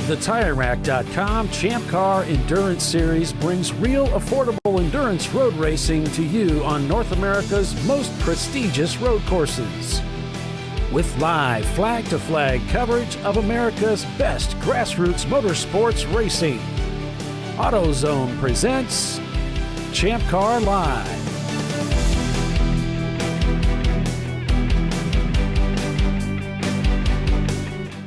The TireRack.com Champ Car Endurance Series brings real affordable endurance road racing to you on North America's most prestigious road courses. With live flag-to-flag coverage of America's best grassroots motorsports racing, AutoZone presents ChampCar.Live.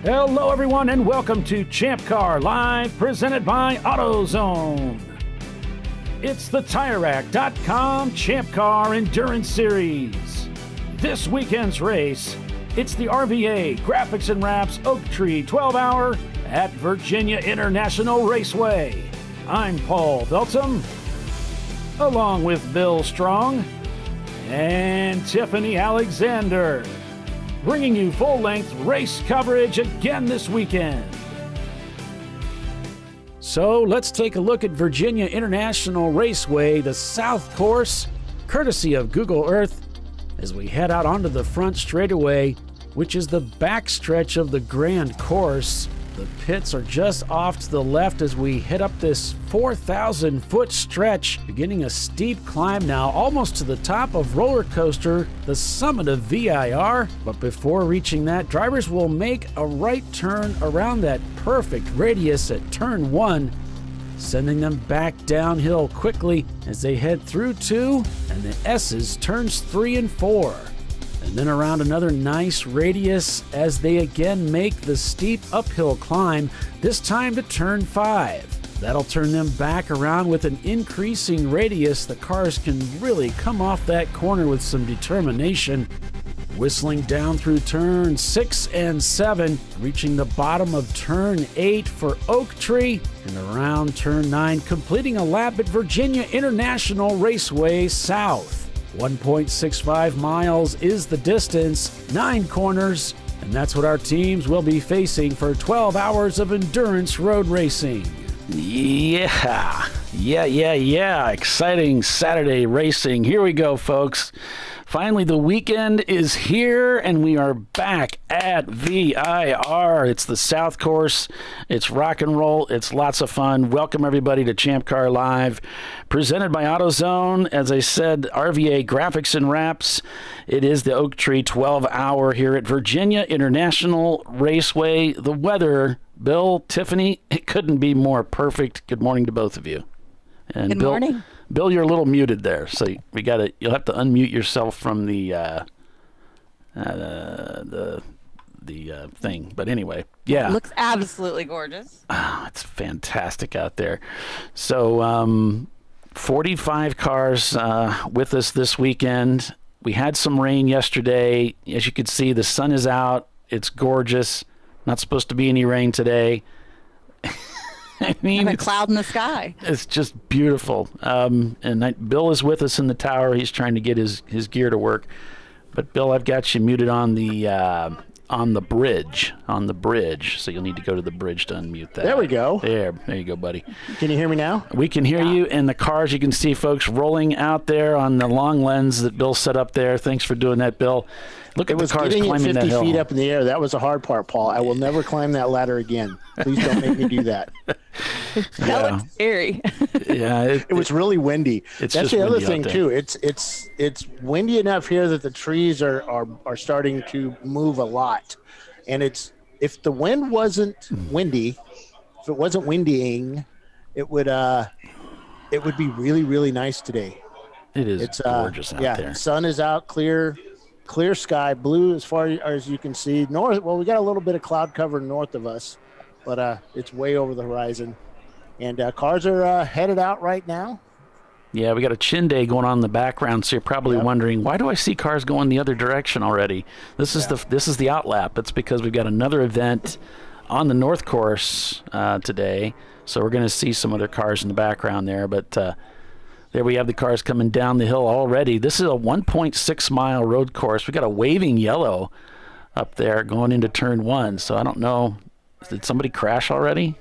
Hello, everyone, and welcome to ChampCar.Live, presented by AutoZone. It's the TireRack.com Champ Car Endurance Series. This weekend's race, it's the RVA Graphics and Wraps Oak Tree 12-hour at Virginia International Raceway. I'm Paul Veltum, along with Bill Strong and Tiffany Alexander, bringing you full-length race coverage again this weekend. So let's take a look at Virginia International Raceway, the South Course, courtesy of Google Earth, as we head out onto the front straightaway, which is the backstretch of the Grand Course. The pits are just off to the left as we head up this 4,000-foot stretch, beginning a steep climb now, almost to the top of roller coaster, the summit of VIR. But before reaching that, drivers will make a right turn around that perfect radius at turn 1, sending them back downhill quickly as they head through 2 and the S's turns 3 and 4. And then around another nice radius as they again make the steep uphill climb, this time to turn 5. That'll turn them back around with an increasing radius. The cars can really come off that corner with some determination. Whistling down through turn 6 and 7, reaching the bottom of turn 8 for Oak Tree, and around turn 9, completing a lap at Virginia International Raceway South. 1.65 miles is the distance, 9 corners, and that's what our teams will be facing for 12 hours of endurance road racing. Yeah. Exciting Saturday racing. Here we go, folks. Finally, the weekend is here, and we are back at VIR. It's the South Course. It's rock and roll. It's lots of fun. Welcome, everybody, to Champ Car Live, presented by AutoZone. As I said, RVA Graphics and Wraps. It is the Oak Tree 12-hour here at Virginia International Raceway. The weather, Bill, Tiffany, it couldn't be more perfect. Good morning to both of you. And Good morning. Bill, you're a little muted there, so you'll have to unmute yourself from the thing. But anyway, yeah. It looks absolutely gorgeous. Oh, it's fantastic out there. So 45 cars with us this weekend. We had some rain yesterday. As you can see, the sun is out. It's gorgeous. Not supposed to be any rain today. I mean, and a cloud in the sky. It's just beautiful. Bill is with us in the tower. He's trying to get his gear to work. But Bill, I've got you muted on the bridge. So you'll need to go to the bridge to unmute that. There we go. There you go, buddy. Can you hear me now? We can hear you, and the cars, you can see folks rolling out there on the long lens that Bill set up there. Thanks for doing that, Bill. Look at the cars climbing that hill. 50 feet up in the air. That was the hard part, Paul. I will never climb that ladder again. Please don't make me do that. That looks scary. Yeah, it was really windy. That's the other thing too. It's windy enough here that the trees are starting to move a lot, and if the wind wasn't windy, if it wasn't windying, it would be really, really nice today. It's gorgeous out there. Sun is out, clear sky, blue as far as you can see. North, well, we got a little bit of cloud cover north of us, but it's way over the horizon. And cars are headed out right now. Yeah, we got a chin day going on in the background, so you're probably wondering, why do I see cars going the other direction already? This is the outlap. It's because we've got another event on the North Course today, so we're going to see some other cars in the background there, but there we have the cars coming down the hill already. This is a 1.6-mile road course. We got a waving yellow up there going into turn 1, so I don't know Did somebody crash already?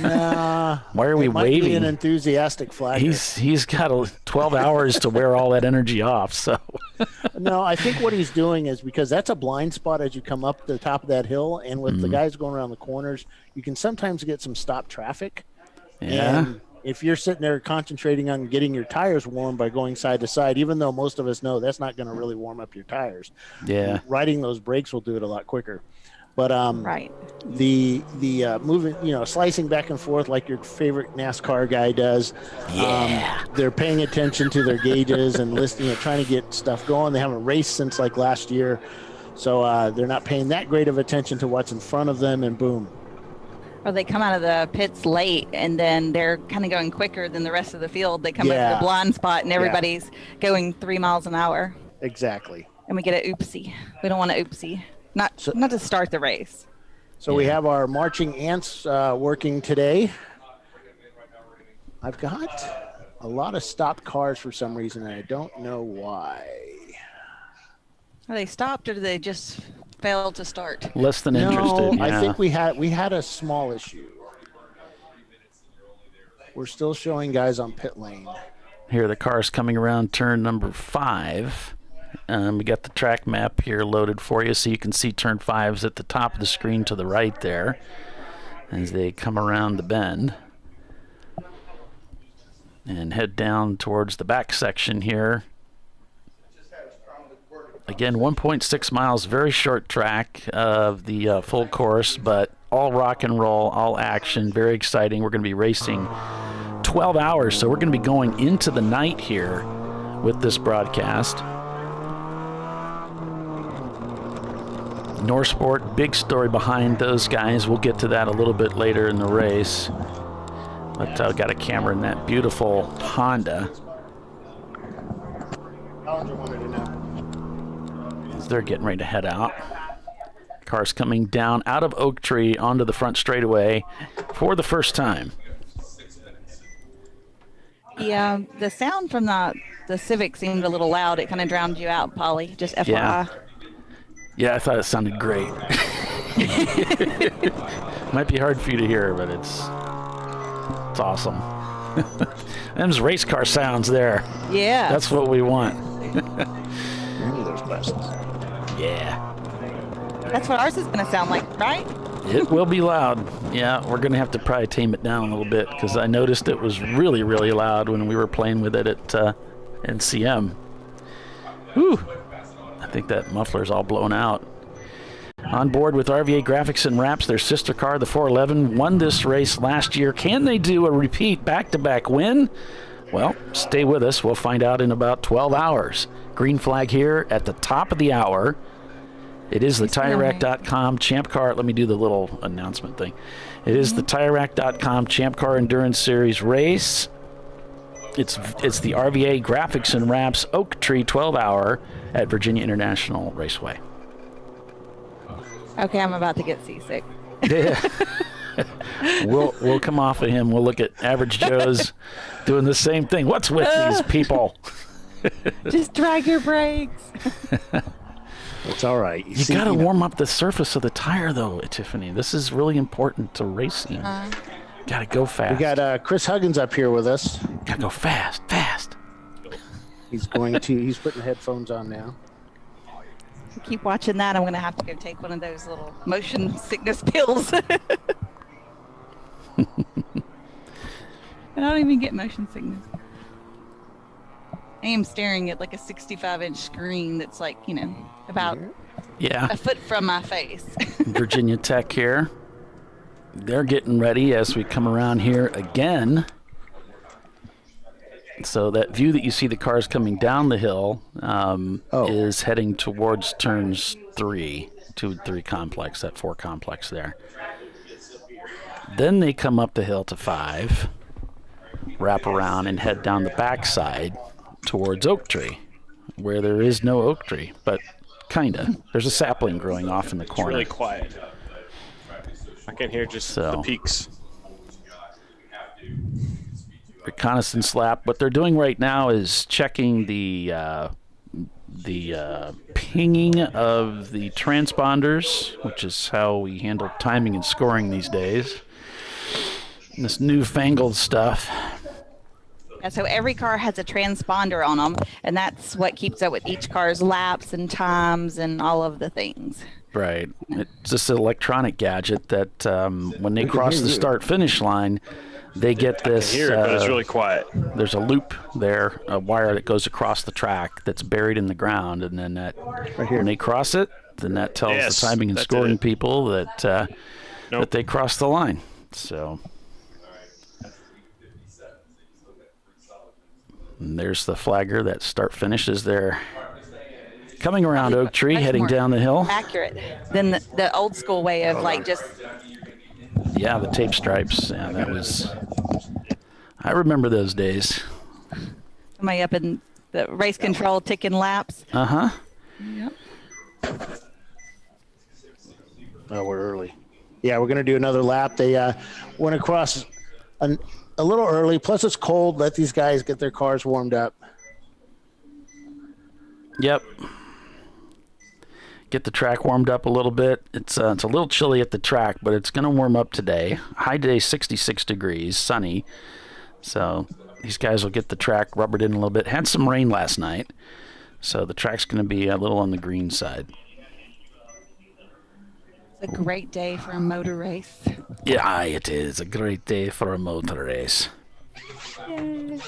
Nah. Why are we waving? Be an enthusiastic flagger. He's got 12 hours to wear all that energy off. So. No, I think what he's doing is because that's a blind spot as you come up the top of that hill, and with the guys going around the corners, you can sometimes get some stopped traffic. Yeah. And if you're sitting there concentrating on getting your tires warm by going side to side, even though most of us know that's not going to really warm up your tires. Yeah. Riding those brakes will do it a lot quicker. But right. The moving, slicing back and forth like your favorite NASCAR guy does. Yeah. They're paying attention to their gauges and listening, trying to get stuff going. They haven't raced since like last year, so they're not paying that great of attention to what's in front of them. And boom. Or they come out of the pits late, and then they're kind of going quicker than the rest of the field. They come out of the blind spot, and everybody's going 3 miles an hour. Exactly. And we get an oopsie. We don't want an oopsie. Not to start the race. So we have our marching ants working today. I've got a lot of stopped cars for some reason, and I don't know why. Are they stopped, or do they just fail to start? Less than interested. I think we had a small issue. We're still showing guys on pit lane. Here, the car's coming around turn number 5. We got the track map here loaded for you, so you can see turn 5's at the top of the screen to the right there as they come around the bend and head down towards the back section here. Again, 1.6 miles, very short track of the full course, but all rock and roll, all action, very exciting. We're going to be racing 12 hours, so we're going to be going into the night here with this broadcast. Norsport, big story behind those guys. We'll get to that a little bit later in the race. But I've got a camera in that beautiful Honda. As they're getting ready to head out. Cars coming down out of Oak Tree onto the front straightaway for the first time. Yeah, the sound from the Civic seemed a little loud. It kind of drowned you out, Polly. Just FYI. Yeah, I thought it sounded great. Might be hard for you to hear, but it's awesome. Them's race car sounds there. Yeah. That's what we want. Those buses. Yeah. That's what ours is going to sound like, right? It will be loud. Yeah, we're going to have to probably tame it down a little bit because I noticed it was really, really loud when we were playing with it at NCM. Whew. I think that muffler's all blown out. On board with RVA Graphics and Wraps, their sister car, the 411, won this race last year. Can they do a repeat back-to-back win? Well, stay with us. We'll find out in about 12 hours. Green flag here at the top of the hour. It is the TireRack.com Champ Car. Let me do the little announcement thing. It is the TireRack.com Champ Car Endurance Series race. It's the RVA Graphics and Wraps Oak Tree 12-hour at Virginia International Raceway. Okay, I'm about to get seasick. Yeah. We'll come off of him. We'll look at Average Joe's doing the same thing. What's with these people? Just drag your brakes. It's all right. You got to warm up the surface of the tire, though, Tiffany. This is really important to racing. Got to go fast. We got Chris Huggins up here with us. Got to go fast. He's putting headphones on now. Keep watching that. I'm going to have to go take one of those little motion sickness pills. I don't even get motion sickness. I am staring at like a 65-inch screen that's like, about a foot from my face. Virginia Tech here. They're getting ready as we come around here again. So that view that you see the cars coming down the hill is heading towards turns 3, 2, 3 complex, that 4 complex there. Then they come up the hill to 5, wrap around and head down the backside towards Oak Tree, where there is no oak tree, but kinda. There's a sapling growing off in the corner. It's really quiet. I can hear just the peaks. Reconnaissance lap. What they're doing right now is checking the the pinging of the transponders, which is how we handle timing and scoring these days. And this newfangled stuff. Yeah, so every car has a transponder on them, and that's what keeps up with each car's laps and times and all of the things. Right. It's just an electronic gadget that when they cross the start-finish line, they get this. I can hear it, but it's really quiet. There's a loop there, a wire that goes across the track that's buried in the ground, and then that when they cross it, then that tells the timing and scoring people that that they crossed the line. So and there's the flagger that start-finish is there. Coming around Oak Tree, heading down the hill. Accurate than the old school way of like just. Yeah, the tape stripes. Yeah, that was. I remember those days. Somebody up in the race control ticking laps. Uh-huh. Yep. Oh, we're early. Yeah, we're going to do another lap. They went across a little early. Plus, it's cold. Let these guys get their cars warmed up. Yep. Get the track warmed up a little bit. It's a little chilly at the track, but it's going to warm up today. High today, 66 degrees, sunny. So these guys will get the track rubbered in a little bit. Had some rain last night, so the track's going to be a little on the green side. It's a great day for a motor race. Yeah, it is a great day for a motor race. Yay.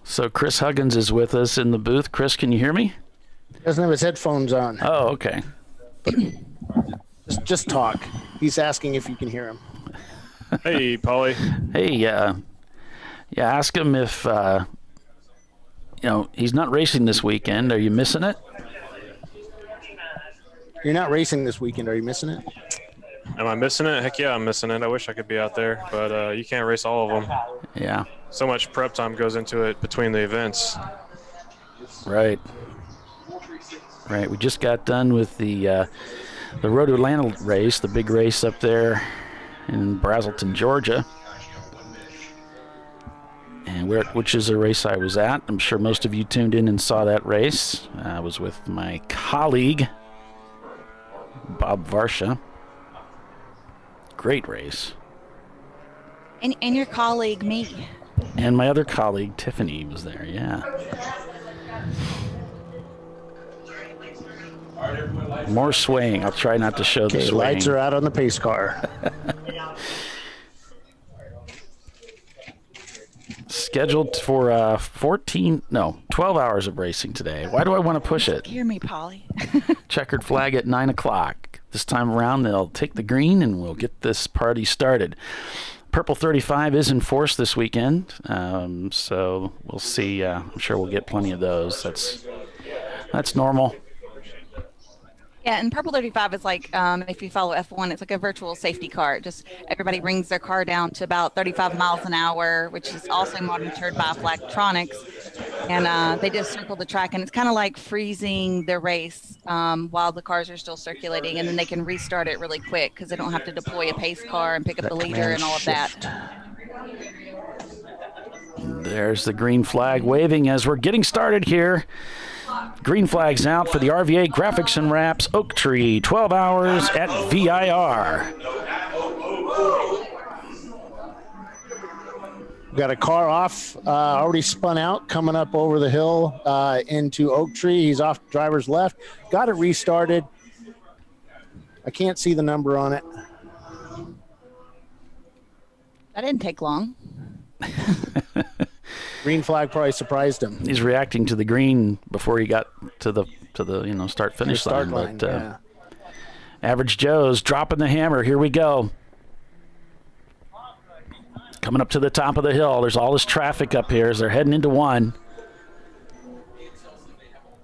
So Chris Huggins is with us in the booth. Chris, can you hear me? He doesn't have his headphones on. Oh, okay. Just talk. He's asking if you can hear him. Hey, Paulie. Hey, ask him if, he's not racing this weekend. Are you missing it? You're not racing this weekend. Are you missing it? Am I missing it? Heck yeah, I'm missing it. I wish I could be out there, but you can't race all of them. Yeah. So much prep time goes into it between the events. Right. Right. We just got done with the Road to Atlanta race, the big race up there in Brazelton, Georgia, and which is a race I was at. I'm sure most of you tuned in and saw that race. I was with my colleague, Bob Iverson. Great race. And your colleague, me. And my other colleague, Tiffany, was there, yeah. More swaying. I'll try not to show the swaying. Lights are out on the pace car. Scheduled for 12 hours of racing today. Why do I want to push it? Hear me, Polly. Checkered flag at 9 o'clock. This time around, they'll take the green and we'll get this party started. Purple 35 is in force this weekend, so we'll see. I'm sure we'll get plenty of those. That's normal. Yeah, and Purple 35 is like, if you follow F1, it's like a virtual safety car. Just everybody brings their car down to about 35 miles an hour, which is also monitored by Flagtronics. And they just circle the track, and it's kind of like freezing the race while the cars are still circulating, and then they can restart it really quick because they don't have to deploy a pace car and pick up the leader and all of that. There's the green flag waving as we're getting started here. Green flag's out for the RVA Graphics and Wraps Oak Tree, 12 hours at VIR. Got a car off, already spun out, coming up over the hill into Oak Tree. He's off driver's left. Got it restarted. I can't see the number on it. That didn't take long. Green flag probably surprised him. He's reacting to the green before he got to the start finish line. But yeah. Average Joe's dropping the hammer. Here we go. Coming up to the top of the hill. There's all this traffic up here as they're heading into one.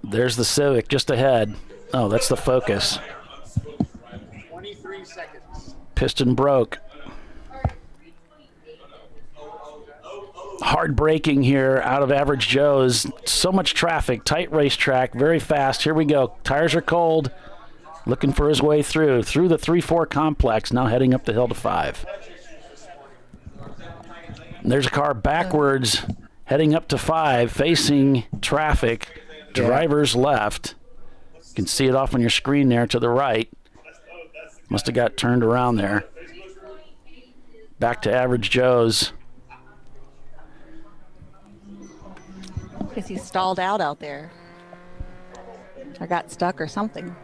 There's the Civic just ahead. Oh, that's the Focus. 23 seconds. Piston broke. Hard braking here out of Average Joe's. So much traffic, tight racetrack, very fast. Here we go. Tires are cold. Looking for his way through the 3-4 complex, now heading up the hill to 5. And there's a car backwards heading up to 5, facing traffic, drivers left. You can see it off on your screen there to the right. Must have got turned around there. Back to Average Joe's. Because he stalled out there. I got stuck or something.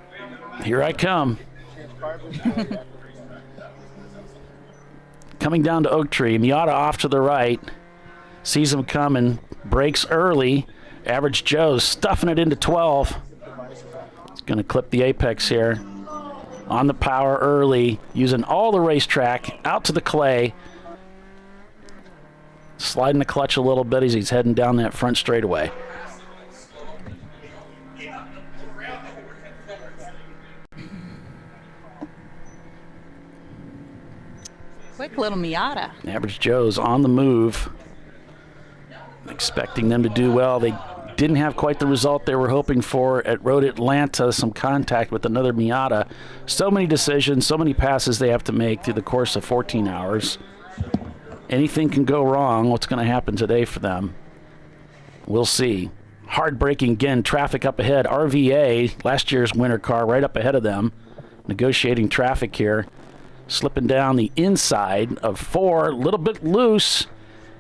Here I come. Coming down to Oak Tree. Miata off to the right. Sees him coming. Brakes early. Average Joe's stuffing it into 12. It's going to clip the apex here. On the power early. Using all the racetrack. Out to the clay. Sliding the clutch a little bit as he's heading down that front straightaway. Quick little Miata. Average Joe's on the move. Expecting them to do well. They didn't have quite the result they were hoping for at Road Atlanta. Some contact with another Miata. So many decisions, so many passes they have to make through the course of 14 hours. Anything can go wrong. What's going to happen today for them? We'll see. Hard braking again. Traffic up ahead. RVA, last year's winter car, right up ahead of them. Negotiating traffic here. Slipping down the inside of 4. A little bit loose.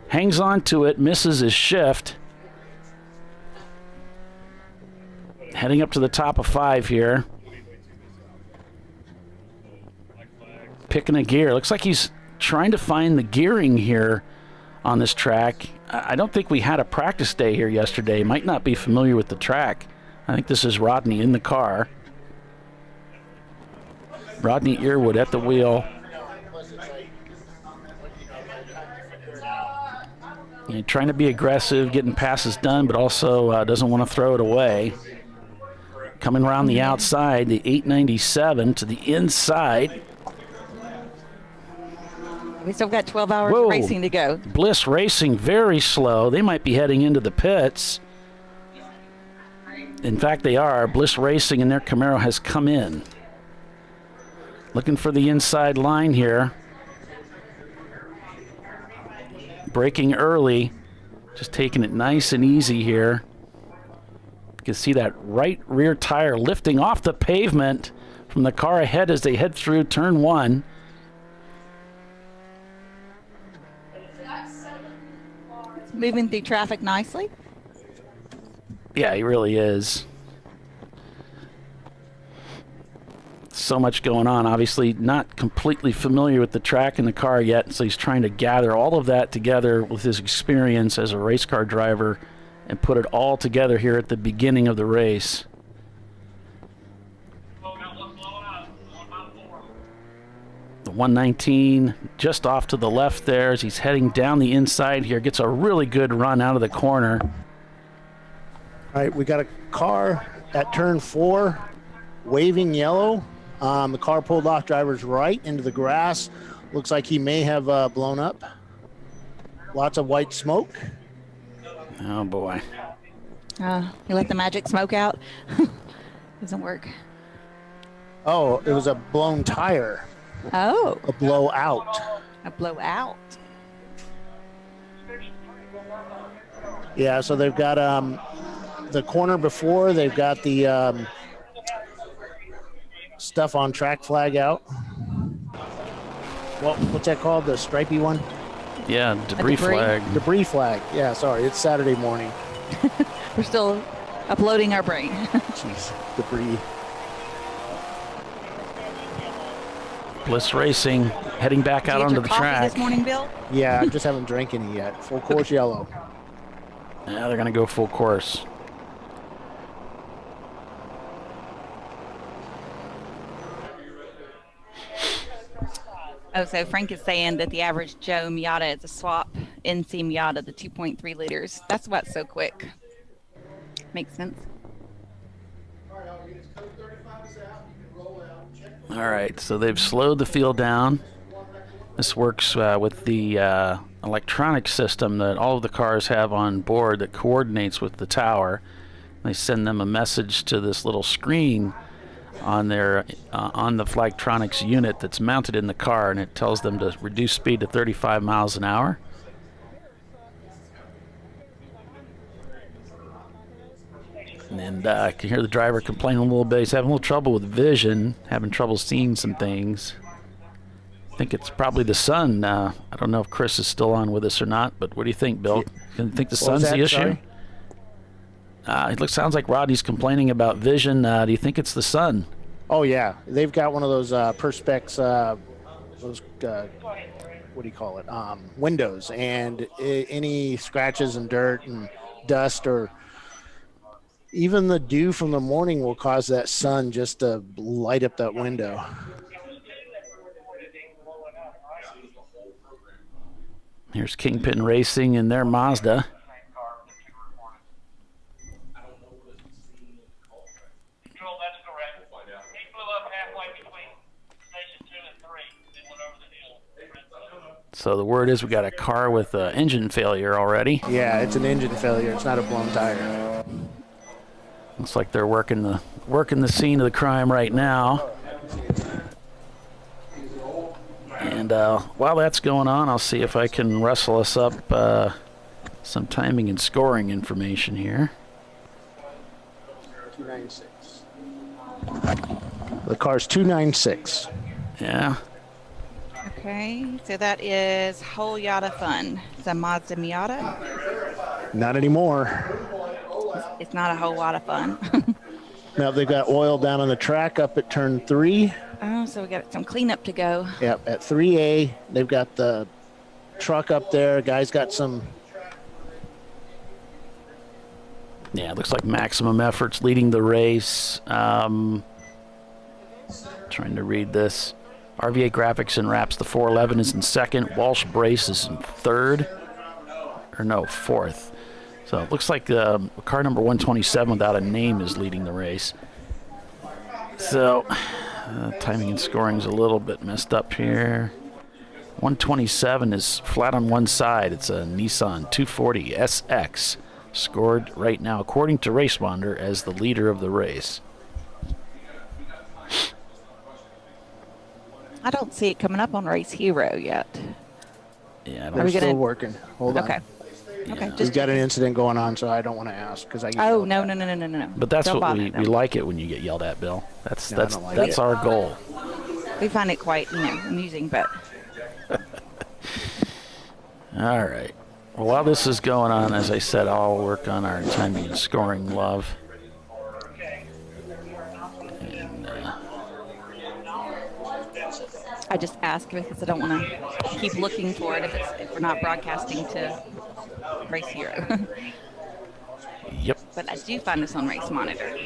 Hangs on to it. Misses his shift. Heading up to the top of 5 here. Picking a gear. Looks like he's trying to find the gearing here on this track. I don't think we had a practice day here yesterday. Might not be familiar with the track. I think this is Rodney in the car. Rodney Earwood at the wheel. Trying to be aggressive, getting passes done, but also doesn't want to throw it away. Coming around the outside, the 897 to the inside. We still got 12 hours of racing to go. Bliss Racing very slow. They might be heading into the pits. In fact, they are. Bliss Racing and their Camaro has come in. Looking for the inside line here. Braking early. Just taking it nice and easy here. You can see that right rear tire lifting off the pavement from the car ahead as they head through turn 1. Moving through traffic nicely. Yeah, he really is. So much going on. Obviously not completely familiar with the track and the car yet, so he's trying to gather all of that together with his experience as a race car driver and put it all together here at the beginning of the race. The 119 just off to the left there as he's heading down the inside here. Gets a really good run out of the corner. All right, we got a car at turn 4, waving yellow. The car pulled off driver's right into the grass. Looks like he may have blown up. Lots of white smoke. Oh, boy. You let the magic smoke out? Doesn't work. Oh, it was a blown tire. Oh. A blowout. A blowout. Yeah, so they've got the corner before. They've got the stuff on track flag out. Well, what's that called? The stripy one? Yeah, debris flag. Debris flag. Yeah, sorry. It's Saturday morning. We're still uploading our brain. Jeez, debris. Bliss Racing heading back out onto the track. This morning, Bill? Yeah, I just haven't drank any yet. Full course yellow. Yeah, they're going to go full course. Oh, so Frank is saying that the average Joe Miata is a swap NC Miata, the 2.3 liters. That's what's so quick. Makes sense. All right, so they've slowed the field down. This works with the electronic system that all of the cars have on board that coordinates with the tower. They send them a message to this little screen on their on the Flagtronics unit that's mounted in the car, and it tells them to reduce speed to 35 miles an hour. And I can hear the driver complaining a little bit. He's having a little trouble with vision, having trouble seeing some things. I think it's probably the sun. I don't know if Chris is still on with us or not, but what do you think, Bill? You think the sun's the issue? Sounds like Rodney's complaining about vision. Do you think it's the sun? Oh, yeah. They've got one of those Perspex, what do you call it, windows. And any scratches and dirt and dust or even the dew from the morning will cause that sun just to light up that window. Here's Kingpin Racing in their Mazda. So the word is we got a car with engine failure already. Yeah, it's an engine failure. It's not a blown tire. Looks like they're working the scene of the crime right now. And while that's going on, I'll see if I can rustle us up some timing and scoring information here. 296. The car's 296. Yeah. Okay, so that is Whole Yada Fun. It's a Mazda Miata. Not anymore. It's not a whole lot of fun. Now they've got oil down on the track up at turn 3. Oh, so we got some cleanup to go. Yep, at 3A, they've got the truck up there. Guy's got some. Yeah, it looks like Maximum Effort's leading the race. Trying to read this. RVA Graphics and Wraps, the 411 is in second. Walsh Brace is in third. Or no, fourth. So it looks like car number 127 without a name is leading the race. So timing and scoring is a little bit messed up here. 127 is flat on one side. It's a Nissan 240 SX. Scored right now, according to RaceWander, as the leader of the race. I don't see it coming up on Race Hero yet. Yeah, they're still working. Hold on. Okay. Yeah. Okay. We've got an incident going on, so I don't want to ask because I. Oh no. But that's Don't what bother we like it when you get yelled at, Bill. That's like our goal. We find it quite amusing, but. All right. Well, while this is going on, as I said, I'll work on our timing and scoring, love. And I just ask because I don't want to keep looking for it if we're not broadcasting to Race Hero. Yep. But I do find this on Race Monitor.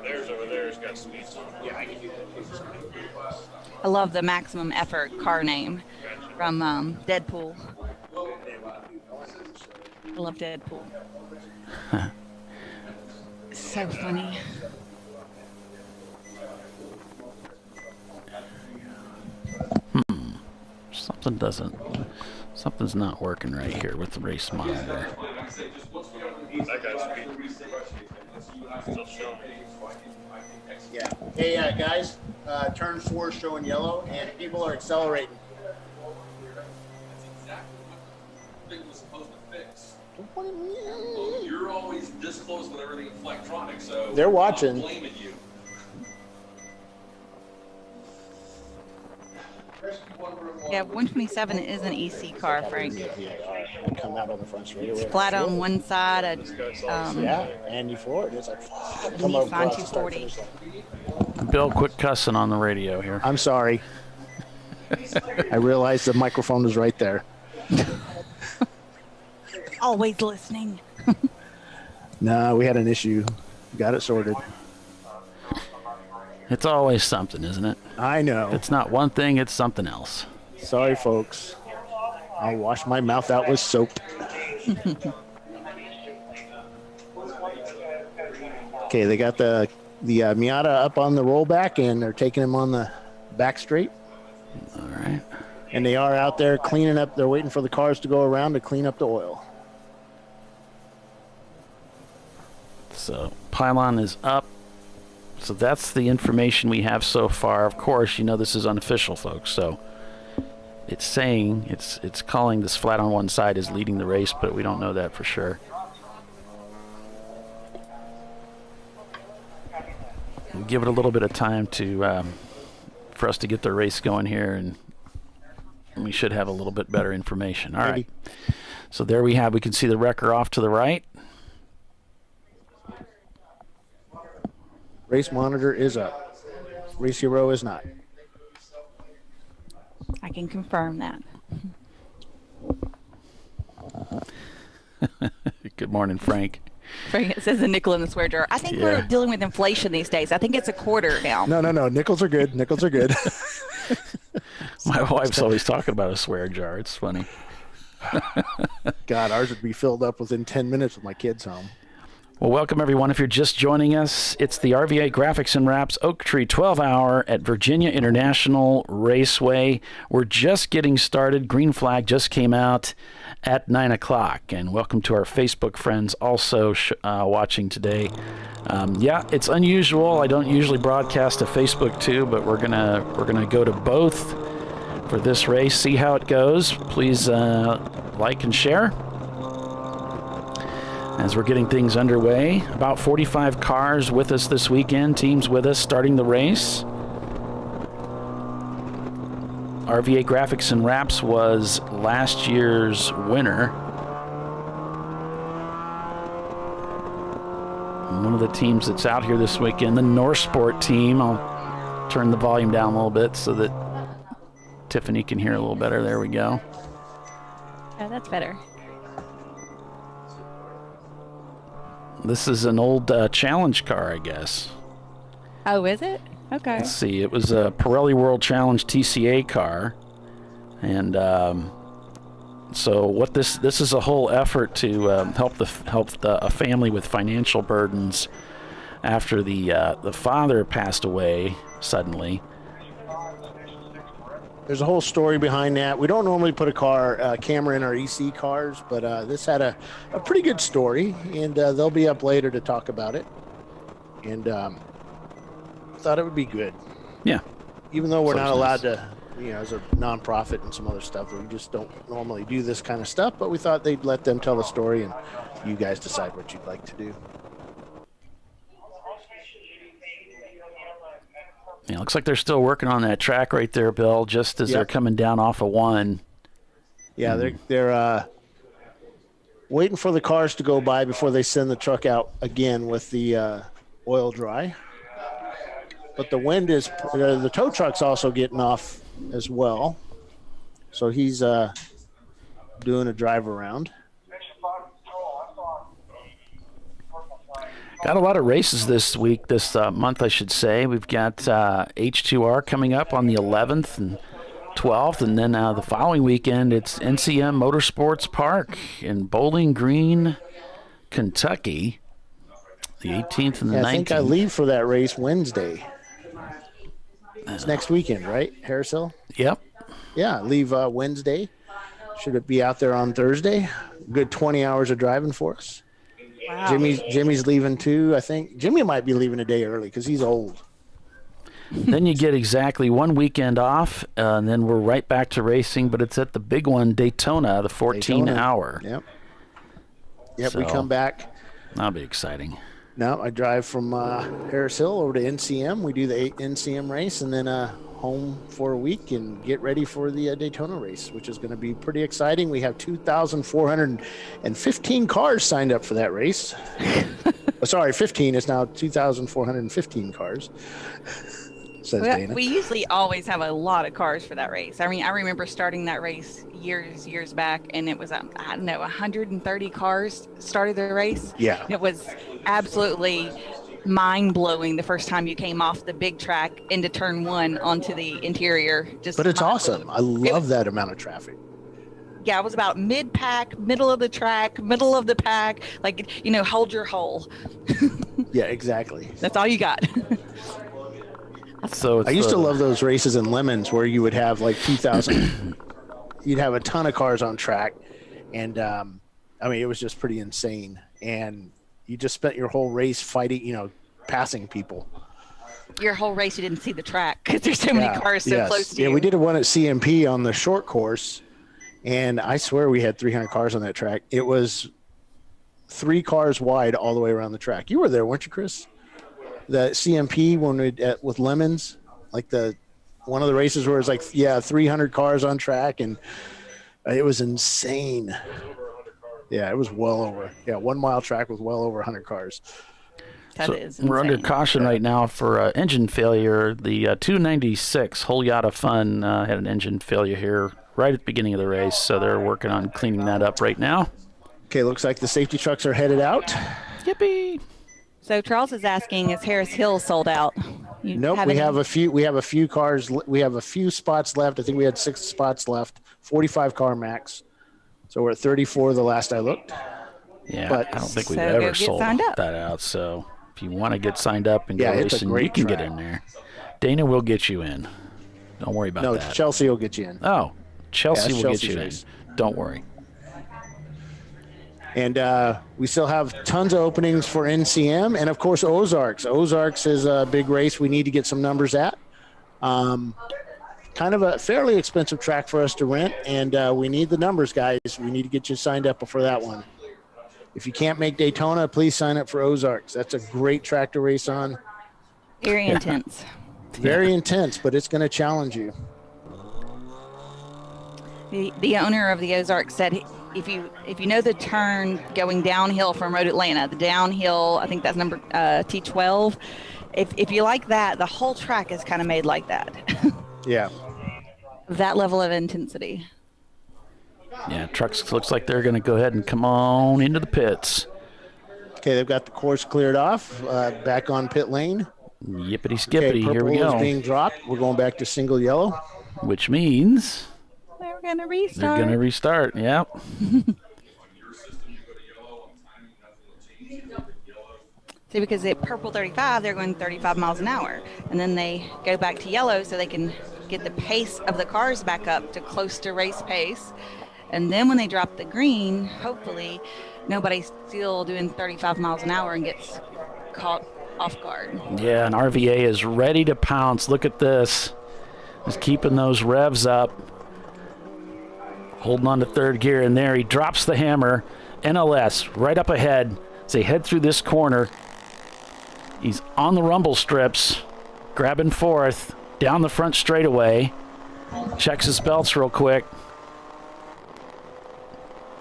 Theirs over there's got sweets on it. I love the Maximum Effort car name from Deadpool. I love Deadpool. So funny. Something's not working right here with the race monitor. That guy's still showing. Yeah. Hey, guys, turn 4 is showing yellow, and people are accelerating. Well, you're always this close with everything electronic, so they're watching. I'm blaming you. Yeah, 127 is an EC car, Frank. Come out on the front straightaway. It's flat on one side. Yeah, and you floor it. It's like come Nissan across 240. Bill, quit cussing on the radio here. I'm sorry. I realized the microphone was right there. Always listening. No, we had an issue. Got it sorted. It's always something, isn't it? I know. It's not one thing, it's something else. Sorry, folks. I'll wash my mouth out with soap. Okay, they got the Miata up on the rollback, and they're taking him on the back straight. All right. And they are out there cleaning up. They're waiting for the cars to go around to clean up the oil. So pylon is up. So that's the information we have so far. Of course, you know this is unofficial, folks. So It's saying it's calling this flat on one side as leading the race, but we don't know that for sure. We'll give it a little bit of time to for us to get the race going here, and we should have a little bit better information. All right. So there we can see the wrecker off to the right. Race monitor is up. Race hero is not. I can confirm that. Good morning, Frank. Frank, it says a nickel in the swear jar. I think we're dealing with inflation these days. I think it's a quarter now. No. Nickels are good. Nickels are good. My wife's always talking about a swear jar. It's funny. God, ours would be filled up within 10 minutes with my kids home. Well, welcome, everyone. If you're just joining us, it's the RVA Graphics and Wraps Oak Tree 12-hour at Virginia International Raceway. We're just getting started. Green flag just came out at 9 o'clock. And welcome to our Facebook friends also watching today. It's unusual. I don't usually broadcast to Facebook too, but we're gonna go to both for this race, see how it goes. Please like and share as we're getting things underway. About 45 cars with us this weekend, teams with us starting the race. RVA Graphics and Wraps was last year's winner. One of the teams that's out here this weekend, the Norsport team. I'll turn the volume down a little bit so that Tiffany can hear a little better. There we go. Oh, that's better. This is an old challenge car, I guess. Oh, is it? Okay. Let's see. It was a Pirelli World Challenge TCA car, and so what this is a whole effort to help a family with financial burdens after the father passed away suddenly. There's a whole story behind that. We don't normally put a camera in our EC cars, but this had a pretty good story, and they'll be up later to talk about it. And thought it would be good. Yeah. Even though we're not allowed to, as a nonprofit and some other stuff, we just don't normally do this kind of stuff, but we thought they'd let them tell the story, and you guys decide what you'd like to do. Yeah, looks like they're still working on that track right there, Bill, just as they're coming down off of one. Yeah, they're waiting for the cars to go by before they send the truck out again with the oil dry. But the wind is the tow truck's also getting off as well. So he's doing a drive around. Got a lot of races this month, I should say. We've got H2R coming up on the 11th and 12th, and then the following weekend it's NCM Motorsports Park in Bowling Green, Kentucky, the 18th and the 19th. I think I leave for that race Wednesday. It's next weekend, right, Harris Hill? Yep. Yeah, leave Wednesday. Should it be out there on Thursday? Good 20 hours of driving for us. Wow. Jimmy's leaving too, I think. Jimmy might be leaving a day early because he's old. Then you get exactly one weekend off, and then we're right back to racing, but it's at the big one, Daytona, the 14-hour. Yep, so, we come back. That'll be exciting. No, I drive from Harris Hill over to NCM. We do the NCM race, and then home for a week and get ready for the Daytona race, which is going to be pretty exciting. We have 2,415 cars signed up for that race. Sorry, 15 is now 2,415 cars. Says Dana. We usually always have a lot of cars for that race. I mean, I remember starting that race years back, and it was, 130 cars started the race. Yeah. It was absolutely mind-blowing the first time you came off the big track into turn one onto the interior. But it's awesome. I love that amount of traffic. Yeah, it was about mid-pack, middle of the track, middle of the pack, hold your hole. Yeah, exactly. That's all you got. So I used to love those races in Lemons where you would have like 2,000. You'd have a ton of cars on track, and it was just pretty insane. And you just spent your whole race fighting, passing people. your whole race you didn't see the track because there's so many cars so close to you. Yeah, we did one at CMP on the short course, and I swear we had 300 cars on that track. It was 3 cars wide all the way around the track. You were there, weren't you, Chris? The CMP when with Lemons, like one of the races where it's like 300 cars on track, and it was insane. Yeah, it was well over. Yeah, 1 mile track with well over 100 cars. That is insane. We're under caution right now for engine failure. The 296 Whole Yacht Fun had an engine failure here right at the beginning of the race, so they're working on cleaning that up right now. Okay, looks like the safety trucks are headed out. Yippee! So Charles is asking, is Harris Hill sold out? Nope, we have a few cars. We have a few spots left. I think we had 6 spots left, 45 car max. So we're at 34 the last I looked. Yeah, but I don't think we've ever sold that out. So if you want to get signed up and go racing, you can get in there. Dana will get you in. Don't worry about that. No, Chelsea will get you in. Oh, Chelsea will get you in. Don't worry. And we still have tons of openings for NCM and, of course, Ozarks. Ozarks is a big race we need to get some numbers at. Kind of a fairly expensive track for us to rent, and we need the numbers, guys. We need to get you signed up for that one. If you can't make Daytona, please sign up for Ozarks. That's a great track to race on. Very intense. Very intense, but it's going to challenge you. The owner of the Ozarks said if you know the turn going downhill from Road Atlanta, the downhill, I think that's number T12. If you like that, the whole track is kind of made like that. Yeah. That level of intensity. Yeah, trucks looks like they're going to go ahead and come on into the pits. Okay, they've got the course cleared off. Back on pit lane. Yippity skippity, okay, here we go. Purple is being dropped. We're going back to single yellow. Which means they're going to restart. They're going to restart, yep. See, because at purple 35, they're going 35 miles an hour. And then they go back to yellow so they can get the pace of the cars back up to close to race pace. And then when they drop the green, hopefully nobody's still doing 35 miles an hour and gets caught off guard. Yeah, and RVA is ready to pounce. Look at this. Just keeping those revs up. Holding on to third gear, and there he drops the hammer. NLS right up ahead as they head through this corner. He's on the rumble strips, grabbing fourth, down the front straightaway. Checks his belts real quick.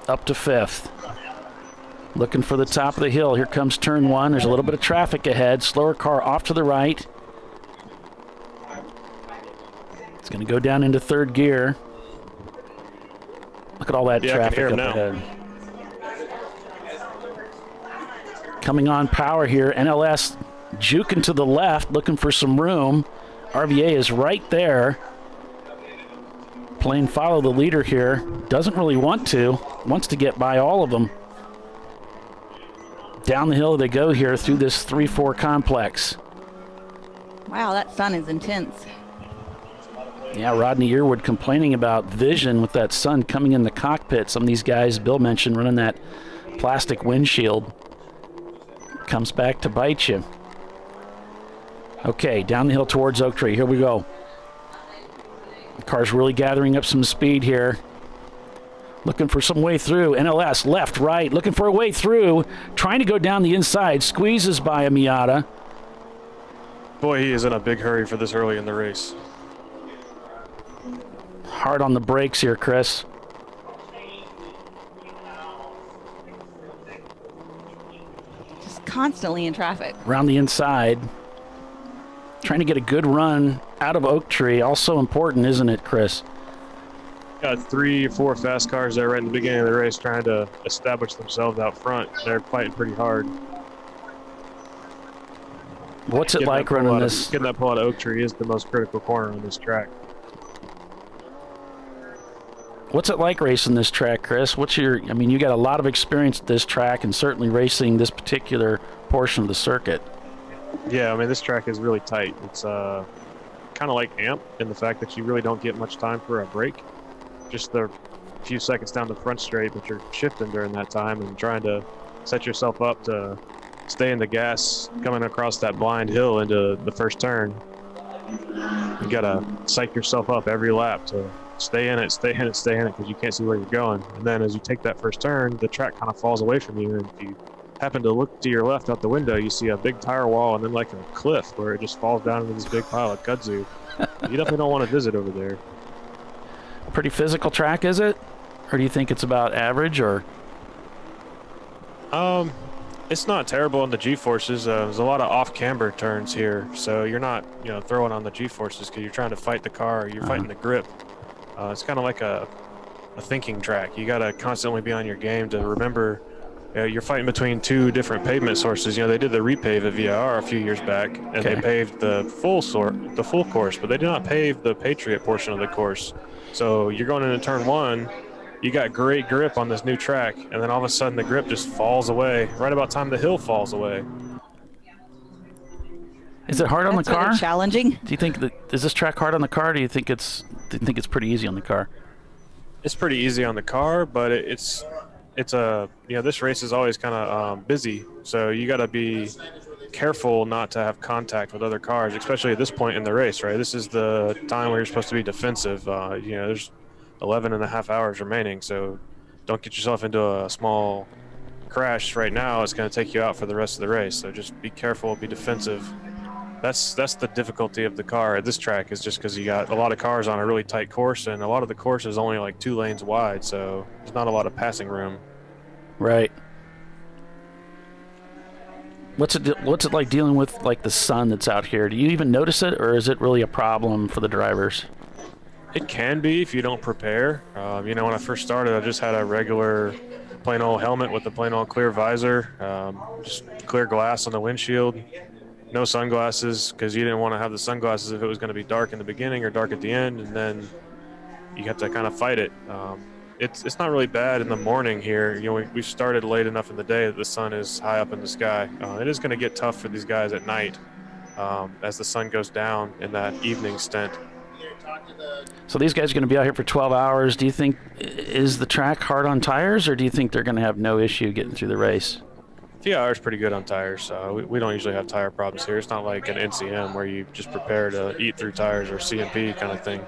Up to fifth. Looking for the top of the hill. Here comes turn one. There's a little bit of traffic ahead. Slower car off to the right. It's going to go down into third gear. Look at all that traffic up ahead. Coming on power here. NLS juking to the left, looking for some room. RVA is right there. Playing follow the leader here. Doesn't really want to. Wants to get by all of them. Down the hill they go here through this 3-4 complex. Wow, that sun is intense. Yeah, Rodney Earwood complaining about vision with that sun coming in the cockpit. Some of these guys, Bill mentioned, running that plastic windshield. Comes back to bite you. Okay, down the hill towards Oak Tree. Here we go. The car's really gathering up some speed here. Looking for some way through. NLS left, right, looking for a way through. Trying to go down the inside. Squeezes by a Miata. Boy, he is in a big hurry for this early in the race. Hard on the brakes here, Chris. Just constantly in traffic. Around the inside. Trying to get a good run out of Oak Tree. Also important, isn't it, Chris? Got 3 or 4 fast cars there right in the beginning of the race trying to establish themselves out front. They're fighting pretty hard. What's it like running this? Getting that pull out of Oak Tree is the most critical corner on this track. What's it like racing this track, Chris? I mean, you got a lot of experience at this track and certainly racing this particular portion of the circuit. Yeah, I mean, this track is really tight. It's kind of like AMP in the fact that you really don't get much time for a break. Just the few seconds down the front straight, but you're shifting during that time and trying to set yourself up to stay in the gas coming across that blind hill into the first turn. You gotta psych yourself up every lap to stay in it, because you can't see where you're going. And then as you take that first turn, the track kind of falls away from you, and if you happen to look to your left out the window, you see a big tire wall and then like a cliff where it just falls down into this big pile of kudzu. You definitely don't want to visit over there. Pretty physical track, is it? Or do you think it's about average, or? It's not terrible on the G-forces. There's a lot of off-camber turns here, so you're not, throwing on the G-forces because you're trying to fight the car. You're fighting the grip. It's kind of like a thinking track. You got to constantly be on your game to remember you're fighting between two different pavement sources. They did the repave at VIR a few years back, and they paved the full course, but they did not pave the Patriot portion of the course. So you're going into turn one. You got great grip on this new track, and then all of a sudden the grip just falls away right about time the hill falls away. Is it hard on the car? Really challenging. Do you think is this track hard on the car? Or do you think it's pretty easy on the car? It's pretty easy on the car, but it's this race is always kind of busy, so you got to be careful not to have contact with other cars, especially at this point in the race, right? This is the time where you're supposed to be defensive. There's 11 and a half hours remaining, so don't get yourself into a small crash right now. It's going to take you out for the rest of the race, so just be careful, be defensive. That's the difficulty of the car at this track, is just because you got a lot of cars on a really tight course, and a lot of the course is only like 2 lanes wide, so there's not a lot of passing room. Right. What's it like dealing with like the sun that's out here? Do you even notice it, or is it really a problem for the drivers? It can be if you don't prepare. When I first started, I just had a regular plain old helmet with a plain old clear visor, just clear glass on the windshield, no sunglasses, because you didn't want to have the sunglasses if it was going to be dark in the beginning or dark at the end, and then you have to kind of fight it. It's not really bad in the morning here. We started late enough in the day that the sun is high up in the sky. It is going to get tough for these guys at night as the sun goes down in that evening stint. So these guys are going to be out here for 12 hours. Do you think, is the track hard on tires, or do you think they're going to have no issue getting through the race? VIR is pretty good on tires. We don't usually have tire problems here. It's not like an NCM where you just prepare to eat through tires or CMP kind of thing.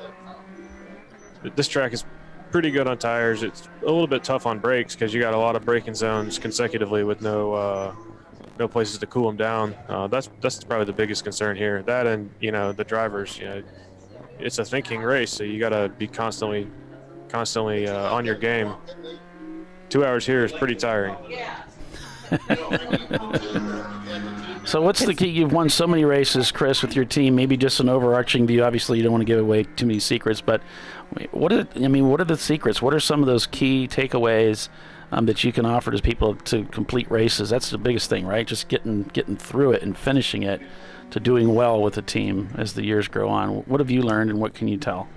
This track is pretty good on tires. It's a little bit tough on brakes because you got a lot of braking zones consecutively with no places to cool them down. That's probably the biggest concern here. That and the drivers. It's a thinking race, so you got to be constantly on your game. 2 hours here is pretty tiring. So what's the key? You've won so many races, Chris, with your team. Maybe just an overarching view. Obviously, you don't want to give away too many secrets, but what are the secrets? What are some of those key takeaways that you can offer to people to complete races? That's the biggest thing, right? Just getting through it and finishing it, to doing well with the team as the years grow on. What have you learned, and what can you tell?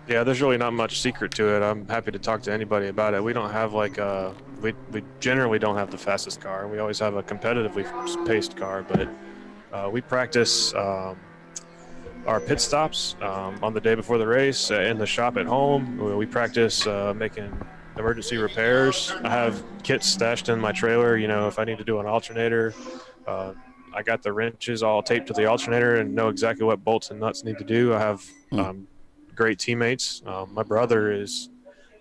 Yeah, there's really not much secret to it. I'm happy to talk to anybody about it. We don't have we generally don't have the fastest car. We always have a competitively paced car, but we practice our pit stops on the day before the race in the shop at home. We practice making emergency repairs. I have kits stashed in my trailer. If I need to do an alternator, I got the wrenches all taped to the alternator and know exactly what bolts and nuts need to do. I have great teammates. My brother's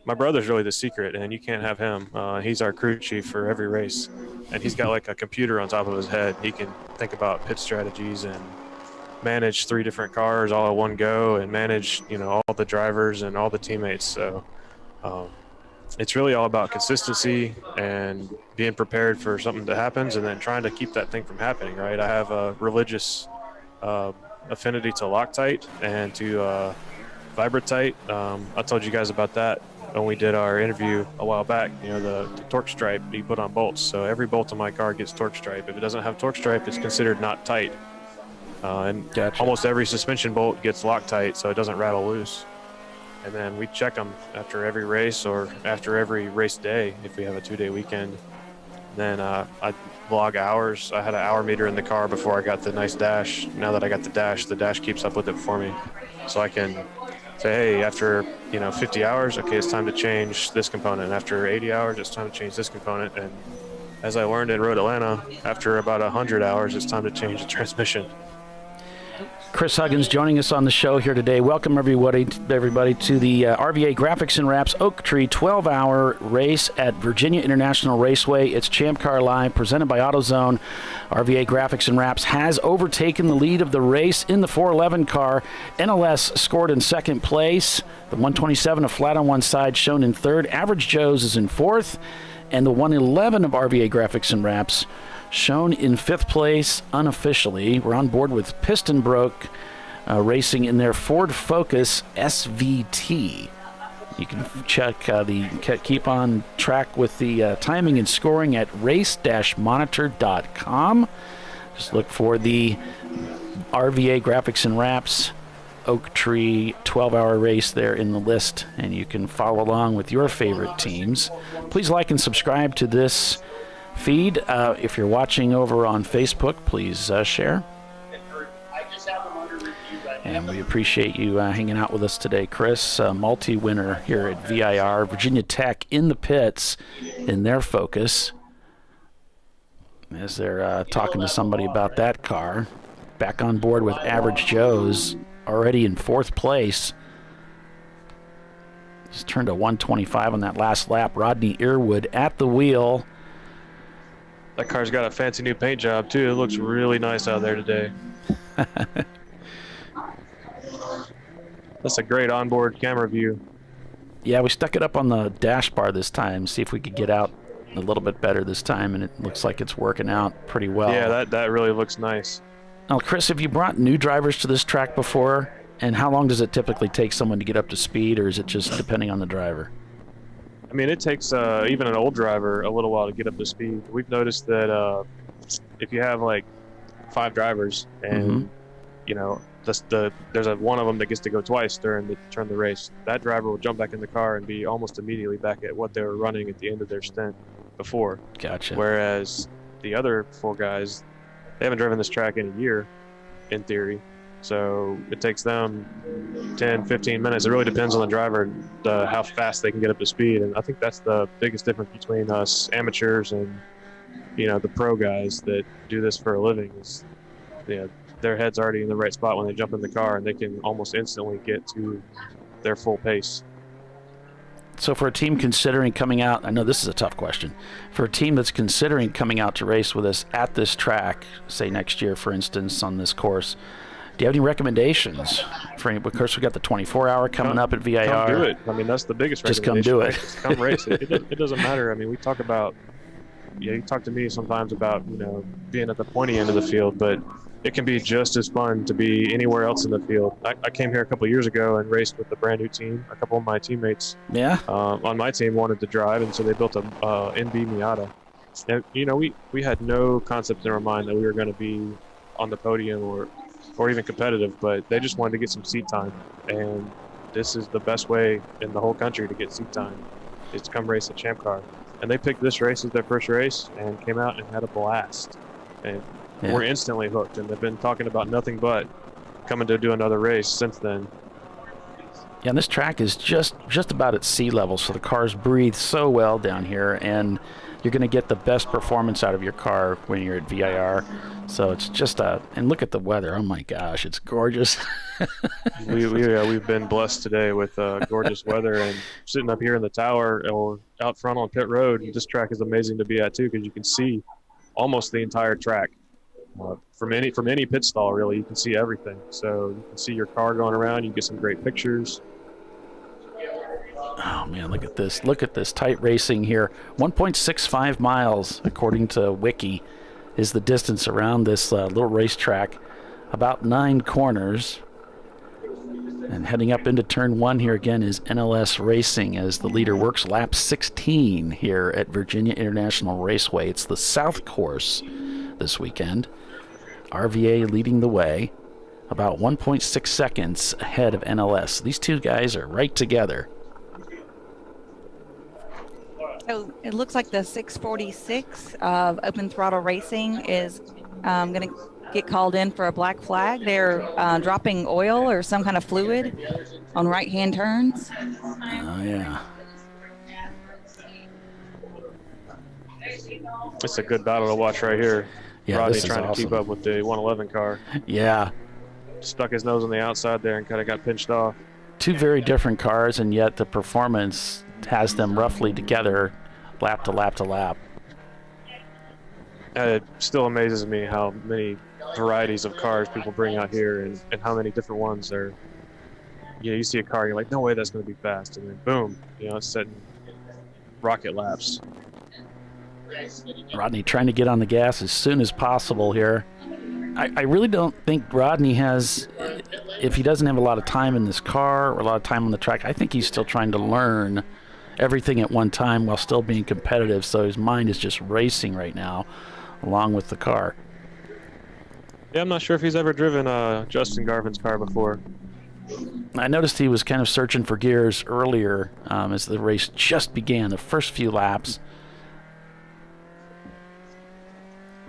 really the secret, and you can't have him. He's our crew chief for every race, and he's got like a computer on top of his head. He can think about pit strategies and manage 3 different cars all at one go, and manage all the drivers and all the teammates. So it's really all about consistency and being prepared for something that happens, and then trying to keep that thing from happening, right? I have a religious affinity to Loctite and to Vibratite. I told you guys about that when we did our interview a while back. The torque stripe you put on bolts. So every bolt on my car gets torque stripe. If it doesn't have torque stripe, it's considered not tight. And Gotcha. Almost every suspension bolt gets Loctite, so it doesn't rattle loose. And then we check them after every race or after every race day if we have a 2-day weekend. Then I log hours. I had an hour meter in the car before I got the nice dash. Now that I got the dash keeps up with it for me. So I can say, hey, after 50 hours, okay, it's time to change this component. After 80 hours, it's time to change this component. And as I learned in Road Atlanta, after about 100 hours, it's time to change the transmission. Chris Huggins joining us on the show here today. Welcome everybody to the RVA Graphics and Wraps Oak Tree 12-hour race at Virginia International Raceway. It's ChampCar.Live presented by AutoZone. RVA Graphics and Wraps has overtaken the lead of the race in the 411 car. NLS scored in second place. The 127 of flat on one side shown in third. Average Joe's is in fourth. And the 111 of RVA Graphics and Wraps shown in fifth place unofficially. We're on board with Piston Broke racing in their Ford Focus SVT. You can keep on track with the timing and scoring at race-monitor.com. Just look for the RVA Graphics and Wraps Oak Tree 12-hour race there in the list, and you can follow along with your favorite teams. Please like and subscribe to this feed. If you're watching over on Facebook, please share. And we appreciate you hanging out with us today, Chris. Multi-winner here at VIR. Virginia Tech in the pits in their Focus as they're talking to somebody about that car. Back on board with Average Joe's, already in fourth place. Just turned a 125 on that last lap. Rodney Earwood at the wheel. That car's got a fancy new paint job, too. It looks really nice out there today. That's a great onboard camera view. Yeah, we stuck it up on the dash bar this time, see if we could get out a little bit better this time, and it looks like it's working out pretty well. Yeah, that really looks nice. Now, Chris, have you brought new drivers to this track before? And how long does it typically take someone to get up to speed, or is it just depending on the driver? I mean, it takes even an old driver a little while to get up to speed. We've noticed that if you have like 5 drivers and you know there's one of them that gets to go twice during the race, that driver will jump back in the car and be almost immediately back at what they were running at the end of their stint before. Gotcha. Whereas the other 4 guys, they haven't driven this track in a year, in theory. So it takes them 10, 15 minutes. It really depends on the driver, how fast they can get up to speed. And I think that's the biggest difference between us amateurs and, the pro guys that do this for a living is, their head's already in the right spot when they jump in the car, and they can almost instantly get to their full pace. So for a team considering coming out, I know this is a tough question, for a team that's considering coming out to race with us at this track, say next year, for instance, on this course, do you have any recommendations? Of course, we got the 24-hour coming up at VIR. Come do it. I mean, that's the biggest Just recommendation. come do it. Just come race it. It doesn't matter. I mean, we talk about, you talk to me sometimes about, being at the pointy end of the field, but it can be just as fun to be anywhere else in the field. I came here a couple of years ago and raced with a brand new team. A couple of my teammates on my team wanted to drive, and so they built a NB Miata. And, we had no concept in our mind that we were going to be on the podium or even competitive, but they just wanted to get some seat time. And this is the best way in the whole country to get seat time, is to come race at Champ Car. And they picked this race as their first race and came out and had a blast. And we're instantly hooked, and they've been talking about nothing but coming to do another race since then. Yeah, and this track is just about at sea level, so the cars breathe so well down here, and you're going to get the best performance out of your car when you're at VIR. So it's just and look at the weather. Oh my gosh, it's gorgeous. We've been blessed today with gorgeous weather, and sitting up here in the tower or out front on pit road. This track is amazing to be at too, because you can see almost the entire track. From any pit stall, really, you can see everything. So you can see your car going around. You get some great pictures. Oh man, look at this! Look at this tight racing here. 1.65 miles, according to Wiki, is the distance around this little racetrack. About 9 corners. And heading up into turn 1 here again is NLS Racing as the leader works lap 16 here at Virginia International Raceway. It's the South Course this weekend. RVA leading the way, about 1.6 seconds ahead of NLS. These two guys are right together. So it looks like the 646 of Open Throttle Racing is going to get called in for a black flag. They're dropping oil or some kind of fluid on right-hand turns. Oh, yeah. It's a good battle to watch right here. Yeah, Rodney this is trying to awesome. keep up with the 111 car. Yeah. Stuck his nose on the outside there and kind of got pinched off. Two very different cars, and yet the performance has them roughly together lap to lap to lap. It still amazes me how many varieties of cars people bring out here and how many different ones are. You know, you see a car, you're like, no way that's going to be fast. And then boom, you know, it's setting rocket laps. Rodney trying to get on the gas as soon as possible here. I really don't think Rodney has, if he doesn't have a lot of time in this car or a lot of time on the track, I think he's still trying to learn everything at one time while still being competitive. So his mind is just racing right now along with the car. Yeah, I'm not sure if he's ever driven Justin Garvin's car before. I noticed he was kind of searching for gears earlier as the race just began, the first few laps.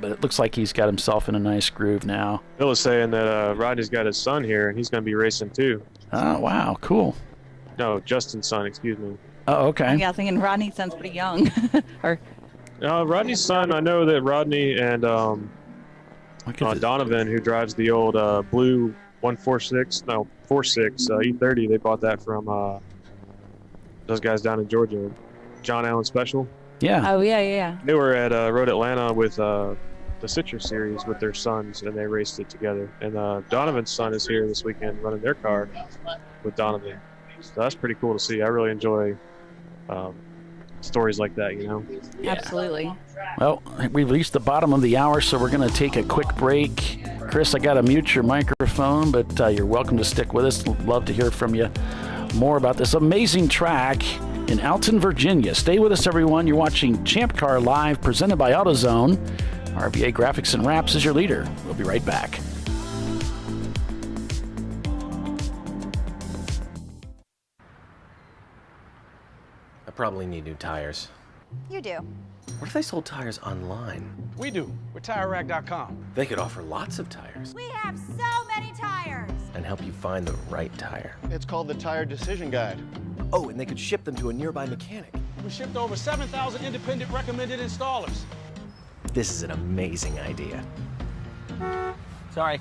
But it looks like he's got himself in a nice groove now. Bill is saying that Rodney's got his son here, and he's going to be racing too. Oh, wow, cool. No, Justin's son, excuse me. Oh, okay. Yeah, I was thinking Rodney's son's pretty young. Or Rodney's son, I know that Rodney and Donovan, who drives the old blue 46 E30, they bought that from those guys down in Georgia, John Allen Special. Yeah. oh yeah. They were at Road Atlanta with the Citrus Series with their sons, and they raced it together. And Donovan's son is here this weekend running their car with Donovan. So that's pretty cool to see. I really enjoy stories like that, you know? Yeah. Absolutely. Well, we've reached the bottom of the hour, so we're going to take a quick break. Chris, I got to mute your microphone, but you're welcome to stick with us. Love to hear from you more about this amazing track in Alton, Virginia. Stay with us, everyone. You're watching Champ Car Live, presented by AutoZone. RVA Graphics and Wraps is your leader. We'll be right back. I probably need new tires. You do. What if they sold tires online? We do. We're TireRack.com. They could offer lots of tires We have so many tires. and help you find the right tire. It's called the Tire Decision Guide. Oh, and they could ship them to a nearby mechanic. We shipped over 7,000 independent recommended installers. This is an amazing idea. Sorry.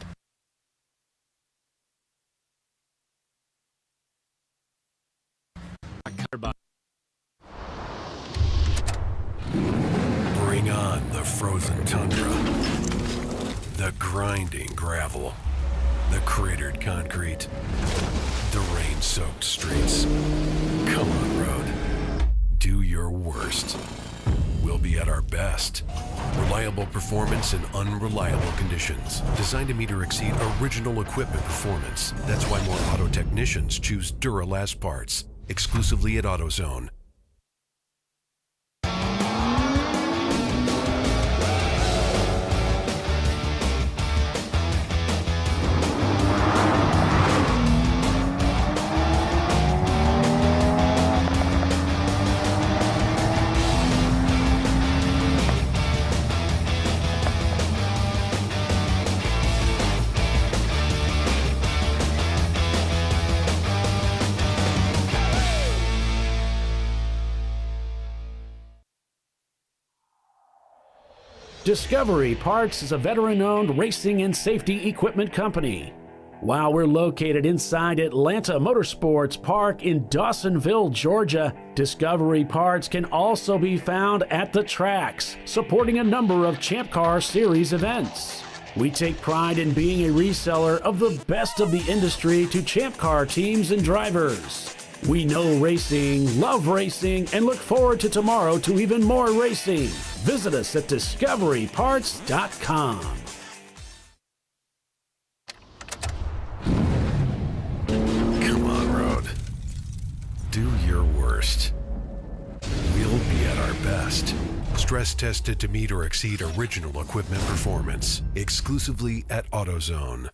Bring on the frozen tundra, the grinding gravel, the cratered concrete, the rain-soaked streets. Come on, road. Do your worst. We'll be at our best. Reliable performance in unreliable conditions. Designed to meet or exceed original equipment performance. That's why more auto technicians choose Duralast parts. Exclusively at AutoZone. Discovery Parts is a veteran-owned racing and safety equipment company. While we're located inside Atlanta Motorsports Park in Dawsonville, Georgia, Discovery Parts can also be found at the tracks, supporting a number of Champ Car Series events. We take pride in being a reseller of the best of the industry to Champ Car teams and drivers. We know racing, love racing, and look forward to tomorrow to even more racing. Visit us at discoveryparts.com. Come on, road. Do your worst. We'll be at our best. Stress tested to meet or exceed original equipment performance. Exclusively at AutoZone.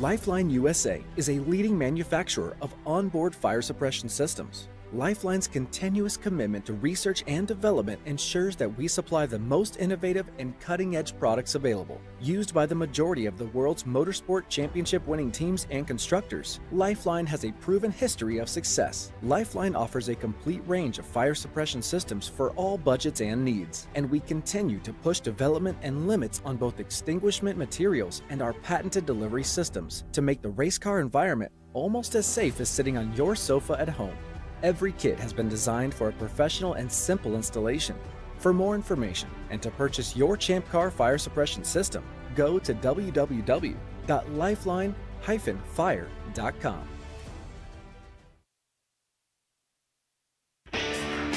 Lifeline USA is a leading manufacturer of onboard fire suppression systems. Lifeline's continuous commitment to research and development ensures that we supply the most innovative and cutting-edge products available. Used by the majority of the world's motorsport championship-winning teams and constructors, Lifeline has a proven history of success. Lifeline offers a complete range of fire suppression systems for all budgets and needs, and we continue to push development and limits on both extinguishment materials and our patented delivery systems to make the race car environment almost as safe as sitting on your sofa at home. Every kit has been designed for a professional and simple installation. For more information and to purchase your ChampCar fire suppression system, go to www.lifeline-fire.com.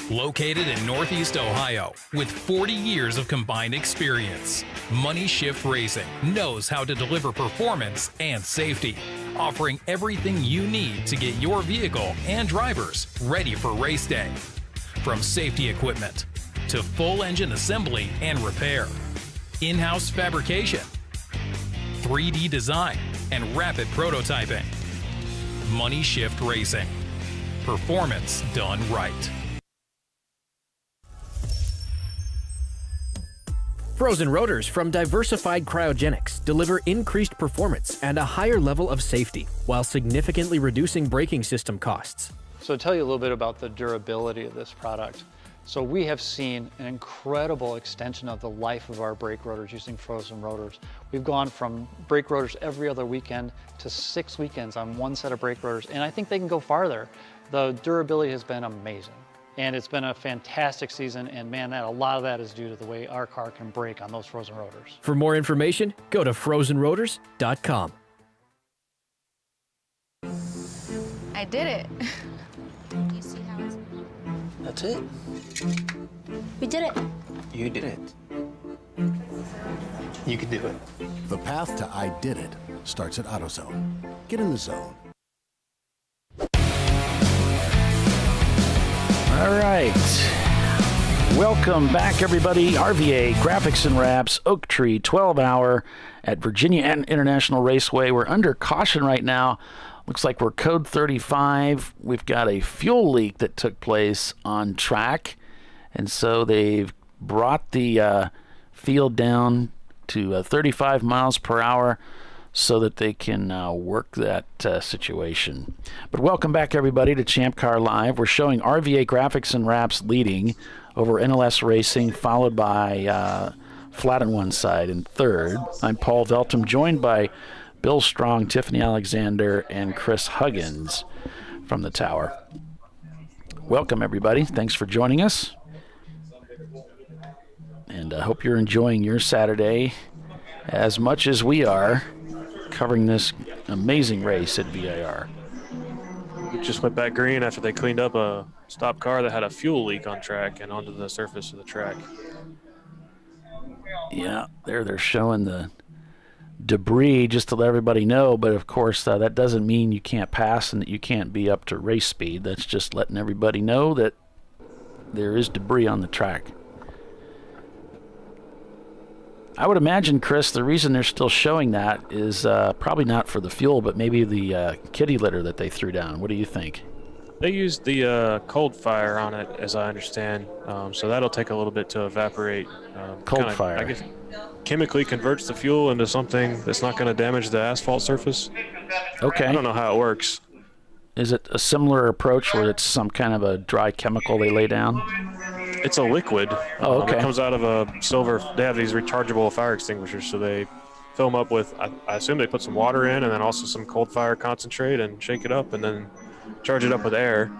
Located in Northeast Ohio, with 40 years of combined experience, Money Shift Racing knows how to deliver performance and safety, offering everything you need to get your vehicle and drivers ready for race day. From safety equipment to full engine assembly and repair, in-house fabrication, 3D design, and rapid prototyping. Money Shift Racing. Performance done right. Frozen rotors from Diversified Cryogenics deliver increased performance and a higher level of safety, while significantly reducing braking system costs. So to tell you a little bit about the durability of this product. So we have seen an incredible extension of the life of our brake rotors using frozen rotors. We've gone from brake rotors every other weekend to 6 weekends on one set of brake rotors, and I think they can go farther. The durability has been amazing. And it's been a fantastic season, and man, a lot of that is due to the way our car can brake on those frozen rotors. For more information, go to frozenrotors.com. I did it. You see how it's... That's it. We did it. You did it. You can do it. The path to I did it starts at AutoZone. Get in the zone. All right. Welcome back, everybody. RVA Graphics and Wraps, Oak Tree, 12-hour at Virginia International Raceway. We're under caution right now. Looks like we're code 35. We've got a fuel leak that took place on track. And so they've brought the field down to 35 miles per hour so that they can work that situation. But welcome back, everybody, to ChampCar.Live. We're showing RVA Graphics and Wraps leading over NLS Racing, followed by Flat on One Side in third. I'm Paul Veltum, joined by Bill Strong, Tiffany Alexander, and Chris Huggins from the tower. Welcome, everybody. Thanks for joining us. And I hope you're enjoying your Saturday as much as we are, covering this amazing race at VIR. We just went back green after they cleaned up a stopped car that had a fuel leak on track and onto the surface of the track. Yeah, they're showing the debris just to let everybody know, but of course that doesn't mean you can't pass and that you can't be up to race speed. That's just letting everybody know that there is debris on the track. I would imagine, Chris, the reason they're still showing that is probably not for the fuel, but maybe the kitty litter that they threw down. What do you think? They used the cold fire on it, as I understand, so that'll take a little bit to evaporate. Cold fire. I guess chemically converts the fuel into something that's not going to damage the asphalt surface. Okay. I don't know how it works. Is it a similar approach where it's some kind of a dry chemical they lay down? It's a liquid. Oh, okay. It comes out of a silver. They have these rechargeable fire extinguishers, so they fill them up with, I assume they put some water in and then also some cold fire concentrate and shake it up and then charge it up with air.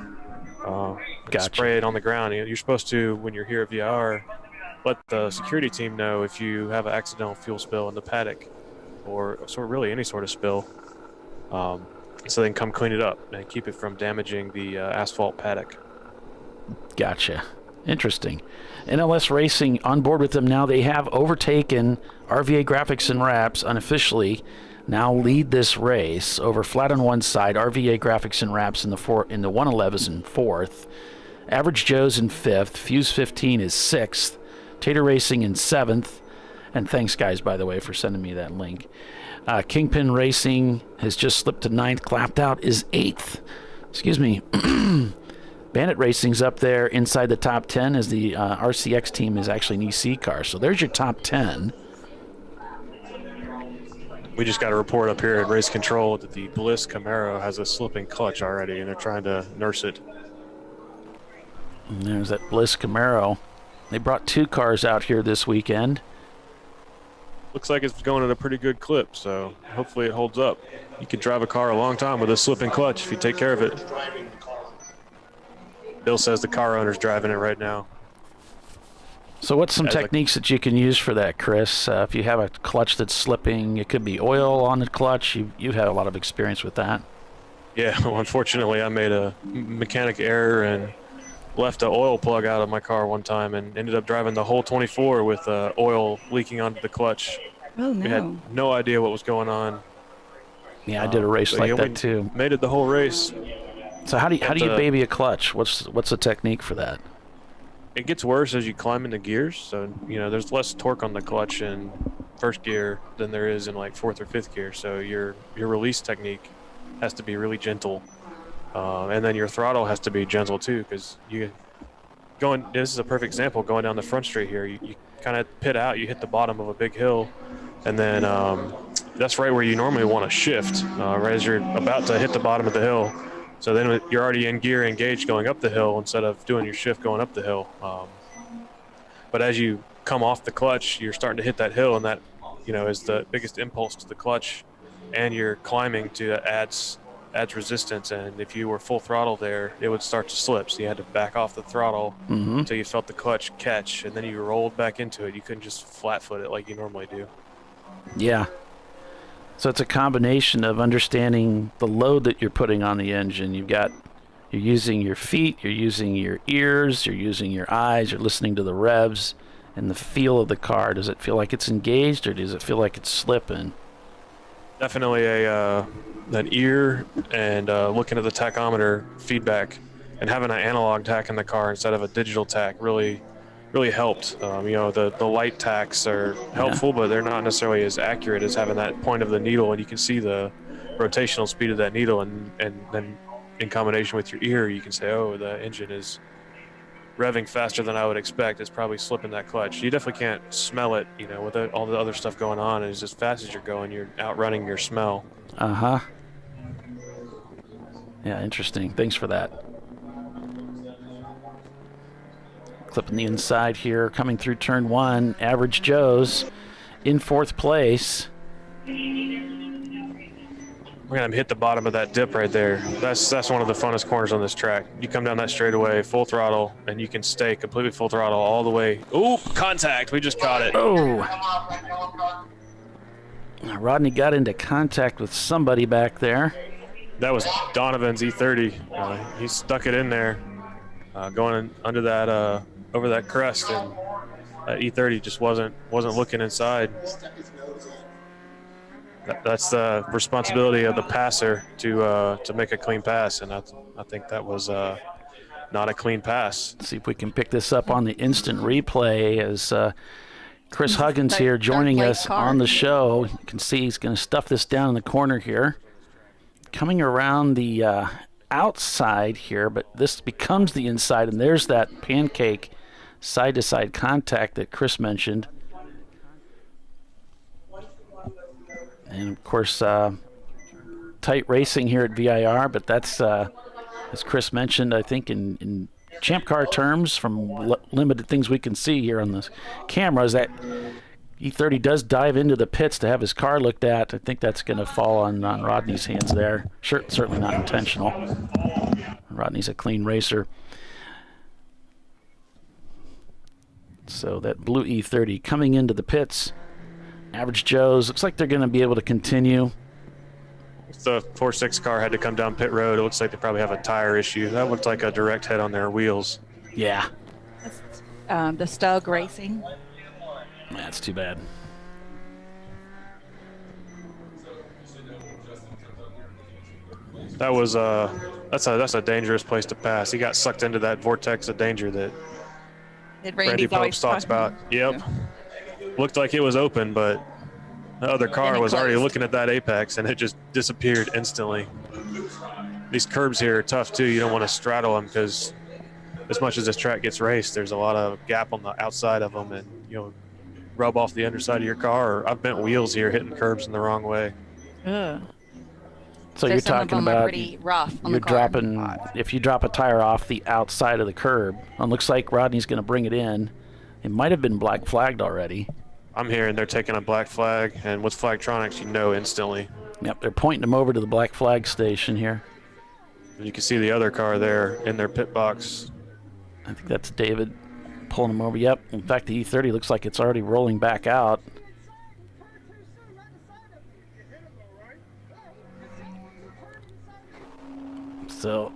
Gotcha. Spray it on the ground. You're supposed to, when you're here at VIR, let the security team know if you have an accidental fuel spill in the paddock or really any sort of spill. So they can come clean it up and keep it from damaging the asphalt paddock. Gotcha. Interesting. NLS Racing on board with them now. They have overtaken RVA Graphics and Wraps unofficially. Now lead this race over Flat on One Side. RVA Graphics and Wraps in the 111s in fourth. Average Joe's in fifth. Fuse 15 is sixth. Tater Racing in seventh. And thanks, guys, by the way, for sending me that link. Kingpin Racing has just slipped to 9th. Clapped Out is 8th. Excuse me. Bandit Racing's up there inside the top 10 as the RCX team is actually an EC car. So there's your top 10. We just got a report up here at Race Control that the Bliss Camaro has a slipping clutch already, and they're trying to nurse it. And there's that Bliss Camaro. They brought 2 cars out here this weekend. Looks like it's going at a pretty good clip, so hopefully it holds up. You can drive a car a long time with a slipping clutch if you take care of it. Bill says the car owner's driving it right now. So what's some techniques that you can use for that, Chris? If you have a clutch that's slipping, it could be oil on the clutch. You've had a lot of experience with that. Yeah, well, unfortunately, I made a mechanic error and left an oil plug out of my car one time and ended up driving the whole 24 with oil leaking onto the clutch. Oh, no. We had no idea what was going on. Yeah, I did a race like that too. Made it the whole race. So how do you baby a clutch? What's the technique for that? It gets worse as you climb into gears. So, there's less torque on the clutch in first gear than there is in like 4th or 5th gear. So your release technique has to be really gentle. And then your throttle has to be gentle too, because this is a perfect example, going down the front straight here, you kind of pit out, you hit the bottom of a big hill, and then that's right where you normally want to shift, right as you're about to hit the bottom of the hill. So then you're already in gear engaged going up the hill instead of doing your shift going up the hill. But as you come off the clutch, you're starting to hit that hill, and that is the biggest impulse to the clutch, and you're climbing to adds resistance, and if you were full throttle there, it would start to slip, so you had to back off the throttle until you felt the clutch catch, and then you rolled back into it. You couldn't just flat foot it like you normally do. Yeah. So it's a combination of understanding the load that you're putting on the engine. You're using your feet, you're using your ears, you're using your eyes, you're listening to the revs and the feel of the car. Does it feel like it's engaged, or does it feel like it's slipping? Definitely an ear and looking at the tachometer feedback, and having an analog tach in the car instead of a digital tach really helped. The light tachs are helpful, but they're not necessarily as accurate as having that point of the needle, and you can see the rotational speed of that needle, and then in combination with your ear, you can say, oh, the engine is revving faster than I would expect. It's probably slipping that clutch. You definitely can't smell it, with all the other stuff going on. And as fast as you're going, you're outrunning your smell. Uh-huh. Yeah, interesting. Thanks for that. Clipping the inside here, coming through turn 1. Average Joe's in 4th place. We're going to hit the bottom of that dip right there. That's one of the funnest corners on this track. You come down that straightaway, full throttle, and you can stay completely full throttle all the way. Ooh, contact. We just caught it. Oh. Rodney got into contact with somebody back there. That was Donovan's E30. He stuck it in there, going under that over that crest, and that E30 just wasn't looking inside. That's the responsibility of the passer to make a clean pass, and I think that was not a clean pass. Let's see if we can pick this up on the instant replay as Chris Huggins here joining us on the show. You can see he's going to stuff this down in the corner here. Coming around the outside here, but this becomes the inside, and there's that pancake side-to-side contact that Chris mentioned. And, of course, tight racing here at VIR, but that's, as Chris mentioned, I think in Champ Car terms, from limited things we can see here on the cameras, that E30 does dive into the pits to have his car looked at. I think that's going to fall on Rodney's hands there. Sure, certainly not intentional. Rodney's a clean racer. So that blue E30 coming into the pits. Average Joe's, looks like they're going to be able to continue. The 4.6 car had to come down pit road. It looks like they probably have a tire issue. That looked like a direct hit on their wheels. Yeah. That's, the Stug Racing. That's too bad. That was that's a dangerous place to pass. He got sucked into that vortex of danger that Randy Pope's talks about. Yep. Looked like it was open, but The other car was already looking at that apex, and it just disappeared instantly. These curbs here are tough, too. You don't want to straddle them because as much as this track gets raced, there's a lot of gap on the outside of them, and you'll rub off the underside of your car. Or I've bent wheels here hitting curbs in the wrong way. Ugh. So you're talking about pretty rough on you're the car. dropping, if you drop a tire off the outside of the curb, it looks like Rodney's going to bring it in. It might have been black flagged already. I'm hearing they're taking a black flag, and with Flagtronics, you know instantly. Yep, they're pointing them over to the black flag station here. You can see the other car there in their pit box. I think that's David pulling them over. Yep, in fact, the E30 looks like it's already rolling back out. So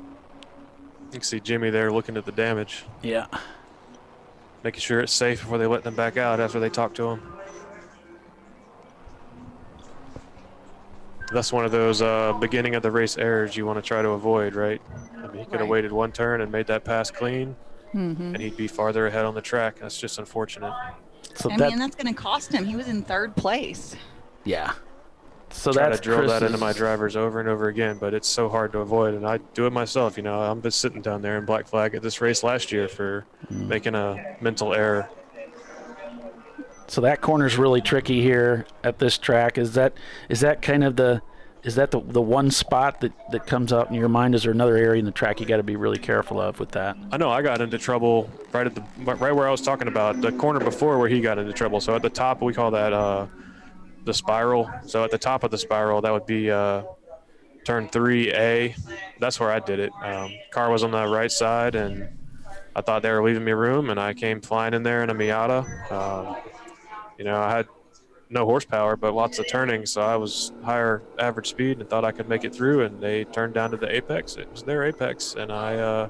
you can see Jimmy there looking at the damage. Yeah. Making sure it's safe before they let them back out after they talk to him. That's one of those beginning of the race errors you want to try to avoid, right? I mean, he could have waited one turn and made that pass clean, and he'd be farther ahead on the track. That's just unfortunate. So I mean, that's going to cost him. He was in 3rd place. Yeah. So try that's to drill Chris's... that into my drivers over and over again, but it's so hard to avoid, and I do it myself. You know, I'm just sitting down there in black flag at this race last year for making a mental error. So that corner's really tricky here at this track. Is that kind of the one spot that comes out in your mind? Is there another area in the track you got to be really careful of with that? I know I got into trouble right where I was talking about, the corner before where he got into trouble. So at the top, we call that the spiral. So at the top of the spiral, that would be turn 3A. That's where I did it. Car was on the right side, and I thought they were leaving me room, and I came flying in there in a Miata. You know, I had no horsepower, but lots of turning, so I was higher average speed and thought I could make it through, and they turned down to the apex. It was their apex, and I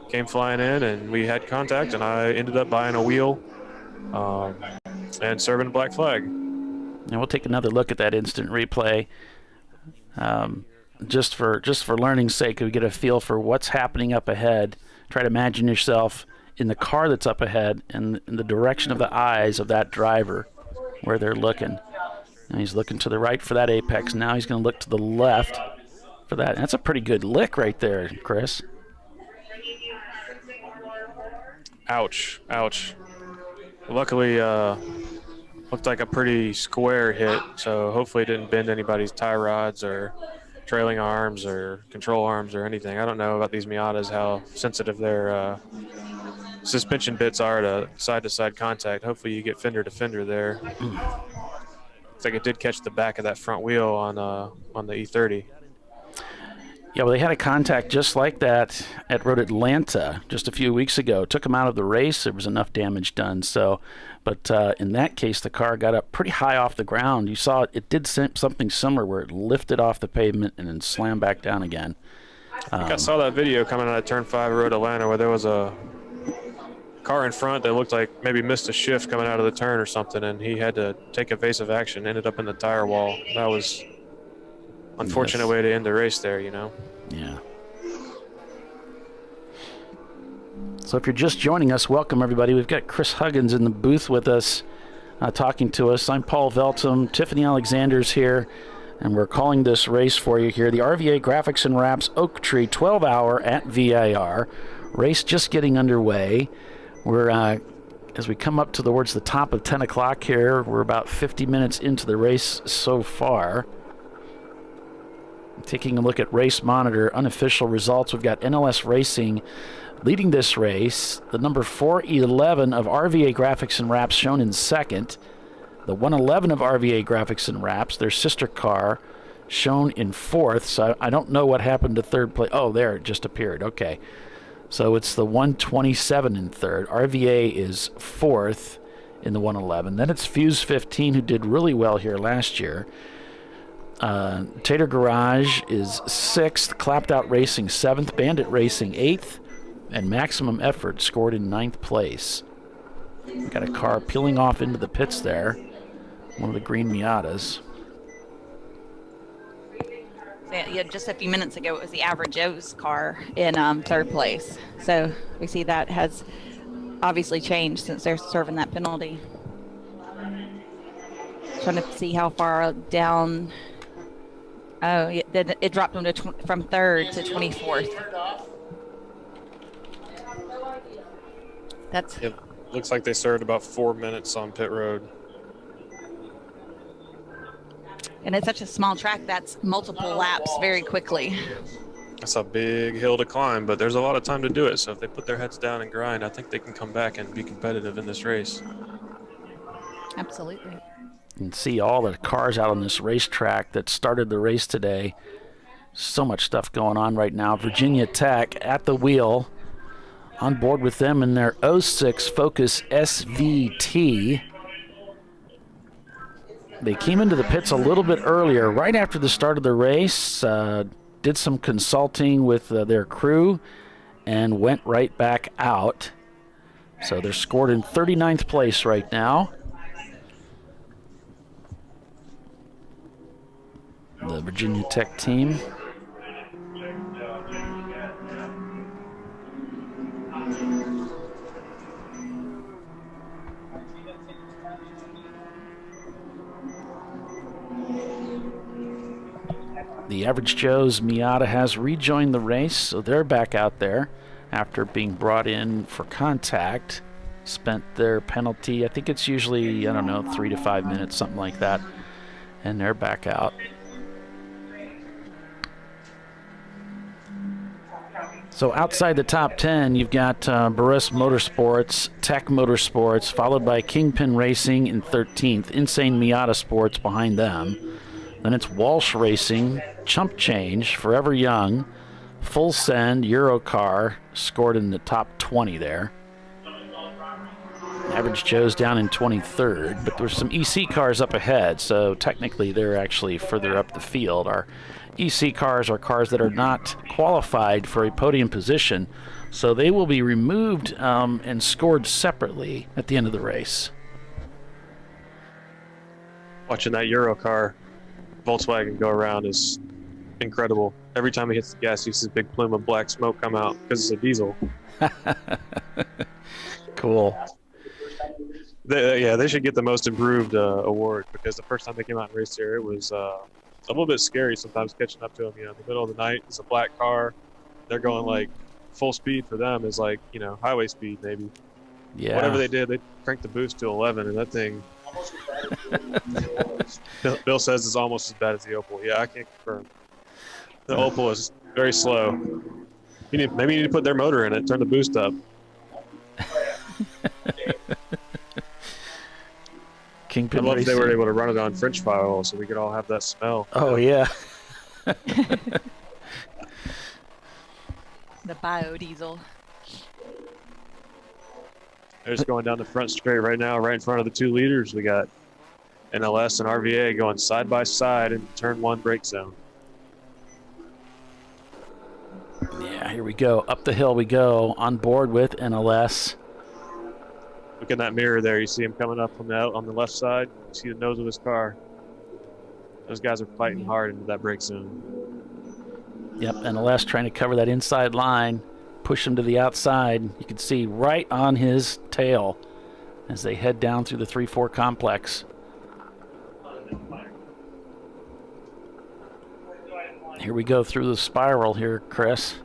came flying in, and we had contact, and I ended up buying a wheel and serving a black flag. And we'll take another look at that instant replay. Just for learning's sake, we get a feel for what's happening up ahead. Try to imagine yourself in the car that's up ahead and in the direction of the eyes of that driver where they're looking. And he's looking to the right for that apex. Now he's going to look to the left for that. That's a pretty good lick right there, Chris. Ouch. Ouch. Luckily, looked like a pretty square hit, so hopefully it didn't bend anybody's tie rods or trailing arms or control arms or anything. I don't know about these Miatas, how sensitive their suspension bits are to side-to-side contact. Hopefully you get fender to fender there. Looks like it did catch the back of that front wheel on the E30. Yeah, well, they had a contact just like that at Road Atlanta just a few weeks ago. Took them out of the race. There was enough damage done. So, but in that case, the car got up pretty high off the ground. You saw it did something similar where it lifted off the pavement and then slammed back down again. I think I saw that video coming out of Turn 5 Road Atlanta where there was a car in front that looked like maybe missed a shift coming out of the turn or something, and he had to take evasive action, ended up in the tire wall. That was unfortunate way to end the race there, you know. Yeah. So if you're just joining us, welcome everybody. We've got Chris Huggins in the booth with us, talking to us. I'm Paul Veltum. Tiffany Alexander's here, and we're calling this race for you here. The RVA Graphics and Wraps Oak Tree 12-hour at VIR. Race just getting underway. We're as we come up towards the top of 10 o'clock here, we're about 50 minutes into the race so far. Taking a look at Race Monitor, unofficial results, we've got NLS Racing leading this race. The number 411 of RVA Graphics and Wraps shown in second. The 111 of RVA Graphics and Wraps, their sister car, shown in fourth. So I don't know what happened to third place. Oh, there, it just appeared. Okay. So it's the 127 in third. RVA is fourth in the 111. Then it's Fuse 15, who did really well here last year. Tater Garage is sixth. Clapped Out Racing seventh. Bandit Racing eighth. And Maximum Effort scored in ninth place. We've got a car peeling off into the pits there. One of the green Miatas. Yeah, just a few minutes ago, it was the Average Joe's car in third place. So we see that has obviously changed since they're serving that penalty. Trying to see how far down. Oh, yeah, it dropped them to from 3rd to 24th. That's. It looks like they started about 4 minutes on pit road. And it's such a small track, that's multiple laps very quickly. That's a big hill to climb, but there's a lot of time to do it. So if they put their heads down and grind, I think they can come back and be competitive in this race. Absolutely. You can see all the cars out on this racetrack that started the race today. So much stuff going on right now. Virginia Tech at the wheel. On board with them in their 06 Focus SVT. They came into the pits a little bit earlier, right after the start of the race, did some consulting with their crew, and went right back out. So they're scored in 39th place right now. The Virginia Tech team. The Average Joe's Miata has rejoined the race, so they're back out there after being brought in for contact. Spent their penalty, I think it's usually, 3 to 5 minutes, something like that. And they're back out. So outside the top 10, you've got Barres Motorsports, Tech Motorsports, followed by Kingpin Racing in 13th, Insane Miata Sports behind them. Then it's Walsh Racing, Chump Change, Forever Young, Full Send, Eurocar, scored in the top 20 there. Average Joe's down in 23rd, but there's some EC cars up ahead, so technically they're actually further up the field. Our EC cars are cars that are not qualified for a podium position, so they will be removed and scored separately at the end of the race. Watching that Eurocar Volkswagen go around is incredible. Every time he hits the gas, you see this big plume of black smoke come out because it's a diesel. Cool. They should get the most improved award, because the first time they came out and raced here, it was a little bit scary sometimes catching up to them. In the middle of the night, it's a black car. They're going like full speed for them is like, highway speed maybe. Yeah. Whatever they did, they cranked the boost to 11, and that thing. Bill says it's almost as bad as the Opel. Yeah, I can't confirm. The Opel is very slow. Maybe you need to put their motor in it, turn the boost up. Kingpin I'd love if they Racing. were able to run it on French fry oil so we could all have that smell. Oh, yeah. The biodiesel. They're just going down the front straight right now, right in front of the 2 leaders. We got NLS and RVA going side by side in turn 1 brake zone. Yeah, here we go. Up the hill we go, on board with NLS. Look in that mirror there. You see him coming up on the left side. You see the nose of his car. Those guys are fighting hard into that brake zone. Yep, NLS trying to cover that inside line, push him to the outside. You can see right on his tail as they head down through the 3-4 complex. Here we go through the spiral here, Chris.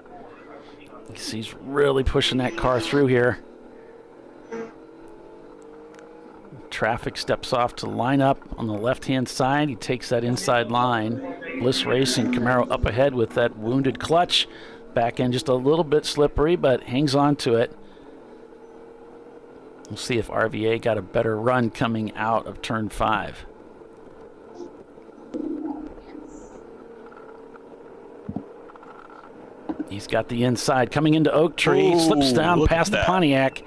You see he's really pushing that car through here. Traffic steps off to line up on the left-hand side. He takes that inside line. Bliss Racing, Camaro up ahead with that wounded clutch. Back end just a little bit slippery, but hangs on to it. We'll see if RVA got a better run coming out of turn 5. He's got the inside coming into Oak Tree. Ooh, slips down look past at the that. Pontiac.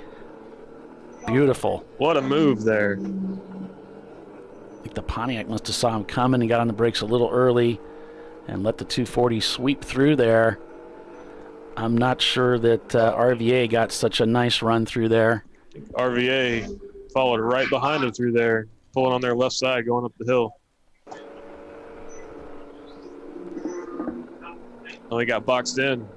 Beautiful. What a move there. I think the Pontiac must have saw him coming and got on the brakes a little early and let the 240 sweep through there. I'm not sure that RVA got such a nice run through there. RVA followed right behind him through there, pulling on their left side, going up the hill. Only got boxed in.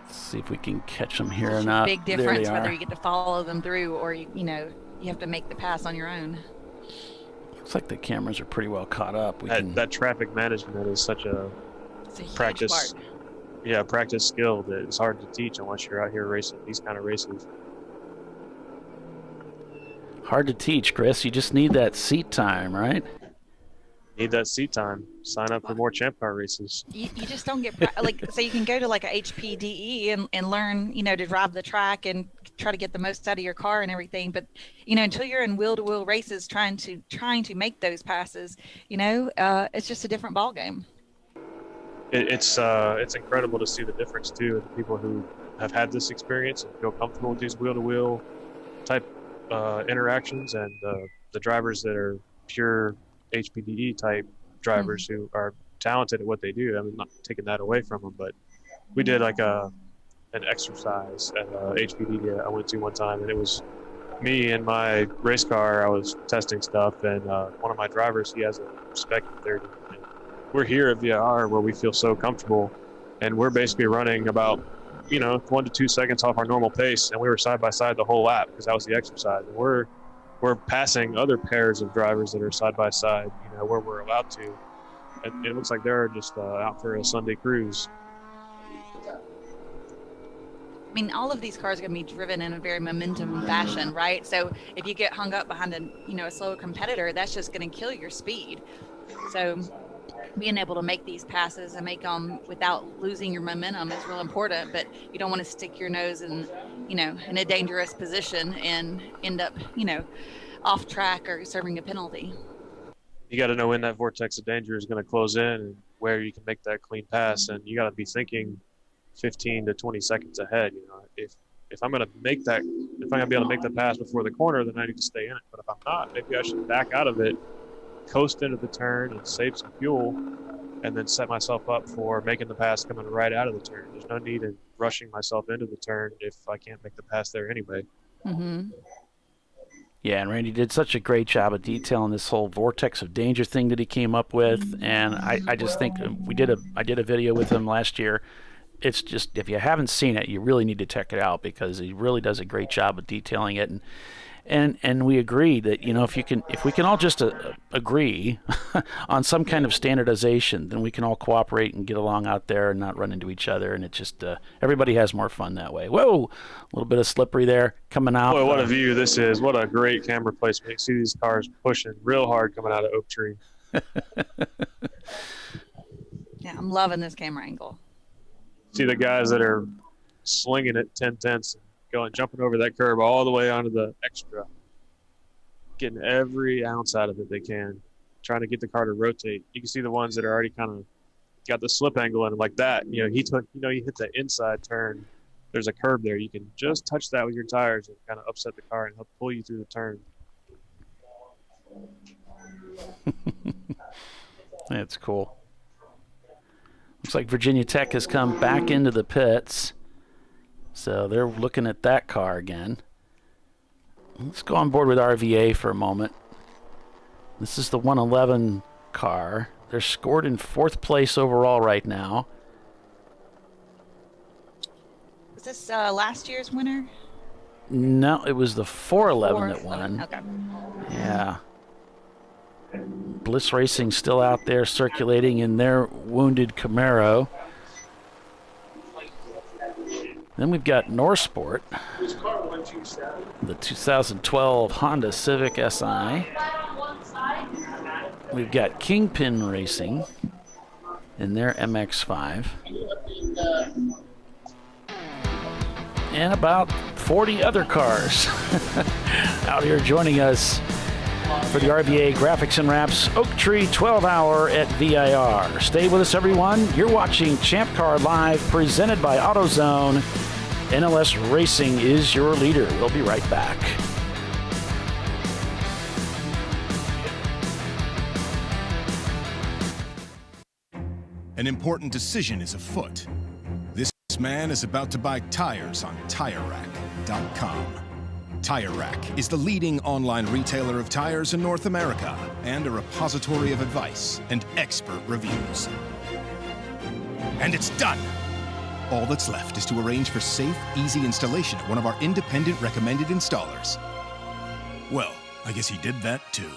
Let's see if we can catch them here or not. Big There difference they whether are. you get to follow them through or, you have to make the pass on your own. Looks like the cameras are pretty well caught up. That traffic management is such a practice. Yeah, practice skill that it's hard to teach unless you're out here racing these kind of races. Hard to teach, Chris. You just need that seat time, right? Need that seat time. Sign up for more Champ Car races. You just don't get so you can go to like a HPDE and learn, to drive the track and try to get the most out of your car and everything. But until you're in wheel-to-wheel races trying to make those passes, it's just a different ball game. It's incredible to see the difference too. The people who have had this experience and feel comfortable with these wheel-to-wheel type interactions, and the drivers that are pure HPDE type drivers who are talented at what they do. I'm not taking that away from them, but we did like an exercise at HPDE I went to one time, and it was me and my race car. I was testing stuff, and one of my drivers, he has a Spec 30. And we're here at VIR where we feel so comfortable, and we're basically running about 1 to 2 seconds off our normal pace, and we were side by side the whole lap because that was the exercise. And we're passing other pairs of drivers that are side by side, where we're allowed to. And it looks like they're just out for a Sunday cruise. I mean, all of these cars are going to be driven in a very momentum fashion, right? So if you get hung up behind a slower competitor, that's just going to kill your speed. So being able to make these passes and make them without losing your momentum is real important, but you don't want to stick your nose in a dangerous position and end up, off track or serving a penalty. You got to know when that vortex of danger is going to close in and where you can make that clean pass, and you got to be thinking 15 to 20 seconds ahead. If I'm going to make that, if I'm going to be able to make the pass before the corner, then I need to stay in it. But if I'm not, maybe I should back out of it, coast into the turn and save some fuel, and then set myself up for making the pass coming right out of the turn. There's no need in rushing myself into the turn if I can't make the pass there anyway. Mm-hmm. Yeah, and Randy did such a great job of detailing this whole vortex of danger thing that he came up with, and I just think I did a video with him last year. It's just, if you haven't seen it, you really need to check it out because he really does a great job of detailing it. And we agree that if we can all just agree on some kind of standardization, then we can all cooperate and get along out there and not run into each other, and it just everybody has more fun that way. Whoa, a little bit of slippery there coming out. Boy, what a view this is! What a great camera placement. You see these cars pushing real hard coming out of Oak Tree. Yeah, I'm loving this camera angle. See the guys that are slinging it 10/10. Jumping over that curb all the way onto the extra, getting every ounce out of it they can, trying to get the car to rotate. You can see the ones that are already kind of got the slip angle in it like that. He hit the inside turn. There's a curb there. You can just touch that with your tires and kind of upset the car and help pull you through the turn. That's cool. Looks like Virginia Tech has come back into the pits. So they're looking at that car again. Let's go on board with RVA for a moment. This is the 111 car. They're scored in 4th place overall right now. Was this last year's winner? No, it was the 411 that won. Okay. Yeah. Bliss Racing still out there circulating in their wounded Camaro. Then we've got Norsport, the 2012 Honda Civic Si. We've got Kingpin Racing in their MX-5. And about 40 other cars out here joining us for the RVA Graphics and Wraps Oak Tree 12-hour at VIR. Stay with us, everyone. You're watching Champ Car Live, presented by AutoZone. NLS Racing is your leader. We'll be right back. An important decision is afoot. This man is about to buy tires on TireRack.com. Tire Rack is the leading online retailer of tires in North America and a repository of advice and expert reviews. And it's done! All that's left is to arrange for safe, easy installation at one of our independent recommended installers. Well, I guess he did that too.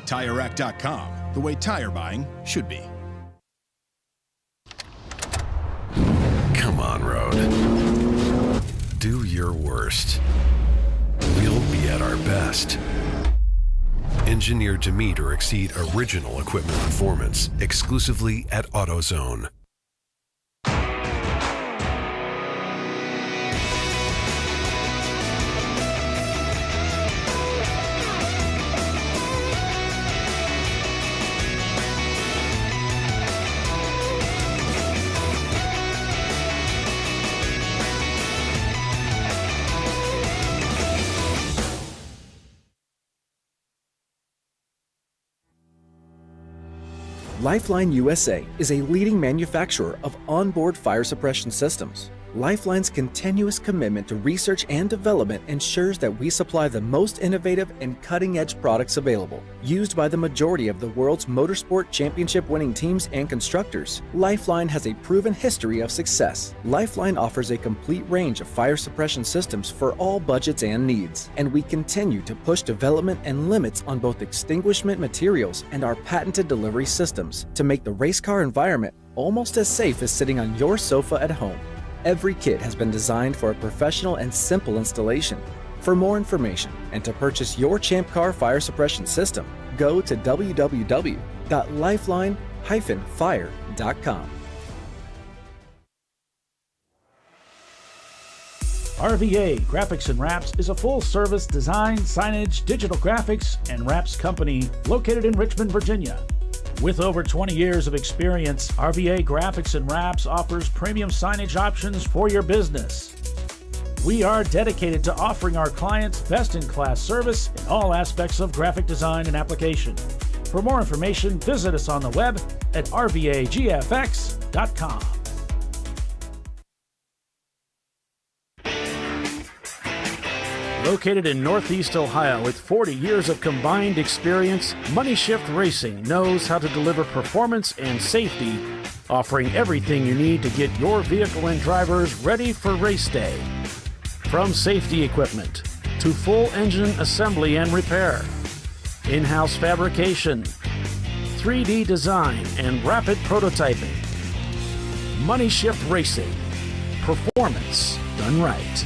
TireRack.com, the way tire buying should be. Come on, road. Do your worst. We'll be at our best. Engineered to meet or exceed original equipment performance exclusively at AutoZone. Lifeline USA is a leading manufacturer of onboard fire suppression systems. Lifeline's continuous commitment to research and development ensures that we supply the most innovative and cutting-edge products available. Used by the majority of the world's motorsport championship-winning teams and constructors, Lifeline has a proven history of success. Lifeline offers a complete range of fire suppression systems for all budgets and needs, and we continue to push development and limits on both extinguishment materials and our patented delivery systems to make the race car environment almost as safe as sitting on your sofa at home. Every kit has been designed for a professional and simple installation. For more information and to purchase your ChampCar fire suppression system, go to www.lifeline-fire.com. RVA Graphics and Wraps is a full-service design, signage, digital graphics, and wraps company located in Richmond, Virginia. With over 20 years of experience, RVA Graphics and Wraps offers premium signage options for your business. We are dedicated to offering our clients best-in-class service in all aspects of graphic design and application. For more information, visit us on the web at rvagfx.com. Located in Northeast Ohio with 40 years of combined experience, Money Shift Racing knows how to deliver performance and safety, offering everything you need to get your vehicle and drivers ready for race day. From safety equipment to full engine assembly and repair, in-house fabrication, 3D design, and rapid prototyping. Money Shift Racing. Performance done right.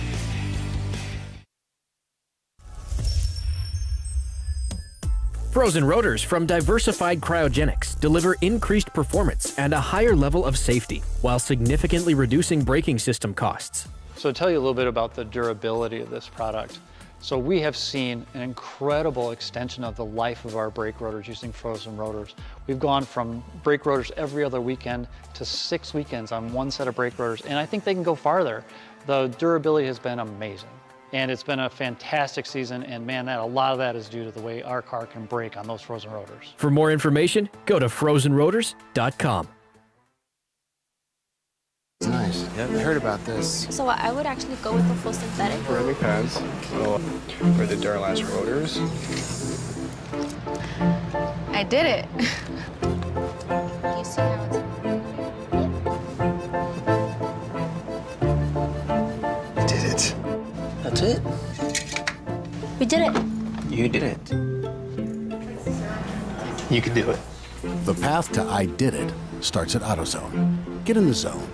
Frozen rotors from Diversified Cryogenics deliver increased performance and a higher level of safety, while significantly reducing braking system costs. So to tell you a little bit about the durability of this product. So we have seen an incredible extension of the life of our brake rotors using frozen rotors. We've gone from brake rotors every other weekend to 6 weekends on one set of brake rotors, and I think they can go farther. The durability has been amazing. And it's been a fantastic season, and man, a lot of that is due to the way our car can brake on those frozen rotors. For more information, go to frozenrotors.com. Nice. Yeah, I heard about this. So I would actually go with the full synthetic. Brake pads. So for the Duralast rotors. I did it. You see how it's... That's it. We did it. You did it. You can do it. The path to I did it starts at AutoZone. Get in the zone.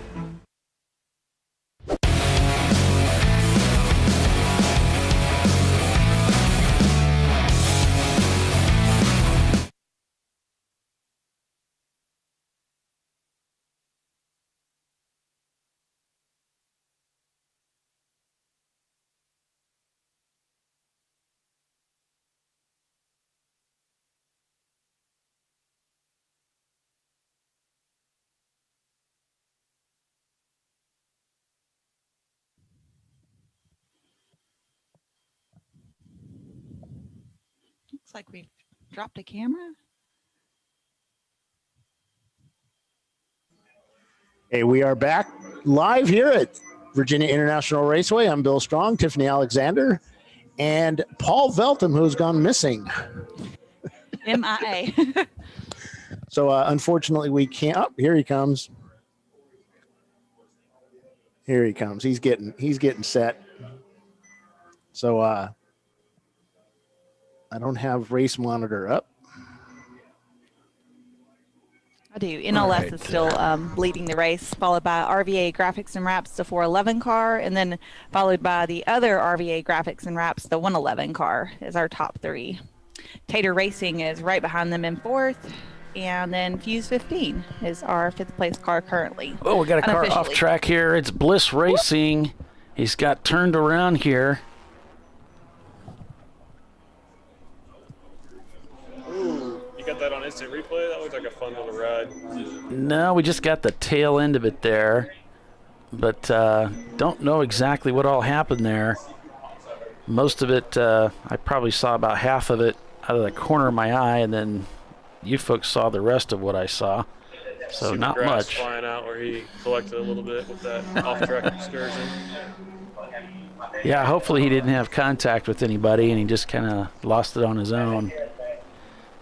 Looks like we've dropped a camera. Hey, we are back live here at Virginia International Raceway. I'm Bill Strong, Tiffany Alexander, and Paul Veltham, who's gone missing. MIA. So unfortunately, we can't. Oh, here he comes. Here he comes. He's getting set. So I don't have race monitor up. I do. NLS is still leading the race, followed by RVA Graphics and Wraps, the 411 car, and then followed by the other RVA Graphics and Wraps, the 111 car, is our top three. Tater Racing is right behind them in fourth, and then Fuse 15 is our fifth place car currently. Oh, we got a car off track here. It's Bliss Racing. He's got turned around here. Ooh, you got that on instant replay? That looks like a fun little ride. No, we just got the tail end of it there, but don't know exactly what all happened there. Most of it, I probably saw about half of it out of the corner of my eye, and then you folks saw the rest of what I saw. So See not the grass much. Flying out where he collected a little bit with that off-track excursion. Yeah, hopefully he didn't have contact with anybody and he just kind of lost it on his own.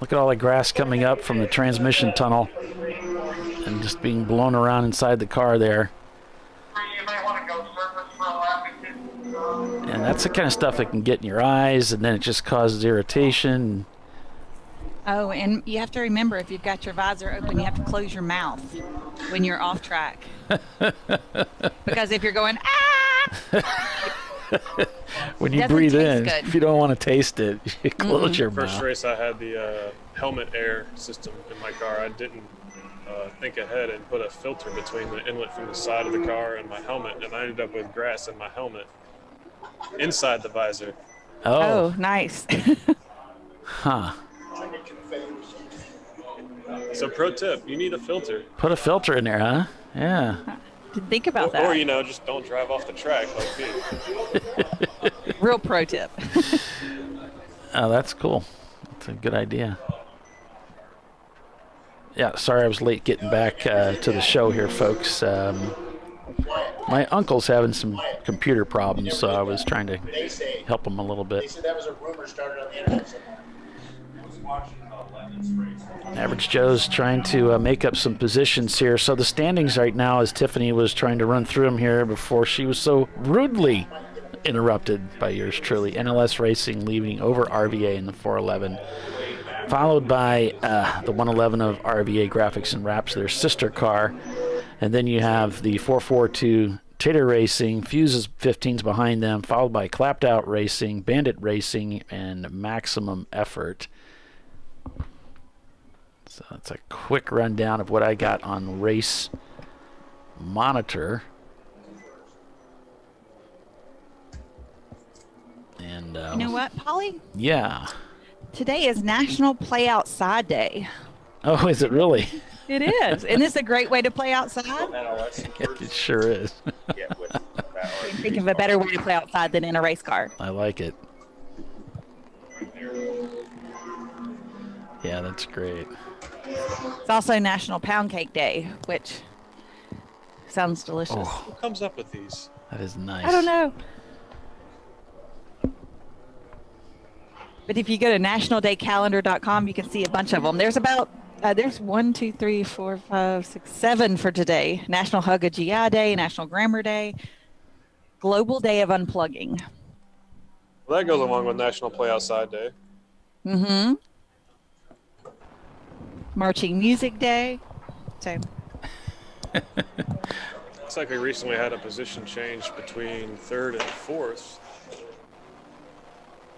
Look at all the grass coming up from the transmission tunnel and just being blown around inside the car there. And that's the kind of stuff that can get in your eyes, and then it just causes irritation. Oh, and you have to remember, if you've got your visor open, you have to close your mouth when you're off track. Because if you're going, when you breathe in, good. if you don't want to taste it, you close your mouth. First race I had the helmet air system in my car. I didn't think ahead and put a filter between the inlet from the side of the car and my helmet, and I ended up with grass in my helmet inside the visor. Oh, nice. Huh. So pro tip, you need a filter. Put a filter in there, huh? Yeah. Didn't think about that. Or, just don't drive off the track like me. Real pro tip. Oh, that's cool. That's a good idea. Yeah, sorry I was late getting back to the show here, folks. My uncle's having some computer problems, so I was trying to help him a little bit. They said that was a rumor started on the internet. Average Joe's trying to make up some positions here. So the standings right now, as Tiffany was trying to run through them here before she was so rudely interrupted by yours truly. NLS Racing leading over RVA in the 411, followed by the 111 of RVA Graphics and Wraps, their sister car. And then you have the 442 Tater Racing, Fuses 15's behind them, followed by Clapped Out Racing, Bandit Racing, and Maximum Effort. So that's a quick rundown of what I got on Race Monitor. And you know what, Polly? Yeah. Today is National Play Outside Day. Oh, is it really? It is. Isn't this a great way to play outside? It sure is. Think of a better way to play outside than in a race car. I like it. Yeah, that's great. It's also National Pound Cake Day, which sounds delicious. Oh, Who comes up with these? that is nice. I don't know. But if you go to nationaldaycalendar.com, you can see a bunch of them. There's about, there's 1, 2, 3, 4, 5, 6, 7 for today. National Hug a GI Day, National Grammar Day, Global Day of Unplugging. Well, that goes along with National Play Outside Day. Mm-hmm. Marching Music Day. So. Looks like we recently had a position change between third and fourth.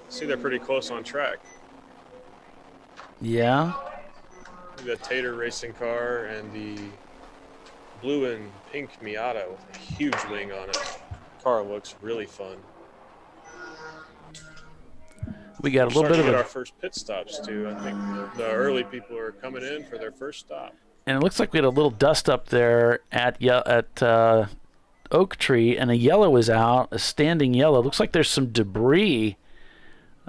See, they're pretty close on track. Yeah. The Tater Racing car and the blue and pink Miata with a huge wing on it. Car looks really fun. We got a little bit of our first pit stops too. I think the early people are coming in for their first stop. And it looks like we had a little dust up there at Oak Tree, and a yellow is out, a standing yellow. Looks like there's some debris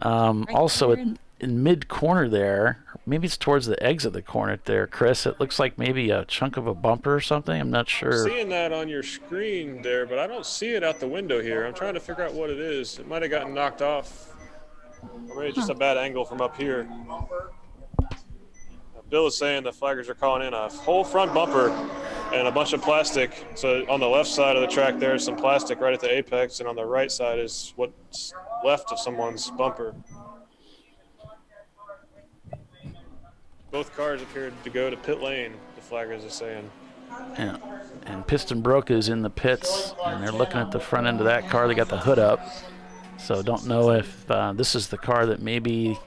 also in mid-corner there. Maybe it's towards the exit of the corner there, Chris. It looks like maybe a chunk of a bumper or something. I'm not sure. I'm seeing that on your screen there, but I don't see it out the window here. I'm trying to figure out what it is. It might have gotten knocked off. Or maybe it's just a bad angle from up here. Bill is saying the flaggers are calling in a whole front bumper and a bunch of plastic. So on the left side of the track, there's some plastic right at the apex, and on the right side is what's left of someone's bumper. Both cars appeared to go to pit lane, the flaggers are saying. Yeah. And Piston Brook is in the pits, and they're looking at the front end of that car. They got the hood up. So don't know if this is the car that maybe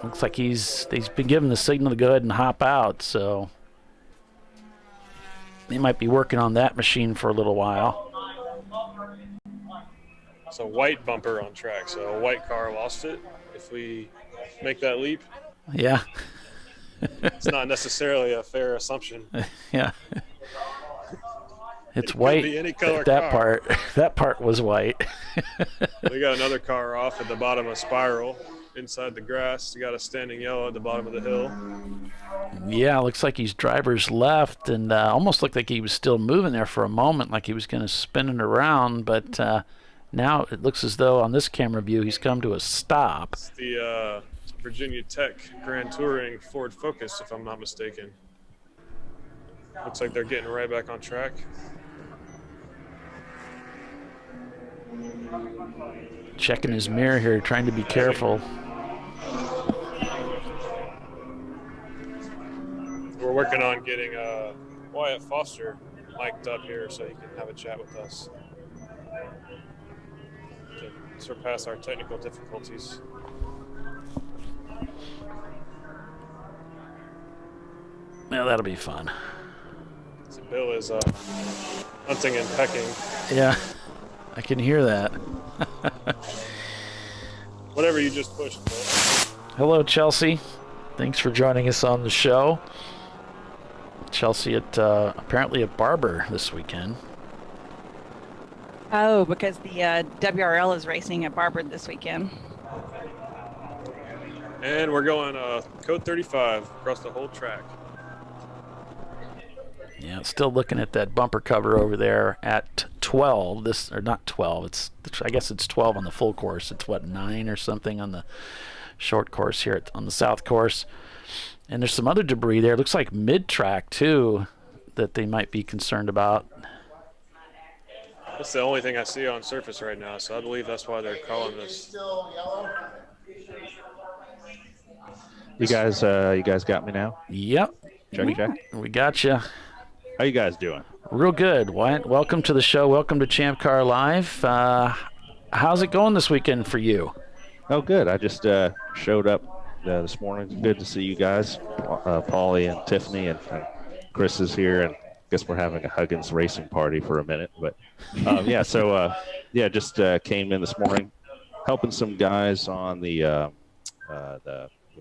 looks like he's been given the signal to go ahead and hop out. So they might be working on that machine for a little while. It's a white bumper on track, so a white car lost it. If we make that leap, yeah, it's not necessarily a fair assumption. Yeah, it's it white. Could be any color that car. that part was white. We got another car off at the bottom of Spiral, inside the grass. You got a standing yellow at the bottom of the hill. Yeah, looks like he's driver's left, and almost looked like he was still moving there for a moment, like he was going to spin it around, but now it looks as though on this camera view he's come to a stop. It's the Virginia Tech Grand Touring Ford Focus, if I'm not mistaken. Looks like they're getting right back on track. Checking his mirror here, trying to be careful. We're working on getting Wyatt Foster mic'd up here so he can have a chat with us to surpass our technical difficulties. Yeah, that'll be fun. So Bill is hunting and pecking. Yeah, I can hear that. Whatever you just pushed, Bill. Hello, Chelsea. Thanks for joining us on the show. Chelsea at apparently at Barber this weekend. Oh, because the WRL is racing at Barber this weekend. And we're going code 35 across the whole track. Yeah, still looking at that bumper cover over there at 12. This, or not 12. I guess it's 12 on the full course. It's what, 9 or something on the short course here on the south course. And there's some other debris there. It looks like mid-track too that they might be concerned about. That's the only thing I see on surface right now, so I believe that's why they're calling this. You guys got me now? Yep. Check. We got you. How you guys doing? Real good, Wyatt. Welcome to the show. Welcome to ChampCar.Live. How's it going this weekend for you? Oh, good. I just showed up this morning. Good to see you guys. Paulie and Tiffany and Chris is here, and I guess we're having a Huggins racing party for a minute. But yeah, so just came in this morning, helping some guys on the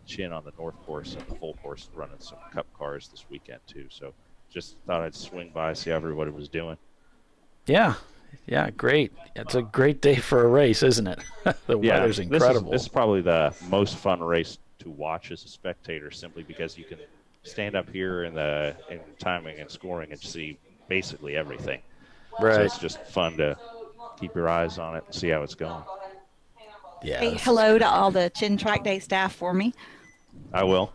chin on the north course and the full course, running some cup cars this weekend too. So just thought I'd swing by, see how everybody was doing. Yeah, great. It's a great day for a race, isn't it? The weather's incredible. This is probably the most fun race to watch as a spectator, simply because you can stand up here in timing and scoring and see basically everything. Right. So it's just fun to keep your eyes on it and see how it's going. Yeah. Hey, hello to all the Chin Track Day staff for me. I will.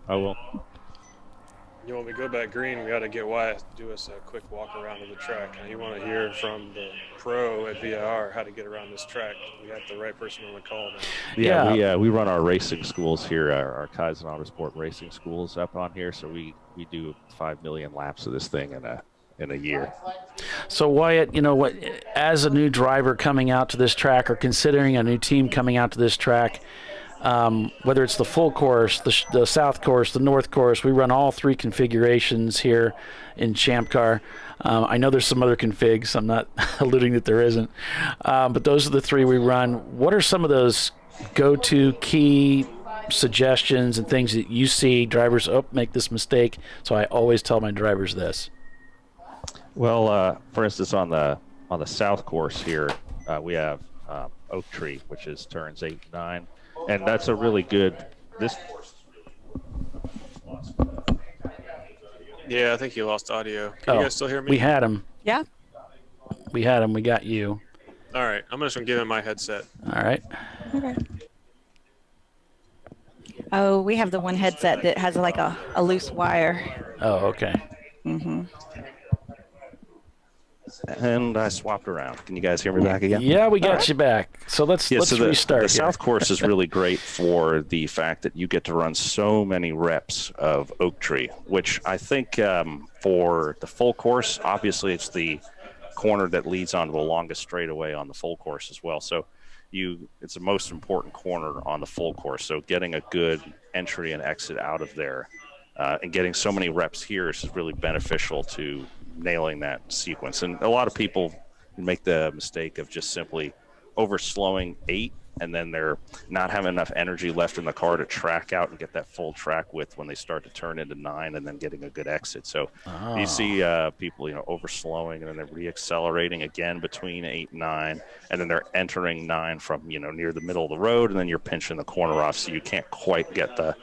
You want me to go back green, we got to get Wyatt to do us a quick walk around of the track. Now, you want to hear from the pro at VIR how to get around this track. We got the right person on the call now. Yeah. We run our racing schools here, our Kaizen Autosport racing schools up on here. So we do 5 million laps of this thing in a year. So Wyatt, as a new driver coming out to this track or considering a new team coming out to this track, whether it's the full course, the south course, the north course, we run all 3 configurations here in Champ Car. I know there's some other configs. I'm not alluding that there isn't. But those are the 3 we run. What are some of those go-to key suggestions and things that you see drivers make this mistake? So I always tell my drivers this. Well, for instance, on the south course here, we have Oak Tree, which is turns 8 and 9. And that's a really good. Yeah, I think he lost audio. Can you guys still hear me? We had him. Yeah. We had him. We got you. All right. I'm just going to give him my headset. All right. Okay. Oh, we have the one headset that has like a loose wire. Oh, okay. Mm-hmm. And I swapped around. Can you guys hear me back again? Yeah, we got you back. So let's restart. The South Course is really great for the fact that you get to run so many reps of Oak Tree, which I think for the full course, obviously it's the corner that leads onto the longest straightaway on the full course as well. So it's the most important corner on the full course. So getting a good entry and exit out of there and getting so many reps here is really beneficial to nailing that sequence. And a lot of people make the mistake of just simply overslowing 8 and then they're not having enough energy left in the car to track out and get that full track width when they start to turn into 9 and then getting a good exit. So you see people, overslowing and then they're reaccelerating again between 8 and 9, and then they're entering 9 from, near the middle of the road, and then you're pinching the corner off, so you can't quite get the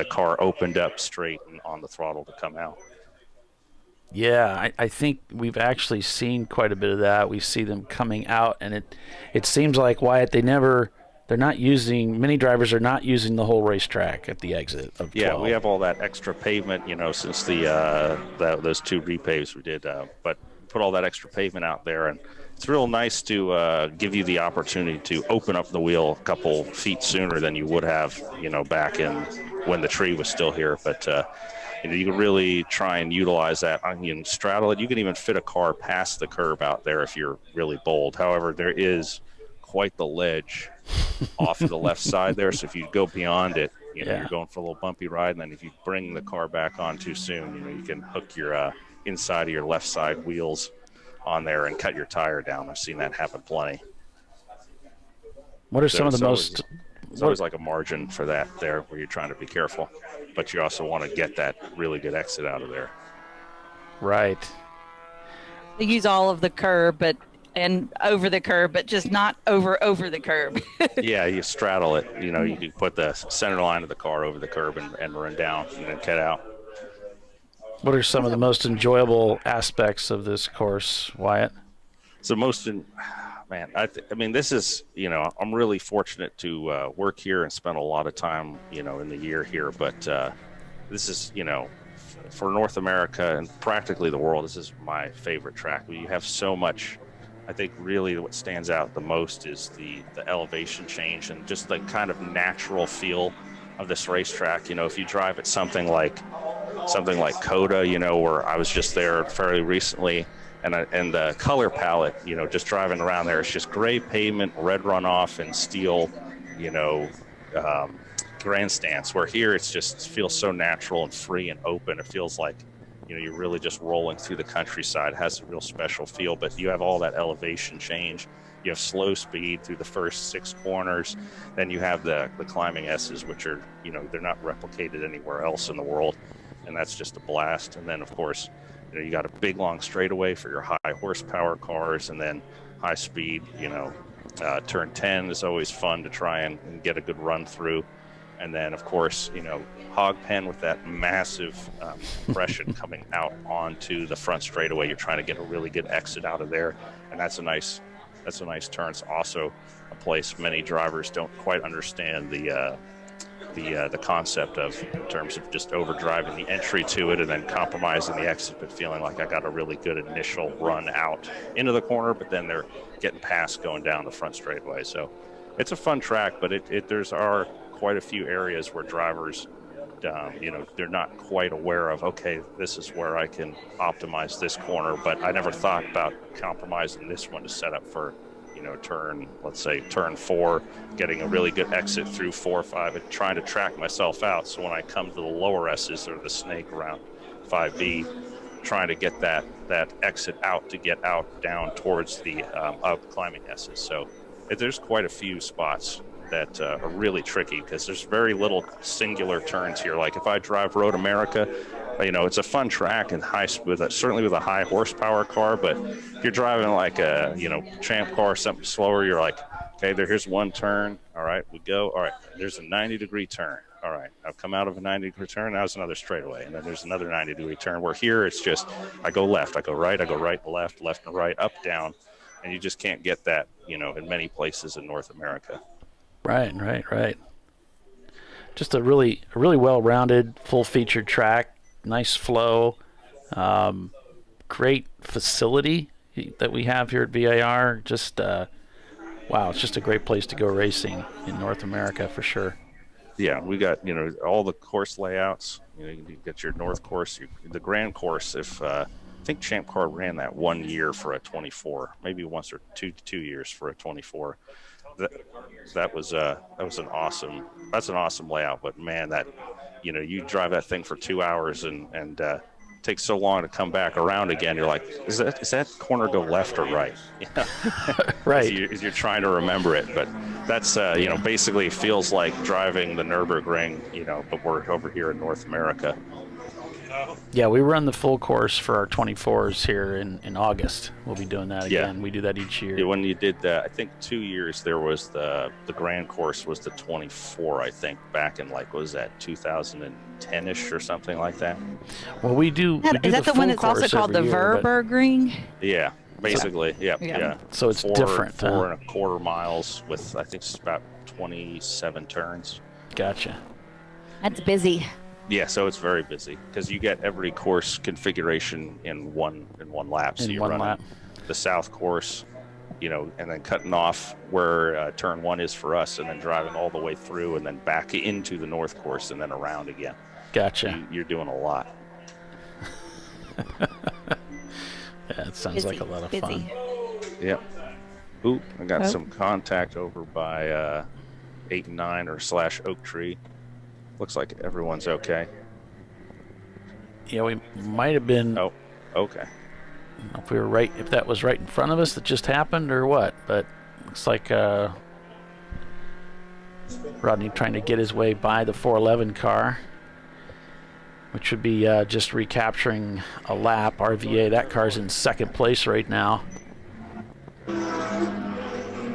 car opened up straight and on the throttle to come out. Yeah, I think we've actually seen quite a bit of that. We see them coming out, and it seems like, Wyatt, many drivers are not using the whole racetrack at the exit of 12. Yeah, we have all that extra pavement, since those 2 repaves we did, but put all that extra pavement out there, and it's real nice to give you the opportunity to open up the wheel a couple feet sooner than you would have, back in when the tree was still here. But you can really try and utilize that. You can straddle it. You can even fit a car past the curb out there if you're really bold. However, there is quite the ledge off to the left side there. So if you go beyond it, you're going for a little bumpy ride. And then if you bring the car back on too soon, you can hook your inside of your left side wheels on there and cut your tire down. I've seen that happen plenty. What are some of the most... There's always like a margin for that there where you're trying to be careful, but you also want to get that really good exit out of there. Right. They use all of the curb, and over the curb, but just not over the curb. Yeah, you straddle it. You can put the center line of the car over the curb and run down and then cut out. What are some of the most enjoyable aspects of this course, Wyatt? So this is, I'm really fortunate to work here and spend a lot of time, in the year here. But this is, for North America and practically the world, this is my favorite track. You have so much. I think really what stands out the most is the elevation change and just the kind of natural feel of this racetrack. If you drive at something like COTA, where I was just there fairly recently, and the color palette, just driving around there, it's just gray pavement, red runoff, and steel, grandstands. Where here it feels so natural and free and open. It feels like, you're really just rolling through the countryside. It has a real special feel, but you have all that elevation change. You have slow speed through the first 6 corners. Then you have the climbing S's, which are, they're not replicated anywhere else in the world. And that's just a blast. And then, of course, you got a big long straightaway for your high horsepower cars, and then high speed, turn 10 is always fun to try and get a good run through. And then, of course, hog pen with that massive compression coming out onto the front straightaway. You're trying to get a really good exit out of there, and that's a nice turn. It's also a place many drivers don't quite understand the concept of, in terms of just overdriving the entry to it and then compromising the exit, but feeling like I got a really good initial run out into the corner, but then they're getting past going down the front straightaway. So it's a fun track, but there's quite a few areas where drivers, they're not quite aware of, okay, this is where I can optimize this corner, but I never thought about compromising this one to set up for, turn 4, getting a really good exit through 4 or 5 and trying to track myself out. So when I come to the lower S's or the snake around 5B, trying to get that exit out to get out down towards the up climbing S's. So there's quite a few spots that are really tricky because there's very little singular turns here. Like if I drive Road America, it's a fun track and certainly with a high horsepower car. But if you're driving like a, Champ car, something slower, you're like, okay, here's one turn. All right, we go. All right, there's a 90-degree turn. All right, I've come out of a 90-degree turn. Now it's another straightaway. And then there's another 90-degree turn where here it's just, I go left, I go right, left and right, up, down. And you just can't get that, in many places in North America. Right. Just a really well-rounded, full-featured track. Nice flow, great facility. that we have here at VIR. Just wow, it's just a great place to go racing in North America for sure. Yeah, we got all the course layouts. You get your North course, the Grand course. If I think Champ Car ran that 1 year for a 24, maybe once or two years for a 24. That was an awesome layout. But man, that you drive that thing for 2 hours and takes so long to come back around again. You're like, is that corner go left or right? Right. As you're trying to remember it, but that's basically feels like driving the Nürburgring, but we're over here in North America. Yeah, we run the full course for our 24s here in August. We'll be doing that again. We do that each year. Yeah, when you did that, I think 2 years there was the Grand course was the 24, I think, back in what was that, 2010-ish or something like that? Well, we do. Is that the one that's also called the Nürburgring? Yeah, basically. Yeah. So it's different. 4.25 miles with, I think it's about 27 turns. Gotcha. That's busy. Yeah, so it's very busy because you get every course configuration in one lap. So you run the south course, and then cutting off where turn 1 is for us, and then driving all the way through, and then back into the north course, and then around again. Gotcha. You're doing a lot. Yeah, it sounds like a lot of fun. Yep. Oop, I got some contact over by 8 and 9 or / Oak Tree. Looks like everyone's okay. Yeah, we might have been. Oh, okay. I don't know if we were right, if that was right in front of us that just happened or what, but looks like Rodney trying to get his way by the 411 car, which would be just recapturing a lap. RVA, that car's in second place right now.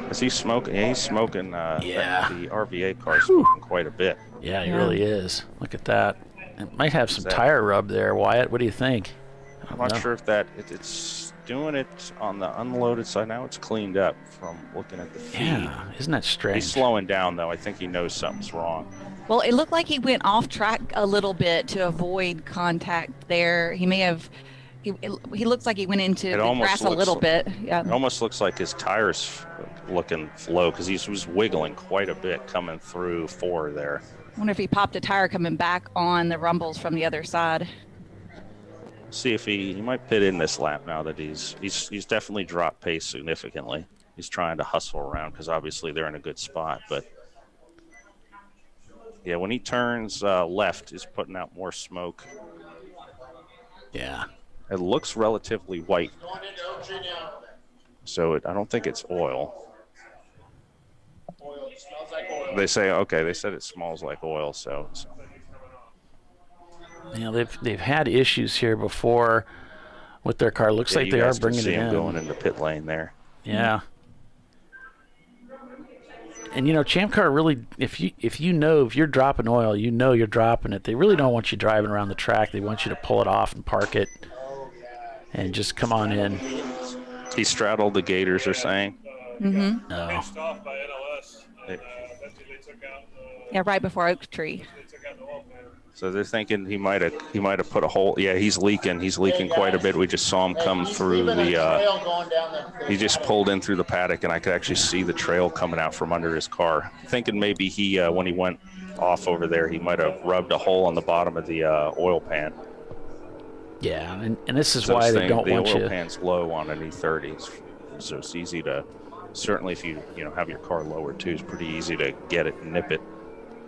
Is he smoking? Yeah, he's smoking. Yeah. The RVA car's smoking quite a bit. Yeah, he really is. Look at that. It might have some tire rub there, Wyatt. What do you think? I'm not sure if it's doing it on the unloaded side. Now it's cleaned up from looking at the feed. Yeah, isn't that strange? He's slowing down, though. I think he knows something's wrong. Well, it looked like he went off track a little bit to avoid contact there. He may have... He looks like he went into the grass a little bit. Yeah. It almost looks like his tire's looking low because he was wiggling quite a bit coming through 4 there. I wonder if he popped a tire coming back on the rumbles from the other side. See if he might pit in this lap now that he's definitely dropped pace significantly. He's trying to hustle around because obviously they're in a good spot. But yeah, when he turns left, he's putting out more smoke. Yeah. It looks relatively white. So I don't think it's oil. They say, okay, they said it smells like oil, so. You know, they've had issues here before with their car. Looks like they are bringing it in. You guys can see him going into pit lane there. Yeah. And you know, ChampCar really, if you're dropping oil, you know you're dropping it. They really don't want you driving around the track. They want you to pull it off and park it, and just come on in. He straddled the gators, they're saying. Mm-hmm. No. Yeah, right before Oak Tree. So they're thinking he might have put a hole. Yeah, he's leaking. He's leaking quite a bit. We just saw him come through the. He just pulled in through the paddock, and I could actually see the trail coming out from under his car. Thinking maybe he, when he went off over there, he might have rubbed a hole on the bottom of the oil pan. Yeah, and this is why they don't want you. The oil pan's low on an E30, so it's easy to. Certainly, if you have your car lower too, it's pretty easy to get it and nip it.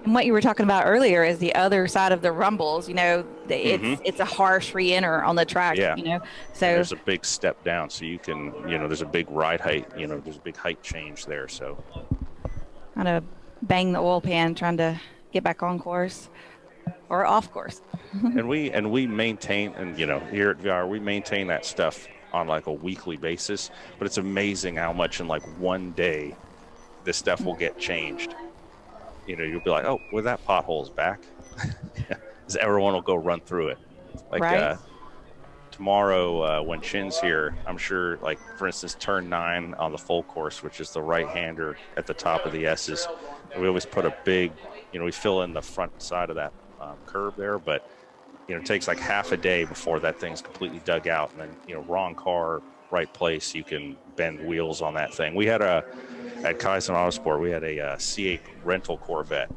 And what you were talking about earlier is the other side of the rumbles. You know, it's a harsh re-enter on the track. Yeah. You know, so and there's a big step down, so you can, there's a big ride height. There's a big height change there. So kind of bang the oil pan trying to get back on course or off course. and we maintain, and here at VIR we maintain that stuff on like a weekly basis. But it's amazing how much in like one day this stuff will get changed. You'll be like, oh, well, that pothole's back. Because everyone will go run through it. Like right. Tomorrow when Chin's here, I'm sure, like, for instance, turn 9 on the full course, which is the right-hander at the top of the S's. We always put a big, we fill in the front side of that curb there, but, it takes like half a day before that thing's completely dug out. And then, wrong car, right place, you can bend wheels on that thing. We had at Kaizen Autosport, we had a C8 rental Corvette,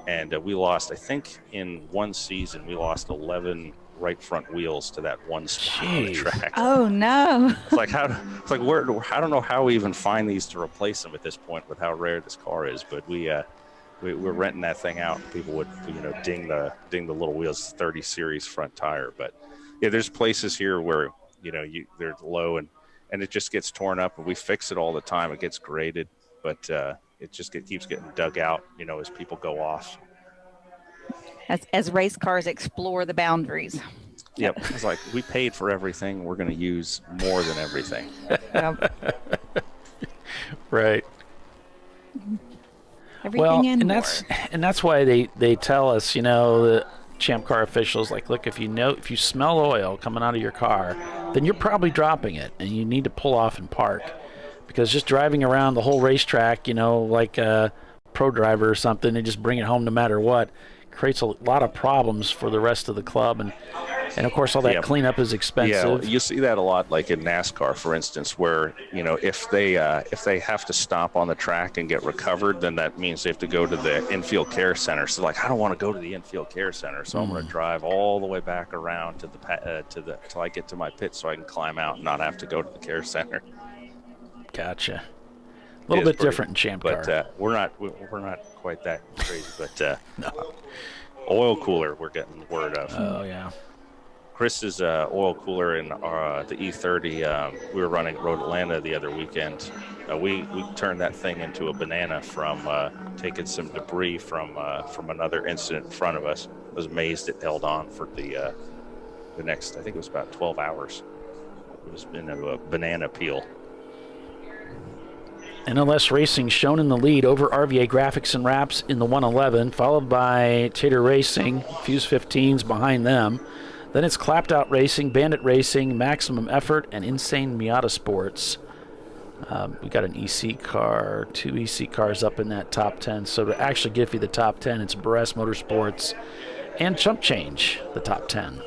and we lost, I think in one season, we lost 11 right front wheels to that one spot on the track. Oh no! It's like I don't know how we even find these to replace them at this point with how rare this car is. But we're renting that thing out. People would ding the little wheels, 30 series front tire. But yeah, there's places here where they're low and it just gets torn up, and we fix it all the time. It gets graded, but it keeps getting dug out. As people go off. As race cars explore the boundaries. Yep. It's like we paid for everything. We're going to use more than everything. Right. Everything and that's why they tell us, the Champ Car officials, like, look, if you smell oil coming out of your car, then you're probably dropping it, and you need to pull off and park, because just driving around the whole racetrack, like a pro driver or something, and just bring it home no matter what, creates a lot of problems for the rest of the club, and of course all that cleanup is expensive. Yeah, you see that a lot, like in NASCAR, for instance, where if they have to stop on the track and get recovered, then that means they have to go to the infield care center. So like, I don't want to go to the infield care center, so I'm going to drive all the way back around till I get to my pit, so I can climb out and not have to go to the care center. Gotcha. A little bit different in Champ Car, but we're not quite that crazy. But no. Oil cooler, we're getting word of. Oh yeah. Chris's oil cooler in the E30. We were running Road Atlanta the other weekend. We turned that thing into a banana from taking some debris from another incident in front of us. I was amazed it held on for the next, I think it was about 12 hours. It was in a banana peel. NLS Racing shown in the lead over RVA Graphics and Wraps in the 111, followed by Tater Racing, Fuse 15s behind them. Then it's Clapped Out Racing, Bandit Racing, Maximum Effort, and Insane Miata Sports. We got an EC car, 2 EC cars up in that top 10. So to actually give you the top 10, it's Barres Motorsports and Chump Change, the top 10.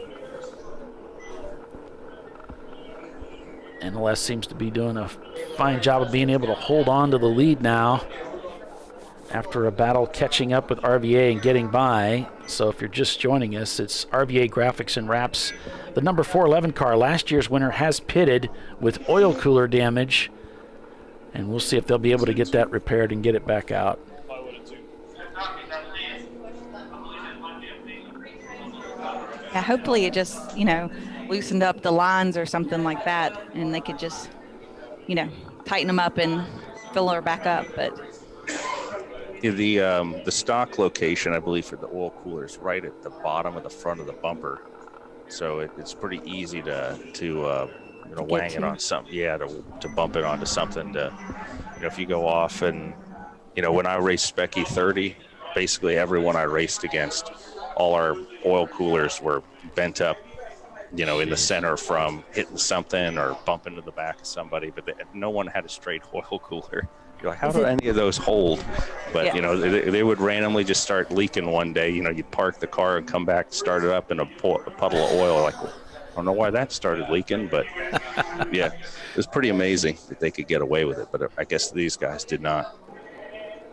NLS seems to be doing a fine job of being able to hold on to the lead now after a battle catching up with RVA and getting by. So if you're just joining us, it's RVA Graphics and Wraps. The number 411 car, last year's winner, has pitted with oil cooler damage, and we'll see if they'll be able to get that repaired and get it back out. Yeah, hopefully it just, loosened up the lines or something like that, and they could just, tighten them up and fill her back up. But the stock location, I believe, for the oil cooler is right at the bottom of the front of the bumper, so it's pretty easy to wang it on something. Yeah, to bump it onto something. If you go off and when I raced Specky 30, basically everyone I raced against, all our oil coolers were bent up, in the center from hitting something or bumping to the back of somebody, but no one had a straight oil cooler. You're like, how do any of those hold? But, they would randomly just start leaking one day. You'd park the car and come back, start it up in a puddle of oil. Like, I don't know why that started leaking, but yeah, it was pretty amazing that they could get away with it. But I guess these guys did not.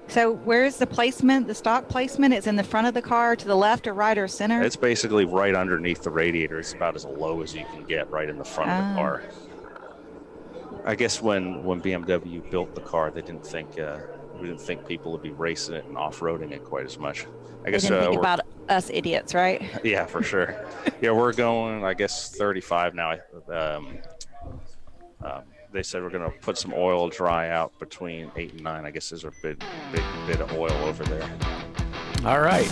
So where's the placement, the stock placement? It's in the front of the car, to the left or right or center? It's basically right underneath the radiator. It's about as low as you can get, right in the front of the car. I guess when BMW built the car, they didn't think people would be racing it and off-roading it quite as much. I guess they didn't think about us idiots, right? Yeah, for sure. Yeah, we're going, I guess, 35 now. They said we're going to put some oil dry out between 8 and 9. I guess there's a big bit of oil over there. All right.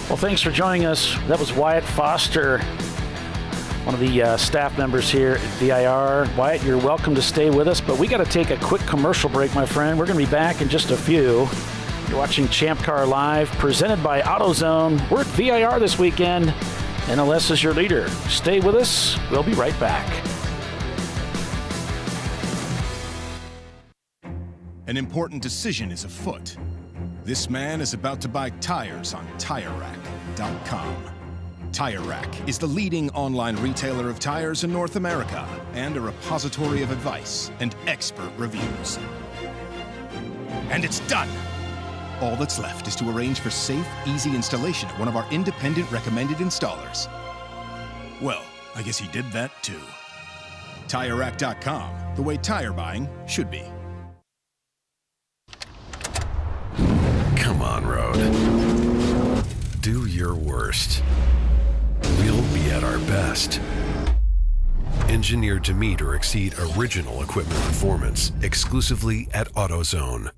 Well, thanks for joining us. That was Wyatt Foster, one of the staff members here at VIR. Wyatt, you're welcome to stay with us, but we got to take a quick commercial break, my friend. We're going to be back in just a few. You're watching Champ Car Live, presented by AutoZone. We're at VIR this weekend. NLS is your leader. Stay with us. We'll be right back. An important decision is afoot. This man is about to buy tires on TireRack.com. Tire Rack is the leading online retailer of tires in North America and a repository of advice and expert reviews. And it's done! All that's left is to arrange for safe, easy installation at one of our independent recommended installers. Well, I guess he did that too. TireRack.com, the way tire buying should be. Come on, Road. Do your worst. We'll be at our best. Engineered to meet or exceed original equipment performance exclusively at AutoZone.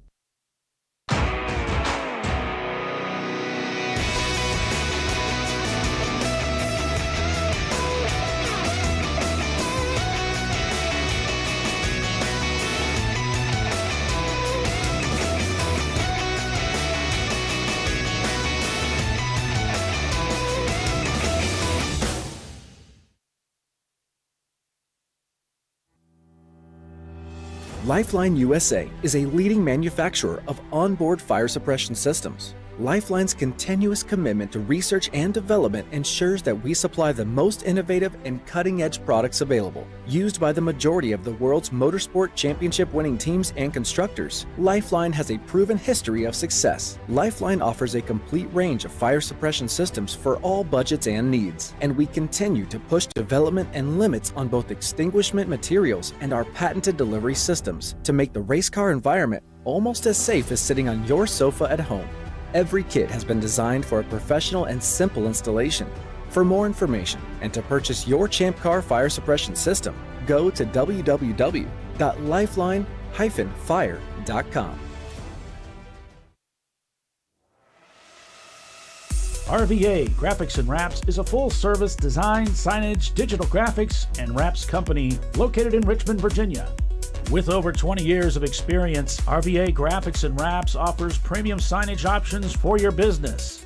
Lifeline USA is a leading manufacturer of onboard fire suppression systems. Lifeline's continuous commitment to research and development ensures that we supply the most innovative and cutting-edge products available. Used by the majority of the world's motorsport championship-winning teams and constructors, Lifeline has a proven history of success. Lifeline offers a complete range of fire suppression systems for all budgets and needs, and we continue to push development and limits on both extinguishment materials and our patented delivery systems to make the race car environment almost as safe as sitting on your sofa at home. Every kit has been designed for a professional and simple installation. For more information and to purchase your ChampCar fire suppression system, go to www.lifeline-fire.com. RVA Graphics and Wraps is a full-service design, signage, digital graphics, and wraps company located in Richmond, Virginia. With over 20 years of experience, RVA Graphics and Wraps offers premium signage options for your business.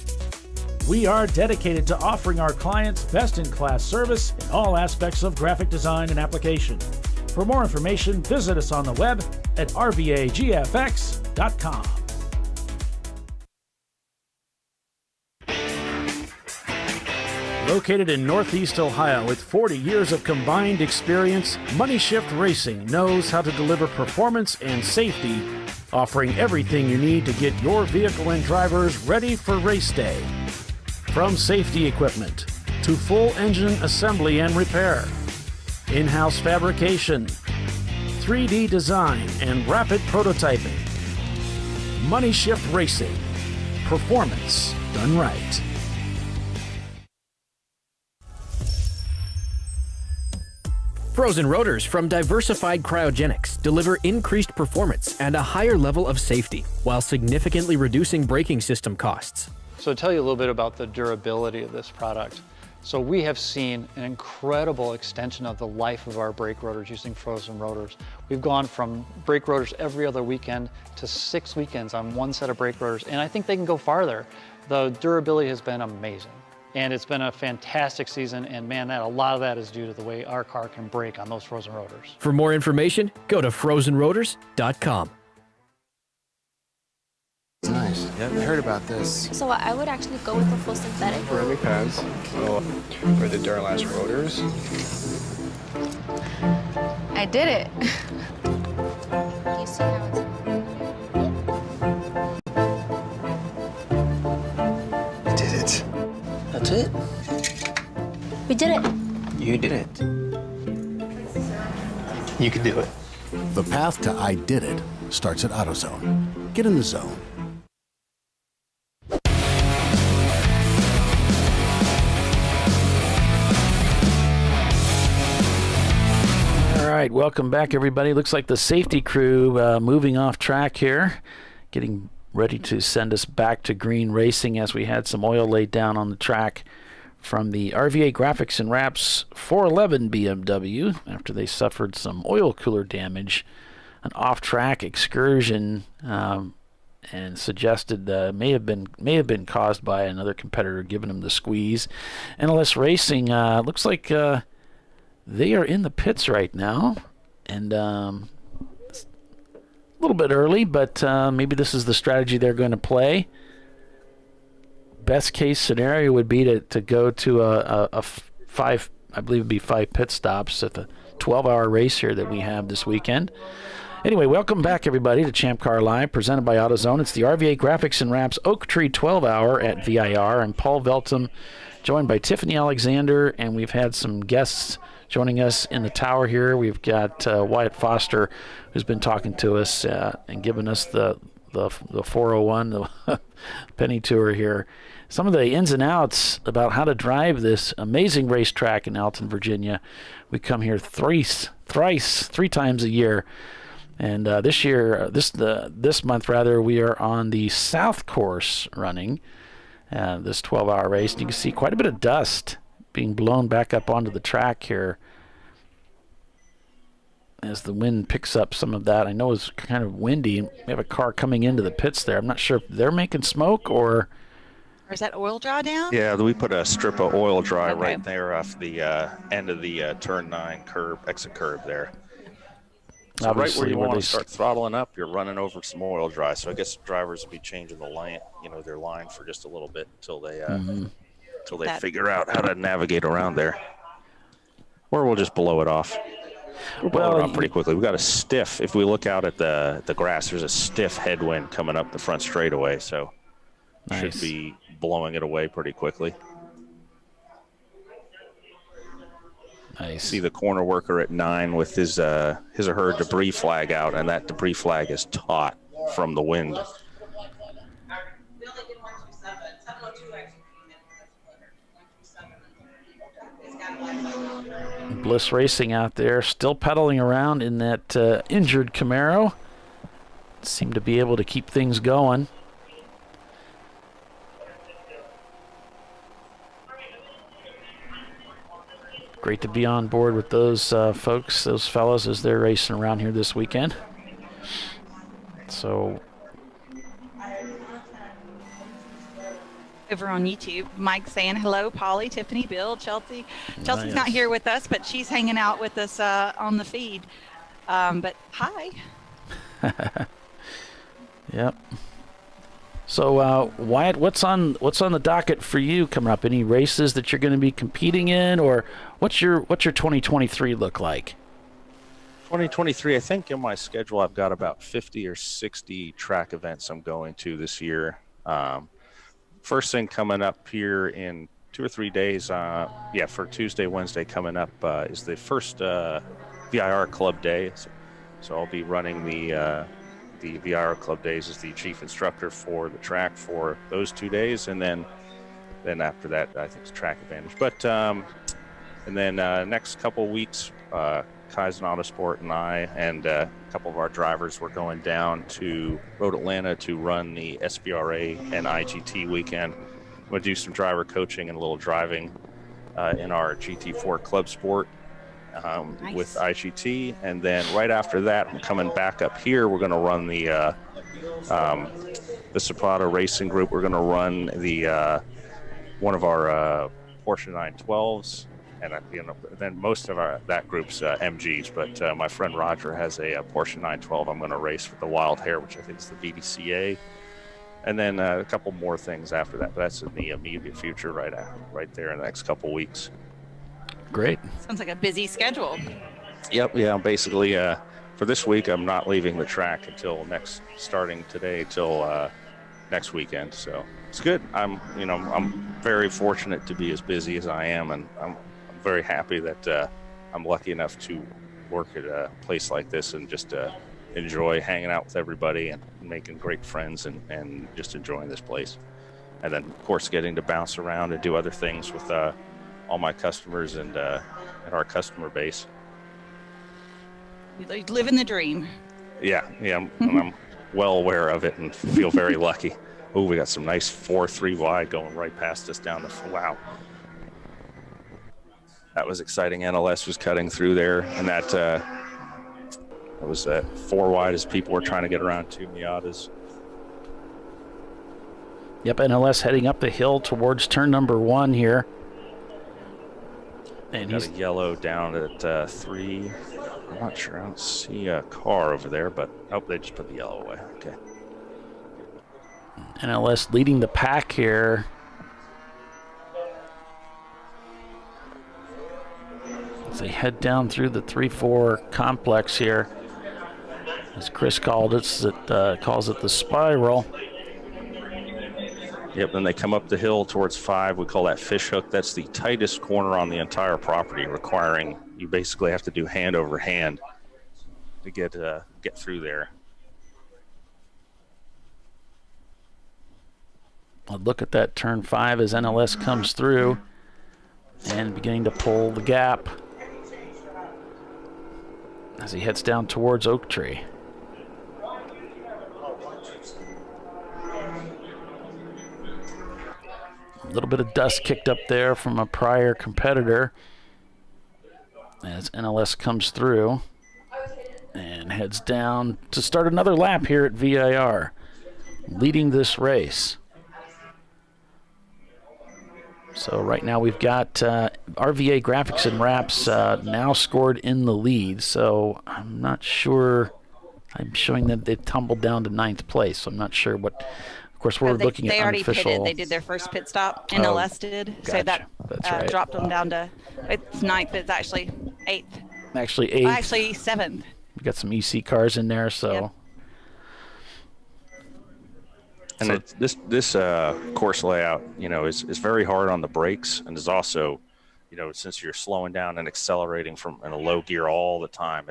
We are dedicated to offering our clients best-in-class service in all aspects of graphic design and application. For more information, visit us on the web at rvagfx.com. Located in Northeast Ohio with 40 years of combined experience, Money Shift Racing knows how to deliver performance and safety, offering everything you need to get your vehicle and drivers ready for race day. From safety equipment to full engine assembly and repair, in-house fabrication, 3D design, and rapid prototyping. Money Shift Racing. Performance done right. Frozen rotors from Diversified Cryogenics deliver increased performance and a higher level of safety, while significantly reducing braking system costs. So to tell you a little bit about the durability of this product. So we have seen an incredible extension of the life of our brake rotors using frozen rotors. We've gone from brake rotors every other weekend to 6 weekends on one set of brake rotors, and I think they can go farther. The durability has been amazing. And it's been a fantastic season, and man, a lot of that is due to the way our car can brake on those frozen rotors. For more information, go to frozenrotors.com. Nice. Yeah, I heard about this. So I would actually go with the full synthetic. Ceramic pads for the Duralast rotors. I did it. You see how it's... I did it. That's it. We did it. You did it. You can do it. The path to I did it starts at AutoZone. Get in the zone. All right, welcome back, everybody. Looks like the safety crew moving off track here, getting ready to send us back to green racing as we had some oil laid down on the track from the RVA Graphics and Wraps 411 BMW after they suffered some oil cooler damage, an off-track excursion, and suggested may have been caused by another competitor giving them the squeeze. NLS Racing looks like they are in the pits right now, and a little bit early, but maybe this is the strategy they're going to play. best case scenario would be to go to a 5, I believe it'd be 5 pit stops at the 12-hour race here that we have this weekend. Anyway, welcome back, everybody, to Champ Car Live, presented by AutoZone. It's the RVA Graphics and Wraps Oak Tree 12-hour at VIR. I'm Paul Veltum, joined by Tiffany Alexander, and we've had some guests joining us in the tower here. We've got Wyatt Foster, who's been talking to us and giving us the 401, the penny tour here. Some of the ins and outs about how to drive this amazing racetrack in Alton, Virginia. We come here three times a year. And this year, this month rather, we are on the South Course running this 12-hour race. And you can see quite a bit of dust being blown back up onto the track here as the wind picks up some of that. I know it's kind of windy. We have a car coming into the pits there. I'm not sure if they're making smoke or is that oil dry down? Yeah, we put a strip of oil dry right there off the end of the turn 9 exit curb there. So right where you want to start throttling up, you're running over some oil dry. So I guess drivers will be changing the line, their line for just a little bit until they figure out how to navigate around there. Or we'll just blow it off. We'll blow it off pretty quickly. We've got a stiff. If we look out at the grass, there's a stiff headwind coming up the front straightaway. So should be blowing it away pretty quickly. Nice. See the corner worker at 9 with his or her debris flag out, and that debris flag is taut from the wind. Bliss Racing out there, still pedaling around in that injured Camaro. Seem to be able to keep things going. Great to be on board with those folks, those fellas, as they're racing around here this weekend. So, over on YouTube, Mike saying hello, Polly, Tiffany, Bill, Chelsea. Chelsea's not here with us, but she's hanging out with us on the feed. But hi. Yep. So, Wyatt, what's on the docket for you coming up? Any races that you're going to be competing in, or what's your 2023 look like? 2023, I think in my schedule I've got about 50 or 60 track events I'm going to this year. First thing coming up here in 2 or 3 days, for Tuesday, Wednesday coming up is the first VIR Club Day. So I'll be running the VIR Club Days as the chief instructor for the track for those 2 days, and then after that I think it's Track Advantage. But and then next couple weeks, Kaizen Autosport and I and a couple of our drivers were going down to Road Atlanta to run the SBRA and IGT weekend. We'll do some driver coaching and a little driving in our GT4 Club Sport. With IGT, and then right after that, I'm coming back up here. We're going to run the Zapata Racing Group. We're going to run the one of our Porsche 912s, and then most of that group's MGs. But my friend Roger has a Porsche 912. I'm going to race with the Wild Hair, which I think is the BDCA, and then a couple more things after that. But that's in the immediate future, right there in the next couple weeks. Great. Sounds like a busy schedule. Yep. Yeah. Basically, for this week, I'm not leaving the track until starting today till next weekend. So it's good. I'm very fortunate to be as busy as I am, and I'm very happy that I'm lucky enough to work at a place like this and just enjoy hanging out with everybody and making great friends and just enjoying this place. And then, of course, getting to bounce around and do other things with all my customers and our customer base. You're living the dream. Yeah, I'm well aware of it and feel very lucky. Oh, we got some nice 4-3 wide going right past us down the. Wow, that was exciting. NLS was cutting through there, and that was 4 wide as people were trying to get around 2 Miatas. Yep, NLS heading up the hill towards turn number 1 here. And he's got a yellow down at 3. I'm not sure. I don't see a car over there, but they just put the yellow away. Okay. NLS leading the pack here As they head down through the 3-4 complex here, as Chris calls it the spiral. Yep, then they come up the hill towards 5. We call that fish hook. That's the tightest corner on the entire property, requiring you basically have to do hand over hand to get through there. A look at that turn 5 as NLS comes through and beginning to pull the gap as he heads down towards Oak Tree. A little bit of dust kicked up there from a prior competitor as NLS comes through and heads down to start another lap here at VIR, leading this race. So right now we've got RVA Graphics and Wraps now scored in the lead. So I'm not sure. I'm showing that they tumbled down to 9th place. So I'm not sure what. Of course, we're looking at unofficial. They already pitted. They did their first pit stop. NLS did. Gotcha. So that right. dropped them down to, it's 9th, but it's actually 8th. Actually 8th. Actually 7th. We've got some EC cars in there, so. Yep. And this course layout, is very hard on the brakes, and is also, since you're slowing down and accelerating from in a low gear all the time,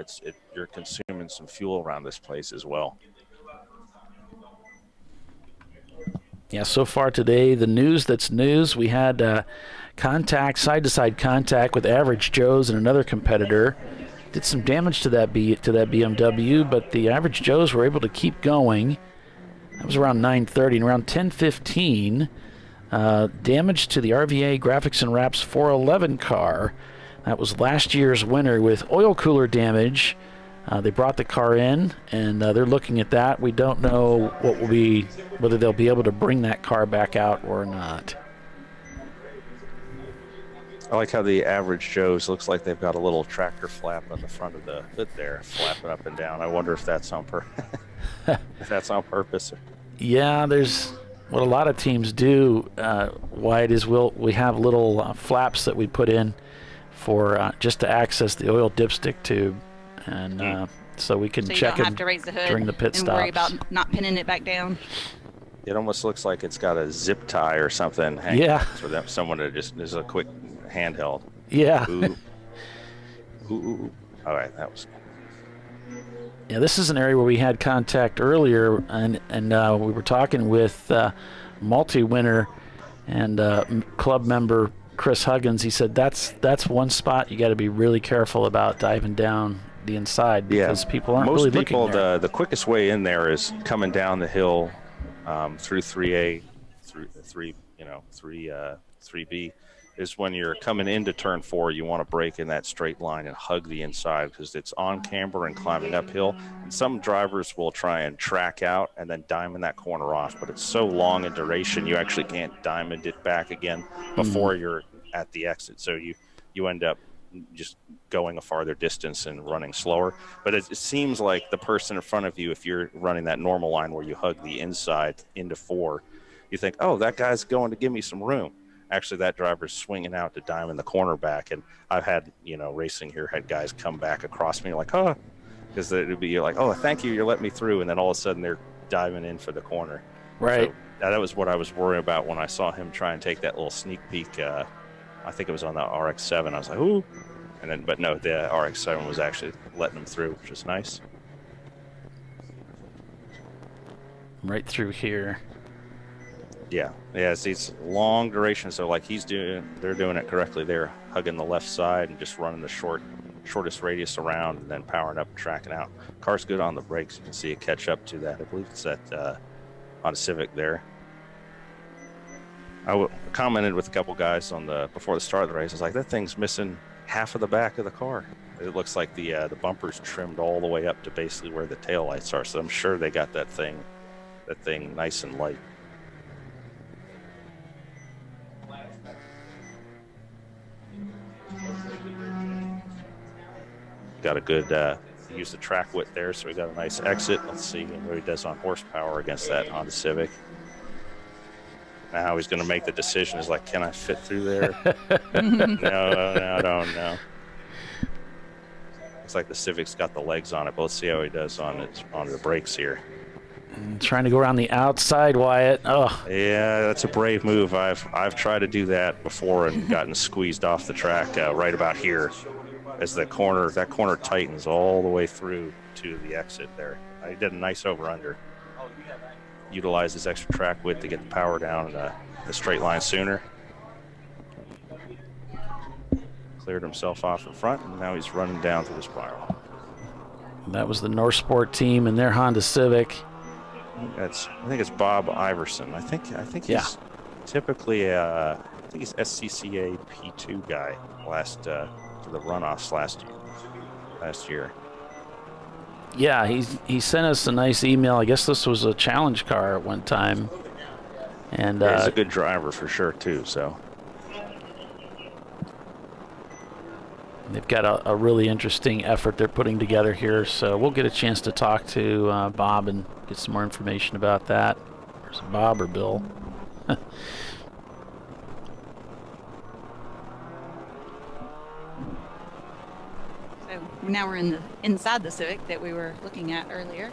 you're consuming some fuel around this place as well. Yeah, so far today, the news that's news, we had side-to-side contact with Average Joe's and another competitor. Did some damage to that BMW, but the Average Joe's were able to keep going. That was around 9:30, and around 10:15, damage to the RVA Graphics and Wraps 411 car. That was last year's winner with oil cooler damage. They brought the car in, and they're looking at that. We don't know whether they'll be able to bring that car back out or not. I like how the Average Joe's looks like they've got a little tractor flap on the front of the hood there, flapping up and down. I wonder if that's on purpose. Yeah, there's what a lot of teams do. Wyatt is we have little flaps that we put in for just to access the oil dipstick tube, and so we can check you don't have to raise the hood during the pit stops. And worry about not pinning it back down. It almost looks like it's got a zip tie or something hanging for someone to just is a quick handheld. Yeah. Ooh. All right, that was. Yeah, this is an area where we had contact earlier, and we were talking with multi-winner and club member Chris Huggins. He said that's one spot you got to be really careful about diving down the inside because people aren't really looking there. Most people, the quickest way in there is coming down the hill through 3A, through 3B. Is when you're coming into turn 4, you want to brake in that straight line and hug the inside because it's on camber and climbing uphill. And some drivers will try and track out and then diamond that corner off, but it's so long in duration you actually can't diamond it back again before you're at the exit. So you end up just going a farther distance and running slower. But it seems like the person in front of you, if you're running that normal line where you hug the inside into 4, you think, oh, that guy's going to give me some room. Actually, that driver's swinging out to diamond the corner back. And I've had, racing here, had guys come back across me like, oh, because it would be like, oh, thank you, you're letting me through. And then all of a sudden they're diving in for the corner. Right. So that was what I was worried about when I saw him try and take that little sneak peek. I think it was on the RX-7. I was like, ooh. But no, the RX-7 was actually letting him through, which is nice. Right through here. Yeah, see, it's long duration, so like they're doing it correctly. They're hugging the left side and just running the shortest radius around and then powering up and tracking out. Car's good on the brakes. You can see it catch up to that. I believe it's that Honda Civic there. I commented with a couple guys before the start of the race. I was like, that thing's missing half of the back of the car. It looks like the bumper's trimmed all the way up to basically where the taillights are. So I'm sure they got that thing nice and light. Got a good use the track width there, so we got a nice exit. Let's see what he does on horsepower against that Honda Civic. Now how he's going to make the decision is like, can I fit through there? No, I don't know. Looks like the Civic's got the legs on it, but let's see how he does on the brakes here. Trying to go around the outside, Wyatt. Oh, yeah, that's a brave move. I've tried to do that before and gotten squeezed off the track right about here, as that corner tightens all the way through to the exit there. I did a nice over/under. Utilized his extra track width to get the power down the straight line sooner. Cleared himself off in front, and now he's running down through the spiral. That was the North Sport team and their Honda Civic. I think it's Bob Iverson. I think he's typically I think he's SCCA P2 guy for the runoffs last year. Yeah, he sent us a nice email. I guess this was a challenge car at one time, and he's a good driver for sure too. So they've got a really interesting effort they're putting together here. So we'll get a chance to talk to Bob and get some more information about that. Or is it Bob or Bill? Now we're inside the Civic that we were looking at earlier.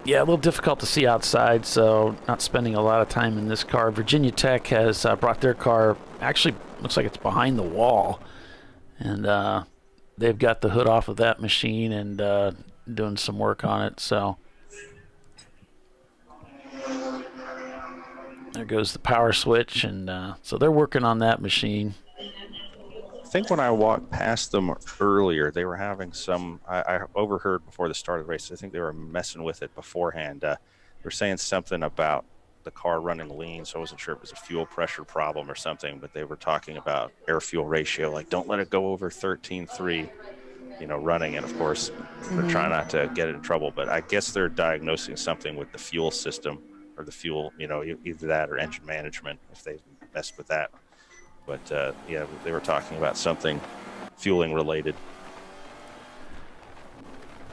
Yeah, a little difficult to see outside, so not spending a lot of time in this car. Virginia Tech has brought their car, actually looks like it's behind the wall, and they've got the hood off of that machine and doing some work on it. So there goes the power switch, and so they're working on that machine. I think when I walked past them earlier, they were having some, I overheard before the start of the race, I think they were messing with it beforehand. They were saying something about the car running lean, so I wasn't sure if it was a fuel pressure problem or something, but they were talking about air-fuel ratio, like don't let it go over 13.3, running, and of course, they're trying not to get it in trouble, but I guess they're diagnosing something with the fuel system, or the fuel, either that or engine management, if they messed with that. But, yeah, they were talking about something fueling related.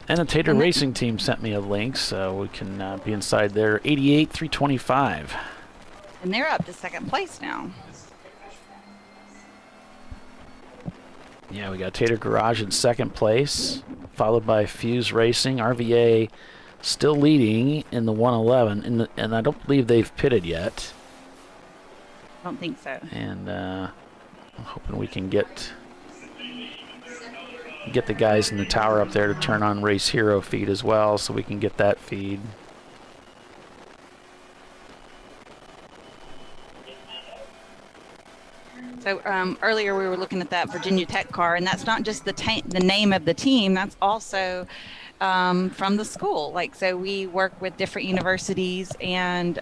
Annotator Racing Team sent me a link, so we can be inside there. 88,325. And they're up to second place now. Yeah, we got Tater Garage in second place, followed by Fuse Racing. RVA still leading in the 111, and I don't believe they've pitted yet. I don't think so. And I'm hoping we can get the guys in the tower up there to turn on Race Hero feed as well, so we can get that feed. So earlier we were looking at that Virginia Tech car, and that's not just the name of the team. That's also from the school. So we work with different universities, and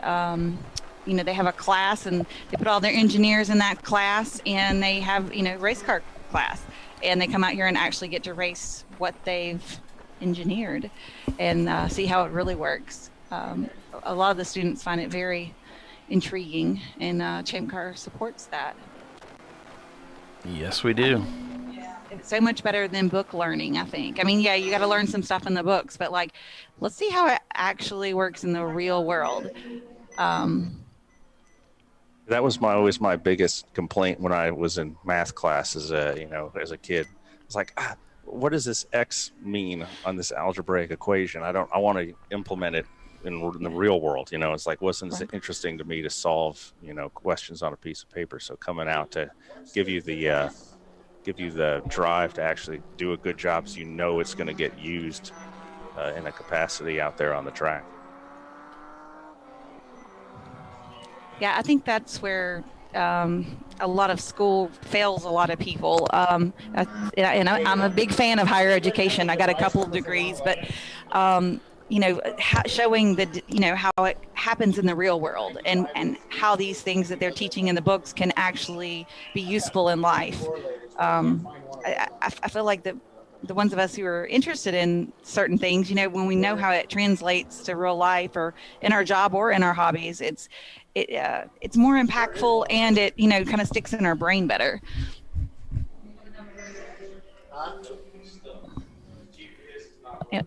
they have a class, and they put all their engineers in that class, and they have, race car class, and they come out here and actually get to race what they've engineered and see how it really works. A lot of the students find it very intriguing, and ChampCar supports that. Yes, we do. It's so much better than book learning, I think. I mean, yeah, you got to learn some stuff in the books, but let's see how it actually works in the real world. That was always my biggest complaint when I was in math class as a kid. It's like, what does this X mean on this algebraic equation? I want to implement it in the real world. It's like, wasn't it interesting to me to solve, questions on a piece of paper? So coming out to give you the drive to actually do a good job, so it's going to get used in a capacity out there on the track. Yeah, I think that's where a lot of school fails a lot of people. And I'm a big fan of higher education. I got a couple of degrees, but showing how it happens in the real world, and how these things that they're teaching in the books can actually be useful in life. I feel like the ones of us who are interested in certain things, when we know how it translates to real life, or in our job or in our hobbies, it's more impactful, and it kind of sticks in our brain better.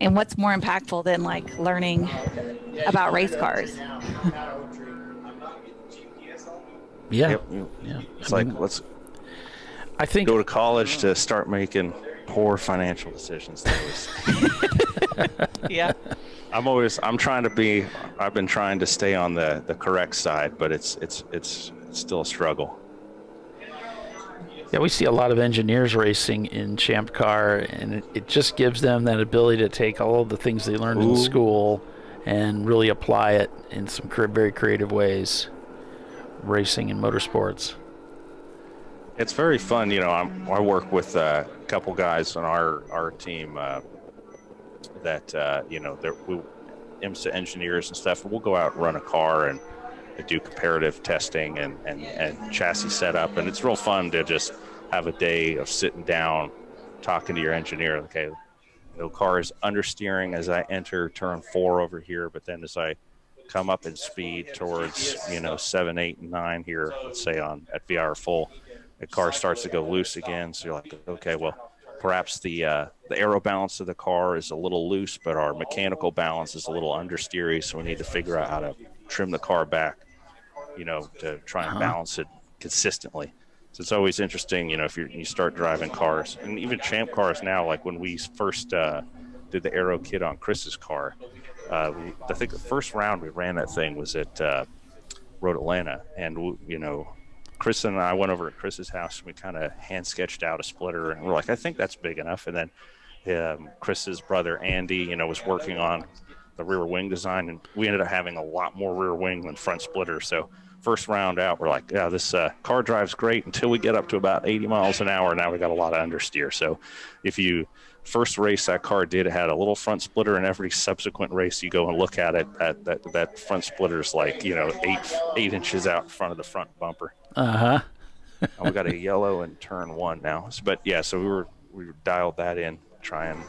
And what's more impactful than learning about race cars? Yeah. Yep. Yeah. It's let's go to college to start making Poor financial decisions. Yeah. I've been trying to stay on the correct side, but it's still a struggle. Yeah, we see a lot of engineers racing in Champ Car, and it just gives them that ability to take all of the things they learned in school and really apply it in some very creative ways, racing and motorsports. It's very fun. You know, I work with a couple guys on our team that, you know, we IMSA engineers and stuff, and we'll go out and run a car and do comparative testing and chassis setup, and it's real fun to just have a day of sitting down, talking to your engineer. Okay, the car is understeering as I enter turn 4 over here, but then as I come up in speed towards 7, 8, and 9 here, let's say at VIR full, the car starts to go loose again. So you're like, okay, well, perhaps the aero balance of the car is a little loose, but our mechanical balance is a little understeery, so we need to figure out how to trim the car back, to try and balance it consistently. So it's always interesting, if you start driving cars, and even Champ cars now, like when we first did the aero kit on Chris's car, I think the first round we ran that thing was at Road Atlanta, and Chris and I went over to Chris's house and we kind of hand sketched out a splitter, and we're like, I think that's big enough. And then Chris's brother Andy, was working on the rear wing design, and we ended up having a lot more rear wing than front splitter. So first round out, we're like, yeah, this car drives great until we get up to about 80 miles an hour. Now we got a lot of understeer. So if you first race that car it had a little front splitter, and every subsequent race you go and look at it, that front splitter is like 8 inches out in front of the front bumper. We got a yellow in turn 1 now. But yeah, so we dialed that in, trying.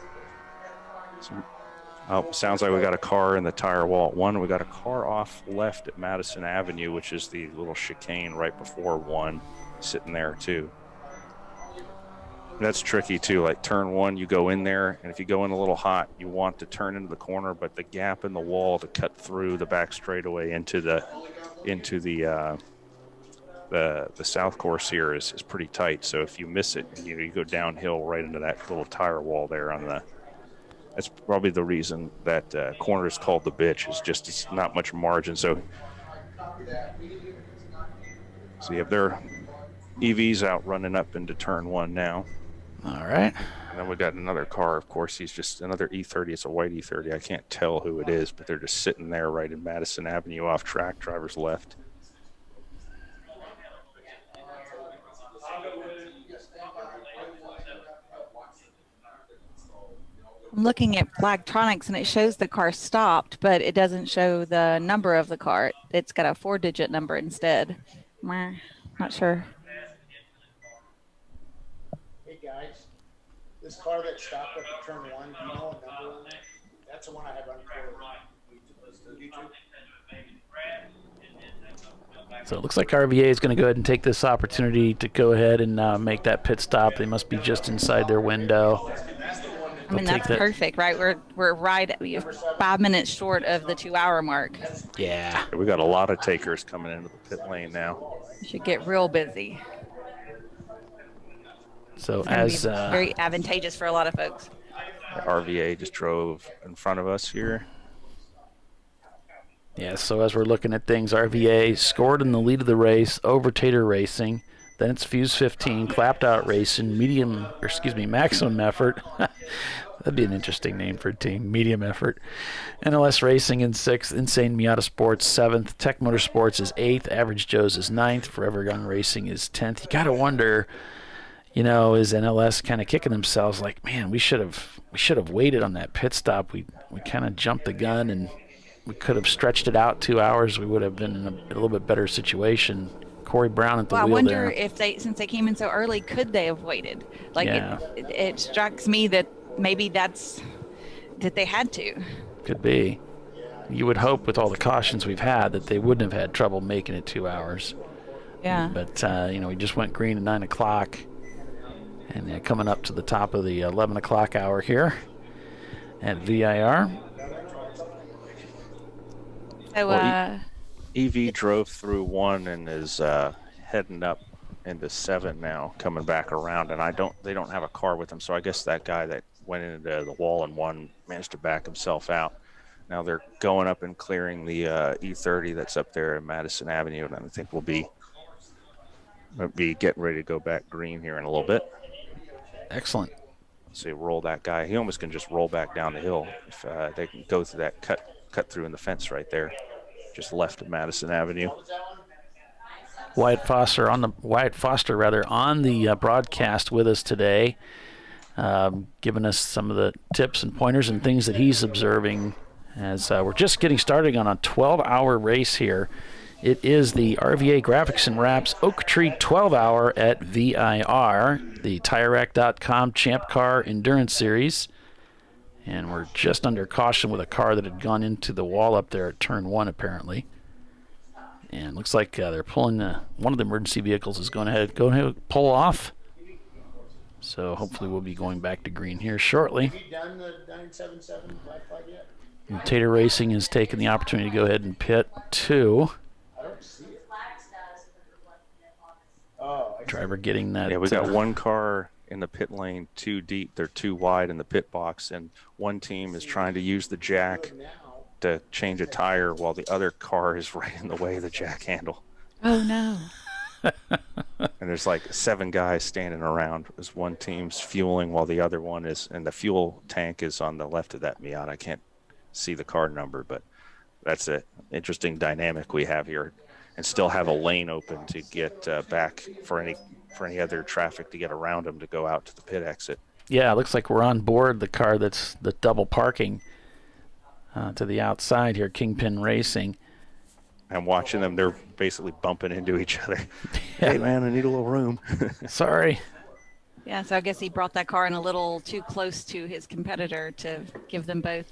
Sounds like we got a car in the tire wall at 1. We got a car off left at Madison Avenue, which is the little chicane right before 1, sitting there too. That's tricky too. Like turn 1, you go in there, and if you go in a little hot, you want to turn into the corner, but the gap in the wall to cut through the back straightaway into the south course here is pretty tight. So if you miss it, you go downhill right into that little tire wall there on the. That's probably the reason that corner is called the bitch. It's not much margin. So you have their EVs out running up into turn 1 now. All right. And then we got another car. Of course, he's just another E30. It's a white E30. I can't tell who it is, but they're just sitting there right in Madison Avenue off track, driver's left. I'm looking at Flagtronics, and it shows the car stopped, but it doesn't show the number of the car. It's got a 4-digit number instead. Not sure. Hey guys, this car that stopped up at turn 1, do you know a number on that? That's the one I have on YouTube. So it looks like RVA is going to go ahead and take this opportunity to go ahead and make that pit stop. They must be just inside their window. I mean, that's perfect, right? We're right at 5 minutes short of the 2-hour mark. Yeah. We got a lot of takers coming into the pit lane now. We should get real busy. So it's very advantageous for a lot of folks. RVA just drove in front of us here. Yeah, so as we're looking at things, RVA scored in the lead of the race over Tater Racing. Then it's Fuse 15, Clapped Out Racing, Maximum Effort. That'd be an interesting name for a team, Medium Effort. NLS Racing in 6th, Insane Miata Sports 7th, Tech Motorsports is 8th, Average Joe's is 9th, Forever Young Racing is 10th. You got to wonder, is NLS kind of kicking themselves like, man, we should have waited on that pit stop. We kind of jumped the gun, and we could have stretched it out 2 hours. We would have been in a little bit better situation. Corey Brown at the wheel there. I wonder if since they came in so early, could they have waited? Like, yeah. It strikes me that maybe that they had to. Could be. You would hope with all the cautions we've had that they wouldn't have had trouble making it 2 hours. Yeah. But, we just went green at 9 o'clock. And coming up to the top of the 11 o'clock hour here at VIR. So, EV drove through 1 and is heading up into 7 now, coming back around, and they don't have a car with them, so I guess that guy that went into the wall and won managed to back himself out. Now they're going up and clearing the E30 that's up there in Madison Avenue, and I think we'll be getting ready to go back green here in a little bit. Excellent. So you roll that guy. He almost can just roll back down the hill if they can go through that cut through in the fence right there, just left of Madison Avenue. Wyatt Foster on the broadcast with us today, giving us some of the tips and pointers and things that he's observing as we're just getting started on a 12-hour race here. It is the RVA Graphics and Wraps Oak Tree 12-hour at VIR, the TireRack.com Champ Car Endurance Series. And we're just under caution with a car that had gone into the wall up there at turn 1, apparently. And looks like they're pulling one of the emergency vehicles is going ahead pull off. So hopefully we'll be going back to green here shortly. Have you done the 977 black flag yet? And Tater Racing has taken the opportunity to go ahead and pit 2. I don't see it. Oh, driver getting that. Yeah, we got one car in the pit lane 2 deep. They're 2 wide in the pit box, and one team is trying to use the jack to change a tire while the other car is right in the way of the jack handle. Oh, no. And there's like 7 guys standing around as one team's fueling while the other one is, and the fuel tank is on the left of that Miata. I can't see the car number, but that's an interesting dynamic we have here, and still have a lane open to get back for any other traffic to get around them to go out to the pit exit. Yeah, it looks like we're on board the car that's the double parking to the outside here, Kingpin Racing. I'm watching them. They're basically bumping into each other. Yeah. Hey, man, I need a little room. Sorry. Yeah, so I guess he brought that car in a little too close to his competitor to give them both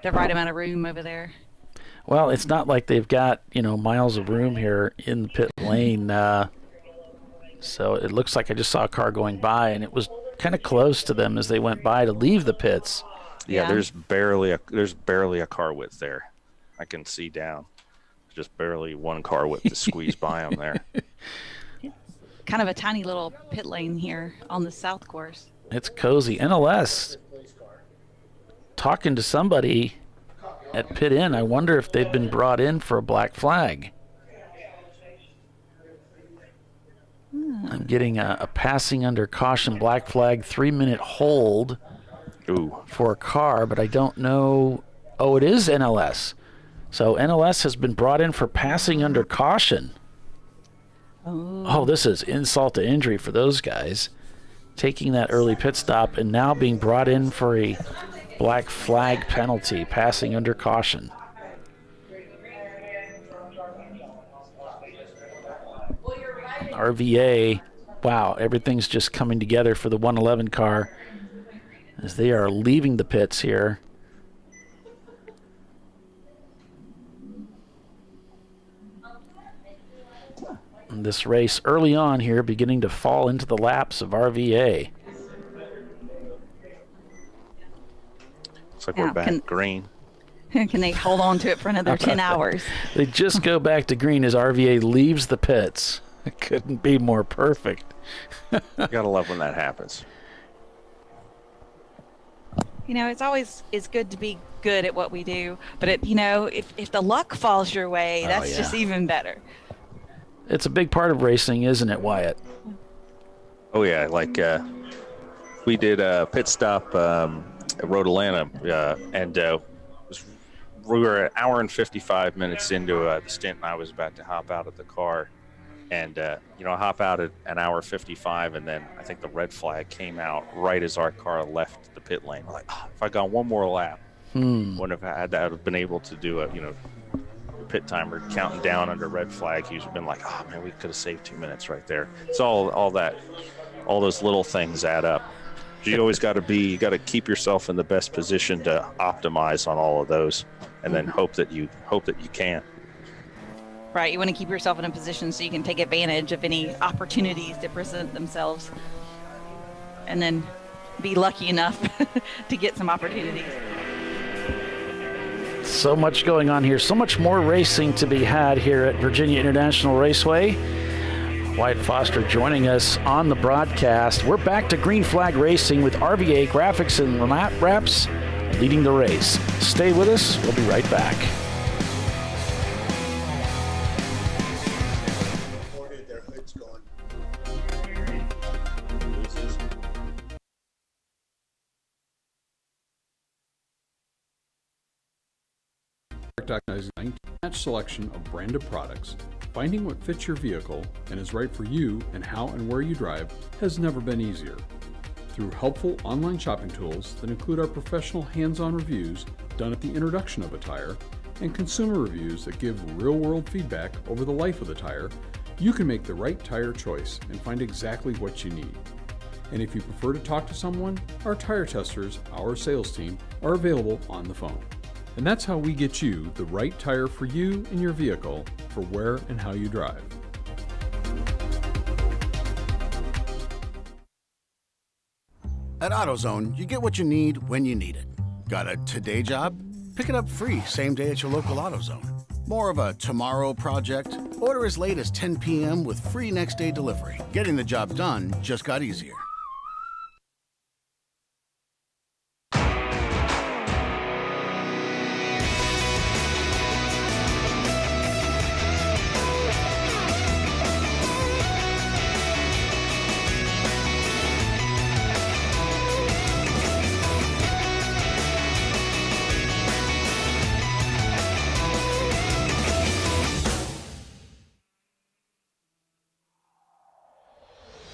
the right amount of room over there. Well, it's not like they've got, miles of room here in the pit lane. So it looks like I just saw a car going by, and it was kind of close to them as they went by to leave the pits. Yeah, there's barely a car width there. I can see down. Just barely one car width to squeeze by them there. Kind of a tiny little pit lane here on the south course. It's cozy. NLS talking to somebody at pit in. I wonder if they've been brought in for a black flag. I'm getting a passing under caution black flag 3-minute hold for a car, but I don't know. Oh, it is NLS. So NLS has been brought in for passing under caution. Oh, this is insult to injury for those guys. Taking that early pit stop and now being brought in for a black flag penalty, passing under caution. RVA, wow, everything's just coming together for the 111 car as they are leaving the pits here. And this race early on here beginning to fall into the laps of RVA. Looks like we're back green. Can they hold on to it for another 10 hours? They just go back to green as RVA leaves the pits. It couldn't be more perfect. You gotta love when that happens. It's good to be good at what we do, but if the luck falls your way, that's just even better. It's a big part of racing, isn't it, Wyatt? Oh yeah, like we did a pit stop at Road Atlanta, and we were an hour and 55 minutes into the stint, and I was about to hop out of the car, and hop out at an hour 55, and then I think the red flag came out right as our car left the pit lane. I'm like, if I got one more lap, wouldn't have had that. Have been able to do pit timer counting down under red flag. He's been like, oh man, we could have saved 2 minutes right there. It's all those little things add up. You always got to keep yourself in the best position to optimize on all of those, and then hope that you can. Right, you want to keep yourself in a position so you can take advantage of any opportunities that present themselves, and then be lucky enough to get some opportunities. So much going on here. So much more racing to be had here at Virginia International Raceway. Wyatt Foster joining us on the broadcast. We're back to Green Flag Racing with RVA graphics and lap wraps leading the race. Stay with us. We'll be right back. Recognizing an unmatched selection of branded products, finding what fits your vehicle and is right for you and how and where you drive has never been easier. Through helpful online shopping tools that include our professional hands-on reviews done at the introduction of a tire and consumer reviews that give real-world feedback over the life of the tire, you can make the right tire choice and find exactly what you need. And if you prefer to talk to someone, our tire testers, our sales team, are available on the phone. And that's how we get you the right tire for you and your vehicle for where and how you drive. At AutoZone, you get what you need when you need it. Got a today job? Pick it up free same day at your local AutoZone. More of a tomorrow project? Order as late as 10 p.m. with free next day delivery. Getting the job done just got easier.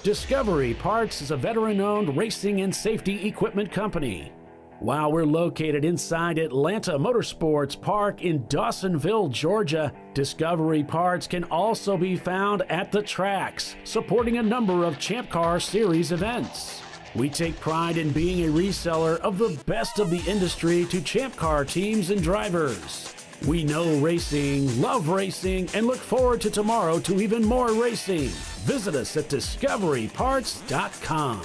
Discovery Parts is a veteran-owned racing and safety equipment company. While we're located inside Atlanta Motorsports Park in Dawsonville, Georgia, Discovery Parts can also be found at the tracks, supporting a number of Champ Car Series events. We take pride in being a reseller of the best of the industry to Champ Car teams and drivers. We know racing, love racing, and look forward to tomorrow to even more racing. Visit us at discoveryparts.com.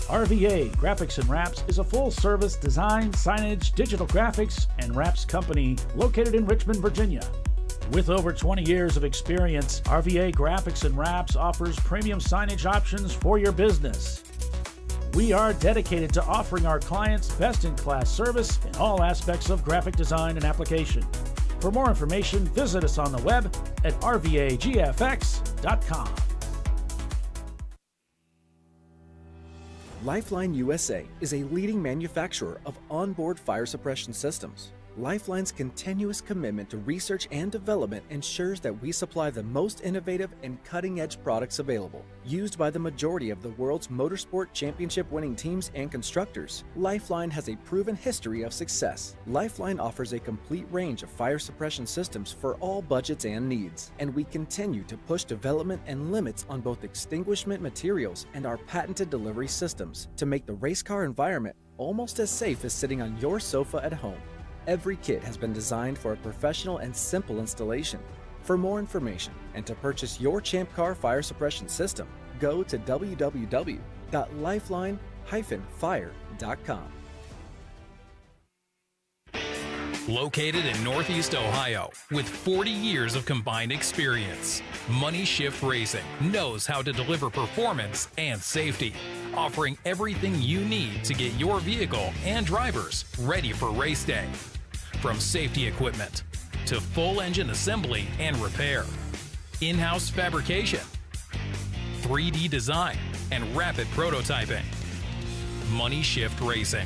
RVA Graphics and Wraps is a full-service design, signage, digital graphics, and wraps company located in Richmond, Virginia. With over 20 years of experience, RVA Graphics and Wraps offers premium signage options for your business. We are dedicated to offering our clients best-in-class service in all aspects of graphic design and application. For more information, visit us on the web at rvagfx.com. Lifeline USA is a leading manufacturer of onboard fire suppression systems. Lifeline's continuous commitment to research and development ensures that we supply the most innovative and cutting-edge products available. Used by the majority of the world's motorsport championship-winning teams and constructors, Lifeline has a proven history of success. Lifeline offers a complete range of fire suppression systems for all budgets and needs, and we continue to push development and limits on both extinguishment materials and our patented delivery systems to make the race car environment almost as safe as sitting on your sofa at home. Every kit has been designed for a professional and simple installation. For more information and to purchase your Champ Car fire suppression system, go to www.lifeline-fire.com. Located in Northeast Ohio, with 40 years of combined experience, Money Shift Racing knows how to deliver performance and safety, offering everything you need to get your vehicle and drivers ready for race day. From safety equipment to full engine assembly and repair, in-house fabrication, 3D design, and rapid prototyping. Money Shift Racing.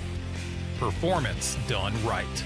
Performance done right.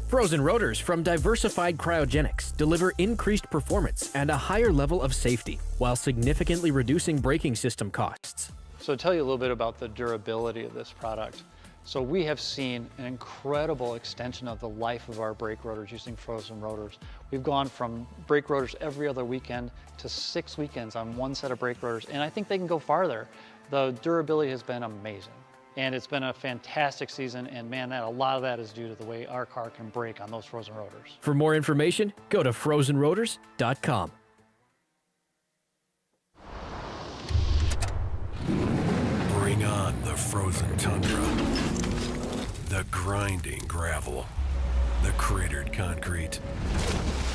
Frozen rotors from Diversified Cryogenics deliver increased performance and a higher level of safety, while significantly reducing braking system costs. So to tell you a little bit about the durability of this product. So we have seen an incredible extension of the life of our brake rotors using frozen rotors. We've gone from brake rotors every other weekend to 6 weekends on one set of brake rotors, and I think they can go farther. The durability has been amazing, and it's been a fantastic season, and man, a lot of that is due to the way our car can brake on those frozen rotors. For more information, go to frozenrotors.com. Bring on the frozen tundra, the grinding gravel, the cratered concrete,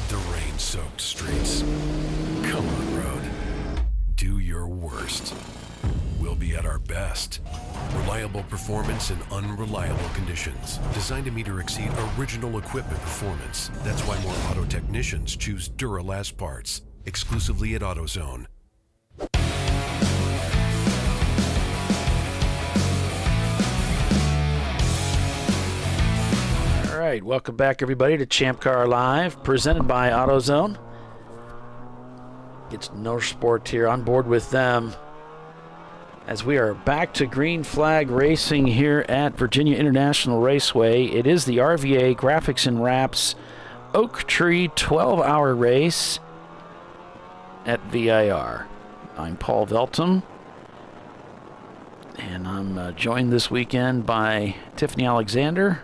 the rain-soaked streets. Come on, road. Do your worst. We'll be at our best. Reliable performance in unreliable conditions. Designed to meet or exceed original equipment performance. That's why more auto technicians choose Duralast parts. Exclusively at AutoZone. All right, welcome back, everybody, to ChampCar.Live, presented by AutoZone. It's No Sport here, on board with them, as we are back to green flag racing here at Virginia International Raceway. It is the RVA Graphics and Wraps Oak Tree 12-hour race at VIR. I'm Paul Veltum, and I'm joined this weekend by Tiffany Alexander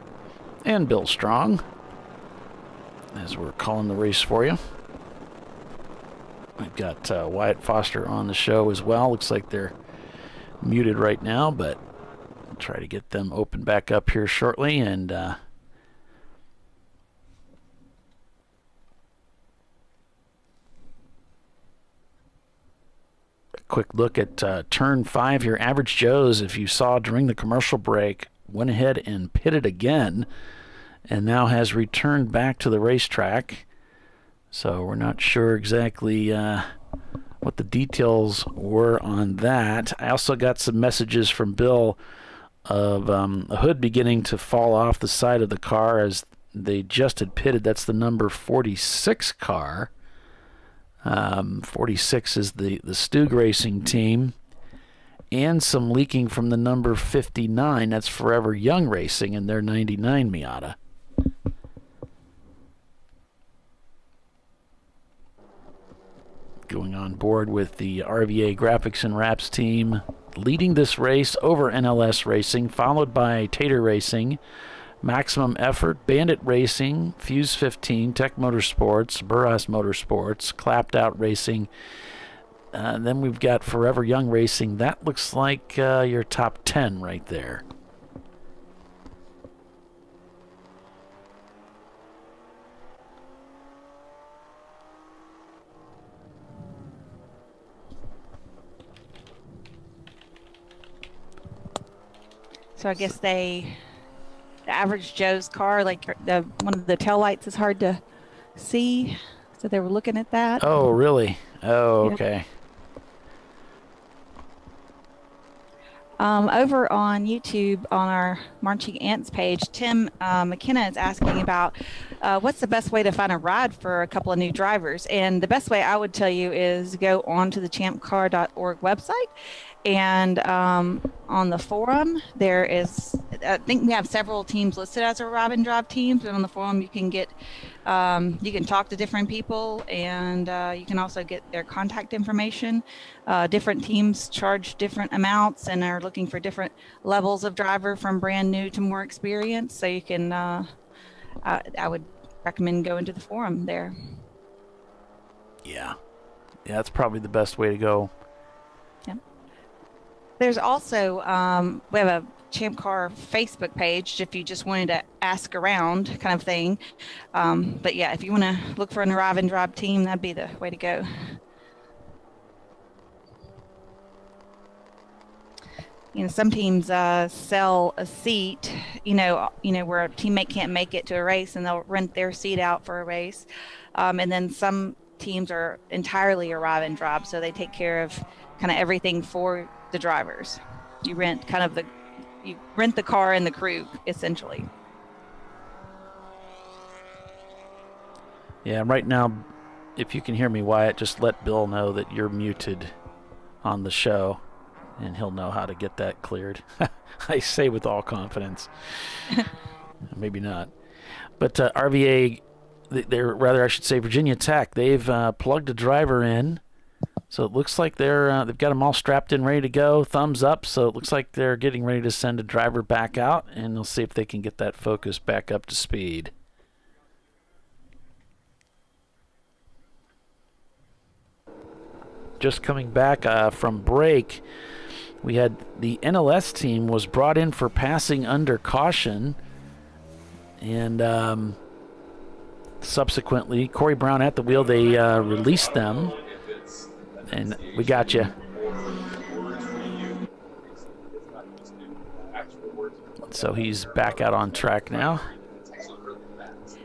and Bill Strong, as we're calling the race for you. We've got Wyatt Foster on the show as well. Looks like they're muted right now, but I'll try to get them open back up here shortly. And a quick look at turn 5 here. Average Joe's, if you saw during the commercial break, went ahead and pitted again and now has returned back to the racetrack. So we're not sure exactly what the details were on that. I also got some messages from Bill of a hood beginning to fall off the side of the car as they just had pitted. That's the number 46 car. 46 is the Stug Racing team. And some leaking from the number 59. That's Forever Young Racing and their 99 Miata. Going on board with the RVA Graphics and Wraps team, leading this race over NLS Racing, followed by Tater Racing, Maximum Effort, Bandit Racing, Fuse 15, Tech Motorsports, Burras Motorsports, Clapped Out Racing. Then we've got Forever Young Racing. That looks like your top 10 right there. So I guess the average Joe's car, like one of the taillights is hard to see. So they were looking at that. Oh, really? Oh, okay. Over on YouTube, on our Marching Ants page, Tim McKenna is asking about what's the best way to find a ride for a couple of new drivers. And the best way I would tell you is go on to the ChampCar.org website. And on the forum, there is, I think we have several teams listed as our Ride and Drive teams. But on the forum, you can get, you can talk to different people, and you can also get their contact information. Different teams charge different amounts and are looking for different levels of driver, from brand new to more experienced. So you can, I would recommend going to the forum there. Yeah, that's probably the best way to go. There's also, we have a Champ Car Facebook page if you just wanted to ask around kind of thing. But yeah, if you want to look for an Arrive and Drive team, that'd be the way to go. You know, some teams sell a seat, you know, where a teammate can't make it to a race, and they'll rent their seat out for a race. And then some teams are entirely Arrive and Drive, so they take care of kind of everything for the drivers. You rent you rent the car and the crew, essentially. Yeah, right now, if you can hear me, Wyatt, just let Bill know that you're muted on the show. and he'll know how to get that cleared. I say with all confidence. Maybe not. But RVA, I should say Virginia Tech, they've plugged a driver in. So it looks like they've got them all strapped in, ready to go. Thumbs up. So it looks like they're getting ready to send a driver back out, and they'll see if they can get that Focus back up to speed. Just coming back from break, we had the NLS team was brought in for passing under caution, and subsequently, Corey Brown at the wheel, they released them. And we got you. So he's back out on track now.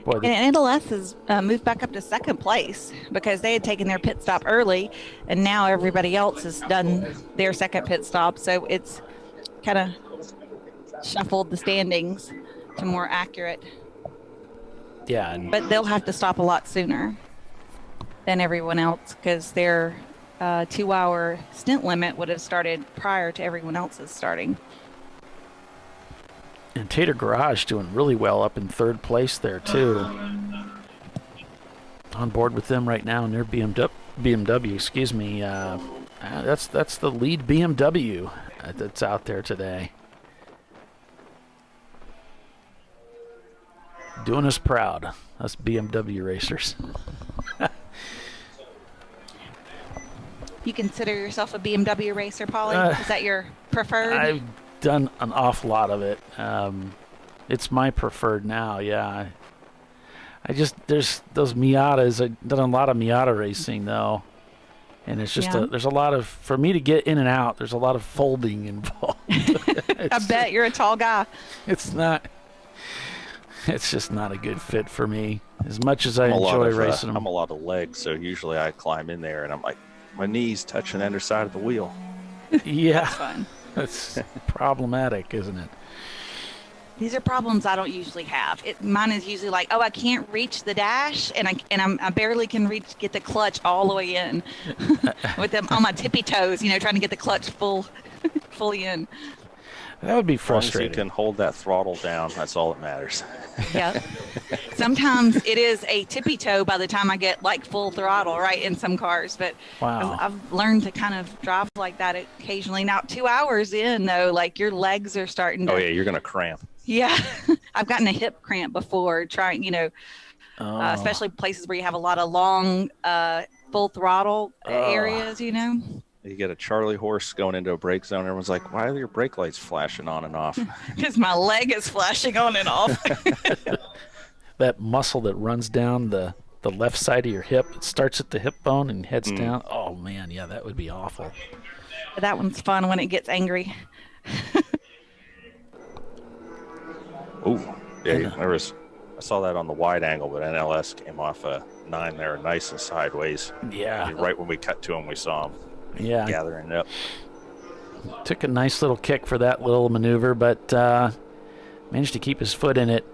Boy, and NLS has moved back up to second place because they had taken their pit stop early, and now everybody else has done their second pit stop. So it's kind of shuffled the standings to more accurate. Yeah. But they'll have to stop a lot sooner than everyone else because their 2-hour stint limit would have started prior to everyone else's starting. And Tater Garage doing really well up in third place there too. On board with them right now in their BMW, excuse me. That's the lead BMW that's out there today. Doing us proud, us BMW racers. You consider yourself a BMW racer, Polly? Is that your preferred? I've done an awful lot of it. It's my preferred now, yeah. There's those Miatas. I've done a lot of Miata racing, though. And it's just, there's a lot of, for me to get in and out, there's a lot of folding involved. I bet you're a tall guy. It's just not a good fit for me. As much as I enjoy racing them. I'm a lot of legs, so usually I climb in there and I'm like, my knees touching the underside of the wheel. Yeah. That's fun. That's problematic, isn't it? These are problems I don't usually have. Mine is usually like, I can't reach the dash, and I barely can get the clutch all the way in with them on my tippy toes, trying to get the clutch fully in. That would be frustrating. As long as you can hold that throttle down, that's all that matters. Yeah. Sometimes it is a tippy toe by the time I get like full throttle, right, in some cars. But wow. I've learned to kind of drive like that occasionally. Now, 2 hours in, though, like your legs are starting to. Oh, yeah, you're going to cramp. Yeah. I've gotten a hip cramp before trying, especially places where you have a lot of long, full throttle areas, You get a Charlie horse going into a brake zone. Everyone's like, why are your brake lights flashing on and off? Because my leg is flashing on and off. That muscle that runs down the left side of your hip, it starts at the hip bone and heads down. Oh, man, yeah, that would be awful. But that one's fun when it gets angry. Oh, yeah, I saw that on the wide angle, but NLS came off a 9 there, nice and sideways. Yeah. Right when we cut to him, we saw him. Yeah, gathering up. Took a nice little kick for that little maneuver, but managed to keep his foot in it.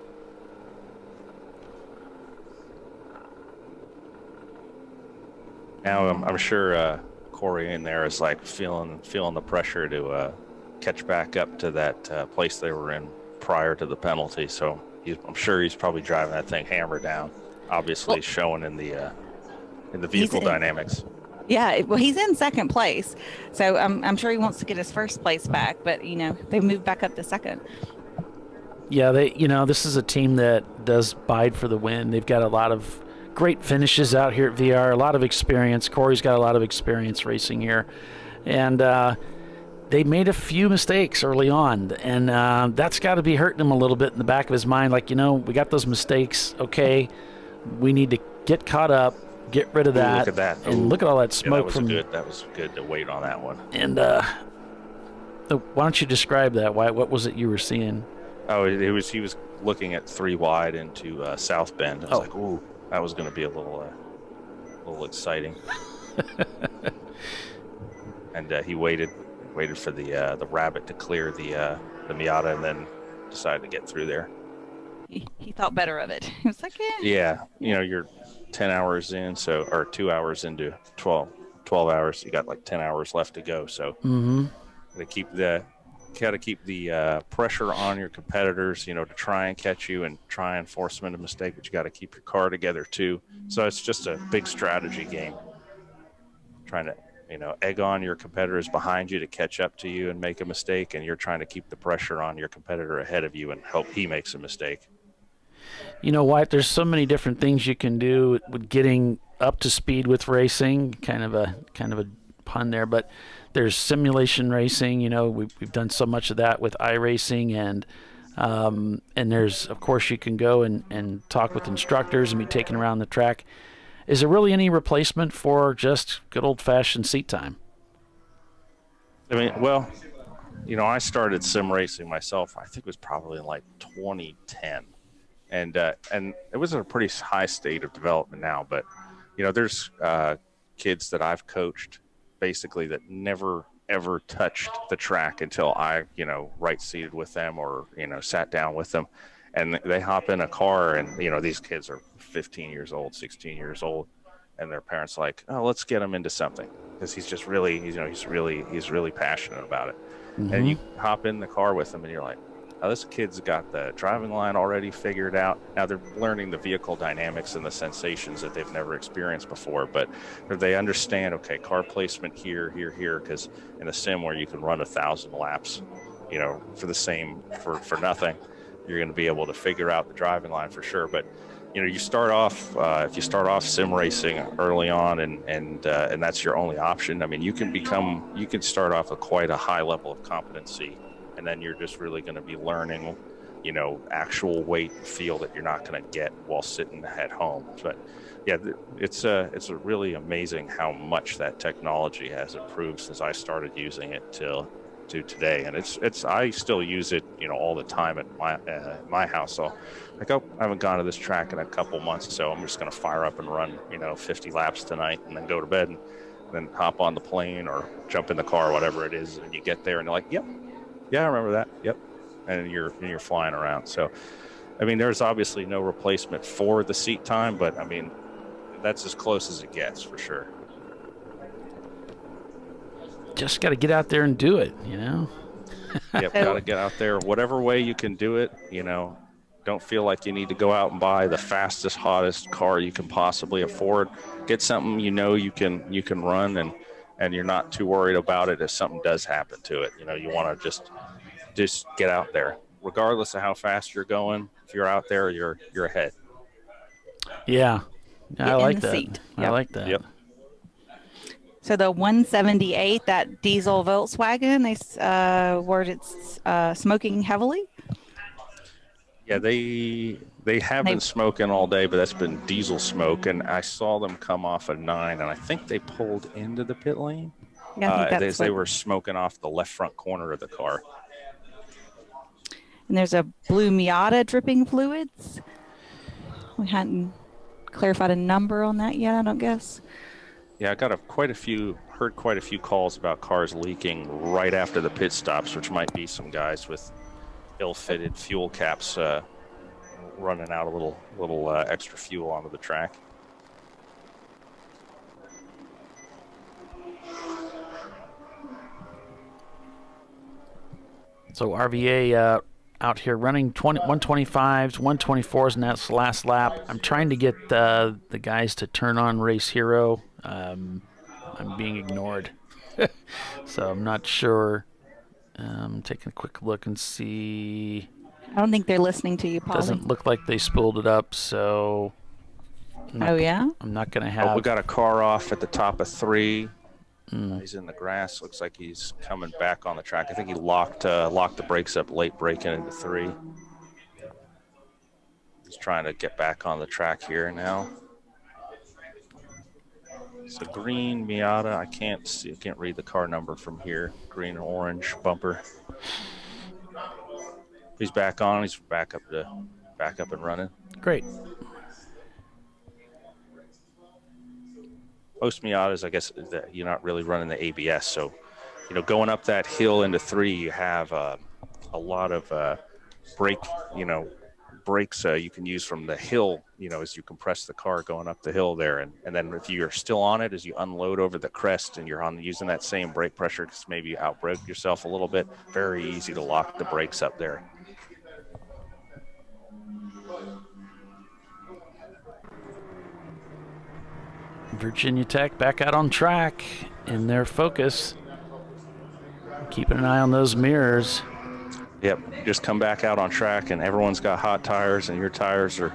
Now I'm sure Corey in there is like feeling the pressure to catch back up to that place they were in prior to the penalty. So I'm sure he's probably driving that thing hammer down. Obviously, showing in the vehicle dynamics. Yeah, well, he's in second place, so I'm sure he wants to get his first place back. But they moved back up to second. Yeah, this is a team that does bide for the win. They've got a lot of great finishes out here at VIR, a lot of experience. Corey's got a lot of experience racing here, and they made a few mistakes early on, and that's got to be hurting him a little bit in the back of his mind. Like, we got those mistakes. Okay, we need to get caught up. Get rid of that. Look at that. And look at all that smoke that was good to wait on that one. And why don't you describe that? What was it you were seeing? Oh, he was looking at 3 wide into South Bend. I was like, ooh, that was going to be a little exciting. And he waited for the Rabbit to clear the Miata, and then decided to get through there. He thought better of it. He was like, yeah, you're 10 hours in, or 2 hours into 12 hours. You got like 10 hours left to go. So Got to keep the pressure on your competitors, to try and catch you and try and force them into a mistake, but you got to keep your car together too. So it's just a big strategy game. Trying to, egg on your competitors behind you to catch up to you and make a mistake, and you're trying to keep the pressure on your competitor ahead of you and hope he makes a mistake. You know what? There's so many different things you can do with getting up to speed with racing. Kind of a pun there, but there's simulation racing. We've done so much of that with iRacing, and there's, of course, you can go and talk with instructors and be taken around the track. Is there really any replacement for just good old-fashioned seat time? I mean, well, I started sim racing myself. I think it was probably in like 2010, and it was a pretty high state of development now. But there's kids that I've coached basically that never ever touched the track until I right seated with them or sat down with them, and they hop in a car, and these kids are 15 years old, 16 years old, and their parents like, oh, let's get him into something, because he's just really he's really passionate about it. Mm-hmm. And you hop in the car with them and you're like, oh, this kid's got the driving line already figured out. Now they're learning the vehicle dynamics and the sensations that they've never experienced before, but they understand, okay, car placement here, because in a sim where you can run 1,000 laps, for the same, for nothing, you're going to be able to figure out the driving line for sure. But you start off, if you start off sim racing early on and that's your only option, I mean, you can start off with quite a high level of competency, and then you're just really going to be learning, actual weight and feel that you're not going to get while sitting at home. But yeah, it's really amazing how much that technology has improved since I started using it to today, and I still use it all the time at my house. So I haven't gone to this track in a couple months, so I'm just going to fire up and run 50 laps tonight and then go to bed and then hop on the plane or jump in the car, whatever it is, and you get there and you're like, yep, yeah, I remember that, yep, and you're flying around. So I mean, there's obviously no replacement for the seat time, but I mean, that's as close as it gets for sure. Just got to get out there and do it, Yep, got to get out there whatever way you can do it. Don't feel like you need to go out and buy the fastest, hottest car you can possibly afford. Get something you can run, and you're not too worried about it if something does happen to it. You want to just get out there, regardless of how fast you're going. If you're out there, you're ahead. Yeah, I like that. Yep. I like that. Yep. So the 178, that diesel Volkswagen, it's smoking heavily. Yeah, they have been smoking all day, but that's been diesel smoke. And I saw them come off a 9, and I think they pulled into the pit lane. Yeah, they were smoking off the left front corner of the car. And there's a blue Miata dripping fluids. We hadn't clarified a number on that yet, I don't guess. Yeah, I got heard quite a few calls about cars leaking right after the pit stops, which might be some guys with ill-fitted fuel caps running out a little extra fuel onto the track. So RVA out here running 125s, 124s, and that's the last lap. I'm trying to get the guys to turn on Race Hero. I'm being ignored, so I'm not sure. Taking a quick look and see. I don't think they're listening to you, Paulie. Doesn't look like they spooled it up, so. Yeah? I'm not going to have. We got a car off at the top of 3. He's in the grass. Looks like he's coming back on the track. I think he locked the brakes up late, breaking into 3. He's trying to get back on the track here now. It's a green Miata. I can't read the car number from here. Green and orange bumper. He's back on. He's back up and running. Great. Most Miatas, I guess, you're not really running the ABS. So, going up that hill into 3, you have a lot of brake brakes you can use from the hill, as you compress the car going up the hill there. And then if you're still on it, as you unload over the crest and you're using that same brake pressure, because maybe you outbrake yourself a little bit, very easy to lock the brakes up there. Virginia Tech back out on track in their focus. Keeping an eye on those mirrors. Yep, just come back out on track and everyone's got hot tires and your tires are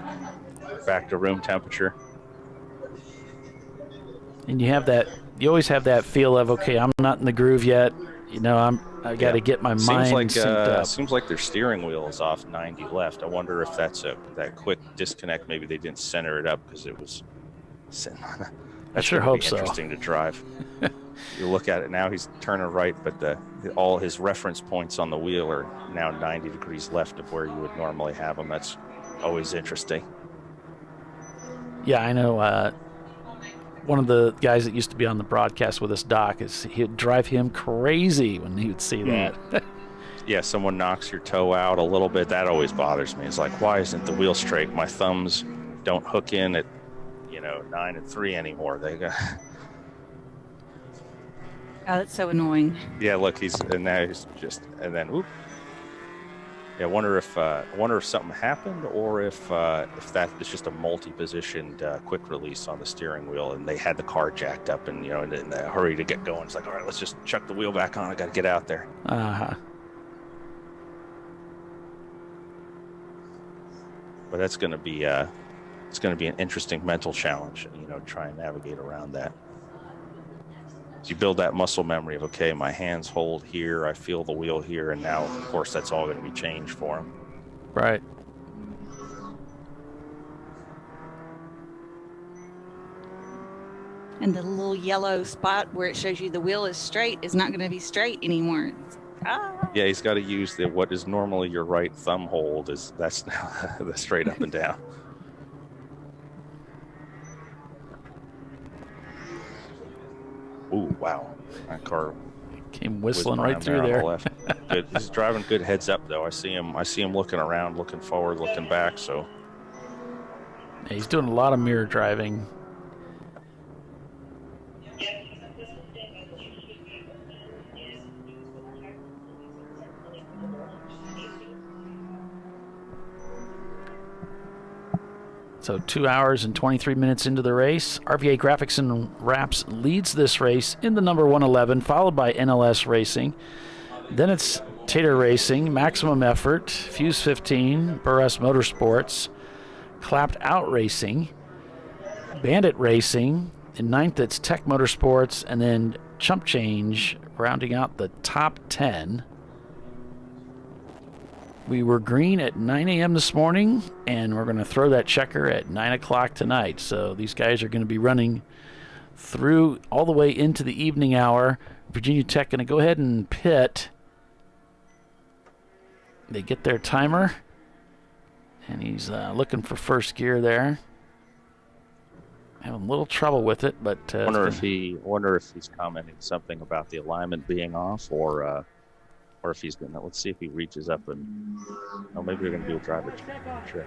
back to room temperature. And you always have that feel of, okay, I'm not in the groove yet. I got to get my mind synced up. Seems like their steering wheel is off 90 left. I wonder if that's that quick disconnect. Maybe they didn't center it up because it was sitting on a... I sure hope so. Interesting to drive. You look at it now, he's turning right, but all his reference points on the wheel are now 90 degrees left of where you would normally have them. That's always interesting. Yeah, I know. One of the guys that used to be on the broadcast with us, Doc, he'd drive him crazy when he would see that. Yeah, someone knocks your toe out a little bit. That always bothers me. It's like, why isn't the wheel straight? My thumbs don't hook in at 9 and 3 anymore. They got. Oh, that's so annoying. Yeah, look, and then whoop. Yeah, I wonder if something happened or if that is just a multi-positioned quick release on the steering wheel, and they had the car jacked up and in the hurry to get going. It's like, all right, let's just chuck the wheel back on. I got to get out there. But that's going to be it's going to be an interesting mental challenge, try and navigate around that. So you build that muscle memory of, okay, my hands hold here, I feel the wheel here, and now, of course, that's all going to be changed for him. Right. And the little yellow spot where it shows you the wheel is straight is not going to be straight anymore. Yeah, he's got to use what is normally your right thumb hold. That's now the straight up and down. Ooh, wow. That car came whistling right through there. On the left. Good. He's driving good heads up though. I see him looking around, looking forward, looking back, so yeah, he's doing a lot of mirror driving. So 2 hours and 23 minutes into the race, RVA Graphics and Wraps leads this race in the number 111, followed by NLS Racing. Then it's Tater Racing, Maximum Effort, Fuse 15, Burress Motorsports, Clapped Out Racing, Bandit Racing. In ninth, it's Tech Motorsports, and then Chump Change rounding out the top 10. We were green at 9 a.m. this morning, and we're going to throw that checker at 9 o'clock tonight. So these guys are going to be running through all the way into the evening hour. Virginia Tech going to go ahead and pit. They get their timer, and he's looking for first gear there. Having a little trouble with it, but wonder if he's commenting something about the alignment being off, or if he's gonna. Let's see if he reaches up and. Oh, maybe they're gonna do a driver check. Sure.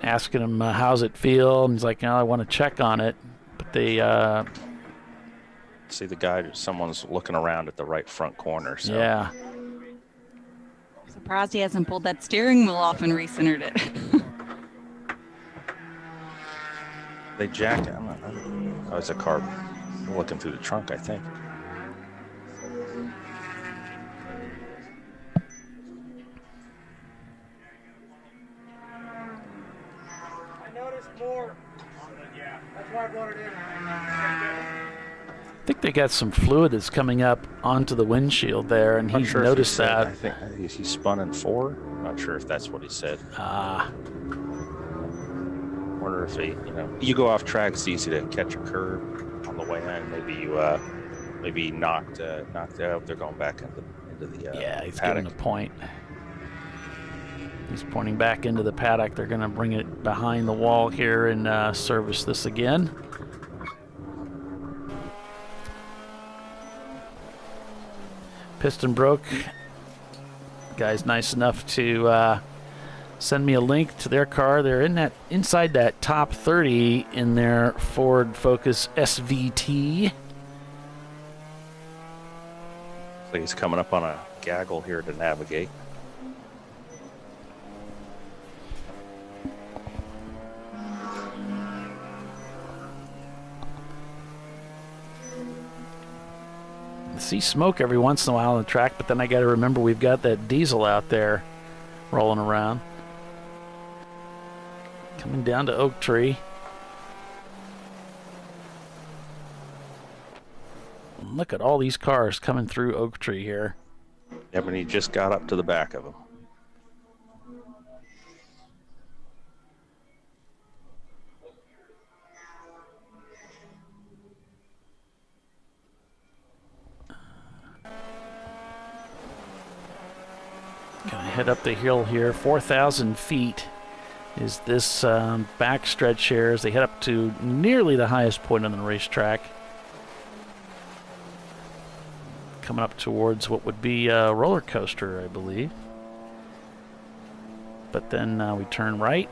Asking him how's it feel, and he's like, "No, I want to check on it." But they see the guy. Someone's looking around at the right front corner. So. Yeah. Surprised he hasn't pulled that steering wheel off and recentered it. They jacked him. Oh, it's a car looking through the trunk, I think. I noticed more. Yeah, that's why I brought it in. I think they got some fluid that's coming up onto the windshield there, and he's noticed that. I think he spun in 4. I'm not sure if that's what he said. Wonder if you go off track, it's easy to catch a curve on the way in. Maybe he knocked out. They're going back into the he's paddock. giving a point. He's pointing back into the paddock. They're going to bring it behind the wall here and service this again. Piston broke Guy's nice enough to send me a link to their car. They're inside that top 30 in their Ford Focus SVT. So he's coming up on a gaggle here to navigate. I see smoke every once in a while on the track, but then I got to remember we've got that diesel out there rolling around. Coming down to Oak Tree. Look at all these cars coming through Oak Tree here. Yeah, but he just got up to the back of him. Gonna head up the hill here. 4,000 feet is this backstretch here as they head up to nearly the highest point on the racetrack. Coming up towards what would be a roller coaster, I believe. But then we turn right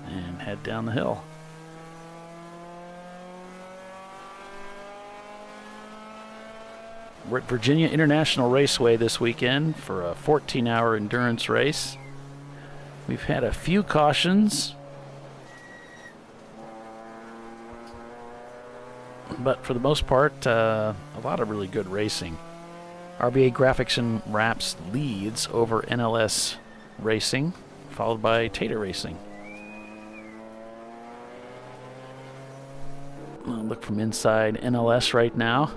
and head down the hill. We're at Virginia International Raceway this weekend for a 14-hour endurance race. We've had a few cautions, but for the most part, a lot of really good racing. RVA Graphics and Wraps leads over NLS Racing, followed by Tater Racing. I'll look from inside NLS right now.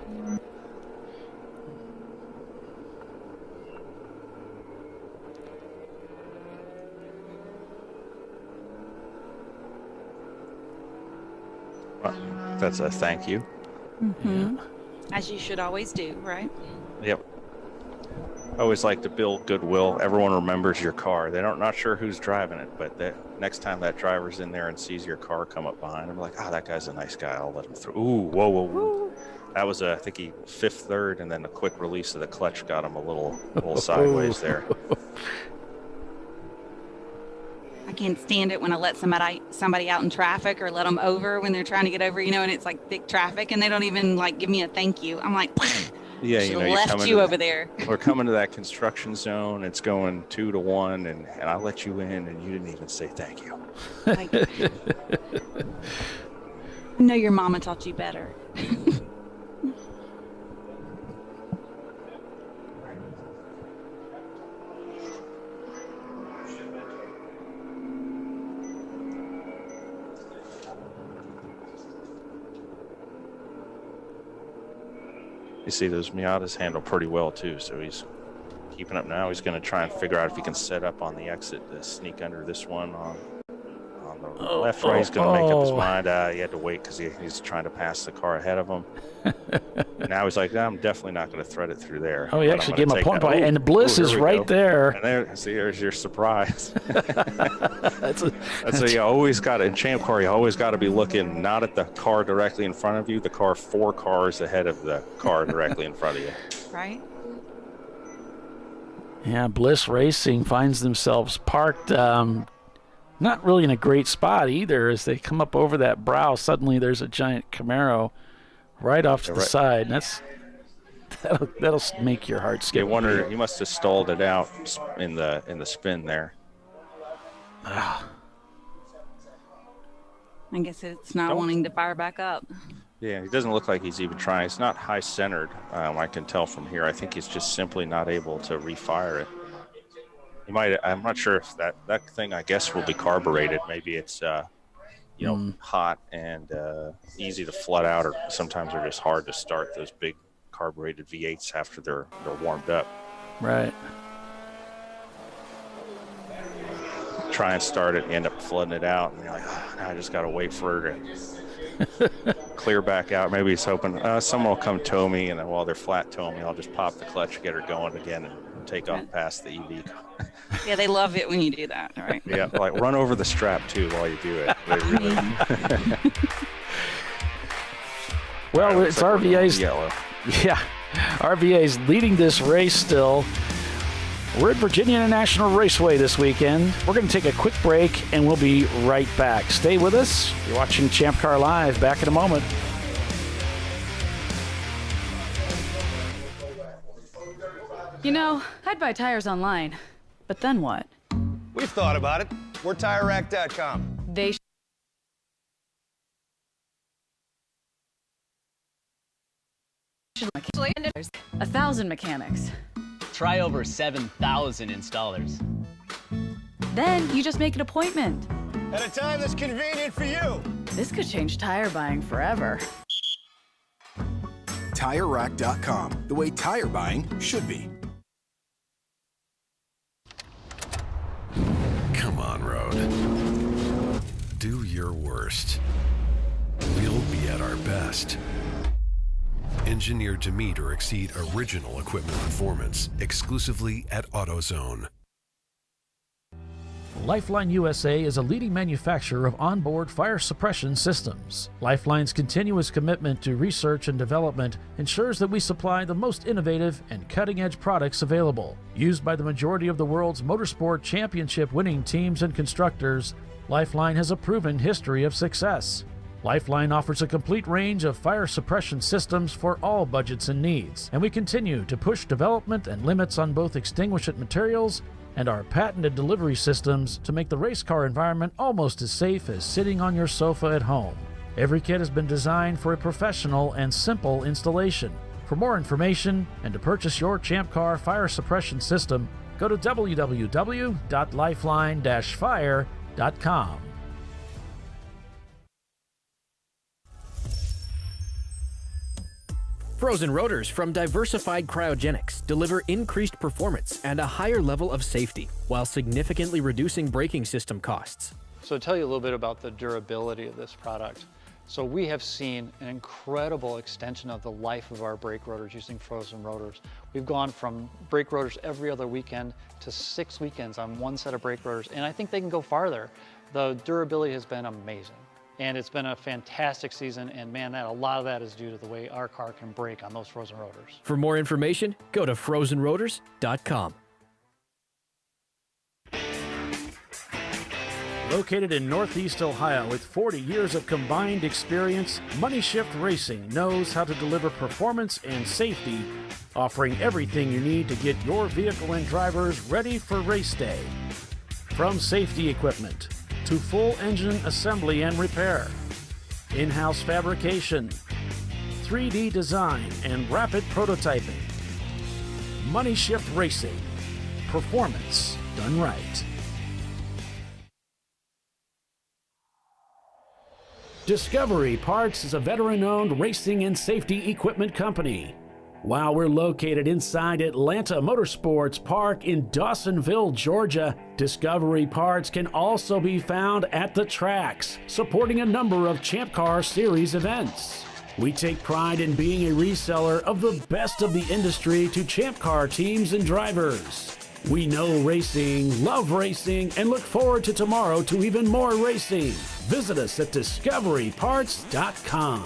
That's a thank you. Mm-hmm. As you should always do, right? Yep. I always like to build goodwill. Everyone remembers your car. They're not sure who's driving it, but next time that driver's in there and sees your car come up behind him, like, that guy's a nice guy. I'll let him through. Ooh, whoa. That was, I think he fifth, third, and then the quick release of the clutch got him a little sideways there. I can't stand it when I let somebody out in traffic or let them over when they're trying to get over, and it's like thick traffic and they don't even give me a thank you. I'm like, yeah, left you over there. We're coming to that construction zone. It's going 2 to 1, and I let you in, and you didn't even say thank you. No, your mama taught you better. You see those Miatas handle pretty well too, so he's keeping up now. He's going to try and figure out if he can set up on the exit to sneak under this one on the left. Right, he's going to make up his mind. He had to wait because he's trying to pass the car ahead of him. Now he's like, I'm definitely not going to thread it through there. Oh, he actually gave him a point by, and Bliss is right there. And there's your surprise. That's you always got in Champ Car. You always got to be looking not at the car directly in front of you, the car 4 cars ahead of the car directly in front of you. Right. Yeah, Bliss Racing finds themselves parked not really in a great spot either. As they come up over that brow, suddenly there's a giant Camaro right off to the side. That'll make your heart skip. You wonder, he must have stalled it out in the spin there. I guess it's not wanting to fire back up. Yeah, he doesn't look like he's even trying. It's not high centered. I can tell from here. I think he's just simply not able to refire it. He might. I'm not sure if that thing, I guess, will be carbureted. Maybe it's hot and easy to flood out, or sometimes they're just hard to start, those big carbureted V8s after they're warmed up. Right. Try and start it and end up flooding it out, and you're like, now I just got to wait for her to clear back out. Maybe he's hoping someone will come tow me, and then while they're flat towing me, I'll just pop the clutch, get her going again, and take off past the EV. Yeah, they love it when you do that, right? Yeah, like run over the strap too while you do it. Well, it's RVA's. Yellow. Yeah, RVA's leading this race still. We're at Virginia International Raceway this weekend. We're going to take a quick break, and we'll be right back. Stay with us. You're watching Champ Car Live. Back in a moment. You know, I'd buy tires online, but then what? We've thought about it. We're TireRack.com. They should 1,000 mechanics. Try over 7,000 installers. Then you just make an appointment. At a time that's convenient for you. This could change tire buying forever. TireRack.com, the way tire buying should be. Come on, Road. Do your worst. We'll be at our best. Engineered to meet or exceed original equipment performance exclusively at AutoZone. Lifeline USA is a leading manufacturer of onboard fire suppression systems. Lifeline's continuous commitment to research and development ensures that we supply the most innovative and cutting-edge products available. Used by the majority of the world's motorsport championship-winning teams and constructors, Lifeline has a proven history of success. Lifeline offers a complete range of fire suppression systems for all budgets and needs, and we continue to push development and limits on both extinguishant materials and our patented delivery systems to make the race car environment almost as safe as sitting on your sofa at home. Every kit has been designed for a professional and simple installation. For more information and to purchase your Champ Car fire suppression system, go to www.lifeline-fire.com. Frozen rotors from Diversified Cryogenics deliver increased performance and a higher level of safety, while significantly reducing braking system costs. So to tell you a little bit about the durability of this product. So we have seen an incredible extension of the life of our brake rotors using frozen rotors. We've gone from brake rotors every other weekend to 6 weekends on one set of brake rotors, and I think they can go farther. The durability has been amazing. And it's been a fantastic season, and man, a lot of that is due to the way our car can brake on those frozen rotors. For more information, go to frozenrotors.com. Located in Northeast Ohio with 40 years of combined experience, Money Shift Racing knows how to deliver performance and safety, offering everything you need to get your vehicle and drivers ready for race day. From safety equipment to full engine assembly and repair, in-house fabrication, 3D design, and rapid prototyping. Money Shift Racing. Performance done right. Discovery Parts is a veteran-owned racing and safety equipment company. While we're located inside Atlanta Motorsports Park in Dawsonville, Georgia, Discovery Parts can also be found at the tracks, supporting a number of Champ Car Series events. We take pride in being a reseller of the best of the industry to Champ Car teams and drivers. We know racing, love racing, and look forward to tomorrow to even more racing. Visit us at discoveryparts.com.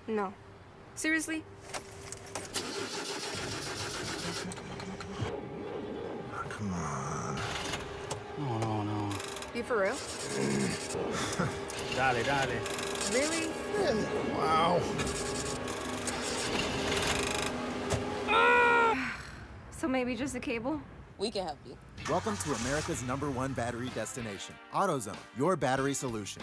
No. Seriously? Come on. No. You for real? Dale. Really? Wow. So maybe just a cable? We can help you. Welcome to America's #1 battery destination, AutoZone, your battery solution.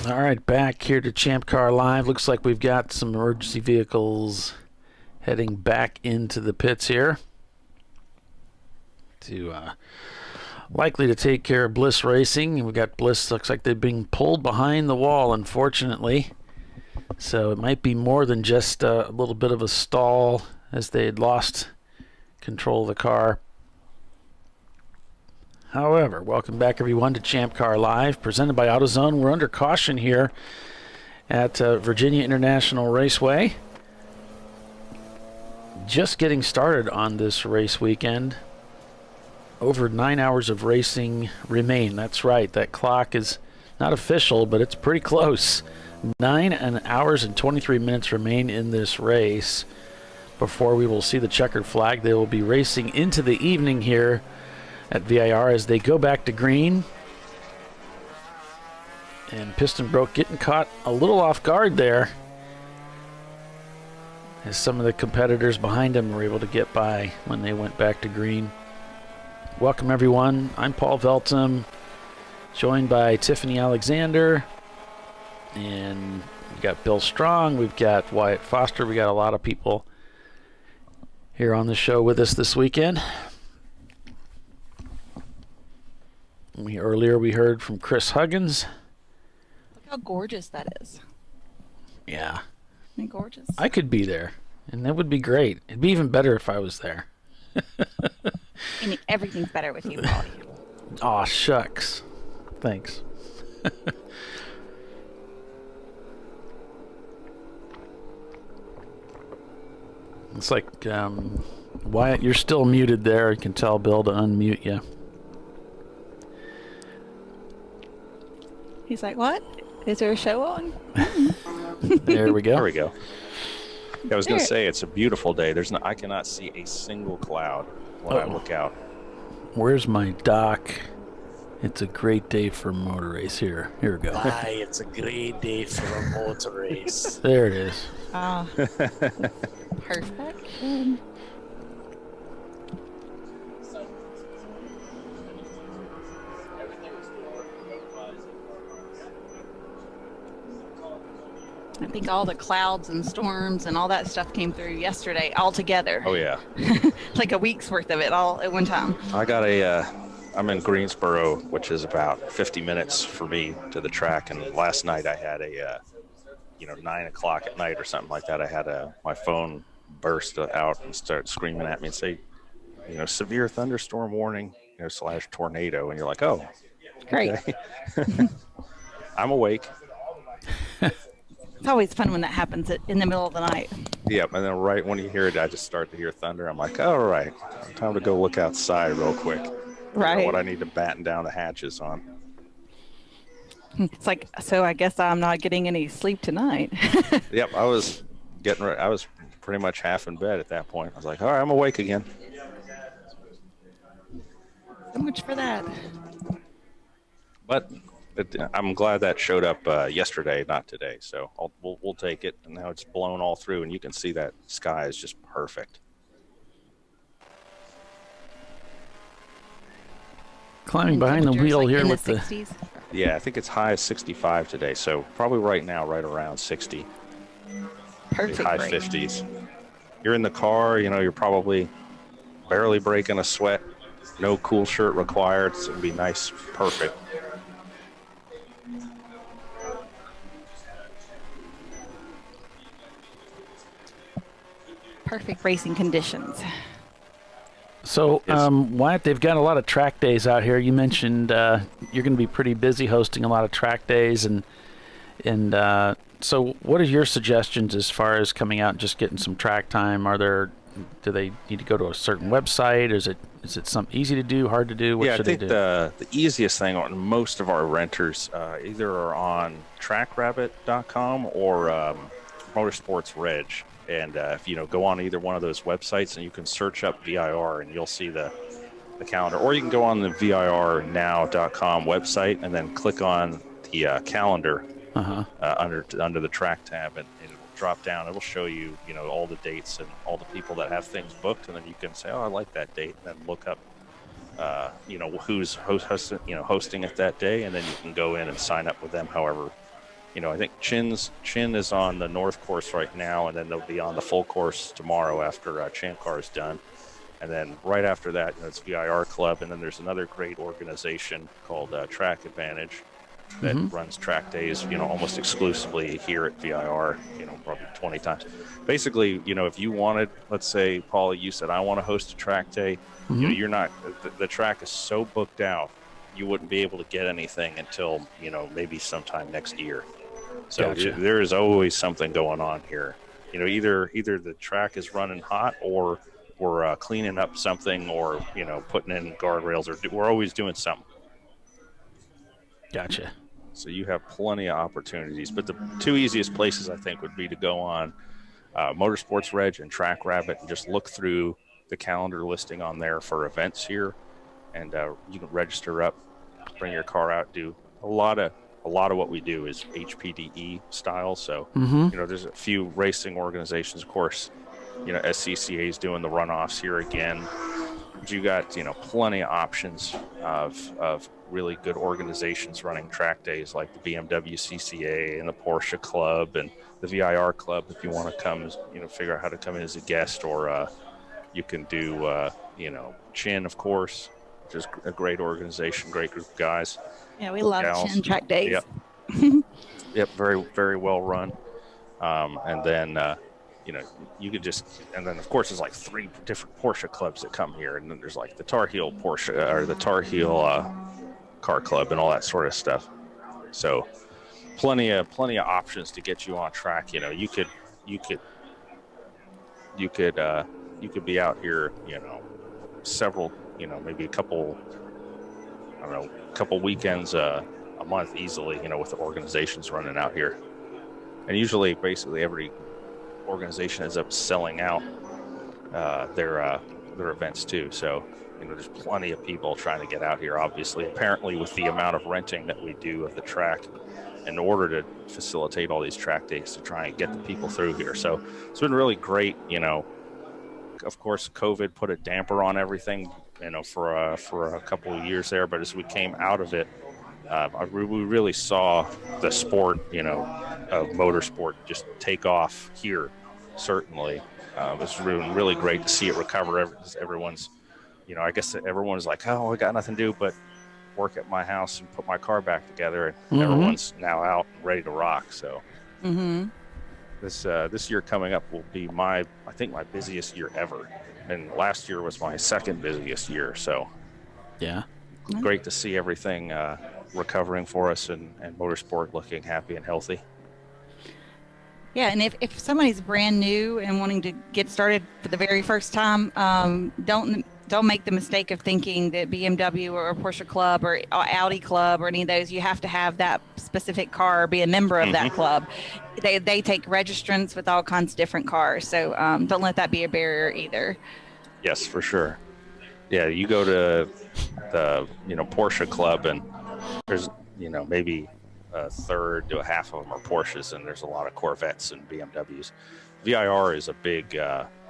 All right, back here to Champ Car Live. Looks like we've got some emergency vehicles heading back into the pits here to likely to take care of Bliss Racing. And we got Bliss, looks like they're being pulled behind the wall, unfortunately. So it might be more than just a little bit of a stall as they had lost control of the car. However, welcome back everyone to Champ Car Live, presented by AutoZone. We're under caution here at Virginia International Raceway. Just getting started on this race weekend. Over 9 hours of racing remain. That's right, that clock is not official, but it's pretty close. 9 hours and 23 minutes remain in this race before we will see the checkered flag. They will be racing into the evening here at VIR as they go back to green. And Piston Broke getting caught a little off guard there as some of the competitors behind him were able to get by when they went back to green. Welcome everyone. I'm Paul Veltum, joined by Tiffany Alexander, and we've got Bill Strong, we've got Wyatt Foster, we got a lot of people here on the show with us this weekend. Earlier we heard from Chris Huggins. Look how gorgeous that is. Yeah. Isn't it gorgeous? I could be there, and that would be great. It'd be even better if I was there. And everything's better with you, Paul. Aw, shucks. Thanks. It's like, Wyatt, you're still muted there. You can tell Bill to unmute you. He's like, what? Is there a show on? There we go. There we go. I was going to say, it's a beautiful day. I cannot see a single cloud when I look out. Where's my dock? It's a great day for a motor race here. Here we go. Aye, it's a great day for a motor race. There it is. Oh, perfect. I think all the clouds and storms and all that stuff came through yesterday all together. Oh, yeah. Like a week's worth of it all at one time. I got I'm in Greensboro, which is about 50 minutes for me to the track. And last night I had 9 o'clock at night or something like that. I had my phone burst out and start screaming at me and say, severe thunderstorm warning, / tornado. And you're like, oh, great. Okay. I'm awake. It's always fun when that happens in the middle of the night. Yep, and then right when you hear it, I just start to hear thunder. I'm like, all right, time to go look outside real quick. Right. What I need to batten down the hatches on. It's like, so I guess I'm not getting any sleep tonight. Yep, I was I was pretty much half in bed at that point. I was like, all right, I'm awake again. So much for that. But I'm glad that showed up yesterday, not today. So we'll take it. And now it's blown all through, and you can see that sky is just perfect. Climbing behind the wheel here with the 60s. Yeah, I think it's high as 65 today. So probably right now, right around 60. Perfect. High rate. 50s. You're in the car, you're probably barely breaking a sweat. No cool shirt required. It's going to be nice. Perfect. Perfect racing conditions. So, Wyatt, they've got a lot of track days out here. You mentioned you're going to be pretty busy hosting a lot of track days, and so what are your suggestions as far as coming out and just getting some track time? Do they need to go to a certain website? Is it something easy to do, hard to do? What should they do? I think the easiest thing on most of our renters either are on TrackRabbit.com or Motorsports Reg. And if go on either one of those websites, and you can search up VIR, and you'll see the calendar. Or you can go on the VIRnow.com website and then click on calendar under the track tab, and it'll drop down. It'll show you, all the dates and all the people that have things booked, and then you can say, oh, I like that date, and then look up, who's hosting it that day, and then you can go in and sign up with them. However, I think Chin is on the North course right now, and then they'll be on the full course tomorrow after ChampCar is done. And then right after that, it's VIR Club, and then there's another great organization called Track Advantage that runs track days, almost exclusively here at VIR, probably 20 times. Basically, if you wanted, let's say, Paula, you said, I want to host a track day, you're not, the track is so booked out, you wouldn't be able to get anything until, maybe sometime next year. So Gotcha. there is always something going on here. Either the track is running hot, or we're cleaning up something, or, putting in guardrails, or we're always doing something. Gotcha. So you have plenty of opportunities, but the two easiest places I think would be to go on Motorsports Reg and Track Rabbit and just look through the calendar listing on there for events here, and you can register up, bring your car out, do a lot of what we do is HPDE style. So there's a few racing organizations, of course. SCCA is doing the runoffs here again. But you got plenty of options of really good organizations running track days, like the BMW CCA and the Porsche Club and the VIR Club. If you want to come, figure out how to come in as a guest, or you can do Chin, of course, which is a great organization, great group of guys. Yeah, we love Chin track days. Yep, very, very well run. And then you could just, and then of course there's like 3 different Porsche clubs that come here, and then there's like the Tar Heel Porsche, or the Tar Heel Car Club, and all that sort of stuff. So plenty of options to get you on track. You could be out here, several, maybe a couple weekends a month easily, with the organizations running out here. And usually basically every organization ends up selling out their events too. So there's plenty of people trying to get out here, obviously, apparently, with the amount of renting that we do of the track in order to facilitate all these track days to try and get the people through here. So it's been really great. Of course, COVID put a damper on everything, for a couple of years there, but as we came out of it, we really saw the sport, of motorsport just take off here. Certainly, it's really great to see it recover. Everyone's, I guess everyone's like, oh, I got nothing to do but work at my house and put my car back together, and everyone's now out and ready to rock. So this year coming up will be I think my busiest year ever, and last year was my second busiest year. So yeah, great to see everything recovering for us, and motorsport looking happy and healthy. Yeah, and if somebody's brand new and wanting to get started for the very first time, don't make the mistake of thinking that BMW or Porsche Club or Audi Club or any of those, you have to have that specific car or be a member of that club. They take registrants with all kinds of different cars, so don't let that be a barrier either. Yes, for sure. Yeah, you go to the Porsche Club, and there's maybe a third to a half of them are Porsches, and there's a lot of Corvettes and BMWs. VIR is a big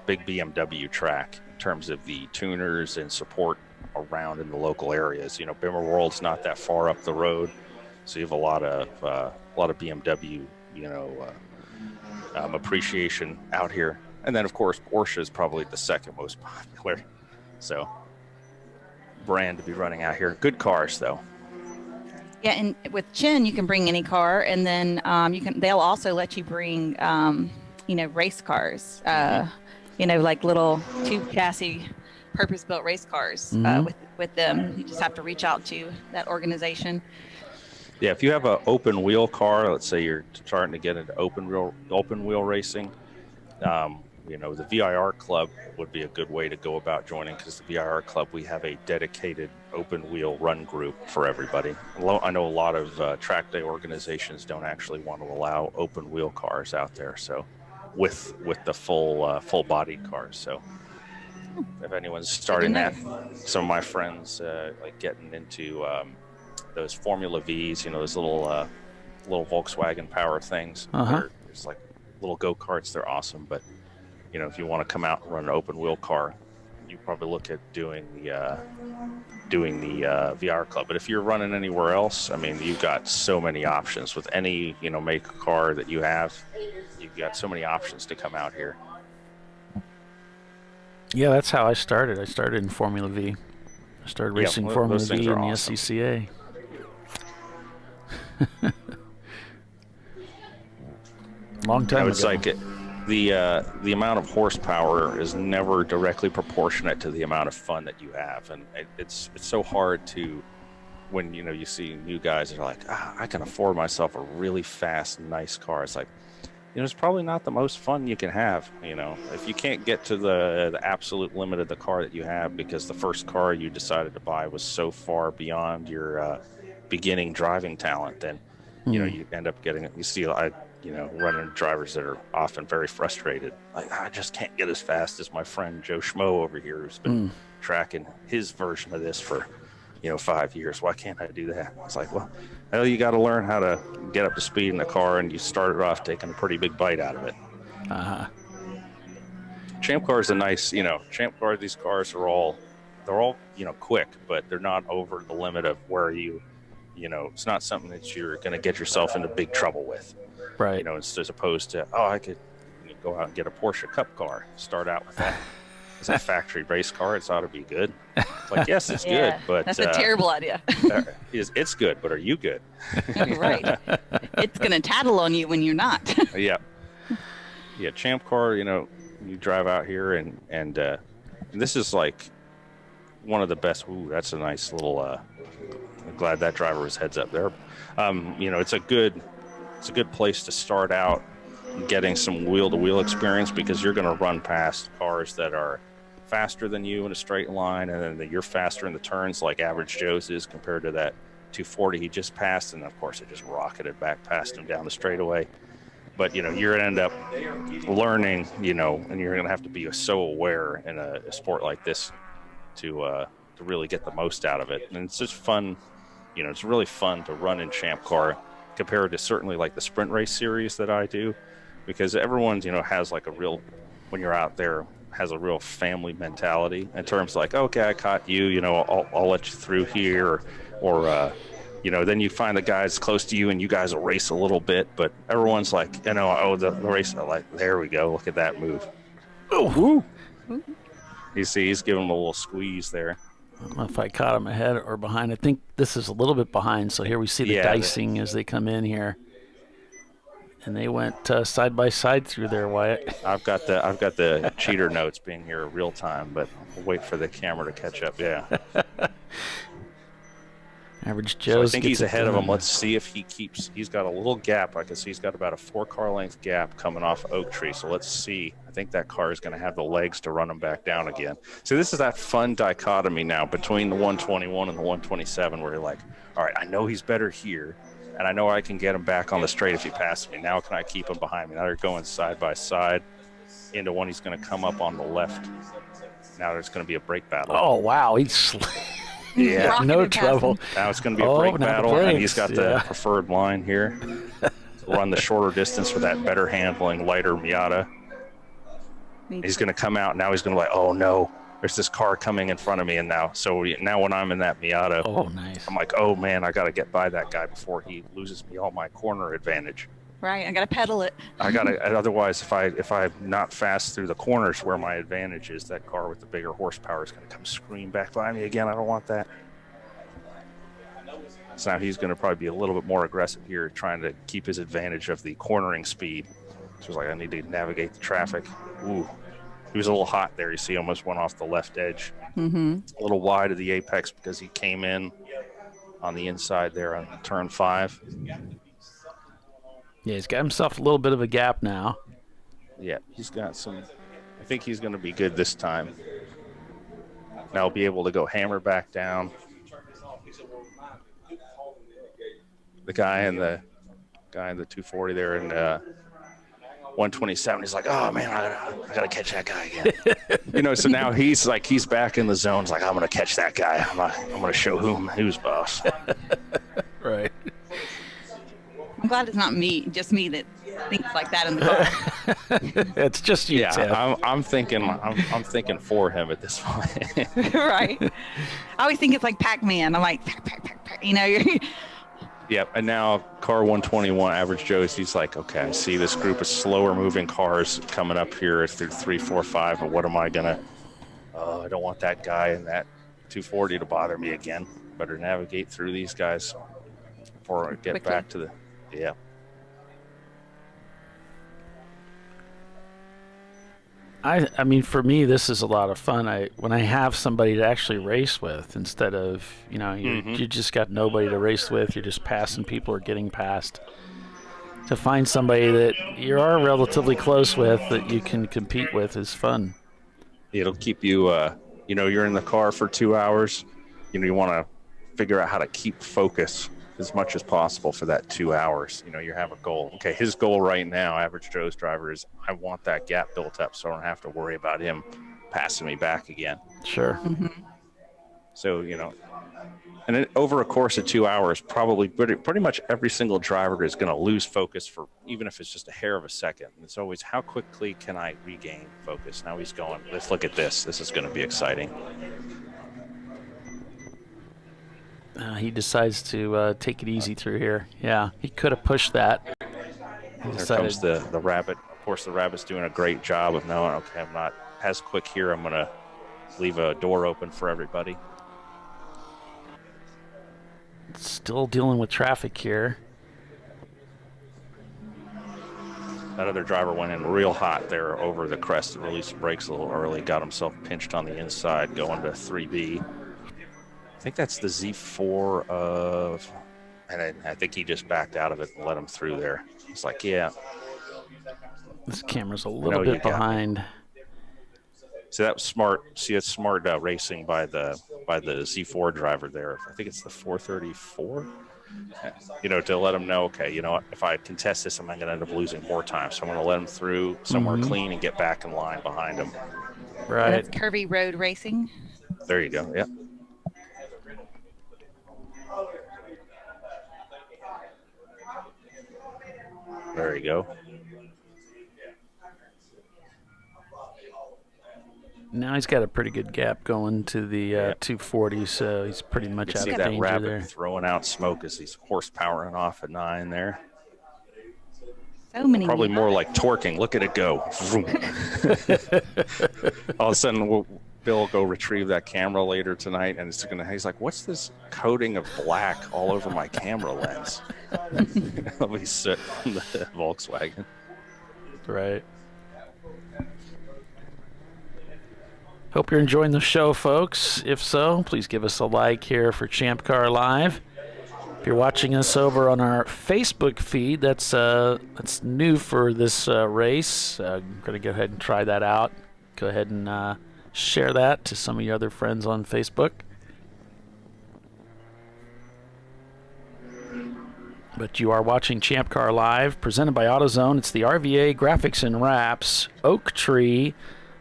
BMW track in terms of the tuners and support around in the local areas. Bimmer World's not that far up the road, so you have a lot of BMW appreciation out here. And then of course Porsche is probably the second most popular brand to be running out here. Good cars though. Yeah, and with Chin, you can bring any car, and then they'll also let you bring, race cars, like little 2 chassis, purpose-built race cars with them. You just have to reach out to that organization. Yeah, if you have an open wheel car, let's say you're starting to get into open wheel racing, the VIR Club would be a good way to go about joining, because the VIR Club, we have a dedicated open wheel run group for everybody. I know a lot of track day organizations don't actually want to allow open wheel cars out there, so with the full bodied cars. So if anyone's starting that, some of my friends like getting into those Formula Vs, those little Volkswagen power things. It's like little go-karts. They're awesome. But, if you want to come out and run an open wheel car, you probably look at doing the VIR Club. But if you're running anywhere else, I mean, you've got so many options with any, make car that you have. You've got so many options to come out here. Yeah, that's how I started. I started in Formula V. I started racing Formula V in the SCCA. Long time ago. It's like the amount of horsepower is never directly proportionate to the amount of fun that you have, and it's so hard to, when you see new guys that are like, I can afford myself a really fast, nice car. It's like, it's probably not the most fun you can have. If you can't get to the absolute limit of the car that you have because the first car you decided to buy was so far beyond your beginning driving talent, then you end up getting it. You see, running drivers that are often very frustrated. Like, I just can't get as fast as my friend Joe Schmo over here, who's been tracking his version of this for 5 years. Why can't I do that? It's like, well, you got to learn how to get up to speed in the car, and you started off taking a pretty big bite out of it. Champ Car is a nice, Champ Car, these cars are all quick, but they're not over the limit of where it's not something that you're going to get yourself into big trouble with. Right. As opposed to, I could go out and get a Porsche Cup car, start out with that. It's a factory race car. It's ought to be good. It's like, yes, it's good, but that's a terrible idea. It's good, but are you good? Right. It's going to tattle on you when you're not. Yeah. Champ Car. You drive out here, and this is like one of the best. Ooh, that's a nice little. I'm glad that driver was heads up there. It's a good place to start out getting some wheel-to-wheel experience, because you're going to run past cars that are faster than you in a straight line, and then you're faster in the turns like Average Joe's is compared to that 240 he just passed, and of course it just rocketed back past him down the straightaway. But you're going to end up learning, and you're going to have to be so aware in a sport like this to really get the most out of it. And it's just fun, it's really fun to run in Champ Car compared to certainly like the sprint race series that I do, because everyone's has like a real, when you're out there, has a real family mentality in terms of like, okay, I caught you, I'll let you through here, or then you find the guys close to you and you guys will race a little bit, but everyone's like, the race, like, there we go, look at that move. Oh, you see, he's giving him a little squeeze there. I don't know if I caught him ahead or behind. I think this is a little bit behind, so here we see the dicing as they come in here. And they went side by side through there, Wyatt. I've got the cheater notes being here real time, but we'll wait for the camera to catch up. Yeah. Average Joe. So I think he's ahead of him. Let's see if he keeps. He's got a little gap. I can see he's got about a 4-car length gap coming off Oak Tree. So let's see. I think that car is going to have the legs to run him back down again. So this is that fun dichotomy now between the 121 and the 127, where you're like, all right, I know he's better here, and I know I can get him back on the straight if he passes me. Now can I keep him behind me? Now they're going side by side into one. He's going to come up on the left. Now there's going to be a brake battle. Oh, wow. He's yeah, no trouble. Now it's going to be a brake battle, and he's got the preferred line here to run the shorter distance for that better handling, lighter Miata. He's going to come out. Now he's going to be like, oh, no, there's this car coming in front of me. And now when I'm in that Miata, oh, nice. I'm like, oh, man, I got to get by that guy before he loses me all my corner advantage. Right, I got to pedal it. I got to. Otherwise, if I'm not fast through the corners where my advantage is, that car with the bigger horsepower is going to come scream back by me again. I don't want that. So now he's going to probably be a little bit more aggressive here, trying to keep his advantage of the cornering speed. So it's like, I need to navigate the traffic. Ooh, he was a little hot there. You see, almost went off the left edge. Mm-hmm. A little wide of the apex because he came in on the inside there on turn 5. Yeah, he's got himself a little bit of a gap now. Yeah, he's got some. I think he's going to be good this time. Now he'll be able to go hammer back down. The guy in the 240 there, and 127. He's like, oh man, I gotta catch that guy again. So now he's back in the zone. He's like, I'm gonna catch that guy. I'm gonna show who's boss. Right. I'm glad it's not just me that thinks like that in the car. It's just you. Yeah, I'm thinking for him at this point. Right. I always think it's like Pac-Man. I'm like, pack, you're. Yep, and now car 121, average Joe's, he's like, okay, I see this group of slower moving cars coming up here through 3, 4, 5, and what am I gonna, I don't want that guy in that 240 to bother me again. Better navigate through these guys before I get back to yeah. I mean, for me, this is a lot of fun. When I have somebody to actually race with, instead of, you just got nobody to race with, you're just passing people or getting passed. To find somebody that you are relatively close with that you can compete with is fun. It'll keep you, you're in the car for 2 hours. You want to figure out how to keep focus as much as possible for that 2 hours. You have a goal. Okay, his goal right now, average Joe's driver, is I want that gap built up so I don't have to worry about him passing me back again. Sure. Mm-hmm. So, and then over a course of 2 hours, probably pretty much every single driver is going to lose focus for, even if it's just a hair of a second. And it's always, how quickly can I regain focus? Now he's going, let's look at this. This is going to be exciting. He decides to take it easy through here. Yeah, he could have pushed that. There comes the rabbit. Of course, the rabbit's doing a great job of knowing, okay, I'm not as quick here. I'm going to leave a door open for everybody. Still dealing with traffic here. That other driver went in real hot there over the crest and released the brakes a little early, got himself pinched on the inside going to 3B. I think that's the Z4 of, and I think he just backed out of it and let him through there. It's like, yeah. This camera's a little bit behind. So that was smart. See, it's smart racing by the Z4 driver there. I think it's the 434. To let him know, okay, if I contest this, I'm going to end up losing more time. So I'm going to let him through somewhere clean and get back in line behind him. Right. That's curvy road racing. There you go. Yep. There you go. Now he's got a pretty good gap going to the 240, so he's pretty much out of danger rabbit there. Throwing out smoke as he's horsepowering off at 9 there. So many. Probably more like torquing. Look at it go. All of a sudden, Bill will go retrieve that camera later tonight, and he's like, what's this coating of black all over my camera lens? He'll be sitting in the Volkswagen. Right. Hope you're enjoying the show, folks. If so, please give us a like here for ChampCar.Live. If you're watching us over on our Facebook feed, that's new for this race. I'm going to go ahead and try that out. Go ahead and share that to some of your other friends on Facebook. But you are watching ChampCar.Live, presented by AutoZone. It's the RVA Graphics and Wraps Oak Tree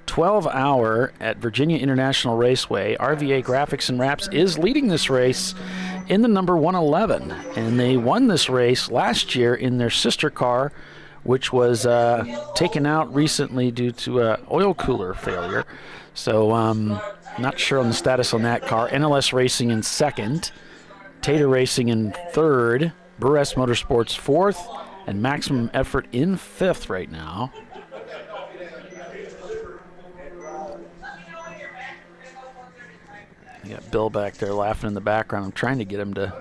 12-hour at Virginia International Raceway. RVA Graphics and Wraps is leading this race in the number 111, and they won this race last year in their sister car, which was taken out recently due to an oil cooler failure. So not sure on the status on that car. NLS Racing in second, Tater Racing in third, Burress Motorsports fourth, and Maximum Effort in fifth right now. You got Bill back there laughing in the background. I'm trying to get him to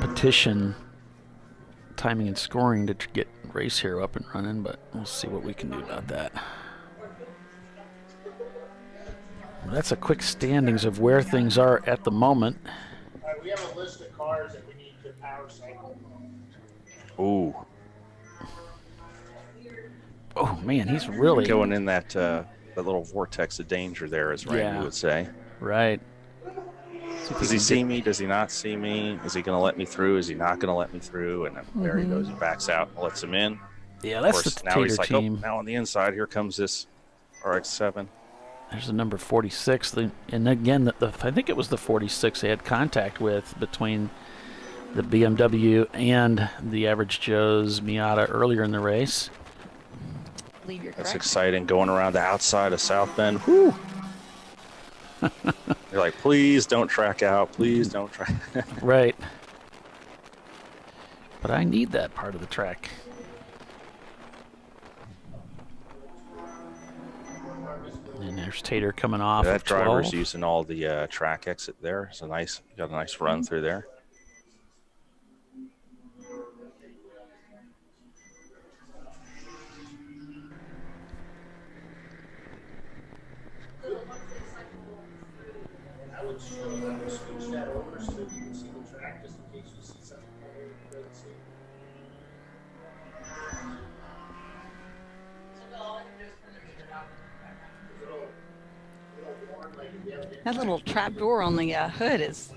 petition timing and scoring to get Race Hero up and running, but we'll see what we can do about that. That's a quick standings of where things are at the moment. All right, we have a list of cars that we need to power cycle. Ooh. Oh, man, he's really going in that little vortex of danger there, as Randy would say. Right. Does he see me? Does he not see me? Is he going to let me through? Is he not going to let me through? And then there he goes. He backs out and lets him in. Yeah, that's the now Tater he's like, team. oh, now on the inside, here comes this RX-7. There's the number 46. And again, I think it was the 46 they had contact with between the BMW and the Average Joe's Miata earlier in the race. That's exciting, going around the outside of South Bend. Whew. You're like, please don't track out. Please don't track. Right. But I need that part of the track. And there's Tater coming off. Yeah, that of 12. driver's using all the track exit there. It's got a nice run through there. I would switch that over so that you can see the track just in case you see something you don't see. That little trap door on the hood is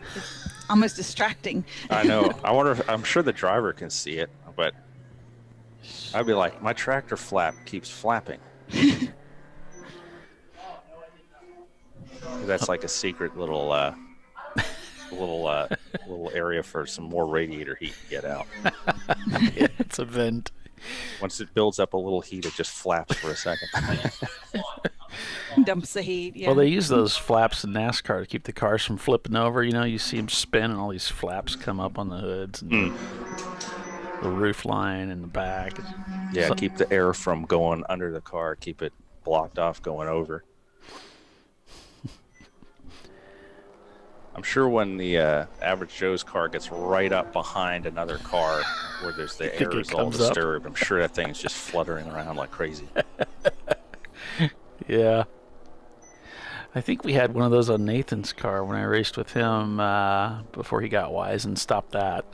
almost distracting. I know. I'm sure the driver can see it, but I'd be like, my tractor flap keeps flapping. That's like a secret little area for some more radiator heat to get out. Yeah, it's a vent. Once it builds up a little heat, it just flaps for a second. Dumps the heat. Yeah. Well, they use those flaps in NASCAR to keep the cars from flipping over. You know, you see them spin and all these flaps come up on the hoods and the roof line in the back. Yeah, keep the air from going under the car. Keep it blocked off going over. I'm sure when the Average Joe's car gets right up behind another car where there's the air is all disturbed, I'm sure that thing's just fluttering around like crazy. Yeah. I think we had one of those on Nathan's car when I raced with him before he got wise and stopped that.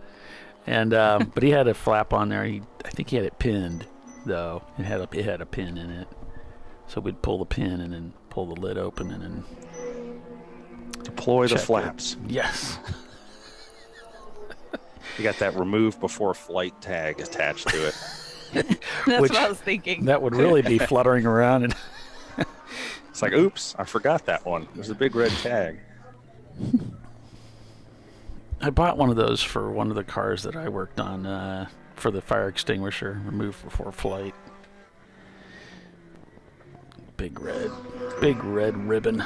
And but he had a flap on there. I think he had it pinned, though. It had a pin in it. So we'd pull the pin and then pull the lid open and then deploy the flaps. Yes. You got that remove before flight tag attached to it. That's what I was thinking. That would really be fluttering around. And it's like, oops, I forgot that one. There's a big red tag. I bought one of those for one of the cars that I worked on for the fire extinguisher, remove before flight. Big red ribbon.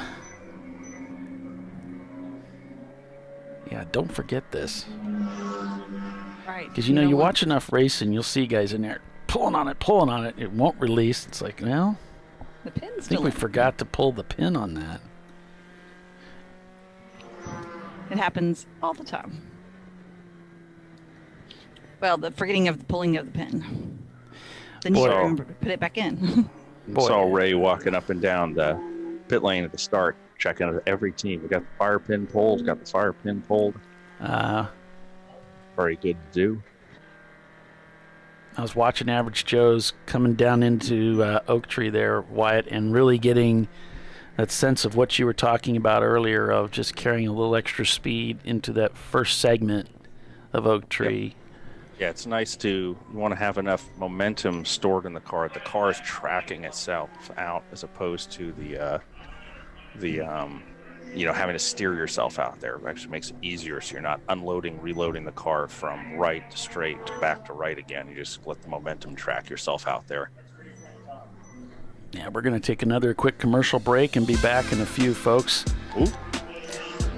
Yeah, don't forget this. Right. Because, you know, you watch enough racing, you'll see guys in there pulling on it. It won't release. It's like, well, the pin's I think still we in. forgot to pull the pin on that. It happens all the time. Well, the forgetting of the pulling of the pin. Then you remember to put it back in. Saw Ray walking up and down the pit lane at the start, checking out every team. We got the fire pin pulled, Very good to do. I was watching Average Joe's coming down into Oak Tree there, Wyatt, and really getting that sense of what you were talking about earlier of just carrying a little extra speed into that first segment of Oak Tree. Yep. Yeah, it's nice you want to have enough momentum stored in the car. The car is tracking itself out as opposed to having to steer yourself out there. It actually makes it easier so you're not unloading, reloading the car from right to straight to back to right again. You just let the momentum track yourself out there. Yeah, we're going to take another quick commercial break and be back in a few, folks. Ooh.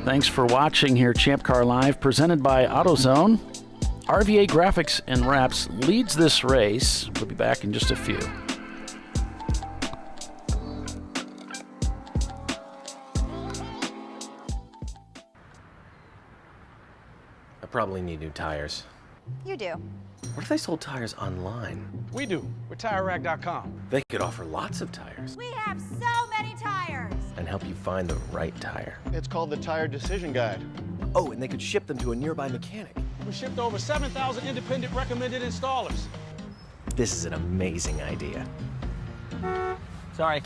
Thanks for watching here, Champ Car Live, presented by AutoZone. RVA Graphics and Wraps leads this race. We'll be back in just a few. I probably need new tires. You do. What if they sold tires online? We do. We're TireRack.com. They could offer lots of tires We have so many tires. and help you find the right tire. It's called the Tire Decision Guide. Oh, and they could ship them to a nearby mechanic. We shipped over 7,000 independent recommended installers. This is an amazing idea. Sorry.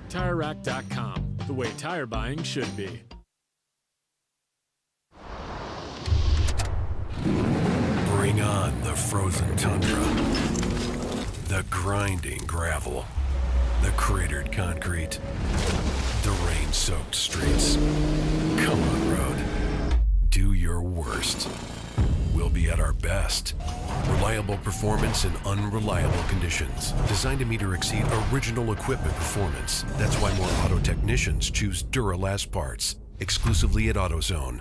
TireRack.com, the way tire buying should be. Bring beyond the frozen tundra, the grinding gravel, the cratered concrete, the rain-soaked streets. Come on, road. Do your worst. We'll be at our best. Reliable performance in unreliable conditions. Designed to meet or exceed original equipment performance. That's why more auto technicians choose Duralast parts. Exclusively at AutoZone.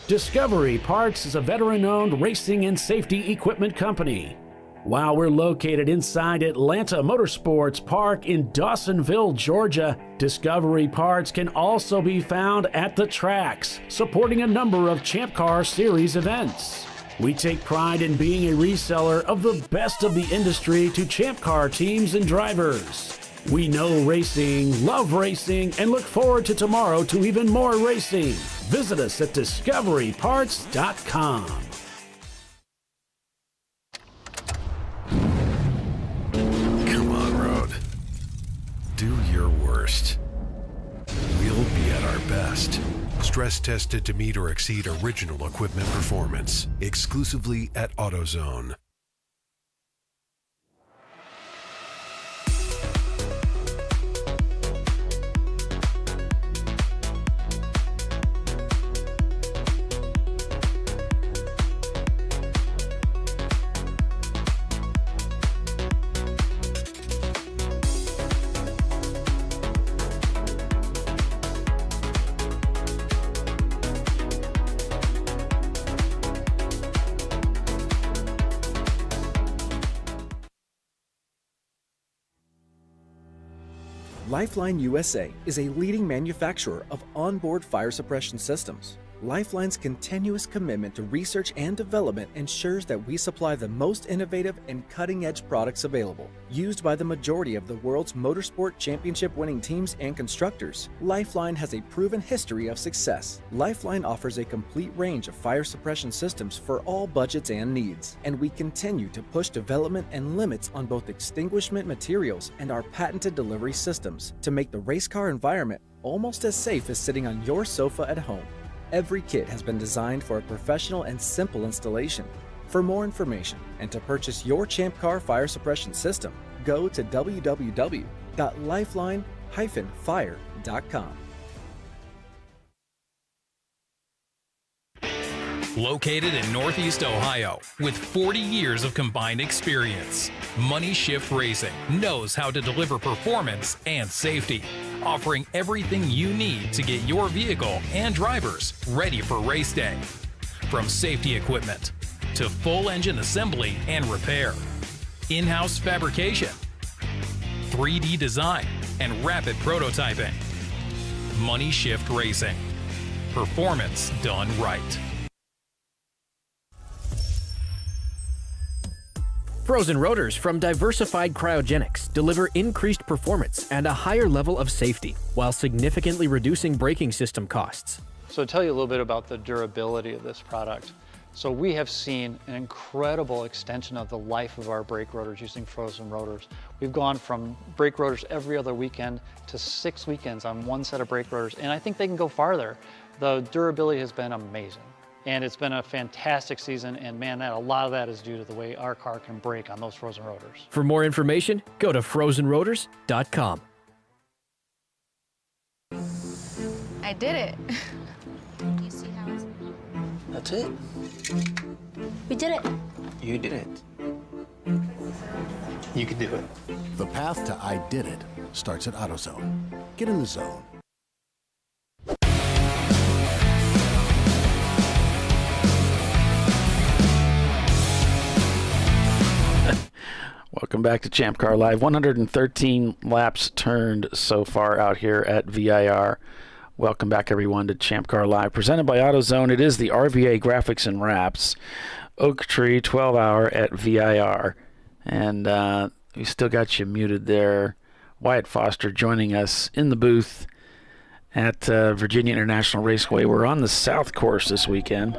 Discovery Parts is a veteran-owned racing and safety equipment company. While we're located inside Atlanta Motorsports Park in Dawsonville, Georgia, Discovery Parts can also be found at the tracks, supporting a number of Champ Car Series events. We take pride in being a reseller of the best of the industry to Champ Car teams and drivers. We know racing, love racing, and look forward to tomorrow to even more racing. Visit us at discoveryparts.com. Come on, road. Do your worst. We'll be at our best. Stress tested to meet or exceed original equipment performance. Exclusively at AutoZone. Lifeline USA is a leading manufacturer of onboard fire suppression systems. Lifeline's continuous commitment to research and development ensures that we supply the most innovative and cutting-edge products available. Used by the majority of the world's motorsport championship-winning teams and constructors, Lifeline has a proven history of success. Lifeline offers a complete range of fire suppression systems for all budgets and needs, and we continue to push development and limits on both extinguishment materials and our patented delivery systems to make the race car environment almost as safe as sitting on your sofa at home. Every kit has been designed for a professional and simple installation. For more information and to purchase your Champ Car fire suppression system, go to www.lifeline-fire.com. Located in Northeast Ohio, with 40 years of combined experience, Money Shift Racing knows how to deliver performance and safety, offering everything you need to get your vehicle and drivers ready for race day. From safety equipment to full engine assembly and repair, in-house fabrication, 3D design, and rapid prototyping. Money Shift Racing. Performance done right. Frozen rotors from Diversified Cryogenics deliver increased performance and a higher level of safety, while significantly reducing braking system costs. So to tell you a little bit about the durability of this product. So we have seen an incredible extension of the life of our brake rotors using frozen rotors. We've gone from brake rotors every other weekend to 6 weekends on one set of brake rotors, and I think they can go farther. The durability has been amazing. And it's been a fantastic season, and man, a lot of that is due to the way our car can brake on those frozen rotors. For more information, go to frozenrotors.com. I did it. You see how it's... That's it. We did it. You did it. You can do it. The path to I did it starts at AutoZone. Get in the zone. Welcome back to ChampCar.Live. 113 laps turned so far out here at VIR. Welcome back, everyone, to ChampCar.Live, presented by AutoZone. It is the RVA Graphics and Wraps Oak Tree 12-hour at VIR. And we still got you muted there. Wyatt Foster joining us in the booth at Virginia International Raceway. We're on the South Course this weekend.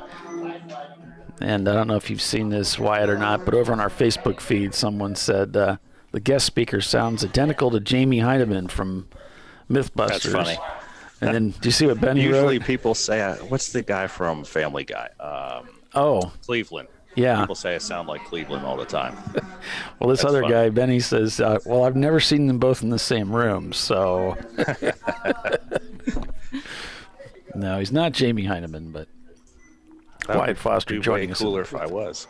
And I don't know if you've seen this, Wyatt, or not, but over on our Facebook feed, someone said the guest speaker sounds identical to Jamie Heineman from Mythbusters. That's funny. And then, do you see what Benny wrote? Usually people say, what's the guy from Family Guy? Cleveland. Yeah. People say I sound like Cleveland all the time. Well, this That's other funny. guy, Benny, says, well, I've never seen them both in the same room, so. No, he's not Jamie Heineman, but Wyatt Foster joining us. It would be cooler if I was.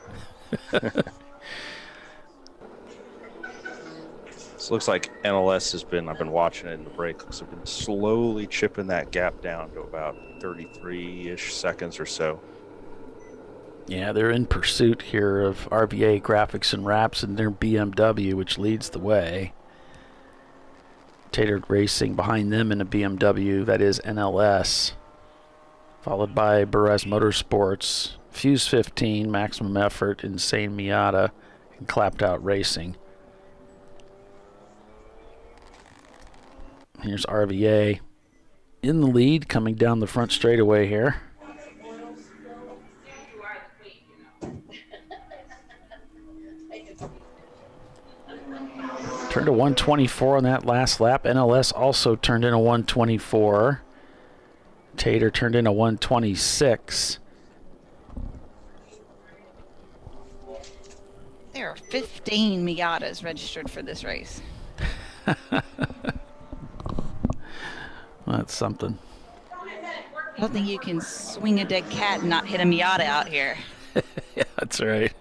This looks like NLS has been, I've been watching it in the break, looks like been slowly chipping that gap down to about 33-ish seconds or so. Yeah, they're in pursuit here of RVA Graphics and Wraps and their BMW, which leads the way. Tater Racing behind them in a BMW, that is NLS. Followed by Perez Motorsports, Fuse 15, Maximum Effort, Insane Miata, and Clapped Out Racing. Here's RVA in the lead, coming down the front straightaway here. Turned to 124 on that last lap. NLS also turned in a 124. Tater turned in a 126. There are 15 Miatas registered for this race. That's something. I don't think you can swing a dead cat and not hit a Miata out here. Yeah, that's right.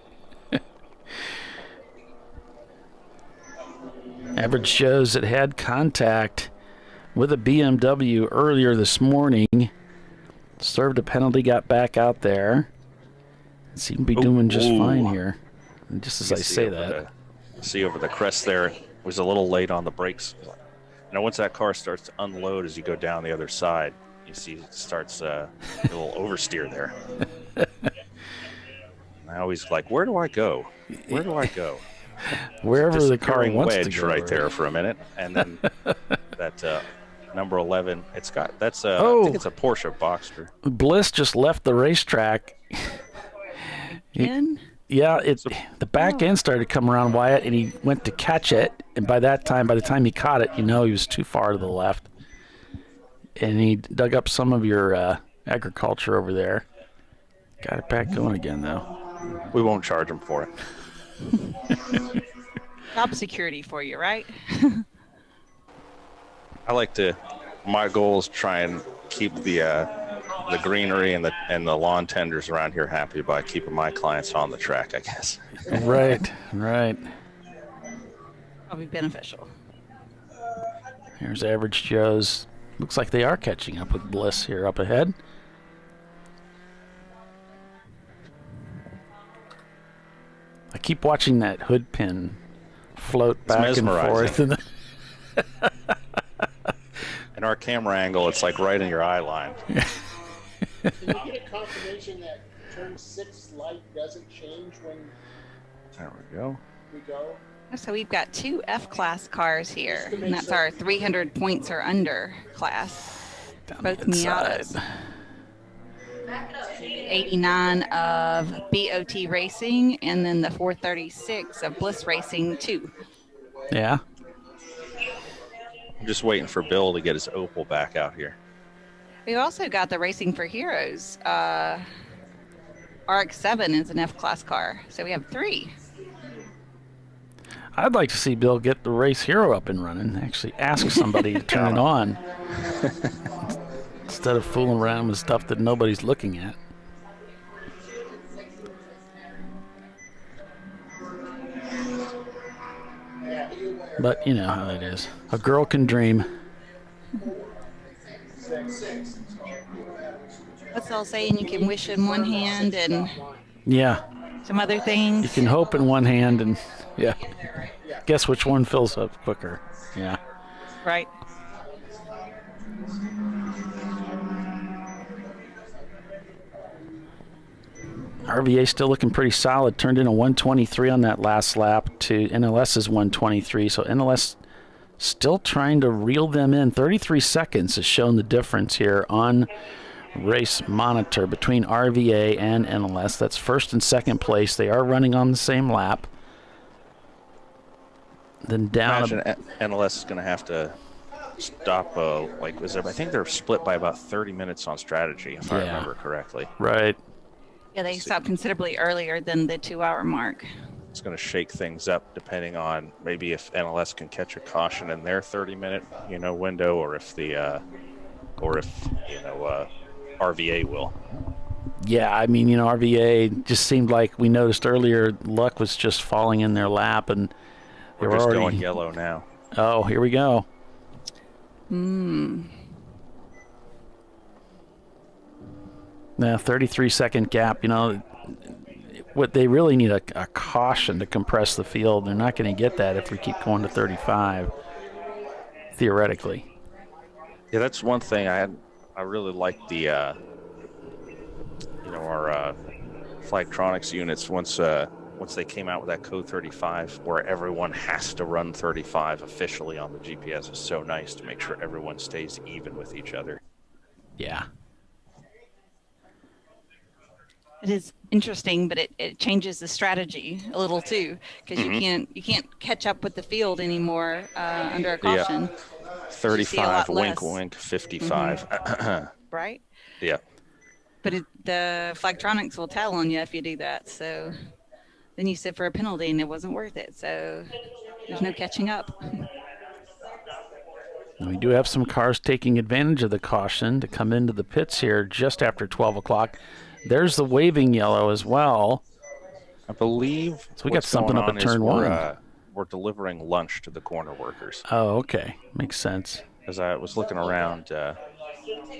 Average shows it had contact with a BMW earlier this morning. Served a penalty, got back out there. Seemed to be doing just fine here. And just as I say that. See over the crest there, was a little late on the brakes. You know, once that car starts to unload as you go down the other side, you see it starts a little oversteer there. I always like, where do I go? Where do I go? Wherever the car wants wedge to go. right there for a minute, and then that number 11. It's got that's I think it's a Porsche Boxster. Bliss just left the racetrack. Again? Yeah, the back end started to come around Wyatt, and he went to catch it, and by the time he caught it, he was too far to the left, and he dug up some of your agriculture over there. Got it back going again, though. We won't charge him for it. Job security for you, right? My goal is try and keep the greenery and the lawn tenders around here happy by keeping my clients on the track, I guess. Right. Probably beneficial. Here's Average Joe's. Looks like they are catching up with Bliss here up ahead. I keep watching that hood pin float back and forth. In our camera angle, it's like right in your eye line. Can you get a confirmation that turn 6 light doesn't change when There we go. we go? So we've got 2 F-class cars here, and that's our 300 points or under class. Both Miatas. 89 of BOT Racing, and then the 436 of Bliss Racing 2. Yeah. I'm just waiting for Bill to get his Opal back out here. We've also got the Racing for Heroes. RX-7 is an F-class car, so we have 3. I'd like to see Bill get the Race Hero up and running. Actually ask somebody to turn it on. Instead of fooling around with stuff that nobody's looking at. But you know how it is. A girl can dream. What's all saying? You can wish in one hand and Yeah. some other things. You can hope in one hand and, yeah. Guess which one fills up quicker. Yeah. Right. RVA still looking pretty solid. Turned in a 123 on that last lap to NLS's 123. So NLS still trying to reel them in. 33 seconds has shown the difference here on Race Monitor between RVA and NLS. That's first and second place. They are running on the same lap. Then down. Imagine NLS is going to have to stop. I think they're split by about 30 minutes on strategy, if I remember correctly. Right. Yeah, they stopped considerably earlier than the 2-hour mark. It's going to shake things up depending on maybe if NLS can catch a caution in their 30-minute, window, or if RVA will. Yeah, I mean, RVA just seemed like we noticed earlier. Luck was just falling in their lap, and we're just going yellow now. Oh, here we go. Now, 33-second gap. What they really need a caution to compress the field. They're not going to get that if we keep going to 35. Theoretically. Yeah, that's one thing I really like the our Flagtronics units once they came out with that code 35, where everyone has to run 35 officially on the GPS, is so nice to make sure everyone stays even with each other. Yeah. It is interesting, but it changes the strategy a little too, because you can't catch up with the field anymore under a caution. Yeah. 35, wink, wink, 55. Right? Yeah. But the Flagtronics will tell on you if you do that. So then you sit for a penalty, and it wasn't worth it. So there's no catching up. We do have some cars taking advantage of the caution to come into the pits here just after 12 o'clock. There's the waving yellow as well. I believe. So we got something up at turn one. We're delivering lunch to the corner workers. Oh, okay. Makes sense. As I was looking around,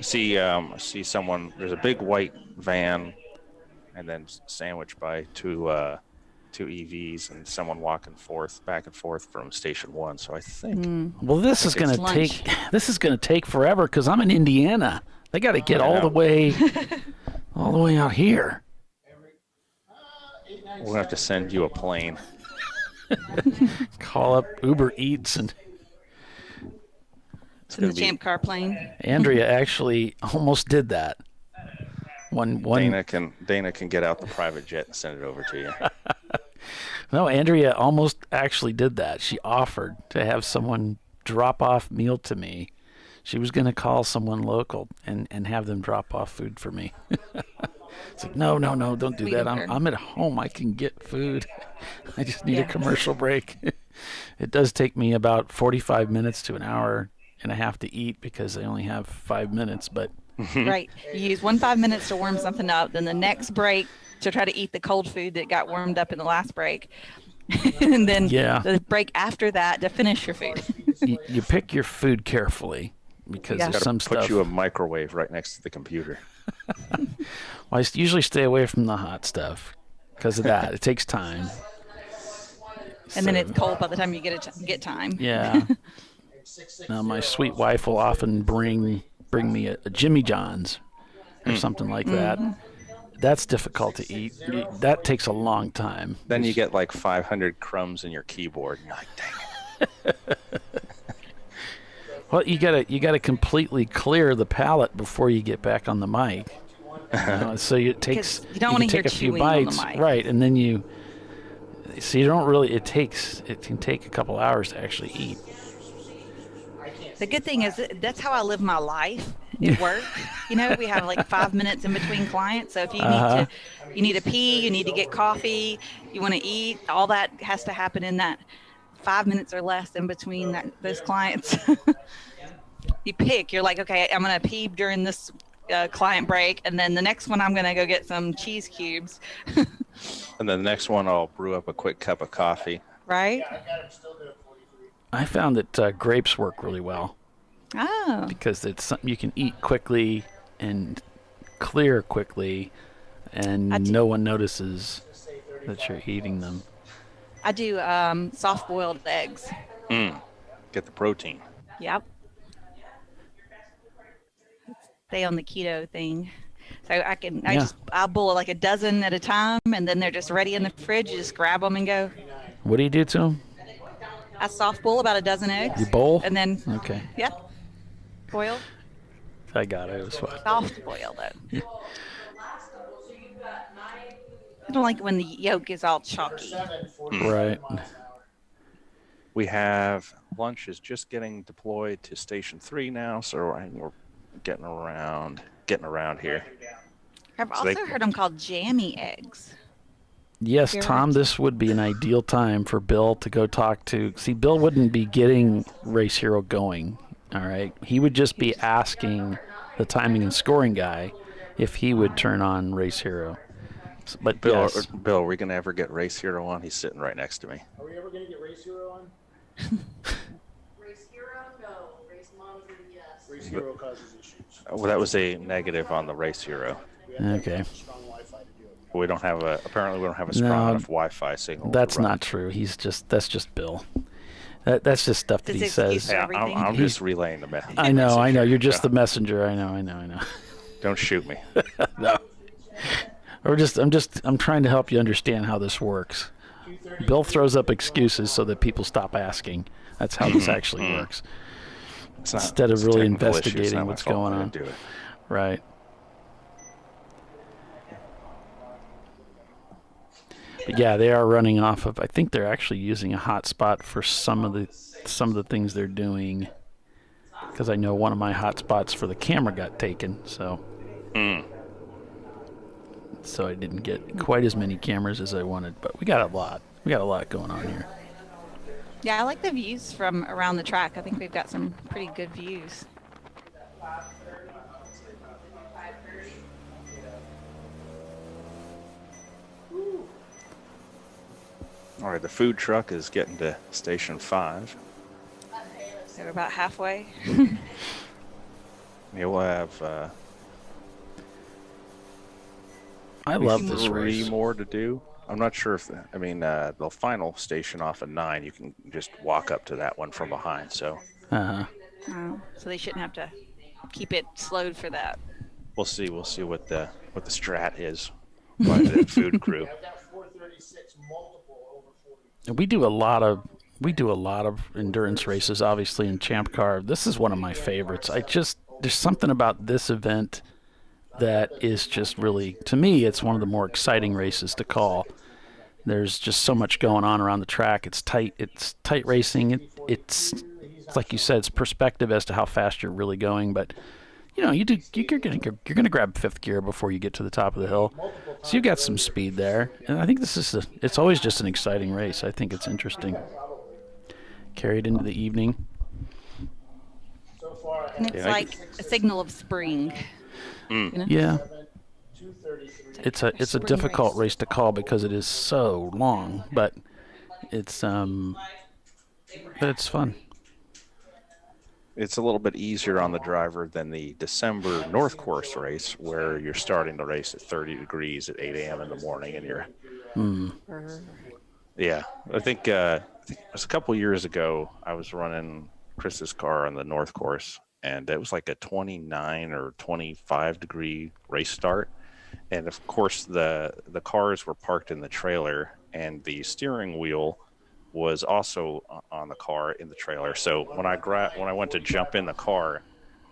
see someone. There's a big white van, and then sandwiched by two EVs, and someone walking back and forth from station one. So I think. Well, this is going to take forever because I'm in Indiana. They got to get all the way out here. We'll have to send you a plane. Call up Uber Eats and. In the Champ Car plane. Andrea actually almost did that. Dana can get out the private jet and send it over to you. No, Andrea almost actually did that. She offered to have someone drop off meal to me. She was going to call someone local and have them drop off food for me. It's like, no, don't do that. I'm at home. I can get food. I just need a commercial break. It does take me about 45 minutes to an hour and a half to eat because I only have 5 minutes. But right. You use 5 minutes to warm something up, then the next break to try to eat the cold food that got warmed up in the last break. And then the break after that to finish your food. You pick your food carefully. Because there's some stuff. Put you a microwave right next to the computer. Well, I usually stay away from the hot stuff because of that. It takes time. And then it's cold by the time you get time. Yeah. Now my sweet wife will often bring me a Jimmy John's or something like that. That's difficult to eat. That takes a long time. Then you get like 500 crumbs in your keyboard, and you're like, dang it. Well, you gotta completely clear the palate before you get back on the mic. So it takes you don't want to hear a few chewing bites, on the mic. right? And then you don't really. It can take a couple hours to actually eat. The good thing is that that's how I live my life at work. We have like 5 minutes in between clients. So if you need to pee, you need to get coffee, you want to eat, all that has to happen in that 5 minutes or less in between those clients. You pick. You're like, okay, I'm going to pee during this client break, and then the next one I'm going to go get some cheese cubes. And then the next one I'll brew up a quick cup of coffee. Right? I found that grapes work really well. Oh. Because it's something you can eat quickly and clear quickly, and no one notices that you're eating them. I do soft-boiled eggs. Get the protein. Yep. Stay on the keto thing. So I'll boil like a dozen at a time, and then they're just ready in the fridge. You just grab them and go. What do you do to them? I soft boil about a dozen eggs. You bowl? And then, okay. Yep. Boiled. I got it. It was fine. Soft boil, though. I don't like it when the yolk is all chalky. Right. We have lunch is just getting deployed to Station 3 now, so we're getting around here. I've also heard them called jammy eggs. Yes, Tom, this would be an ideal time for Bill to go talk to. See, Bill wouldn't be getting Race Hero going, all right? He would just be asking the timing and scoring guy if he would turn on Race Hero. But Bill, yes. Bill, are we going to ever get Race Hero on? He's sitting right next to me. Are we ever going to get Race Hero on? Race Hero, no. Race Monitor, yes. Race Hero causes issues. Well, that was a negative on the Race Hero. Okay. We don't have apparently we don't have a strong enough Wi-Fi signal. That's not true. That's just Bill. That's just stuff that he says. Yeah, I'm just relaying the message. I know. You're just the messenger. I know. Don't shoot me. No. I'm trying to help you understand how this works. Bill throws up excuses so that people stop asking. That's how this actually works. Instead of really investigating what's going on. Right. But yeah, they are running off of. I think they're actually using a hotspot for some of the things they're doing. Because I know one of my hotspots for the camera got taken, so. So I didn't get quite as many cameras as I wanted, but we got a lot. We got a lot going on here. Yeah, I like the views from around the track. I think we've got some pretty good views. All right, the food truck is getting to Station 5. So we're about halfway. Yeah, we'll have. I love this race. 3 more to do. I'm not sure if the final station off of 9. You can just walk up to that one from behind. So. Oh, so they shouldn't have to keep it slowed for that. We'll see. We'll see what the strat is by the food crew. We do a lot of endurance races, obviously, in Champ Car. This is one of my favorites. There's something about this event that is just really, to me, it's one of the more exciting races to call. There's just so much going on around the track. It's tight racing. It's like you said, it's perspective as to how fast you're really going. But you're gonna grab 5th gear before you get to the top of the hill, so you've got some speed there. And I think it's always just an exciting race. I think it's interesting. Carried into the evening. And it's like a signal of spring. You know? Yeah. It's a difficult race to call because it is so long, but it's fun. It's a little bit easier on the driver than the December North Course race, where you're starting the race at 30 degrees at 8 a.m. in the morning, and you're. Yeah, I think it was a couple years ago. I was running Chris's car on the North Course, and it was like a 29 or 25 degree race start. And of course, the cars were parked in the trailer, and the steering wheel was also on the car in the trailer. So when I went to jump in the car at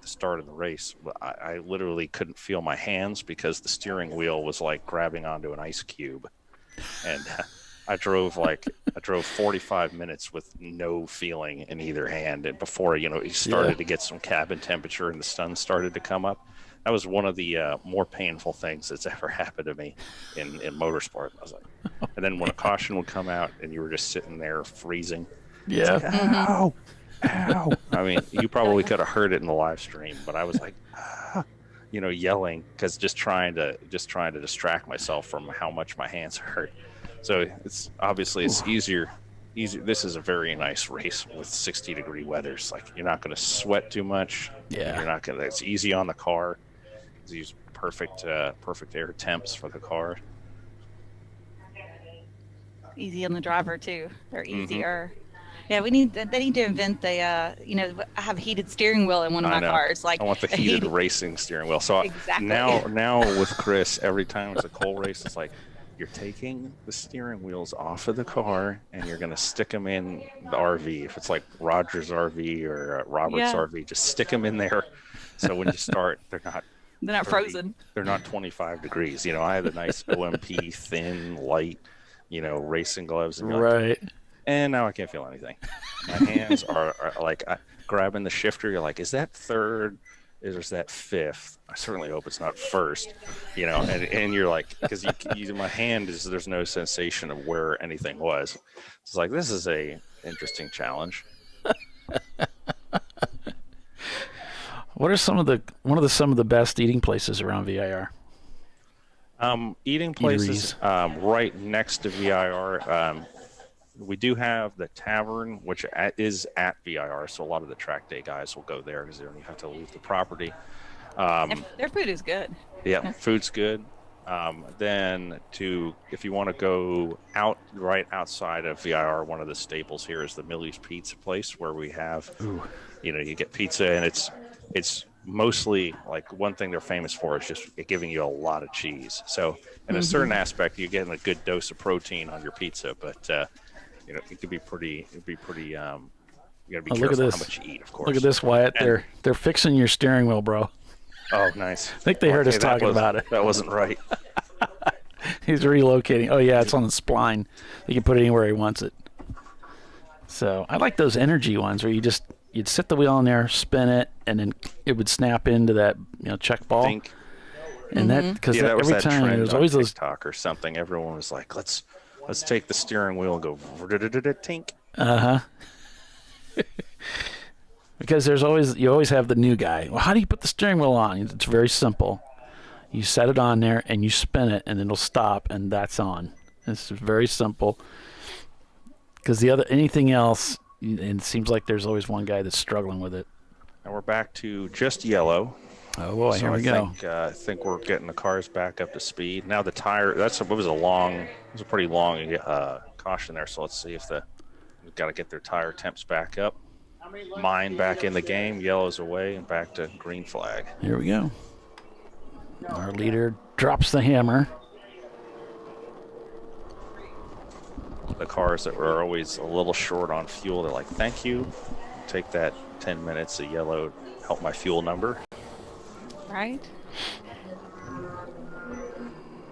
the start of the race, I literally couldn't feel my hands because the steering wheel was like grabbing onto an ice cube. And I drove 45 minutes with no feeling in either hand, and before you started to get some cabin temperature and the sun started to come up. That was one of the more painful things that's ever happened to me in motorsport. I was like, and then when a caution would come out and you were just sitting there freezing. Yeah. Like, ow, ow. I mean, you probably could have heard it in the live stream, but I was like, yelling because just trying to distract myself from how much my hands hurt. So it's easier. This is a very nice race with 60-degree weather. It's like you're not going to sweat too much. Yeah. It's easy on the car. These perfect air temps for the car. Easy on the driver too. They're easier. Yeah, they need to invent the, I have a heated steering wheel in one of my cars. Like, I want the heated racing steering wheel. So exactly. now with Chris, every time it's a coal race, it's like you're taking the steering wheels off of the car and you're going to stick them in the RV. If it's like Roger's RV or Robert's RV, just stick them in there. So when you start, they're not frozen. They're not 25 degrees. I have a nice OMP thin, light, racing gloves. And right. And now I can't feel anything. My hands are like grabbing the shifter. You're like, is that third? Is that fifth? I certainly hope it's not first. And you're like, because my hand there's no sensation of where anything was. It's like, this is a interesting challenge. What are some of the best eating places around VIR? Eating places right next to VIR. We do have the tavern, which is at VIR, so a lot of the track day guys will go there because they don't have to leave the property. Their food is good. Yeah, food's good. Then if you want to go right outside of VIR, one of the staples here is the Millie's Pizza place, where we have, you get pizza, and it's mostly like one thing they're famous for is just giving you a lot of cheese. So in a certain aspect, you're getting a good dose of protein on your pizza, but it could be pretty. You got to be careful how much you eat, of course. Look at this, Wyatt. They're fixing your steering wheel, bro. Oh, nice. I think they heard us talking about it. That wasn't right. He's relocating. Oh yeah, it's on the spline. He can put it anywhere he wants it. So I like those energy ones where you'd sit the wheel in there, spin it, and then it would snap into that check ball. And that because every time there's always those TikTok or something. Everyone was like, let's take the steering wheel and go tink. Because you always have the new guy. Well, how do you put the steering wheel on? It's very simple. You set it on there and you spin it, and it'll stop, and that's on. It's very simple. Because anything else, it seems like there's always one guy that's struggling with it. And we're back to just yellow. Oh boy, here we go. I think we're getting the cars back up to speed. Now the tire, it was a pretty long caution there. So let's see if we've got to get their tire temps back up. Mine back in the game, yellow's away, and back to green flag. Here we go. Our leader drops the hammer. The cars that were always a little short on fuel, they're like, thank you. Take that 10 minutes of yellow, help my fuel number. Right.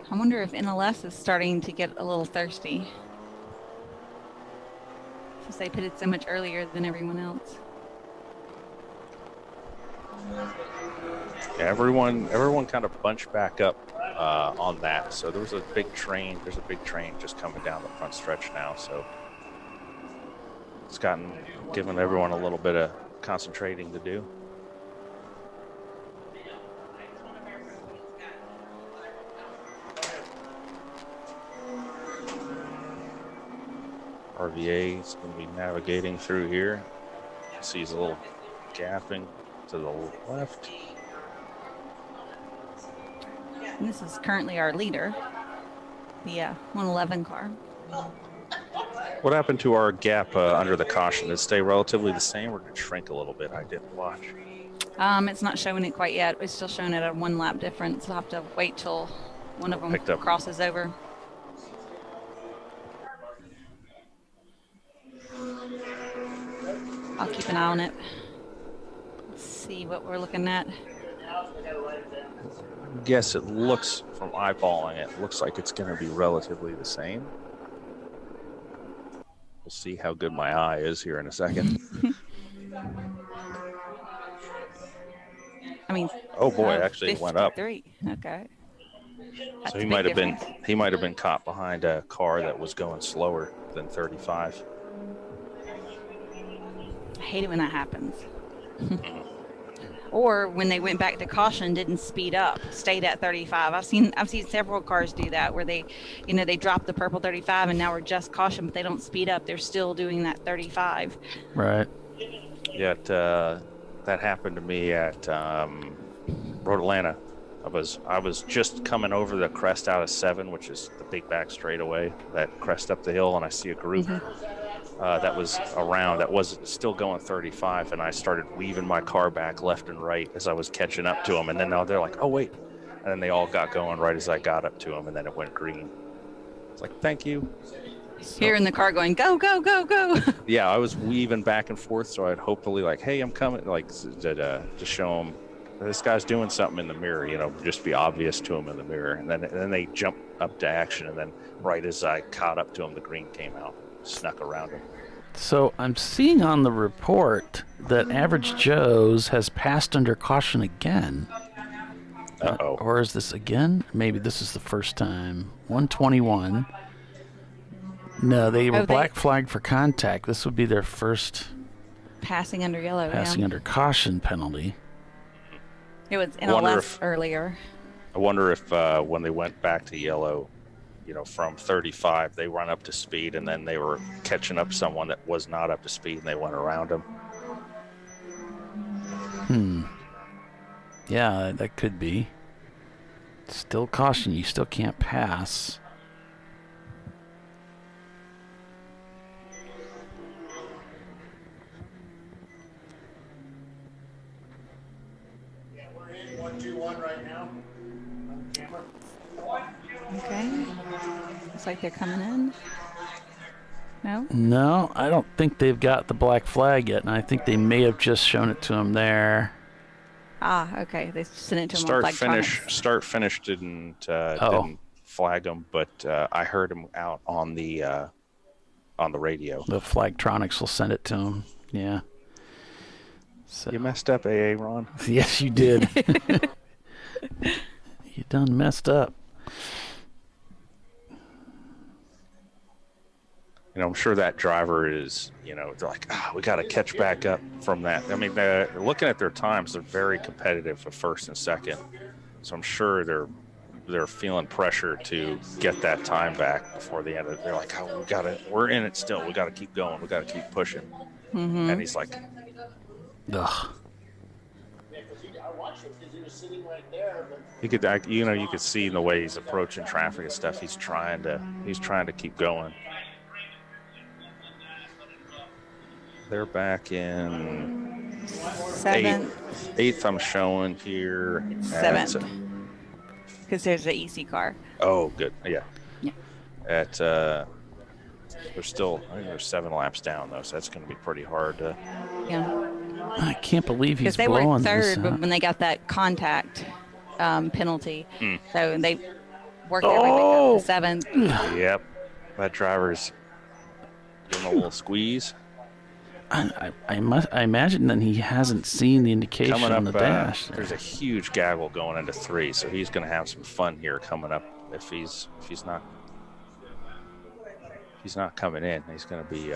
I wonder if NLS is starting to get a little thirsty. Since they put it so much earlier than everyone else. Yeah, everyone kind of bunched back up on that. So there's a big train just coming down the front stretch now. So it's given everyone a little bit of concentrating to do. RVA is going to be navigating through here. Sees a little gapping to the left. And this is currently our leader, the 111 car. What happened to our gap under the caution? Did it stay relatively the same, or did it shrink a little bit? I didn't watch. It's not showing it quite yet. It's still showing it a 1 lap difference. We'll have to wait till one of them crosses over. I'll keep an eye on it. Let's see what we're looking at. I guess it looks, from eyeballing it, looks like it's going to be relatively the same. We'll see how good my eye is here in a second. I mean, oh boy, actually it went up. Okay. That's so he might have been caught behind a car that was going slower than 35. I hate it when that happens. Or when they went back to caution, didn't speed up, stayed at 35. I've seen several cars do that where they drop the purple 35 and now we're just caution, but they don't speed up. They're still doing that 35. Right. Yeah, that happened to me at Road Atlanta. I was just coming over the crest out of 7, which is the big back straightaway, that crest up the hill, and I see a group that was around that was still going 35, and I started weaving my car back left and right as I was catching up to them. And then now they're like, oh, wait. And then they all got going right as I got up to them, and then it went green. It's like, thank you. Here in the car going, go, go, go, go. Yeah, I was weaving back and forth, so I'd hopefully like, hey, I'm coming, like to show them this guy's doing something in the mirror, just be obvious to him in the mirror. And then they jump up to action, and then right as I caught up to him, the green came out, snuck around him. So I'm seeing on the report that Average Joe's has passed under caution again. Uh-oh. Or is this again? Maybe this is the first time. 121. No, they were black flagged for contact. This would be their first passing under yellow. Passing under caution penalty. It was NLS earlier. I wonder if when they went back to yellow, from 35, they run up to speed, and then they were catching up someone that was not up to speed, and they went around them. Yeah, that could be. Still caution, you still can't pass. Yeah, we're in 121 right now on camera. Okay. Looks like they're coming in. No? No, I don't think they've got the black flag yet, and I think they may have just shown it to him there. Ah, okay. They sent it to him Start finish didn't flag him, but I heard him out on the radio. The Flagtronics will send it to him. Yeah. So. You messed up, AA Ron. Yes, you did. You done messed up. I'm sure that driver is, they're like, we got to catch back up from that. I mean, they're looking at their times. They're very competitive for first and second. So I'm sure they're feeling pressure to get that time back before the end of it. They're like, we're in it still. We got to keep going. We got to keep pushing. Mm-hmm. And he's like, ugh. I watched him because he was sitting right there. But you could see in the way he's approaching traffic and stuff. He's trying to keep going. They're back in 7th. 8th I'm showing here. 7th. Because there's an EC car. Oh, good. Yeah. Yeah. They're still, I think they're 7 laps down, though, so that's going to be pretty hard to... Yeah. I can't believe he's blowing this. Because they were 3rd this, when they got that contact penalty. So they worked their way back up to 7th. Yep. That driver's giving a little squeeze. I imagine that he hasn't seen the indication coming up, on the dash. There's a huge gaggle going into 3, so he's going to have some fun here coming up. If he's not coming in, he's going to be.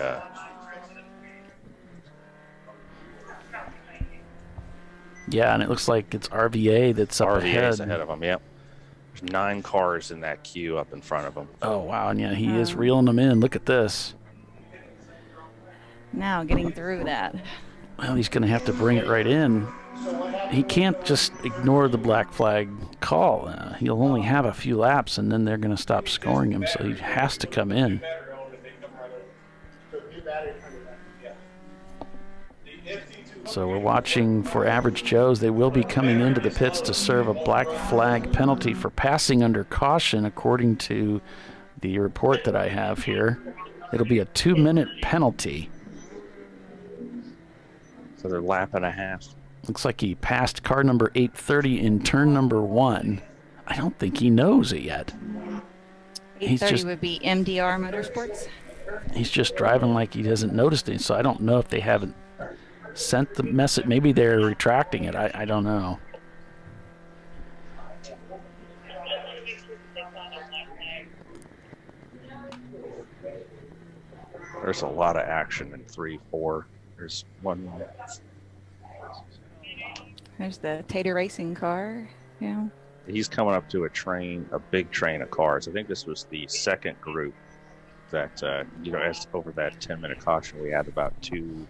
Yeah, and it looks like it's RVA that's up RVA's ahead. ahead of him. Yep. There's 9 cars in that queue up in front of him. Oh wow, and yeah, he is reeling them in. Look at this. Now getting through that. Well, he's going to have to bring it right in. He can't just ignore the black flag call. He'll only have a few laps, and then they're going to stop scoring him, so he has to come in. So we're watching for Average Joe's. They will be coming into the pits to serve a black flag penalty for passing under caution, according to the report that I have here. It'll be a 2-minute penalty. So they're lap and a half. Looks like he passed car number 830 in turn number 1. I don't think he knows it yet. 830 would be MDR Motorsports. He's just driving like he hasn't noticed it, so I don't know if they haven't sent the message. Maybe they're retracting it. I don't know. There's a lot of action in 3, 4. There's one. There's the Tater Racing car. Yeah. He's coming up to a big train of cars. I think this was the second group that, as over that 10-minute caution, we had about 2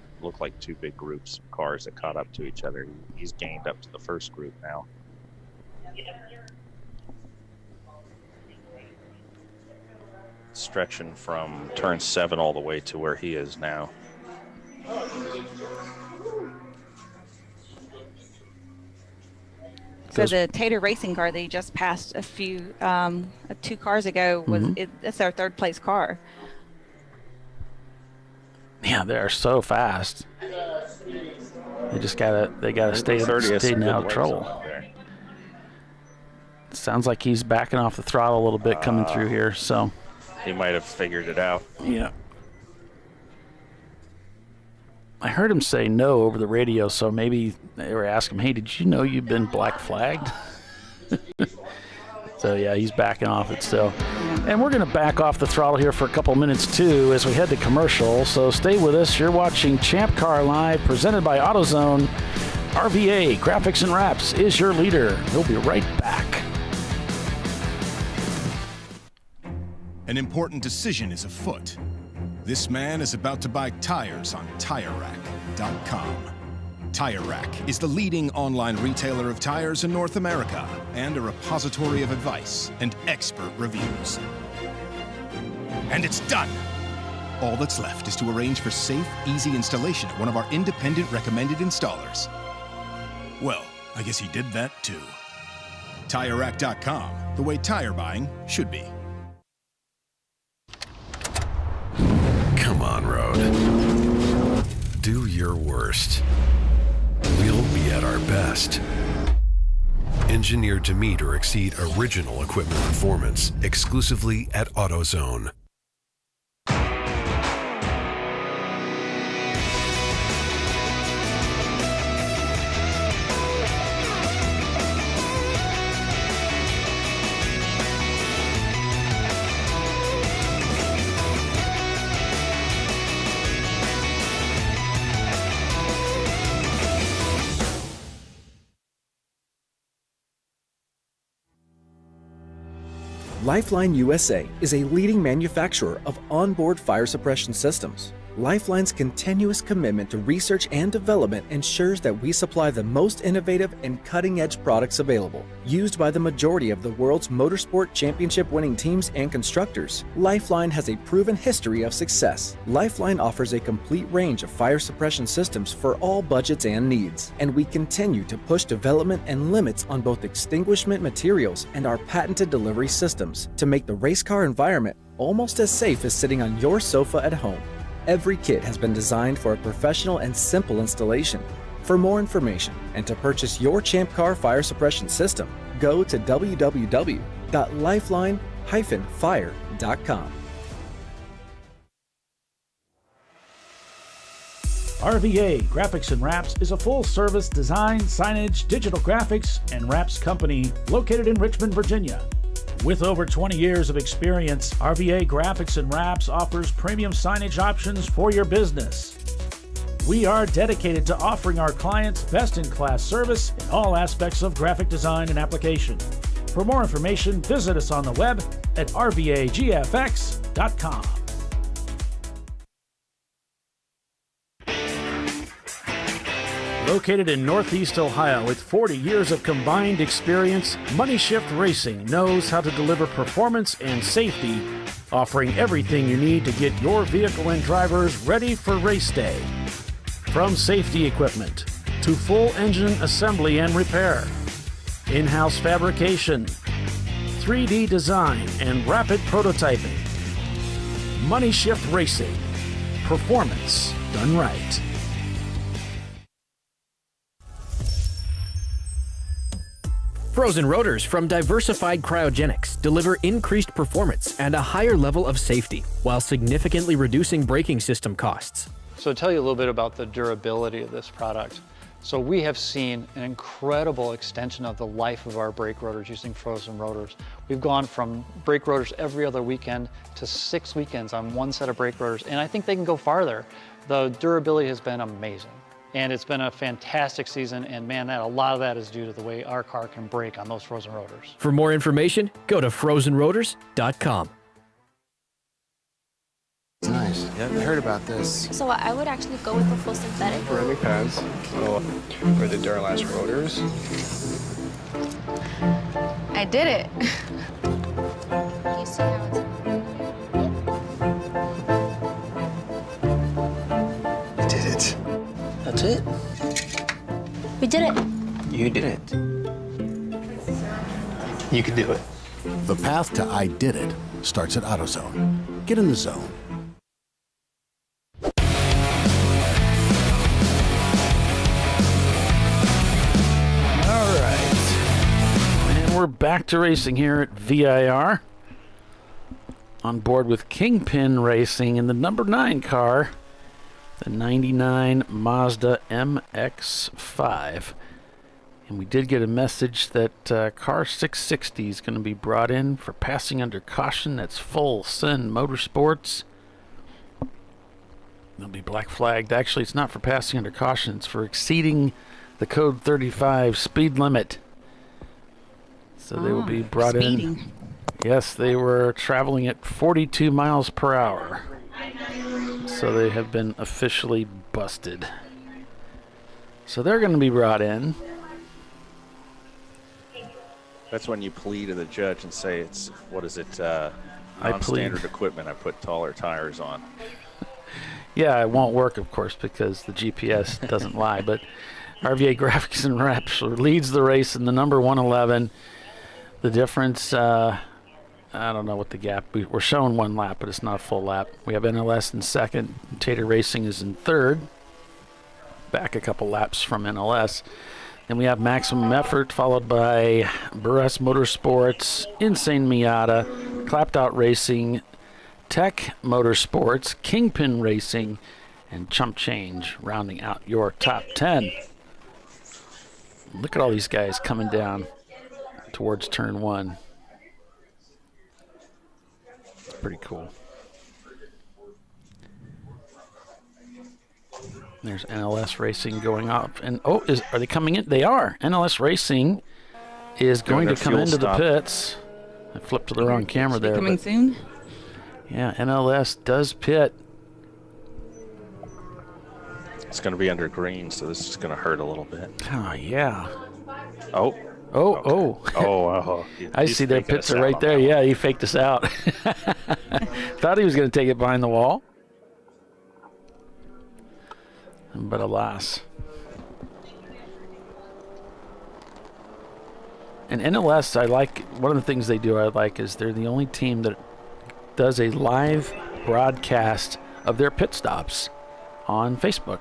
big groups of cars that caught up to each other. He's gained up to the first group now. stretching from turn 7 all the way to where he is now. So the Tater racing car that he just passed a few 2 cars ago was it's our 3rd place car. Yeah, they're so fast. They just gotta stay out of trouble. Sounds like he's backing off the throttle a little bit coming through here. So he might have figured it out. Yeah. I heard him say no over the radio, so maybe they were asking him, hey, did you know you've been black flagged? So, yeah, he's backing off it still. And we're going to back off the throttle here for a couple minutes, too, as we head to commercial. So stay with us. You're watching Champ Car Live, presented by AutoZone. RVA Graphics and Wraps is your leader. We'll be right back. An important decision is afoot. This man is about to buy tires on TireRack.com. Tire Rack is the leading online retailer of tires in North America and a repository of advice and expert reviews. And it's done! All that's left is to arrange for safe, easy installation at one of our independent recommended installers. Well, I guess he did that too. TireRack.com, the way tire buying should be. Come on, Road. Do your worst. We'll be at our best. Engineered to meet or exceed original equipment performance exclusively at AutoZone. Lifeline USA is a leading manufacturer of onboard fire suppression systems. Lifeline's continuous commitment to research and development ensures that we supply the most innovative and cutting-edge products available. Used by the majority of the world's motorsport championship-winning teams and constructors, Lifeline has a proven history of success. Lifeline offers a complete range of fire suppression systems for all budgets and needs, and we continue to push development and limits on both extinguishment materials and our patented delivery systems to make the race car environment almost as safe as sitting on your sofa at home. Every kit has been designed for a professional and simple installation. For more information and to purchase your Champ Car fire suppression system, go to www.lifeline-fire.com. RVA Graphics and Wraps is a full-service design, signage, digital graphics, and wraps company located in Richmond, Virginia. With over 20 years of experience, RVA Graphics and Wraps offers premium signage options for your business. We are dedicated to offering our clients best-in-class service in all aspects of graphic design and application. For more information, visit us on the web at rvagfx.com. Located in Northeast Ohio with 40 years of combined experience, Money Shift Racing knows how to deliver performance and safety, offering everything you need to get your vehicle and drivers ready for race day. From safety equipment to full engine assembly and repair, in-house fabrication, 3D design, and rapid prototyping. Money Shift Racing. Performance done right. Frozen rotors from Diversified Cryogenics deliver increased performance and a higher level of safety, while significantly reducing braking system costs. So to tell you a little bit about the durability of this product. So we have seen an incredible extension of the life of our brake rotors using frozen rotors. We've gone from brake rotors every other weekend to 6 weekends on one set of brake rotors, and I think they can go farther. The durability has been amazing. And it's been a fantastic season, and man, a lot of that is due to the way our car can brake on those frozen rotors. For more information, go to frozenrotors.com. Nice. Yeah, I heard about this. So I would actually go with the full synthetic. Ceramic pads. Oh, for the Duralast rotors. I did it. You see how it's... That's it. We did it. You did it. You can do it. The path to I Did It starts at AutoZone. Get in the zone. All right. And we're back to racing here at VIR. On board with Kingpin Racing in the number 9 car, the 99 Mazda MX-5. And we did get a message that car 660 is going to be brought in for passing under caution. That's Full Send Motorsports. They'll be black flagged. Actually, it's not for passing under caution. It's for exceeding the code 35 speed limit. So they will be brought in. Yes, they were traveling at 42 miles per hour. So they have been officially busted. So they're going to be brought in. That's when you plead to the judge and say it's, what is it, I non-standard equipment. I put taller tires on. Yeah, it won't work, of course, because the GPS doesn't lie. But RVA Graphics and Reps leads the race in the number 111. The difference, I don't know what the gap. We're showing one lap, but it's not a full lap. We have NLS in second. Tater Racing is in third. Back a couple laps from NLS. Then we have Maximum Effort, followed by Burress Motorsports, Insane Miata, Clapped Out Racing, Tech Motorsports, Kingpin Racing, and Chump Change, rounding out your top 10. Look at all these guys coming down towards turn 1. It's pretty cool. There's NLS Racing going up. And, are they coming in? They are. NLS Racing is going to come into the pits. I flipped to the wrong camera there. Coming soon? Yeah, NLS does pit. It's going to be under green, so this is going to hurt a little bit. Oh, yeah. Oh. I see their pits are right there. Yeah, he faked us out. Thought he was going to take it behind the wall. But alas. And NLS, I like, one of the things they do I like is they're the only team that does a live broadcast of their pit stops on Facebook.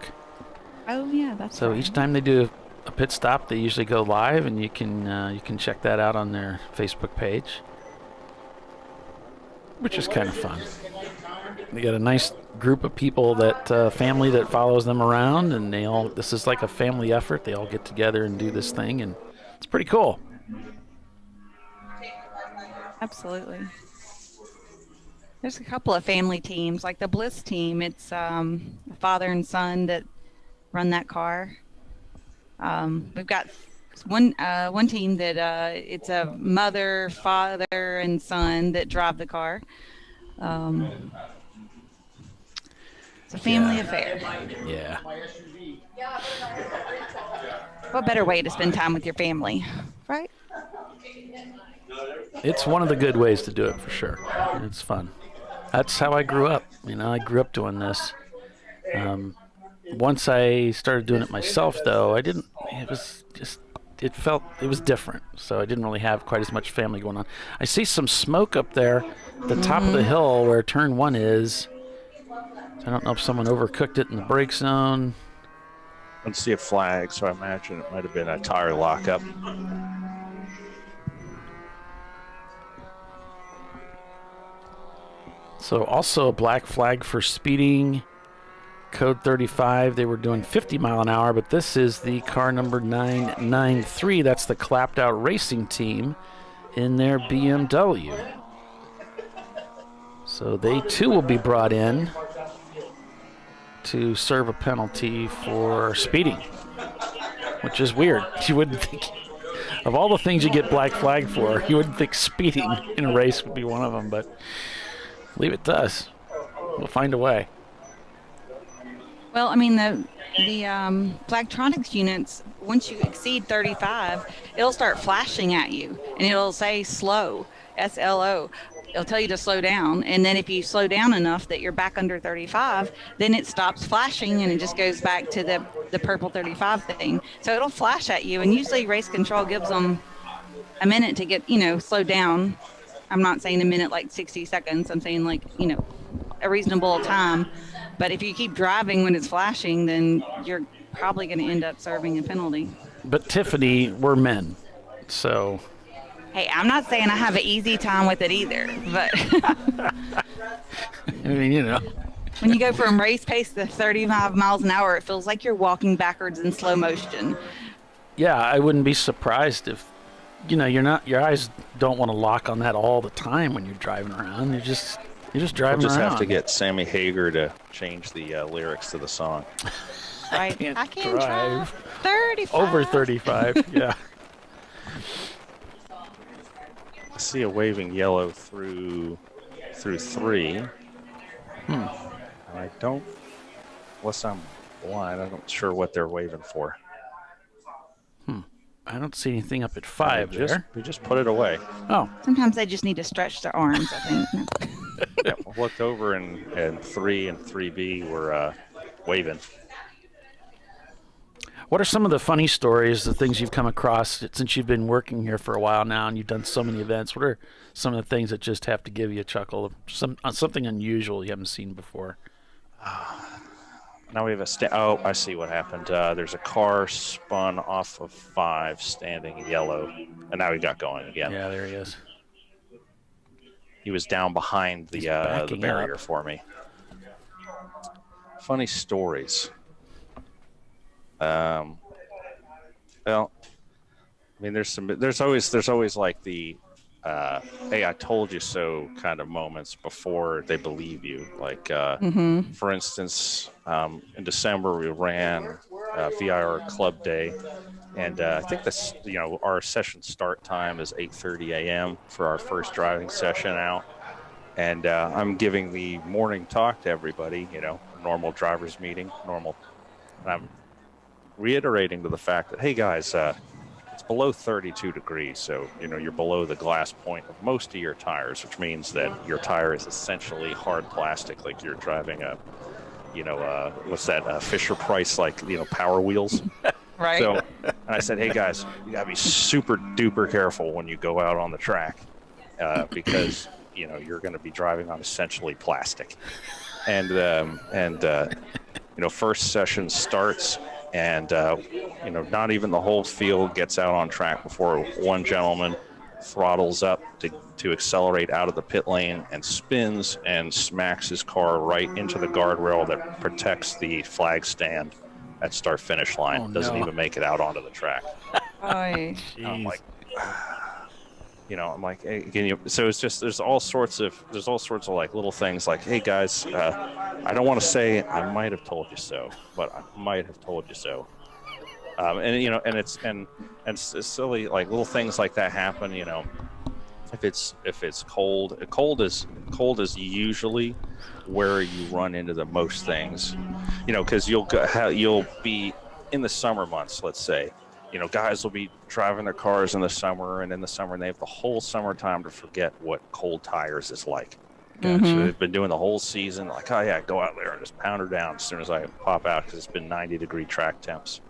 Oh, yeah, that's so right. Each time they do a pit stop, they usually go live, and you can check that out on their Facebook page, which is kind of fun. They got a nice group of people, that family that follows them around, and this is like a family effort. They all get together and do this thing, and it's pretty cool. Absolutely. There's a couple of family teams, like the Bliss team. It's a father and son that run that car. We've got one team that it's a mother, father, and son that drive the car. It's a family affair. Yeah. What better way to spend time with your family, right? It's one of the good ways to do it, for sure. It's fun. That's how I grew up. I grew up doing this. Once I started doing it myself, though, it was different. So I didn't really have quite as much family going on. I see some smoke up there at the top of the hill where turn 1 is. I don't know if someone overcooked it in the brake zone. I don't see a flag, so I imagine it might have been a tire lockup. So also a black flag for speeding. Code 35, they were doing 50 mile an hour, but this is the car number 993. That's the Clapped Out Racing team in their BMW. So they too will be brought in to serve a penalty for speeding, which is weird. You wouldn't think, of all the things you get black flag for, you wouldn't think speeding in a race would be one of them, but leave it to us. We'll find a way. Well, I mean, the Flagtronics units, once you exceed 35, it'll start flashing at you, and it'll say slow, SLO. it'll tell you to slow down. And then if you slow down enough that you're back under 35, then it stops flashing and it just goes back to the purple 35 thing. So it'll flash at you. And usually race control gives them a minute to get, slow down. I'm not saying a minute like 60 seconds. I'm saying like, a reasonable time. But if you keep driving when it's flashing, then you're probably going to end up serving a penalty. But Tiffany, we're men. So. Hey, I'm not saying I have an easy time with it either, but. I mean, When you go from race pace to 35 miles an hour, it feels like you're walking backwards in slow motion. Yeah, I wouldn't be surprised if, your eyes don't want to lock on that all the time when you're driving around. You're just driving we'll just around. have to get Sammy Hagar to change the lyrics to the song. I can't drive 35. Over 35, yeah. I see a waving yellow through 3. I don't, unless I'm blind, I'm not sure what they're waving for. I don't see anything up at 5 there. We just put it away. Oh. Sometimes they just need to stretch their arms, I think. Yeah, we looked over and 3 and 3B were waving. What are some of the funny stories, the things you've come across since you've been working here for a while now and you've done so many events? What are some of the things that just have to give you a chuckle? Something unusual you haven't seen before? Now we have a I see what happened. There's a car spun off of 5 standing yellow, and now he got going again. Yeah, there he is. He was down behind the barrier for me. Funny stories. Well, I mean, there's always like the hey, I told you so kind of moments before they believe you. Like, for instance, in December we ran VIR Club Day, and I think this, our session start time is 8:30 a.m. for our first driving session out, and I'm giving the morning talk to everybody. Normal driver's meeting, normal, and I'm reiterating to the fact that, hey guys, it's below 32 degrees, so you're below the glass point of most of your tires, which means that your tire is essentially hard plastic, like you're driving a what's that, Fisher Price, like Power Wheels. Right. So, and I said, hey guys, you gotta be super duper careful when you go out on the track, because you're going to be driving on essentially plastic. And first session starts, and not even the whole field gets out on track before one gentleman throttles up to accelerate out of the pit lane and spins and smacks his car right into the guardrail that protects the flag stand at start finish line. Oh, doesn't no. even make it out onto the track. I'm like, hey, can you? So it's just there's all sorts of like little things like, hey guys, I don't want to say I might have told you so, but I might have told you so. And it's silly, like little things like that happen. If it's cold is usually where you run into the most things. Because you'll be in the summer months, let's say. Guys will be driving their cars in the summer, and they have the whole summertime to forget what cold tires is like. Gotcha. So they've been doing the whole season, like, oh yeah, go out there and just pound her down as soon as I pop out, because it's been 90-degree track temps.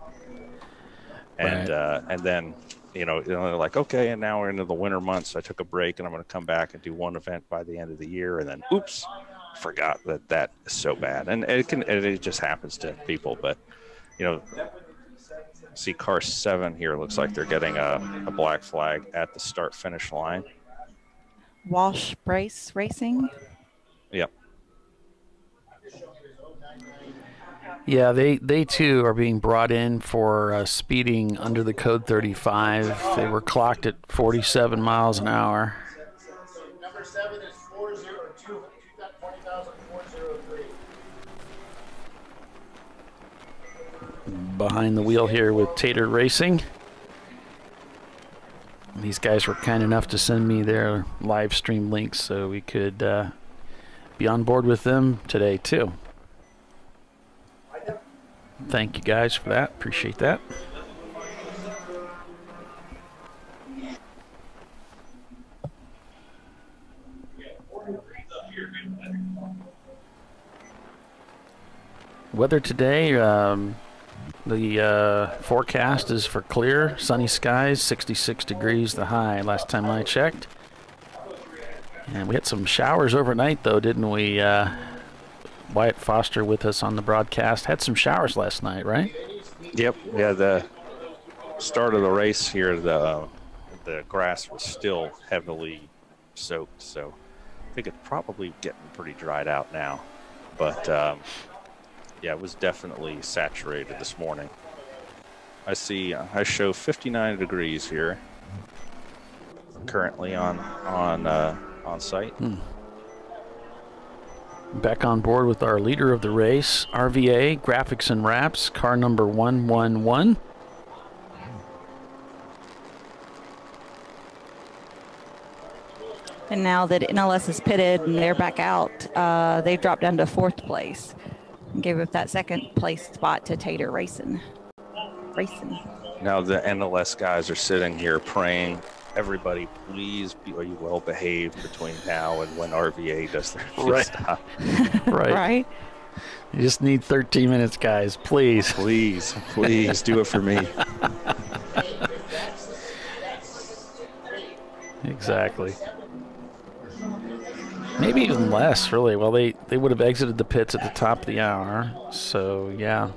And Right. And then they're like, okay, and now we're into the winter months. I took a break, and I'm going to come back and do one event by the end of the year, and then oops, forgot that is so bad. And it just happens to people, but see car 7 here, looks like they're getting a black flag at the start finish line. Walsh Brace Racing. Yep. Yeah, they too are being brought in for speeding under the code 35. They were clocked at 47 miles an hour. Number 7 is 20,403. Behind the wheel here with Tater Racing. These guys were kind enough to send me their live stream links so we could be on board with them today too. Thank you guys for that. Appreciate that. weather today, the forecast is for clear, sunny skies, 66 degrees the high last time I checked. And we had some showers overnight, though, didn't we? Wyatt Foster with us on the broadcast had some showers last night, right? Yep. Yeah, the start of the race here, the grass was still heavily soaked, so I think it's probably getting pretty dried out now. But yeah, it was definitely saturated this morning. I show 59 degrees here currently on site. Back on board with our leader of the race, RVA Graphics and Wraps, car number 111. And now that NLS is pitted and they're back out, they've dropped down to 4th place and gave up that 2nd place spot to Tater Racing. Now the NLS guys are sitting here praying, everybody please be well behaved between now and when RVA does their pit stop. Right. You just need 13 minutes, guys. Please. Please do it for me. Exactly. Maybe even less, really. Well, they would have exited the pits at the top of the hour. So, yeah.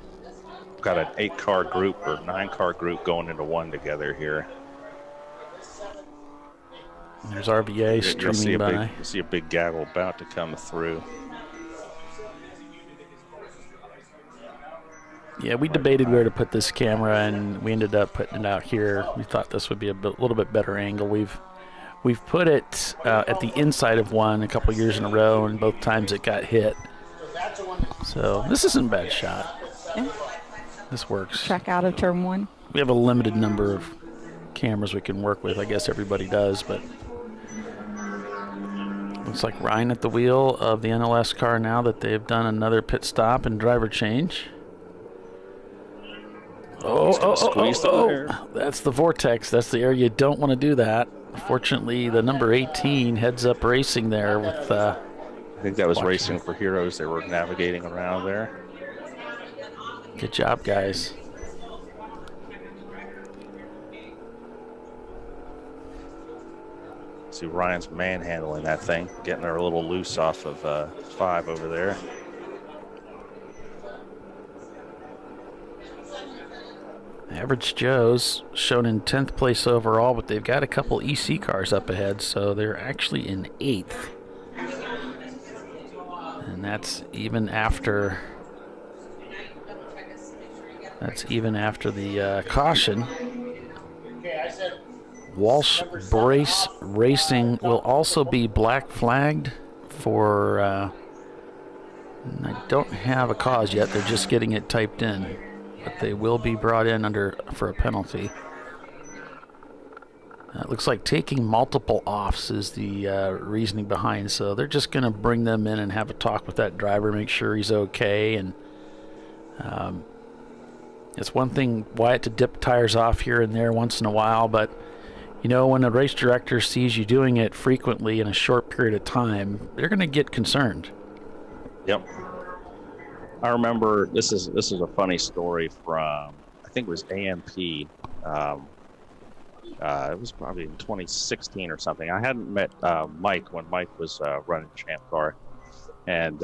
Got an 8-car group or 9-car group going into one together here. There's RVA streaming by. You'll see a big gaggle about to come through. Yeah, we debated where to put this camera, and we ended up putting it out here. We thought this would be a little bit better angle. We've put it at the inside of one a couple years in a row, and both times it got hit. So this isn't a bad shot. Yeah. This works. Track out of turn 1. We have a limited number of cameras we can work with. I guess everybody does, but looks like Ryan at the wheel of the NLS car now that they've done another pit stop and driver change. Oh, that's the vortex. That's the area you don't want to do that. Fortunately, the number 18 heads up racing there with I think that was Racing for Heroes. They were navigating around there. Good job, guys. See Ryan's manhandling that thing, getting her a little loose off of 5 over there. Average Joe's shown in 10th place overall, but they've got a couple EC cars up ahead, so they're actually in 8th. And that's even after the caution. Walsh Brace Racing will also be black flagged for, I don't have a cause yet, they're just getting it typed in. But they will be brought in for a penalty. It looks like taking multiple offs is the reasoning behind. So they're just going to bring them in and have a talk with that driver, make sure he's okay. And it's one thing, Wyatt, to dip tires off here and there once in a while, but you know, when a race director sees you doing it frequently in a short period of time, they're going to get concerned. Yep. I remember this is a funny story from, I think it was AMP. It was probably in 2016 or something. I hadn't met Mike when Mike was running Champ Car, and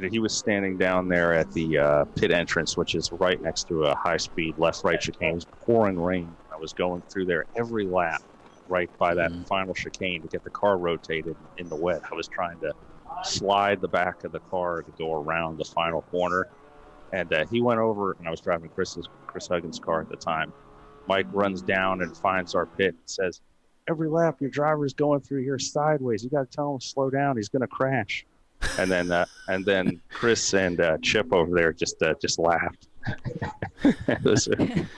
he was standing down there at the pit entrance, which is right next to a high-speed left-right chicane. It was pouring rain. I was going through there every lap, right by that final chicane to get the car rotated in the wet. I was trying to slide the back of the car to go around the final corner, and he went over, and I was driving Chris Huggins' car at the time. Mike runs down and finds our pit and says, "Every lap your driver's going through here sideways. You got to tell him to slow down. He's going to crash." And then Chris and Chip over there just laughed.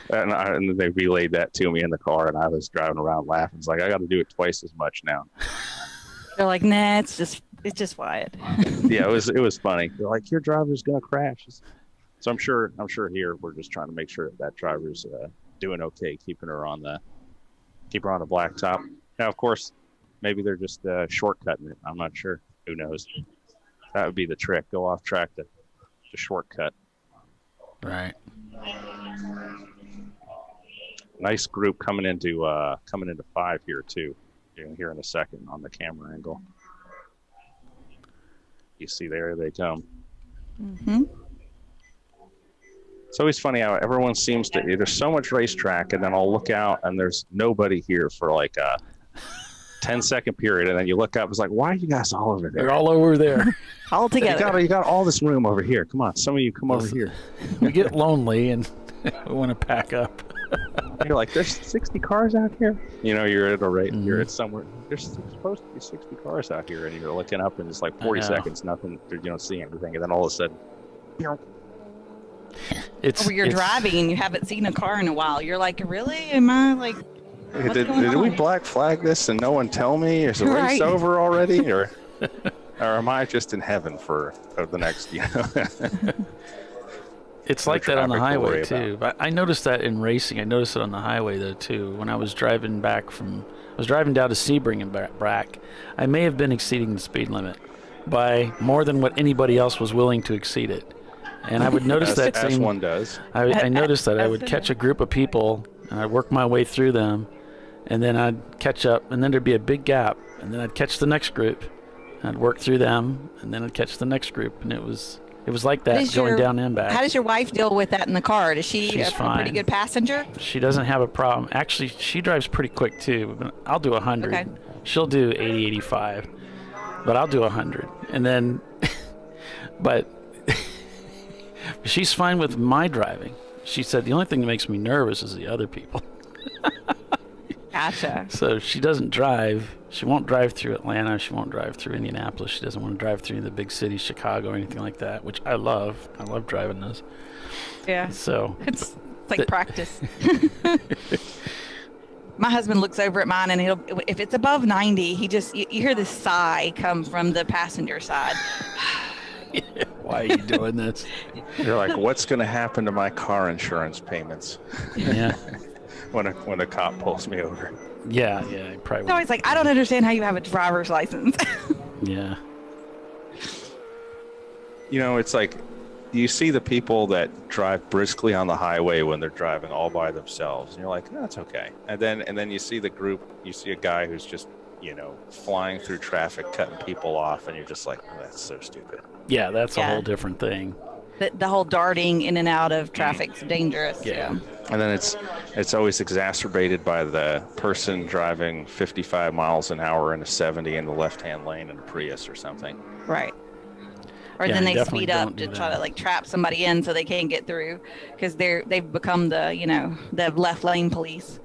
And they relayed that to me in the car, and I was driving around laughing. It's like, I got to do it twice as much now. They're like, nah, it's just Wyatt. Yeah, it was funny. They're like, your driver's gonna crash. So I'm sure here we're just trying to make sure that driver's doing okay, keeping her on the blacktop. Now, of course, maybe they're just shortcutting it. I'm not sure. Who knows? That would be the trick. Go off track to a shortcut. Right. Nice group coming into 5 here too. You're gonna hear in a second on the camera angle. You see there they come. Mm-hmm. It's always funny how everyone seems to. There's so much racetrack, and then I'll look out and there's nobody here for like a 10-second period, and then you look up. It's like, why are you guys all over there? They're all over there. All together. You got all this room over here. Come on, some of you come over here. We get lonely and we want to pack up. You're like, there's 60 cars out here. You know, you're at a rate. You're at somewhere. There's supposed to be 60 cars out here, and you're looking up, and it's like 40 seconds, nothing. You don't see anything, and then all of a sudden, Or you're driving and you haven't seen a car in a while. You're like, really? Am I like? Did we black flag this and no one tell me? Is the race over already, or am I just in heaven for the next? It's like that on the highway too. But I noticed that in racing. I noticed it on the highway though too. When I was driving down to Sebring and back, I may have been exceeding the speed limit by more than what anybody else was willing to exceed it. And I would notice as one does. I noticed that I would catch a group of people and I'd work my way through them, and then I'd catch up, and then there'd be a big gap, and then I'd catch the next group, and I'd work through them, and then I'd catch the next group, and it was like that going down and back. How does your wife deal with that in the car? Does she She's a fine. pretty good passenger? She doesn't have a problem. Actually, she drives pretty quick too. I'll do 100. Okay. She'll do 80, 85, but I'll do 100. And then, but she's fine with my driving. She said the only thing that makes me nervous is the other people. Gotcha. So she doesn't drive. She won't drive through Atlanta. She won't drive through Indianapolis. She doesn't want to drive through the big cities, Chicago, or anything like that, which I love. I love driving those. Yeah. So it's like practice. My husband looks over at mine, and if it's above 90, you hear this sigh come from the passenger side. Why are you doing this? You're like, what's going to happen to my car insurance payments? Yeah. when a cop pulls me over. Yeah, probably. So he's like, I don't understand how you have a driver's license. Yeah. You know, it's like you see the people that drive briskly on the highway when they're driving all by themselves, and you're like, that's okay. And then you see the group. You see a guy who's just, flying through traffic, cutting people off, and you're just like, oh, that's so stupid. Yeah, that's a whole different thing. The whole darting in and out of traffic's dangerous. Yeah. And then it's always exacerbated by the person driving 55 miles an hour in a 70 in the left-hand lane in a Prius or something. Right. Or then they speed up to try to trap somebody in so they can't get through, because they've become the left lane police.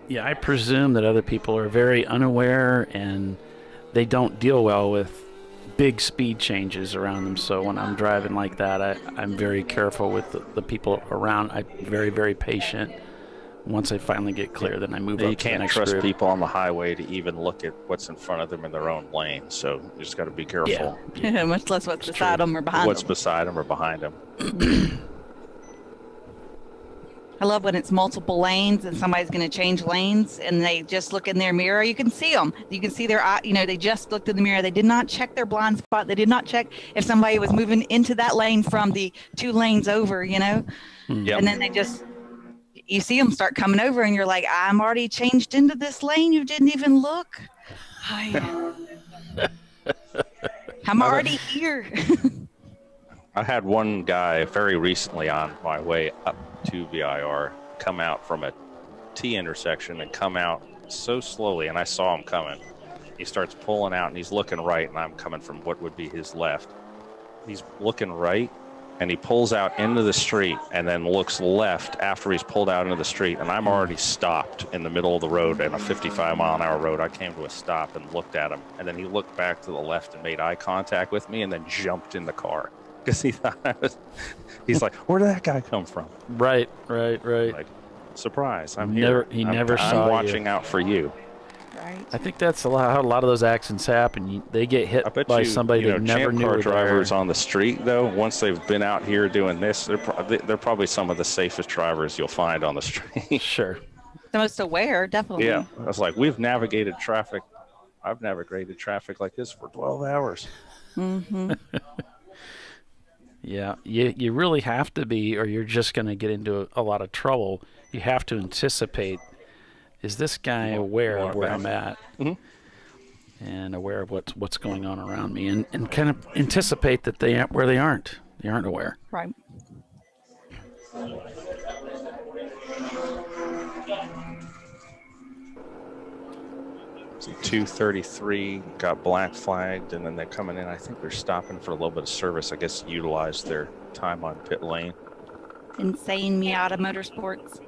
Yeah, I presume that other people are very unaware and they don't deal well with big speed changes around them. So when I'm driving like that, I'm very careful with the people around. I'm very, very patient. Once I finally get clear, then I move up to the next group. You can't trust people on the highway to even look at what's in front of them in their own lane. So you just got to be careful. Yeah. Much less what's beside them or behind them. What's beside them or behind them. I love when it's multiple lanes and somebody's going to change lanes and they just look in their mirror. You can see them. You can see their eye. They just looked in the mirror. They did not check their blind spot. They did not check if somebody was moving into that lane from the 2 lanes over, Yep. And then you see them start coming over and you're like, I'm already changed into this lane. You didn't even look. I'm already here. I had one guy very recently on my way up to VIR come out from a T intersection and come out so slowly, and I saw him coming. He starts pulling out and he's looking right, and I'm coming from what would be his left. He's looking right, and he pulls out into the street and then looks left after he's pulled out into the street, and I'm already stopped in the middle of the road on a 55-mile-an-hour road. I came to a stop and looked at him, and then he looked back to the left and made eye contact with me and then jumped in the car. Because he thought he's like, where did that guy come from? Right. Like, surprise! I'm here. I'm watching out for you. Right. I think that's how a lot of those accidents happen. They get hit by somebody that never knew. ChampCar drivers on the street, though, once they've been out here doing this, they're probably some of the safest drivers you'll find on the street. Sure. The most aware, definitely. Yeah, I was like, we've navigated traffic. I've navigated traffic like this for 12 hours. Mm-hmm. Yeah, you really have to be, or you're just going to get into a lot of trouble. You have to anticipate, is this guy aware of where I'm at? Mm-hmm. And aware of what's going on around me, and kind of anticipate that they aren't aware. Right. So 233 got black flagged, and then they're coming in. I think they're stopping for a little bit of service. I guess utilize their time on pit lane. Insane Miata Motorsports.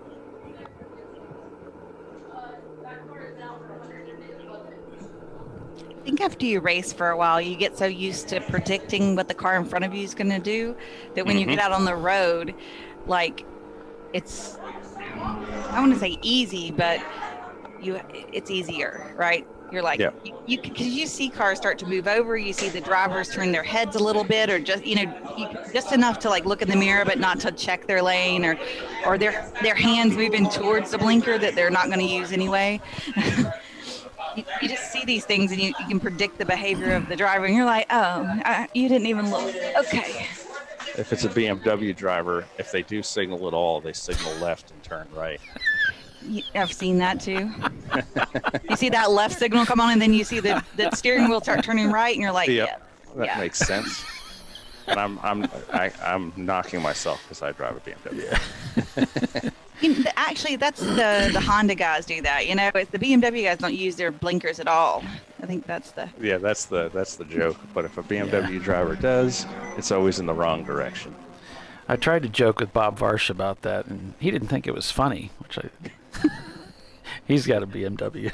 I think after you race for a while, you get so used to predicting what the car in front of you is going to do that when you get out on the road, like it's, I want to say easy, but it's easier, right? You're like, because you see cars start to move over, you see the drivers turn their heads a little bit, or just, just enough to like look in the mirror, but not to check their lane, or their hands moving towards the blinker that they're not going to use anyway. You just see these things, and you can predict the behavior of the driver, and you're like, oh, you didn't even look. Okay. If it's a BMW driver, if they do signal at all, they signal left and turn right. I've seen that too. You see that left signal come on, and then you see the steering wheel start turning right, and you're like, that makes sense. And I'm knocking myself because I drive a BMW. Actually, that's the Honda guys do that. It's the BMW guys don't use their blinkers at all. I think that's the that's the joke. But if a BMW driver does, it's always in the wrong direction. I tried to joke with Bob Iverson about that, and he didn't think it was funny. He's got a BMW.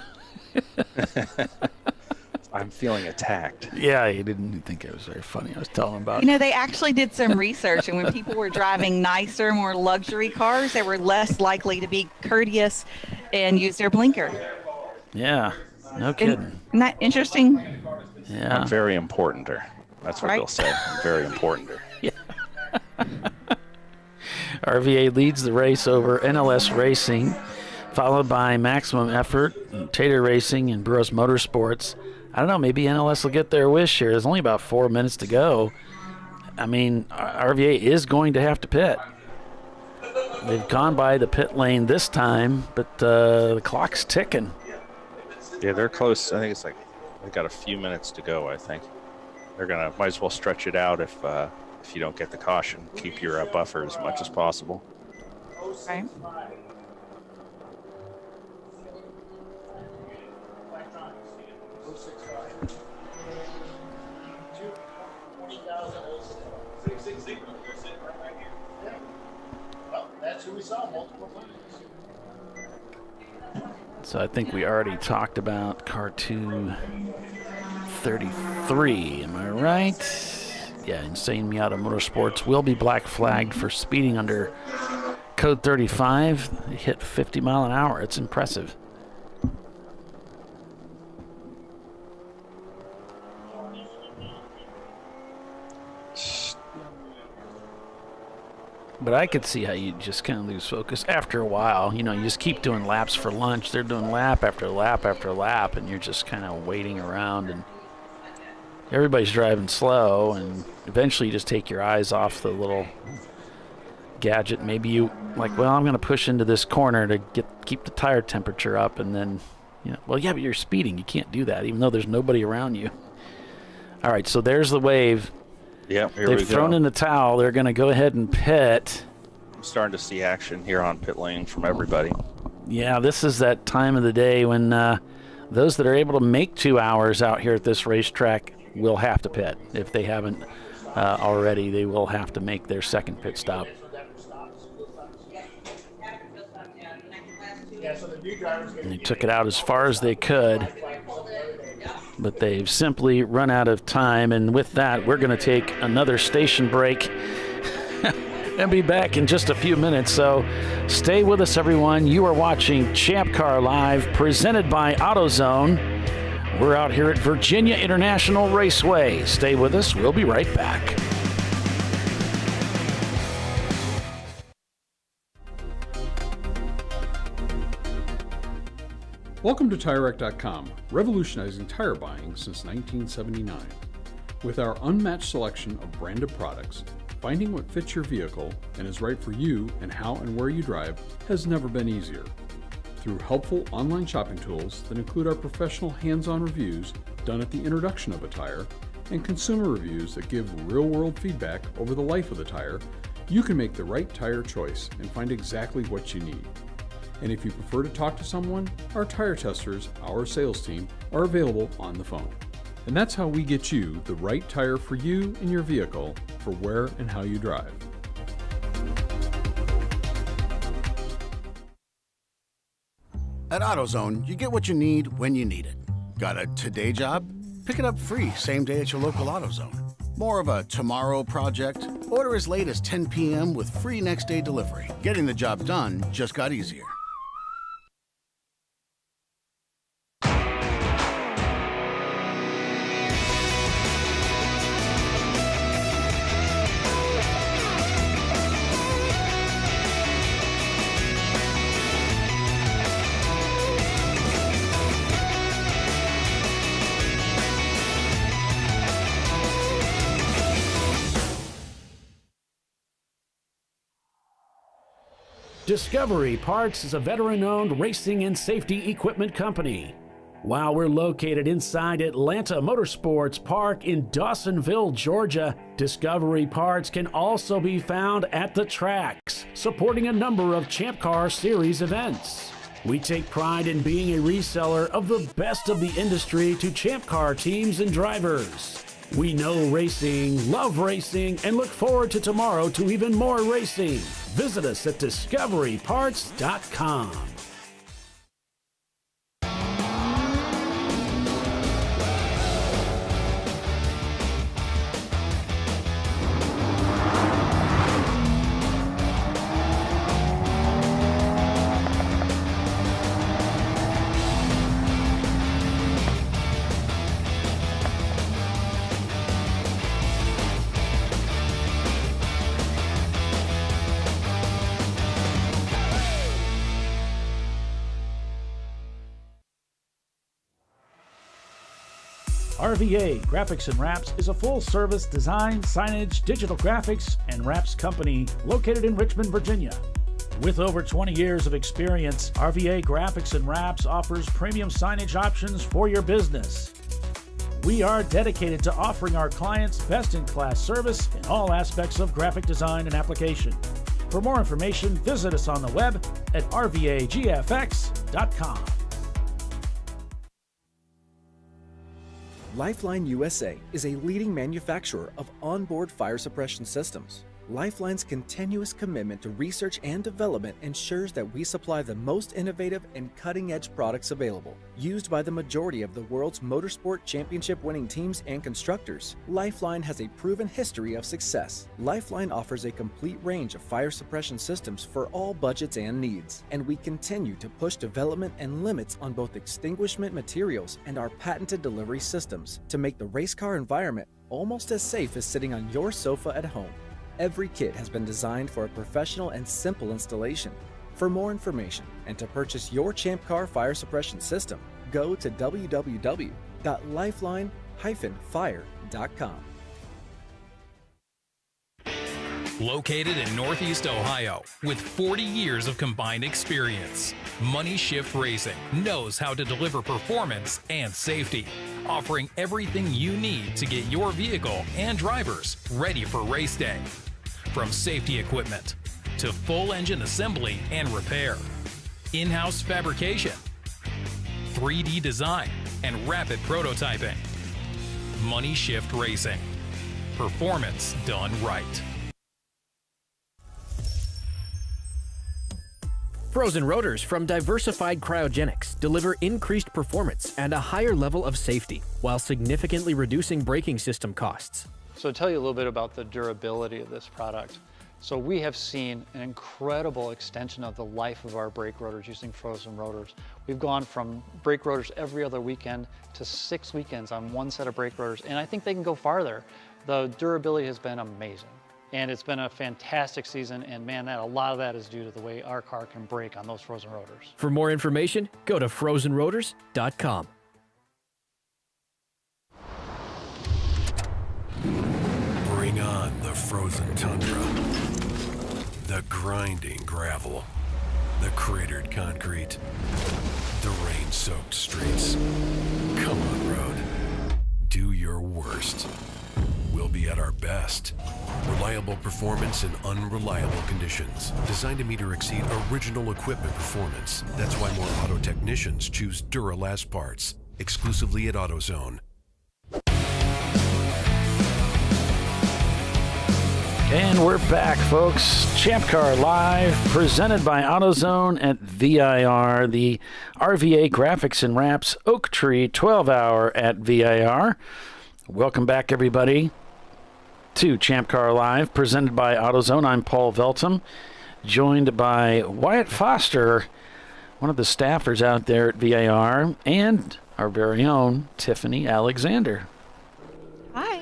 I'm feeling attacked. Yeah, he didn't think it was very funny. I was telling him about. They actually did some research, and when people were driving nicer, more luxury cars, they were less likely to be courteous and use their blinker. Yeah, no kidding. Isn't that interesting? Yeah. I'm very important to her. That's what they'll say. I'm very important to her. Yeah. RVA leads the race over NLS Racing, followed by Maximum Effort, Tater Racing, and Burroughs Motorsports. I don't know, maybe NLS will get their wish here. There's only about 4 minutes to go. I mean, RVA is going to have to pit. They've gone by the pit lane this time, but the clock's ticking. Yeah, they're close. I think it's like they got a few minutes to go, I think. They're going to might as well stretch it out if you don't get the caution. Keep your buffer as much as possible. Right. That's who we saw multiple times. So I think we already talked about car 233. Am I right? Yeah, Insane Miata Motorsports will be black flagged for speeding under code 35. They hit 50 mile an hour. It's impressive. But I could see how you just kind of lose focus after a while. You just keep doing laps for lunch. They're doing lap after lap after lap, and you're just kind of waiting around, and everybody's driving slow, and eventually you just take your eyes off the little gadget. Maybe you like, well, I'm going to push into this corner to keep the tire temperature up, and then, well, yeah, but you're speeding. You can't do that, even though there's nobody around you. All right, so there's the wave. Yep, here we go. They've thrown in the towel. They're going to go ahead and pit. I'm starting to see action here on pit lane from everybody. Yeah, this is that time of the day when those that are able to make 2 hours out here at this racetrack will have to pit. If they haven't already, they will have to make their second pit stop. And they took it out as far as they could, but they've simply run out of time. And with that, we're going to take another station break and be back in just a few minutes. So stay with us, everyone. You are watching Champ Car Live, presented by AutoZone. We're out here at Virginia International Raceway. Stay with us. We'll be right back. Welcome to TireRack.com, revolutionizing tire buying since 1979. With our unmatched selection of branded products, Finding what fits your vehicle and is right for you and how and where you drive has never been easier. Through helpful online shopping tools that include our professional hands-on reviews done at the introduction of a tire and consumer reviews that give real-world feedback over the life of the tire, you can make the right tire choice and find exactly what you need. And if you prefer to talk to someone, our tire testers, our sales team, are available on the phone. And that's how we get you the right tire for you and your vehicle for where and how you drive. At AutoZone, you get what you need when you need it. Got a today job? Pick it up free same day at your local AutoZone. More of a tomorrow project? Order as late as 10 p.m. with free next day delivery. Getting the job done just got easier. Discovery Parts is a veteran-owned racing and safety equipment company. While we're located inside Atlanta Motorsports Park in Dawsonville, Georgia, Discovery Parts can also be found at the tracks, supporting a number of Champ Car Series events. We take pride in being a reseller of the best of the industry to Champ Car teams and drivers. We know racing, love racing, and look forward to tomorrow to even more racing. Visit us at discoveryparts.com. RVA Graphics and Wraps is a full-service design, signage, digital graphics, and wraps company located in Richmond, Virginia. With over 20 years of experience, RVA Graphics and Wraps offers premium signage options for your business. We are dedicated to offering our clients best-in-class service in all aspects of graphic design and application. For more information, visit us on the web at rvagfx.com. Lifeline USA is a leading manufacturer of onboard fire suppression systems. Lifeline's continuous commitment to research and development ensures that we supply the most innovative and cutting-edge products available. Used by the majority of the world's motorsport championship-winning teams and constructors, Lifeline has a proven history of success. Lifeline offers a complete range of fire suppression systems for all budgets and needs, and we continue to push development and limits on both extinguishment materials and our patented delivery systems to make the race car environment almost as safe as sitting on your sofa at home. Every kit has been designed for a professional and simple installation. For more information and to purchase your Champ Car fire suppression system, go to www.lifeline-fire.com. Located in Northeast Ohio, with 40 years of combined experience, Money Shift Racing knows how to deliver performance and safety, offering everything you need to get your vehicle and drivers ready for race day. From safety equipment to full engine assembly and repair, in-house fabrication, 3D design, and rapid prototyping. Money Shift Racing. Performance done right. Frozen rotors from Diversified Cryogenics deliver increased performance and a higher level of safety, while significantly reducing braking system costs. So to tell you a little bit about the durability of this product. So we have seen an incredible extension of the life of our brake rotors using frozen rotors. We've gone from brake rotors every other weekend to 6 weekends on one set of brake rotors, and I think they can go farther. The durability has been amazing. And it's been a fantastic season, and man, a lot of that is due to the way our car can brake on those frozen rotors. For more information, go to frozenrotors.com. Bring on the frozen tundra, the grinding gravel, the cratered concrete, the rain-soaked streets. Come on, road. Do your worst. We'll be at our best. Reliable performance in unreliable conditions. Designed to meet or exceed original equipment performance. That's why more auto technicians choose Duralast parts. Exclusively at AutoZone. And we're back, folks. Champ Car Live, presented by AutoZone at VIR, the RVA Graphics and Wraps Oak Tree 12-hour at VIR. Welcome back, everybody, to Champ Car Live, presented by AutoZone. I'm Paul Veltum, joined by Wyatt Foster, one of the staffers out there at VIR, and our very own Tiffany Alexander. Hi.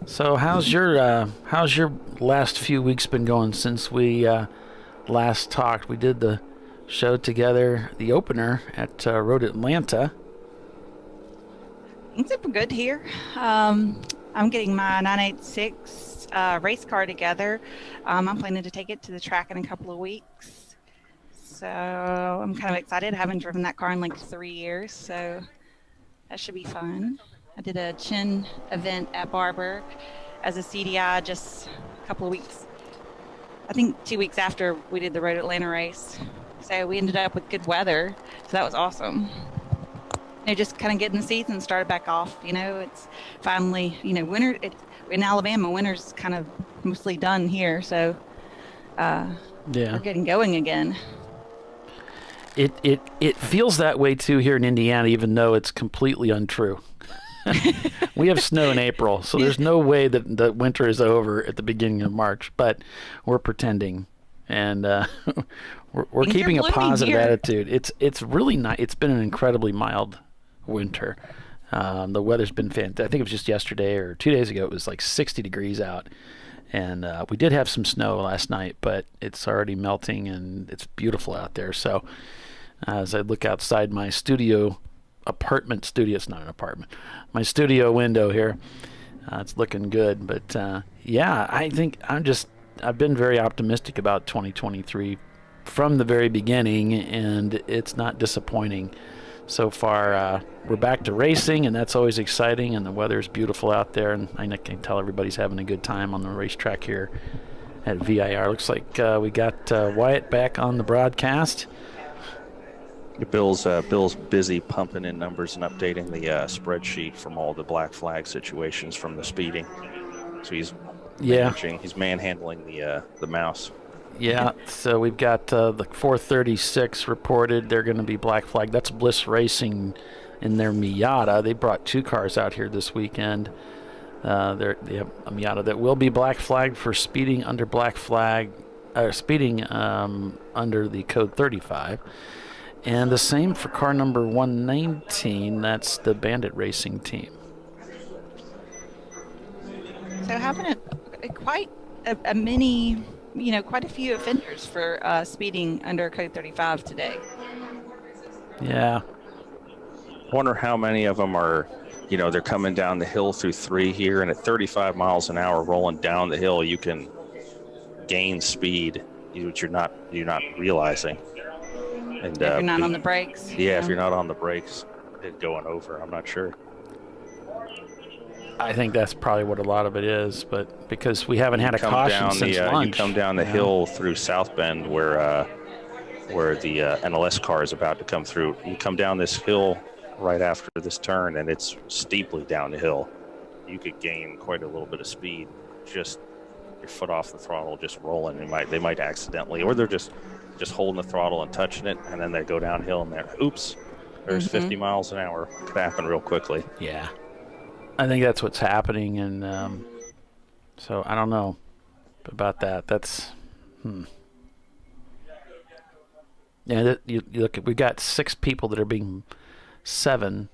So how's your last few weeks been going since we last talked? We did the show together, the opener at Road Atlanta. Things have been good here. I'm getting my 986 race car together. I'm planning to take it to the track in a couple of weeks. So I'm kind of excited. I haven't driven that car in like 3 years, so that should be fun. I did a Chin event at Barber as a CDI just a couple of weeks. I think 2 weeks after we did the Road Atlanta race. So we ended up with good weather. So that was awesome. Just kind of getting the season started back off. It's finally, winter. In Alabama, winter's kind of mostly done here. So we're getting going again. It feels that way too here in Indiana, even though it's completely untrue. We have snow in April, so there's no way that winter is over at the beginning of March, but we're pretending, and we're keeping a positive attitude. It's really nice. It's been an incredibly mild winter. The weather's been fantastic. I think it was just yesterday or 2 days ago, it was like 60 degrees out, and we did have some snow last night, but it's already melting, and it's beautiful out there. So as I look outside my apartment studio, it's not an apartment, my studio window here, it's looking good. But I think I've been very optimistic about 2023 from the very beginning, and it's not disappointing so far. We're back to racing, and that's always exciting, and the weather's beautiful out there, and I can tell everybody's having a good time on the racetrack here at VIR. Looks like we got Wyatt back on the broadcast. Bill's busy pumping in numbers and updating the spreadsheet from all the black flag situations from the speeding. So he's manhandling the mouse. Yeah, so we've got the 436 reported. They're going to be black flag. That's Bliss Racing in their Miata. They brought 2 cars out here this weekend. They have a Miata that will be black flagged for speeding under under the code 35. And the same for car number 119. That's the Bandit Racing team. So having quite a few offenders for speeding under code 35 today. Yeah. Wonder how many of them are, they're coming down the hill through 3 here, and at 35 miles an hour rolling down the hill, you can gain speed, which you're not realizing. And, if you're not on the brakes. Yeah, if you're not on the brakes, going over, I'm not sure. I think that's probably what a lot of it is, but because we haven't had a caution since lunch. You come down the hill through South Bend where the NLS car is about to come through. You come down this hill right after this turn, and it's steeply down the hill. You could gain quite a little bit of speed, just your foot off the throttle, just rolling. They might accidentally, or they're just holding the throttle and touching it, and then they go downhill and there's 50 miles an hour. Could happen real quickly. Yeah, I think that's what's happening, and so I don't know about that. That's yeah. You look at, we got 6 people that are being 7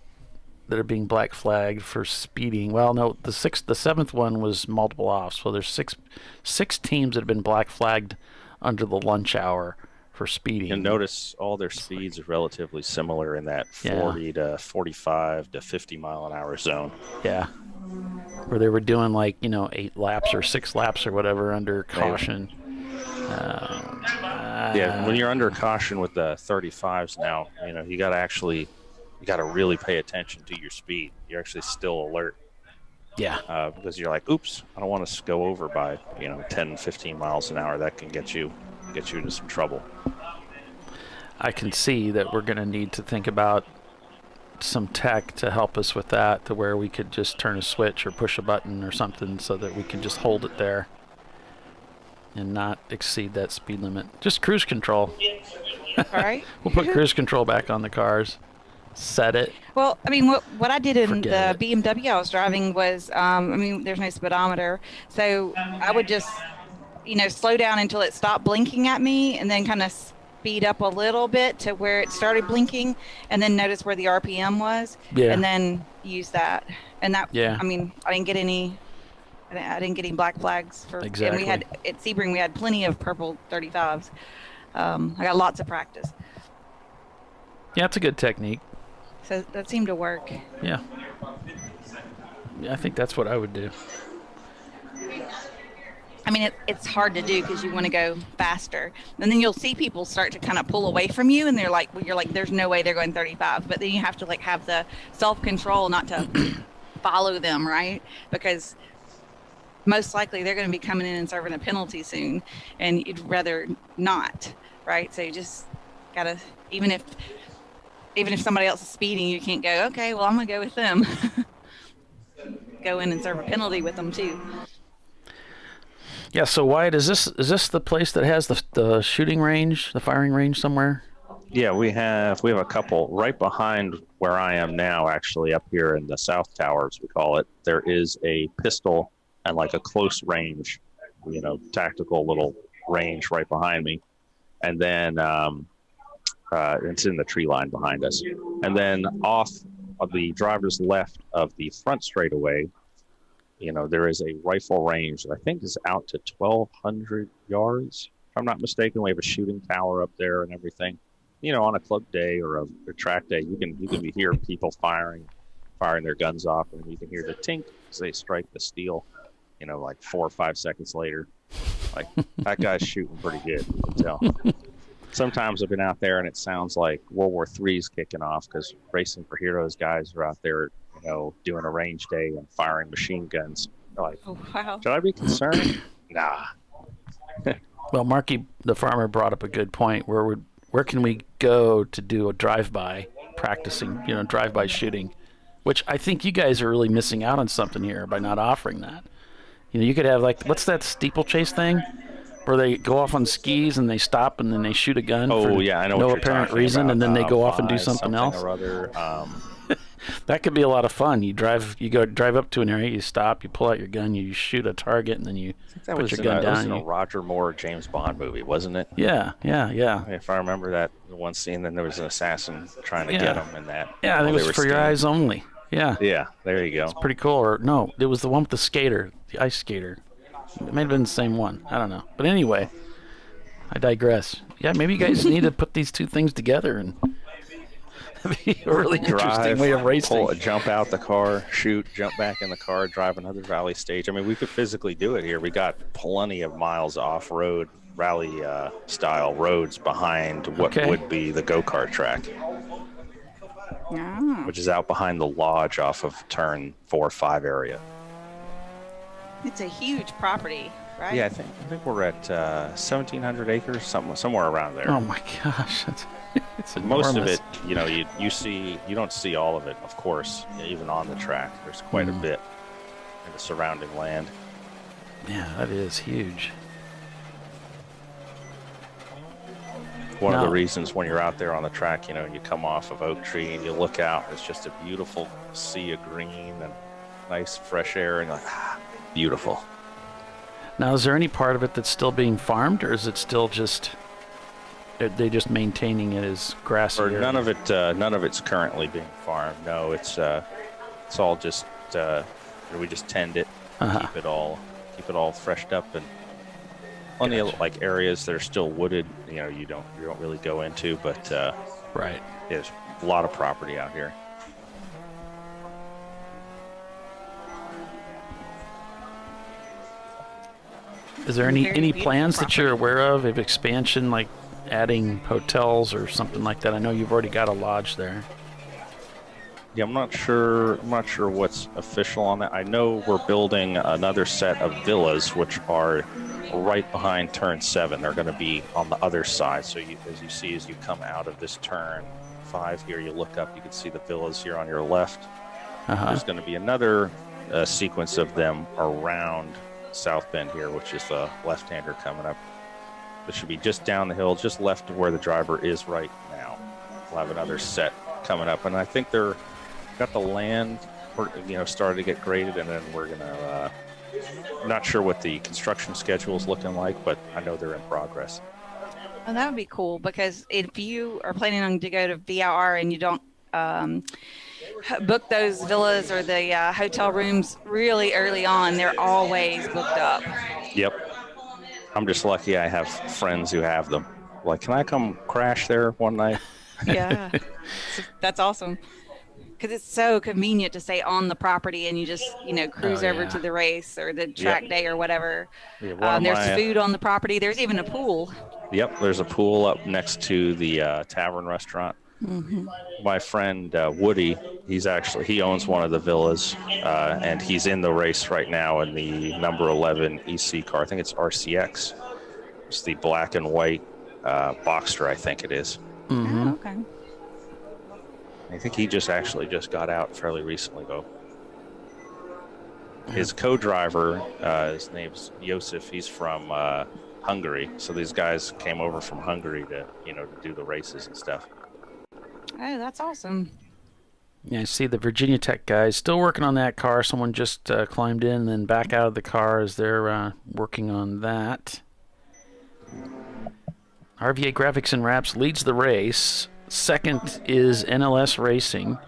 that are being black flagged for speeding. Well, no, the 7th one was multiple offs. So there's six teams that have been black flagged under the lunch hour for speeding. And notice all their speeds are relatively similar in that 40 to 45 to 50 mile an hour zone. Yeah. where they were doing like 8 laps or 6 laps or whatever under caution. Yeah, when you're under caution with the 35s now, you got to really pay attention to your speed. You're actually still alert. Yeah. Because you're like, oops, I don't want to go over by 10, 15 miles an hour. That can get you into some trouble. I can see that we're going to need to think about some tech to help us with that, to where we could just turn a switch or push a button or something so that we can just hold it there and not exceed that speed limit. Just cruise control. All right. We'll put cruise control back on the cars. Set it. Well, I mean, what I did in the BMW I was driving was, there's no speedometer, so I would just, slow down until it stopped blinking at me, and then kind of speed up a little bit to where it started blinking, and then notice where the RPM was, and then use that. And that, I didn't get any black flags for. Exactly. And we had at Sebring, we had plenty of purple 35s. I got lots of practice. Yeah, it's a good technique. So that seemed to work. Yeah. I think that's what I would do. I mean, it's hard to do because you want to go faster. And then you'll see people start to kind of pull away from you, and you're like, there's no way they're going 35. But then you have to have the self-control not to follow them, right? Because most likely they're going to be coming in and serving a penalty soon, and you'd rather not, right? So you just got to, even if somebody else is speeding, you can't go, okay, well, I'm going to go with them. Go in and serve a penalty with them, too. Yeah, so Wyatt, is this the place that has the shooting range, the firing range somewhere? Yeah, we have a couple right behind where I am now, actually, up here in the South Tower, as we call it. There is a pistol and like a close range, tactical little range right behind me. And then it's in the tree line behind us. And then off of the driver's left of the front straightaway, there is a rifle range that I think is out to 1,200 yards. If I'm not mistaken, we have a shooting tower up there and everything. On a club day or a track day, you can hear people firing their guns off, and you can hear the tink as they strike the steel. Like 4 or 5 seconds later, like that guy's shooting pretty good. You can tell. Sometimes I've been out there and it sounds like World War III is kicking off because Racing for Heroes guys are out there, doing a range day and firing machine guns. They're like, oh, wow. Should I be concerned? Nah. Well, Marky, the farmer, brought up a good point. Where can we go to do a drive-by practicing, drive-by shooting, which I think you guys are really missing out on something here by not offering that. You could have what's that steeplechase thing? Where they go off on skis and they stop and then they shoot a gun for I know no what apparent reason, about. and then they go off and do something else. Or other. That could be a lot of fun. You go drive up to an area, you stop, you pull out your gun, you shoot a target, and then you put your gun down. That was in a Roger Moore James Bond movie, wasn't it? Yeah. If I remember that one scene, then there was an assassin trying to get him in that. Yeah, I think it was For Your Eyes Only. Yeah. Yeah, there you go. It's pretty cool. Or no, it was the one with the skater, the ice skater. It might have been the same one. I don't know. But anyway, I digress. Yeah, maybe you guys need to put these two things together, and that'd be a really interesting way of racing. Jump out the car, shoot, jump back in the car, drive another rally stage. I mean, we could physically do it here. We got plenty of miles off-road rally style roads behind what would be the go-kart track. Yeah. Which is out behind the lodge off of turn 4 or 5 area. It's a huge property, right? Yeah, I think we're at 1,700 acres, somewhere around there. Oh my gosh, it's most of it. You don't see all of it, of course. Even on the track, there's quite a bit in the surrounding land. Yeah, that is huge. One of the reasons when you're out there on the track, you come off of Oak Tree and you look out, it's just a beautiful sea of green and nice fresh air, and you're like, beautiful. Now, is there any part of it that's still being farmed, or is it still just they just maintaining it as grassy? None of it's currently being farmed. No, it's all just we just tend it, keep it all freshed up, and plenty of areas that are still wooded. You don't really go into, but right, there's a lot of property out here. Is there any plans that you're aware of expansion, like adding hotels or something like that? I know you've already got a lodge there. Yeah, I'm not sure what's official on that. I know we're building another set of villas, which are right behind turn 7. They're going to be on the other side. So as you come out of this turn 5 here, you look up, you can see the villas here on your left. There's going to be another sequence of them around South Bend here, which is the left-hander coming up. This should be just down the hill, just left of where the driver is right now. We'll have another set coming up, and I think they're got the land, started to get graded, and then we're gonna. Not sure what the construction schedule is looking like, but I know they're in progress. Well, that would be cool, because if you are planning on to go to VIR and you don't book those villas or the hotel rooms really early on, they're always booked up. Yep. I'm just lucky I have friends who have them. Like, can I come crash there one night? Yeah. That's awesome. Because it's so convenient to stay on the property and you just, cruise over to the race or the track day or whatever. Yeah, there's food on the property. There's even a pool. Yep, there's a pool up next to the tavern restaurant. Mm-hmm. My friend Woody, he owns one of the villas, and he's in the race right now in the number 11 EC car. I think it's RCX. It's the black and white Boxster, I think it is. Mm-hmm. Oh, okay. I think he just got out fairly recently, though. His co-driver, his name's Josef. He's from Hungary, so these guys came over from Hungary to do the races and stuff. Oh, that's awesome. Yeah, I see the Virginia Tech guys still working on that car. Someone just climbed in and then back out of the car as they're working on that. RVA Graphics and Wraps leads the race. Second is NLS Racing.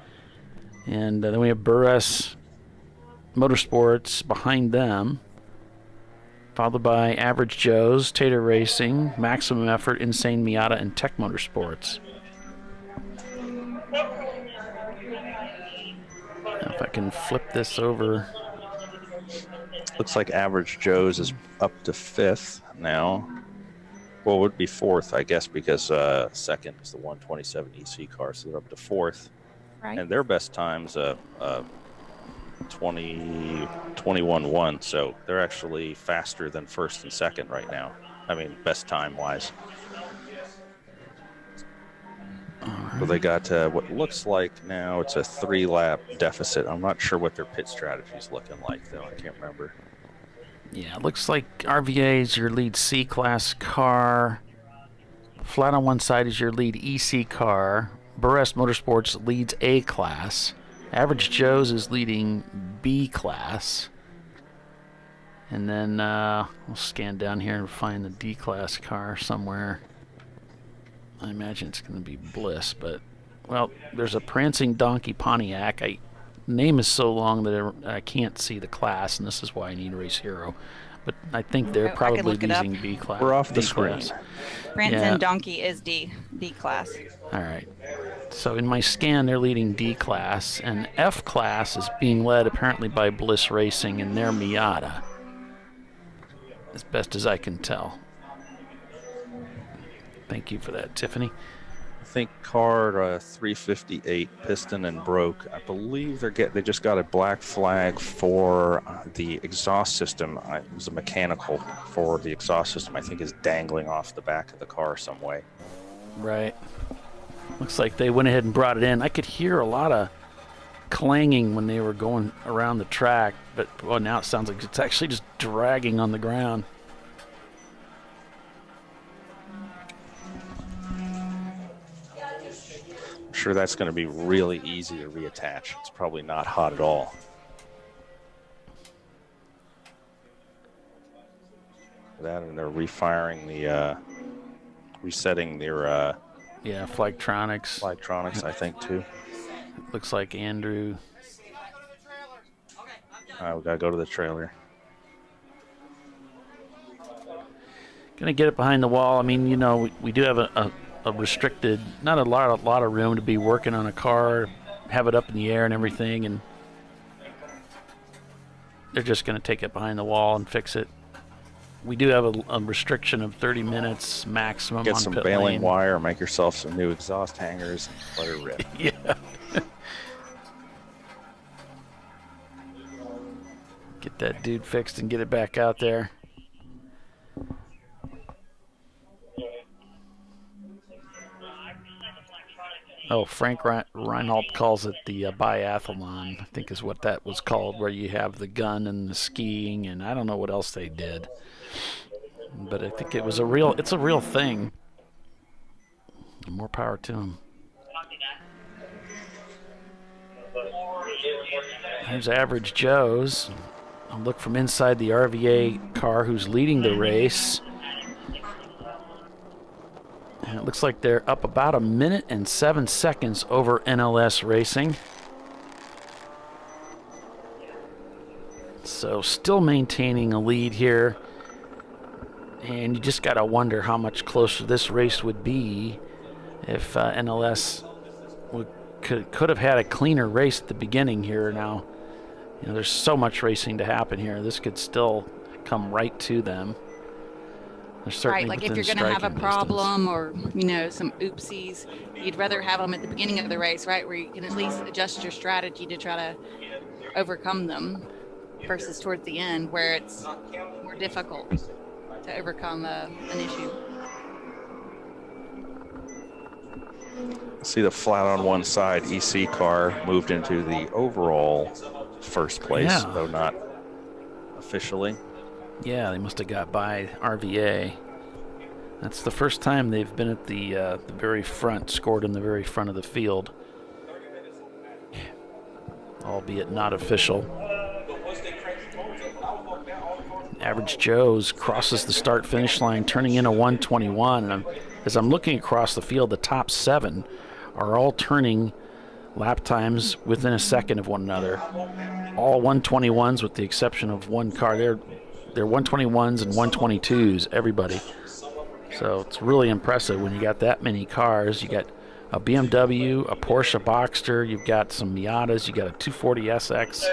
And then we have Burris Motorsports behind them. Followed by Average Joe's, Tater Racing, Maximum Effort, Insane Miata, and Tech Motorsports. Now if I can flip this over. Looks like Average Joe's is up to 5th now. Well, it would be 4th, I guess, because second is the 127 EC car, so they're up to 4th. Right. And their best time's 21.1, so they're actually faster than 1st and 2nd right now. I mean, best time-wise. So they got what looks like now it's a 3-lap deficit. I'm not sure what their pit strategy is looking like, though. I can't remember. Yeah, it looks like RVA is your lead C-Class car. Flat on one side is your lead EC car. Burris Motorsports leads A-Class. Average Joe's is leading B-Class. And then we'll scan down here and find the D-Class car somewhere. I imagine it's going to be Bliss, but, well, there's a prancing donkey Pontiac. Name is so long that I can't see the class, and this is why I need Race Hero. But I think they're probably using B class. We're off the screen. Branson Donkey is D class. All right. So in my scan, they're leading D class, and F class is being led apparently by Bliss Racing and their Miata, as best as I can tell. Thank you for that, Tiffany. I think car 358 piston and broke. I believe they just got a black flag for the exhaust system. It was a mechanical for the exhaust system. I think is dangling off the back of the car some way. Right. Looks like they went ahead and brought it in. I could hear a lot of clanging when they were going around the track, but well, now it sounds like it's actually just dragging on the ground. I'm sure that's going to be really easy to reattach. It's probably not hot at all. That, and they're refiring the, resetting their. Yeah, Flagtronics. Flagtronics, I think, too. Looks like Andrew. All right, we got to go to the trailer. Going to get it behind the wall. I mean, you know, we do have a restricted, not a lot of room to be working on a car, have it up in the air and everything, and they're just going to take it behind the wall and fix it. we do have a restriction of 30 minutes maximum. Get on some pit baling lane. wire, make yourself some new exhaust hangers, and let it rip. Yeah. Get that dude fixed and get it back out there. Oh, Frank Reinhold calls it the biathlon, I think is what that was called, where you have the gun and the skiing, and I don't know what else they did. But I think it's a real thing. More power to him. There's Average Joe's. I'll look from inside the RVA car who's leading the race. And it looks like they're up about 1 minute and 7 seconds over NLS Racing. So still maintaining a lead here. And you just got to wonder how much closer this race would be if NLS could have had a cleaner race at the beginning here. Now, you know, there's so much racing to happen here. This could still come right to them. Right, like if you're going to have a problem or, you know, some oopsies, you'd rather have them at the beginning of the race, right, where you can at least adjust your strategy to try to overcome them versus towards the end where it's more difficult to overcome an issue. See the flat on one side EC car moved into the overall first place, though not officially. Yeah, they must have got by RVA. That's the first time they've been at the very front, scored in the very front of the field. Albeit not official. Average Joe's crosses the start-finish line, turning in a 1:21. And as I'm looking across the field, the top 7 are all turning lap times within a second of one another. All 1:21s with the exception of one car. They're 1:21s and 1:22s, everybody. So it's really impressive when you got that many cars. You got a BMW, a Porsche Boxster, you've got some Miatas, you got a 240 SX.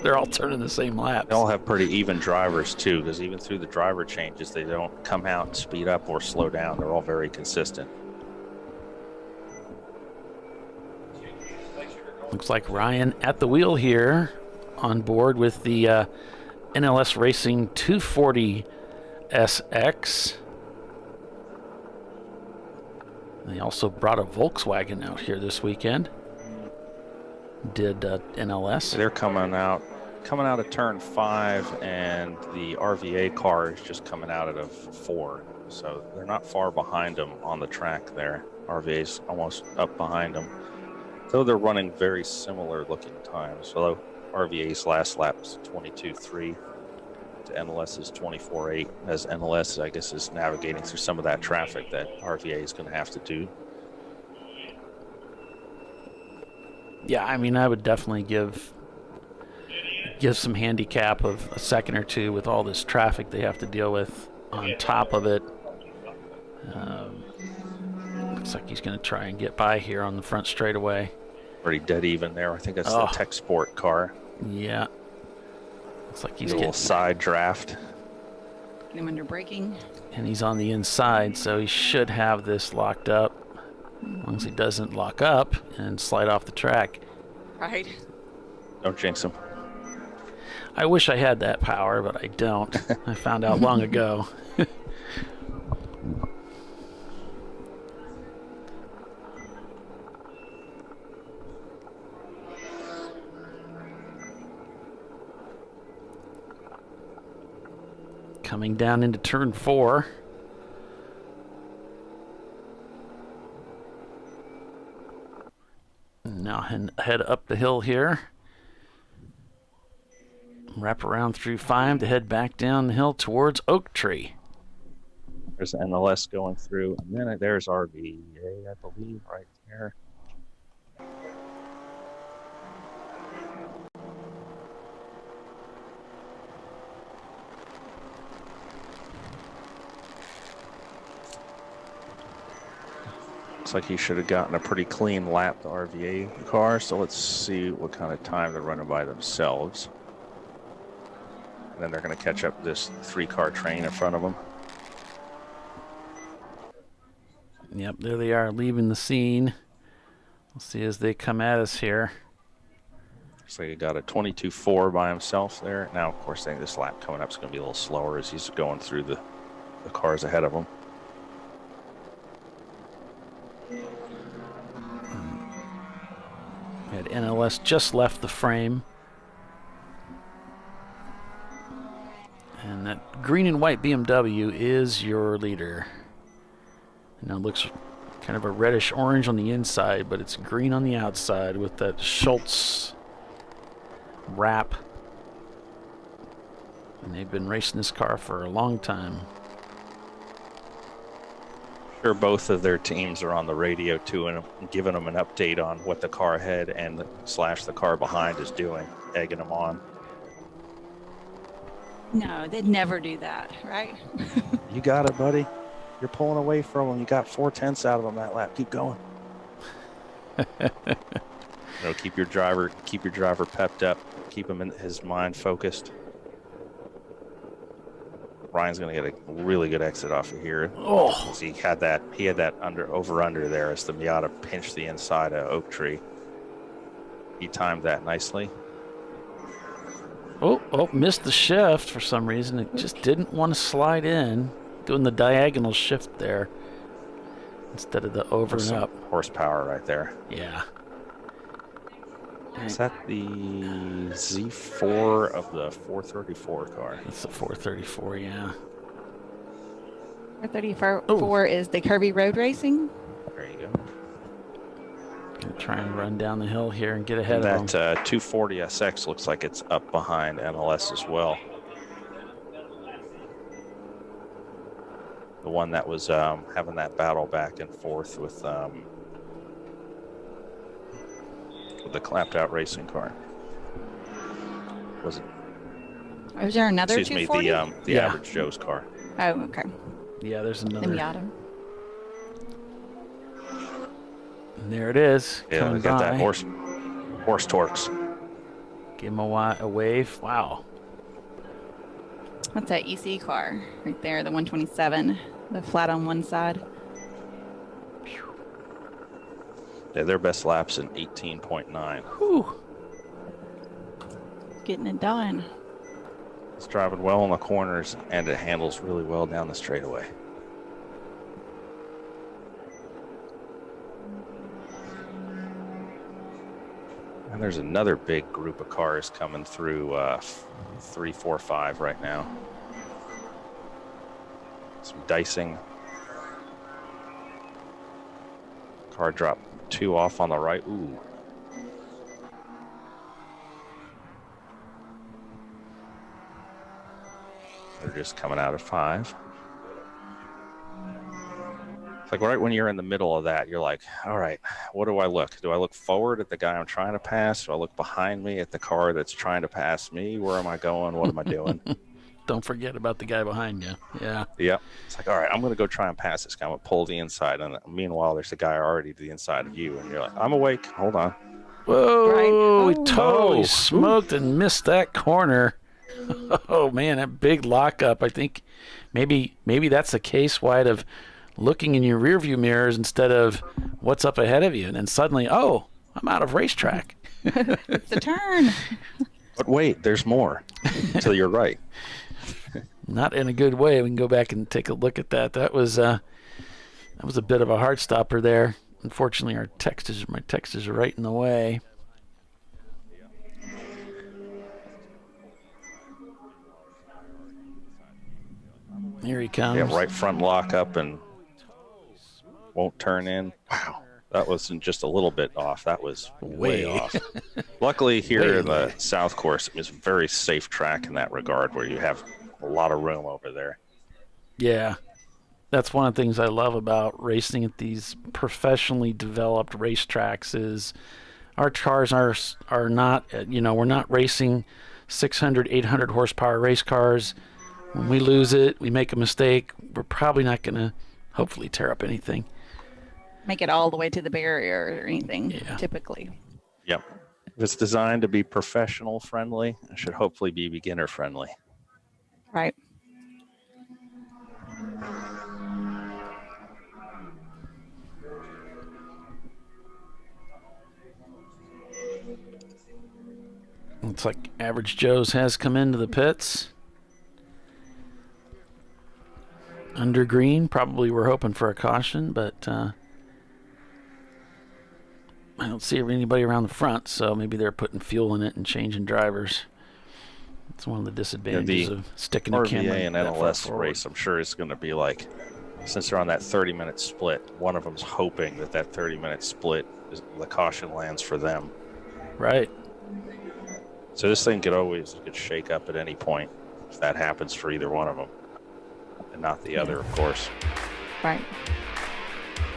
They're all turning the same laps. They all have pretty even drivers too, because even through the driver changes, they don't come out and speed up or slow down. They're all very consistent. Looks like Ryan at the wheel here, on board with the NLS Racing 240 SX. They also brought a Volkswagen out here this weekend. Did NLS. They're coming out of turn 5, and the RVA car is just coming out of 4. So they're not far behind them on the track there. RVA's almost up behind them. Though they're running very similar looking times. So RVA's last lap is 22.3 to NLS's 24.8, as NLS, I guess, is navigating through some of that traffic that RVA is going to have to do. Yeah, I mean, I would definitely give some handicap of a second or two with all this traffic they have to deal with on top of it. Looks like he's going to try and get by here on the front straightaway. Pretty dead even there. I think that's the Tech Sport car. Yeah. Looks like he's getting a little side draft. Get him under braking. And he's on the inside, so he should have this locked up. As long as he doesn't lock up and slide off the track. Right. Don't jinx him. I wish I had that power, but I don't. I found out long ago. Coming down into turn 4. Now head up the hill here. Wrap around through 5 to head back down the hill towards Oak Tree. There's NLS going through, and then there's RVA, I believe, right there. Looks like he should have gotten a pretty clean lap, the RVA car. So let's see what kind of time they're running by themselves. And then they're going to catch up this 3-car train in front of them. Yep, there they are leaving the scene. We'll see as they come at us here. So he got a 22.4 by himself there. Now, of course, I think this lap coming up is going to be a little slower as he's going through the cars ahead of him. Had NLS just left the frame. And that green and white BMW is your leader. Now it looks kind of a reddish orange on the inside, but it's green on the outside with that Schultz wrap. And they've been racing this car for a long time. Sure, both of their teams are on the radio too, and giving them an update on what the car ahead and the car behind is doing, egging them on. No, they'd never do that, right? You got it, buddy. You're pulling away from them. You got 4/10 out of them that lap. Keep going. Keep your driver pepped up. Keep him in his mind focused. Ryan's going to get a really good exit off of here. Oh, he had that over-under there as the Miata pinched the inside of Oak Tree. He timed that nicely. Oh, missed the shift for some reason. It just didn't want to slide in, doing the diagonal shift there instead of the over and up. Horsepower right there. Yeah. Is that the Z4 of the 434 car? It's the 434, yeah. 434 is the Kirby Road Racing. There you go. Gonna try and run down the hill here and get ahead of them. That 240SX looks like it's up behind NLS as well. The one that was having that battle back and forth with the clapped out racing car. Was it? Was there another 240? The average Joe's car. Oh, okay. Yeah, there's another. The Miata. And there it is. Yeah, they got that horse torques. Give him a wave. Wow. That's that EC car right there, the 127, the flat on one side. Yeah, their best lap's in 18.9. Whew. Getting it done. It's driving well in the corners, and it handles really well down the straightaway. And there's another big group of cars coming through 3, 4, 5 right now. Some dicing. Car drop 2 off on the right. Ooh. They're just coming out of 5. It's like right when you're in the middle of that, you're like, all right, what do I look? Do I look forward at the guy I'm trying to pass? Do I look behind me at the car that's trying to pass me? Where am I going? What am I doing? Don't forget about the guy behind you. Yeah. Yep. It's like, all right, I'm going to go try and pass this guy. I'm going to pull the inside. And meanwhile, there's a guy already to the inside of you. And you're like, I'm awake. Hold on. Whoa. We totally smoked and missed that corner. Oh, man, that big lockup. I think maybe that's the case, White, of looking in your rearview mirrors instead of what's up ahead of you. And then suddenly, I'm out of racetrack. It's a turn. But wait, there's more. So you're right. Not in a good way. We can go back and take a look at that. That was a bit of a heart stopper there. Unfortunately, my text is right in the way. Here he comes. Yeah, right front lock up and won't turn in. Wow. That wasn't just a little bit off. That was way off. Luckily, here in the South Course, it's a very safe track in that regard where you have a lot of room over there. Yeah. That's one of the things I love about racing at these professionally developed racetracks is our cars are not, we're not racing 600, 800 horsepower race cars. When we lose it, we make a mistake, we're probably not going to hopefully tear up anything. Make it all the way to the barrier or anything, typically. Yep. If it's designed to be professional friendly, it should hopefully be beginner friendly. Right. Looks like Average Joe's has come into the pits. Under green, probably we're hoping for a caution, but I don't see anybody around the front, so maybe they're putting fuel in it and changing drivers. It's one of the disadvantages of sticking a camera. RVA and NLS race, I'm sure it's going to be like, since they're on that 30-minute split, one of them's hoping that 30-minute split, the caution lands for them. Right. So this thing could shake up at any point if that happens for either one of them, and not the other, of course. Right.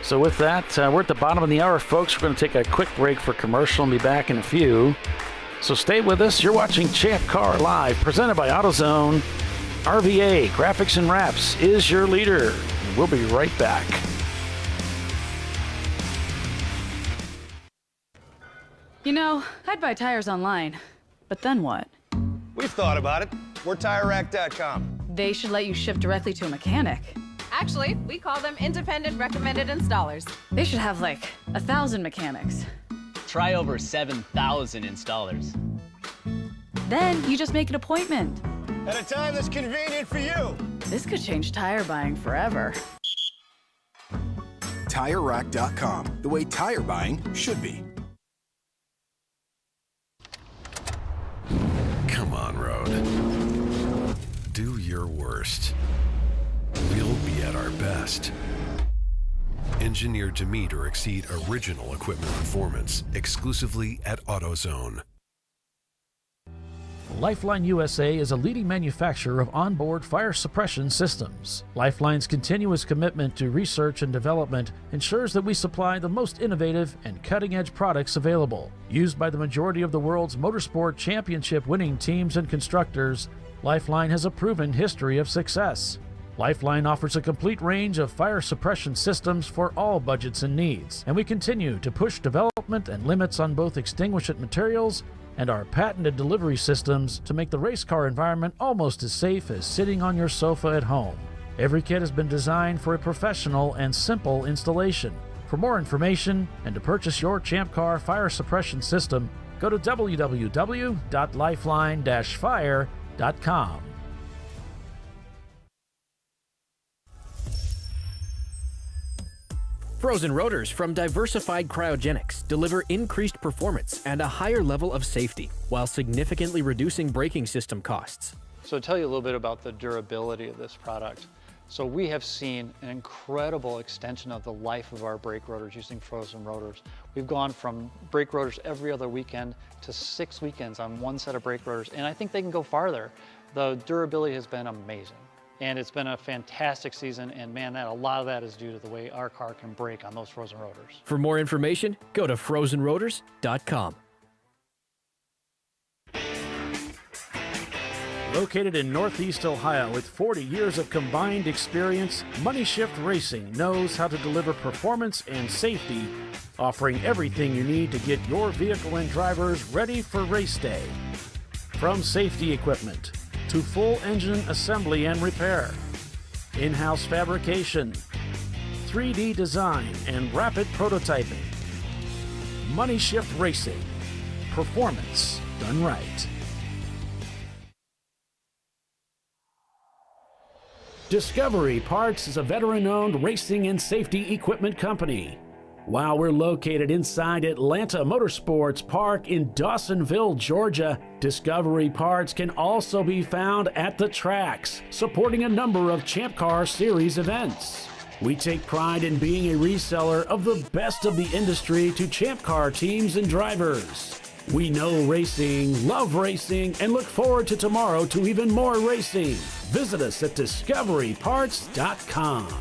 So with that, we're at the bottom of the hour, folks. We're going to take a quick break for commercial and be back in a few. So stay with us. You're watching Champ Car Live, presented by AutoZone. RVA Graphics and Wraps is your leader. We'll be right back. You know, I'd buy tires online, but then what? We've thought about it. We're TireRack.com. They should let you ship directly to a mechanic. Actually, we call them independent recommended installers. They should have like 1,000 mechanics. Try over 7,000 installers. Then you just make an appointment. At a time that's convenient for you. This could change tire buying forever. TireRack.com, the way tire buying should be. Come on, Road. Do your worst. We'll be at our best. Engineered to meet or exceed original equipment performance, exclusively at AutoZone. Lifeline USA is a leading manufacturer of onboard fire suppression systems. Lifeline's continuous commitment to research and development ensures that we supply the most innovative and cutting-edge products available. Used by the majority of the world's motorsport championship-winning teams and constructors, Lifeline has a proven history of success. Lifeline offers a complete range of fire suppression systems for all budgets and needs, and we continue to push development and limits on both extinguishant materials and our patented delivery systems to make the race car environment almost as safe as sitting on your sofa at home. Every kit has been designed for a professional and simple installation. For more information and to purchase your Champ Car fire suppression system, go to www.lifeline-fire.com. Frozen rotors from Diversified Cryogenics deliver increased performance and a higher level of safety, while significantly reducing braking system costs. So to tell you a little bit about the durability of this product. So we have seen an incredible extension of the life of our brake rotors using frozen rotors. We've gone from brake rotors every other weekend to 6 weekends on one set of brake rotors, and I think they can go farther. The durability has been amazing. And it's been a fantastic season, and man, a lot of that is due to the way our car can brake on those frozen rotors. For more information, go to frozenrotors.com. Located in Northeast Ohio with 40 years of combined experience, Money Shift Racing knows how to deliver performance and safety, offering everything you need to get your vehicle and drivers ready for race day. From safety equipment to full engine assembly and repair, in-house fabrication, 3D design, and rapid prototyping. Money Shift Racing. Performance done right. Discovery Parts is a veteran-owned racing and safety equipment company. While we're located inside Atlanta Motorsports Park in Dawsonville, Georgia, Discovery Parts can also be found at the tracks, supporting a number of Champ Car Series events. We take pride in being a reseller of the best of the industry to Champ Car teams and drivers. We know racing, love racing, and look forward to tomorrow to even more racing. Visit us at discoveryparts.com.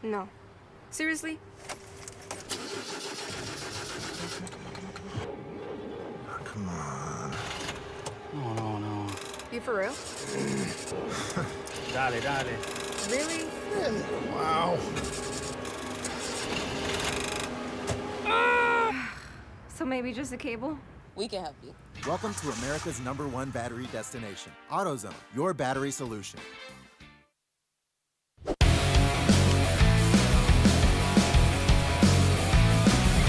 No. Seriously? Oh, come on. No. You for real? Dale. Really? Wow. So maybe just a cable? We can help you. Welcome to America's #1 battery destination, AutoZone, your battery solution.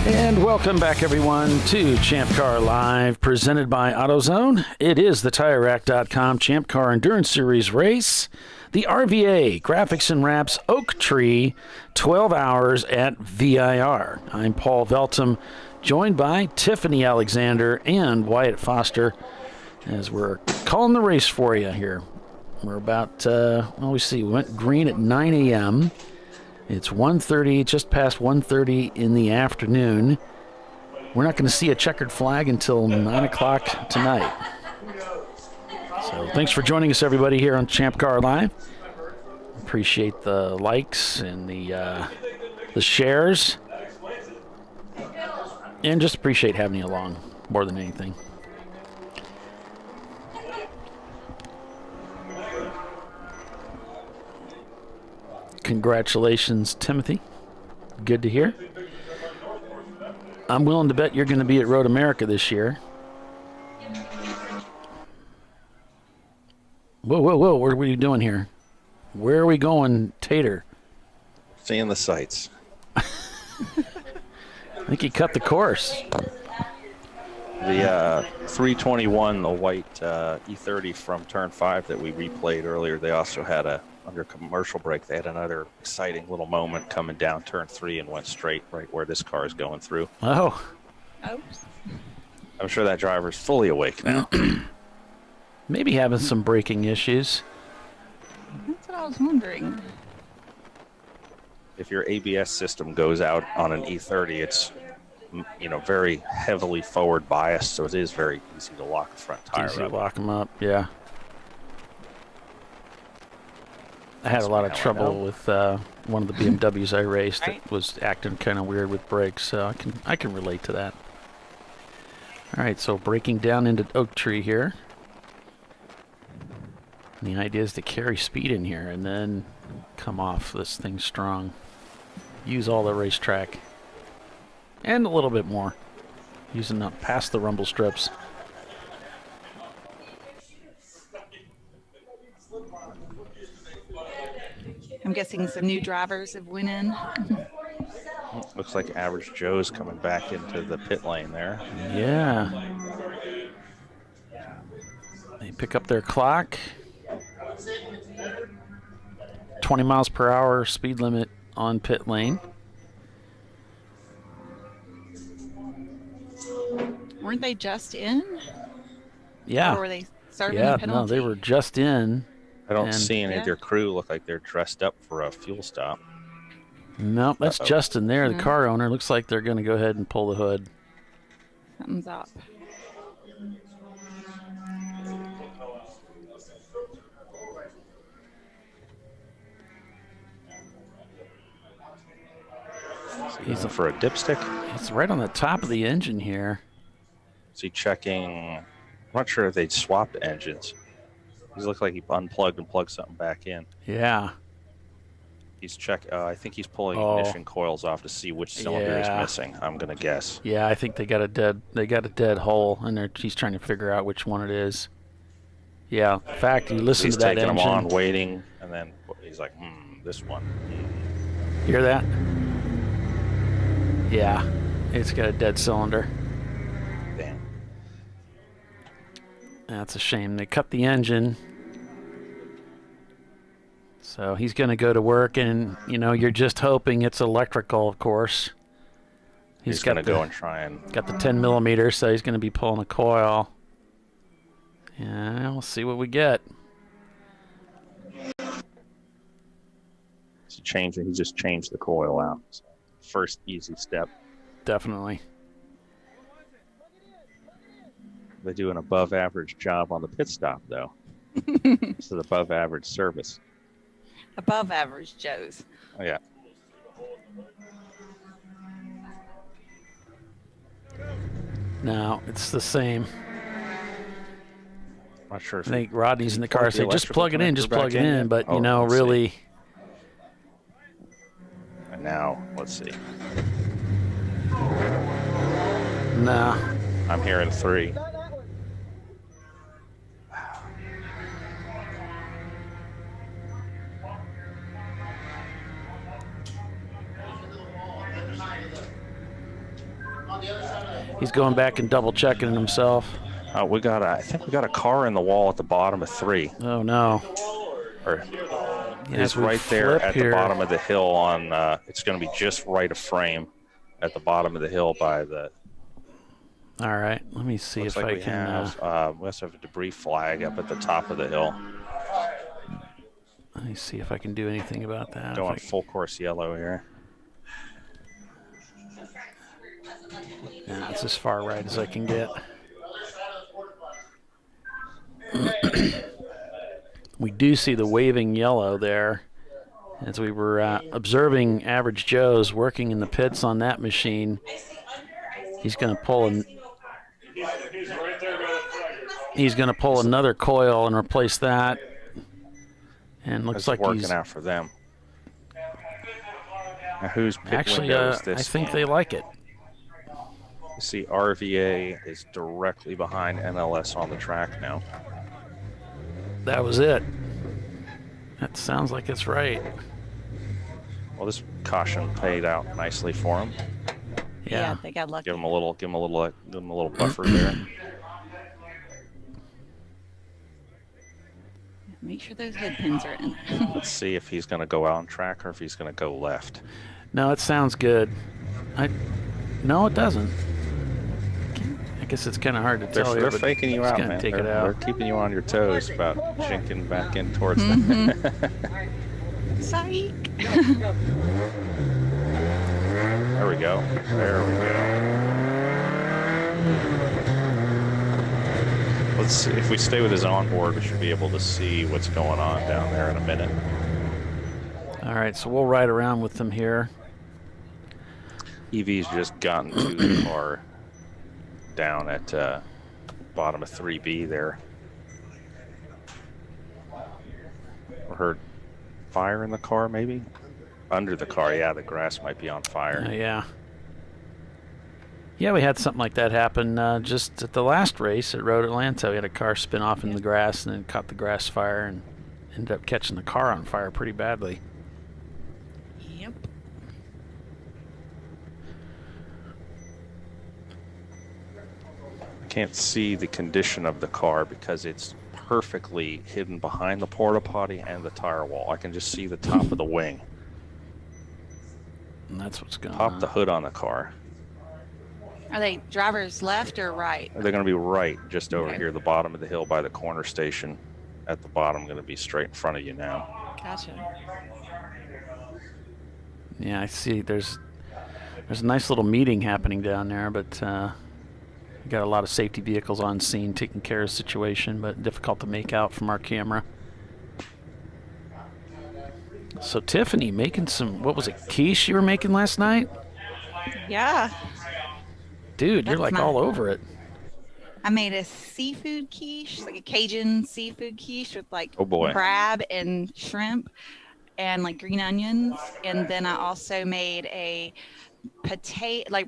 And welcome back, everyone, to ChampCar.Live, presented by AutoZone. It is the TireRack.com Champ Car Endurance Series race. The RVA Graphics and Wraps Oak Tree 12 Hours at VIR. I'm Paul Veltum, joined by Tiffany Alexander and Wyatt Foster, as we're calling the race for you here. We're about, we went green at 9 a.m., It's 1:30, just past 1:30 in the afternoon. We're not going to see a checkered flag until 9 o'clock tonight. So thanks for joining us, everybody, here on ChampCar.Live. Appreciate the likes and the shares. And just appreciate having you along more than anything. Congratulations, Timothy. Good to hear. I'm willing to bet you're going to be at Road America this year. Whoa. What are you doing here? Where are we going, Tater? Seeing the sights. I think he cut the course. The 321, the white E30 from turn 5 that we replayed earlier, they also had under commercial break, they had another exciting little moment coming down turn 3 and went straight right where this car is going through. Oh. Oops. I'm sure that driver's fully awake now. Maybe having some braking issues. That's what I was wondering. If your ABS system goes out on an E30, it's very heavily forward biased, so it is very easy to lock the front tire Easy to up. lock them up, yeah. I had a lot of trouble with one of the BMWs I raced that was acting kind of weird with brakes, so I can relate to that. All right, so braking down into Oak Tree here. And the idea is to carry speed in here and then come off this thing strong. Use all the racetrack. And a little bit more. Using up past the rumble strips. I'm guessing some new drivers have went in. Looks like Average Joe's coming back into the pit lane there. Yeah. They pick up their clock. 20 miles per hour speed limit on pit lane. Weren't they just in? Yeah. Or were they serving a penalty? No, they were just in. I don't see any of their crew look like they're dressed up for a fuel stop. Nope, that's Justin there, the car owner. Looks like they're going to go ahead and pull the hood. Something's up. He's looking for a dipstick. It's right on the top of the engine here. Is he checking? I'm not sure if they'd swapped engines. He looked like he unplugged and plugged something back in. Yeah. He's I think he's pulling ignition coils off to see which cylinder is missing. I'm gonna guess. Yeah, I think they got a dead hole, and he's trying to figure out which one it is. Yeah. In fact, you listen to that engine. He's taking them on, waiting, and then he's like, this one. Hear that? Yeah, it's got a dead cylinder. Damn. That's a shame. They cut the engine. So he's going to go to work, and, you're just hoping it's electrical, of course. He's going to go and try and... Got the 10 millimeter, so he's going to be pulling a coil. Yeah, we'll see what we get. He just changed the coil out. So first easy step. Definitely. They do an above average job on the pit stop, though. It's an above average service. Above average Joe's. Oh, yeah. No, it's the same. Not sure if I think Rodney's in the car saying, just plug it in, just plug it in. Yet? But, Oh, you know, let's really. see. And now, let's see. No. I'm hearing 3. He's going back and double checking himself. I think we got a car in the wall at the bottom of 3. Oh no! Or it's right there at the bottom of the hill. On it's going to be just right of frame at the bottom of the hill by the. All right, let me see if I can. We also have a debris flag up at the top of the hill. Let me see if I can do anything about that. Going full course yellow here. Yeah, it's as far right as I can get. We do see the waving yellow there. As we were observing Average Joe's working in the pits on that machine, he's going to pull another coil and replace that. And looks like working he's out for them. Now, whose pit actually, window is this? I think they like it. You see, RVA is directly behind NLS on the track now. That was it. That sounds like it's right. Well, this caution paid out nicely for him. Yeah, they got lucky. Give him a little buffer there. Make sure those head pins are in. Let's see if he's going to go out on track or if he's going to go left. No, it sounds good. No, it doesn't. I guess it's kind of hard to tell. They're faking you out, man. Take it They're out. keeping you on your toes about jinking back in towards them. Psych. There we go. There we go. Let's see. If we stay with his onboard, we should be able to see what's going on down there in a minute. All right, so we'll ride around with them here. EV's just gotten to the car down at bottom of 3B there. We heard fire in the car, maybe? Under the car, yeah, the grass might be on fire. Yeah. Yeah, we had something like that happen just at the last race at Road Atlanta. We had a car spin off in the grass and then caught the grass fire and ended up catching the car on fire pretty badly. Yep. I can't see the condition of the car because it's perfectly hidden behind the porta potty and the tire wall. I can just see the top of the wing. And that's what's going on. Pop the hood on the car. Are they drivers left or right? They're going to be right just over here, the bottom of the hill by the corner station. At the bottom, going to be straight in front of you now. Gotcha. Yeah, I see. There's a nice little meeting happening down there, but we got a lot of safety vehicles on scene taking care of the situation, but difficult to make out from our camera. So Tiffany, making some, what was it, quiche you were making last night? Yeah. Dude, you're like all over it. I made a seafood quiche, like a Cajun seafood quiche with like boy. crab and shrimp and like green onions. And then I also made a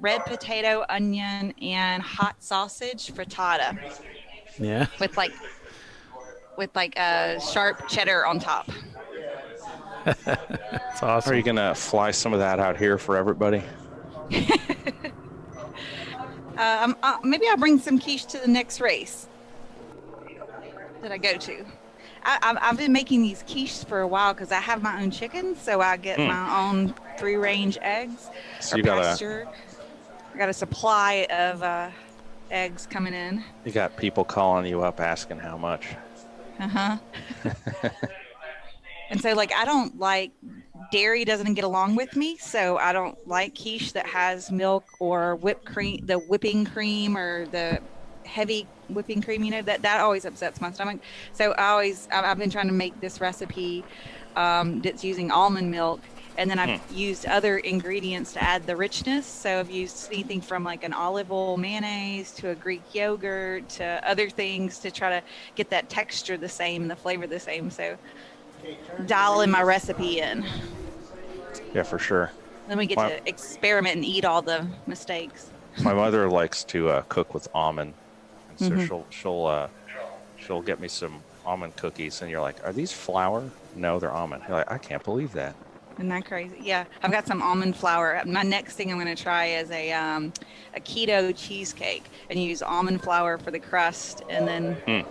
red potato, onion, and hot sausage frittata. Yeah. With like a sharp cheddar on top. That's awesome. Are you going to fly some of that out here for everybody? Maybe I'll bring some quiche to the next race that I go to. I've been making these quiches for a while because I have my own chickens, so I get my own free-range eggs. So I got a supply of eggs coming in. You got people calling you up asking how much. Uh-huh. And so, like, I don't like dairy doesn't get along with me, so I don't like quiche that has milk or whipped cream, the whipping cream or the heavy whipping cream, you know, that always upsets my stomach. So I've been trying to make this recipe that's using almond milk And then I've used other ingredients to add the richness. So I've used anything from like an olive oil mayonnaise to a Greek yogurt to other things to try to get that texture the same and the flavor the same. So dialing my recipe in. Yeah, for sure. Then we get to experiment and eat all the mistakes. My mother likes to cook with almond, and so she'll get me some almond cookies, and you're like, "Are these flour?" No, they're almond. You're like, "I can't believe that." Isn't that crazy? Yeah, I've got some almond flour. My next thing I'm going to try is a keto cheesecake, and use almond flour for the crust, and then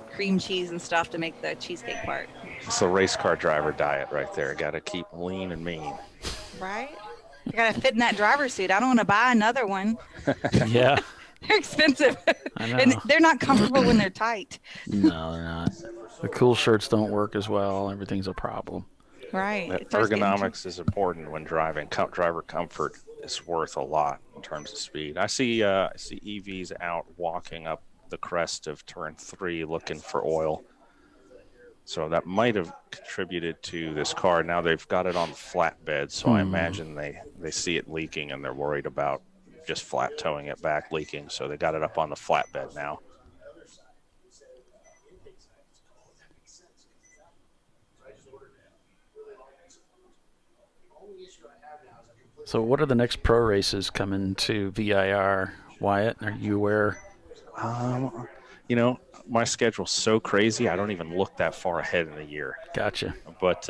cream cheese and stuff to make the cheesecake part. It's the race car driver diet right there. Got to keep lean and mean. Right? You got to fit in that driver's suit. I don't want to buy another one. Yeah. They're expensive. I know. And they're not comfortable when they're tight. No, they're not. The cool shirts don't work as well. Everything's a problem. Right. Ergonomics is important when driving. Driver comfort is worth a lot in terms of speed. I see EVs out walking up the crest of turn 3 looking for oil. So that might have contributed to this car. Now they've got it on the flatbed, so I imagine they see it leaking and they're worried about just flat towing it back leaking. So they got it up on the flatbed now. So what are the next pro races coming to VIR, Wyatt? Are you aware? You know, my schedule's so crazy, I don't even look that far ahead in the year. Gotcha. But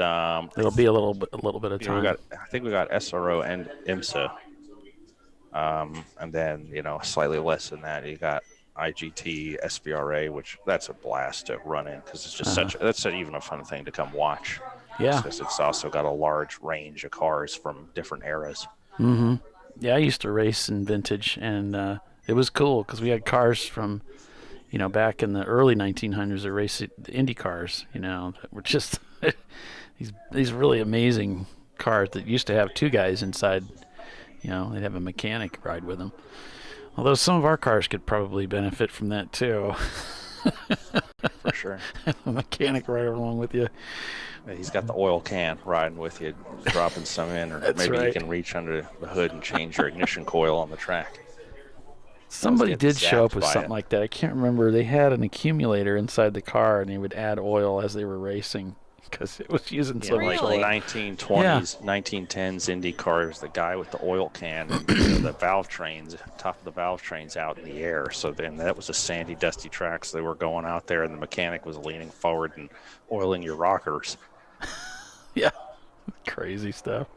it'll be a little bit of time. I think we got SRO and IMSA, and then slightly less than that, you got IGT, SBRA, which that's a blast to run in because it's just that's even a fun thing to come watch. Yeah, because it's also got a large range of cars from different eras. Mm-hmm. Yeah, I used to race in vintage, and it was cool because we had cars from, back in the early 1900s that raced the Indy cars, that were just these really amazing cars that used to have two guys inside. They'd have a mechanic ride with them. Although some of our cars could probably benefit from that too. For sure. A mechanic right along with you. He's got the oil can riding with you, dropping some in, or maybe you can reach under the hood and change your ignition coil on the track. Somebody did show up with something like that. I can't remember. They had an accumulator inside the car, and they would add oil as they were racing because it was using so much oil. 1920s, 1910s Indy cars, the guy with the oil can, and the valve trains, top of the valve trains out in the air. So then that was a sandy, dusty track, so they were going out there, and the mechanic was leaning forward and oiling your rockers. Yeah, crazy stuff.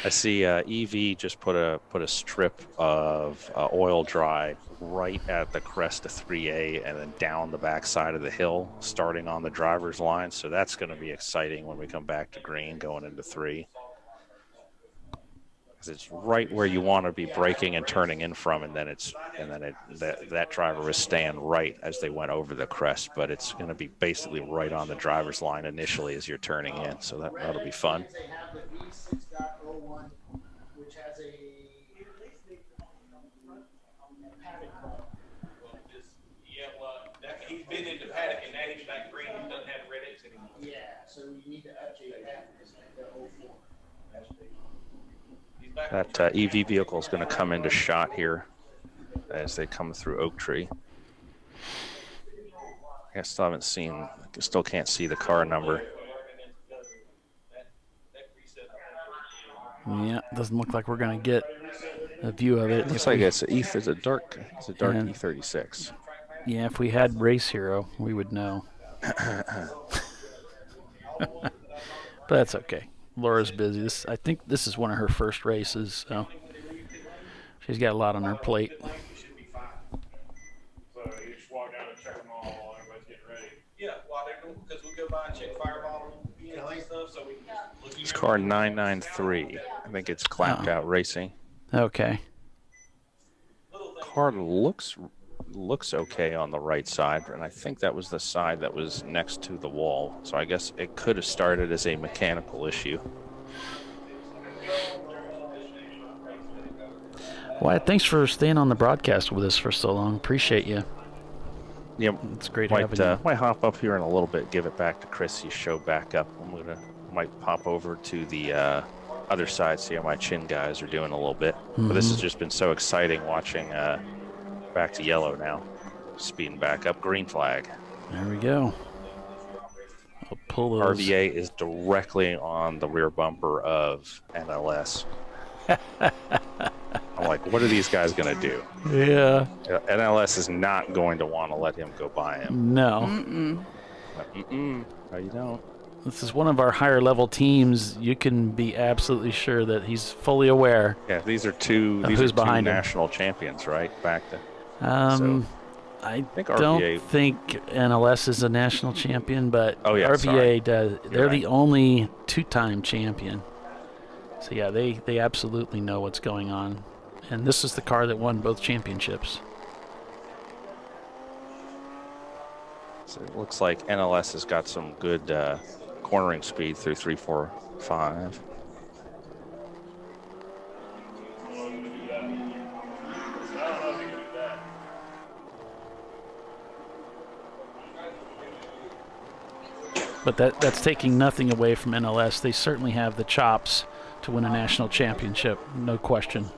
I see EV just put a strip of oil dry right at the crest of 3A and then down the backside of the hill, starting on the driver's line. So that's going to be exciting when we come back to green going into 3. Because it's right where you want to be braking and turning in from, and then that driver was staying right as they went over the crest, but it's going to be basically right on the driver's line initially as you're turning in. So that'll be fun. Which has a he's been in the paddock and now he's back green. He doesn't have red X anymore. Yeah, so you need to update that. That EV vehicle is going to come into shot here as they come through Oak Tree. I still can't see the car number. Yeah, doesn't look like we're going to get a view of it. Looks like it's a dark E36. Yeah, if we had Race Hero, we would know. But that's okay. Laura's busy. I think this is one of her first races, so she's got a lot on her plate. So you just walk down and check them all while everybody's getting ready. Yeah, because we go by and check fireball and stuff, so we can just look. It's car 993. I think it's clapped out racing. Okay. Car looks okay on the right side, and I think that was the side that was next to the wall. So I guess it could have started as a mechanical issue. Wyatt, thanks for staying on the broadcast with us for so long. Appreciate you. Yeah, it's great having you. Might hop up here in a little bit, give it back to Chris. You show back up. I'm gonna Might pop over to the other side, see how my chin guys are doing a little bit. But this has just been so exciting watching back to yellow now. Speeding back up, green flag. There we go. I'll pull those. RVA is directly on the rear bumper of NLS. I'm like, what are these guys going to do? Yeah. NLS is not going to want to let him go by him. No. No, you don't. This is one of our higher level teams. You can be absolutely sure that he's fully aware. Yeah, these are two national champions, right? Back to. I think don't RVA think NLS is a national champion, but RVA sorry. does. They're the only two-time champion. So yeah, they absolutely know what's going on. And this is the car that won both championships. So it looks like NLS has got some good cornering speed through 3, 4, 5. But that's taking nothing away from NLS. They certainly have the chops to win a national championship, no question.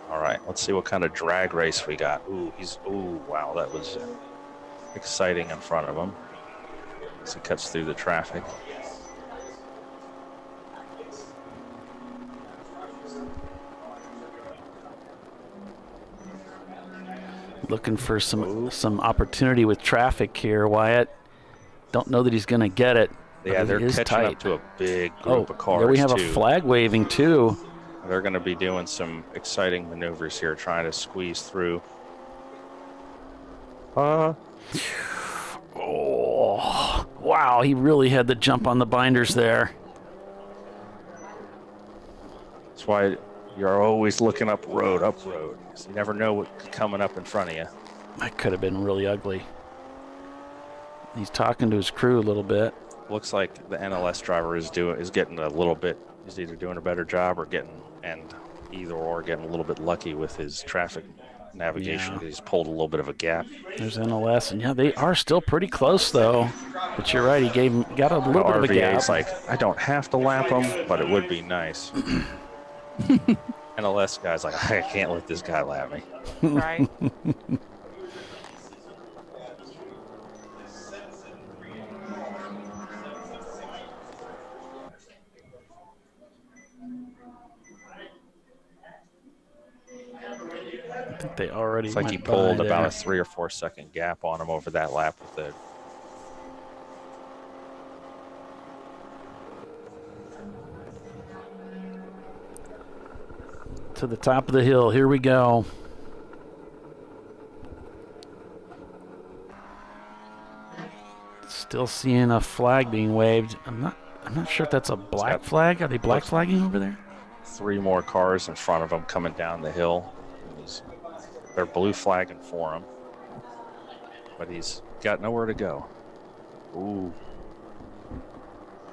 All right, let's see what kind of drag race we got. Wow, that was exciting in front of him as he cuts through the traffic. Looking for some opportunity with traffic here, Wyatt. Don't know that he's going to get it. Yeah, they're catching up to a big group of cars. Yeah, we have a flag waving too. They're going to be doing some exciting maneuvers here, trying to squeeze through. Oh, wow, he really had the jump on the binders there. That's why you're always looking up road. You never know what's coming up in front of you. That could have been really ugly. He's talking to his crew a little bit. Looks like the NLS driver is getting a little bit. He's either doing a better job or getting a little bit lucky with his traffic navigation. Yeah. He's pulled a little bit of a gap. There's NLS, and yeah, they are still pretty close though. But you're right, he got a little bit of a gap. RVA's like, I don't have to lap him, but it would be nice. NLS guy's like, I can't let this guy lap me. Right. I think they already It's like he went pulled by about there. a 3 or 4 second gap on him over that lap with the. To the top of the hill. Here we go. Still seeing a flag being waved. I'm not sure if that's a black flag. Are they black flagging over there? 3 more cars in front of him coming down the hill. They're blue flagging for him, but he's got nowhere to go. Ooh.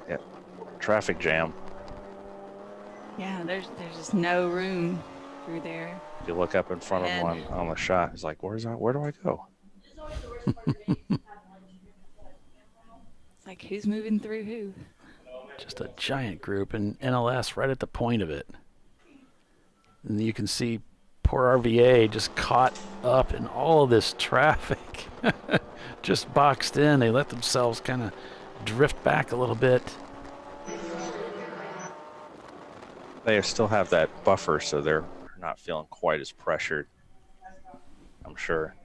Yeah. Traffic jam. Yeah, there's just no room through there. If you look up in front of him on the shot, he's like, where do I go? It's like, who's moving through who? Just a giant group, and NLS right at the point of it. And you can see poor RVA just caught up in all this traffic. Just boxed in. They let themselves kind of drift back a little bit. They still have that buffer, so they're not feeling quite as pressured, I'm sure.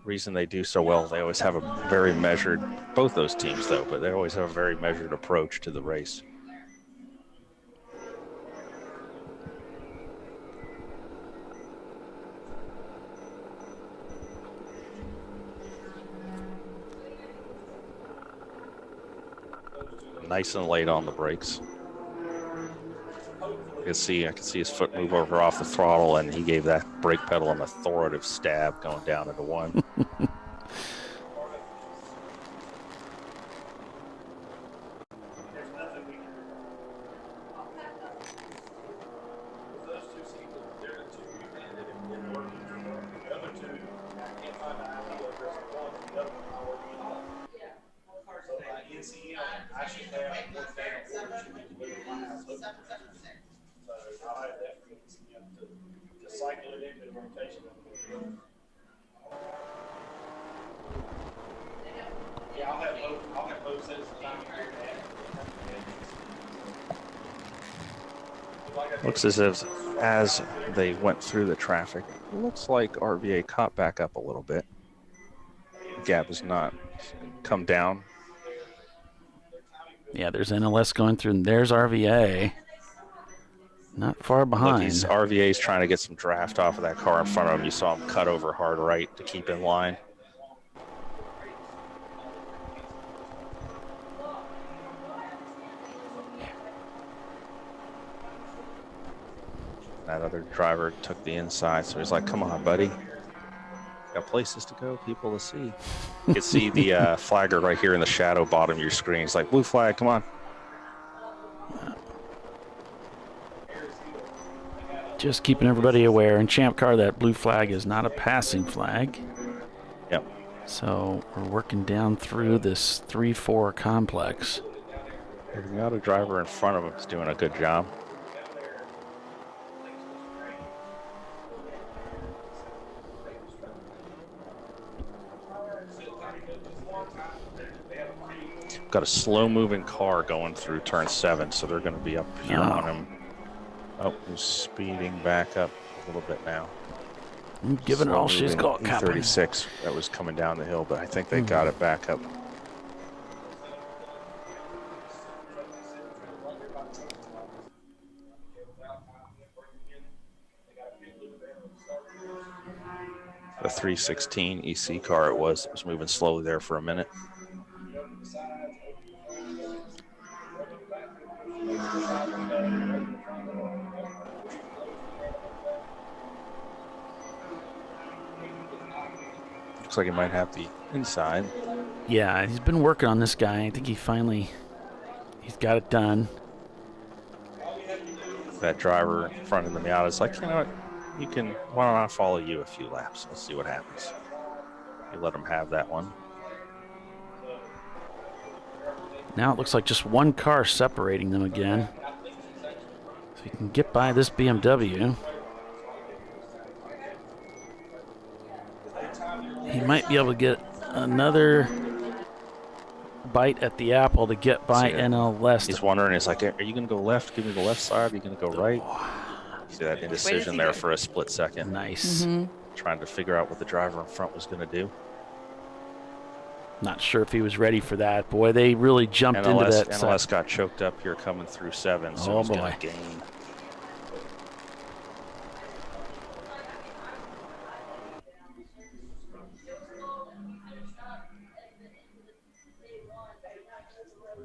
Reason they do so well, they always have a very measured, both those teams though, but they always have a very measured approach to the race. Nice and late on the brakes. I can see his foot move over off the throttle, and he gave that brake pedal an authoritative stab going down into 1. Yeah, I'll have both sets of time here. Looks as if as they went through the traffic, it looks like RVA caught back up a little bit. The gap has not come down. Yeah, there's NLS going through, and there's RVA. Not far behind. Look, RVA's trying to get some draft off of that car in front of him. You saw him cut over hard right to keep in line. That other driver took the inside, so he's like, come on, buddy. Got places to go, people to see. You can see the flagger right here in the shadow bottom of your screen. It's like, blue flag, come on. Just keeping everybody aware. In Champ Car, that blue flag is not a passing flag. Yep. So we're working down through this 3-4 complex. The auto driver in front of him is doing a good job. Got a slow-moving car going through turn 7, so they're going to be up here on him. Oh, he's speeding back up a little bit now. Giving it all she's got. E36 that was coming down the hill, but I think they got it back up. The 316 EC car it was moving slowly there for a minute. Looks like he might have the inside. Yeah, he's been working on this guy. I think he's got it done. That driver in front of the Miata is like, you know what? Why don't I follow you a few laps? Let's see what happens. You let him have that one. Now it looks like just one car separating them again. So he can get by this BMW. He might be able to get another bite at the apple to get by NLS. He's wondering, he's like, are you going to go left? Give me the left side. Are you going to go right? See that indecision there for a split second. Nice. Trying to figure out what the driver in front was going to do. Not sure if he was ready for that. Boy, they really jumped into that. NLS got choked up here coming through 7, so he's going to gain.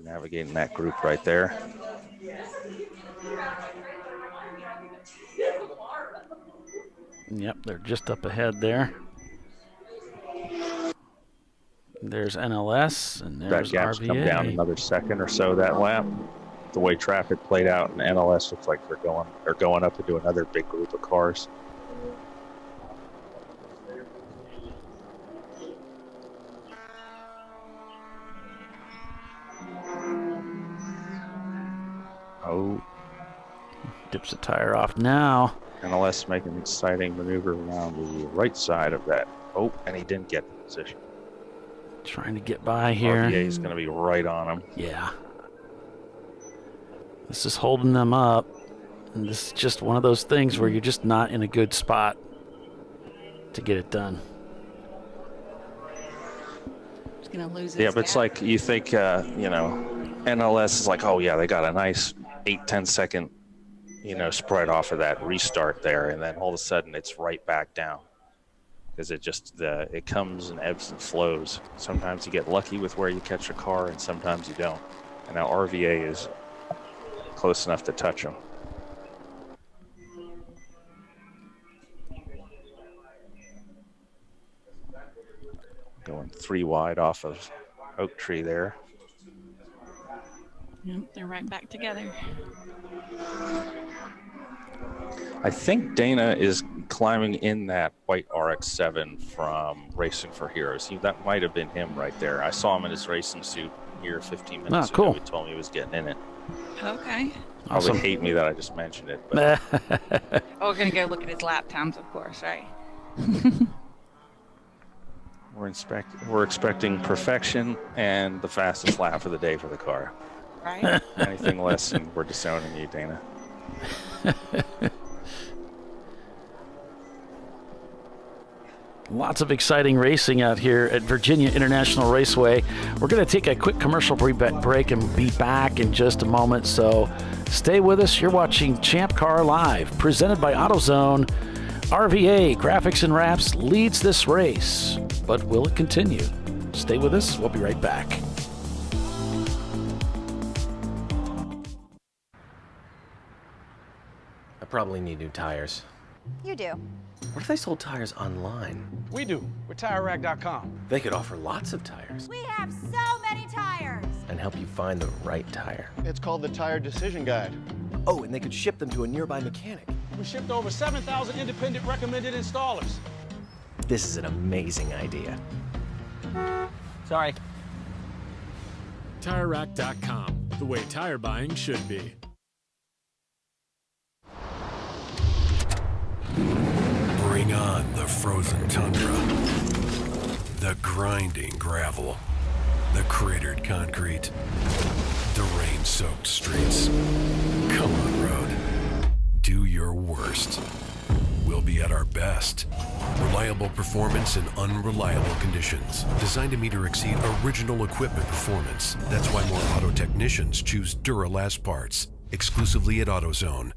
Navigating that group right there. Yep, they're just up ahead there. There's NLS, and there's that gap's RVA. Come down another second or so that lap. The way traffic played out, and NLS looks like they're going up into another big group of cars. Oh, dips the tire off now. NLS making an exciting maneuver around the right side of that. Oh, and he didn't get the position. Trying to get by here. RVA is going to be right on him. Yeah. This is holding them up. And this is just one of those things where you're just not in a good spot to get it done. Just going to lose it. Yeah, but it's like you think, NLS is like, oh, yeah, they got a nice 8-10 second, spread off of that restart there. And then all of a sudden it's right back down. Because it comes and ebbs and flows. Sometimes you get lucky with where you catch a car, and sometimes you don't. And now RVA is close enough to touch him. Going 3 wide off of Oak Tree there. Yep, they're right back together. I think Dana is climbing in that white RX-7 from Racing for Heroes. That might have been him right there. I saw him in his racing suit here 15 minutes ago. He told me he was getting in it. Okay. Probably hate me that I just mentioned it. But. Oh, we're going to go look at his lap times, of course, right? We're expecting perfection and the fastest lap of the day for the car. Right. Anything less, and we're disowning you, Dana. Lots of exciting racing out here at Virginia International Raceway. We're going to take a quick commercial break and be back in just a moment, so stay with us. You're watching Champ Car Live, presented by AutoZone. RVA Graphics and Wraps leads this race, but will it continue? Stay with us. We'll be right back. I probably need new tires. You do. What if they sold tires online? We do. We're TireRack.com. They could offer lots of tires. We have so many tires. And help you find the right tire. It's called the Tire Decision Guide. Oh, and they could ship them to a nearby mechanic. We shipped over 7,000 independent recommended installers. This is an amazing idea. Sorry. TireRack.com, the way tire buying should be. Bring on the frozen tundra, the grinding gravel, the cratered concrete, the rain-soaked streets. Come on, road. Do your worst. We'll be at our best. Reliable performance in unreliable conditions. Designed to meet or exceed original equipment performance. That's why more auto technicians choose Duralast parts. Exclusively at AutoZone.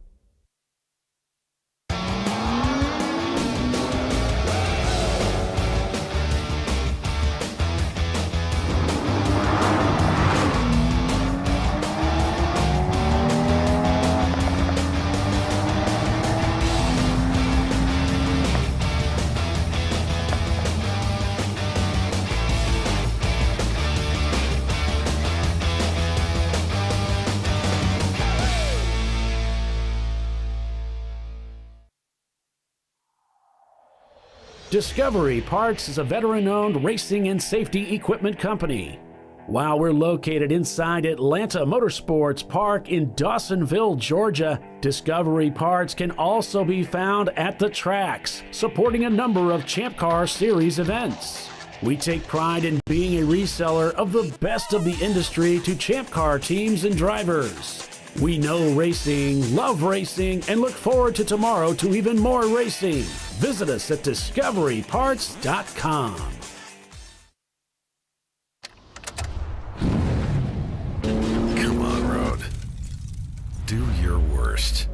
Discovery Parts is a veteran-owned racing and safety equipment company. While we're located inside Atlanta Motorsports Park in Dawsonville, Georgia, Discovery Parts can also be found at the tracks, supporting a number of Champ Car Series events. We take pride in being a reseller of the best of the industry to Champ Car teams and drivers. We know racing, love racing, and look forward to tomorrow to even more racing. Visit us at discoveryparts.com. Come on, road. Do your worst.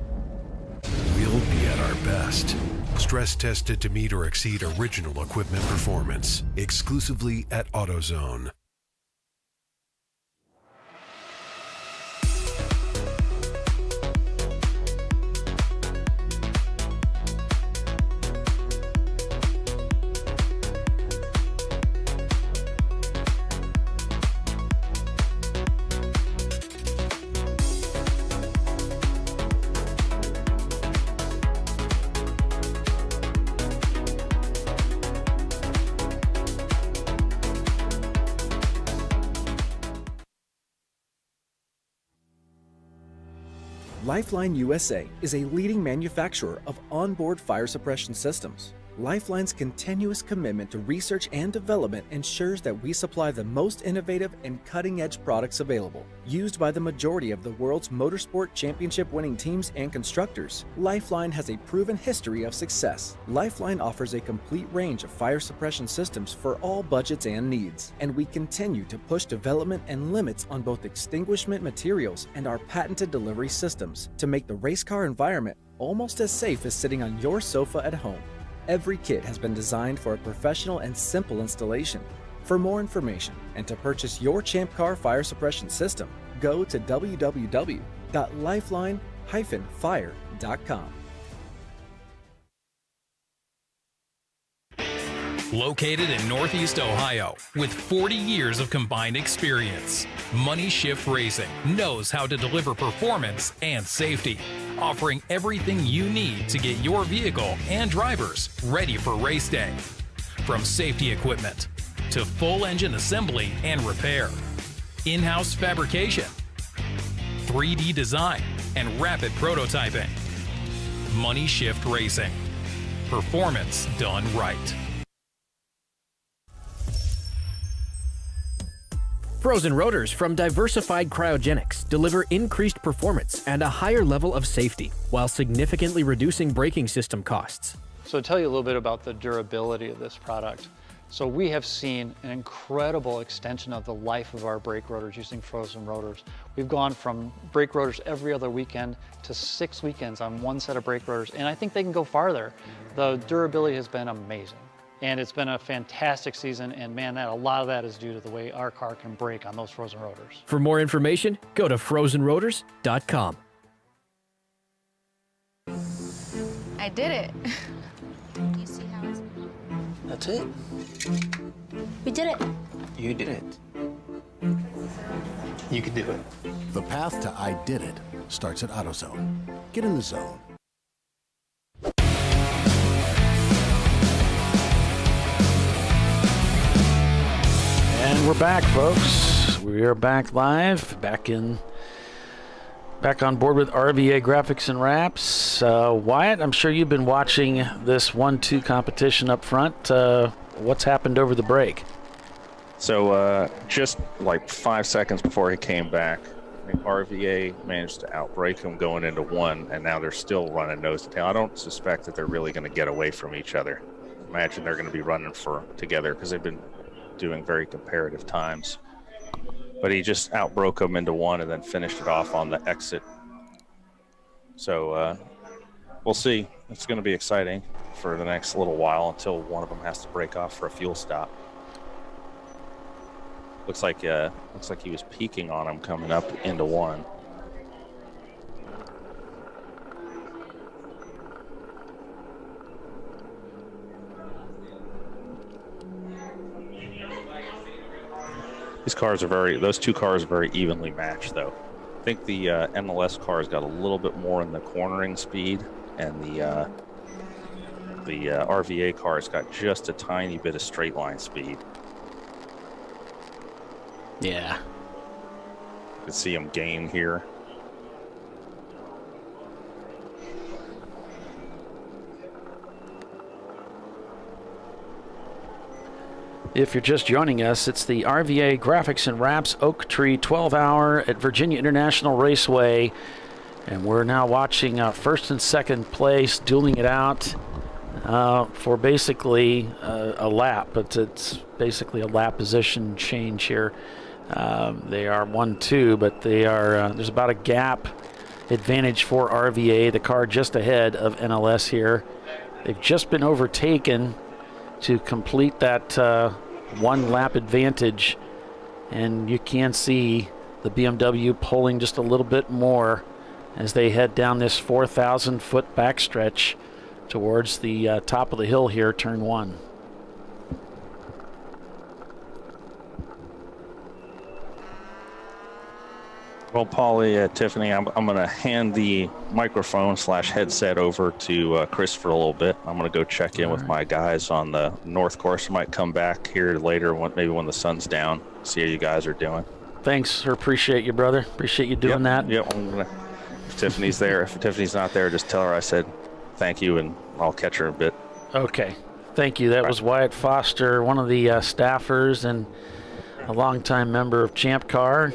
We'll be at our best. Stress tested to meet or exceed original equipment performance. Exclusively at AutoZone. Lifeline USA is a leading manufacturer of onboard fire suppression systems. Lifeline's continuous commitment to research and development ensures that we supply the most innovative and cutting-edge products available. Used by the majority of the world's motorsport championship-winning teams and constructors, Lifeline has a proven history of success. Lifeline offers a complete range of fire suppression systems for all budgets and needs, and we continue to push development and limits on both extinguishment materials and our patented delivery systems to make the race car environment almost as safe as sitting on your sofa at home. Every kit has been designed for a professional and simple installation. For more information and to purchase your Champ Car fire suppression system, go to www.lifeline-fire.com. Located in Northeast Ohio, with 40 years of combined experience, Money Shift Racing knows how to deliver performance and safety, offering everything you need to get your vehicle and drivers ready for race day. From safety equipment to full engine assembly and repair, in-house fabrication, 3D design, and rapid prototyping. Money Shift Racing. Performance done right. Frozen rotors from Diversified Cryogenics deliver increased performance and a higher level of safety, while significantly reducing braking system costs. So to tell you a little bit about the durability of this product. So we have seen an incredible extension of the life of our brake rotors using frozen rotors. We've gone from brake rotors every other weekend to 6 weekends on one set of brake rotors, and I think they can go farther. The durability has been amazing. And it's been a fantastic season, and man, a lot of that is due to the way our car can brake on those frozen rotors. For more information, go to frozenrotors.com. I did it. You see how it's... That's it. We did it. You did it. You can do it. The path to I did it starts at AutoZone. Get in the zone. And we're back, folks. We are back live, back on board with RVA Graphics and Wraps. Wyatt, I'm sure you've been watching this 1-2 competition up front. What's happened over the break? So just like 5 seconds before he came back, I think RVA managed to outbrake him going into one, and now they're still running nose to tail. I don't suspect that they're really going to get away from each other. Imagine they're going to be running together because they've been doing very comparative times. But he just outbroke him into one and then finished it off on the exit. So we'll see. It's going to be exciting for the next little while until one of them has to break off for a fuel stop. Looks like he was peeking on him coming up into one. Those two cars are very evenly matched, though. I think the NLS car's got a little bit more in the cornering speed, and the RVA car's got just a tiny bit of straight line speed. Yeah. You can see him gain here. If you're just joining us, it's the RVA Graphics and Wraps Oak Tree 12-hour at Virginia International Raceway. And we're now watching first and second place, dueling it out for basically a lap. But it's basically a lap position change here. They are 1-2, but they are there's about a gap advantage for RVA, the car just ahead of NLS here. They've just been overtaken to complete that one lap advantage, and you can see the BMW pulling just a little bit more as they head down this 4,000-foot backstretch towards the top of the hill here, turn one. Well, Paulie, Tiffany, I'm going to hand the microphone/headset over to Chris for a little bit. I'm going to go check in with my guys on the North Course. I might come back here later, maybe when the sun's down, see how you guys are doing. Thanks, sir. Appreciate you, brother. Appreciate you doing that. Yep. If Tiffany's there, if Tiffany's not there, just tell her I said thank you, and I'll catch her in a bit. Okay. Thank you. That was Wyatt Foster, one of the staffers and a longtime member of Champ Car,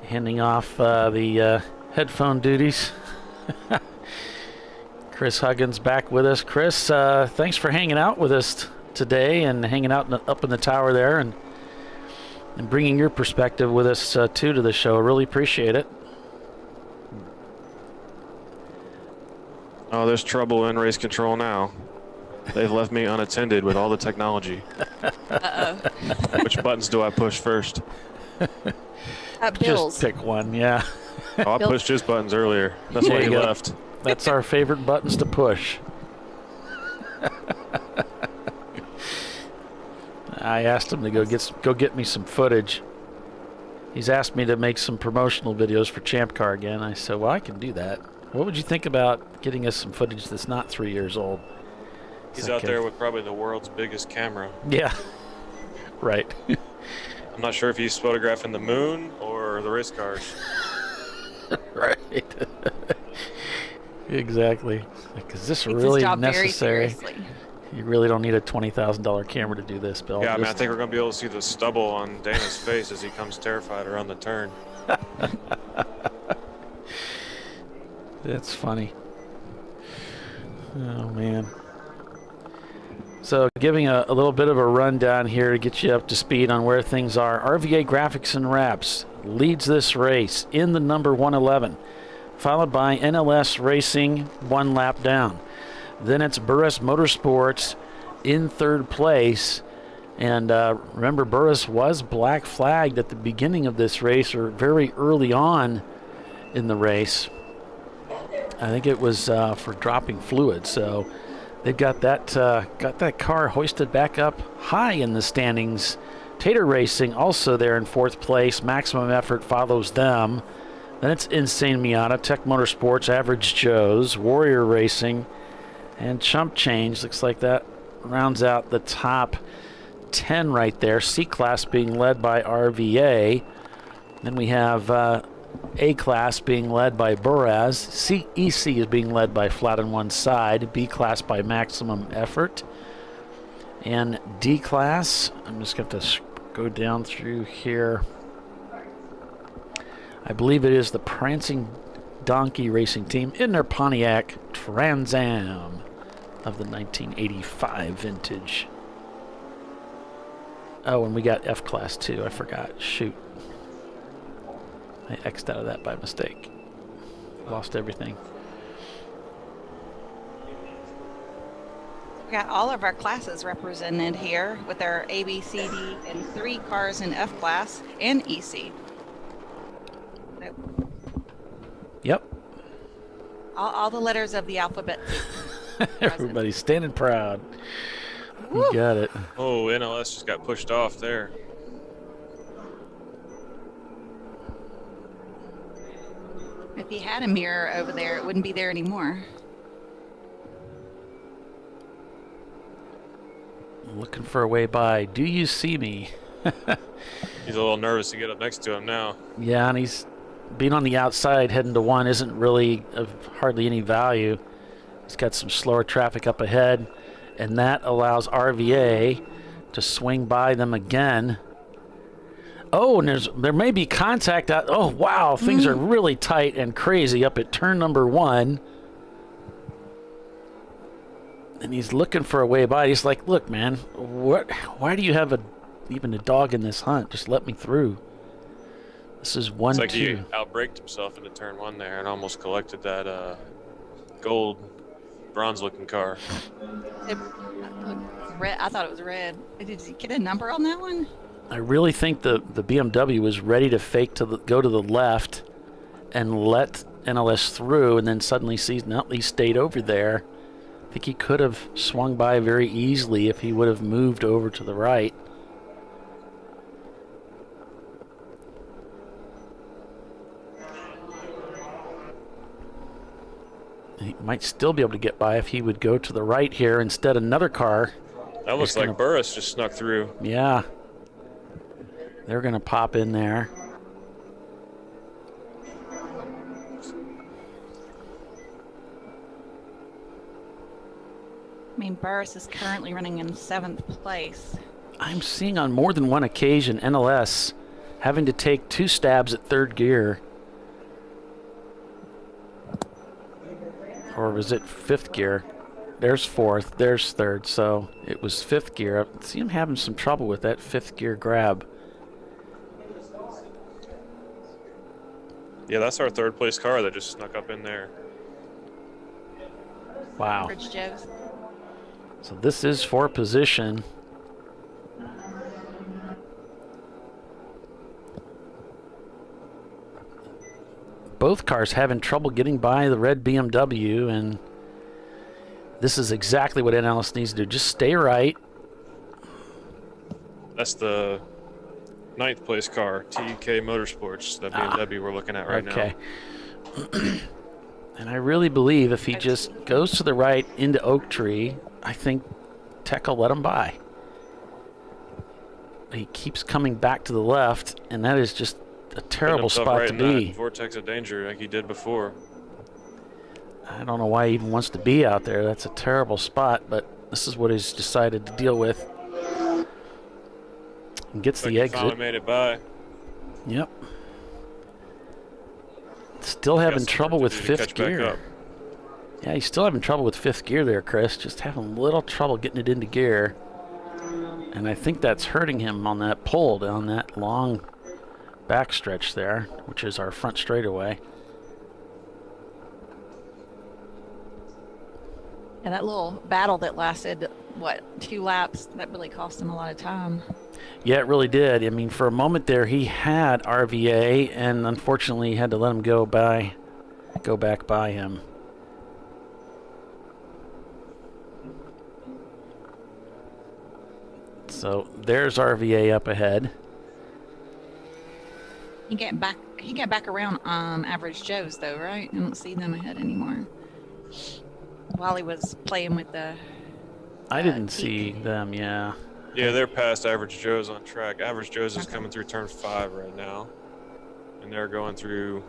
handing off the headphone duties. Chris Huggins back with us. Chris, thanks for hanging out with us today and hanging out up in the tower there and bringing your perspective with us too to the show. Really appreciate it. Oh, there's trouble in race control now. They've left me unattended with all the technology. Uh-oh. Which buttons do I push first? Bill's. Just pick one, yeah. Oh, I pushed his buttons earlier. That's why he left. That's our favorite buttons to push. I asked him to go get me some footage. He's asked me to make some promotional videos for Champ Car again. I said, well, I can do that. What would you think about getting us some footage that's not 3 years old? He's out there with probably the world's biggest camera. Yeah, right. I'm not sure if he's photographing the moon or the race cars. Right. Exactly. Like, is this Takes really his job necessary? very seriously. You really don't need a $20,000 camera to do this, Bill. Yeah, I mean, I think we're going to be able to see the stubble on Dana's face as he comes terrified around the turn. That's funny. Oh, man. So giving a little bit of a rundown here to get you up to speed on where things are. RVA Graphics and Wraps leads this race in the number 111, followed by NLS Racing 1 lap down. Then it's Burris Motorsports in third place. And remember, Burris was black flagged at the beginning of this race, or very early on in the race. I think it was for dropping fluid. So they've got that car hoisted back up high in the standings. Tater Racing also there in fourth place. Maximum Effort follows them. Then it's Insane Miata, Tech Motorsports, Average Joe's, Warrior Racing, and Chump Change. Looks like that rounds out the top 10 right there. C-Class being led by RVA. Then we have A-Class being led by Buraz. CEC is being led by Flat on One Side. B-Class by Maximum Effort. And D-Class, I'm just going to go down through here. I believe it is the Prancing Donkey Racing Team in their Pontiac Trans Am of the 1985 vintage. Oh, and we got F-Class too. I forgot. Shoot. I X'd out of that by mistake. Lost everything. We got all of our classes represented here with our A, B, C, D, and 3 cars in F class and EC. So, yep. all the letters of the alphabet. Everybody's standing proud. You got it. Oh, NLS just got pushed off there. If he had a mirror over there, it wouldn't be there anymore. Looking for a way by. Do you see me? He's a little nervous to get up next to him now. Yeah, and he's being on the outside heading to 1 isn't really of hardly any value. He's got some slower traffic up ahead, and that allows RVA to swing by them again. Oh, and there may be contact out. Oh, wow, things are really tight and crazy up at turn number 1. And he's looking for a way by. He's like, look, man, why do you have even a dog in this hunt? Just let me through. This is 1-2. It's like he outbraked himself into turn 1 there and almost collected that gold bronze-looking car. Red. I thought it was red. Did you get a number on that one? I really think the BMW was ready to fake go to the left and let NLS through, and then suddenly sees, no, he stayed over there. I think he could have swung by very easily if he would have moved over to the right. He might still be able to get by if he would go to the right here. Instead, another car. That looks like Burris just snuck through. Yeah. They're going to pop in there. I mean, Burris is currently running in 7th place. I'm seeing on more than one occasion NLS having to take 2 stabs at 3rd gear. Or was it 5th gear? There's 4th, there's 3rd, so it was 5th gear. I see him having some trouble with that 5th gear grab. Yeah, that's our 3rd place car that just snuck up in there. Wow. Bridge Joe's. So this is for position. Both cars having trouble getting by the red BMW, and this is exactly what NLS needs to do. Just stay right. That's the 9th place car, TK Motorsports, that BMW we're looking at right now. And I really believe if he just goes to the right into Oak Tree, I think Tech will let him by. He keeps coming back to the left, and that is just a terrible spot right to in be. That vortex of danger like he did before. I don't know why he even wants to be out there. That's a terrible spot, but this is what he's decided to deal with. And gets the exit. Finally made it by. Yep. Still having trouble with fifth gear. Yeah, he's still having trouble with fifth gear there, Chris. Just having a little trouble getting it into gear. And I think that's hurting him on that pull down that long backstretch there, which is our front straightaway. Yeah, that little battle that lasted, what, 2 laps, that really cost him a lot of time. Yeah, it really did. I mean, for a moment there, he had RVA, and unfortunately, he had to let him go back by him. So there's RVA up ahead. He got back around Average Joe's though, right? I don't see them ahead anymore. While he was playing with the I didn't see them, yeah. Yeah, they're past Average Joe's on track. Average Joe's is coming through turn 5 right now. And they're going through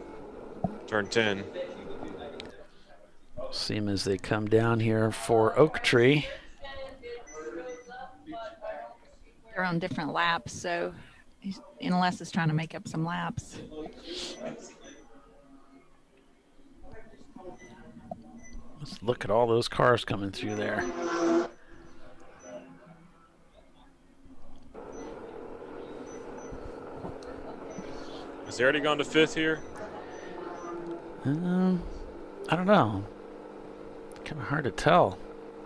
turn 10. See them as they come down here for Oak Tree. They're on different laps, so unless it's trying to make up some laps. Let's look at all those cars coming through there. Has he already gone to 5th here? I don't know. Kind of hard to tell.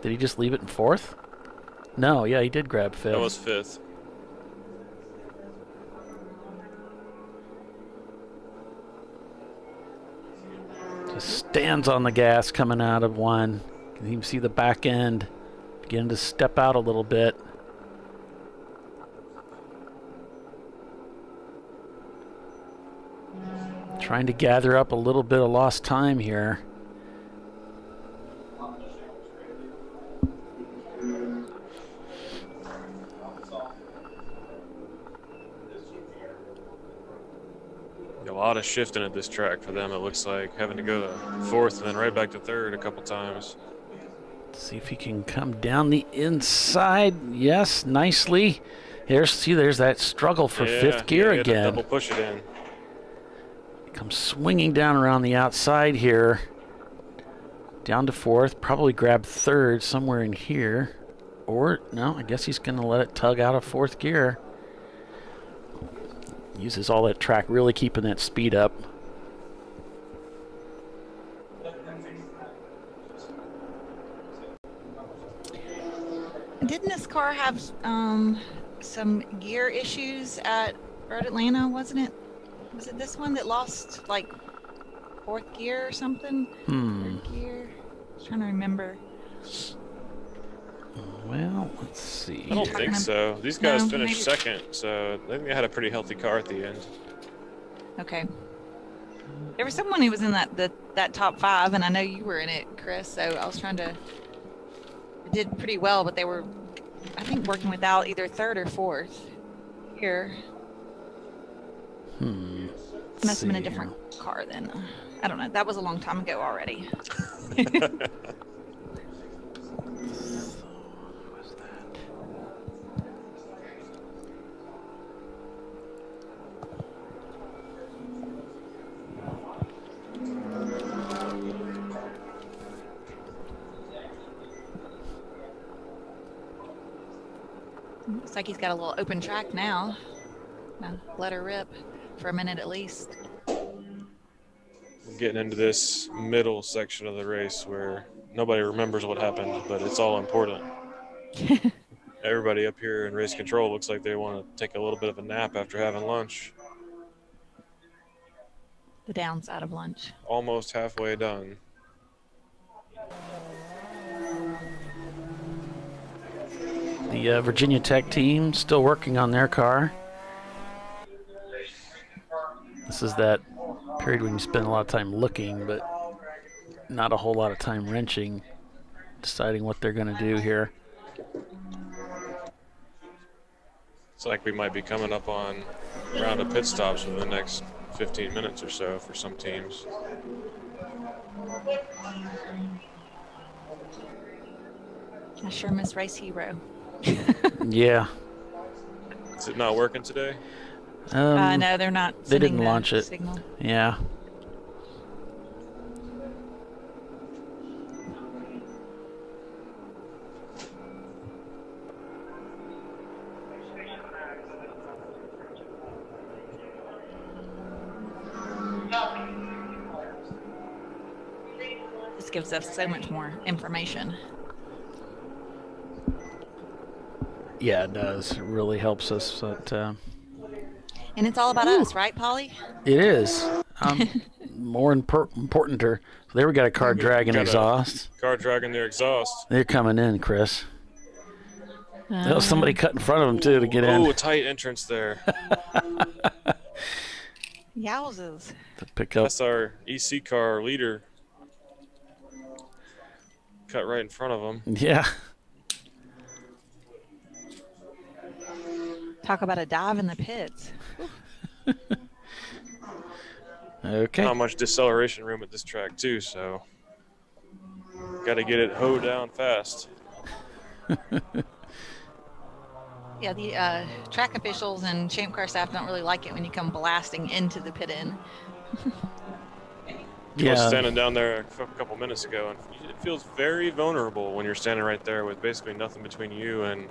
Did he just leave it in 4th? No, yeah, he did grab 5th. That was 5th. Just stands on the gas coming out of 1. You can even see the back end beginning to step out a little bit. Trying to gather up a little bit of lost time here. A lot of shifting at this track for them, it looks like. Having to go to 4th and then right back to 3rd a couple times. Let's see if he can come down the inside. Yes, nicely. There's that struggle for 5th gear again. Double push it in. Comes swinging down around the outside here. Down to 4th. Probably grab 3rd somewhere in here. Or, no, I guess he's going to let it tug out of 4th gear. Uses all that track, really keeping that speed up. Didn't this car have some gear issues at Road Atlanta, wasn't it? Was it this one that lost like 4th gear or something? 3rd gear? I was trying to remember. Well, let's see. I don't think so. These guys finished 2nd, so I think they had a pretty healthy car at the end. Okay. There was someone who was in that top 5, and I know you were in it, Chris. So I was trying to. It did pretty well, but they were, I think, working without either 3rd or 4th here. Must have been a different car then. I don't know. That was a long time ago already. Looks like he's got a little open track now. Let her rip for a minute at least. We're getting into this middle section of the race where nobody remembers what happened, but it's all important. Everybody up here in race control looks like they want to take a little bit of a nap after having lunch. The downside of lunch. Almost halfway done. The Virginia Tech team still working on their car. This is that period when you spend a lot of time looking, but not a whole lot of time wrenching, deciding what they're going to do here. It's like we might be coming up on round of pit stops in the next 15 minutes or so for some teams. I sure miss Race Hero. Yeah. Is it not working today? No, they're not. They didn't launch it. Signal. Yeah. This gives us so much more information. Yeah, it does. It really helps us. But, And it's all about us, right, Polly? it is. More important. So there we got a car dragging exhaust. Car dragging their exhaust. They're coming in, Chris. There was somebody cut in front of them, too, to get in. Oh, a tight entrance there. Yowzers. To pick up. That's our EC car leader. Cut right in front of him. Yeah. Talk about a dive in the pits. Okay. Not much deceleration room at this track, too, so got to get it hoed down fast. Yeah, the track officials and Champ Car staff don't really like it when you come blasting into the pit in. I was standing down there a couple minutes ago, and it feels very vulnerable when you're standing right there with basically nothing between you and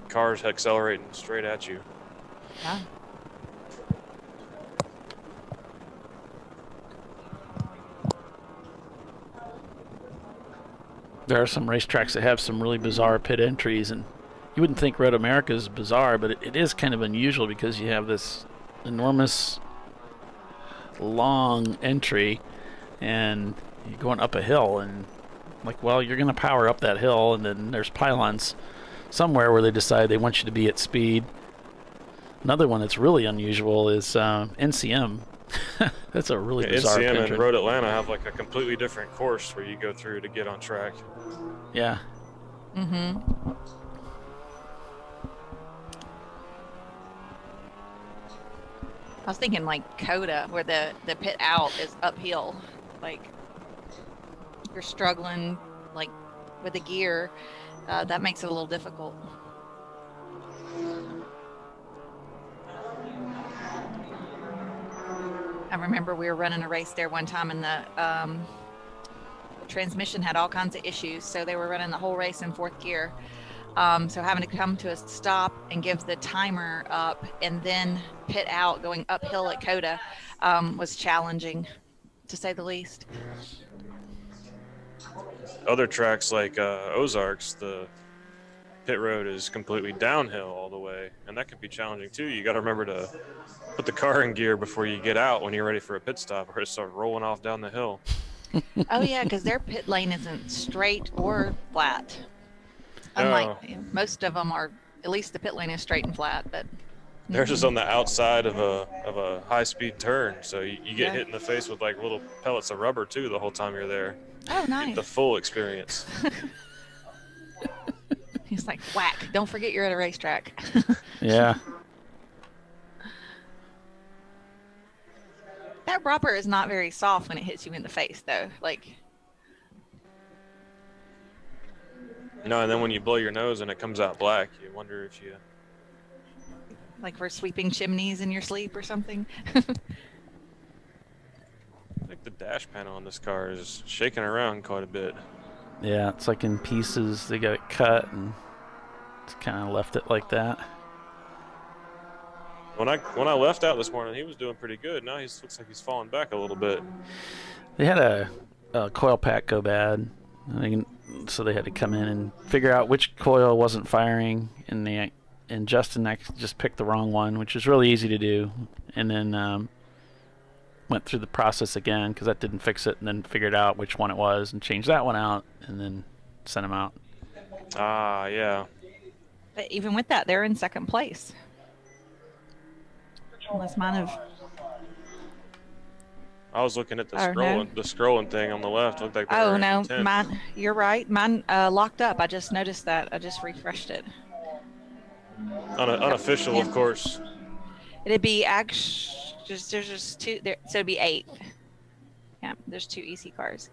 cars accelerating straight at you. Yeah. There are some racetracks that have some really bizarre pit entries, and you wouldn't think Road America is bizarre, but it is kind of unusual because you have this enormous long entry and you're going up a hill, and like, well, you're going to power up that hill, and then there's pylons somewhere where they decide they want you to be at speed. Another one that's really unusual is NCM. That's a really bizarre NCM entrance. and Road Atlanta have like a completely different course where you go through to get on track. Yeah. Mm-hmm. I was thinking like COTA, where the pit out is uphill. Like, you're struggling like with the gear. That makes it a little difficult. I remember we were running a race there one time, and the transmission had all kinds of issues, so they were running the whole race in fourth gear. So having to come to a stop and give the timer up and then pit out going uphill at COTA was challenging, to say the least. Other tracks like Ozarks, the pit road is completely downhill all the way, and that can be challenging too. You got to remember to put the car in gear before you get out when you're ready for a pit stop, or it start rolling off down the hill. Oh yeah, because their pit lane isn't straight or flat. Unlike most of them are, at least the pit lane is straight and flat, but theirs is on the outside of a high-speed turn, so you get hit in the face with like little pellets of rubber too the whole time you're there. Oh, nice. Get the full experience. He's like, whack, don't forget you're at a racetrack. Yeah. That rubber is not very soft when it hits you in the face, though. Like, no, and then when you blow your nose and it comes out black, you wonder if you... Like for sweeping chimneys in your sleep or something. I think the dash panel on this car is shaking around quite a bit. Yeah, it's like in pieces. They got it cut and it's kind of left it like that. When I left out this morning, he was doing pretty good. Now he looks like he's falling back a little bit. They had a coil pack go bad, so they had to come in and figure out which coil wasn't firing, and Justin just picked the wrong one, which is really easy to do, and then went through the process again because that didn't fix it, and then figured out which one it was and changed that one out, and then sent him out. Ah, yeah. But even with that, they're in second place. Unless mine have... I was looking at the scrolling thing on the left. Looked like they Oh were no, in 10th. mine. You're right. Mine locked up. I just noticed that. I just refreshed it. Unofficial, of course. It'd be there's just two there, so it'd be 8. Yeah, there's 2 EC cars.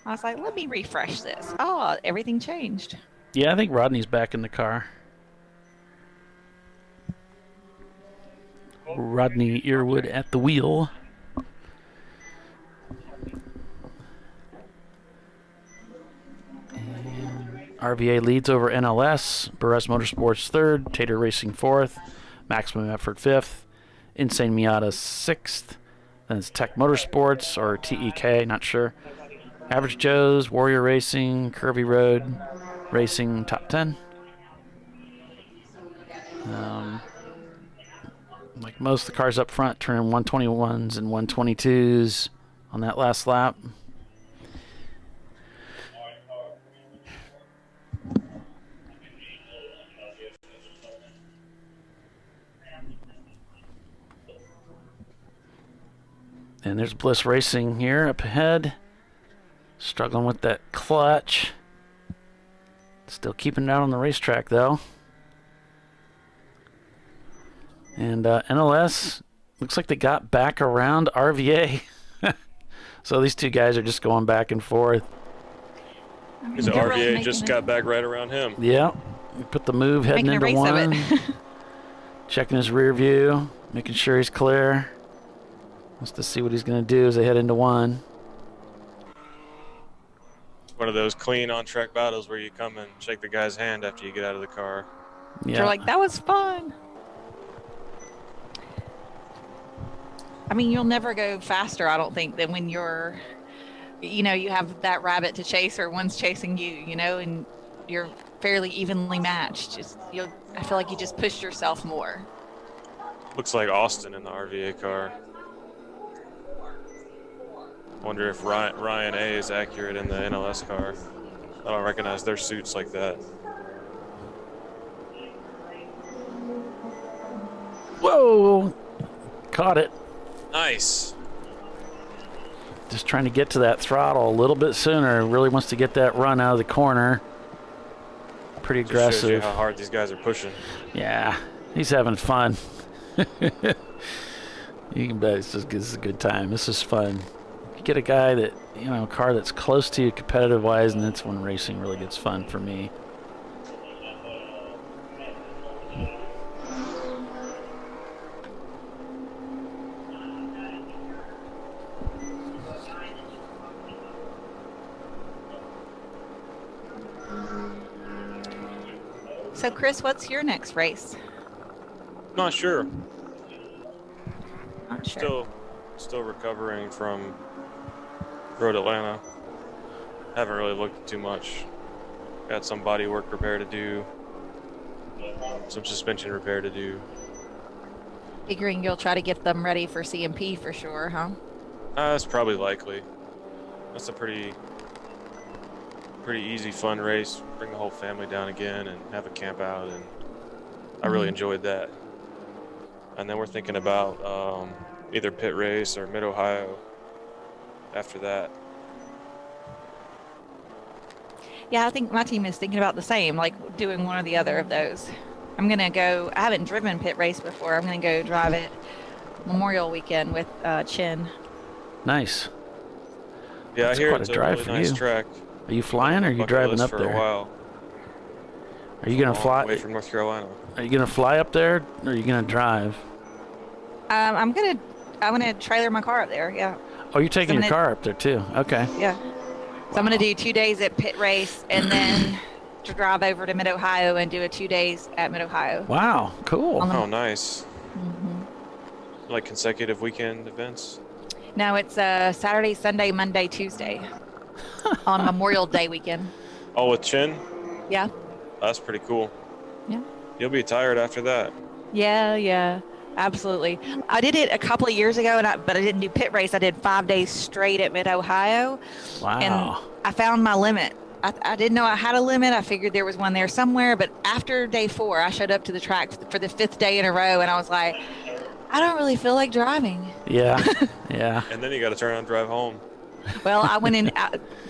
I was like, let me refresh this. Oh, everything changed. Yeah, I think Rodney's back in the car. Rodney Earwood at the wheel. RVA leads over NLS, Perez Motorsports 3rd, Tater Racing 4th, Maximum Effort 5th, Insane Miata 6th, then it's Tech Motorsports, or TEK, not sure. Average Joe's, Warrior Racing, Curvy Road Racing, top 10. Like most of the cars up front, turn 121s and 122s on that last lap. And there's Bliss Racing here up ahead. Struggling with that clutch. Still keeping it out on the racetrack, though. And NLS, looks like they got back around RVA. So these two guys are just going back and forth. Because RVA just got back right around him. Yeah. We put the move heading into one. Checking his rear view, making sure he's clear. Wants to see what he's going to do as they head into one. One of those clean on-track battles where you come and shake the guy's hand after you get out of the car. Yeah. You're like, that was fun. I mean, you'll never go faster, I don't think, than when you're, you have that rabbit to chase or one's chasing you, and you're fairly evenly matched. I feel like you just pushed yourself more. Looks like Austin in the RVA car. Wonder if Ryan A is accurate in the NLS car. I don't recognize their suits like that. Whoa! Caught it. Nice. Just trying to get to that throttle a little bit sooner. Really wants to get that run out of the corner. Pretty aggressive. Just shows you how hard these guys are pushing. Yeah, he's having fun. You can bet this is a good time. This is fun. You get a guy that, a car that's close to you competitive-wise, and that's when racing really gets fun for me. So, Chris, what's your next race? Not sure. Not sure. Still recovering from Road Atlanta. Haven't really looked too much. Got some body work repair to do. Some suspension repair to do. Figuring you'll try to get them ready for CMP for sure, huh? That's probably likely. That's a pretty easy, fun race. Bring the whole family down again and have a camp out, and I really enjoyed that. And then we're thinking about either pit race or Mid-Ohio after that. Yeah, I think my team is thinking about the same, like doing one or the other of those. I'm going to go, I haven't driven pit race before. I'm going to go drive it Memorial weekend with Chin. Nice. Yeah, That's I hear quite it's a a drive really for nice you. track. Are you flying or are you driving up for there? A while. Are you going to fly? Away from North Carolina. Are you going to fly up there or are you going to drive? I'm gonna trailer my car up there. Yeah. Oh, you're taking your car up there too. Okay. Yeah. So I'm gonna do 2 days at pit race and then to drive over to Mid-Ohio and do 2 days at Mid-Ohio. Wow, cool. Oh, nice. Like consecutive weekend events? No, it's Saturday, Sunday, Monday, Tuesday on Memorial Day weekend. Oh, with Chin? Yeah. That's pretty cool. Yeah. You'll be tired after that. Yeah. Absolutely. I did it a couple of years ago, but I didn't do pit race. I did 5 days straight at Mid-Ohio. Wow. And I found my limit. I didn't know I had a limit. I figured there was one there somewhere. But after day 4, I showed up to the track for the 5th day in a row, and I was like, I don't really feel like driving. Yeah, yeah. And then you got to turn around and drive home. Well, I went in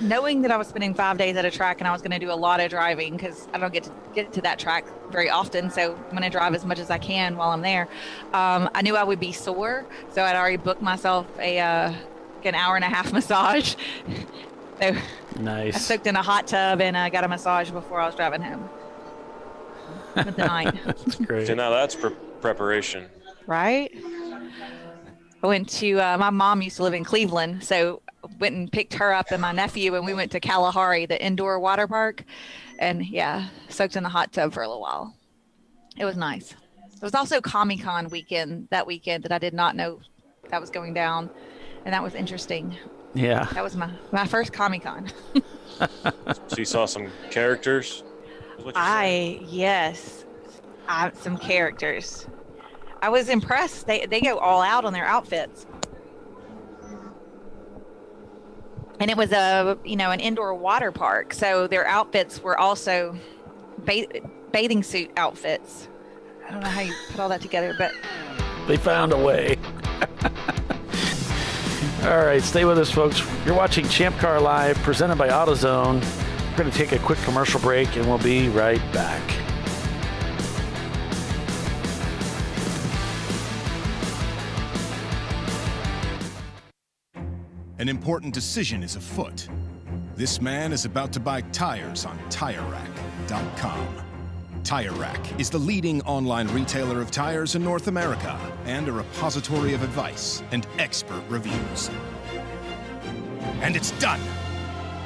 knowing that I was spending 5 days at a track and I was going to do a lot of driving because I don't get to that track very often. So I'm going to drive as much as I can while I'm there. I knew I would be sore, so I'd already booked myself an hour and a half massage. So nice. I soaked in a hot tub and I got a massage before I was driving home. With the night. That's great. So now that's preparation. Right? I went to, my mom used to live in Cleveland, so went and picked her up and my nephew, and we went to Kalahari, the indoor water park, and yeah, soaked in the hot tub for a little while. It was nice. It was also Comic-Con weekend that I did not know that was going down, and that was interesting. Yeah. That was my first Comic-Con. So you saw some characters? Some characters. I was impressed. They go all out on their outfits. And it was an indoor water park, so their outfits were also bathing suit outfits. I don't know how you put all that together, but they found a way. All right, stay with us, folks. You're watching Champ Car Live, presented by AutoZone. We're going to take a quick commercial break, and we'll be right back. An important decision is afoot. This man is about to buy tires on TireRack.com. Tire Rack is the leading online retailer of tires in North America and a repository of advice and expert reviews. And it's done!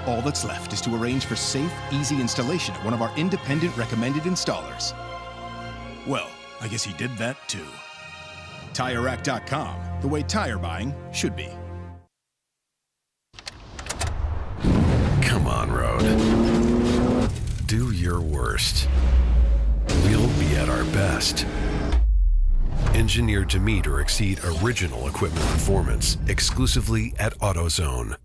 All that's left is to arrange for safe, easy installation at one of our independent recommended installers. Well, I guess he did that too. TireRack.com, the way tire buying should be. Come on, Road. Do your worst. We'll be at our best. Engineered to meet or exceed original equipment performance exclusively at AutoZone.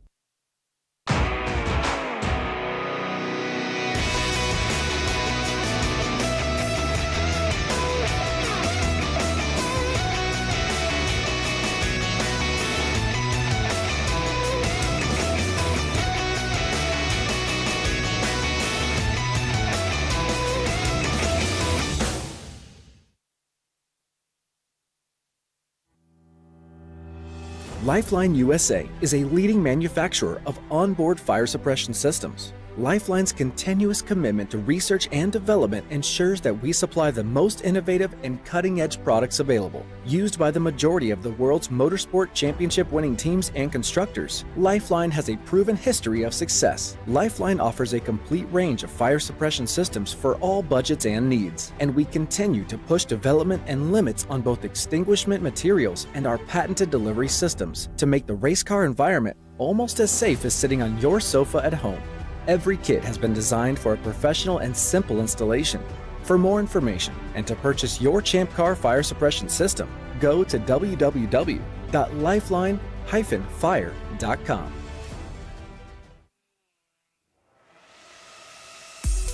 Lifeline USA is a leading manufacturer of onboard fire suppression systems. Lifeline's continuous commitment to research and development ensures that we supply the most innovative and cutting-edge products available, used by the majority of the world's motorsport championship-winning teams and constructors. Lifeline has a proven history of success. Lifeline offers a complete range of fire suppression systems for all budgets and needs, and we continue to push development and limits on both extinguishment materials and our patented delivery systems to make the race car environment almost as safe as sitting on your sofa at home. Every kit has been designed for a professional and simple installation. For more information and to purchase your Champ Car fire suppression system, go to www.lifeline-fire.com.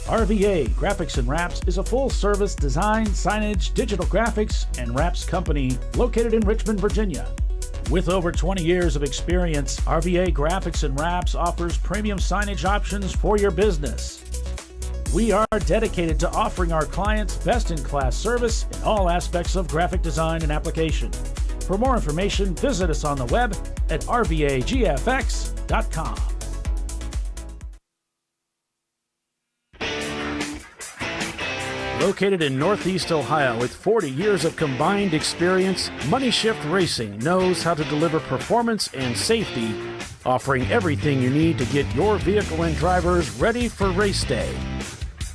RVA Graphics and Wraps is a full-service design, signage, digital graphics, and wraps company located in Richmond, Virginia. With over 20 years of experience, RVA Graphics and Wraps offers premium signage options for your business. We are dedicated to offering our clients best-in-class service in all aspects of graphic design and application. For more information, visit us on the web at rvagfx.com. Located in Northeast Ohio with 40 years of combined experience, Money Shift Racing knows how to deliver performance and safety, offering everything you need to get your vehicle and drivers ready for race day.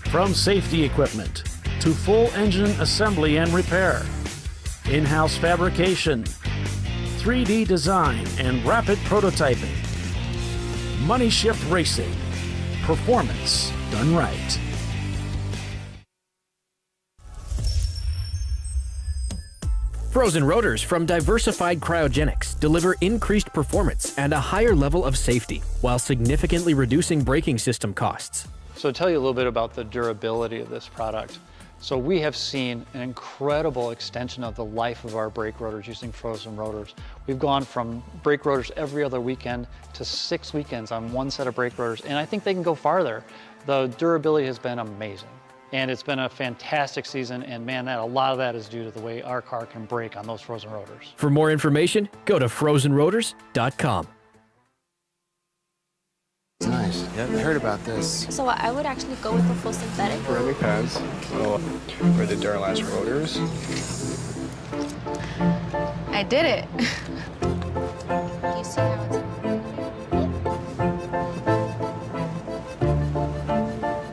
From safety equipment to full engine assembly and repair, in-house fabrication, 3D design, and rapid prototyping. Money Shift Racing. Performance done right. Frozen rotors from Diversified Cryogenics deliver increased performance and a higher level of safety, while significantly reducing braking system costs. So to tell you a little bit about the durability of this product. So we have seen an incredible extension of the life of our brake rotors using frozen rotors. We've gone from brake rotors every other weekend to 6 weekends on one set of brake rotors, and I think they can go farther. The durability has been amazing, and it's been a fantastic season, and man, a lot of that is due to the way our car can brake on those frozen rotors. For more information, go to frozenrotors.com. Nice. Yeah, I heard about this. So I would actually go with the full synthetic. Ceramic pads, for the Duralast rotors. I did it. You see how it's...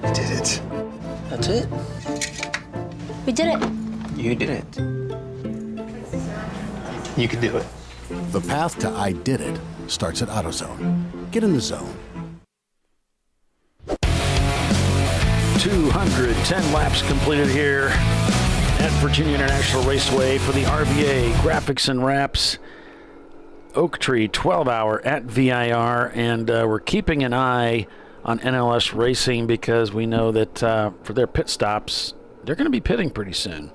I did it. That's it. We did it. You did it. You can do it. The path to I did it starts at AutoZone. Get in the zone. 210 laps completed here at Virginia International Raceway for the RVA Graphics and Wraps Oak Tree 12-hour at VIR, and we're keeping an eye on NLS Racing because we know that for their pit stops, they're going to be pitting pretty soon.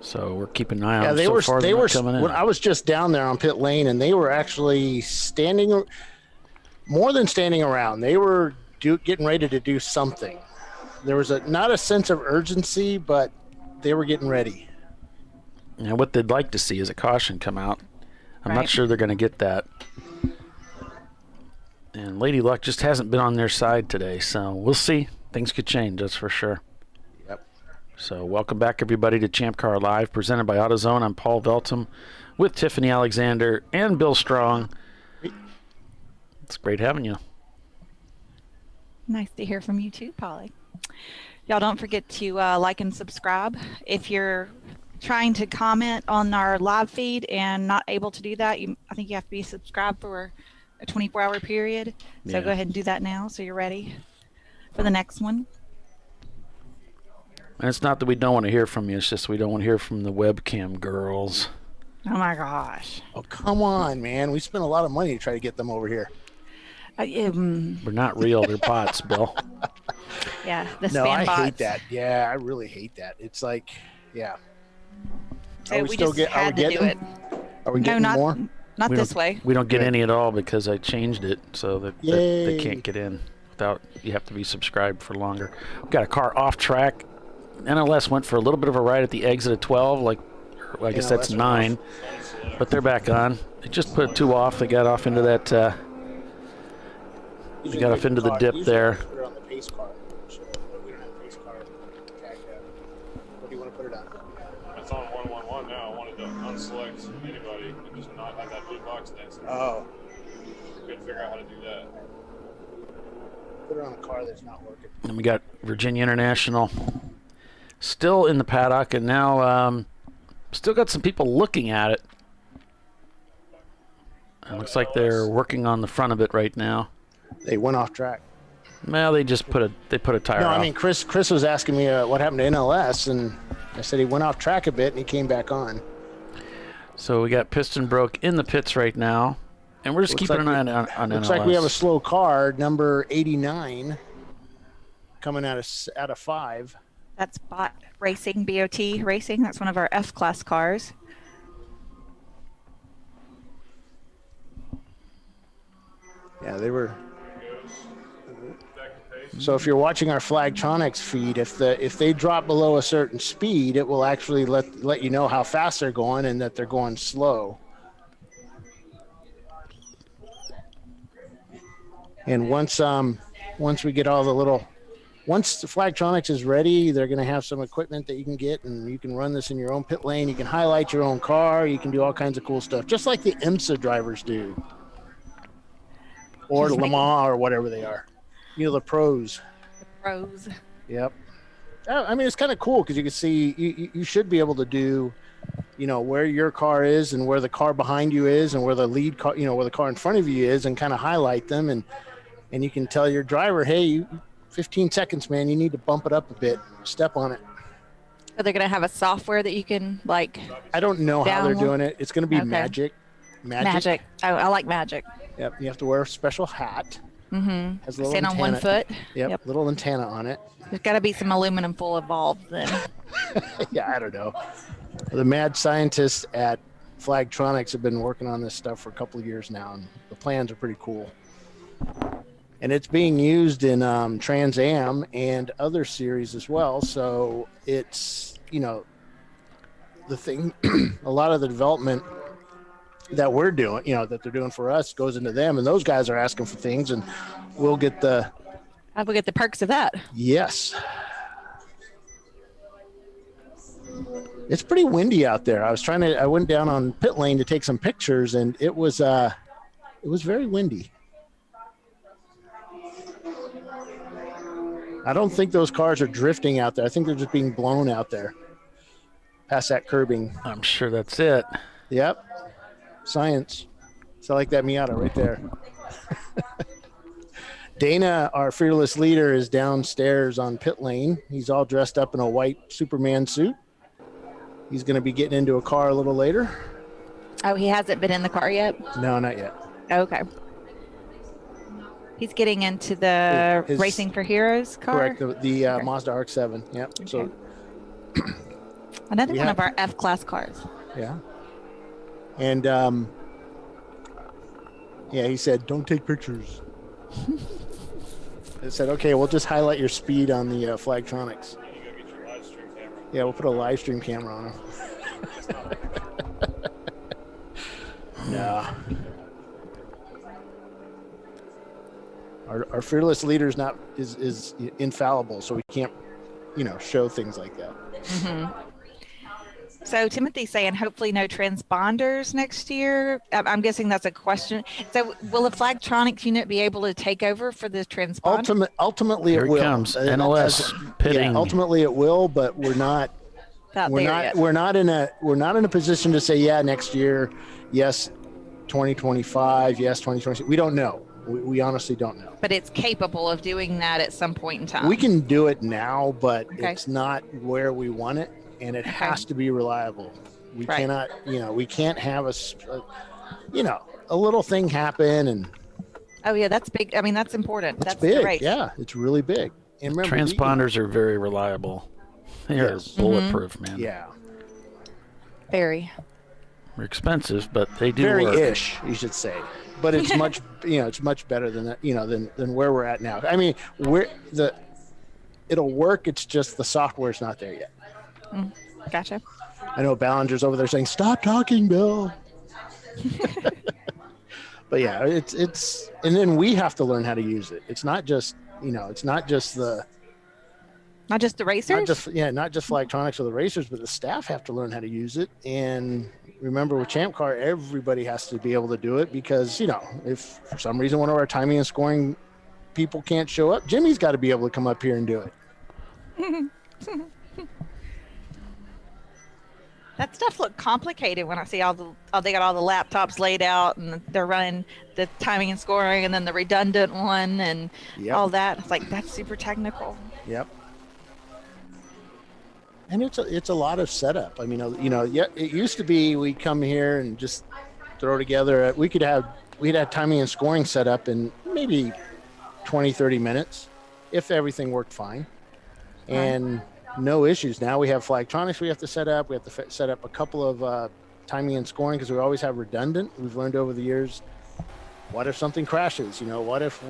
So we're keeping an eye on them. They were coming in. I was just down there on pit lane, and they were actually standing, more than standing around. They were getting ready to do something. There was not a sense of urgency, but they were getting ready. And what they'd like to see is a caution come out. I'm not sure they're going to get that. And Lady Luck just hasn't been on their side today, so we'll see. Things could change, that's for sure. Yep. So welcome back, everybody, to ChampCar.Live, presented by AutoZone. I'm Paul Veltum with Tiffany Alexander and Bill Strong. It's great having you. Nice to hear from you too, Polly. Y'all don't forget to like and subscribe. If you're trying to comment on our live feed and not able to do that, I think you have to be subscribed for a 24-hour period. So go ahead and do that now so you're ready for the next one. And it's not that we don't want to hear from you. It's just we don't want to hear from the webcam girls. Oh, my gosh. Oh, come on, man. We spent a lot of money to try to get them over here. We're not real. They're bots, Bill. Yeah, the spam No, I bots. hate that. Yeah, I really hate that. It's like, yeah. So we just had to do it. Are we getting more? Not this way. We don't get any at all because I changed it so that they can't get in without. You have to be subscribed for longer. We've got a car off track. NLS went for a little bit of a ride at the exit of 12. I guess that's 9, but they're back on. They just put 2 off. They got off into that. They got off into the dip there. Put it on the pace car. So we don't have pace car tagged up. What do you want to put it on? It's on 111 now. I wanted to unselect anybody and just not have that blue box dancing. Oh. Couldn't figure out how to do that. Put it on a car that's not working. And we got Virginia International still in the paddock, and now still got some people looking at it. It looks like they're working on the front of it right now. They went off track. Well, they just put a tire off. I mean, Chris was asking me what happened to NLS, and I said he went off track a bit and he came back on. So we got piston broke in the pits right now, and we're just keeping an eye on NLS. Looks like we have a slow car, number 89, coming out of 5. That's BOT Racing, BOT Racing. That's one of our F-Class cars. Yeah, they were. So if you're watching our Flagtronics feed, if they drop below a certain speed, it will actually let you know how fast they're going and that they're going slow. And once we get all the little, once the Flagtronics is ready, they're going to have some equipment that you can get, and you can run this in your own pit lane. You can highlight your own car. You can do all kinds of cool stuff, just like the IMSA drivers do, or the Le Mans or whatever they are. You know, the pros. The pros. Yep. I mean, it's kind of cool because you can see you should be able to do, you know, where your car is and where the car behind you is and where the lead car, you know, where the car in front of you is, and kind of highlight them, and you can tell your driver, hey, 15 seconds, man, you need to bump it up a bit, step on it. Are they going to have a software that you can I don't know how they're doing it. It's going to be Magic. Magic. I like Magic. Yep. You have to wear a special hat. Mm-hmm. Has a little Stand on one foot. Yep, little antenna on it. There's got to be some aluminum foil involved then. Yeah, I don't know. The mad scientists at Flagtronics have been working on this stuff for a couple of years now, and the plans are pretty cool. And it's being used in Trans Am and other series as well. So it's, the thing, a lot of the development that we're doing, that they're doing for us goes into them. And those guys are asking for things, and we'll get the perks of that. Yes. It's pretty windy out there. I went down on pit lane to take some pictures, and it was very windy. I don't think those cars are drifting out there. I think they're just being blown out there past that curbing. I'm sure that's it. Yep. Science. So I like that Miata right there. Dana, our fearless leader, is downstairs on pit lane. He's all dressed up in a white Superman suit. He's going to be getting into a car a little later. Oh, he hasn't been in the car yet? No, not yet. Okay. He's getting into the His Racing for Heroes car? Correct, the Mazda RX-7. Yep. Okay. So another one of our F-Class cars. Yeah. And, he said, don't take pictures. I said, okay, we'll just highlight your speed on the Flagtronics. Yeah, we'll put a live stream camera on him. No. Our fearless leader is infallible, so we can't, show things like that. Mm-hmm. So Timothy's saying hopefully no transponders next year. I'm guessing that's a question. So will the Flagtronics unit be able to take over for the transponder? Ultimately, Here it will. Comes. NOS pitting. Yeah, ultimately, it will, but we're not. We're not in a position to say next year, yes, 2025, yes, 2026. We don't know. We honestly don't know. But it's capable of doing that at some point in time. We can do it now, but it's not where we want it, and it has to be reliable. We cannot, we can't have a little thing happen and. Oh yeah, that's big. I mean, that's important. That's big. The race. Yeah, it's really big. And remember, transponders are very reliable. They are bulletproof, man. Yeah. Very. They're expensive, but they do work. Very-ish, you should say. But it's much, it's much better than that, than where we're at now. I mean, it'll work. It's just the software's not there yet. Gotcha. I know Ballinger's over there saying, "Stop talking, Bill." But yeah, it's, and then we have to learn how to use it. It's not just, it's not just the racers. Not just Flagtronics or the racers, but the staff have to learn how to use it. And remember, with Champ Car, everybody has to be able to do it because, if for some reason one of our timing and scoring people can't show up, Jimmy's got to be able to come up here and do it. That stuff looked complicated when I see they got all the laptops laid out and they're running the timing and scoring and then the redundant one and all that. It's like, that's super technical. Yep. And it's a lot of setup. I mean, it used to be we'd come here and just throw together. We'd have timing and scoring set up in maybe 20, 30 minutes if everything worked fine. And no issues. Now we have Flagtronics we have to set up. We have to set up a couple of timing and scoring because we always have redundant. We've learned over the years, what if something crashes? What if,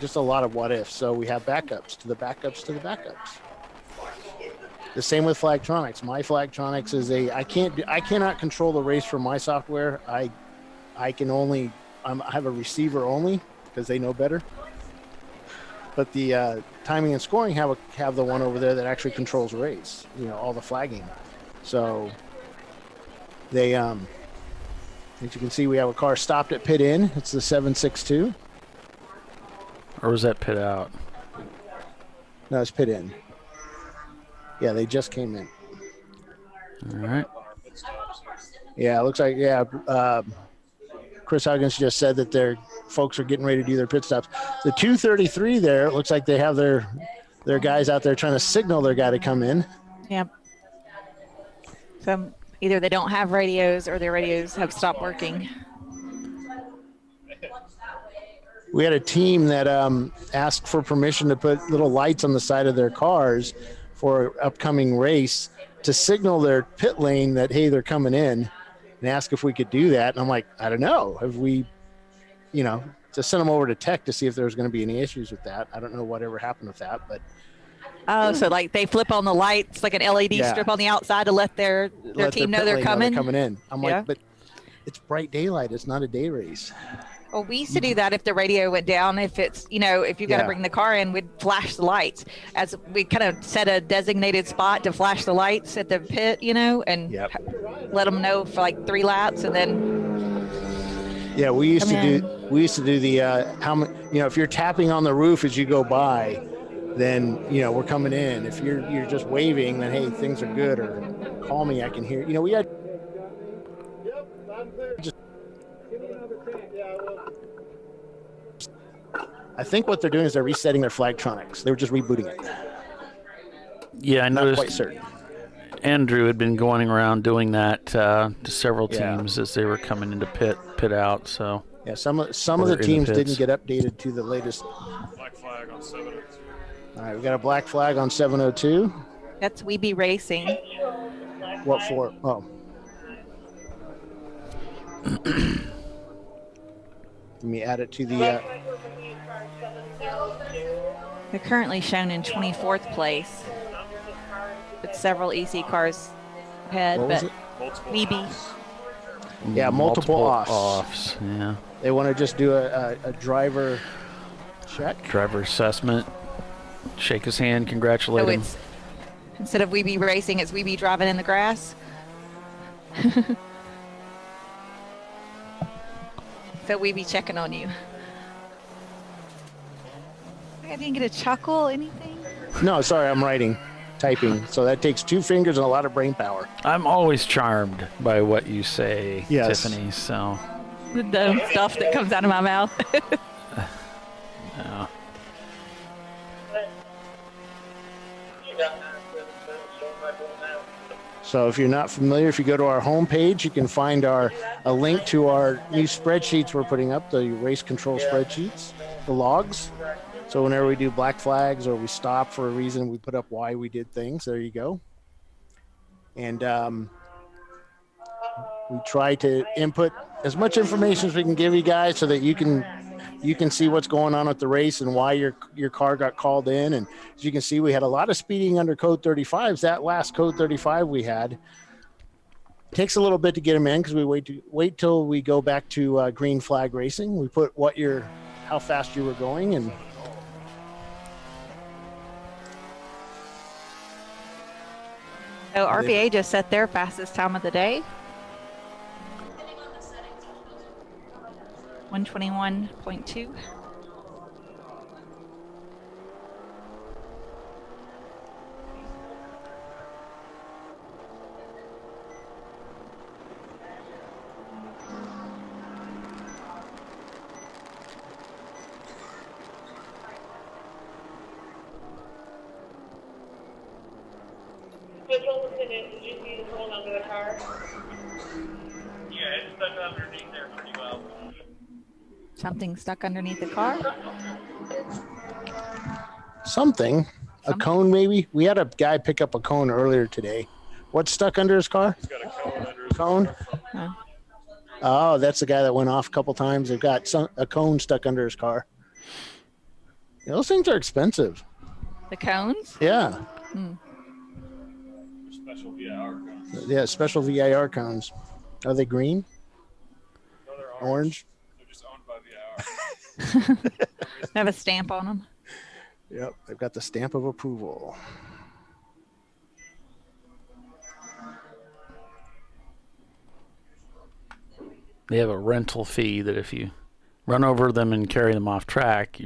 just a lot of what ifs. So we have backups to the backups to the backups. The same with Flagtronics. My Flagtronics is I cannot control the race from my software. I can only, I have a receiver only because they know better. But the timing and scoring have the one over there that actually controls race, all the flagging. So they, as you can see, we have a car stopped at pit in. It's the 762. Or was that pit out? No, it's pit in. Yeah, they just came in. All right. Yeah, it looks like, Chris Huggins just said that their folks are getting ready to do their pit stops. The 233 there, it looks like they have their guys out there trying to signal their guy to come in. Yep. So either they don't have radios or their radios have stopped working. we had a team that asked for permission to put little lights on the side of their cars for an upcoming race to signal their pit lane that, hey, they're coming in, and ask if we could do that. And I'm like, I don't know. Have we, to send them over to tech to see if there was going to be any issues with that. I don't know whatever happened with that, but. Oh, so like they flip on the lights, like an LED strip on the outside to let their team know they're coming? Coming in. I'm like, but it's bright daylight. It's not a day race. Well, we used to do that if the radio went down. If it's, if you've got to bring the car in, we'd flash the lights. As we kind of set a designated spot to flash the lights at the pit, and let them know for like 3 laps, and then. Yeah, we used to do the how many. If you're tapping on the roof as you go by, then we're coming in. If you're just waving, then hey, things are good, or call me, I can hear. We had. I think what they're doing is they're resetting their Flagtronics. They were just rebooting it. Yeah, I noticed. Not quite certain. Andrew had been going around doing that to several teams as they were coming into pit out. So yeah, some of the teams didn't get updated to the latest. Black flag on 702. All right, we got a black flag on 702. That's Weeby Racing. What for? Oh. Let me add it to the. They're currently shown in 24th place, with several EC cars ahead, but Weeby. Yeah, multiple offs. Yeah. They want to just do a driver check. Driver assessment. Shake his hand, congratulate him. It's, instead of Weeby Racing, it's Weeby driving in the grass. So Weeby checking on you. I didn't get a chuckle, anything? No, sorry, I'm typing. So that takes 2 fingers and a lot of brain power. I'm always charmed by what you say, Tiffany. So The dumb stuff that comes out of my mouth. No. So if you're not familiar, if you go to our homepage, you can find a link to our new spreadsheets we're putting up, the race control spreadsheets, the logs. So whenever we do black flags or we stop for a reason, we put up why we did things. There you go. And we try to input as much information as we can give you guys so that you can see what's going on at the race and why your car got called in. And as you can see, we had a lot of speeding under code 35s. That last code 35 we had takes a little bit to get them in because we wait till we go back to green flag racing. We put how fast you were going, and So RVA just set their fastest time of the day. 121.2. Did you see the phone under the car? Yeah, it's stuck underneath there pretty well. Something stuck underneath the car? Something. A cone, maybe? We had a guy pick up a cone earlier today. What's stuck under his car? He's got a cone under his cone? Oh. Oh, that's the guy that went off a couple times. They've got a cone stuck under his car. Yeah, those things are expensive. The cones? Yeah. Hmm. Special VIR cones. Yeah, special VIR cones. Are they green? No, they're orange. They're just owned by VIR. They have a stamp on them. Yep, they've got the stamp of approval. They have a rental fee that if you run over them and carry them off track,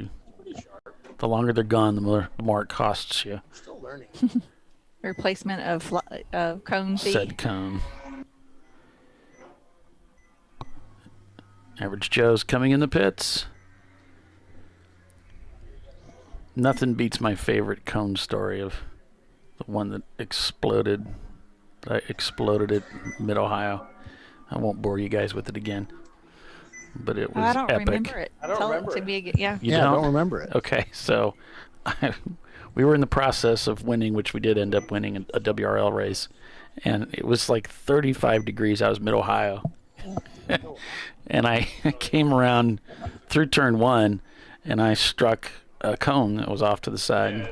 the longer they're gone, the more it costs you. Still learning. Replacement of cone fee. Said cone. Average Joe's coming in the pits. Nothing beats my favorite cone story of the one that exploded. That exploded at Mid-Ohio. I won't bore you guys with it again. but it was I don't epic. remember it. I don't remember it. Yeah. You I don't remember it. Okay, so we were in the process of winning, which we did end up winning a WRL race, and it was like 35 degrees. I was mid-Ohio, and I came around through turn 1, and I struck a cone that was off to the side.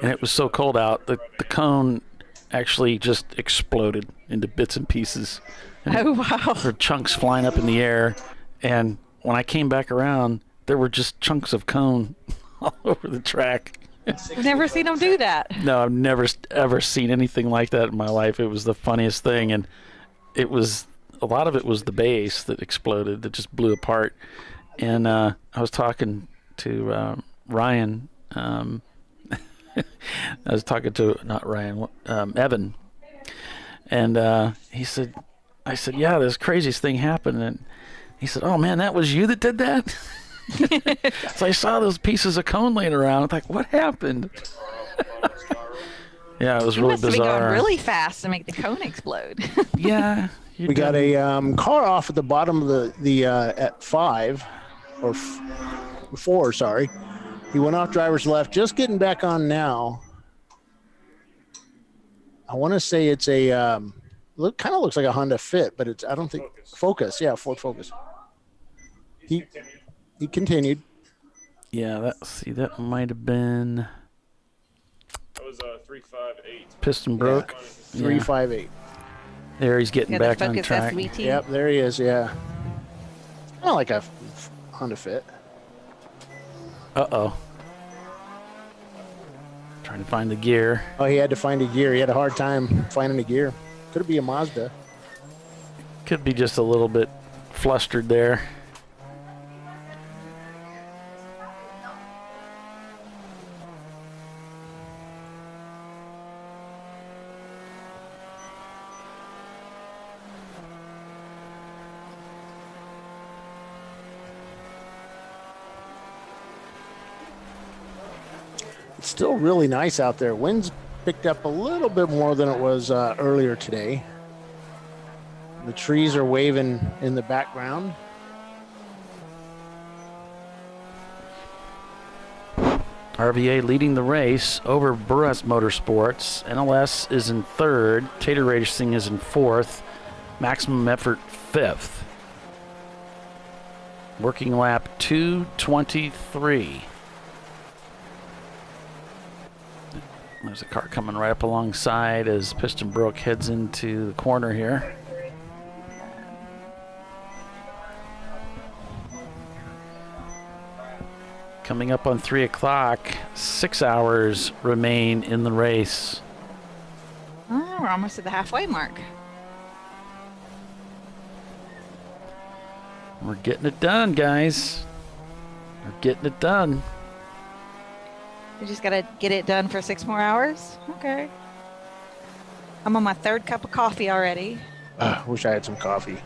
And it was so cold out, the cone actually just exploded into bits and pieces. And oh, wow. there were chunks flying up in the air. And when I came back around, there were just chunks of cone all over the track. I've never seen them do that. No, I've never ever seen anything like that in my life. It was the funniest thing. And it was, a lot of it was the base that exploded, that just blew apart. And I was talking to Ryan. I was talking to, not Ryan, Evan. And I said, yeah, this craziest thing happened. And he said, oh, man, that was you that did that? So I saw those pieces of cone laying around. I'm like, what happened? Yeah, it was really bizarre. You must have been going really fast to make the cone explode. Yeah. We got a car off at the bottom of the at 5 or 4, sorry. He went off driver's left, just getting back on now. I want to say it's a kind of looks like a Honda Fit, but it's, I don't think, Focus. Yeah, Ford Focus. He continued. Yeah, that might have been. That was 358. Piston broke. Yeah, 358. There, he's getting back on track. SVT. Yep, there he is. Yeah, kind of like a Honda Fit. Uh-oh. Trying to find the gear. Oh, he had to find a gear. He had a hard time finding a gear. Could it be a Mazda? Could be just a little bit flustered there. It's still really nice out there. Wind's picked up a little bit more than it was earlier today. The trees are waving in the background. RVA leading the race over Burris Motorsports. NLS is in 3rd. Tater Racing is in 4th. Maximum Effort 5th. Working lap 2:23. There's a car coming right up alongside as Piston Brook heads into the corner here. Coming up on 3 o'clock, 6 hours remain in the race. Oh, we're almost at the halfway mark. We're getting it done, guys. We're getting it done. We just got to get it done for 6 more hours? Okay. I'm on my 3rd cup of coffee already. Wish I had some coffee.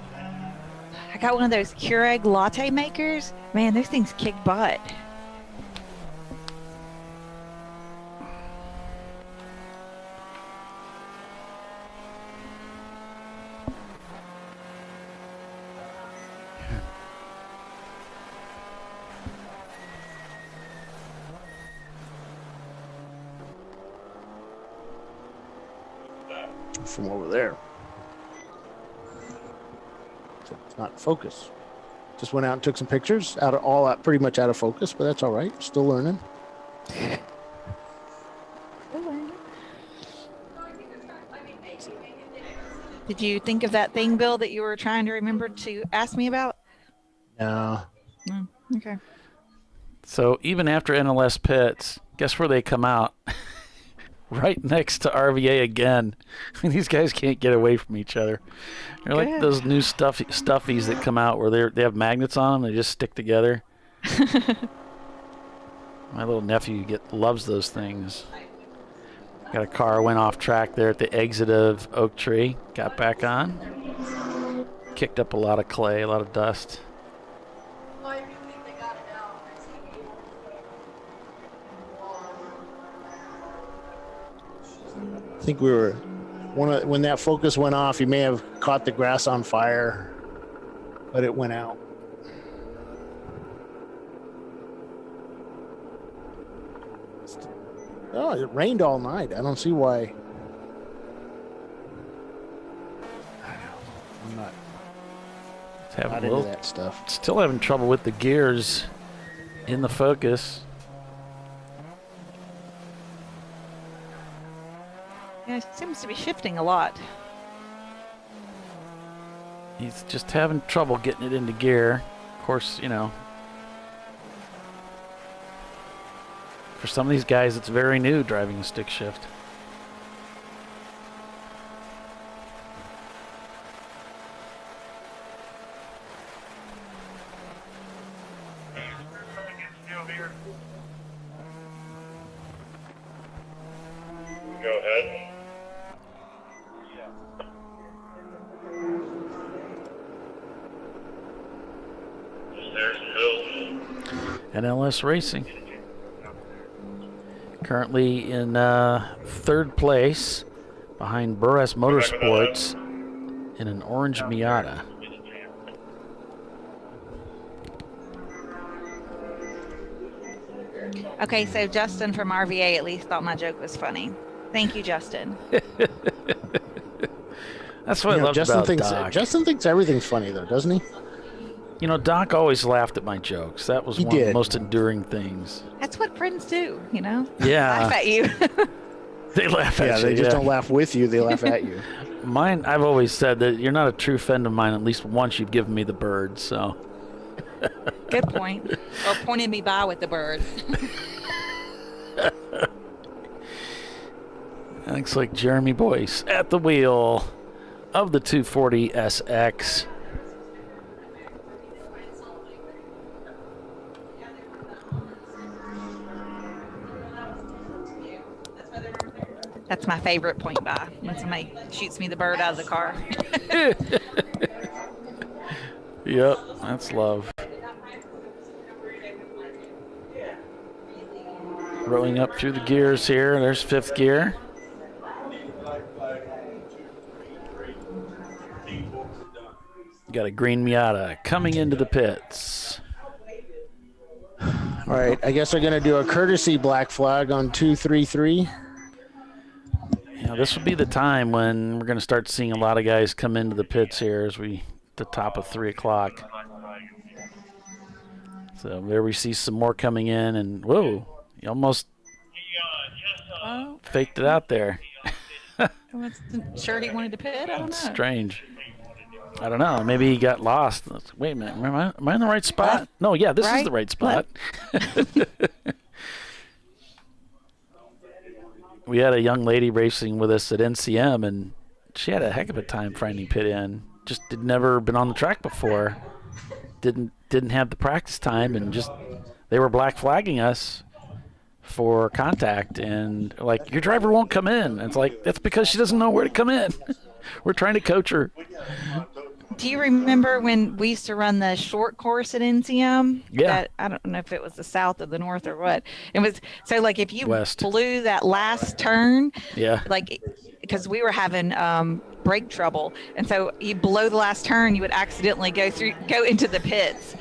I got one of those Keurig latte makers. Man, those things kick butt. From over there. So it's not in focus. Just went out and took some pictures. Pretty much out of focus, but that's all right. Still learning. Did you think of that thing, Bill, that you were trying to remember to ask me about? No. Okay. So even after NLS pits, guess where they come out? Right next to RVA again. These guys can't get away from each other. They're like those new stuffies that come out where they have magnets on them. They just stick together. My little nephew loves those things. Got a car went off track there at the exit of Oak Tree. Got back on. Kicked up a lot of clay, a lot of dust. I think we were when that focus went off, you may have caught the grass on fire but it went out. Oh, it rained all night. I don't see why. I'm not into that stuff. Still having trouble with the gears in the Focus. Yeah, it seems to be shifting a lot. He's just having trouble getting it into gear. Of course, you know, for some of these guys, it's very new driving a stick shift. Go ahead. NLS Racing. Currently in third place behind Burris Motorsports in an orange Miata. Okay, so Justin from RVA at least thought my joke was funny. Thank you, Justin. That's what I love about Doc. Justin thinks everything's funny, though, doesn't he? You know, Doc always laughed at my jokes. That was one of the most enduring things. That's what friends do, you know? Yeah. Laugh at you. They laugh at you. Yeah, they just don't laugh with you. They laugh at you. Mine, I've always said that you're not a true friend of mine. At least once you've given me the bird, so. Good point. Or pointed me by with the bird. Looks like Jeremy Boyce at the wheel of the 240 SX. That's my favorite point by, when somebody shoots me the bird out of the car. Yep, that's love. Rolling up through the gears here. There's fifth gear. Got a green Miata coming into the pits. All right, I guess they're going to do a courtesy black flag on 233. Yeah, this will be the time when we're going to start seeing a lot of guys come into the pits here as we the top of 3 o'clock. So there we see some more coming in, and whoa, you almost faked it out there. I wasn't sure he wanted to pit. I don't know. Strange. I don't know. Maybe he got lost. Wait a minute. Am I in the right spot? No, yeah, this is the right spot. We had a young lady racing with us at NCM, and she had a heck of a time finding pit in. Just had never been on the track before. Didn't have the practice time, and just they were black flagging us for contact, and like, your driver won't come in. And it's like, that's because she doesn't know where to come in. We're trying to coach her. Do you remember when we used to run the short course at NCM? Yeah. I don't know if it was the south or the north or what. It was, so like if you West. blew that last turn, yeah, like, because we were having brake trouble, and so you blow the last turn, you would accidentally go into the pits.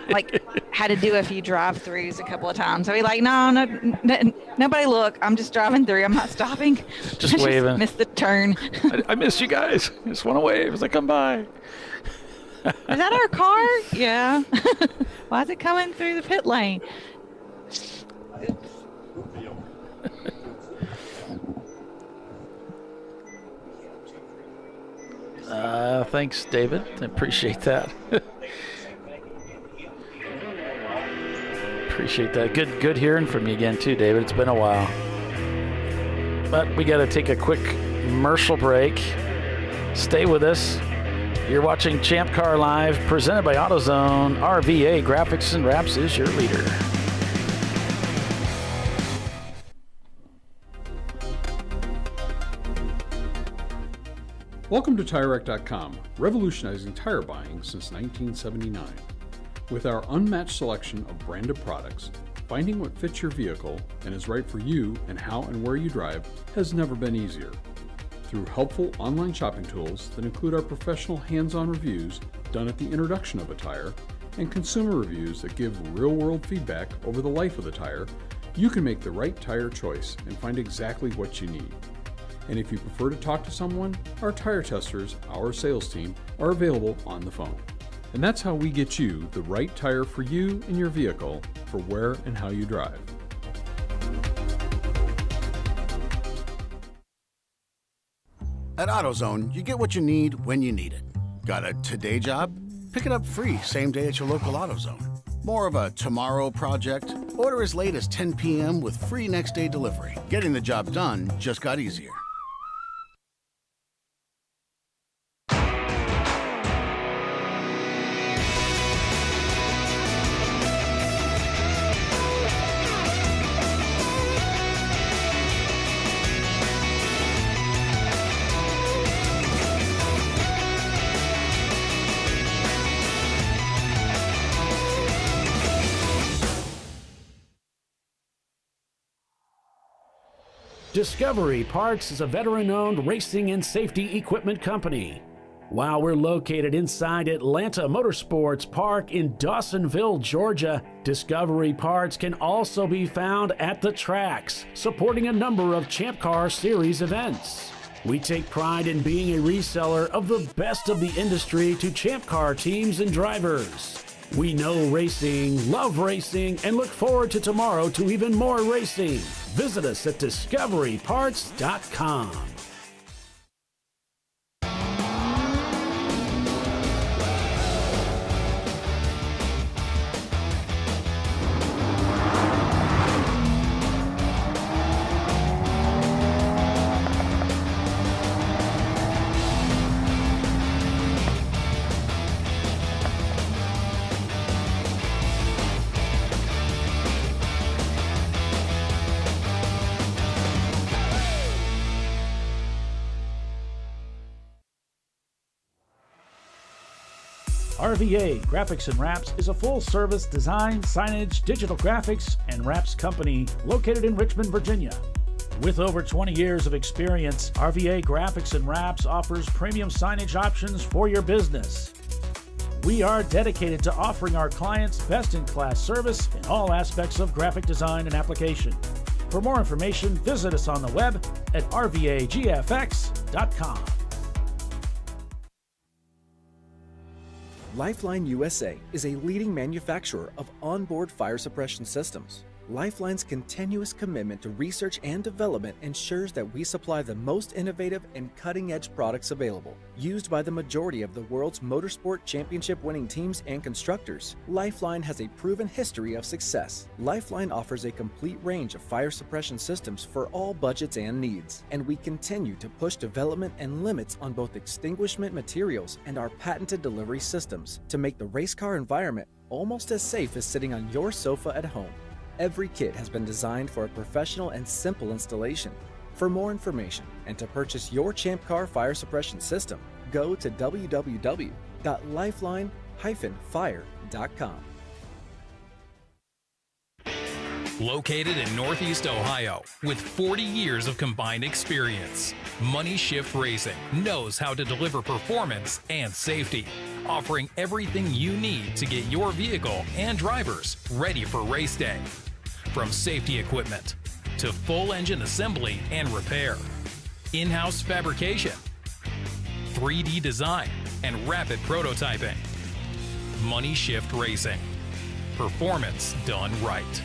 Like, had to do a few drive-throughs a couple of times. So we like, no, nobody look. I'm just driving through. I'm not stopping. Just waving. Missed the turn. I missed you guys. I just want to wave as I come by. Is that our car? Yeah. Why is it coming through the pit lane? Oops. Thanks, David. I appreciate that. Appreciate that. Good hearing from you again, too, David. It's been a while. But we got to take a quick commercial break. Stay with us. You're watching Champ Car Live, presented by AutoZone. RVA Graphics and Wraps is your leader. Welcome to TireRack.com, revolutionizing tire buying since 1979. With our unmatched selection of branded products, finding what fits your vehicle and is right for you and how and where you drive has never been easier. through helpful online shopping tools that include our professional hands-on reviews done at the introduction of a tire and consumer reviews that give real-world feedback over the life of the tire, you can make the right tire choice and find exactly what you need. And if you prefer to talk to someone, our tire testers, our sales team, are available on the phone. And that's how we get you the right tire for you and your vehicle for where and how you drive. At AutoZone, you get what you need when you need it. Got a today job? Pick it up free same day at your local AutoZone. More of a tomorrow project? Order as late as 10 p.m. with free next day delivery. Getting the job done just got easier. Discovery Parts is a veteran-owned racing and safety equipment company. While we're located inside Atlanta Motorsports Park in Dawsonville, Georgia, Discovery Parts can also be found at the tracks, supporting a number of Champ Car Series events. We take pride in being a reseller of the best of the industry to Champ Car teams and drivers. We know racing, love racing, and look forward to tomorrow to even more racing. Visit us at discoveryparts.com. RVA Graphics and Wraps is a full-service design, signage, digital graphics, and wraps company located in Richmond, Virginia. With over 20 years of experience, RVA Graphics and Wraps offers premium signage options for your business. We are dedicated to offering our clients best-in-class service in all aspects of graphic design and application. For more information, visit us on the web at rvagfx.com. Lifeline USA is a leading manufacturer of onboard fire suppression systems. Lifeline's continuous commitment to research and development ensures that we supply the most innovative and cutting-edge products available. Used by the majority of the world's motorsport championship-winning teams and constructors, Lifeline has a proven history of success. Lifeline offers a complete range of fire suppression systems for all budgets and needs, and we continue to push development and limits on both extinguishment materials and our patented delivery systems to make the race car environment almost as safe as sitting on your sofa at home. Every kit has been designed for a professional and simple installation. For more information and to purchase your Champ Car fire suppression system, go to www.lifeline-fire.com. Located in Northeast Ohio, with 40 years of combined experience, Money Shift Racing knows how to deliver performance and safety, offering everything you need to get your vehicle and drivers ready for race day. From safety equipment to full engine assembly and repair, in-house fabrication, 3D design, and rapid prototyping. Money Shift Racing. Performance done right.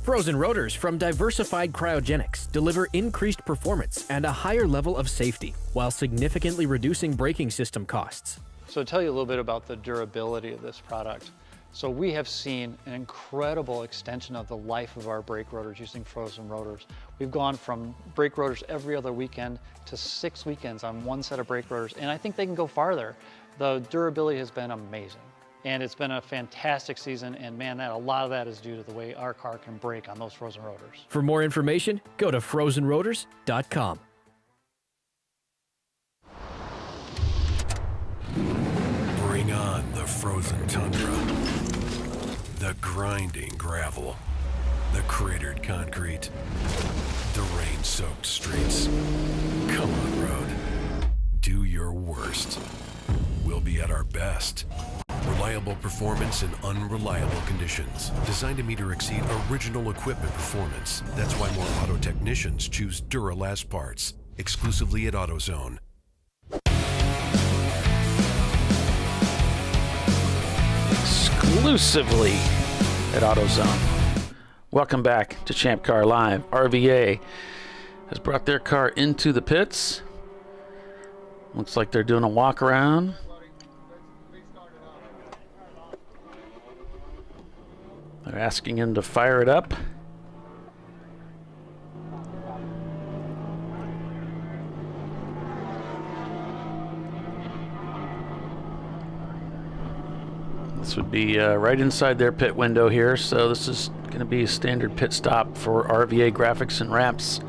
Frozen rotors from Diversified Cryogenics deliver increased performance and a higher level of safety, while significantly reducing braking system costs. So to tell you a little bit about the durability of this product. So we have seen an incredible extension of the life of our brake rotors using frozen rotors. We've gone from brake rotors every other weekend to 6 weekends on one set of brake rotors, and I think they can go farther. The durability has been amazing. And it's been a fantastic season, and man, a lot of that is due to the way our car can brake on those frozen rotors. For more information, go to frozenrotors.com. Bring on the frozen tundra, the grinding gravel, The cratered concrete. The rain-soaked streets. Come on, road. Do your worst. We'll be at our best. Reliable performance in unreliable conditions. Designed to meet or exceed original equipment performance. That's why more auto technicians choose Duralast parts. Exclusively at AutoZone. Exclusively at AutoZone. Welcome back to Champ Car Live. RVA has brought their car into the pits. Looks like they're doing a walk around. They're asking him to fire it up. This would be right inside their pit window here, so this is going to be a standard pit stop for RVA Graphics and Wraps.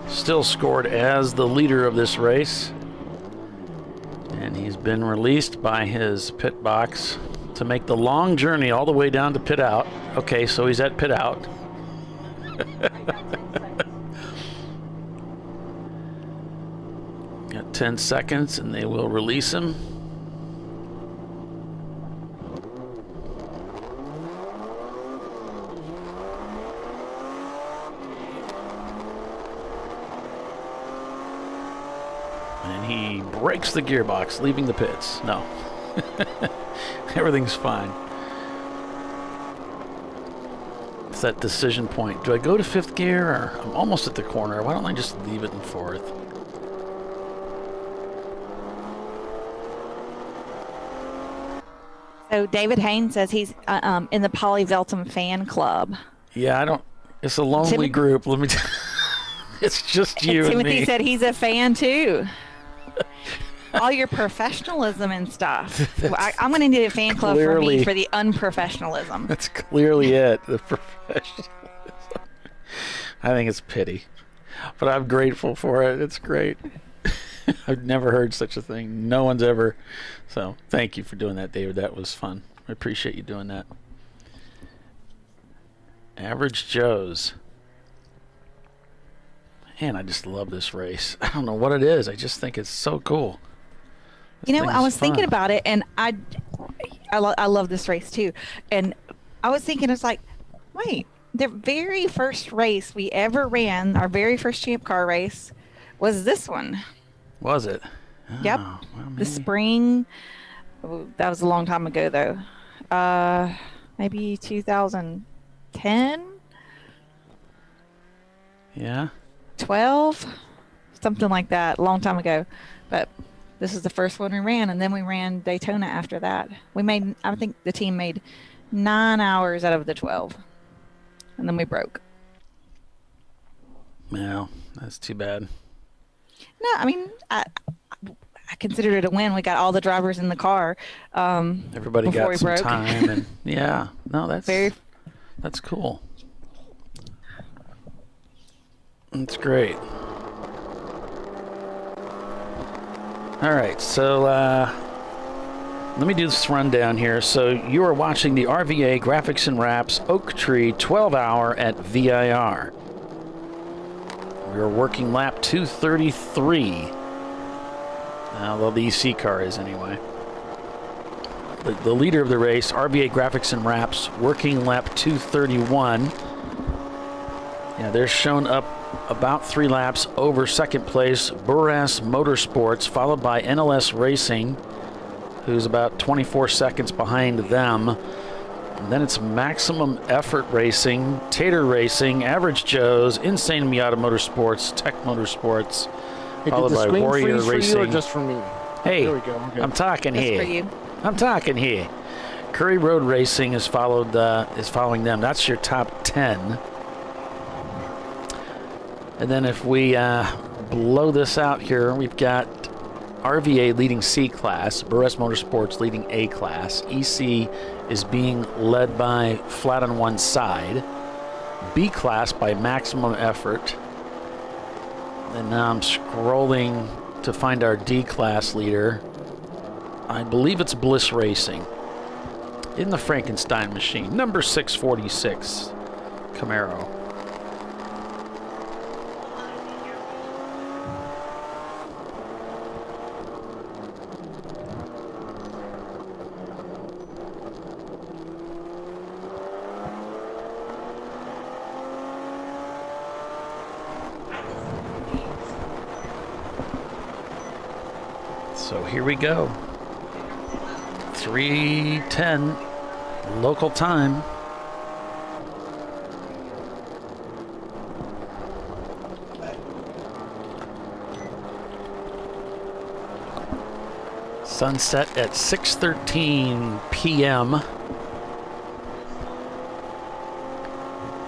Still scored as the leader of this race. And he's been released by his pit box to make the long journey all the way down to pit out. Okay, so he's at pit out. Got 10 seconds and they will release him. He breaks the gearbox, leaving the pits. No. Everything's fine. It's that decision point. Do I go to fifth gear, or I'm almost at the corner? Why don't I just leave it in fourth? So David Haynes says he's in the Polyveltum fan club. Yeah, I don't. It's a lonely group. Let me tell you. It's just you and Timothy me. said he's a fan too. All your professionalism and stuff. I'm going to need a fan club for me for the unprofessionalism. That's clearly it. The professionalism. I think it's pity, but I'm grateful for it. It's great. I've never heard such a thing. No one's ever. So thank you for doing that, David. That was fun. I appreciate you doing that. Average Joe's. Man, I just love this race. I don't know what it is. I just think it's so cool. You know, I was thinking about it, and I love this race too. And I was thinking, it's like, wait, the very first race we ever ran, our very first Champ Car race, was this one. Was it? Oh, yep. Well, the spring. Oh, that was a long time ago, though. Maybe 2010. Yeah. 12, something like that, a long time ago. But this is the first one we ran, and then we ran Daytona after that. We made, I think the team made 9 hours out of the 12, and then we broke. No, that's too bad. No, I mean, I considered it a win. We got all the drivers in the car. Everybody before got we some broke. time, and yeah, no, that's cool. That's great. All right, so let me do this rundown here. So you are watching the RVA Graphics and Wraps Oak Tree 12-hour at VIR. We're working lap 233. Well, the EC car is anyway. The leader of the race, RVA Graphics and Wraps, working lap 231. Yeah, they're shown up about 3 laps over second place, Burras Motorsports, followed by NLS Racing, who's about 24 seconds behind them. And then it's Maximum Effort Racing, Tater Racing, Average Joe's, Insane Miata Motorsports, Tech Motorsports, followed by Warrior Racing. For you or just for me? Hey, there we go. Okay. I'm talking Just here. for you. I'm talking here. Curry Road Racing is following them. That's your top 10. And then if we blow this out here, we've got RVA leading C class, Burras Motorsports leading A class. EC is being led by Flat on One Side. B class by Maximum Effort. And now I'm scrolling to find our D class leader. I believe it's Bliss Racing in the Frankenstein machine, number 646. Camaro. So here we go. 3:10 local time. Sunset at 6:13 p.m.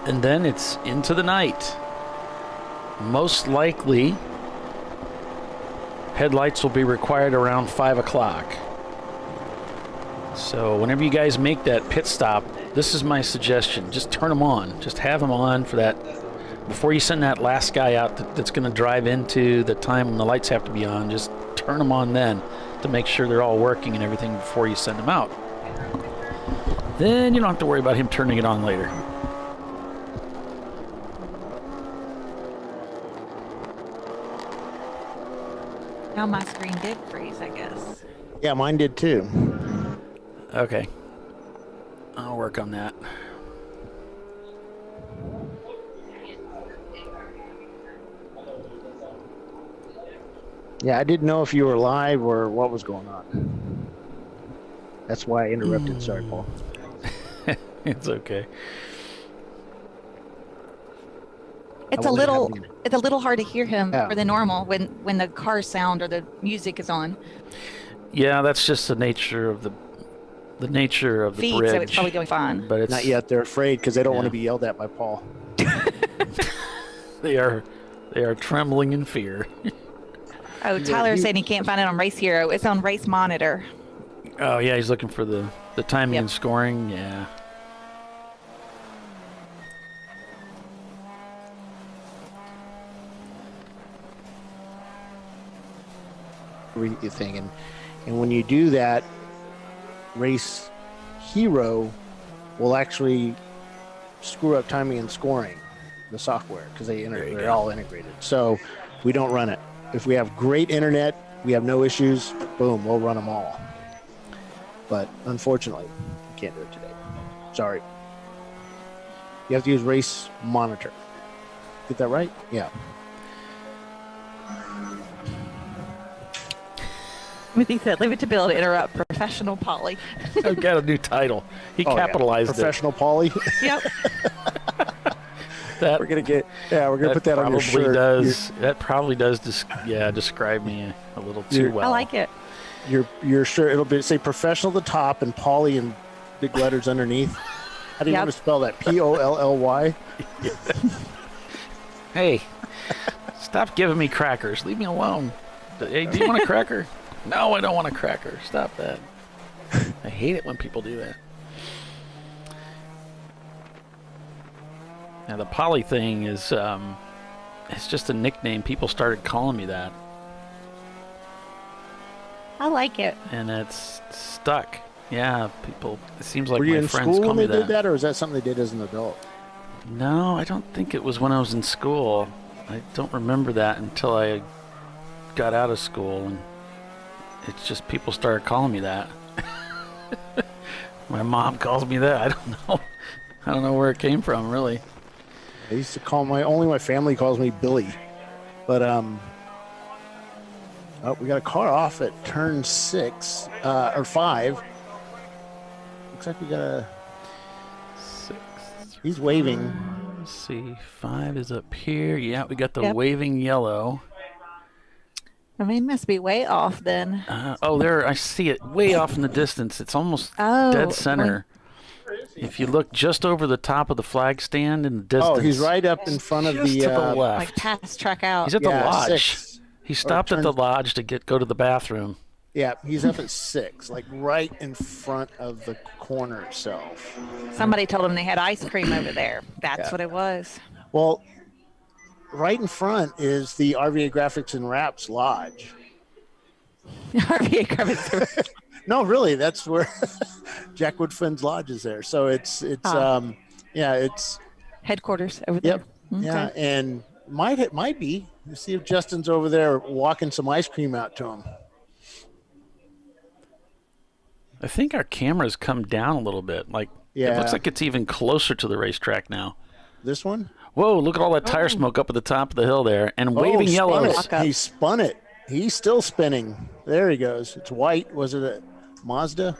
And then it's into the night. Most likely, headlights will be required around 5 o'clock. So whenever you guys make that pit stop, this is my suggestion. Just turn them on. Just have them on for that. Before you send that last guy out that's going to drive into the time when the lights have to be on, just turn them on then to make sure they're all working and everything before you send them out. Then you don't have to worry about him turning it on later. Now my screen did freeze, I guess. Yeah, mine did too. Okay. I'll work on that. Yeah, I didn't know if you were live or what was going on. That's why I interrupted. Sorry, Paul. It's okay. It's a little hard to hear him for the normal when the car sound or the music is on. Yeah, that's just the nature of the Feed, bridge. so it's probably going fine. But it's not yet. They're afraid because they don't want to be yelled at by Paul. They are trembling in fear. Oh, Tyler's saying he can't find it on Race Hero. It's on Race Monitor. Oh yeah, he's looking for the timing and scoring. Yeah. Read your thing, and when you do that, Race Hero will actually screw up timing and scoring, the software, because they're all integrated. So we don't run it. If we have great internet, we have no issues, boom, we'll run them all. But unfortunately, we can't do it today. Sorry. You have to use Race Monitor. Get that right? Yeah. He said, leave it to Bill to interrupt. Professional Polly. I've got a new title. He capitalized Professional Polly. Yep. We're gonna put that on your shirt. That probably does describe me a little too well. I like it. Your shirt, it'll say professional at the top and Polly in big letters underneath. How do you want to spell that? Polly? Hey, stop giving me crackers. Leave me alone. Hey, do you want a cracker? No, I don't want a cracker. Stop that. I hate it when people do that. Now the Polly thing is it's just a nickname. People started calling me that. I like it. And it's stuck. Yeah, people, it seems like Were you my in friends school call when me they did that, or is that something they did as an adult? No, I don't think it was when I was in school. I don't remember that until I got out of school, and it's just people started calling me that. My mom calls me that. I don't know. I don't know where it came from, really. I used to call only my family calls me Billy. But we got a car off at turn 6 or 5. Looks like we got a 6. He's waving. Let's see. 5 is up here. Yeah, we got the waving yellow. I mean, it must be way off then. There, I see it way off in the distance. It's almost dead center. If you look just over the top of the flag stand in the distance. Oh, he's right up in front of just the to the left. Like past track out. He's at the lodge. 6. He stopped at the lodge to go to the bathroom. Yeah, he's up at 6, like right in front of the corner itself. Somebody told him they had ice cream over there. That's what it was. Well, right in front is the RVA Graphics and Wraps Lodge. RVA Graphics and Wraps. No, really, that's where Jack Woodfin's Lodge is there. So it's headquarters over there. Yep. Yeah, and it might be. Let's see if Justin's over there walking some ice cream out to him. I think our camera's come down a little bit. Like, it looks like it's even closer to the racetrack now. This one? Whoa, look at all that tire smoke up at the top of the hill there. And waving yellows. He spun it. He's still spinning. There he goes. It's white. Was it a Mazda?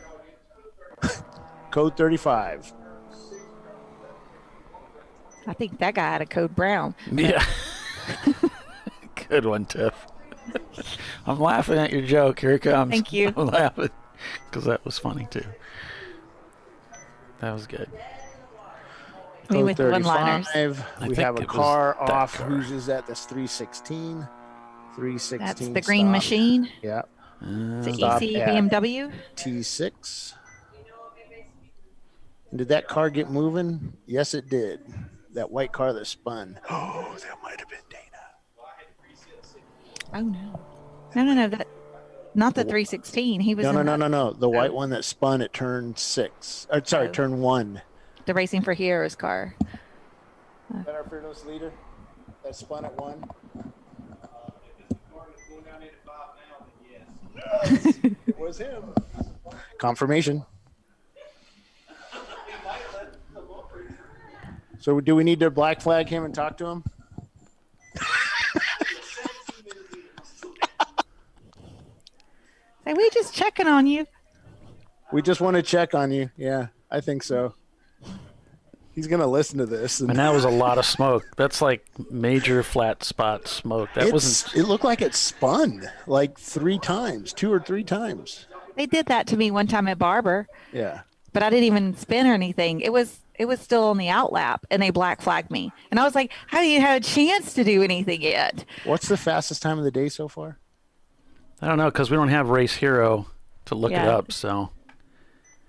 Code 35. I think that guy had a code brown. Yeah. Good one, Tiff. I'm laughing at your joke. Here it comes. Thank you. I'm laughing because that was funny, too. That was good. Me with the one-liners. We have a car off. Whose is that? That's 316. 316. That's the green machine. Yeah. It's the EC BMW. T6. Did that car get moving? Yes, it did. That white car that spun. Oh, that might have been Dana. Oh, no. No. Not the 316. He was No. The white one that spun at turn 6. Turn 1. The Racing for Heroes car. Is that our fearless leader that spun at 1? It was him. Confirmation. So do we need to black flag him and talk to him? Hey, we just checking on you. We just want to check on you. Yeah, I think so. He's going to listen to this. And that was a lot of smoke. That's like major flat spot smoke. That wasn't. It looked like it spun like 3 times, 2 or 3 times. They did that to me one time at Barber. Yeah. But I didn't even spin or anything. It was still on the outlap, and they black flagged me. And I was like, how do you have a chance to do anything yet? What's the fastest time of the day so far? I don't know, because we don't have Race Hero to look it up. So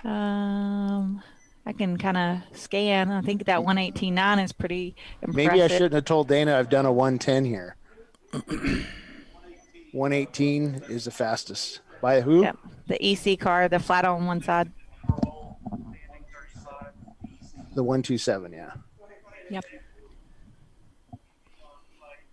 I can kind of scan. I think that 118.9 is pretty impressive. Maybe I shouldn't have told Dana I've done a 110 here. 118 is the fastest. By who? Yep. The EC car, the flat on one side. The 127, yeah. Yep.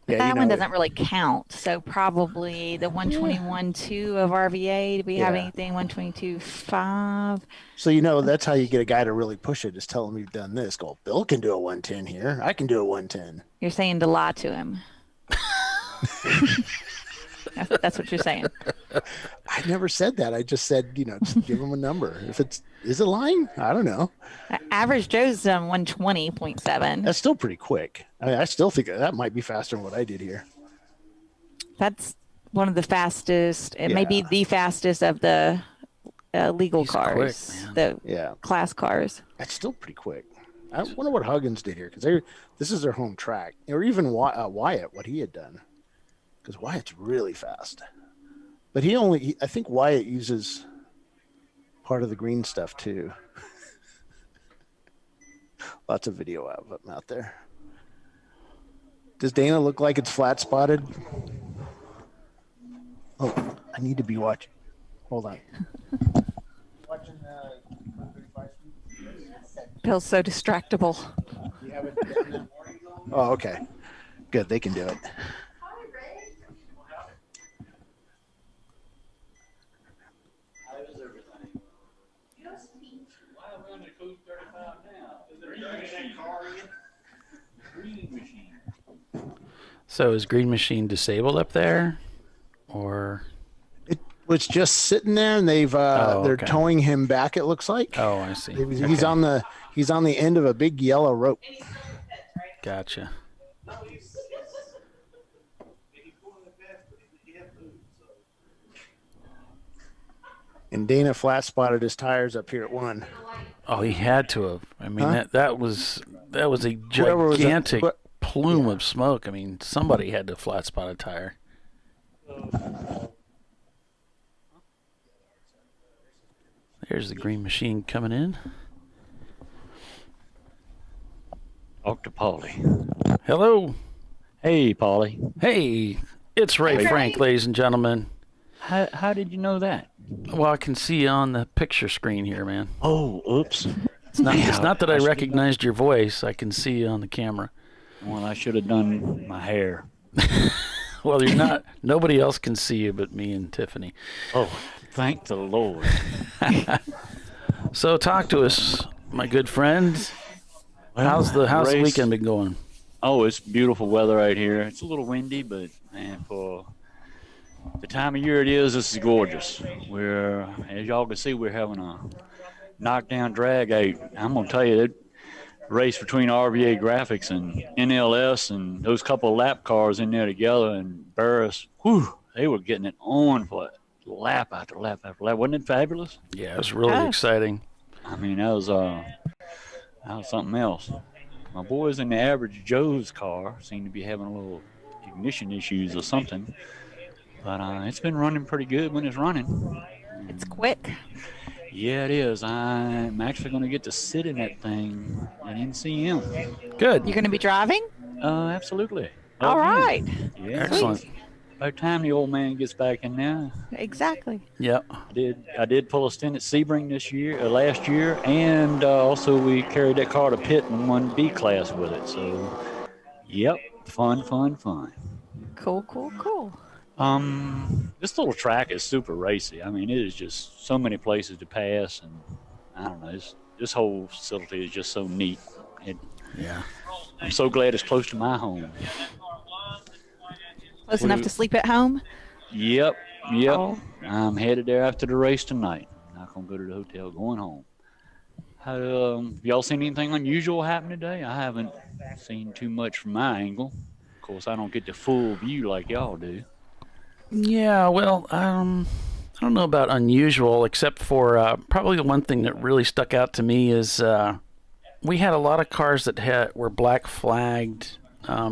But that one doesn't really count. So probably the 121.2 of RVA. Do we have anything 122.5? So, that's how you get a guy to really push it, is tell him you've done this. Go, Bill can do a 110 here. I can do a 110. You're saying to lie to him. That's what you're saying. I never said that. I just said, just give him a number. Is it lying? I don't know. Average Joe's 120.7. That's still pretty quick. I still think that might be faster than what I did here. That's one of the fastest. It may be the fastest of the legal cars, the class cars. That's still pretty quick. I wonder what Huggins did here, because this is their home track, or even Wyatt, what he had done, because Wyatt's really fast. But I think Wyatt uses part of the green stuff too. Lots of video of him out there. Does Dana look like it's flat spotted? Oh, I need to be watching. Hold on. Watching Bill's so distractible. You haven't done that? Oh, okay. Good. They can do it. So is Green Machine disabled up there, or it was just sitting there, and they're towing him back? It looks like. Oh, I see. He's on the end of a big yellow rope. Gotcha. And Dana flat spotted his tires up here at 1. Oh, he had to have. I mean, that was a gigantic plume of smoke. I mean, somebody had to flat spot a tire. There's the Green Machine coming in. Talk to Paulie. Hello. Hey, Paulie. Hey, it's Ray Frank, ladies and gentlemen. How did you know that? Well, I can see you on the picture screen here, man. Oh, oops. It's not that I recognized your voice. I can see you on the camera. Well, I should have done my hair. Well, you're not. Nobody else can see you but me and Tiffany. Oh, thank the Lord. So talk to us, my good friend. How's the weekend been going? Oh, it's beautiful weather right here. It's a little windy, but man, for the time of year it is, this is gorgeous. As y'all can see, we're having a knockdown drag out. I'm gonna tell you that race between RVA Graphics and NLS and those couple of lap cars in there together and Burris, they were getting it on for lap after lap after lap. Wasn't it fabulous? Yeah, it was really exciting. I mean, that was something else. My boys in the Average Joe's car seem to be having a little ignition issues or something, but it's been running pretty good when it's running. It's quick. Yeah, it is. I'm actually going to get to sit in that thing at NCM. Good. You're going to be driving? Absolutely. All right. Yeah. Excellent. By the time the old man gets back in there. Exactly. Yep. I did pull a stint at Sebring last year, and also we carried that car to pit and won B class with it. So, yep, fun. Cool. This little track is super racy. I mean, it is just so many places to pass, and I don't know. This whole facility is just so neat. Yeah. I'm so glad it's close to my home. Close enough to sleep at home? Yep. Oh. I'm headed there after the race tonight. Not gonna go to the hotel. Going home. Y'all seen anything unusual happen today? I haven't seen too much from my angle. Of course, I don't get the full view like y'all do. Yeah, well, I don't know about unusual, except for probably the one thing that really stuck out to me is we had a lot of cars that were black flagged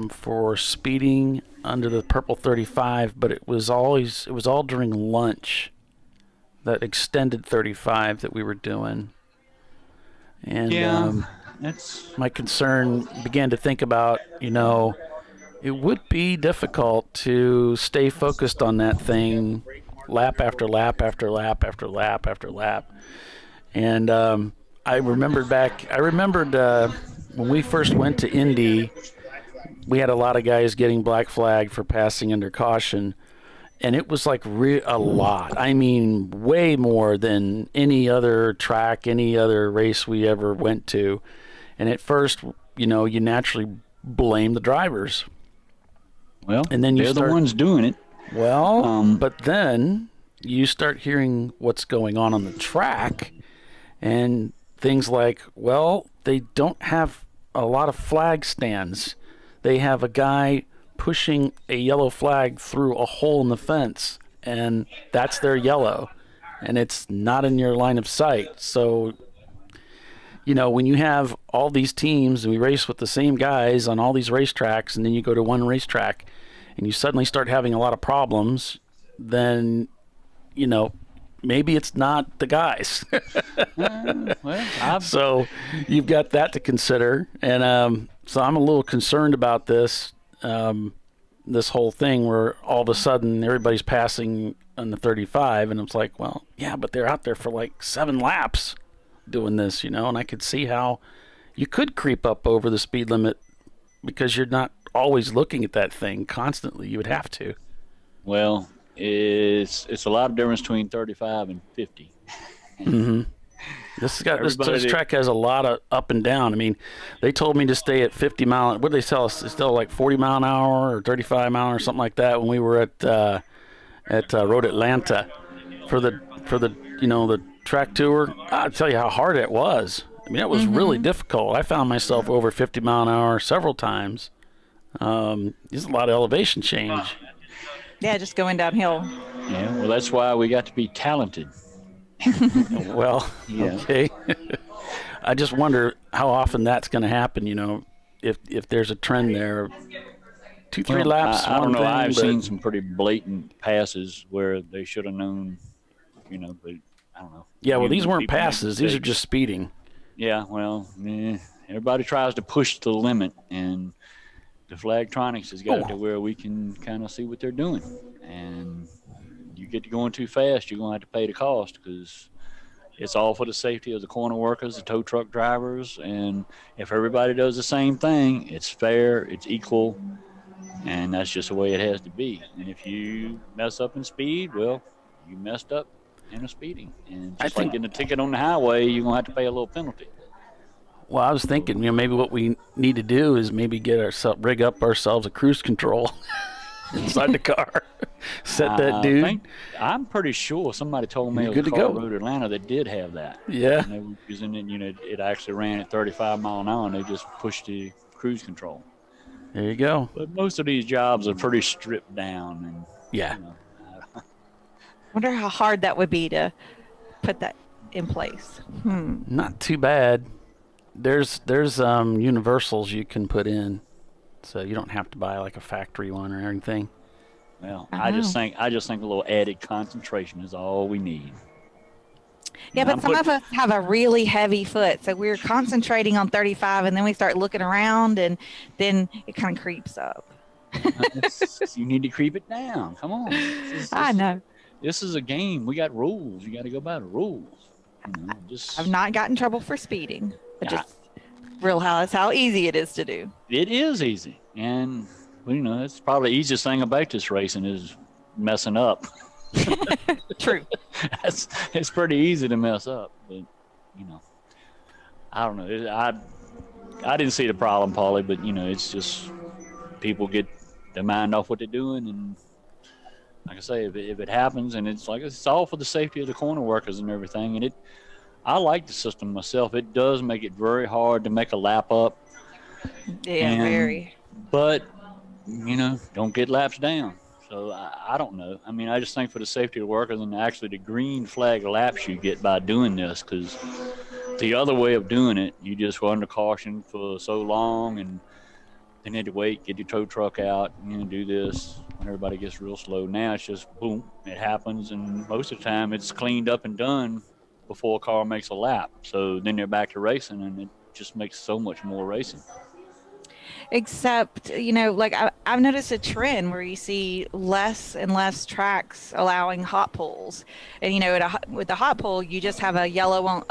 for speeding under the purple 35, but it was all during lunch, that extended 35 that we were doing. And that's my concern began to think about, it would be difficult to stay focused on that thing lap after lap after lap after lap after lap. And I remembered when we first went to Indy, we had a lot of guys getting black flag for passing under caution, and it was like a lot. I mean, way more than any other track, any other race we ever went to. And at first, you naturally blame the drivers. Well, and then they're the ones doing it. Well, but then you start hearing what's going on the track, and things like, well, they don't have a lot of flag stands. They have a guy pushing a yellow flag through a hole in the fence, and that's their yellow, and it's not in your line of sight. So, when you have all these teams and we race with the same guys on all these racetracks, and then you go to one racetrack and you suddenly start having a lot of problems, then, maybe it's not the guys. So you've got that to consider. And so I'm a little concerned about this whole thing where all of a sudden everybody's passing on the 35, and it's like, well, yeah, but they're out there for like 7 laps doing this, and I could see how you could creep up over the speed limit because you're not always looking at that thing constantly. You would have to. Well, it's a lot of difference between 35 and 50. Mm-hmm. This track has a lot of up and down. I mean, they told me to stay at 50 mile. What did they tell us? It's still like 40 mile an hour or 35 mile or something like that when we were at Road Atlanta for the the track tour. I'll tell you how hard it was. I mean, it was really difficult. I found myself over 50 mile an hour several times. There's a lot of elevation change. Yeah, just going downhill. Yeah, well, that's why we got to be talented. Well, okay. I just wonder how often that's going to happen, if there's a trend there. 2-3 laps. I don't know. I've seen some pretty blatant passes where they should have known, but I don't know. Yeah, well, these weren't passes. These are just speeding. Yeah, well, everybody tries to push the limit, and the Flagtronics has got it to where we can kind of see what they're doing. And you get to going too fast, you're going to have to pay the cost because it's all for the safety of the corner workers, the tow truck drivers, and if everybody does the same thing, it's fair, it's equal, and that's just the way it has to be. And if you mess up in speed, well, you messed up in a speeding. And just like getting a ticket on the highway, you're going to have to pay a little penalty. Well, I was thinking, maybe what we need to do is maybe rig up ourselves a cruise control inside the car. Set that dude. I'm pretty sure somebody told me it was a car road Atlanta that did have that. Yeah. And they were using it, it actually ran at 35 mile an hour, and they just pushed the cruise control. There you go. But most of these jobs are pretty stripped down. And, yeah. Wonder how hard that would be to put that in place. Not too bad. There's universals you can put in, so you don't have to buy like a factory one or anything. Well, I just think a little added concentration is all we need. Yeah, but some of us have a really heavy foot, so we're concentrating on 35, and then we start looking around, and then it kind of creeps up. You need to creep it down. Come on. I know. This is a game. We got rules. You got to go by the rules. I've not gotten in trouble for speeding. But just realize how easy it is to do. It is easy, and it's probably the easiest thing about this racing is messing up. True. It's pretty easy to mess up, but I don't know. I didn't see the problem, Paulie, but it's just people get their mind off what they're doing, and like I say, if it happens, and it's all for the safety of the corner workers and everything, and I like the system myself. It does make it very hard to make a lap up. Yeah, very. But, don't get laps down. So I don't know. I mean, I just think for the safety of the workers and actually the green flag laps you get by doing this, because the other way of doing it, you just go under caution for so long and then you had to wait, get your tow truck out, and do this when everybody gets real slow. Now it's just boom, it happens, and most of the time it's cleaned up and done before a car makes a lap. So then they're back to racing, and it just makes so much more racing. Except, I've noticed a trend where you see less and less tracks allowing hot pulls. And, with the hot pull, you just have a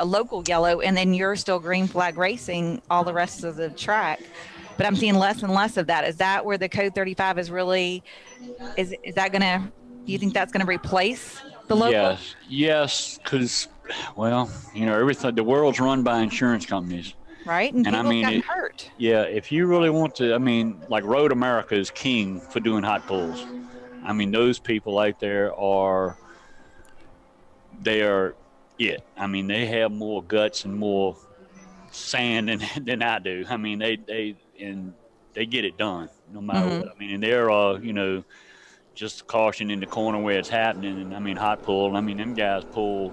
local yellow, and then you're still green flag racing all the rest of the track. But I'm seeing less and less of that. Is that where the Code 35 is really, is that going to, do you think that's going to replace the local? Yes, because, everything, the world's run by insurance companies. Right, and people have gotten hurt. Yeah, if you really want to, like Road America is king for doing hot pulls. Those people out there they are it. They have more guts and more sand than I do. They get it done no matter what. And they're just caution in the corner where it's happening. And hot pull. Them guys pull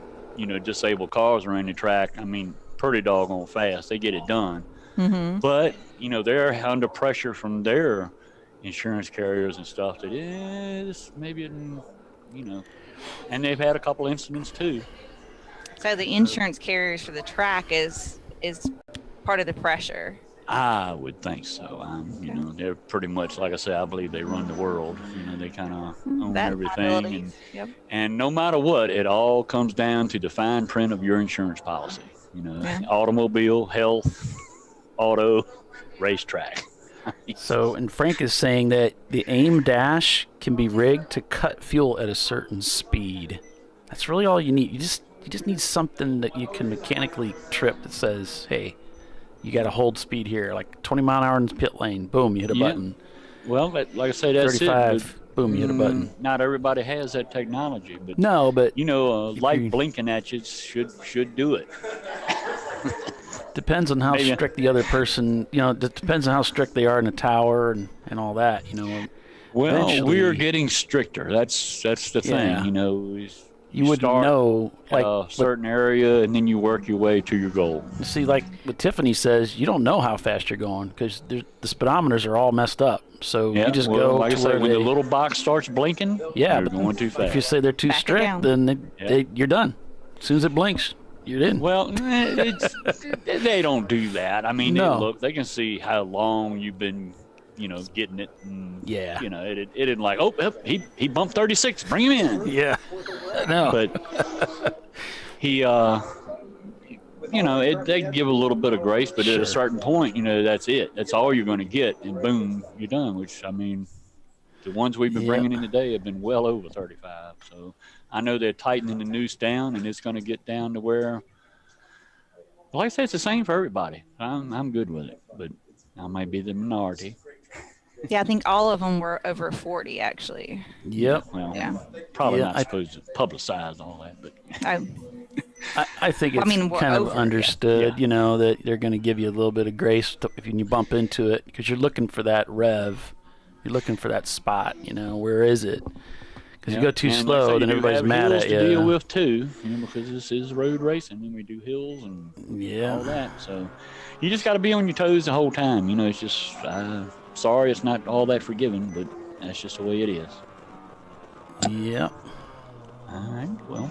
disabled cars around the track. Pretty doggone fast. They get it done. But they're under pressure from their insurance carriers and stuff that is maybe and they've had a couple incidents too. So the insurance carriers for the track is part of the pressure. I would think so. They're pretty much, like I say, I believe they run the world. They kind of own everything. And no matter what, it all comes down to the fine print of your insurance policy. Automobile, health, auto, racetrack. So, and Frank is saying that the aim dash can be rigged to cut fuel at a certain speed. That's really all you need. You just need something that you can mechanically trip that says, hey, you got to hold speed here, like 20 mile an hour in the pit lane. Boom, you hit a button. Well, like I say, that's 35, it. Boom, you hit a button. Not everybody has that technology, but light blinking at you should do it. Depends on how strict the other person. It depends on how strict they are in the tower and all that. Well, we're getting stricter. That's the thing. You wouldn't know a certain area, and then you work your way to your goal. See, like what Tiffany says, you don't know how fast you're going because the speedometers are all messed up. So you just go. Like I say, when the little box starts blinking, you're going too fast. If you say they're too strict, then you're done. As soon as it blinks, you're in. Well, they don't do that. They can see how long you've been, getting it. And, it isn't like, he bumped 36, bring him in. Yeah, no. But they give a little bit of grace, but at a certain point, that's it. That's all you're going to get, and boom, you're done. Which, I mean, the ones we've been bringing in today have been well over 35. So I know they're tightening the noose down, and it's going to get down to where, like I said, it's the same for everybody. I'm good with it, but I might be the minority. Yeah, I think all of them were over 40, actually. Yep. Well, probably not supposed to publicize all that, but I think it's kind of understood, that they're going to give you a little bit of grace if you bump into it, because you're looking for that rev. You're looking for that spot, where is it? Because you go too slow, then everybody's mad at you. To deal with too, because this is road racing, and we do hills and all that. So you just got to be on your toes the whole time. It's just sorry, it's not all that forgiving, but that's just the way it is. Yeah. All right. Well,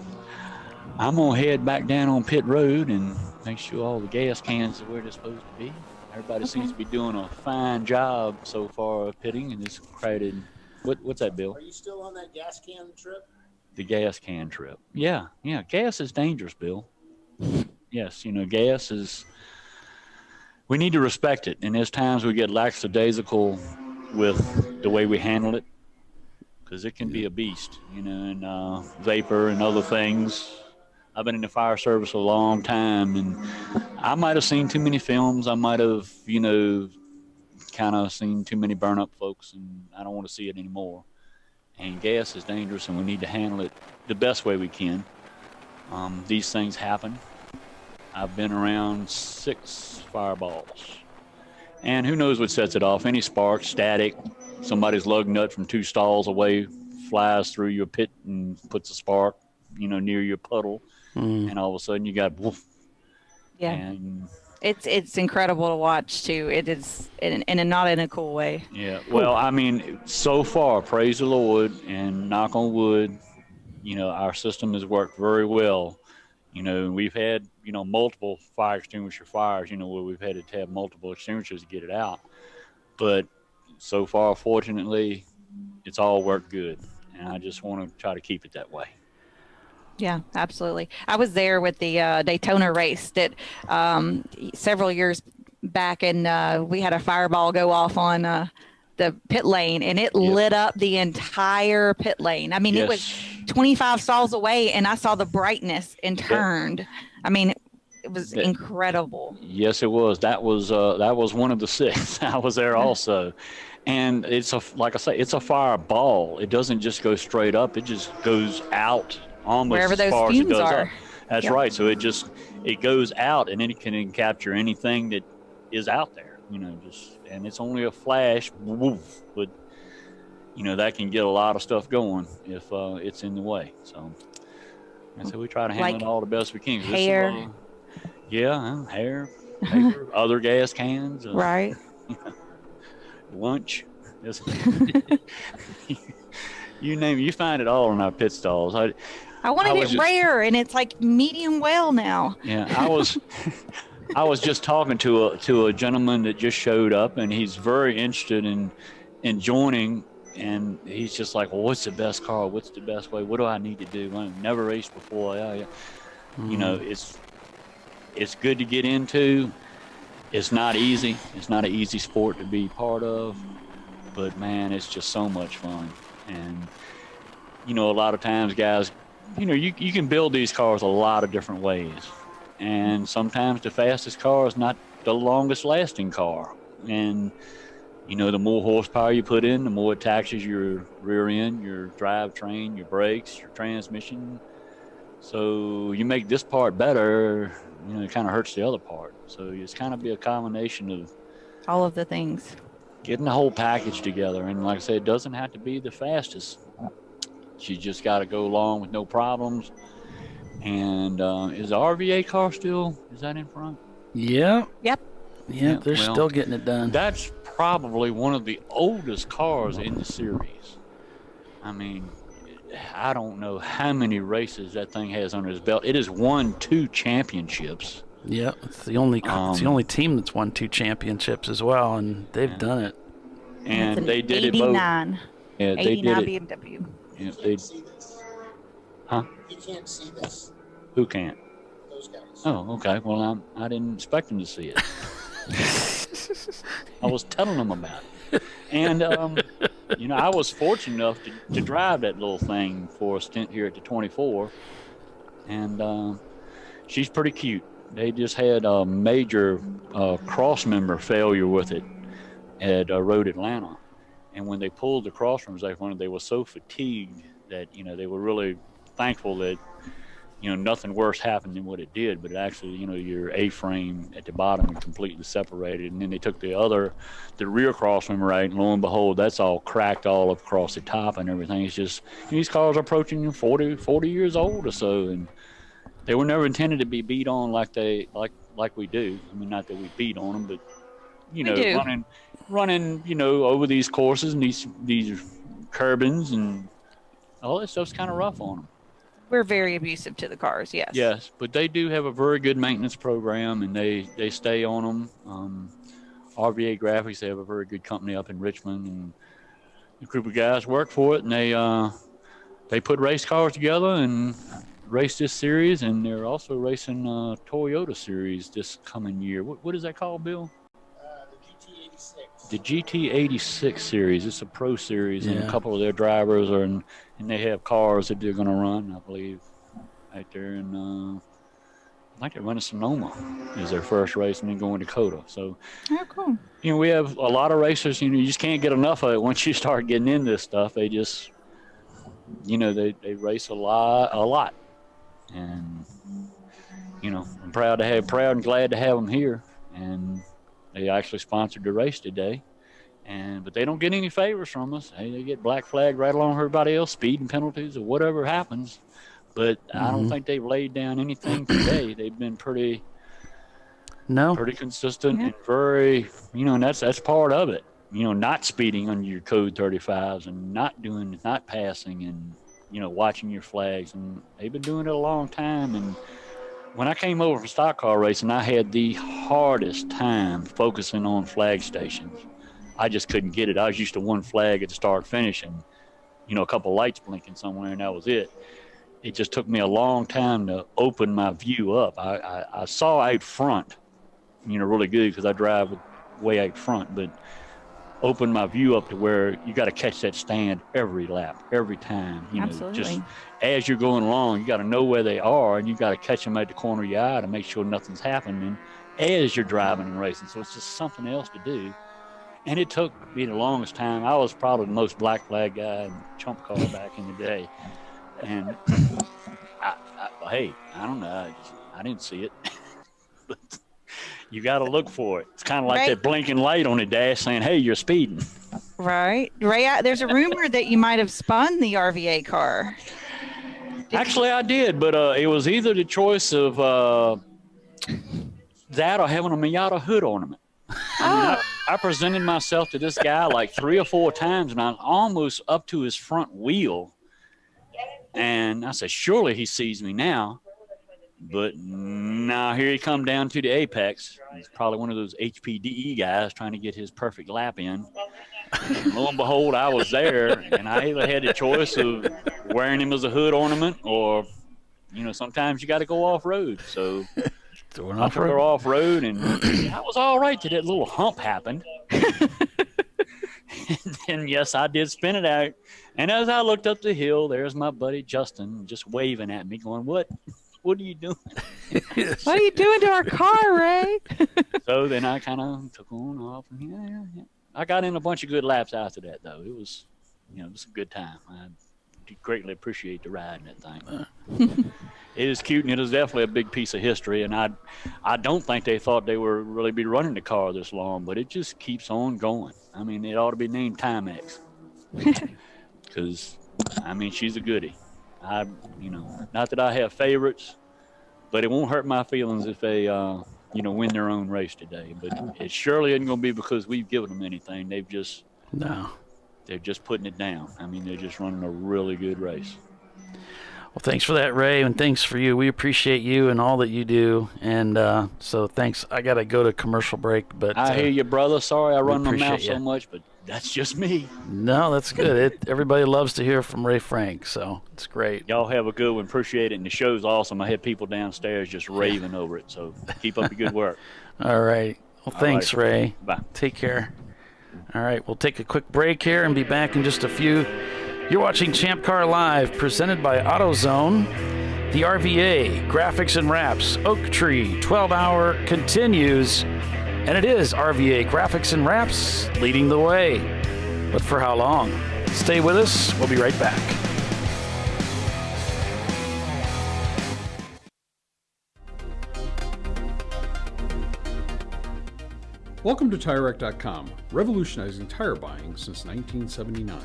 I'm gonna head back down on pit road and make sure all the gas cans are where they're supposed to be. Everybody seems to be doing a fine job so far of pitting in this crowded. What's that, Bill? Are you still on that gas can trip? The gas can trip. Yeah. Gas is dangerous, Bill. Yes, gas is. We need to respect it, and there's times we get lackadaisical with the way we handle it, because it can be a beast, and vapor and other things. I've been in the fire service a long time, and I might have seen too many films. I might have, kind of seen too many burn-up folks, and I don't want to see it anymore. And gas is dangerous, and we need to handle it the best way we can. These things happen. I've been around 6 fireballs. And who knows what sets it off? Any spark, static, somebody's lug nut from 2 stalls away flies through your pit and puts a spark, near your puddle. And all of a sudden you got woof. Yeah. And it's incredible to watch too. It is, not in a cool way. Yeah. Well, I mean, so far, praise the Lord and knock on wood, our system has worked very well. We've had, multiple fire extinguisher fires, where we've had to have multiple extinguishers to get it out. But so far, fortunately, it's all worked good. And I just want to try to keep it that way. Yeah, absolutely. I was there with the Daytona race that several years back, and we had a fireball go off on the pit lane, and it lit up the entire pit lane. I mean, it was 25 stalls away, and I saw the brightness and turned. I mean, it was incredible. Yes, it was. That was one of the 6. I was there also. And like I say, it's a fireball. It doesn't just go straight up. It just goes out almost wherever as far those fumes as it goes are. up. That's right. So it goes out, and then it can capture anything that is out there. And it's only a flash, woof, but that can get a lot of stuff going if it's in the way. So we try to handle it all the best we can. Hair. Hair, paper, other gas cans. Right. Lunch. You name it. You find it all in our pit stalls. I wanted it rare, and it's like medium well now. Yeah, I was just talking to a gentleman that just showed up, and he's very interested in joining, and he's just like, well, what's the best car? What's the best way? What do I need to do? I've never raced before. Yeah. It's good to get into. It's not easy. It's not an easy sport to be part of, but man, it's just so much fun. And a lot of times, guys, you can build these cars a lot of different ways. And sometimes the fastest car is not the longest lasting car. And, the more horsepower you put in, the more it taxes your rear end, your drivetrain, your brakes, your transmission. So you make this part better, it kind of hurts the other part. So it's kind of be a combination of all of the things. Getting the whole package together. And like I said, it doesn't have to be the fastest. You just got to go along with no problems. And is the RVA car is that in front? Yeah. Yep. Yeah, they're still getting it done. That's probably one of the oldest cars in the series. I mean, I don't know how many races that thing has under its belt. It has won 2 championships. Yeah, it's the only team that's won 2 championships as well, and they've done it. And they did it both. 89. Yeah, they 89 did it. BMW. Yeah, huh? You can't see this. Who can't? those guys. Oh, okay. Well, I didn't expect them to see it. I was telling them about it. And, I was fortunate enough to drive that little thing for a stint here at the 24. And she's pretty cute. They just had a major cross member failure with it at Road Atlanta. And when they pulled the cross members, they were so fatigued that, they were really thankful that, nothing worse happened than what it did. But it actually, your A-frame at the bottom completely separated. And then they took the rear cross member out, and lo and behold, that's all cracked all across the top and everything. It's just, these cars are approaching 40 years old or so. And they were never intended to be beat on like we do. I mean, not that we beat on them, but running, over these courses and these curbings and all that stuff's kind of rough on them. We're very abusive to the cars, yes. Yes, but they do have a very good maintenance program, and they stay on them. RVA Graphics, they have a very good company up in Richmond, and a group of guys work for it, and they put race cars together and race this series, and they're also racing Toyota series this coming year. What is that called, Bill? The GT86 series. It's a pro series, and a couple of their drivers are and they have cars that they're going to run, I believe, right there. And I think they're running Sonoma is their first race, and then going to Dakota. So, cool. We have a lot of racers. You just can't get enough of it once you start getting into this stuff. They just, they race a lot. And, I'm proud and glad to have them here. And they actually sponsored the race today. But they don't get any favors from us. Hey, they get black flag right along with everybody else, speeding penalties or whatever happens. But I don't think they've laid down anything today. They've been pretty consistent and very, and that's part of it. Not speeding under your code 35s and not passing and, watching your flags. And they've been doing it a long time. And when I came over from stock car racing, I had the hardest time focusing on flag stations. I just couldn't get it. I was used to one flag at the start finish and, a couple lights blinking somewhere, and that was it. It just took me a long time to open my view up. I saw out front, really good because I drive way out front, but open my view up to where you got to catch that stand every lap, every time. Absolutely. Just as you're going along, you got to know where they are, and you got to catch them at the corner of your eye to make sure nothing's happening as you're driving and racing. So it's just something else to do. And it took me the longest time. I was probably the most black flag guy in Chump Car back in the day. And I don't know. I didn't see it. But you got to look for it. It's kind of like that blinking light on the dash saying, hey, you're speeding. Right. Ray, there's a rumor that you might have spun the RVA car. Actually, I did, but it was either the choice of that or having a Miata hood ornament. I presented myself to this guy like 3 or 4 times, and I was almost up to his front wheel. And I said, surely he sees me now. But now here he come down to the apex. He's probably one of those HPDE guys trying to get his perfect lap in. And lo and behold, I was there, and I either had the choice of wearing him as a hood ornament or, sometimes you got to go off-road. So I took her off-road, and I was all right till that little hump happened. And then, yes, I did spin it out. And as I looked up the hill, there's my buddy Justin just waving at me going, what are you doing? What are you doing to our car, Ray? So then I kind of took on off. And yeah. I got in a bunch of good laps after that, though. It was, it was a good time. I greatly appreciate the ride in that thing. It is cute, and it is definitely a big piece of history. And I don't think they thought they were really be running the car this long, but it just keeps on going. I mean, it ought to be named Timex. Because, she's a goodie. Not that I have favorites, but it won't hurt my feelings if they, win their own race today. But it surely isn't going to be because we've given them anything. They're just putting it down. They're just running a really good race. Well, thanks for that, Ray, and thanks for you. We appreciate you and all that you do. And so thanks. I got to go to commercial break. But I hear you, brother. Sorry I run my mouth so much, but That's just me. No, that's good. Everybody loves to hear from Ray Frank, so it's great. Y'all have a good one. Appreciate it. And the show's awesome. I had people downstairs just raving over it, so keep up the good work. All right. Well, thanks, Ray. Bye. Take care. All right, we'll take a quick break here and be back in just a few. You're watching Champ Car Live, presented by AutoZone. The RVA, Graphics and Wraps, Oak Tree, 12-hour continues. And it is RVA Graphics and Wraps leading the way. But for how long? Stay with us. We'll be right back. Welcome to TireRack.com, revolutionizing tire buying since 1979.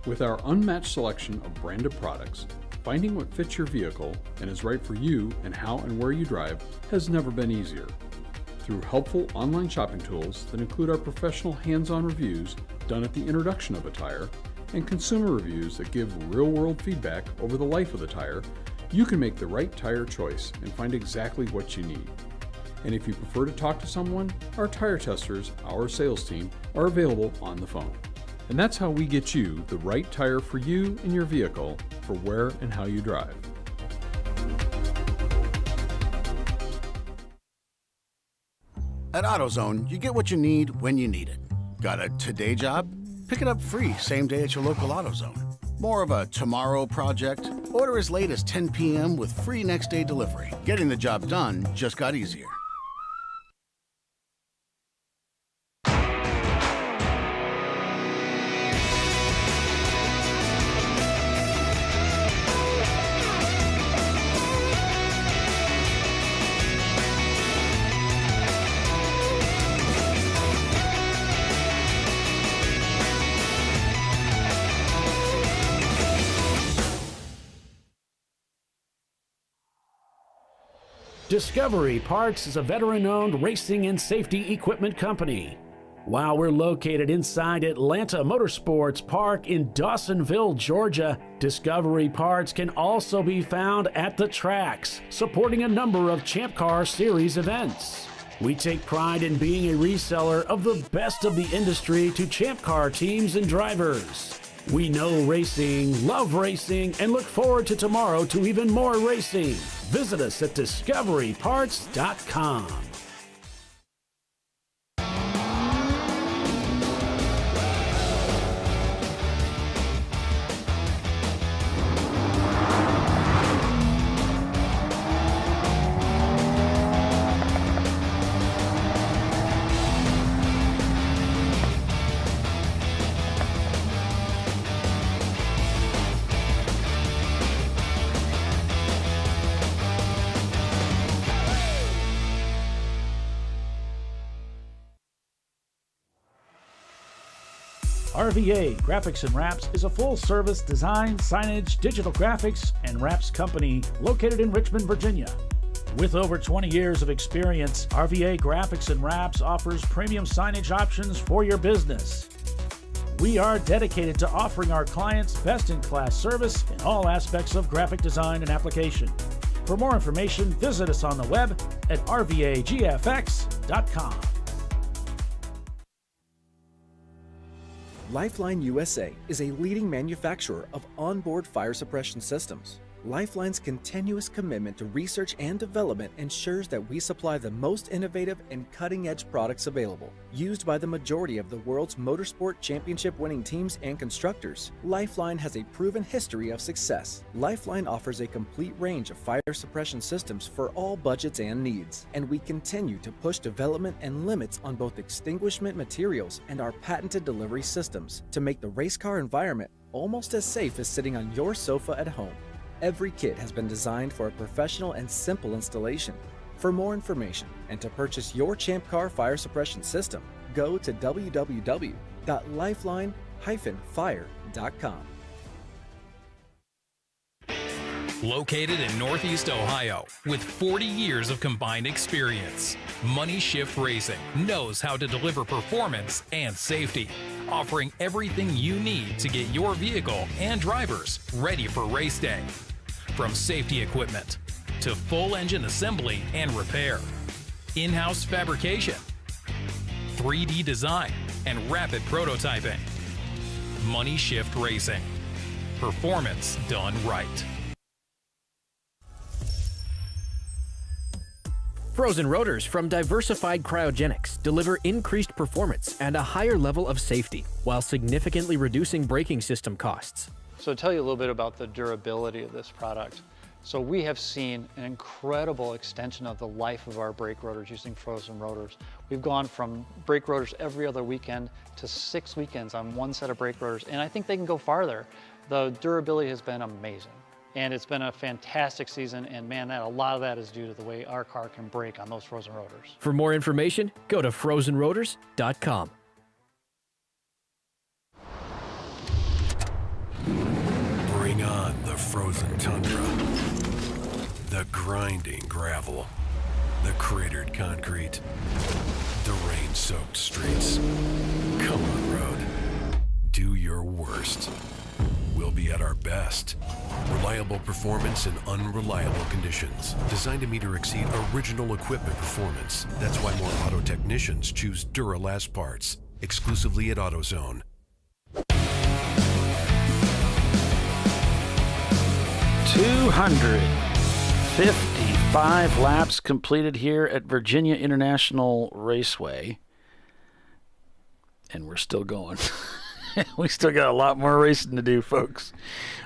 With our unmatched selection of branded products, finding what fits your vehicle and is right for you and how and where you drive has never been easier. Through helpful online shopping tools that include our professional hands-on reviews done at the introduction of a tire and consumer reviews that give real-world feedback over the life of the tire, you can make the right tire choice and find exactly what you need. And if you prefer to talk to someone, our tire testers, our sales team, are available on the phone. And that's how we get you the right tire for you and your vehicle for where and how you drive. At AutoZone, you get what you need when you need it. Got a today job? Pick it up free same day at your local AutoZone. More of a tomorrow project? Order as late as 10 p.m. with free next day delivery. Getting the job done just got easier. Discovery Parts is a veteran-owned racing and safety equipment company. While we're located inside Atlanta Motorsports Park in Dawsonville, Georgia, Discovery Parts can also be found at the tracks, supporting a number of Champ Car Series events. We take pride in being a reseller of the best of the industry to Champ Car teams and drivers. We know racing, love racing, and look forward to tomorrow to even more racing. Visit us at discoveryparts.com. RVA Graphics and Wraps is a full-service design, signage, digital graphics, and wraps company located in Richmond, Virginia. With over 20 years of experience, RVA Graphics and Wraps offers premium signage options for your business. We are dedicated to offering our clients best-in-class service in all aspects of graphic design and application. For more information, visit us on the web at rvagfx.com. Lifeline USA is a leading manufacturer of onboard fire suppression systems. Lifeline's continuous commitment to research and development ensures that we supply the most innovative and cutting-edge products available, used by the majority of the world's motorsport championship-winning teams and constructors. Lifeline has a proven history of success. Lifeline offers a complete range of fire suppression systems for all budgets and needs, and we continue to push development and limits on both extinguishment materials and our patented delivery systems to make the race car environment almost as safe as sitting on your sofa at home. Every kit has been designed for a professional and simple installation. For more information and to purchase your Champ Car fire suppression system, go to www.lifeline-fire.com. Located in Northeast Ohio, with 40 years of combined experience, Money Shift Racing knows how to deliver performance and safety, offering everything you need to get your vehicle and drivers ready for race day. From safety equipment to full engine assembly and repair, in-house fabrication, 3D design, and rapid prototyping. Money Shift Racing. Performance done right. Frozen rotors from Diversified Cryogenics deliver increased performance and a higher level of safety while significantly reducing braking system costs. So to tell you a little bit about the durability of this product. So we have seen an incredible extension of the life of our brake rotors using frozen rotors. We've gone from brake rotors every other weekend to 6 weekends on one set of brake rotors, and I think they can go farther. The durability has been amazing. And it's been a fantastic season, and man, a lot of that is due to the way our car can brake on those frozen rotors. For more information, go to frozenrotors.com. Bring on the frozen tundra, the grinding gravel, the cratered concrete, the rain-soaked streets. Come on, road. Do your worst. We'll be at our best. Reliable performance in unreliable conditions. Designed to meet or exceed original equipment performance. That's why more auto technicians choose Duralast parts. Exclusively at AutoZone. 255 laps completed here at Virginia International Raceway. And we're still going. We still got a lot more racing to do, folks.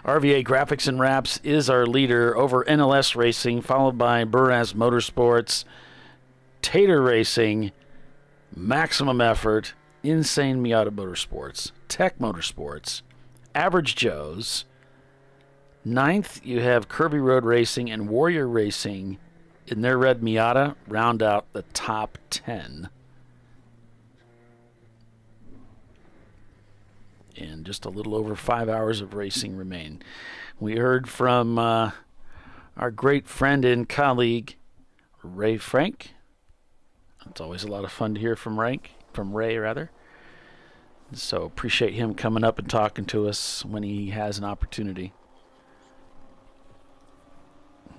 RVA Graphics and Wraps is our leader over NLS Racing, followed by Burras Motorsports, Tater Racing, Maximum Effort, Insane Miata Motorsports, Tech Motorsports, Average Joe's. 9th, you have Kirby Road Racing and Warrior Racing in their red Miata, round out the top 10. And just a little over 5 hours of racing remain. We heard from our great friend and colleague, Ray Frank. It's always a lot of fun to hear from Ray. So appreciate him coming up and talking to us when he has an opportunity.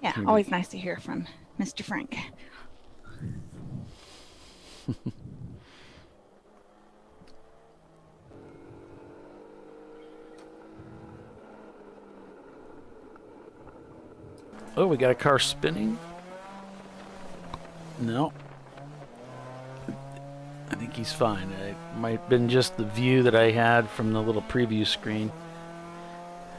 Yeah, always nice to hear from Mr. Frank. Oh, we got a car spinning? No. I think he's fine. It might have been just the view that I had from the little preview screen.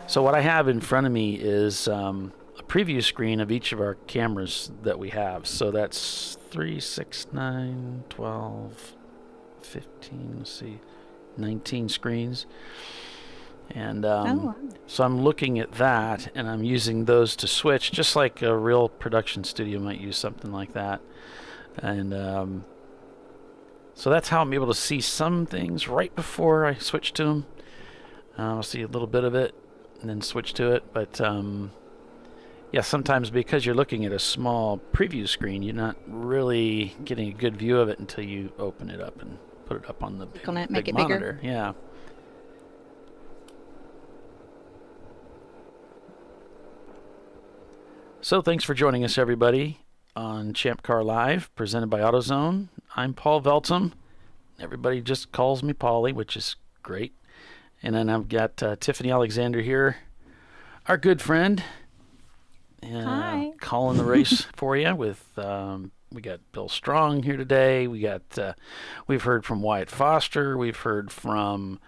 So what I have in front of me is a preview screen of each of our cameras that we have. So that's 3, 6, 9, 12, 15, let's see, 19 screens. And so I'm looking at that, and I'm using those to switch, just like a real production studio might use something like that. And so that's how I'm able to see some things right before I switch to them. I'll see a little bit of it and then switch to it. But yeah, sometimes because you're looking at a small preview screen, you're not really getting a good view of it until you open it up and put it up on the big monitor. Bigger. Yeah. So thanks for joining us, everybody, on ChampCar.Live, presented by AutoZone. I'm Paul Veltum. Everybody just calls me Paulie, which is great. And then I've got Tiffany Alexander here, our good friend. Hi. Calling the race for you with, we got Bill Strong here today. We got, we've heard from Wyatt Foster. We've heard from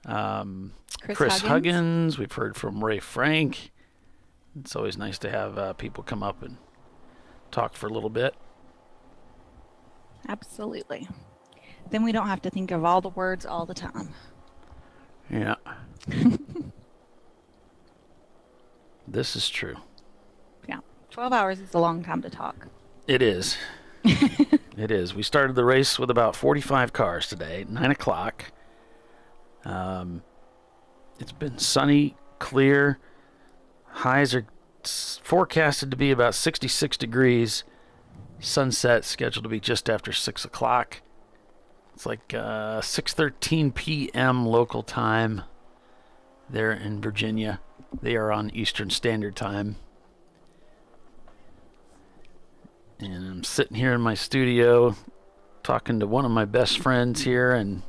Chris Huggins. We've heard from Ray Frank. It's always nice to have people come up and talk for a little bit. Absolutely. Then we don't have to think of all the words all the time. Yeah. This is true. Yeah. 12 hours is a long time to talk. It is. It is. We started the race with about 45 cars today, 9 o'clock. It's been sunny, clear. Highs are forecasted to be about 66 degrees. Sunset scheduled to be just after 6 o'clock. It's like 6:13 p.m. local time there in Virginia. They are on Eastern Standard Time. And I'm sitting here in my studio talking to one of my best friends here, and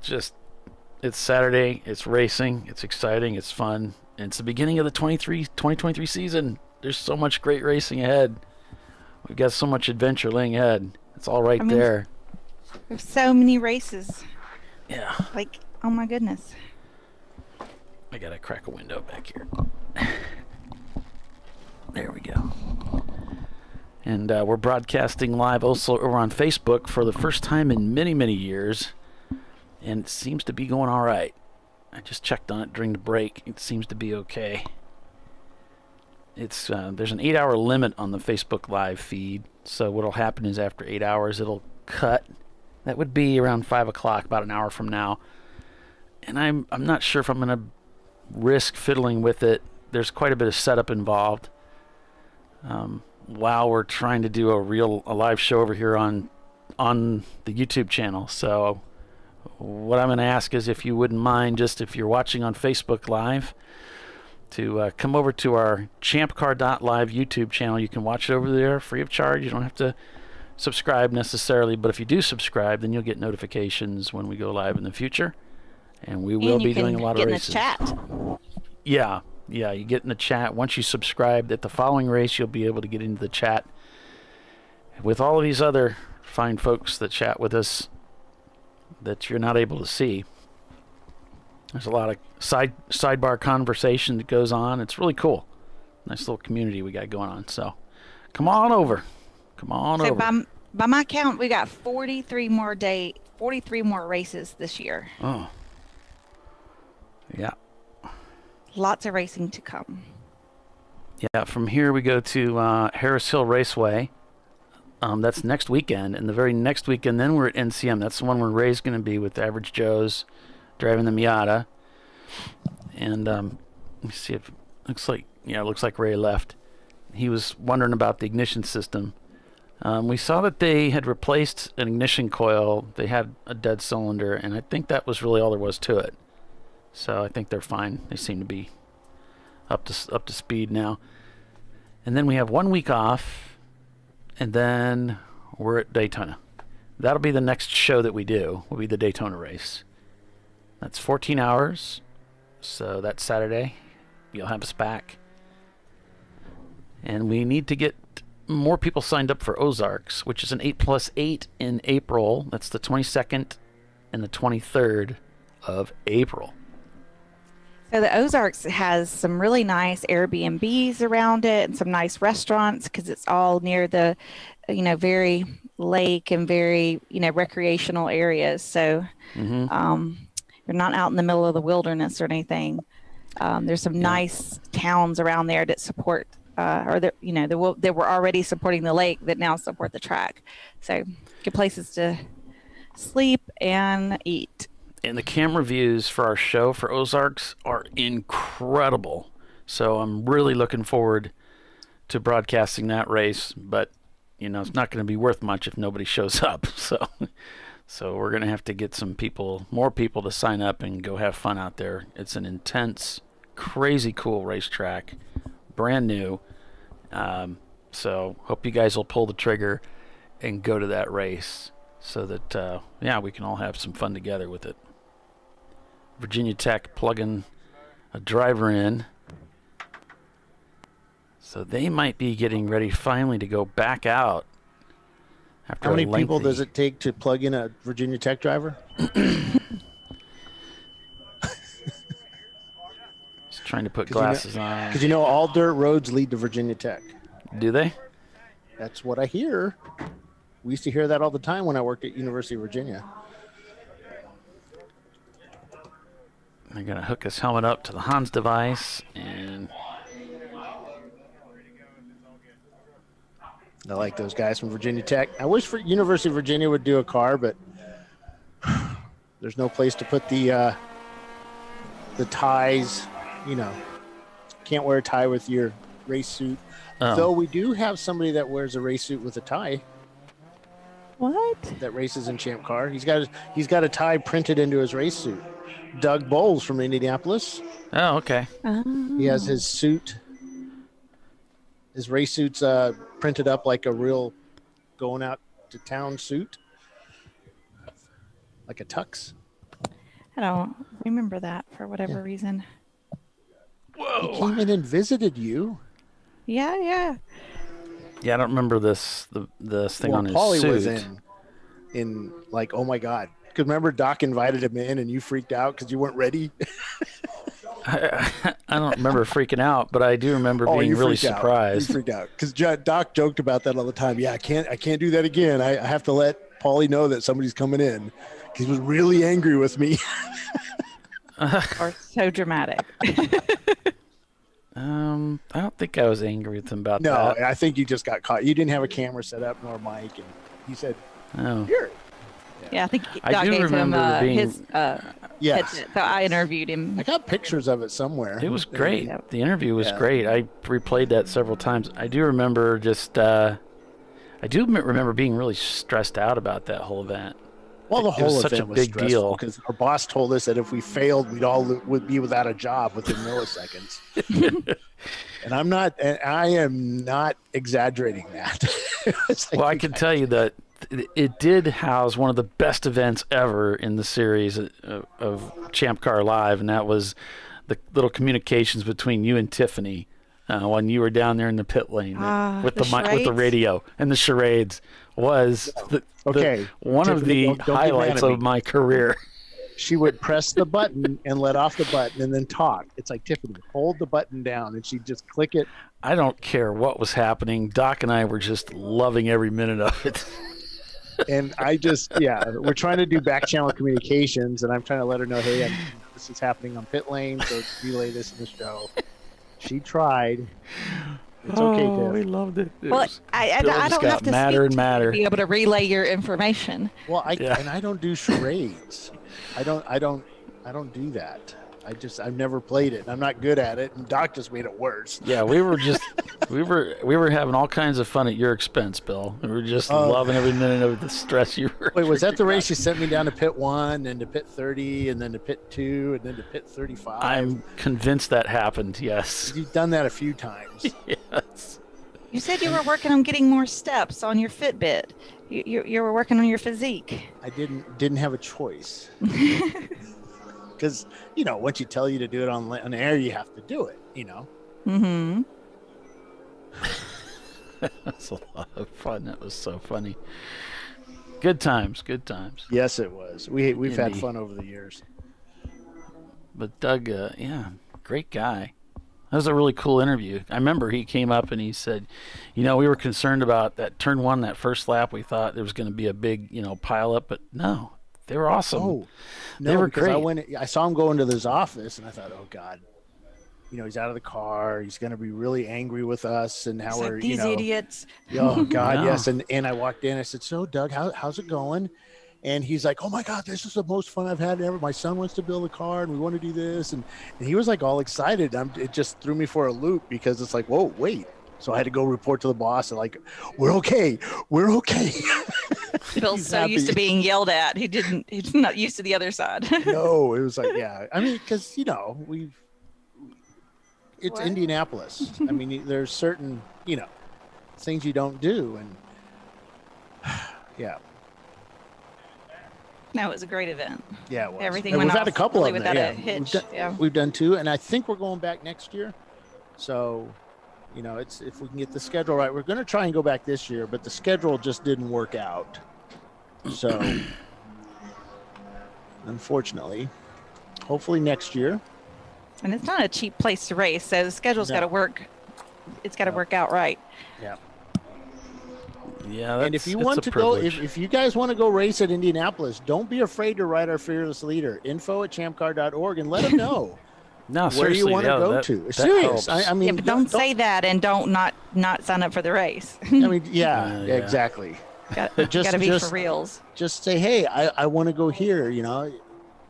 it's Saturday. It's racing. It's exciting. It's fun. And it's the beginning of the 2023 season. There's so much great racing ahead. We've got so much adventure laying ahead. It's all right there. There's so many races. Yeah. Like, oh my goodness. I got to crack a window back here. There we go. And we're broadcasting live also over on Facebook for the first time in many, many years. And it seems to be going all right. I just checked on it during the break. It seems to be okay. It's there's an 8-hour limit on the Facebook Live feed. So what'll happen is after 8 hours, it'll cut. That would be around 5 o'clock, about an hour from now. And I'm not sure if I'm going to risk fiddling with it. There's quite a bit of setup involved. While we're trying to do a live show over here on the YouTube channel. So what I'm going to ask is if you wouldn't mind, just if you're watching on Facebook Live, to come over to our ChampCar.Live YouTube channel. You can watch it over there free of charge. You don't have to subscribe necessarily, but if you do subscribe, then you'll get notifications when we go live in the future. And we will be doing a lot of races. And you can get in the chat. Yeah, you get in the chat. Once you subscribe at the following race, you'll be able to get into the chat with all of these other fine folks that chat with us that you're not able to see. There's a lot of sidebar conversation that goes on. It's really cool. Nice little community we got going on. So come on over. Come on over. By my count, we got 43 more races this year. Oh. Yeah. Lots of racing to come. Yeah, from here we go to Harris Hill Raceway. That's next weekend. And the very next weekend, then we're at NCM. That's the one where Ray's going to be with the Average Joes driving the Miata. And let me see if it looks like Ray left. He was wondering about the ignition system. We saw that they had replaced an ignition coil. They had a dead cylinder, and I think that was really all there was to it. So I think they're fine. They seem to be up to speed now. And then we have 1 week off, and then we're at Daytona. That'll be the next show that we do. Will be the Daytona race. That's 14 hours. So that's Saturday. You'll have us back. And we need to get more people signed up for Ozarks, which is an 8+8 in April. That's the 22nd and the 23rd of April. So the Ozarks has some really nice Airbnbs around it and some nice restaurants because it's all near the, very lake and very, recreational areas. So you're not out in the middle of the wilderness or anything. There's some nice towns around there that support, that were already supporting the lake that now support the track. So good places to sleep and eat. And the camera views for our show for Ozarks are incredible. So I'm really looking forward to broadcasting that race. But, it's not going to be worth much if nobody shows up. So we're going to have to get more people to sign up and go have fun out there. It's an intense, crazy cool racetrack, brand new. So hope you guys will pull the trigger and go to that race so that, we can all have some fun together with it. Virginia Tech plugging a driver in. So they might be getting ready finally to go back out. How many people does it take to plug in a Virginia Tech driver? Just trying to put glasses on. Because all dirt roads lead to Virginia Tech. Do they? That's what I hear. We used to hear that all the time when I worked at University of Virginia. I'm going to hook his helmet up to the Hans device, and I like those guys from Virginia Tech. I wish University of Virginia would do a car, but there's no place to put the ties. Can't wear a tie with your race suit. Oh. Though we do have somebody that wears a race suit with a tie. What? That races in Champ Car. He's got a tie printed into his race suit. Doug Bowles from Indianapolis. Oh, okay. He has his suit. His race suit's printed up like a real going out to town suit. Like a tux. I don't remember that for whatever reason. He came in and visited you. Yeah. Yeah, I don't remember this thing on his Paulie suit. was in like, oh my God. Because remember Doc invited him in and you freaked out because you weren't ready? I don't remember freaking out, but I do remember being really surprised. You freaked out because Doc joked about that all the time. Yeah, I can't do that again. I have to let Paulie know that somebody's coming in. He was really angry with me. Or so dramatic. I don't think I was angry with him about that. No, I think you just got caught. You didn't have a camera set up nor a mic, and he said, "Oh, here." Yeah, I think I Doc do gave him remember being- his headset, so I interviewed him. I got pictures of it somewhere. It was great. The interview was great. I replayed that several times. I do remember remember being really stressed out about that whole event. Well, the It whole was event such a was big stressful deal because our boss told us that if we failed, would be without a job within milliseconds. And I am not exaggerating that. Well, I can tell you that it did house one of the best events ever in the series of ChampCar.Live, and that was the little communications between you and Tiffany when you were down there in the pit lane with the radio, and the charades was one of the highlights of my career. She would press the button and let off the button and then talk. It's like, Tiffany, hold the button down, and she'd just click it. I don't care what was happening. Doc and I were just loving every minute of it. And we're trying to do back channel communications, and I'm trying to let her know, hey, this is happening on pit lane, so relay this in the show. She tried. It's okay, Tiff. We loved it. Well, I don't have to speak to be able to relay your information. Well, and I don't do charades. I don't do that. I've never played it, and I'm not good at it, and Doc just made it worse. Yeah, we were having all kinds of fun at your expense, Bill. We were just loving every minute of the stress you were. Wait, was that the race you sent me down to pit 1 and to pit 30 and then to pit 2 and then to pit 35? I'm convinced that happened, yes. You've done that a few times. Yes. You said you were working on getting more steps on your Fitbit. You were working on your physique. I didn't have a choice. Because, once you tell you to do it on air, you have to do it, Mm-hmm. That's a lot of fun. That was so funny. Good times. Yes, it was. We've had fun over the years. But Doug, great guy. That was a really cool interview. I remember he came up and he said, we were concerned about that turn 1, that first lap. We thought there was going to be a big, pile up, but no, they were awesome. Oh, no, they were because great. I saw him go into his office and I thought, oh God, he's out of the car. He's going to be really angry with us and how we're, these idiots. Oh God, No. yes. And I walked in. I said, so Doug, how's it going? And he's like, oh my God, this is the most fun I've had ever. My son wants to build a car and we want to do this. And he was like all excited. It just threw me for a loop because it's like, whoa, wait. So I had to go report to the boss and like, we're okay. Bill's so used to being yelled at. He's not used to the other side. No, it was like, yeah. I mean, because, it's Indianapolis. I mean, there's certain, things you don't do. And yeah. No, it was a great event. Yeah, it was. Everything and went we've had off a couple really of them. without a hitch. We've done 2, and I think we're going back next year. So, it's if we can get the schedule right. We're going to try and go back this year, but the schedule just didn't work out. So, unfortunately, hopefully next year. And it's not a cheap place to race, so the schedule's got to work. It's got to work out right. Yeah. Yeah, and if you want to go, if you guys want to go race at Indianapolis, don't be afraid to write our fearless leader, info@ChampCar.org, and let them know where you want to go to. It's serious. I mean, but don't say that and don't not sign up for the race. I mean, yeah, exactly. Got to be for reals. Just say, hey, I want to go here.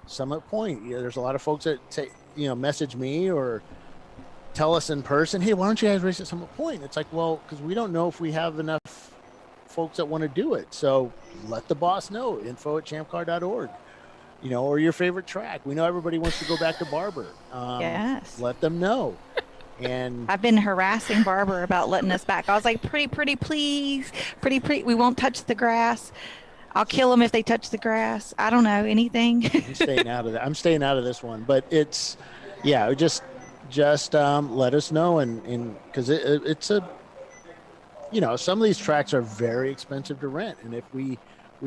Summit Point. There's a lot of folks that say, message me or tell us in person, hey, why don't you guys race at Summit Point? It's like, well, because we don't know if we have enough folks that want to do it. So let the boss know, info@ChampCar.org, or your favorite track. We know everybody wants to go back to Barber. Yes. Let them know. And I've been harassing Barber about letting us back. I was like, pretty, please. Pretty. We won't touch the grass. I'll kill them if they touch the grass. I don't know anything. I'm staying out of that. I'm staying out of this one, but it's, yeah, just let us know, and because it's a, you know, some of these tracks are very expensive to rent, and if we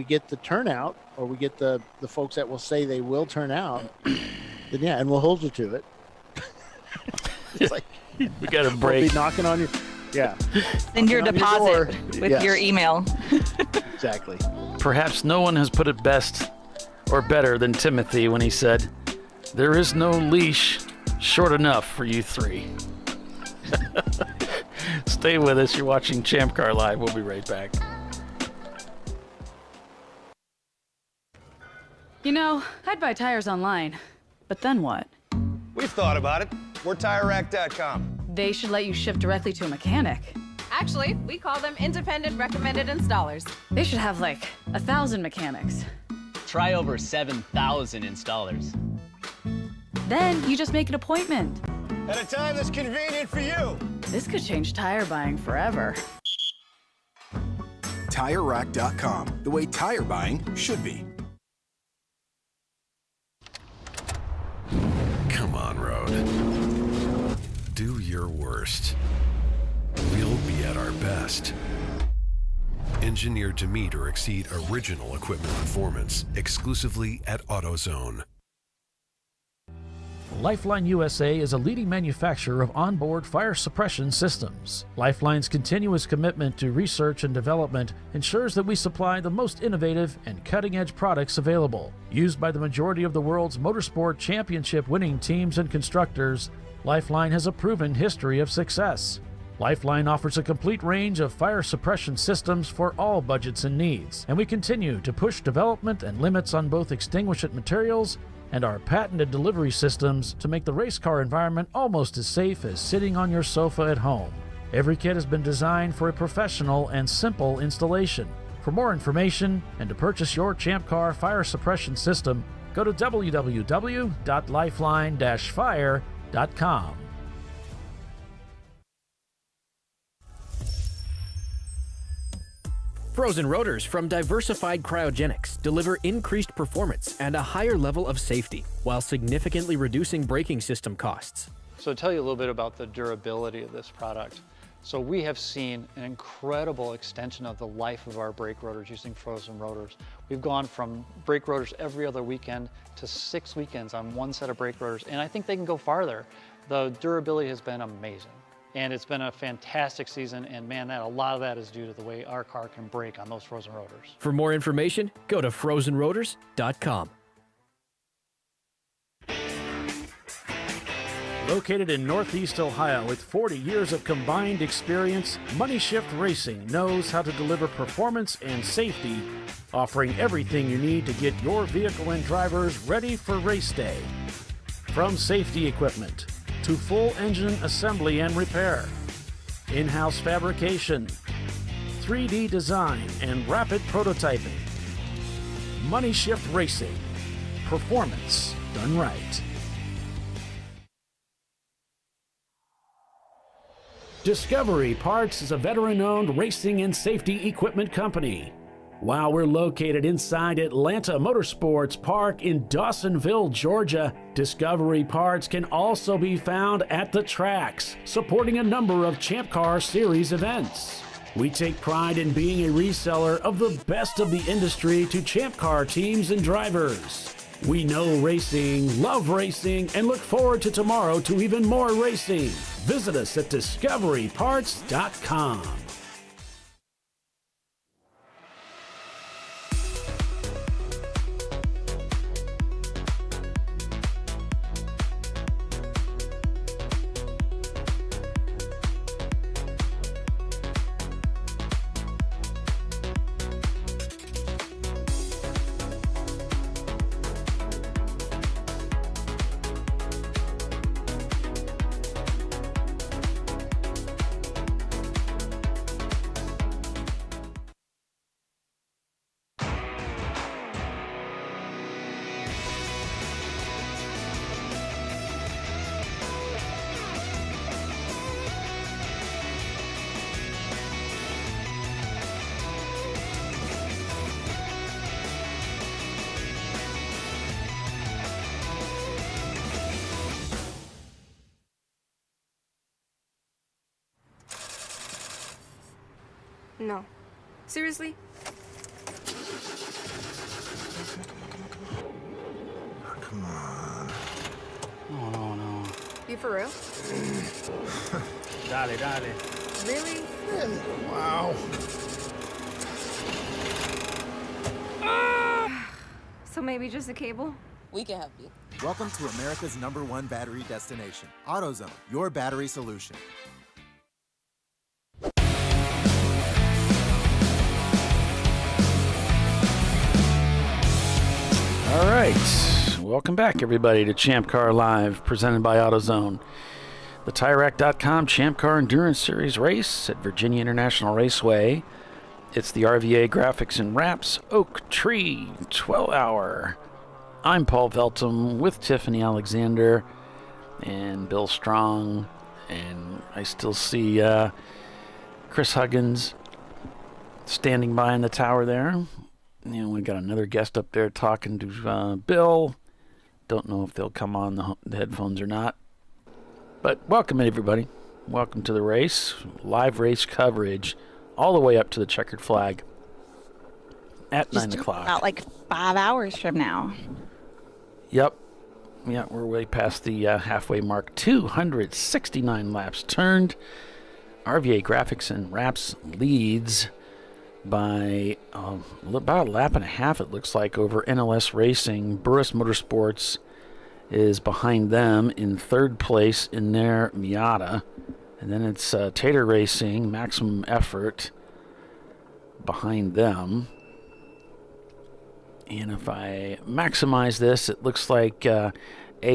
get the turnout, or we get the folks that will say they will turn out, then yeah, and we'll hold you to it. It's like we got to break. We'll be knocking on you. Yeah. Send your deposit with your email. Exactly. Perhaps no one has put it best or better than Timothy when he said, "There is no leash short enough for you three." Stay with us. You're watching Champ Car Live. We'll be right back. You know, I'd buy tires online, but then what? We've thought about it. We're TireRack.com. They should let you ship directly to a mechanic. Actually, we call them independent recommended installers. They should have like 1,000 mechanics. Try over 7,000 installers. Then you just make an appointment. At a time that's convenient for you. This could change tire buying forever. TireRack.com, the way tire buying should be. Come on, Road. Do your worst. We'll be at our best. Engineered to meet or exceed original equipment performance exclusively at AutoZone. Lifeline USA is a leading manufacturer of onboard fire suppression systems. Lifeline's continuous commitment to research and development ensures that we supply the most innovative and cutting-edge products available. Used by the majority of the world's motorsport championship winning teams and constructors, Lifeline has a proven history of success. Lifeline offers a complete range of fire suppression systems for all budgets and needs, and we continue to push development and limits on both extinguishant materials and our patented delivery systems to make the race car environment almost as safe as sitting on your sofa at home. Every kit has been designed for a professional and simple installation. For more information and to purchase your Champ Car fire suppression system, go to www.lifeline-fire.com. Frozen rotors from Diversified Cryogenics deliver increased performance and a higher level of safety, while significantly reducing braking system costs. So to tell you a little bit about the durability of this product. So we have seen an incredible extension of the life of our brake rotors using frozen rotors. We've gone from brake rotors every other weekend to 6 weekends on one set of brake rotors, and I think they can go farther. The durability has been amazing. And it's been a fantastic season, and man, a lot of that is due to the way our car can brake on those frozen rotors. For more information, go to frozenrotors.com. Located in Northeast Ohio with 40 years of combined experience, Money Shift Racing knows how to deliver performance and safety, offering everything you need to get your vehicle and drivers ready for race day. From safety equipment to full engine assembly and repair, in-house fabrication, 3D design, and rapid prototyping. Money Shift Racing. Performance done right. Discovery Parts is a veteran-owned racing and safety equipment company. While we're located inside Atlanta Motorsports Park in Dawsonville, Georgia, Discovery Parts can also be found at the tracks, supporting a number of Champ Car Series events. We take pride in being a reseller of the best of the industry to Champ Car teams and drivers. We know racing, love racing, and look forward to tomorrow to even more racing. Visit us at discoveryparts.com. No. Seriously? Come on. Oh, no. You for real? Dale. Really? Wow. So maybe just a cable? We can help you. Welcome to America's #1 battery destination, AutoZone, your battery solution. All right. Welcome back, everybody, to ChampCar.Live, presented by AutoZone. The TireRack.com Champ Car Endurance Series race at Virginia International Raceway. It's the RVA Graphics and Wraps Oak Tree 12-hour. I'm Paul Veltum with Tiffany Alexander and Bill Strong, and I still see Chris Huggins standing by in the tower there. You know, we got another guest up there talking to Bill. Don't know if they'll come on the headphones or not. But welcome, everybody. Welcome to the race. Live race coverage all the way up to the checkered flag at 9 o'clock. About like 5 hours from now. Yep. Yeah, we're way past the halfway mark. 269 laps turned. RVA Graphics and Wraps leads by about a lap and a half, it looks like, over NLS Racing. Burris Motorsports is behind them in third place in their Miata. And then it's Tater Racing, Maximum Effort, behind them. And if I maximize this, it looks like A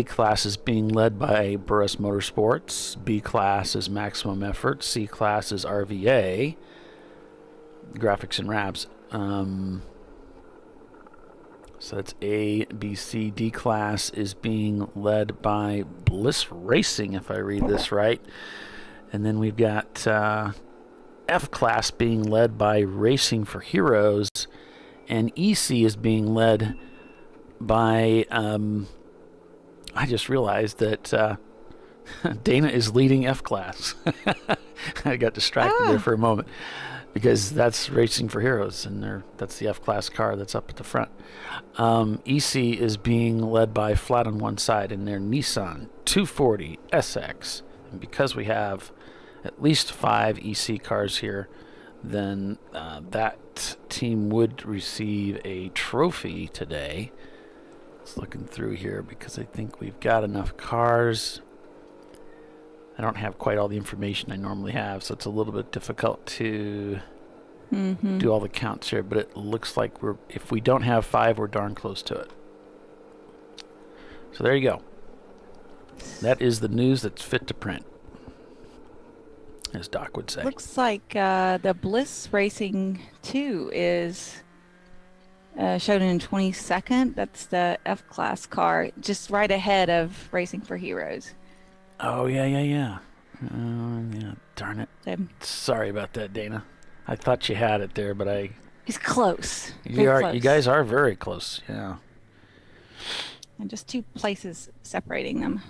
class is being led by Burris Motorsports. B class is Maximum Effort. C class is RVA. Graphics and Wraps. So that's A, B, C. D class is being led by Bliss Racing, if I read this right. And then we've got F class being led by Racing for Heroes. And EC is being led by, I just realized that Dana is leading F class. I got distracted there for a moment because that's Racing for Heroes, and that's the F class car that's up at the front. EC is being led by Flat on One Side in their Nissan 240 SX. And because we have at least 5 EC cars here, then that team would receive a trophy today. Just looking through here because I think we've got enough cars. I don't have quite all the information I normally have, so it's a little bit difficult to do all the counts here, but it looks like if we don't have 5, we're darn close to it. So there you go. That is the news that's fit to print, as Doc would say. Looks like the Bliss Racing 2 is shown in 22nd. That's the F-Class car, just right ahead of Racing for Heroes. Oh, yeah. Yeah, darn it. Sorry about that, Dana. I thought you had it there, but He's close. You guys are very close, yeah. And just 2 places separating them.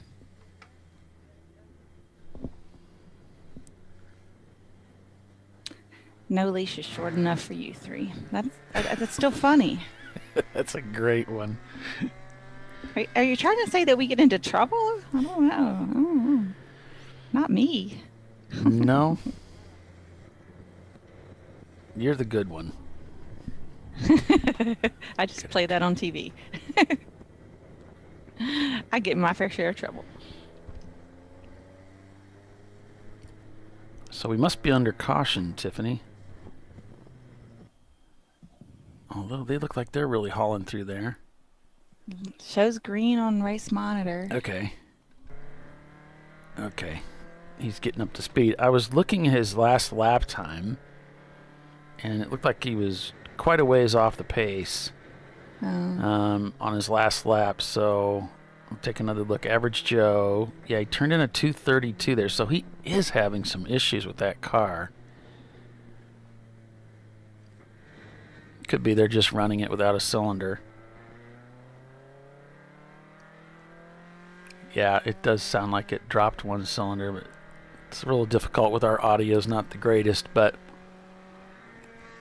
No leash is short enough for you 3. That's still funny. That's a great one. Are you trying to say that we get into trouble? I don't know. Not me. No. You're the good one. I just play that on TV. I get my fair share of trouble. So we must be under caution, Tiffany. Although they look like they're really hauling through there. Shows green on race monitor. Okay. He's getting up to speed. I was looking at his last lap time, and it looked like he was quite a ways off the pace on his last lap. So I'll take another look. Average Joe. Yeah, he turned in a 2:32 there, so he is having some issues with that car. Could be they're just running it without a cylinder. Yeah, it does sound like it dropped one cylinder, but it's a little difficult with our audio's not the greatest, but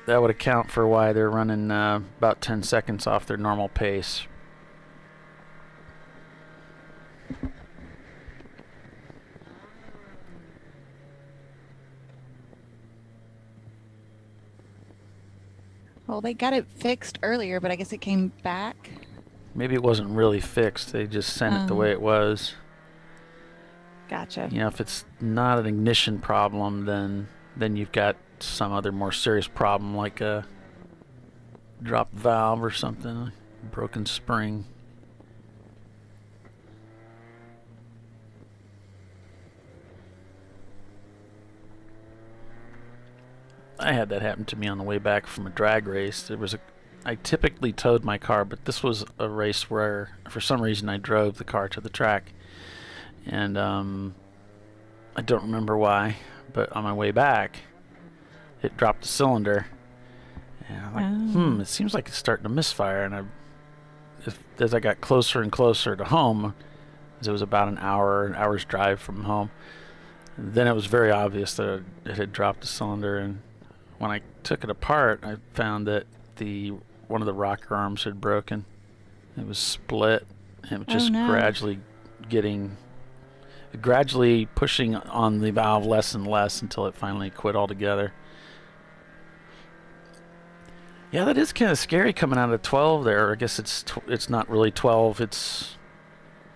that would account for why they're running about 10 seconds off their normal pace. Well, they got it fixed earlier, but I guess it came back. Maybe it wasn't really fixed. They just sent it the way it was. Gotcha. You know, if it's not an ignition problem, then you've got some other more serious problem, like a dropped valve or something, a broken spring. I had that happen to me on the way back from a drag race. I typically towed my car, but this was a race where, for some reason, I drove the car to the track. And I don't remember why, but on my way back, it dropped the cylinder. And I'm like, it seems like it's starting to misfire. And as I got closer and closer to home, as it was about an hour's drive from home, then it was very obvious that it had dropped the cylinder. And when I took it apart, I found that one of the rocker arms had broken. It was split, and it was just gradually pushing on the valve less and less until it finally quit altogether. Yeah, that is kind of scary coming out of 12 there. I guess it's not really 12. It's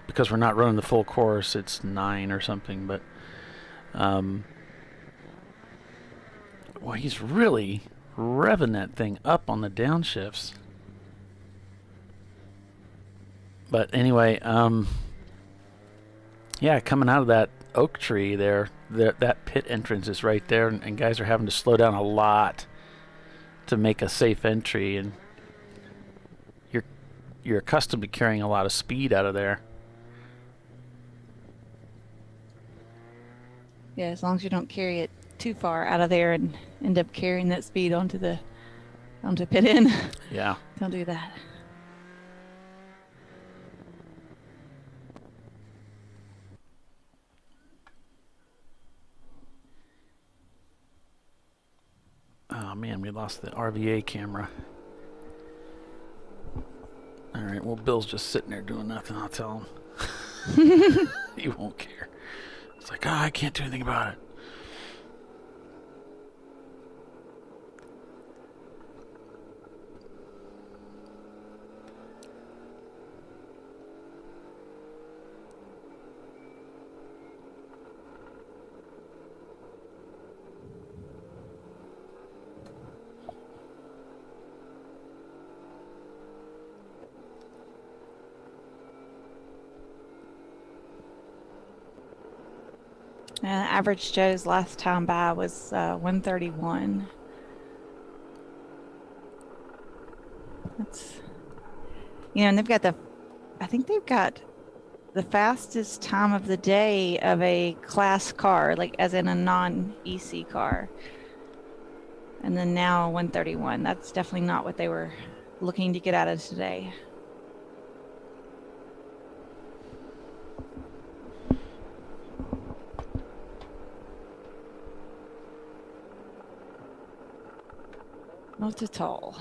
because we're not running the full course. It's 9 or something. But well, he's really revving that thing up on the downshifts. But anyway, yeah, coming out of that oak tree there, that pit entrance is right there, and guys are having to slow down a lot to make a safe entry, and you're accustomed to carrying a lot of speed out of there. Yeah, as long as you don't carry it too far out of there and end up carrying that speed onto pit in. Yeah. Don't do that. Oh man, we lost the RVA camera. All right, well, Bill's just sitting there doing nothing. I'll tell him. He won't care. It's like, I can't do anything about it. Average Joe's last time by was 131. That's, and they've got I think they've got the fastest time of the day of a class car, like as in a non-EC car. And then now 131. That's definitely not what they were looking to get out of today. Not at all.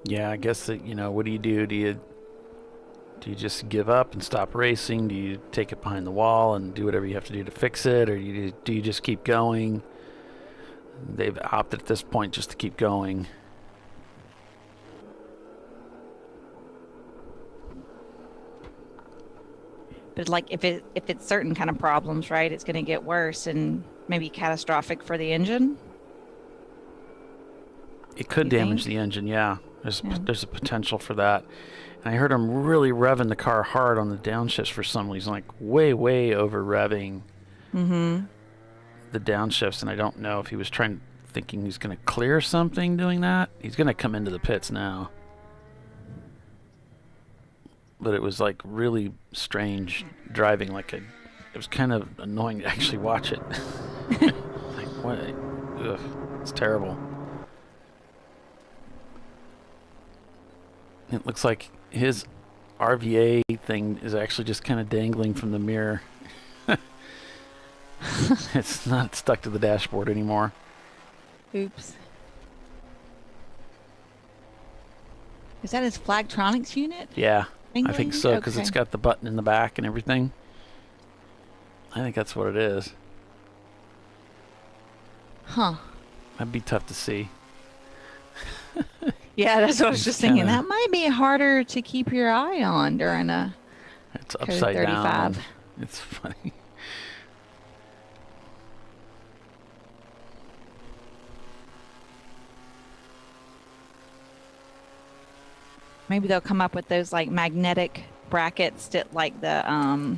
Yeah, I guess that, what do you do? Do you just give up and stop racing? Do you take it behind the wall and do whatever you have to do to fix it, or do you just keep going? They've opted at this point just to keep going. But like if it's certain kind of problems, right, it's going to get worse and maybe catastrophic for the engine. It could damage the engine, yeah. There's a potential for that. And I heard him really revving the car hard on the downshifts for some reason, like way over revving the downshifts. And I don't know if he was thinking he's going to clear something doing that. He's going to come into the pits now. But it was like really strange driving, it was kind of annoying to actually watch it. Like, what? Ugh, it's terrible. It looks like his RVA thing is actually just kind of dangling from the mirror. It's not stuck to the dashboard anymore. Oops. Is that his Flagtronics unit? Yeah, I think so, because Okay. it's got the button in the back and everything. I think that's what it is. Huh. That'd be tough to see. Yeah, that's what I was just thinking. kinda- That might be harder to keep your eye on during a It's Code upside 35. down. It's funny. Maybe they'll come up with those like magnetic brackets that like the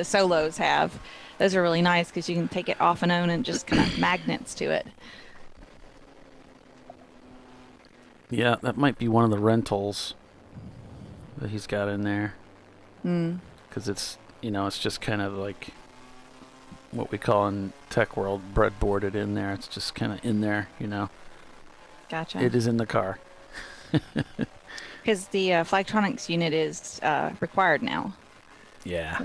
Solos have. Those are really nice because you can take it off and on and just kind of magnets to it. Yeah, that might be one of the rentals that he's got in there. Because it's, it's just kind of like what we call in tech world breadboarded in there. It's just kind of in there, Gotcha. It is in the car. Because the Flagtronics unit is required now. Yeah.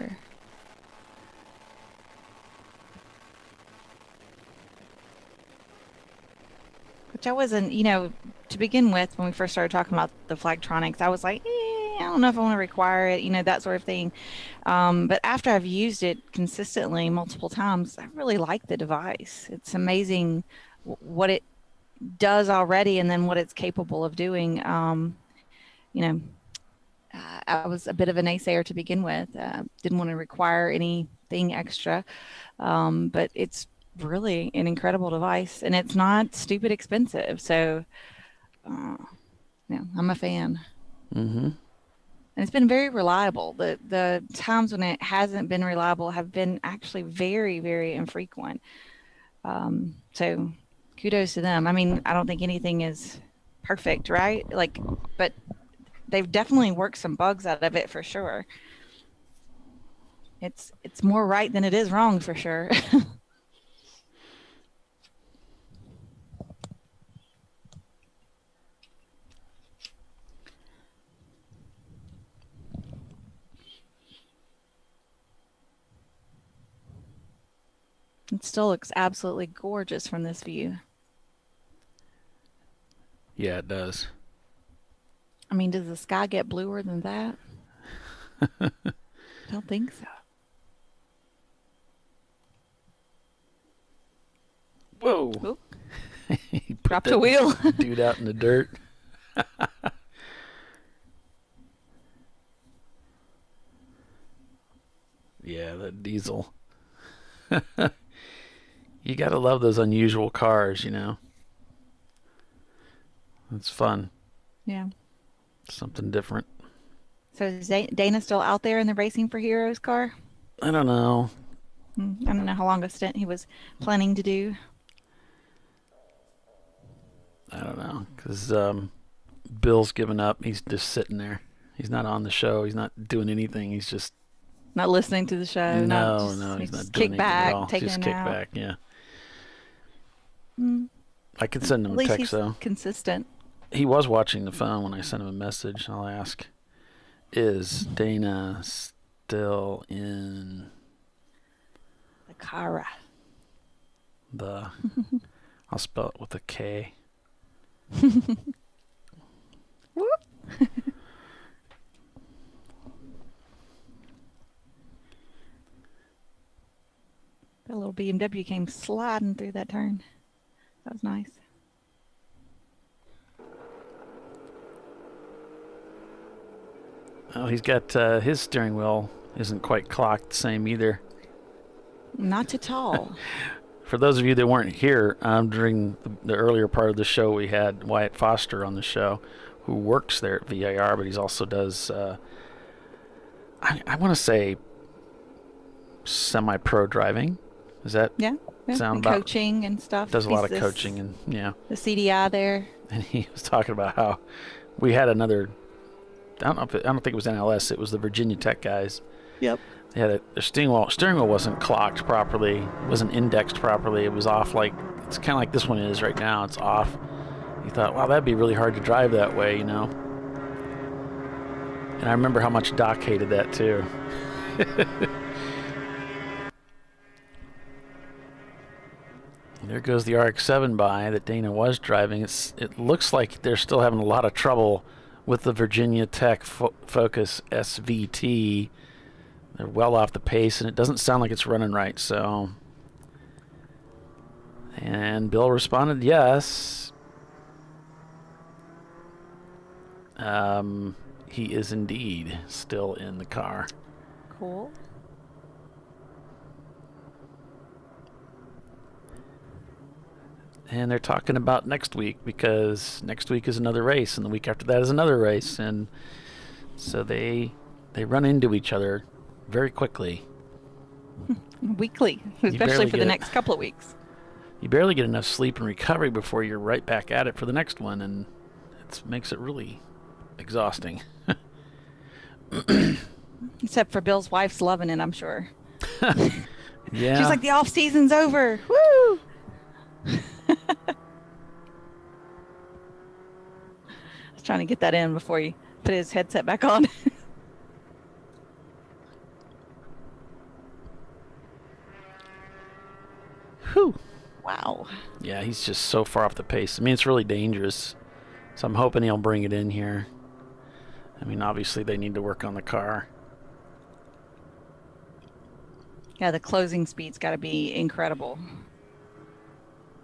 Which I wasn't, to begin with, when we first started talking about the Flagtronics, I was like, I don't know if I want to require it, that sort of thing. But after I've used it consistently multiple times, I really like the device. It's amazing what it does already and then what it's capable of doing. I was a bit of a naysayer to begin with. Didn't want to require anything extra. But it's really an incredible device, and it's not stupid expensive. So, I'm a fan. Mm-hmm. And it's been very reliable. The times when it hasn't been reliable have been actually very, very infrequent. So kudos to them. I mean, I don't think anything is perfect, right? But they've definitely worked some bugs out of it for sure. It's more right than it is wrong for sure. It still looks absolutely gorgeous from this view. Yeah, it does. I mean, does the sky get bluer than that? I don't think so. Whoa. He dropped a wheel. Dude out in the dirt. Yeah, that diesel. You gotta love those unusual cars, It's fun. Yeah. Something different. So is Dana still out there in the Racing for Heroes car? I don't know. I don't know how long a stint he was planning to do. I don't know, because Bill's given up. He's just sitting there. He's not on the show. He's not doing anything. He's just not listening to the show. No, he's not doing kick anything back, at all. taking Just a kick nap. back, yeah. I could send him At a least text he's though. consistent. He was watching the phone when I sent him a message. I'll ask, is Dana still in The Cara. the? I'll spell it with a K. Whoop. That little BMW came sliding through that turn. That was nice. Oh, he's got his steering wheel isn't quite clocked the same either. Not at all. For those of you that weren't here, during the earlier part of the show, we had Wyatt Foster on the show, who works there at VIR, but he also does, I want to say, semi-pro driving. Is that sound and about? Coaching and stuff. Does a lot of He's coaching and yeah. The CDI there. And he was talking about how we had another. I don't think it was NLS. It was the Virginia Tech guys. Yep. They had their steering wheel wasn't clocked properly. It wasn't indexed properly. It was off it's kind of like this one is right now. It's off. He thought, wow, that'd be really hard to drive that way, And I remember how much Doc hated that too. There goes the RX-7 by that Dana was driving. It looks like they're still having a lot of trouble with the Virginia Tech Focus SVT. They're well off the pace, and it doesn't sound like it's running right. So, and Bill responded, yes. He is indeed still in the car. Cool. And they're talking about next week, because next week is another race, and the week after that is another race, and so they run into each other very quickly. Weekly, especially for the next couple of weeks. You barely get enough sleep and recovery before you're right back at it for the next one, and it makes it really exhausting. Except for Bill's wife's loving it, I'm sure. Yeah. She's like, the off season's over. Woo! I was trying to get that in before he put his headset back on. Whew. Wow. Yeah, he's just so far off the pace. I mean, it's really dangerous. So I'm hoping he'll bring it in here. I mean, obviously they need to work on the car. Yeah, the closing speed's got to be incredible.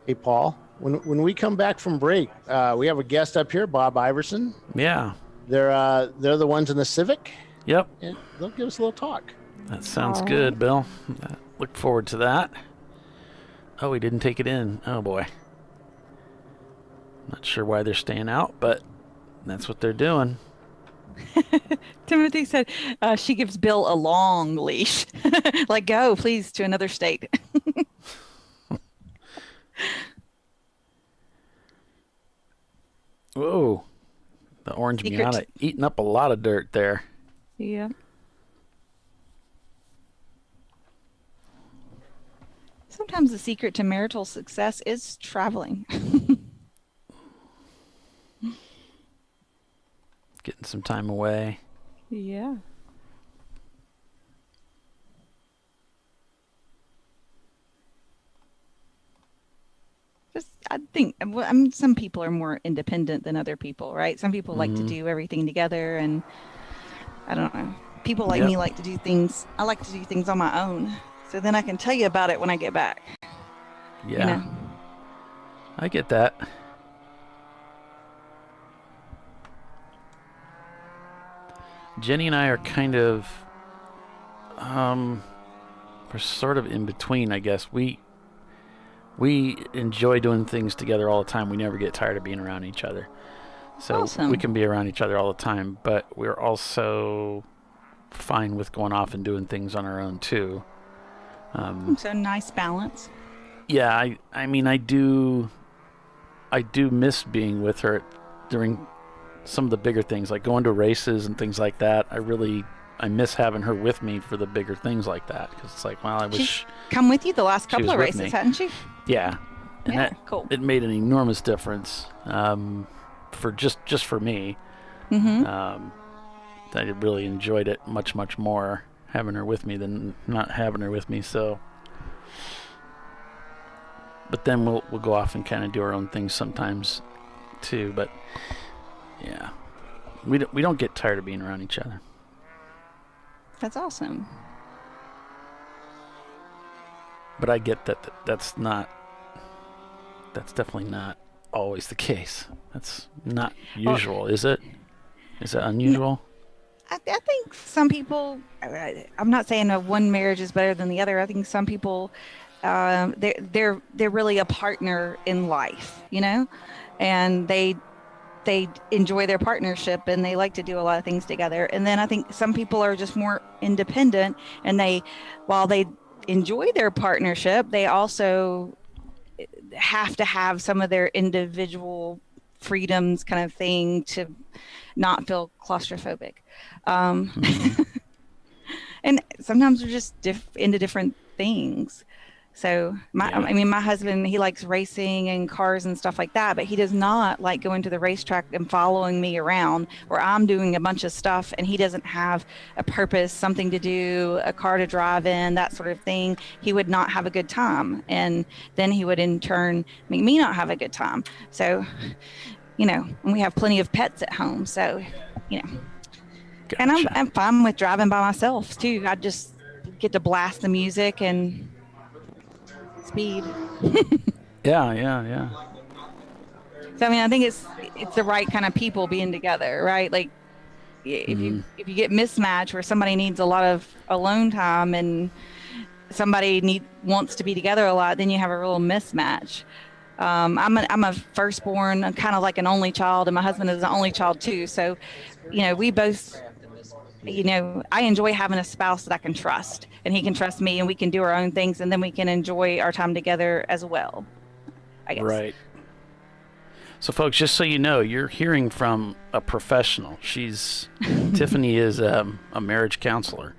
Hey, Paul, when we come back from break, we have a guest up here, Bob Iverson. Yeah. They're the ones in the Civic. Yep. And they'll give us a little talk. That sounds good, Bill. Look forward to that. Oh, he didn't take it in. Oh, boy. Not sure why they're staying out, but that's what they're doing. Timothy said she gives Bill a long leash. Like, go, please, to another state. Whoa. The orange Miata eating up a lot of dirt there. Yeah. Sometimes the secret to marital success is traveling. Getting some time away. Yeah. I think some people are more independent than other people, right? Some people like to do everything together, and I don't know. People like me like to do things. I like to do things on my own, so then I can tell you about it when I get back. Yeah. You know? I get that. Jenny and I are kind of, we're sort of in between, I guess. We enjoy doing things together all the time. We never get tired of being around each other. So we can be around each other all the time, but we're also fine with going off and doing things on our own too. So nice balance. Yeah, I mean, I do miss being with her during some of the bigger things, like going to races and things like that. I miss having her with me for the bigger things like that, because it's like, well, I wish she's come with you the last couple of races, hadn't she? Yeah, and cool. It made an enormous difference for just for me. Mm-hmm. I really enjoyed it much more having her with me than not having her with me. So, but then we'll go off and kind of do our own things sometimes too. But yeah, we don't get tired of being around each other. That's awesome. But I get that's definitely not always the case. That's not usual, is it? Is it unusual? I think some people, I'm not saying one marriage is better than the other. I think some people, they're really a partner in life, you know, and they enjoy their partnership and they like to do a lot of things together. And then I think some people are just more independent, and while they enjoy their partnership, they also have to have some of their individual freedoms kind of thing to not feel claustrophobic. And sometimes we're just into different things, So my husband, he likes racing and cars and stuff like that, but he does not like going to the racetrack and following me around where I'm doing a bunch of stuff and he doesn't have a purpose, something to do, a car to drive in, that sort of thing. He would not have a good time. And then he would in turn make me not have a good time. So, and we have plenty of pets at home. So, Gotcha. And I'm fine with driving by myself too. I just get to blast the music and speed. Yeah. So I think it's the right kind of people being together, right? Like if you get mismatched where somebody needs a lot of alone time and somebody wants to be together a lot, then you have a real mismatch. I'm a firstborn, kind of like an only child, and my husband is an only child too. So, we both, I enjoy having a spouse that I can trust, and he can trust me, and we can do our own things, and then we can enjoy our time together as well, I guess. Right. So, folks, just so you know, you're hearing from a professional. Tiffany is a marriage counselor,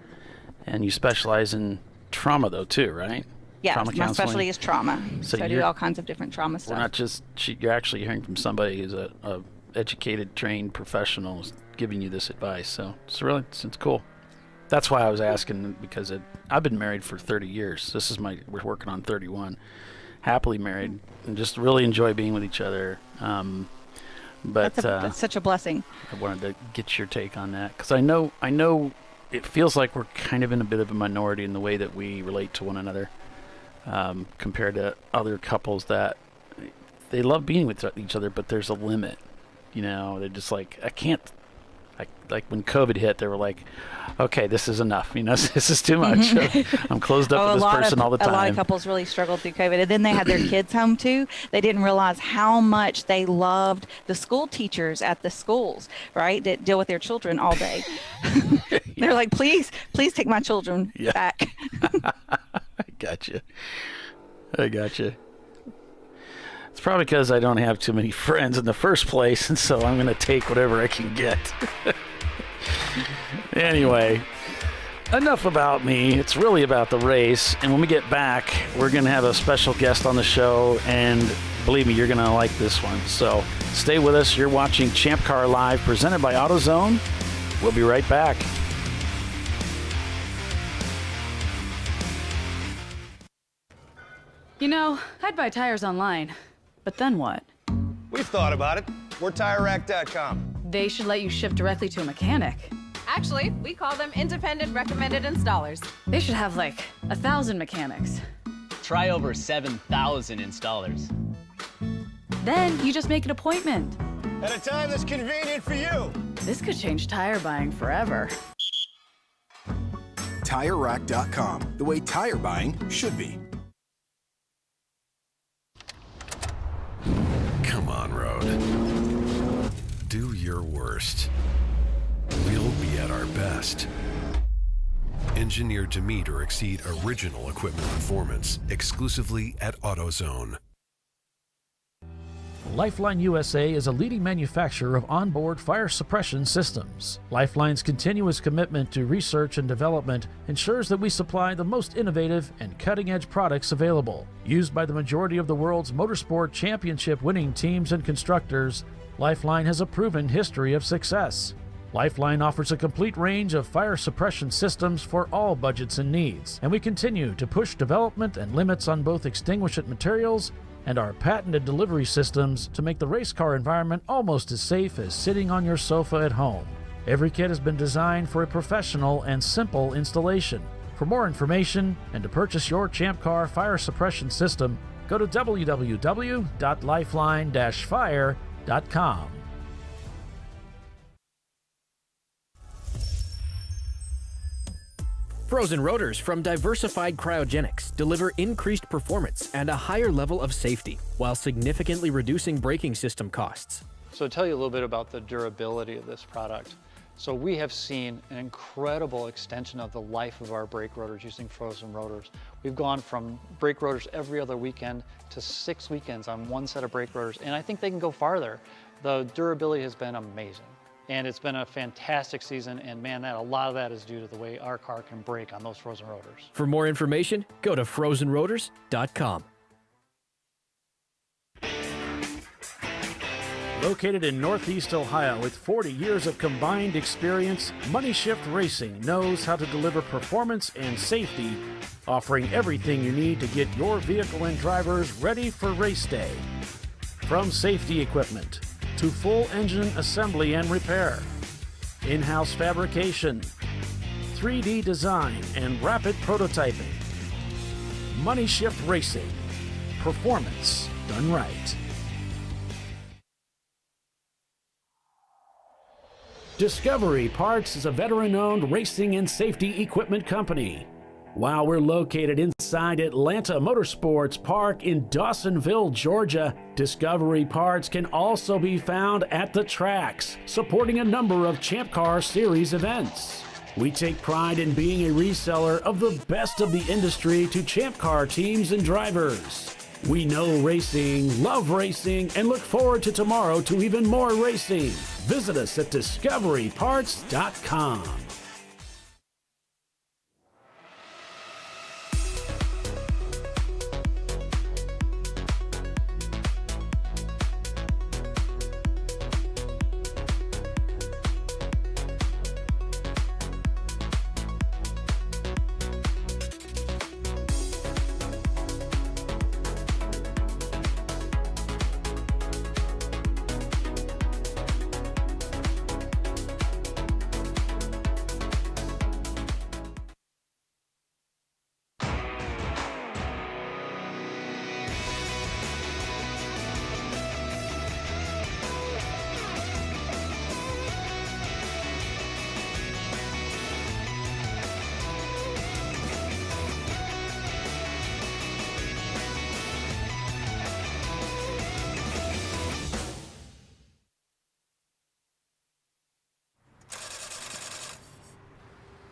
and you specialize in trauma, though, too, right? Yeah, trauma my counseling. specialty is trauma. So I do all kinds of different trauma stuff. We're not just, you're actually hearing from somebody who's a educated, trained professional who's giving you this advice. So it's cool. That's why I was asking, because I've been married for 30 years. We're working on 31. Happily married, and just really enjoy being with each other. But that's such a blessing. I wanted to get your take on that, because I know it feels like we're kind of in a bit of a minority in the way that we relate to one another. Compared to other couples that they love being with each other, but there's a limit. They're just like, I can't. Like when COVID hit, they were like, okay, this is enough. This is too much. I'm closed up with this person all the time. A lot of couples really struggled through COVID, and then they had their kids home too. They didn't realize how much they loved the school teachers at the schools, right, that deal with their children all day. They're like, please take my children back. I gotcha. It's probably because I don't have too many friends in the first place, and so I'm going to take whatever I can get. Anyway, enough about me. It's really about the race. And when we get back, we're going to have a special guest on the show, and believe me, you're going to like this one. So stay with us. You're watching ChampCar.Live, presented by AutoZone. We'll be right back. I'd buy tires online, but then what? We've thought about it. We're TireRack.com. They should let you ship directly to a mechanic. Actually, we call them independent recommended installers. They should have 1,000 mechanics. Try over 7,000 installers. Then you just make an appointment. At a time that's convenient for you. This could change tire buying forever. TireRack.com, the way tire buying should be. Come on, road. Do your worst. We'll be at our best. Engineered to meet or exceed original equipment performance exclusively at AutoZone. Lifeline USA is a leading manufacturer of onboard fire suppression systems. Lifeline's continuous commitment to research and development ensures that we supply the most innovative and cutting-edge products available. Used by the majority of the world's motorsport championship-winning teams and constructors, Lifeline has a proven history of success. Lifeline offers a complete range of fire suppression systems for all budgets and needs, and we continue to push development and limits on both extinguishant materials and our patented delivery systems to make the race car environment almost as safe as sitting on your sofa at home. Every kit has been designed for a professional and simple installation. For more information and to purchase your Champ Car fire suppression system, go to www.lifeline-fire.com. Frozen rotors from Diversified Cryogenics deliver increased performance and a higher level of safety, while significantly reducing braking system costs. So to tell you a little bit about the durability of this product. So we have seen an incredible extension of the life of our brake rotors using frozen rotors. We've gone from brake rotors every other weekend to 6 weekends on one set of brake rotors, and I think they can go farther. The durability has been amazing. And it's been a fantastic season, and man, a lot of that is due to the way our car can brake on those frozen rotors. For more information, go to frozenrotors.com. Located in Northeast Ohio with 40 years of combined experience, Money Shift Racing knows how to deliver performance and safety, offering everything you need to get your vehicle and drivers ready for race day. From safety equipment to full engine assembly and repair, in-house fabrication, 3D design, and rapid prototyping. Money Shift Racing. Performance done right. Discovery Parts is a veteran-owned racing and safety equipment company. While we're located inside Atlanta Motorsports Park in Dawsonville, Georgia, Discovery Parts can also be found at the tracks, supporting a number of Champ Car Series events. We take pride in being a reseller of the best of the industry to Champ Car teams and drivers. We know racing, love racing, and look forward to tomorrow to even more racing. Visit us at discoveryparts.com.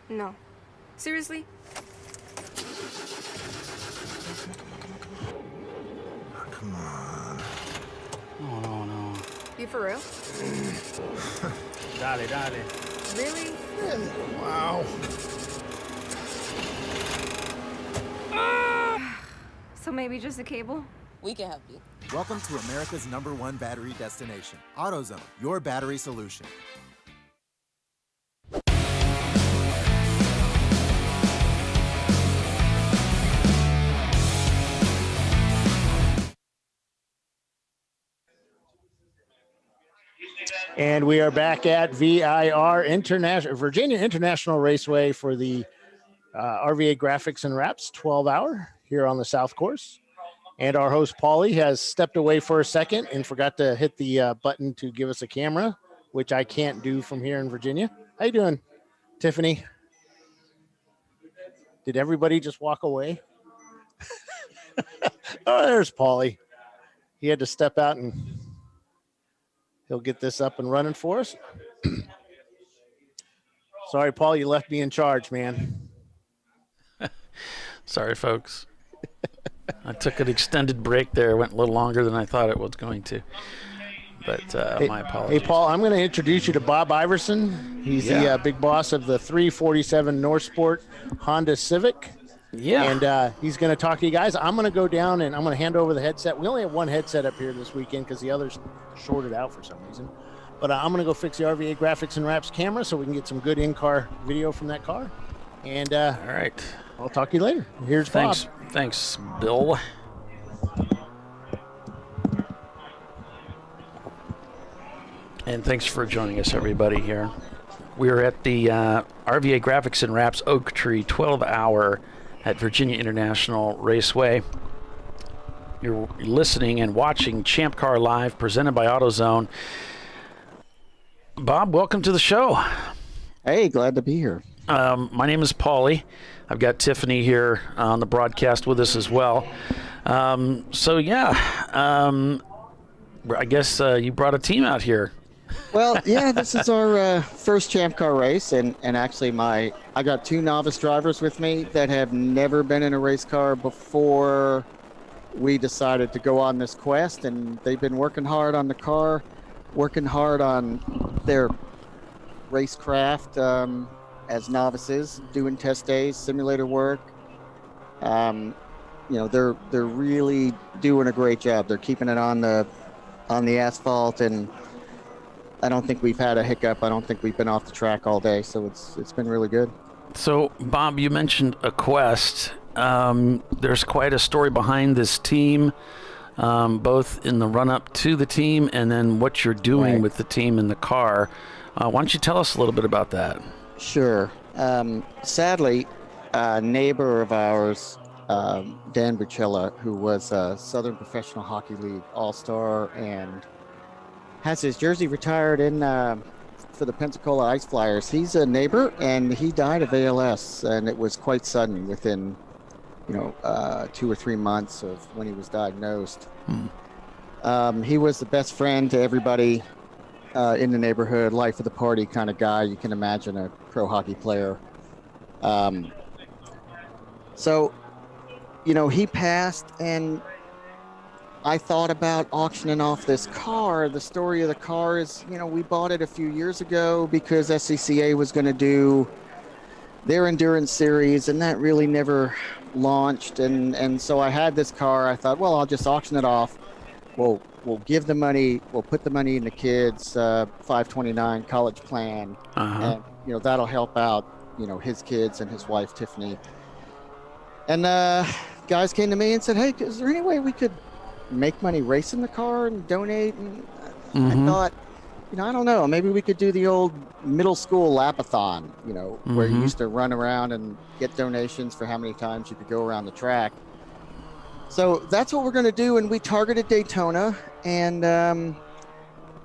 No. Seriously? Come on. Oh, no. You for real? Dale. Really? Wow. So maybe just a cable? We can help you. Welcome to America's #1 battery destination, AutoZone, your battery solution. And we are back at VIR Virginia International Raceway for the RVA Graphics and Wraps 12-hour here on the South Course. And our host, Paulie, has stepped away for a second and forgot to hit the button to give us a camera, which I can't do from here in Virginia. How you doing, Tiffany? Did everybody just walk away? Oh, there's Paulie. He had to step out and he'll get this up and running for us. Sorry, Paul, you left me in charge, man. Sorry, folks. I took an extended break there. It went a little longer than I thought it was going to. But my apologies. Hey, Paul, I'm going to introduce you to Bob Iverson. He's the big boss of the 347 Northsport Honda Civic. Yeah. And he's going to talk to you guys. I'm going to go down and I'm going to hand over the headset. We only have one headset up here this weekend because the other's shorted out for some reason. But I'm going to go fix the RVA Graphics and Wraps camera so we can get some good in-car video from that car. And all right. I'll talk to you later. Here's Bob. Thanks, Bill. And thanks for joining us, everybody, here. We are at the RVA Graphics and Wraps Oak Tree 12-hour at Virginia International Raceway. You're listening and watching Champ Car Live, presented by AutoZone. Bob, welcome to the show. Hey, glad to be here. My name is Paulie. I've got Tiffany here on the broadcast with us as well. I guess you brought a team out here. Well, yeah, this is our first Champ Car race, and actually I got two novice drivers with me that have never been in a race car before we decided to go on this quest, and they've been working hard on the car, working hard on their racecraft as novices, doing test days, simulator work. They're really doing a great job. They're keeping it on the asphalt, and I don't think we've had a hiccup. I don't think we've been off the track all day, so it's been really good. So, Bob, you mentioned a Quest. There's quite a story behind this team, both in the run-up to the team and then what you're doing with the team in the car. Why don't you tell us a little bit about that? Sure. Sadly, a neighbor of ours, Dan Bucella, who was a Southern Professional Hockey League All-Star and has his jersey retired for the Pensacola Ice Flyers. He's a neighbor, and he died of ALS, and it was quite sudden within 2 or 3 months of when he was diagnosed. He was the best friend to everybody in the neighborhood, life of the party kind of guy. You can imagine a pro hockey player. So, he passed, and I thought about auctioning off this car. The story of the car is, we bought it a few years ago because SCCA was going to do their endurance series, and that really never launched. And so I had this car. I thought, well, I'll just auction it off. We'll give the money. We'll put the money in the kids' 529 college plan, and that'll help out his kids and his wife Tiffany. And guys came to me and said, hey, is there any way we could make money racing the car and donate? And I thought, I don't know, maybe we could do the old middle school lapathon, where you used to run around and get donations for how many times you could go around the track. So that's what we're going to do. And we targeted Daytona. And a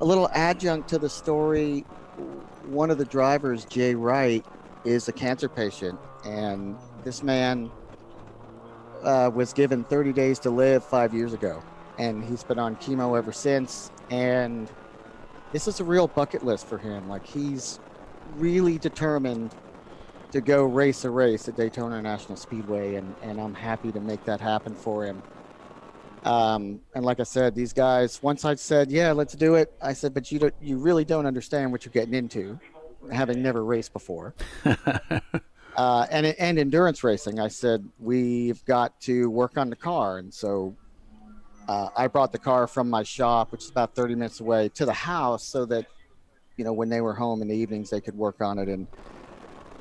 little adjunct to the story, one of the drivers, Jay Wright, is a cancer patient. And this man was given 30 days to live 5 years ago. And he's been on chemo ever since. And this is a real bucket list for him. Like, he's really determined to go race a race at Daytona International Speedway, and I'm happy to make that happen for him. And like I said, these guys, once I said, yeah, let's do it, I said, but you really don't understand what you're getting into, having never raced before. And endurance racing, I said, we've got to work on the car. And so I brought the car from my shop, which is about 30 minutes away, to the house so that, when they were home in the evenings, they could work on it. And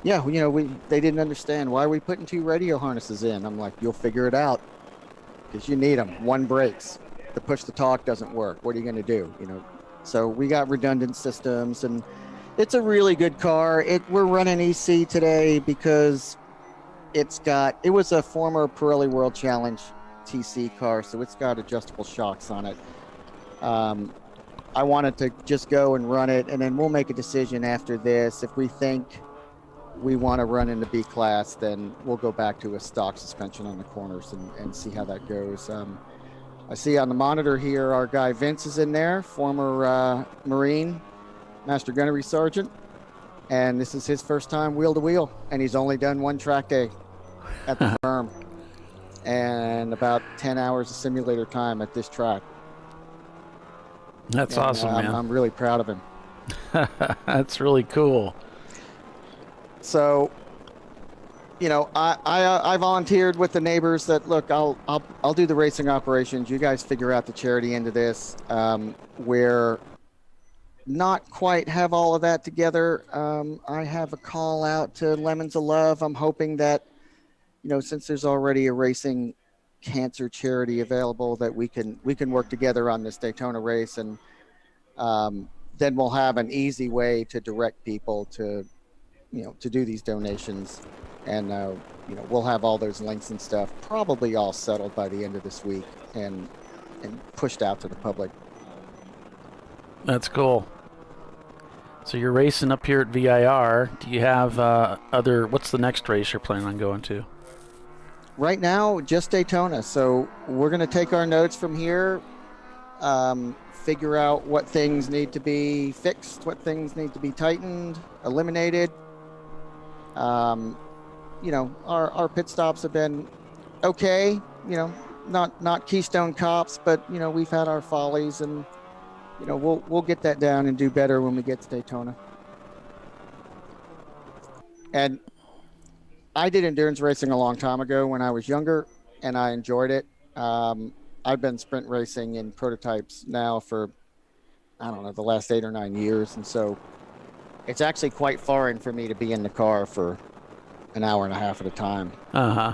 yeah, they didn't understand, why are we putting 2 radio harnesses in? I'm like, you'll figure it out, because you need them. One breaks, the push to talk doesn't work. What are you going to do? So we got redundant systems, and it's a really good car. We're running EC today because it was a former Pirelli World Challenge TC car, so it's got adjustable shocks on it. I wanted to just go and run it, and then we'll make a decision after this. If we think we want to run in the B class, then we'll go back to a stock suspension on the corners and see how that goes. I see on the monitor here our guy Vince is in there, former Marine, Master Gunnery Sergeant, and this is his first time wheel to wheel, and he's only done 1 track day at the firm and about 10 hours of simulator time at this track. That's awesome, man. I'm really proud of him. That's really cool. So, I volunteered with the neighbors that, look, I'll do the racing operations. You guys figure out the charity end of this. We're not quite have all of that together. I have a call out to Lemons of Love. I'm hoping that, since there's already a racing cancer charity available, that we can work together on this Daytona race, and then we'll have an easy way to direct people to do these donations, and we'll have all those links and stuff probably all settled by the end of this week and pushed out to the public. That's cool. So you're racing up here at VIR. Do you have what's the next race you're planning on going to? Right now, just Daytona. So we're going to take our notes from here, figure out what things need to be fixed, what things need to be tightened, eliminated. Our pit stops have been okay, not Keystone cops, but, we've had our follies, and, we'll get that down and do better when we get to Daytona. And I did endurance racing a long time ago when I was younger, and I enjoyed it. I've been sprint racing in prototypes now for, I don't know, the last 8 or 9 years. And so it's actually quite foreign for me to be in the car for an hour and a half at a time. Uh-huh.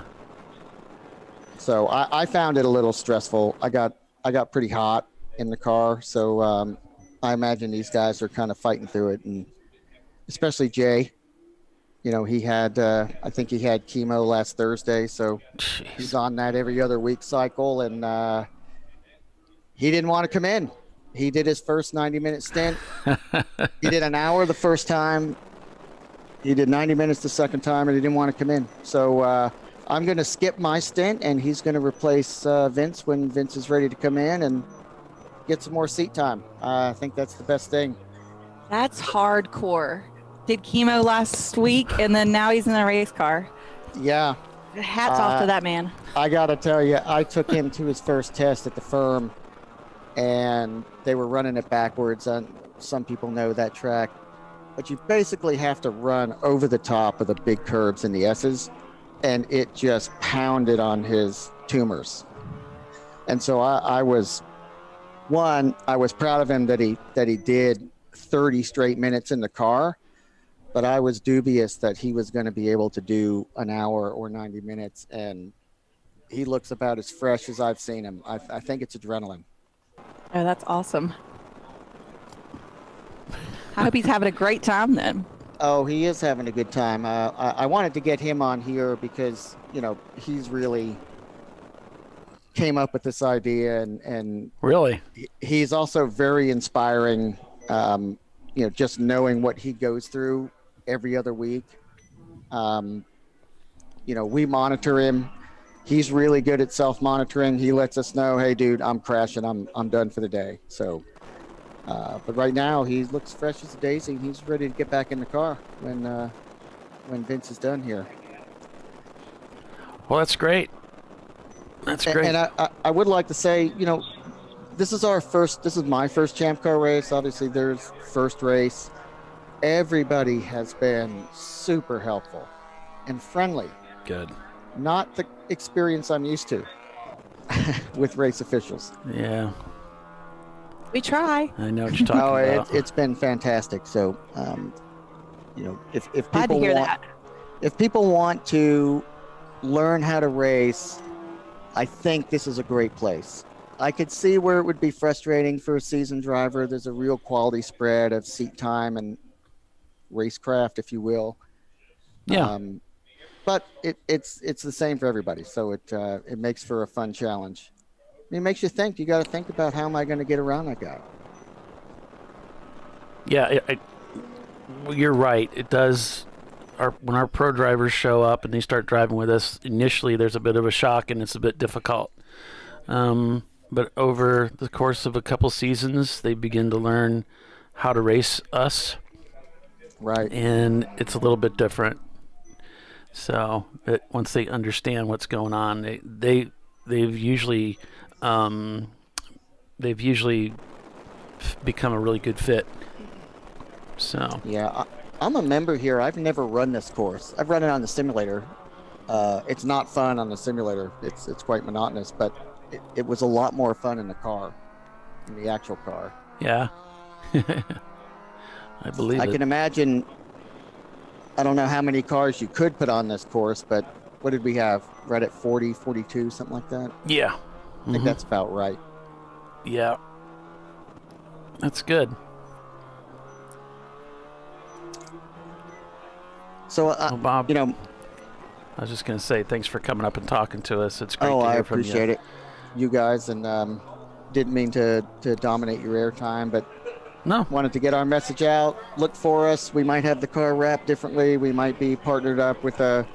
So I found it a little stressful. I got pretty hot in the car. So I imagine these guys are kind of fighting through it. And especially Jay, you know, he had, I think he had chemo last Thursday. So he's on that every other week cycle. And he didn't want to come in. He did his first 90-minute stint. He did an hour the first time. He did 90 minutes the second time, and he didn't want to come in. So I'm going to skip my stint, and he's going to replace Vince when Vince is ready to come in and get some more seat time. I think that's the best thing. That's hardcore. Did chemo last week, and then now he's in a race car. Yeah. Hats off to that man. I got to tell you, I took him to his first test at the firm, and they were running it backwards. And some people know that track, but you basically have to run over the top of the big curbs in the S's, and it just pounded on his tumors. And so I was proud of him that he did 30 straight minutes in the car, but I was dubious that he was going to be able to do an hour or 90 minutes. And he looks about as fresh as I've seen him. I think it's adrenaline. Oh, that's awesome. I hope he's having a great time then. Oh, he is having a good time. I wanted to get him on here because, you know, he's really came up with this idea, and really, he's also very inspiring. You know, just knowing what he goes through every other week. You know, we monitor him. He's really good at self-monitoring. He lets us know, hey, dude, I'm crashing. I'm done for the day. So, but right now he looks fresh as a daisy. He's ready to get back in the car when Vince is done here. Well, that's great. That's great. And I would like to say, you know, this is my first Champ Car race. Obviously, there's first race. Everybody has been super helpful and friendly. Good. Not the experience I'm used to with race officials. Yeah. We try. I know what you're talking about. It's been fantastic. So, you know, if Glad to people hear want, that. if people want to learn how to race, I think this is a great place. I could see where it would be frustrating for a seasoned driver. There's a real quality spread of seat time and racecraft, if you will. Yeah. But it's the same for everybody. So it makes for a fun challenge. It makes you think. You got to think about, how am I going to get around that guy? Yeah, well, you're right. It does. When our pro drivers show up and they start driving with us, initially there's a bit of a shock and it's a bit difficult. But over the course of a couple seasons, they begin to learn how to race us. Right. And it's a little bit different. So once they understand what's going on, they've usually become a really good fit. So yeah, I'm a member here. I've never run this course. I've run it on the simulator. It's not fun on the simulator. It's quite monotonous, but it was a lot more fun in the car, in the actual car. Yeah. I believe I can imagine. I don't know how many cars you could put on this course, but what did we have? Right at 40, 42, something like that? Yeah. I think that's about right. Yeah. That's good. So, well, Bob, you know, I was just going to say thanks for coming up and talking to us. It's great to hear I from you. appreciate it, you guys, and didn't mean to dominate your airtime, but no, wanted to get our message out. Look for us. We might have the car wrapped differently. We might be partnered up with a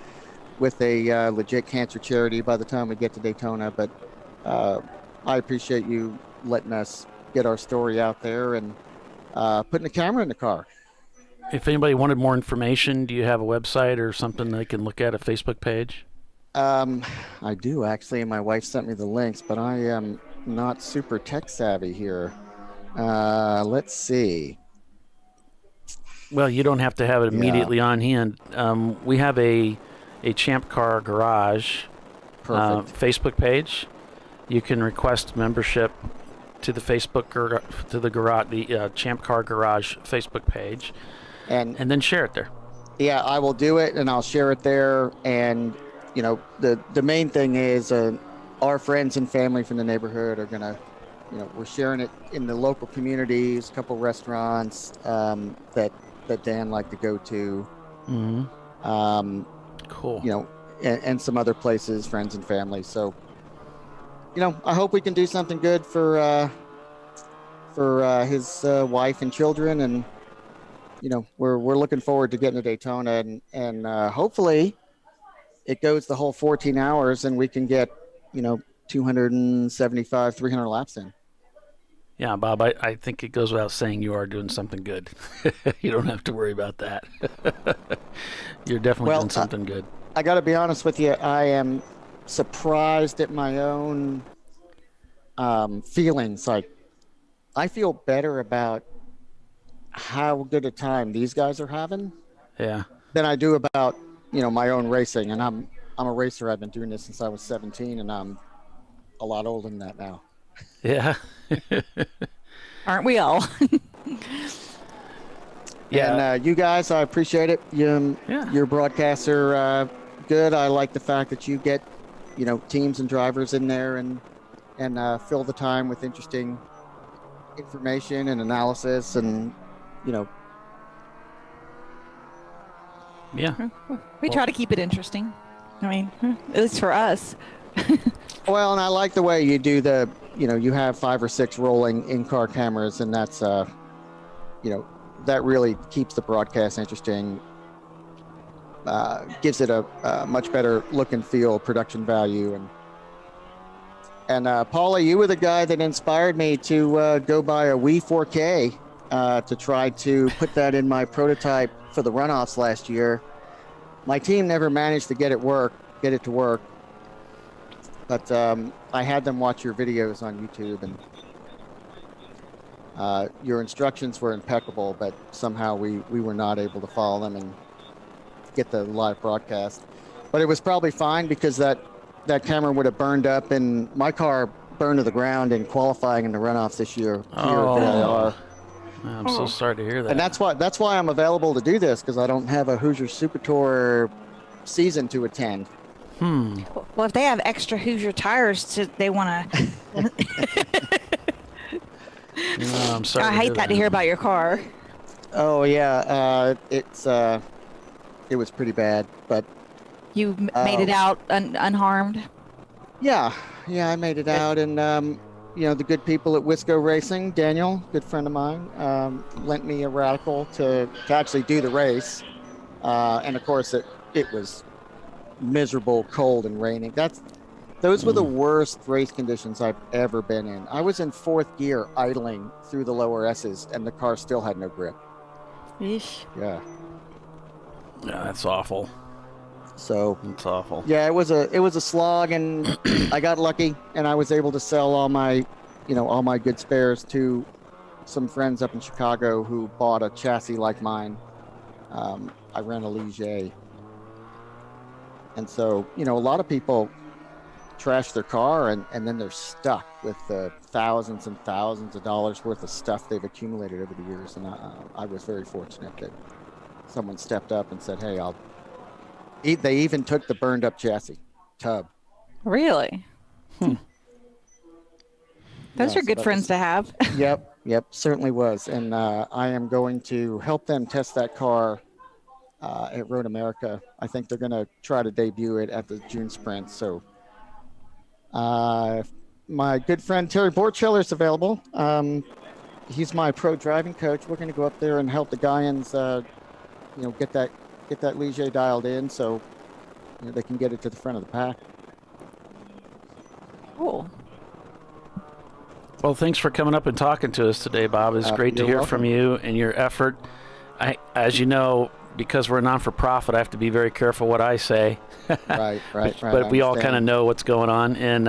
legit cancer charity by the time we get to Daytona. But I appreciate you letting us get our story out there and putting a camera in the car. If anybody wanted more information, do you have a website or something they can look at, a Facebook page? I do, actually, and my wife sent me the links, but I am not super tech savvy here. Let's see. Well, you don't have to have it immediately on hand. We have a Champ Car Garage Facebook page. You can request membership to the Champ Car Garage Facebook page, and then share it there. Yeah, I will do it, and I'll share it there. And the main thing is our friends and family from the neighborhood are gonna, we're sharing it in the local communities, a couple restaurants that Dan liked to go to. Mm-hmm. Cool. And some other places, friends and family. So, I hope we can do something good for his wife and children, and we're looking forward to getting to Daytona, and hopefully it goes the whole 14 hours, and we can get 275, 300 laps in. Yeah, Bob, I think it goes without saying you are doing something good. You don't have to worry about that. You're definitely doing something good. I got to be honest with you. I am surprised at my own feelings. Like, I feel better about how good a time these guys are having than I do about, my own racing. And I'm a racer. I've been doing this since I was 17, and I'm a lot older than that now. Yeah. Aren't we all? Yeah. And you guys, I appreciate it. Your broadcasts are good. I like the fact that you get, teams and drivers in there and fill the time with interesting information and analysis, and Yeah. We try to keep it interesting. I mean, at least for us. Well, and I like the way you do you have 5 or 6 rolling in-car cameras, and that's, that really keeps the broadcast interesting, gives it a much better look and feel, production value. And Paula, you were the guy that inspired me to go buy a Wii 4K to try to put that in my prototype for the runoffs last year. My team never managed to get it to work. But I had them watch your videos on YouTube, and your instructions were impeccable, but somehow we were not able to follow them and get the live broadcast. But it was probably fine, because that camera would have burned up, and my car burned to the ground in qualifying in the runoffs this year here at VIR. I'm so sorry to hear that. And that's why I'm available to do this, because I don't have a Hoosier Super Tour season to attend. Well, if they have extra Hoosier tires, they want to. No, I'm sorry. I hate that to hear about your car. Oh yeah, it was pretty bad, but you made it out unharmed. Yeah, I made it out, and the good people at Wisco Racing, Daniel, good friend of mine, lent me a Radical to actually do the race, and of course it was miserable, cold, and raining. Those were the worst race conditions I've ever been in. I was in 4th gear idling through the lower S's, and the car still had no grip. Yeesh. Yeah, that's awful. So it's awful. Yeah, it was a slog, and I got lucky, and I was able to sell all my good spares to some friends up in Chicago who bought a chassis like mine. I ran a Ligier. And so, a lot of people trash their car, and then they're stuck with thousands and thousands of dollars worth of stuff they've accumulated over the years. And I was very fortunate that someone stepped up and said, hey, they even took the burned up chassis tub. Really? Those are good friends to have. Yep, certainly was. And I am going to help them test that car at Road America. I think they're going to try to debut it at the June Sprint. So my good friend Terry Borcheller is available. He's my pro driving coach. We're going to go up there and help the Guyans, get that Ligier dialed in, so they can get it to the front of the pack. Cool. Well, thanks for coming up and talking to us today, Bob. It's great to hear from you and your effort. As you know, because we're a non-for-profit, I have to be very careful what I say. Right. But we all kind of know what's going on, and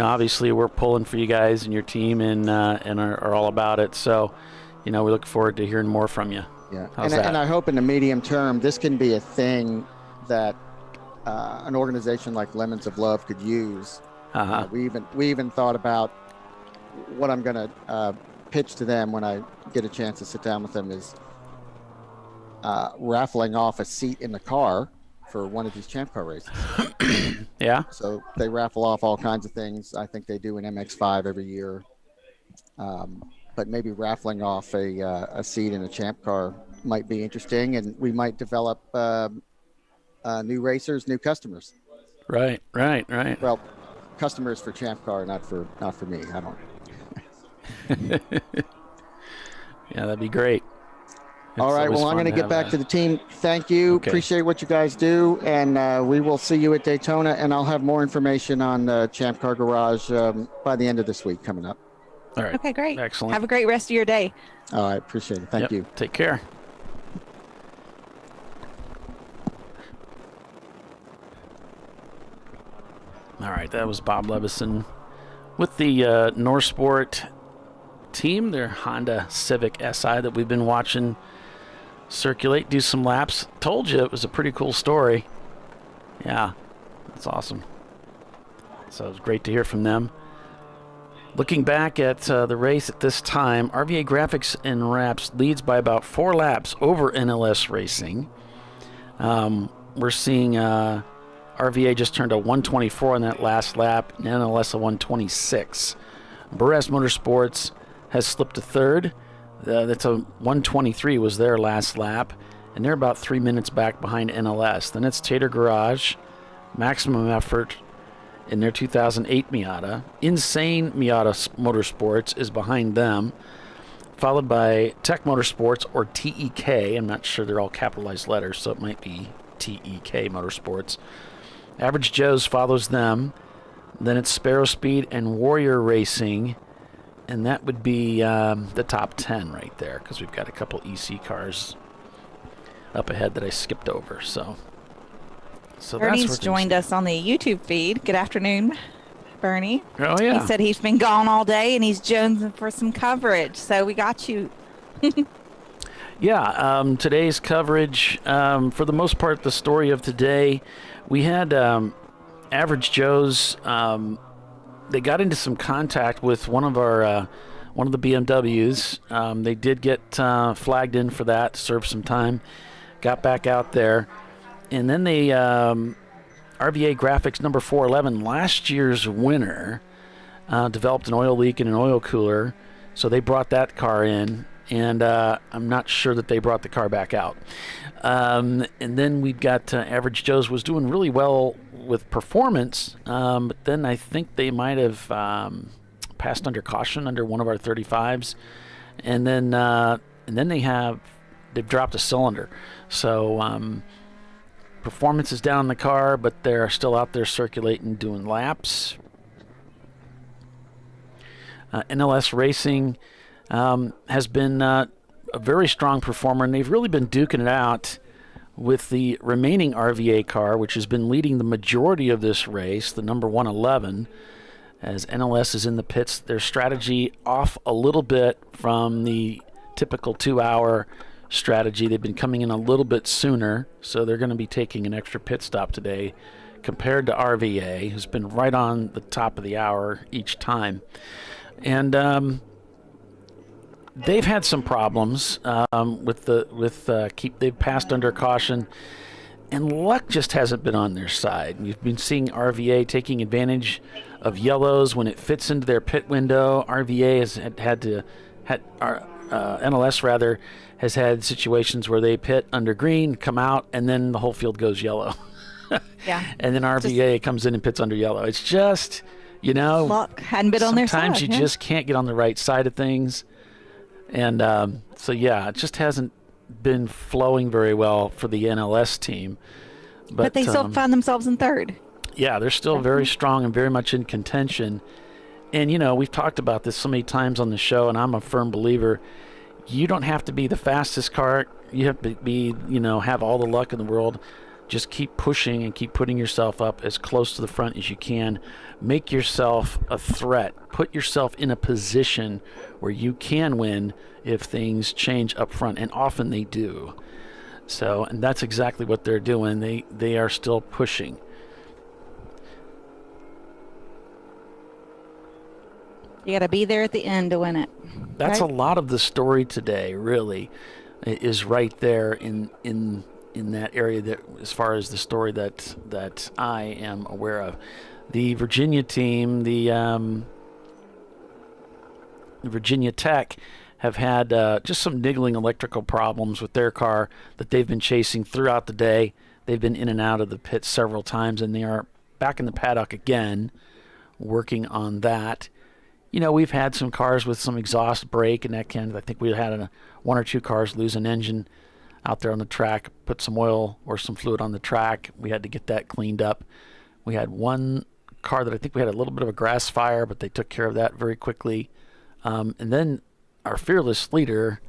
obviously we're pulling for you guys and your team, and are all about it. So, we look forward to hearing more from you. Yeah, How's and that? I hope in the medium term this can be a thing that an organization like Lemons of Love could use. We even thought about what I'm going to pitch to them when I get a chance to sit down with them is raffling off a seat in the car for one of these Champ Car races. Yeah. So they raffle off all kinds of things. I think they do an MX-5 every year. But maybe raffling off a seat in a Champ Car might be interesting, and we might develop new racers, new customers. Right. Well, customers for Champ Car, not for me. I don't. Yeah, that'd be great. All right. Well, I'm going to get back to the team. Thank you. Okay. Appreciate what you guys do, and we will see you at Daytona. And I'll have more information on Champ Car Garage by the end of this week coming up. All right. Okay, great. Excellent. Have a great rest of your day. All right. Appreciate it. Thank you. Take care. All right. That was Bob Iverson with the Norsport team, their Honda Civic Si that we've been watching circulate, do some laps. Told you it was a pretty cool story. Yeah, that's awesome. So it was great to hear from them. Looking back at the race at this time, RVA Graphics and Wraps leads by about 4 laps over NLS Racing. We're seeing RVA just turned a 124 on that last lap, and NLS a 126. Burras Motorsports has slipped to third. That's a 123 was their last lap, and they're about 3 minutes back behind NLS. Then it's Tater Garage, Maximum Effort in their 2008 Miata. Insane Miata Motorsports is behind them, followed by Tech Motorsports, or TEK. I'm not sure, they're all capitalized letters, so it might be TEK Motorsports. Average Joe's follows them. Then it's Sparrow Speed and Warrior Racing, and that would be the top 10 right there, because we've got a couple EC cars up ahead that I skipped over. So Bernie's joined us on the YouTube feed. Good afternoon, Bernie. Oh, yeah. He said he's been gone all day and he's jonesing for some coverage, so we got you. Yeah, today's coverage, for the most part, the story of today, we had Average Joe's. They got into some contact with one of the BMWs. They did get flagged in for that, served some time, got back out there, and then they RVA Graphics number 411, last year's winner, developed an oil leak in an oil cooler, so they brought that car in. And I'm not sure that they brought the car back out. And then we've got Average Joe's was doing really well with performance, but then I think they might have passed under caution under one of our 35s, and then they've dropped a cylinder. So performance is down in the car, but they're still out there circulating, doing laps. NLS Racing has been a very strong performer, and they've really been duking it out with the remaining RVA car, which has been leading the majority of this race, the number 111, as NLS is in the pits. Their strategy off a little bit from the typical 2-hour strategy. They've been coming in a little bit sooner, so they're going to be taking an extra pit stop today compared to RVA, who's been right on the top of the hour each time. And they've had some problems they've passed under caution, and luck just hasn't been on their side. You've been seeing RVA taking advantage of yellows when it fits into their pit window. RVA NLS rather has had situations where they pit under green, come out, and then the whole field goes yellow. Yeah. And then RVA comes in and pits under yellow. It's just, luck hadn't been on their side. Sometimes you just can't get on the right side of things. And it just hasn't been flowing very well for the NLS team. But they still find themselves in third. Yeah, they're still very strong and very much in contention. And, we've talked about this so many times on the show, and I'm a firm believer. You don't have to be the fastest car. You have to be, have all the luck in the world. just keep pushing and keep putting yourself up as close to the front as you can. Make yourself a threat. Put yourself in a position where you can win if things change up front, and often they do. So, and that's exactly what they're doing. They are still pushing. You got to be there at the end to win it. That's right? a lot of the story today, really, is right there in that area, that as far as the story that I am aware of. The Virginia team, the Virginia Tech, have had just some niggling electrical problems with their car that they've been chasing throughout the day. They've been in and out of the pit several times, and they are back in the paddock again, working on that. You know, we've had some cars with some exhaust break and that kind of. I think we had one or two cars lose an engine out there on the track, put some oil or some fluid on the track. We had to get that cleaned up. We had one car that I think we had a little bit of a grass fire, but they took care of that very quickly. And then our fearless leader,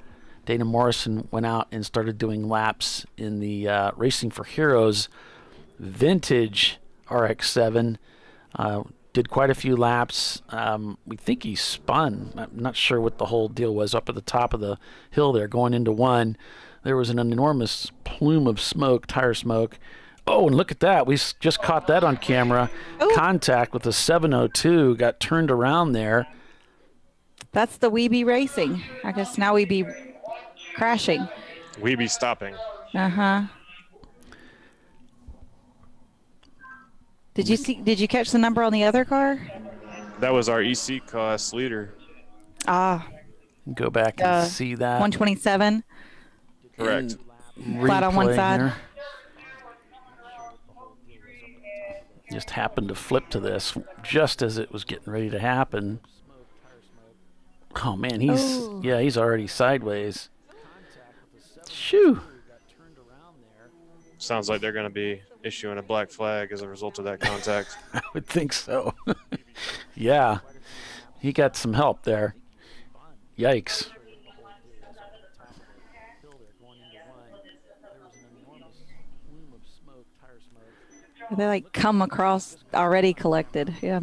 Dana Morrison, went out and started doing laps in the Racing for Heroes vintage RX-7. Did quite a few laps. We think he spun. I'm not sure what the whole deal was. Up at the top of the hill there, going into one, there was an enormous plume of smoke, tire smoke. Oh, and look at that. We just caught that on camera. Ooh. Contact with the 702 got turned around there. That's the Weeby racing. I guess now we be crashing. We be stopping. Uh-huh. Did you catch the number on the other car? That was our EC class leader. Ah. Go back and see that. 127. Correct. Flat on one side. Here. Just happened to flip to this just as it was getting ready to happen. Oh man, he's already sideways. Shoo. Sounds like they're going to be issuing a black flag as a result of that contact. I would think so. Yeah, he got some help there. Yikes. They like come across already collected. Yeah.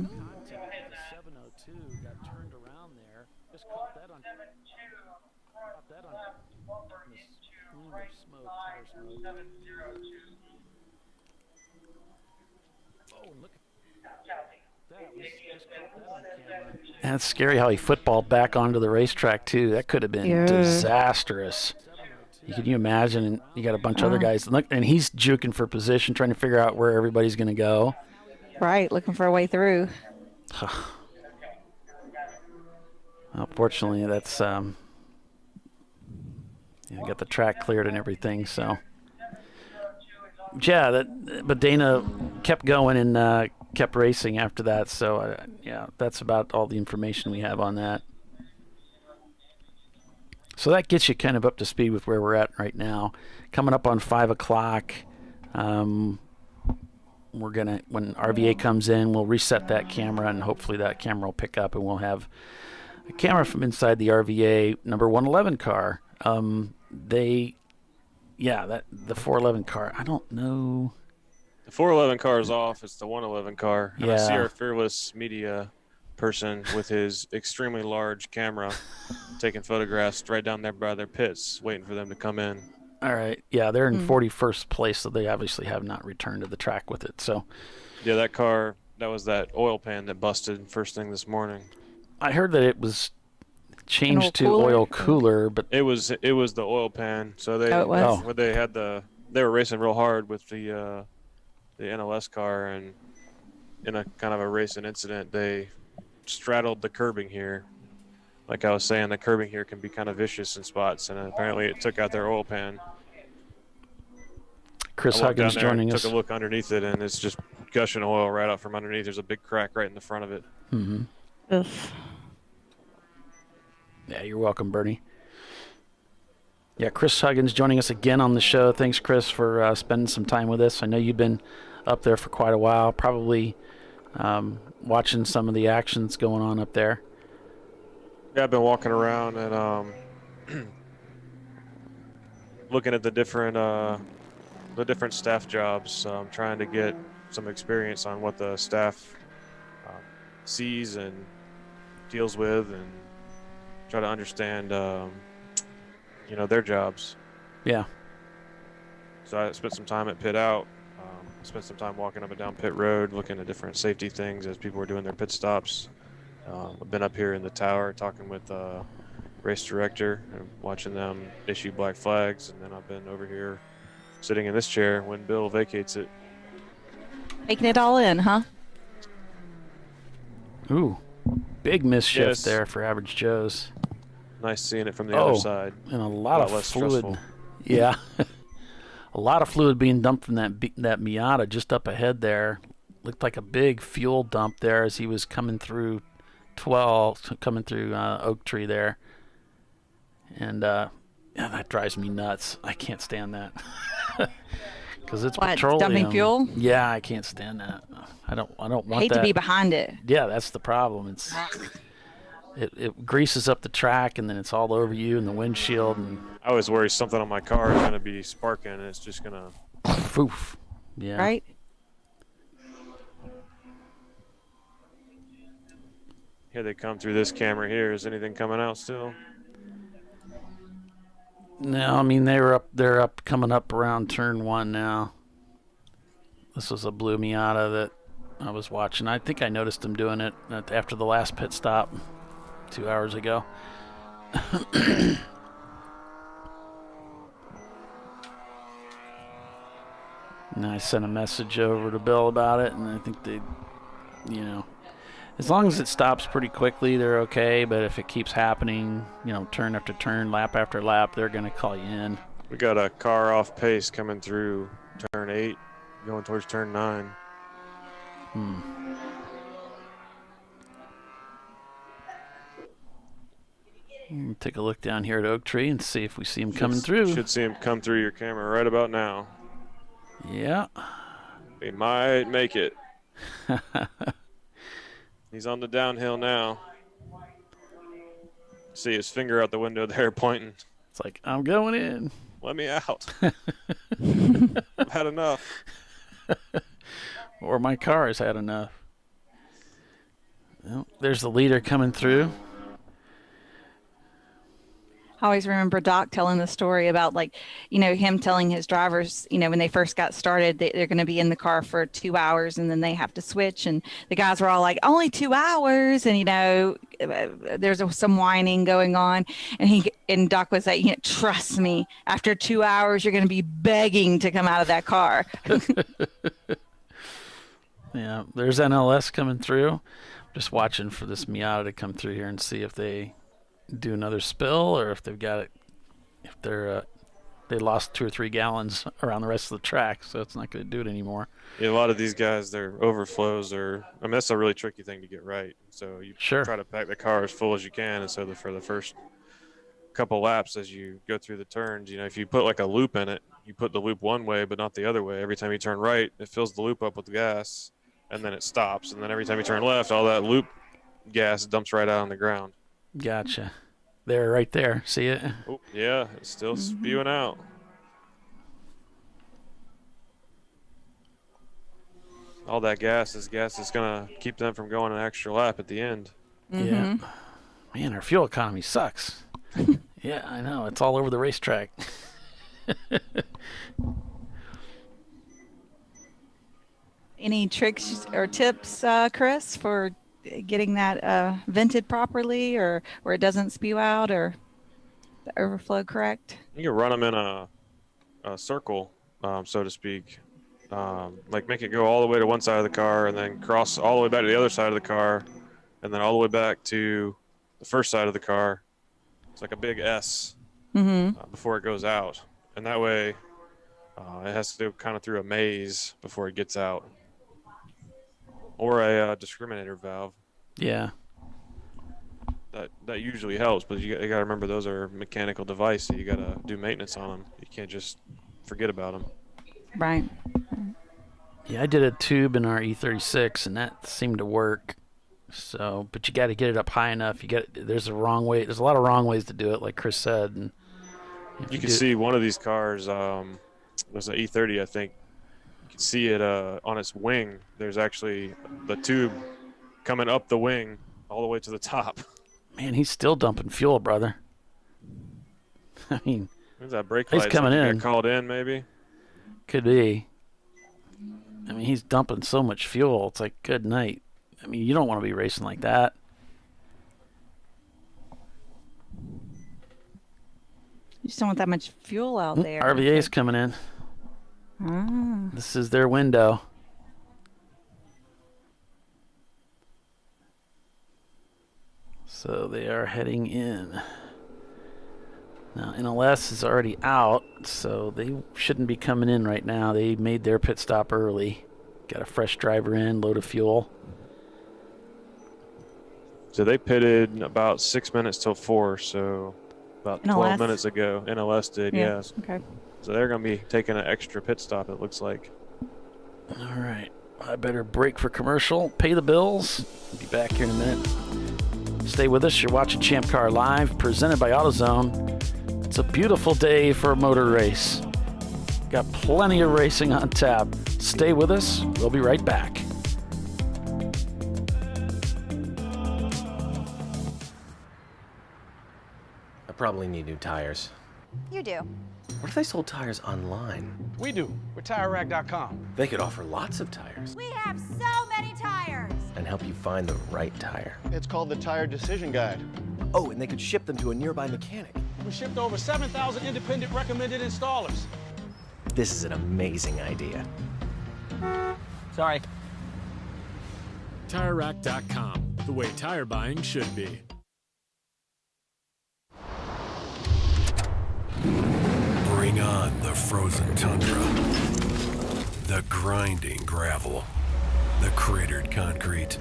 That's scary how he footballed back onto the racetrack too. That could have been disastrous. Can you imagine? And you got a bunch of other guys, and he's juking for position, trying to figure out where everybody's going to go. Right, looking for a way through. Unfortunately, that's got the track cleared and everything. So, yeah, but Dana kept going and kept racing after that. So, that's about all the information we have on that. So that gets you kind of up to speed with where we're at right now. Coming up on 5 o'clock, we're gonna, when RVA comes in, we'll reset that camera, and hopefully that camera will pick up, and we'll have a camera from inside the RVA number 111 car. The 411 car. I don't know. The 411 car is off. It's the 111 car. And Yeah. I see our fearless media person with his extremely large camera taking photographs right down there by their pits, waiting for them to come in. All right. Yeah, they're in 41st place, so they obviously have not returned to the track with it. So, yeah, that car, that was that oil pan that busted first thing this morning. I heard that it was changed to oil cooler, but it was the oil pan. So they they were racing real hard with the NLS car, and in a kind of a racing incident, they straddled the curbing here. Like I was saying, the curbing here can be kind of vicious in spots, and apparently it took out their oil pan. Chris Huggins joining us. Took a look underneath it, and it's just gushing oil right out from underneath. There's a big crack right in the front of it. Mm-hmm. Yeah, you're welcome, Bernie. Yeah, Chris Huggins joining us again on the show. Thanks, Chris, for spending some time with us. I know you've been up there for quite a while, probably watching some of the actions going on up there. Yeah, I've been walking around and looking at the different the different staff jobs. I'm trying to get some experience on what the staff sees and deals with, and try to understand, their jobs. Yeah. So I spent some time at Pit Out. Spent some time walking up and down pit road, looking at different safety things as people were doing their pit stops. I've been up here in the tower talking with race director and watching them issue black flags, and then I've been over here sitting in this chair when Bill vacates it. Taking it all in, huh? Ooh, big misshift Yes. there for Average Joe's. Nice seeing it from the other side. And a lot of less fluid. stressful. Yeah. A lot of fluid being dumped from that Miata just up ahead there. Looked like a big fuel dump there as he was coming through Oak Tree there. And that drives me nuts. I can't stand that. Because it's petroleum. Dumping fuel? Yeah, I can't stand that. I don't want that. Hate to be behind it. Yeah, that's the problem. It greases up the track, and then it's all over you and the windshield. And I always worry something on my car is going to be sparking, and it's just going to... Poof. Yeah. Right? Here they come through this camera here. Is anything coming out still? No, I mean they're coming up around turn 1 now. This was a blue Miata that I was watching. I think I noticed them doing it after the last pit stop 2 hours ago. And I sent a message over to Bill about it, and I think they, as long as it stops pretty quickly, they're okay. But if it keeps happening, turn after turn, lap after lap, they're going to call you in. We got a car off pace coming through turn 8, going towards turn 9. Take a look down here at Oak Tree and see if we see him coming through. Should see him come through your camera right about now. Yeah. He might make it. He's on the downhill now. See his finger out the window there pointing. It's like, I'm going in. Let me out. I've had enough. Or my car has had enough. Well, there's the leader coming through. I always remember Doc telling the story about, him telling his drivers, when they first got started, they're going to be in the car for 2 hours and then they have to switch. And the guys were all like, only 2 hours. And, there's some whining going on. And Doc was like, trust me, after 2 hours, you're going to be begging to come out of that car. Yeah, there's NLS coming through. Just watching for this Miata to come through here and see if they do another spill, or if they've got it, if they lost 2 or 3 gallons around the rest of the track, so it's not going to do it anymore. Yeah, a lot of these guys, their overflows that's a really tricky thing to get right. So you try to pack the car as full as you can, and so for the first couple laps as you go through the turns, if you put like a loop in it, you put the loop one way but not the other way. Every time you turn right, it fills the loop up with gas, and then it stops, and then every time you turn left, all that loop gas dumps right out on the ground. Gotcha. There, right there. See it? Oh, yeah, it's still spewing out. All that gas is going to keep them from going an extra lap at the end. Yeah. Man, our fuel economy sucks. Yeah, I know. It's all over the racetrack. Any tricks or tips, Chris, for getting that vented properly, or where it doesn't spew out, or the overflow correct? You can run them in a circle, so to speak. Like make it go all the way to one side of the car and then cross all the way back to the other side of the car and then all the way back to the first side of the car. It's like a big S before it goes out. And that way it has to go kind of through a maze before it gets out. Or a discriminator valve. Yeah. That usually helps, but you got to remember those are mechanical devices. You got to do maintenance on them. You can't just forget about them. Right. Yeah, I did a tube in our E36, and that seemed to work. So, but you got to get it up high enough. There's a wrong way. There's a lot of wrong ways to do it, like Chris said. And you can see one of these cars. was an E30, I think. You can see it on its wing. There's actually the tube coming up the wing all the way to the top. Man, he's still dumping fuel, brother. I mean, where's that brake light? He's coming in. Got called in, maybe? Could be. I mean, he's dumping so much fuel. It's like, good night. I mean, you don't want to be racing like that. You just don't want that much fuel out there. RVA's coming in. Ah. This is their window. So they are heading in. Now, NLS is already out, so they shouldn't be coming in right now. They made their pit stop early. Got a fresh driver in, load of fuel. So they pitted about 6 minutes till 4, so about NLS? 12 minutes ago. NLS did, Yeah, yes. okay. So they're going to be taking an extra pit stop, it looks like. All right. I better break for commercial, pay the bills. Be back here in a minute. Stay with us. You're watching Champ Car Live, presented by AutoZone. It's a beautiful day for a motor race. Got plenty of racing on tap. Stay with us. We'll be right back. I probably need new tires. You do. What if they sold tires online? We do. We're TireRack.com. They could offer lots of tires We have so many tires. and help you find the right tire. It's called the Tire Decision Guide. Oh, and they could ship them to a nearby mechanic. We shipped to over 7,000 independent recommended installers. This is an amazing idea. Sorry. TireRack.com, the way tire buying should be. Bring on the frozen tundra, the grinding gravel, the cratered concrete,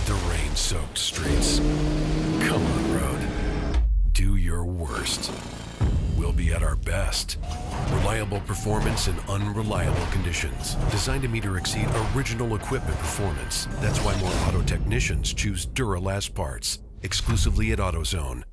the rain-soaked streets. Come on, road. Do your worst. We'll be at our best. Reliable performance in unreliable conditions. Designed to meet or exceed original equipment performance. That's why more auto technicians choose Duralast parts. Exclusively at AutoZone.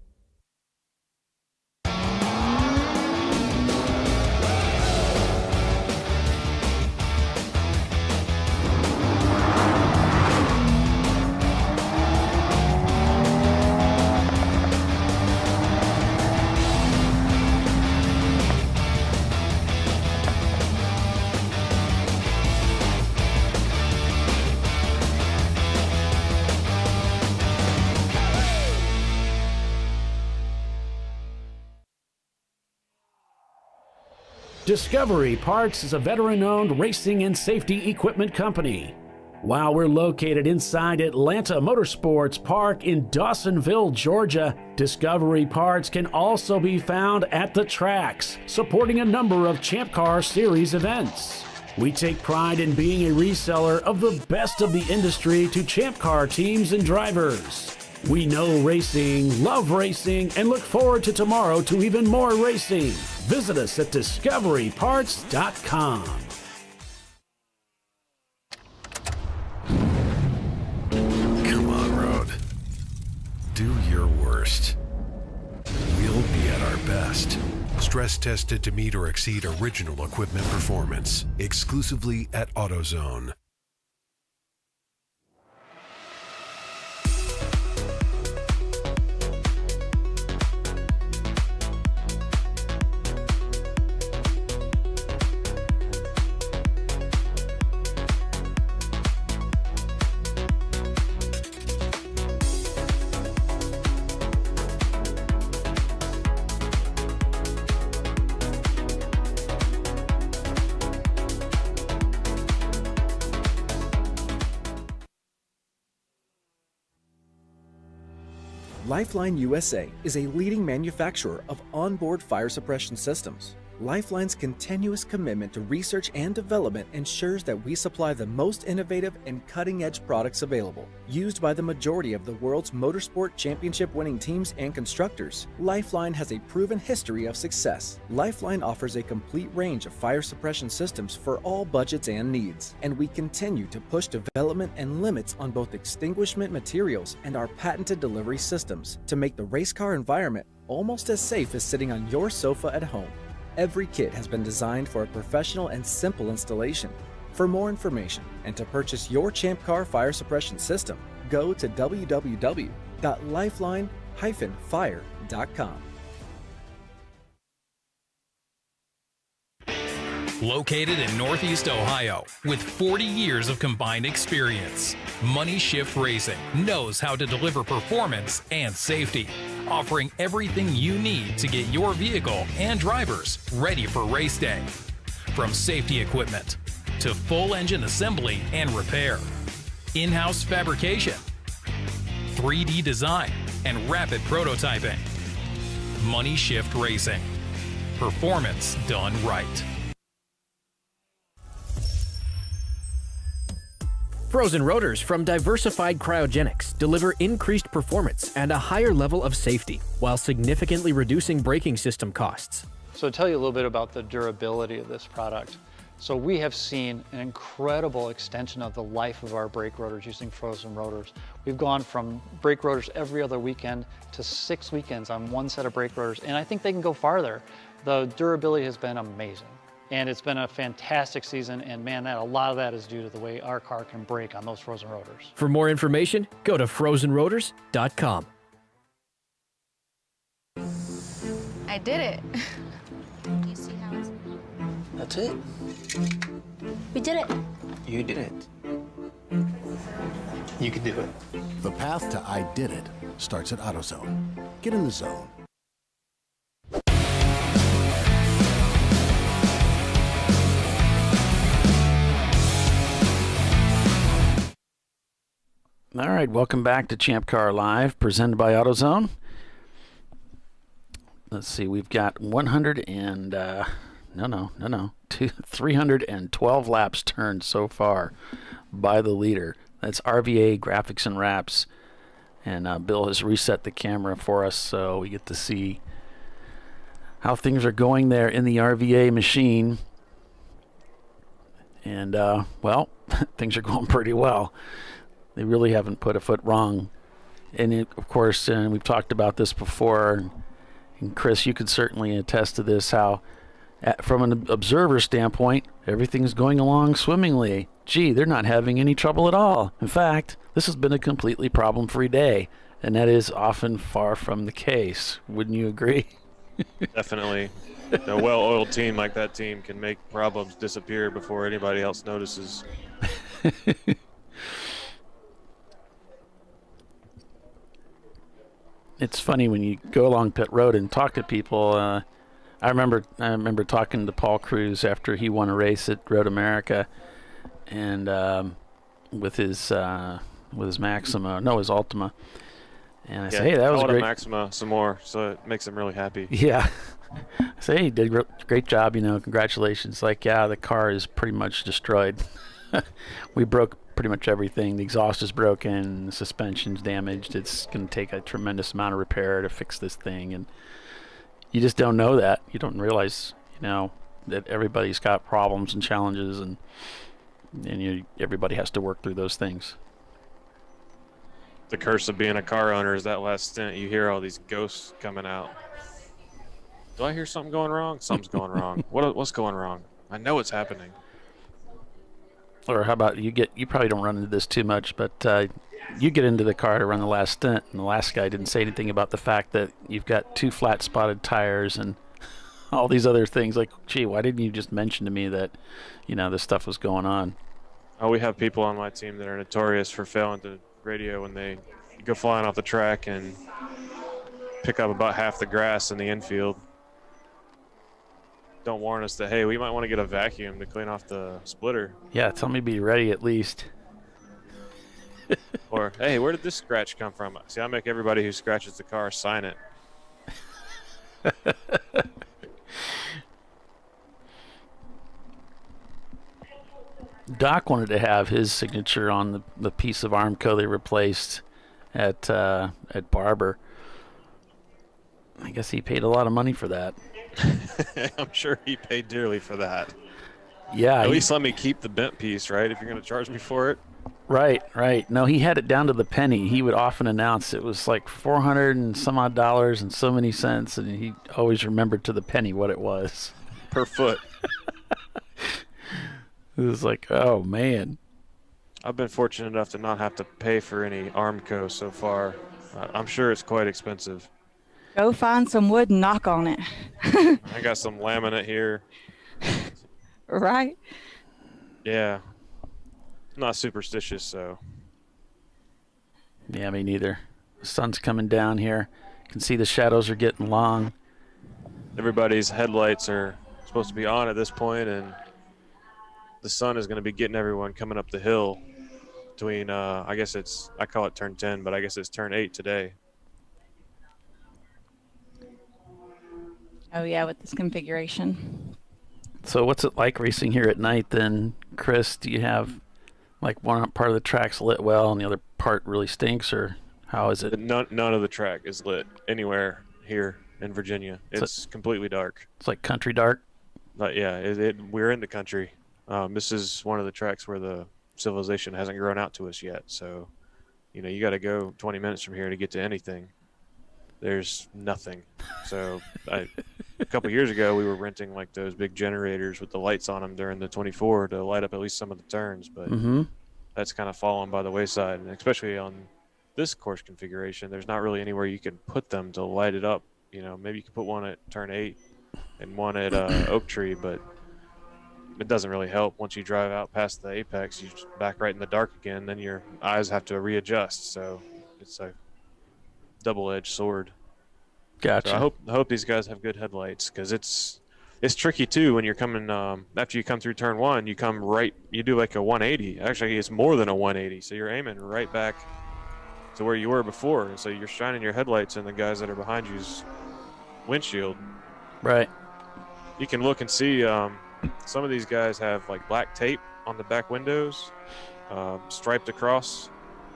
Discovery Parts is a veteran-owned racing and safety equipment company. While we're located inside Atlanta Motorsports Park in Dawsonville, Georgia, Discovery Parts can also be found at the tracks, supporting a number of Champ Car Series events. We take pride in being a reseller of the best of the industry to Champ Car teams and drivers. We know racing, love racing, and look forward to tomorrow to even more racing. Visit us at discoveryparts.com. Come on, road. Do your worst. We'll be at our best. Stress tested to meet or exceed original equipment performance. Exclusively at AutoZone. Lifeline USA is a leading manufacturer of onboard fire suppression systems. Lifeline's continuous commitment to research and development ensures that we supply the most innovative and cutting-edge products available, used by the majority of the world's motorsport championship-winning teams and constructors. Lifeline has a proven history of success. Lifeline offers a complete range of fire suppression systems for all budgets and needs, and we continue to push development and limits on both extinguishment materials and our patented delivery systems to make the race car environment almost as safe as sitting on your sofa at home. Every kit has been designed for a professional and simple installation. For more information and to purchase your ChampCar fire suppression system, go to www.lifeline-fire.com. Located in Northeast Ohio, with 40 years of combined experience, Money Shift Racing knows how to deliver performance and safety, offering everything you need to get your vehicle and drivers ready for race day. From safety equipment to full engine assembly and repair, in-house fabrication, 3D design, and rapid prototyping. Money Shift Racing. Performance done right. Frozen rotors from Diversified Cryogenics deliver increased performance and a higher level of safety, while significantly reducing braking system costs. So to tell you a little bit about the durability of this product. So we have seen an incredible extension of the life of our brake rotors using frozen rotors. We've gone from brake rotors every other weekend to 6 weekends on one set of brake rotors, and I think they can go farther. The durability has been amazing. And it's been a fantastic season, and man, a lot of that is due to the way our car can brake on those frozen rotors. For more information, go to frozenrotors.com. I did it. You see how it's... That's it. We did it. You did it. You can do it. The path to I did it starts at AutoZone. Get in the zone. All right, welcome back to Champ Car Live, presented by AutoZone. Let's see, we've got 312 laps turned so far by the leader. That's RVA Graphics and Wraps, and Bill has reset the camera for us so we get to see how things are going there in the RVA machine. And, well, things are going pretty well. They really haven't put a foot wrong. And of course, and we've talked about this before, and Chris, you could certainly attest to this, how from an observer standpoint, everything's going along swimmingly. Gee, they're not having any trouble at all. In fact, this has been a completely problem-free day, and that is often far from the case. Wouldn't you agree? Definitely. A well-oiled team like that team can make problems disappear before anybody else notices. It's funny when you go along pit road and talk to people. I remember talking to Paul Cruz after he won a race at Road America, and with his Maxima, no, his Ultima, and I said, "Hey, that was great." Maxima some more, so it makes him really happy. Yeah, I say, "Hey, you did a great job. Congratulations." Like, yeah, the car is pretty much destroyed. We broke pretty much everything. The exhaust is broken, the suspension's damaged. It's going to take a tremendous amount of repair to fix this thing, and you just don't know that. You don't realize, that everybody's got problems and challenges, and everybody has to work through those things. The curse of being a car owner is that last stint, you hear all these ghosts coming out. Do I hear something going wrong? Something's going wrong. What's going wrong? I know it's happening. Or how about you probably don't run into this too much, but you get into the car to run the last stint, and the last guy didn't say anything about the fact that you've got 2 flat spotted tires and all these other things. Like, gee, why didn't you just mention to me that, this stuff was going on? Oh, we have people on my team that are notorious for failing to radio when they go flying off the track and pick up about half the grass in the infield. Don't warn us that, hey, we might want to get a vacuum to clean off the splitter. Yeah, tell me to be ready at least. Or, hey, where did this scratch come from? See, I make everybody who scratches the car sign it. Doc wanted to have his signature on the piece of Armco they replaced at Barber. I guess he paid a lot of money for that. I'm sure he paid dearly for that. Yeah. At least let me keep the bent piece, right? If you're going to charge me for it. Right. No, he had it down to the penny. He would often announce it was like $400 and some odd dollars and so many cents, and he always remembered to the penny what it was. per foot. It was like, oh, man. I've been fortunate enough to not have to pay for any Armco so far. I'm sure it's quite expensive. Go find some wood and knock on it. I got some laminate here. Right? Yeah. Not superstitious, so. Yeah, me neither. The sun's coming down here. You can see the shadows are getting long. Everybody's headlights are supposed to be on at this point, and the sun is going to be getting everyone coming up the hill between, I call it turn 10, but I guess it's turn 8 today. Oh, yeah, with this configuration. So what's it like racing here at night then, Chris? Do you have like one part of the track's lit well and the other part really stinks, or how is it? None of the track is lit anywhere here in Virginia. It's completely dark. It's like country dark? Yeah, we're in the country. This is one of the tracks where the civilization hasn't grown out to us yet. So, you got to go 20 minutes from here to get to anything. There's nothing. So a couple years ago, we were renting like those big generators with the lights on them during the 24 to light up at least some of the turns. But that's kind of fallen by the wayside. And especially on this course configuration, there's not really anywhere you can put them to light it up. Maybe you can put one at turn 8 and one at Oak Tree, but it doesn't really help. Once you drive out past the apex, you're back right in the dark again. Then your eyes have to readjust. So it's a double-edged sword. Gotcha. So I hope these guys have good headlights, because it's tricky too when you're coming after you come through turn 1. You come right, you do like a 180. Actually, it's more than a 180. So you're aiming right back to where you were before, and so you're shining your headlights in the guys that are behind you's windshield. Right. You can look and see some of these guys have like black tape on the back windows, striped across.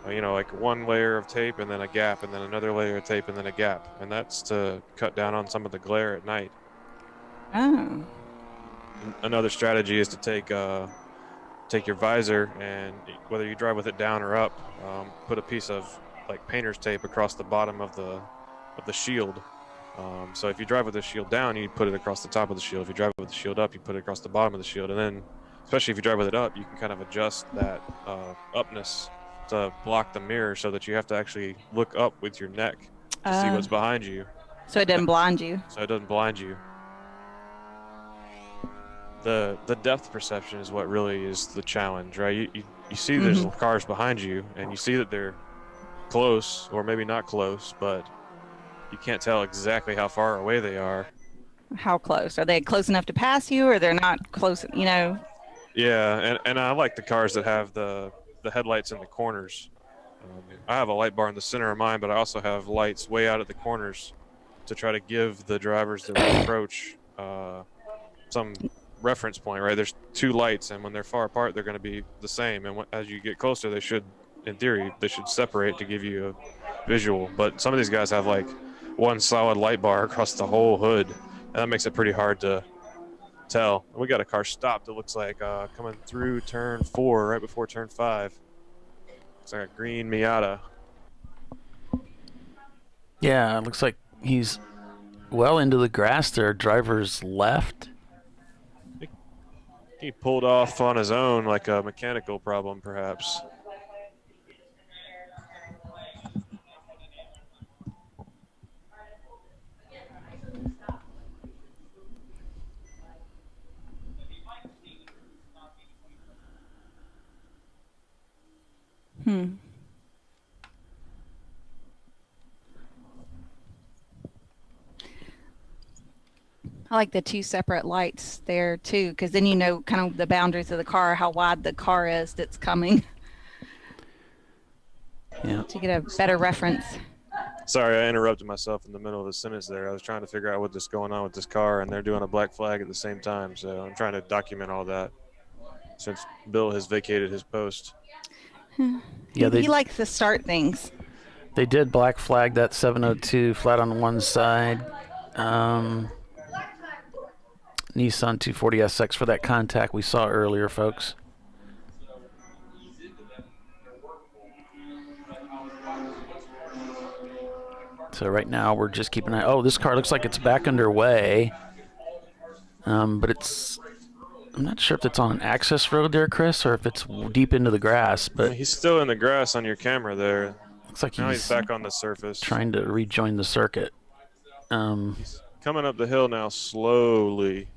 Like one layer of tape and then a gap and then another layer of tape and then a gap. And that's to cut down on some of the glare at night. Oh. Another strategy is to take your visor, and whether you drive with it down or up, put a piece of like painter's tape across the bottom of the shield. So if you drive with the shield down, you put it across the top of the shield. If you drive with the shield up, you put it across the bottom of the shield. And then, especially if you drive with it up, you can kind of adjust that upness to block the mirror, so that you have to actually look up with your neck to see what's behind you. So it doesn't blind you. So it doesn't blind you. The depth perception is what really is the challenge, right? You see there's cars behind you, and you see that they're close, or maybe not close, but you can't tell exactly how far away they are. How close? Are they close enough to pass you, or they're not close, Yeah, and I like the cars that have the headlights in the corners. I have a light bar in the center of mine, but I also have lights way out at the corners to try to give the drivers that will approach some reference point, right? There's two lights, and when they're far apart, they're going to be the same. And as you get closer, they should, in theory, they should separate to give you a visual. But some of these guys have like one solid light bar across the whole hood, and that makes it pretty hard to tell. We got a car stopped, it looks like, coming through turn 4 right before turn 5. It's like a green Miata. Yeah, it looks like he's well into the grass there. Driver's left. He pulled off on his own, like a mechanical problem perhaps. I like the two separate lights there too, because then you know kind of the boundaries of the car, how wide the car is that's coming. Yeah. To get a better reference. Sorry, I interrupted myself in the middle of the sentence there. I was trying to figure out what's going on with this car, and they're doing a black flag at the same time. So I'm trying to document all that since Bill has vacated his post. Yeah, he likes to start things. They did black flag that 702 flat on one side. Nissan 240SX for that contact we saw earlier, folks. So right now we're just keeping an eye. Oh, this car looks like it's back underway. But I'm not sure if it's on an access road there, Chris, or if it's deep into the grass. But he's still in the grass on your camera there. Looks like now he's back on the surface. Trying to rejoin the circuit. He's coming up the hill now slowly.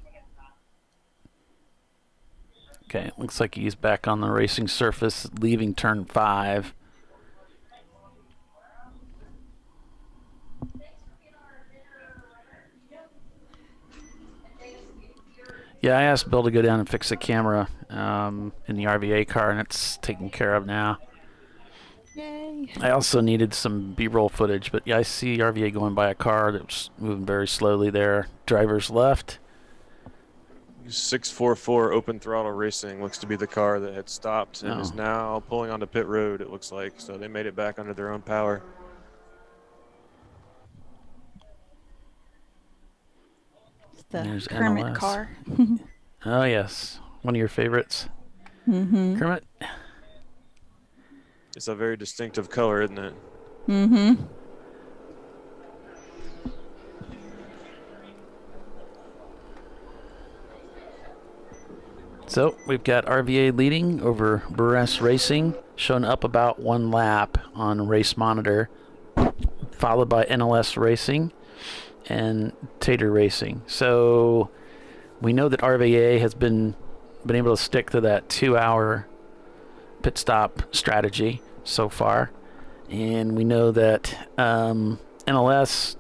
Okay, looks like he's back on the racing surface, leaving turn 5. Yeah, I asked Bill to go down and fix the camera in the RVA car, and it's taken care of now. Yay. I also needed some B-roll footage, but yeah, I see RVA going by a car that was moving very slowly there. Driver's left. 644 Open Throttle Racing looks to be the car that had stopped and is now pulling onto pit road, it looks like. So they made it back under their own power. The Kermit NLS car. Oh, yes. One of your favorites. Mm-hmm. Kermit. It's a very distinctive color, isn't it? Mm-hmm. So we've got RVA leading over Buress Racing, showing up about 1 lap on Race Monitor, followed by NLS Racing and Tater Racing. So we know that RVA has been able to stick to that 2-hour pit stop strategy so far, and we know that NLS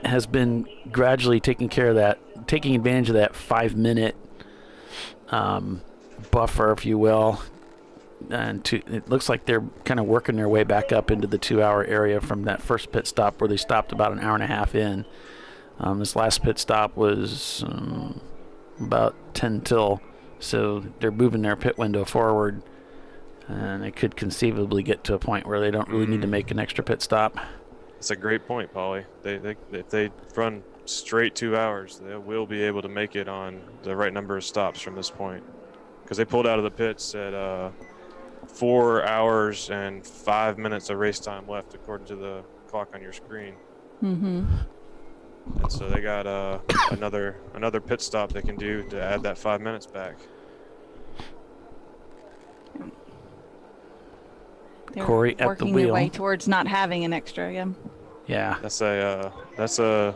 has been gradually taking advantage of that 5-minute buffer, if you will, and it looks like they're kind of working their way back up into the 2-hour area from that first pit stop where they stopped about an hour and a half in. This last pit stop was about 10 till, so they're moving their pit window forward, and they could conceivably get to a point where they don't really need to make an extra pit stop. That's a great point, Paulie. If they run straight 2 hours, they will be able to make it on the right number of stops from this point, because they pulled out of the pits at 4 hours and 5 minutes of race time left according to the clock on your screen. Mm-hmm. And so they got another pit stop they can do to add that 5 minutes back. They're Corey at the wheel. working their way towards not having an extra. Yeah. That's a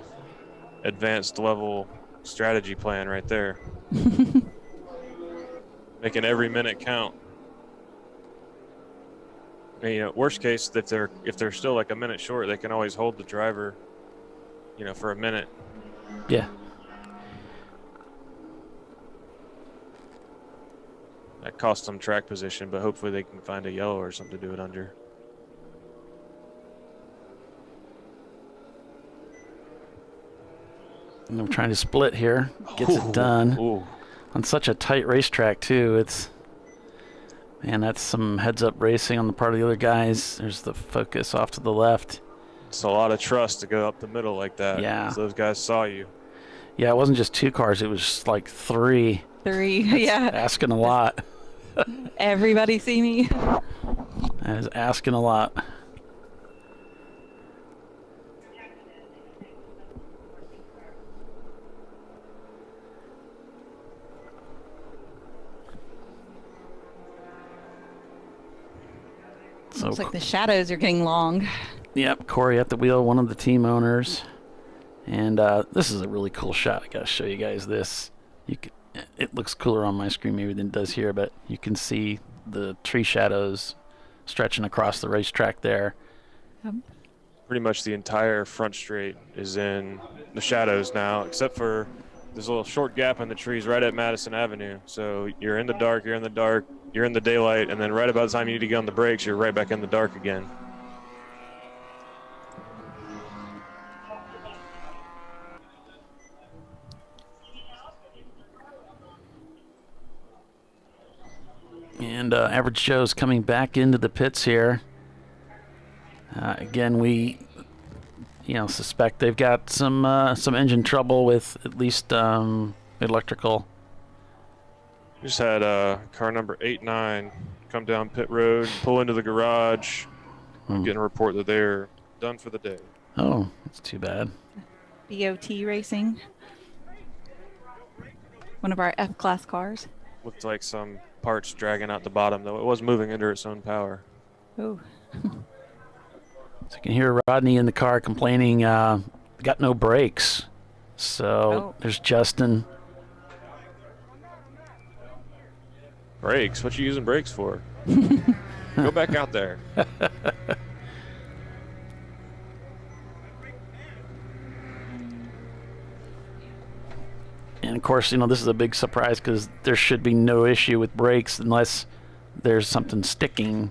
advanced level strategy plan right there. Making every minute count. And, worst case, if they're still like a minute short, they can always hold the driver, for a minute. Yeah. That costs them track position, but hopefully they can find a yellow or something to do it under. And I'm trying to split here. Gets it done. On such a tight racetrack, too. That's some heads-up racing on the part of the other guys. There's the focus off to the left. It's a lot of trust to go up the middle like that. Yeah. Those guys saw you. Yeah, it wasn't just 2 cars. It was like 3. 3, yeah. Asking a lot. Everybody see me? That is asking a lot. Looks like the shadows are getting long. Yep, Corey at the wheel, one of the team owners. And this is a really cool shot. I gotta show you guys this. It looks cooler on my screen maybe than it does here, but you can see the tree shadows stretching across the racetrack there. Pretty much the entire front straight is in the shadows now, except for there's a little short gap in the trees right at Madison Avenue. So you're in the dark, you're in the daylight, and then right about the time you need to get on the brakes, you're right back in the dark again. And Average Joe's coming back into the pits here. Again, we suspect they've got some engine trouble with at least electrical. Just had car number 89 come down pit road, pull into the garage. I'm getting a report that they're done for the day. Oh, that's too bad. BOT Racing. One of our F-Class cars. Looked like some parts dragging out the bottom, though it was moving under its own power. Oh. So you can hear Rodney in the car complaining, got no brakes. So there's Justin. Brakes? What you using brakes for? Go back out there. And of course, this is a big surprise because there should be no issue with brakes unless there's something sticking,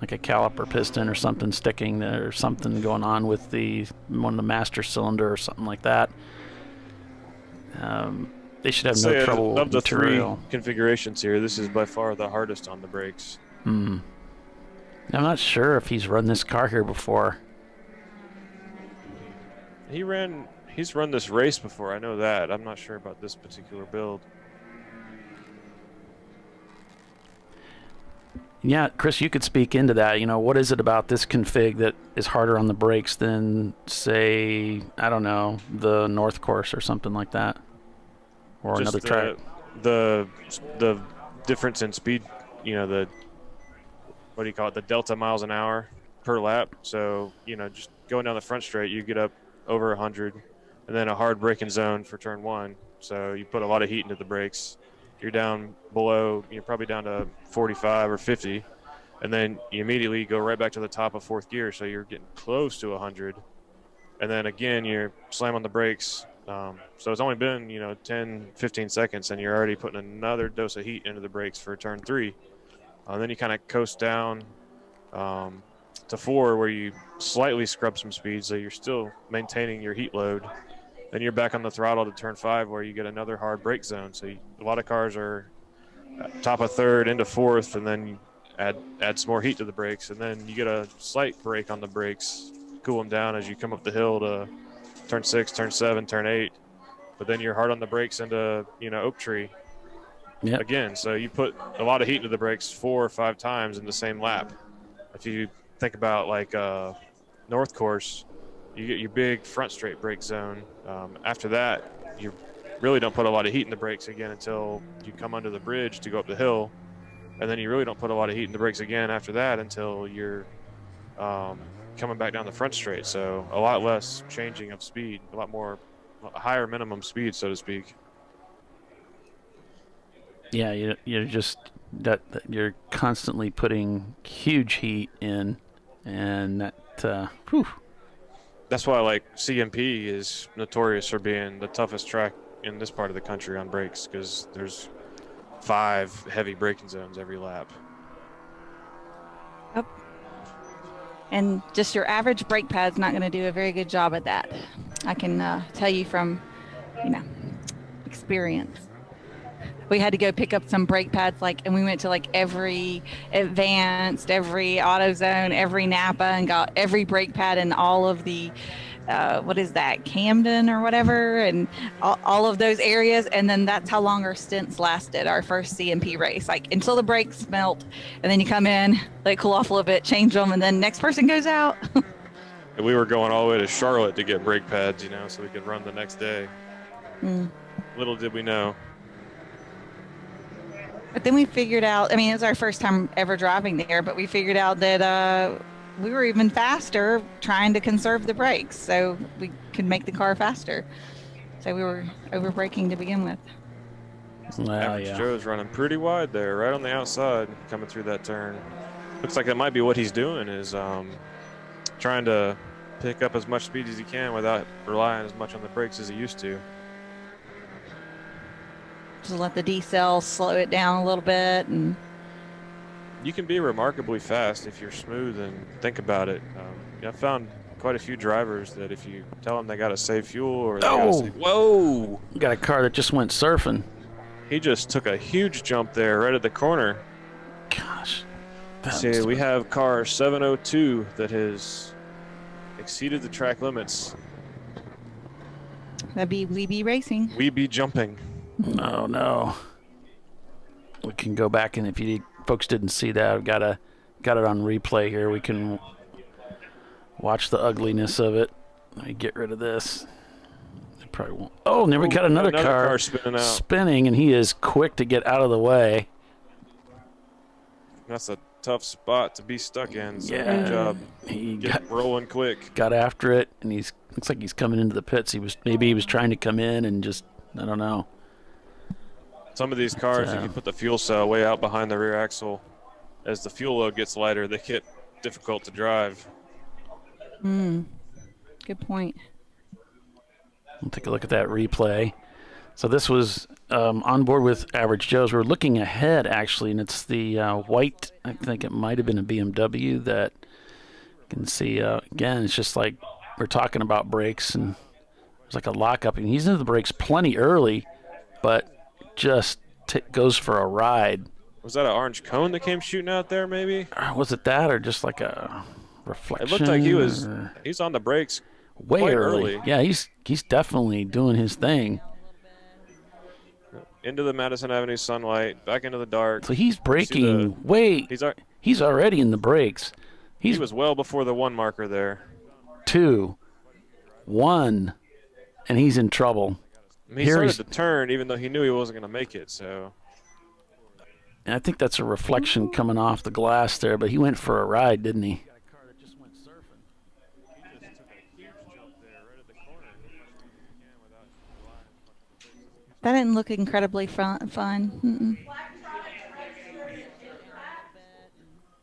like a caliper piston or something sticking there, or something going on with one of the master cylinder or something like that. They should have no trouble with of the material. 3 configurations here, this is by far the hardest on the brakes. I'm not sure if he's run this car here before. He's run this race before, I know that. I'm not sure about this particular build. Yeah, Chris, you could speak into that. What is it about this config that is harder on the brakes than, say, I don't know, the North Course or something like that? Or just another track? The difference in speed, the, what do you call it, the delta miles an hour per lap. So, just going down the front straight, you get up over 100, and then a hard braking zone for turn 1. So you put a lot of heat into the brakes. You're down below, you're probably down to 45 or 50, and then you immediately go right back to the top of 4th gear, so you're getting close to 100. And then again, you slam on the brakes. So it's only been, 10, 15 seconds, and you're already putting another dose of heat into the brakes for turn 3. Then you kind of coast down to 4, where you slightly scrub some speed, so you're still maintaining your heat load. Then you're back on the throttle to turn 5, where you get another hard brake zone. So a lot of cars are top of 3rd into 4th, and then you add some more heat to the brakes, and then you get a slight brake on the brakes, cool them down as you come up the hill to turn 6, turn 7, turn 8. But then you're hard on the brakes into Oak Tree again. So you put a lot of heat into the brakes 4 or 5 times in the same lap. If you think about like North Course, you get your big front straight brake zone. After that, you really don't put a lot of heat in the brakes again until you come under the bridge to go up the hill. And then you really don't put a lot of heat in the brakes again after that until you're coming back down the front straight. So a lot less changing of speed, a lot more higher minimum speed, so to speak. Yeah, you're just you're constantly putting huge heat in, and that That's why CMP is notorious for being the toughest track in this part of the country on brakes, because there's 5 heavy braking zones every lap. Yep. And just your average brake pad's not going to do a very good job at that. I can tell you from, experience. We had to go pick up some brake pads, and we went to every Advanced, every AutoZone, every Napa, and got every brake pad in all of the, Camden or whatever, and all of those areas. And then that's how long our stints lasted, our first CMP race, until the brakes melt. And then you come in, they cool off a little bit, change them, and then next person goes out. And we were going all the way to Charlotte to get brake pads, so we could run the next day. Little did we know. But then we figured out, it was our first time ever driving there, but we figured out that we were even faster trying to conserve the brakes, so we could make the car faster. So we were over braking to begin with. Average Joe's running pretty wide there, right on the outside, coming through that turn. Looks like that might be what he's doing, is trying to pick up as much speed as he can without relying as much on the brakes as he used to. Just let the D-cell slow it down a little bit. And you can be remarkably fast if you're smooth and think about it. I've found quite a few drivers that if you tell them they got to save fuel or they gotta save, whoa! Got a car that just went surfing. He just took a huge jump there right at the corner. Gosh. See, we have car 702 that has exceeded the track limits. That'd be We Be Racing. We Be Jumping. Oh no. We can go back, and if you folks didn't see that, I've got it on replay here. We can watch the ugliness of it. Let me get rid of this. probably won't. Oh, and then we got another car spinning, and he is quick to get out of the way. That's a tough spot to be stuck in. So good job. He got rolling quick. Got after it, and looks like he's coming into the pits. Maybe he was trying to come in and just, I don't know. Some of these cars, if you put the fuel cell way out behind the rear axle, as the fuel load gets lighter, they get difficult to drive. Good point. We'll take a look at that replay. So this was on board with Average Joe's. We're looking ahead, actually, and it's the white, I think it might have been a BMW that you can see. Again, it's just like we're talking about brakes, and there's like a lockup. And he's into the brakes plenty early, but just goes for a ride. Was that an orange cone that came shooting out there, maybe? Was it that, or just like a reflection? It looked like he's on the brakes way quite early. Yeah, he's definitely doing his thing. Into the Madison Avenue sunlight, back into the dark. So he's braking he's already in the brakes. He was well before the 1 marker there. 2, 1, and he's in trouble. He started to turn even though he knew he wasn't going to make it. So, and I think that's a reflection coming off the glass there, but he went for a ride, didn't he? That didn't look incredibly fun.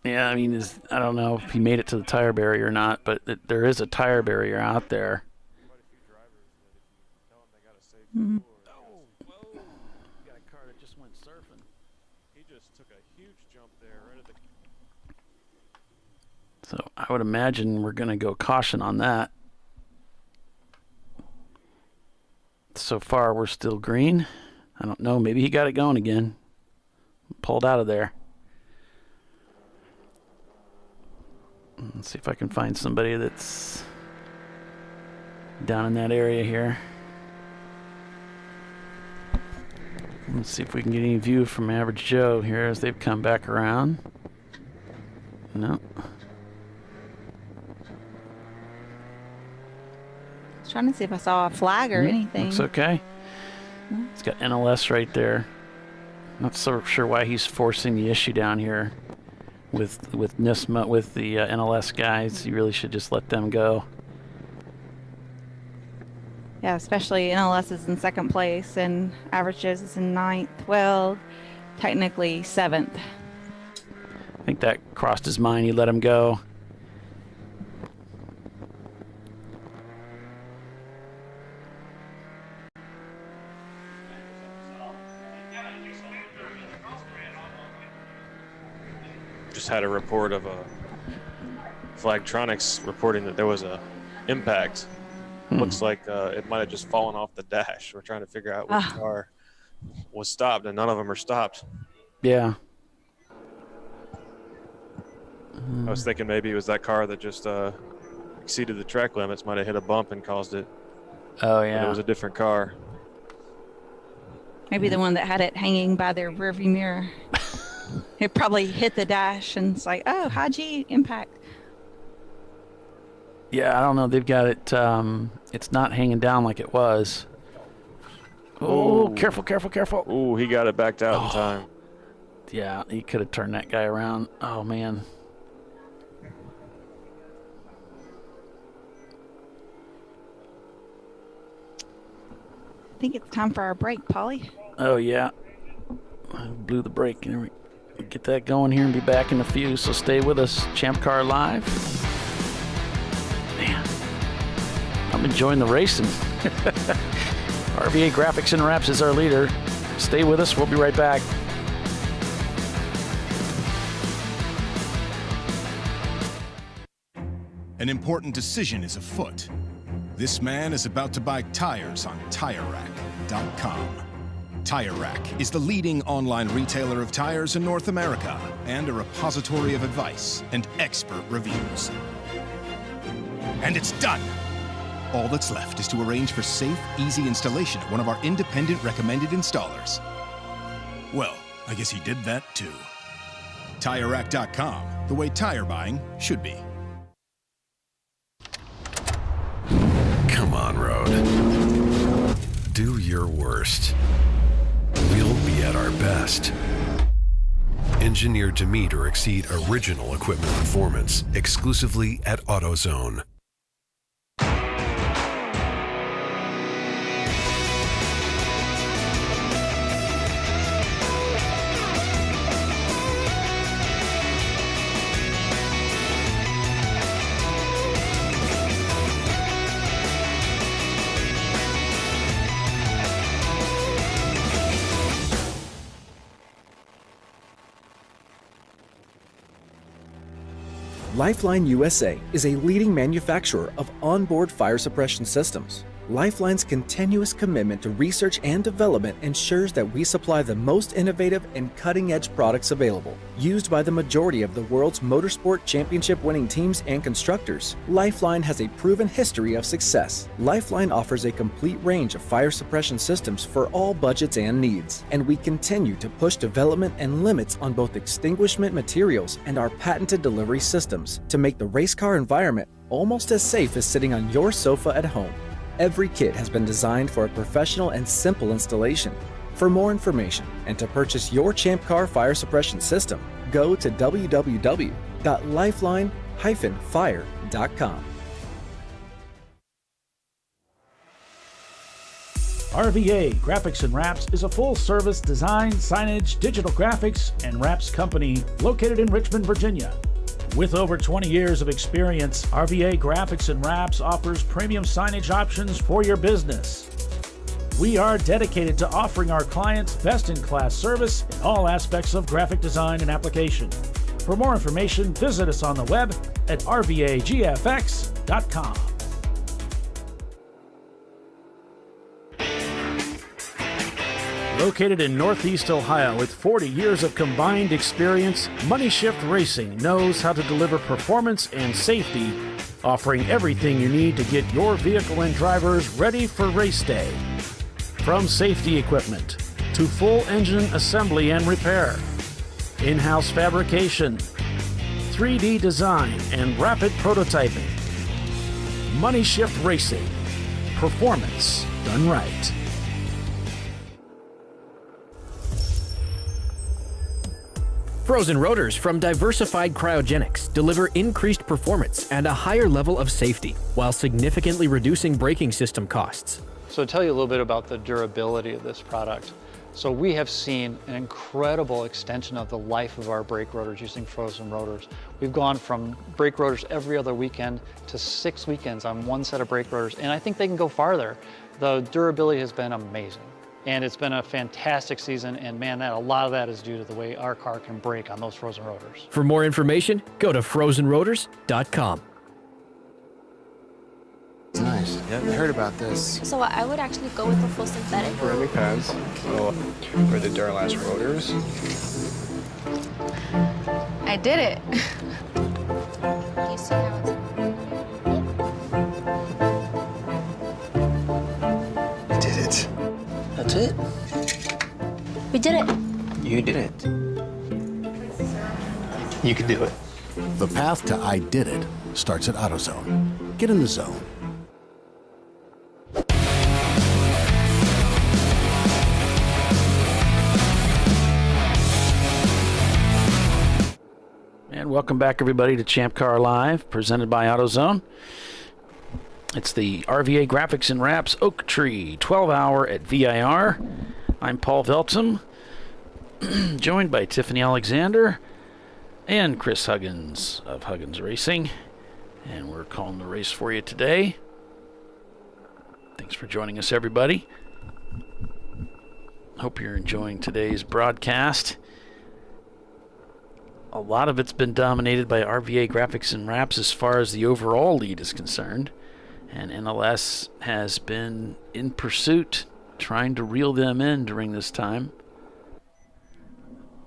Yeah, I mean, I don't know if he made it to the tire barrier or not, but there is a tire barrier out there. Mm-hmm. Got a car that just went surfing. He just took a huge jump there right at the. So I would imagine we're going to go caution on that. So far, we're still green. I don't know. Maybe he got it going again. Pulled out of there. Let's see if I can find somebody that's down in that area here. Let's see if we can get any view from Average Joe here as they've come back around. No. I was trying to see if I saw a flag or anything. Looks okay. It's got NLS right there. Not so sure why he's forcing the issue down here with NISMA, with the NLS guys. You really should just let them go. Yeah, especially NLS is in 2nd place and Average Joe's is in 9th. Well, technically 7th. I think that crossed his mind. He let him go. Just had a report of Flagtronics reporting that there was a impact. Looks like it might have just fallen off the dash. We're trying to figure out which car was stopped, and none of them are stopped. Yeah. I was thinking maybe it was that car that just exceeded the track limits, might have hit a bump and caused it. Oh, yeah. But it was a different car. Maybe the one that had it hanging by their rearview mirror. It probably hit the dash and it's like, oh, high-G impact. Yeah, I don't know. They've got it. It's not hanging down like it was. Oh, careful, careful, careful. Oh, he got it backed out in time. Yeah, he could have turned that guy around. Oh, man. I think it's time for our break, Polly. Oh, yeah. I blew the brake. And we get that going here and be back in a few. So stay with us. ChampCar.Live. Man, I'm enjoying the racing. RVA Graphics and Wraps is our leader. Stay with us. We'll be right back. An important decision is afoot. This man is about to buy tires on TireRack.com. Tire Rack is the leading online retailer of tires in North America and a repository of advice and expert reviews. And it's done! All that's left is to arrange for safe, easy installation at one of our independent recommended installers. Well, I guess he did that too. TireRack.com, the way tire buying should be. Come on, Road. do your worst. We'll be at our best. Engineered to meet or exceed original equipment performance exclusively at AutoZone. Lifeline USA is a leading manufacturer of onboard fire suppression systems. Lifeline's continuous commitment to research and development ensures that we supply the most innovative and cutting-edge products available. Used by the majority of the world's motorsport championship-winning teams and constructors, Lifeline has a proven history of success. Lifeline offers a complete range of fire suppression systems for all budgets and needs, and we continue to push development and limits on both extinguishment materials and our patented delivery systems to make the race car environment almost as safe as sitting on your sofa at home. Every kit has been designed for a professional and simple installation. For more information and to purchase your ChampCar fire suppression system, go to www.lifeline-fire.com. RVA Graphics and Wraps is a full-service design, signage, digital graphics, and wraps company located in Richmond, Virginia. With over 20 years of experience, RVA Graphics and Wraps offers premium signage options for your business. We are dedicated to offering our clients best-in-class service in all aspects of graphic design and application. For more information, visit us on the web at rvagfx.com. Located in Northeast Ohio with 40 years of combined experience, Money Shift Racing knows how to deliver performance and safety, offering everything you need to get your vehicle and drivers ready for race day. From safety equipment to full engine assembly and repair, in-house fabrication, 3D design, and rapid prototyping. Money Shift Racing. Performance done right. Frozen rotors from Diversified Cryogenics deliver increased performance and a higher level of safety, while significantly reducing braking system costs. So to tell you a little bit about the durability of this product. So we have seen an incredible extension of the life of our brake rotors using frozen rotors. We've gone from brake rotors every other weekend to 6 weekends on one set of brake rotors, and I think they can go farther. The durability has been amazing. And it's been a fantastic season, and man, a lot of that is due to the way our car can brake on those frozen rotors. For more information, go to frozenrotors.com. Nice. Yeah, I heard about this. So I would actually go with the full synthetic. Brake pads for the Duralast rotors. I did it. You see how it's... That's it. We did it. You did it. You can do it. The path to I did it starts at AutoZone. Get in the zone. And welcome back, everybody, to ChampCar.Live, presented by AutoZone. It's the RVA Graphics and Wraps Oak Tree 12-hour at VIR. I'm Paul Veltum, joined by Tiffany Alexander and Chris Huggins of Huggins Racing. And we're calling the race for you today. Thanks for joining us, everybody. Hope you're enjoying today's broadcast. A lot of it's been dominated by RVA Graphics and Wraps as far as the overall lead is concerned. And NLS has been in pursuit, trying to reel them in during this time.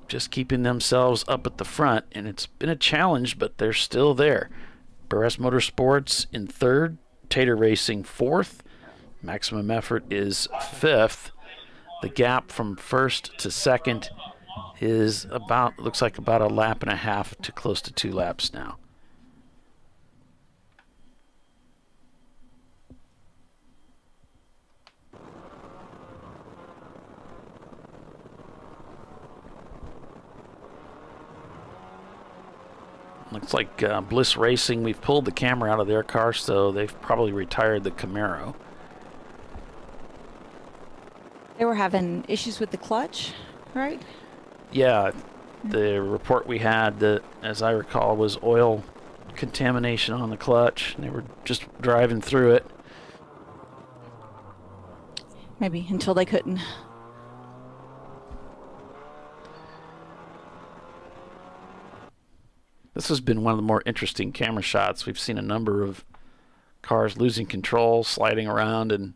Just keeping themselves up at the front, and it's been a challenge, but they're still there. Burris Motorsports in third, Tater Racing fourth, Maximum Effort is fifth. The gap from first to second is looks like about a lap and a half to close to 2 laps now. Looks like Bliss Racing, we've pulled the camera out of their car, so they've probably retired the Camaro. They were having issues with the clutch, right? Yeah, the report we had, that, as I recall, was oil contamination on the clutch. They were just driving through it. Maybe until they couldn't. This has been one of the more interesting camera shots. We've seen a number of cars losing control, sliding around, and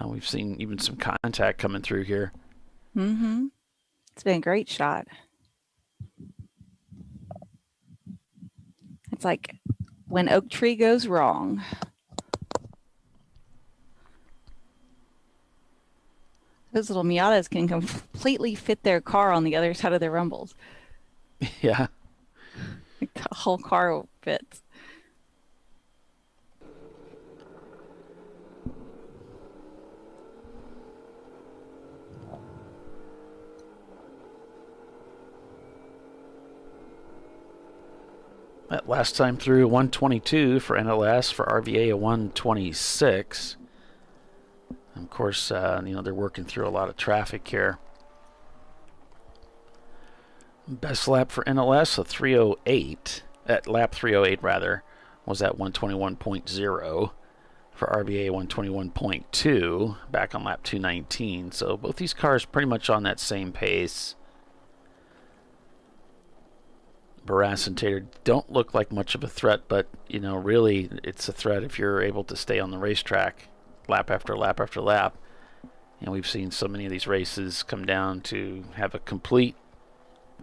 we've seen even some contact coming through here. Mm-hmm. It's been a great shot. It's like when Oak Tree goes wrong. Those little Miatas can completely fit their car on the other side of their rumbles. Yeah. Like the whole car fits. That last time through, 122 for NLS, for RVA a 126. And of course, they're working through a lot of traffic here. Best lap for NLS, a 308. At lap 308 rather, was at 121.0. For RVA 121.2, back on lap 219. So both these cars pretty much on that same pace. Barras and Tater don't look like much of a threat, but really it's a threat if you're able to stay on the racetrack lap after lap after lap. And we've seen so many of these races come down to have a complete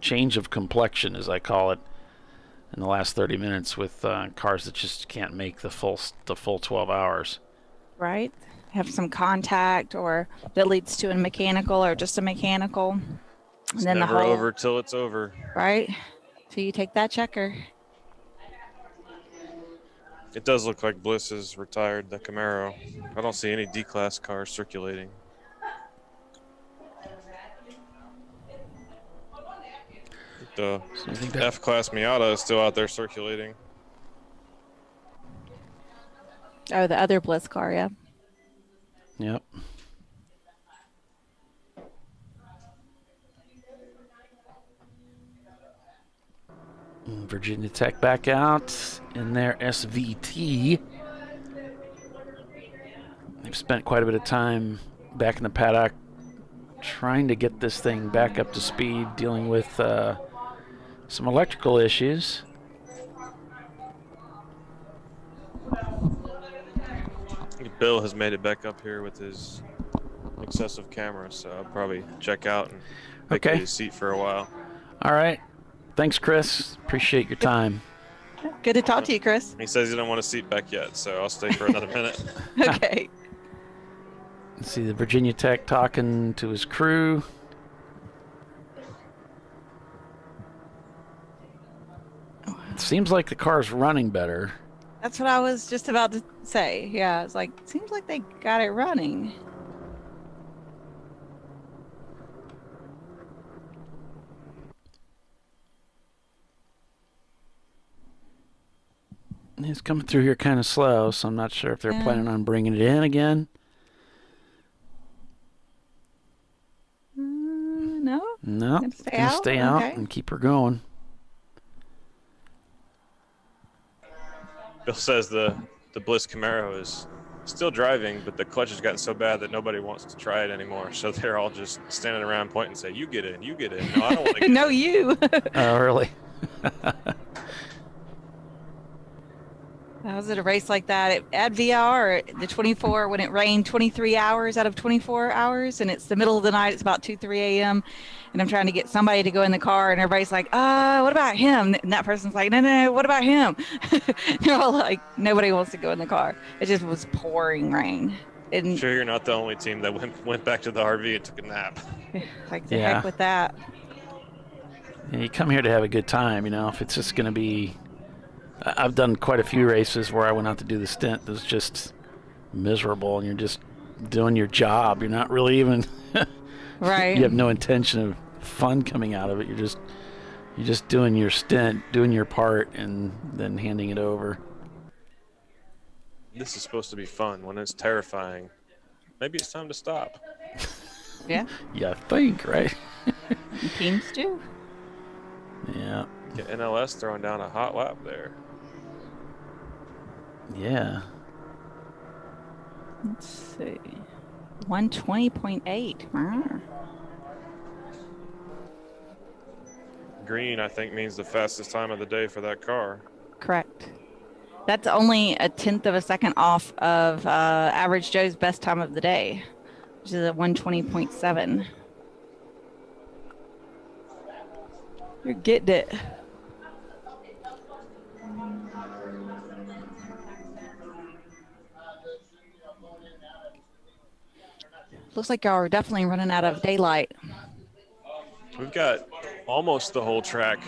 change of complexion, as I call it, in the last 30 minutes with cars that just can't make the full 12 hours. Right? Have some contact, or that leads to a mechanical or just a mechanical. It's and then never over till it's over. Right? So you take that checker. It does look like Bliss has retired the Camaro. I don't see any D-Class cars circulating. The F-Class Miata is still out there circulating. Oh, the other Bliss car, yeah. Yep. Virginia Tech back out in their SVT. They've spent quite a bit of time back in the paddock trying to get this thing back up to speed, dealing with some electrical issues. Bill has made it back up here with his excessive camera, so I'll probably check out and vacate his seat for a while. All right. Thanks, Chris. Appreciate your time. Good to talk to you, Chris. He says he don't want a seat back yet, so I'll stay for another minute. Okay. Let's see the Virginia Tech talking to his crew. It seems like the car's running better. That's what I was just about to say. Yeah, it's like, seems like they got it running. It's coming through here kind of slow, so I'm not sure if they're planning on bringing it in again. No? No, gonna stay out and keep her going. Bill says the Bliss Camaro is still driving, but the clutch has gotten so bad that nobody wants to try it anymore. So they're all just standing around pointing and say, "You get in, you get in." No, I don't want to get no, in. you. Oh, really? I was at a race like that at VIR, the 24, when it rained 23 hours out of 24 hours, and it's the middle of the night. It's about 2-3 a.m. and I'm trying to get somebody to go in the car, and everybody's like, what about him? And that person's like, no, what about him? They're all like, nobody wants to go in the car. It just was pouring rain. I'm sure you're not the only team that went back to the RV and took a nap. Like the heck with that. Yeah, you come here to have a good time, if it's just going to be... I've done quite a few races where I went out to do the stint. It was just miserable, and you're just doing your job. You're not really even... Right. You have no intention of fun coming out of it. You're just You're just doing your stint, doing your part, and then handing it over. This is supposed to be fun when it's terrifying. Maybe it's time to stop. Yeah. Yeah, I think, right? Teams do. Yeah. Get NLS throwing down a hot lap there. Yeah. Let's see. 120.8. Green, I think, means the fastest time of the day for that car. Correct. That's only 1/10 of a second off of average Joe's best time of the day, which is a 120.7. You're getting it. Looks like y'all are definitely running out of daylight. We've got almost the whole track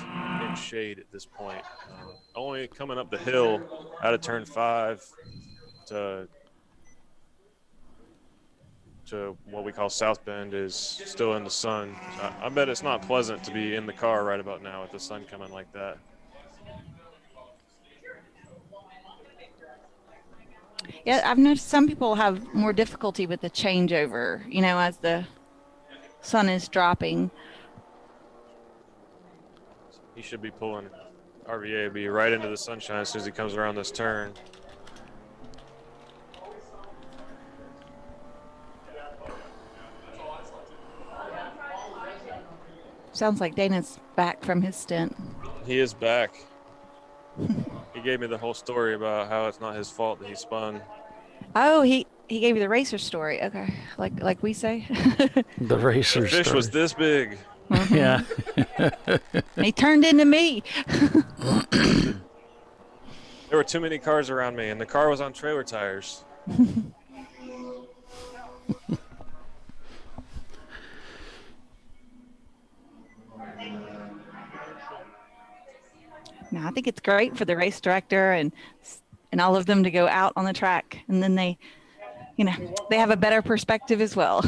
in shade at this point. Only coming up the hill out of turn 5 to what we call South Bend is still in the sun. So I bet it's not pleasant to be in the car right about now with the sun coming like that. Yeah, I've noticed some people have more difficulty with the changeover, you know, as the sun is dropping. He should be pulling RVA, be right into the sunshine as soon as he comes around this turn. Sounds like Dana's back from his stint. He is back. He gave me the whole story about how it's not his fault that he spun. Oh, he gave you the racer story. Okay, like we say. The racer The fish story. was this big. Yeah. He turned into me. There were too many cars around me, and the car was on trailer tires. No, I think it's great for the race director and all of them to go out on the track, and then they have a better perspective as well.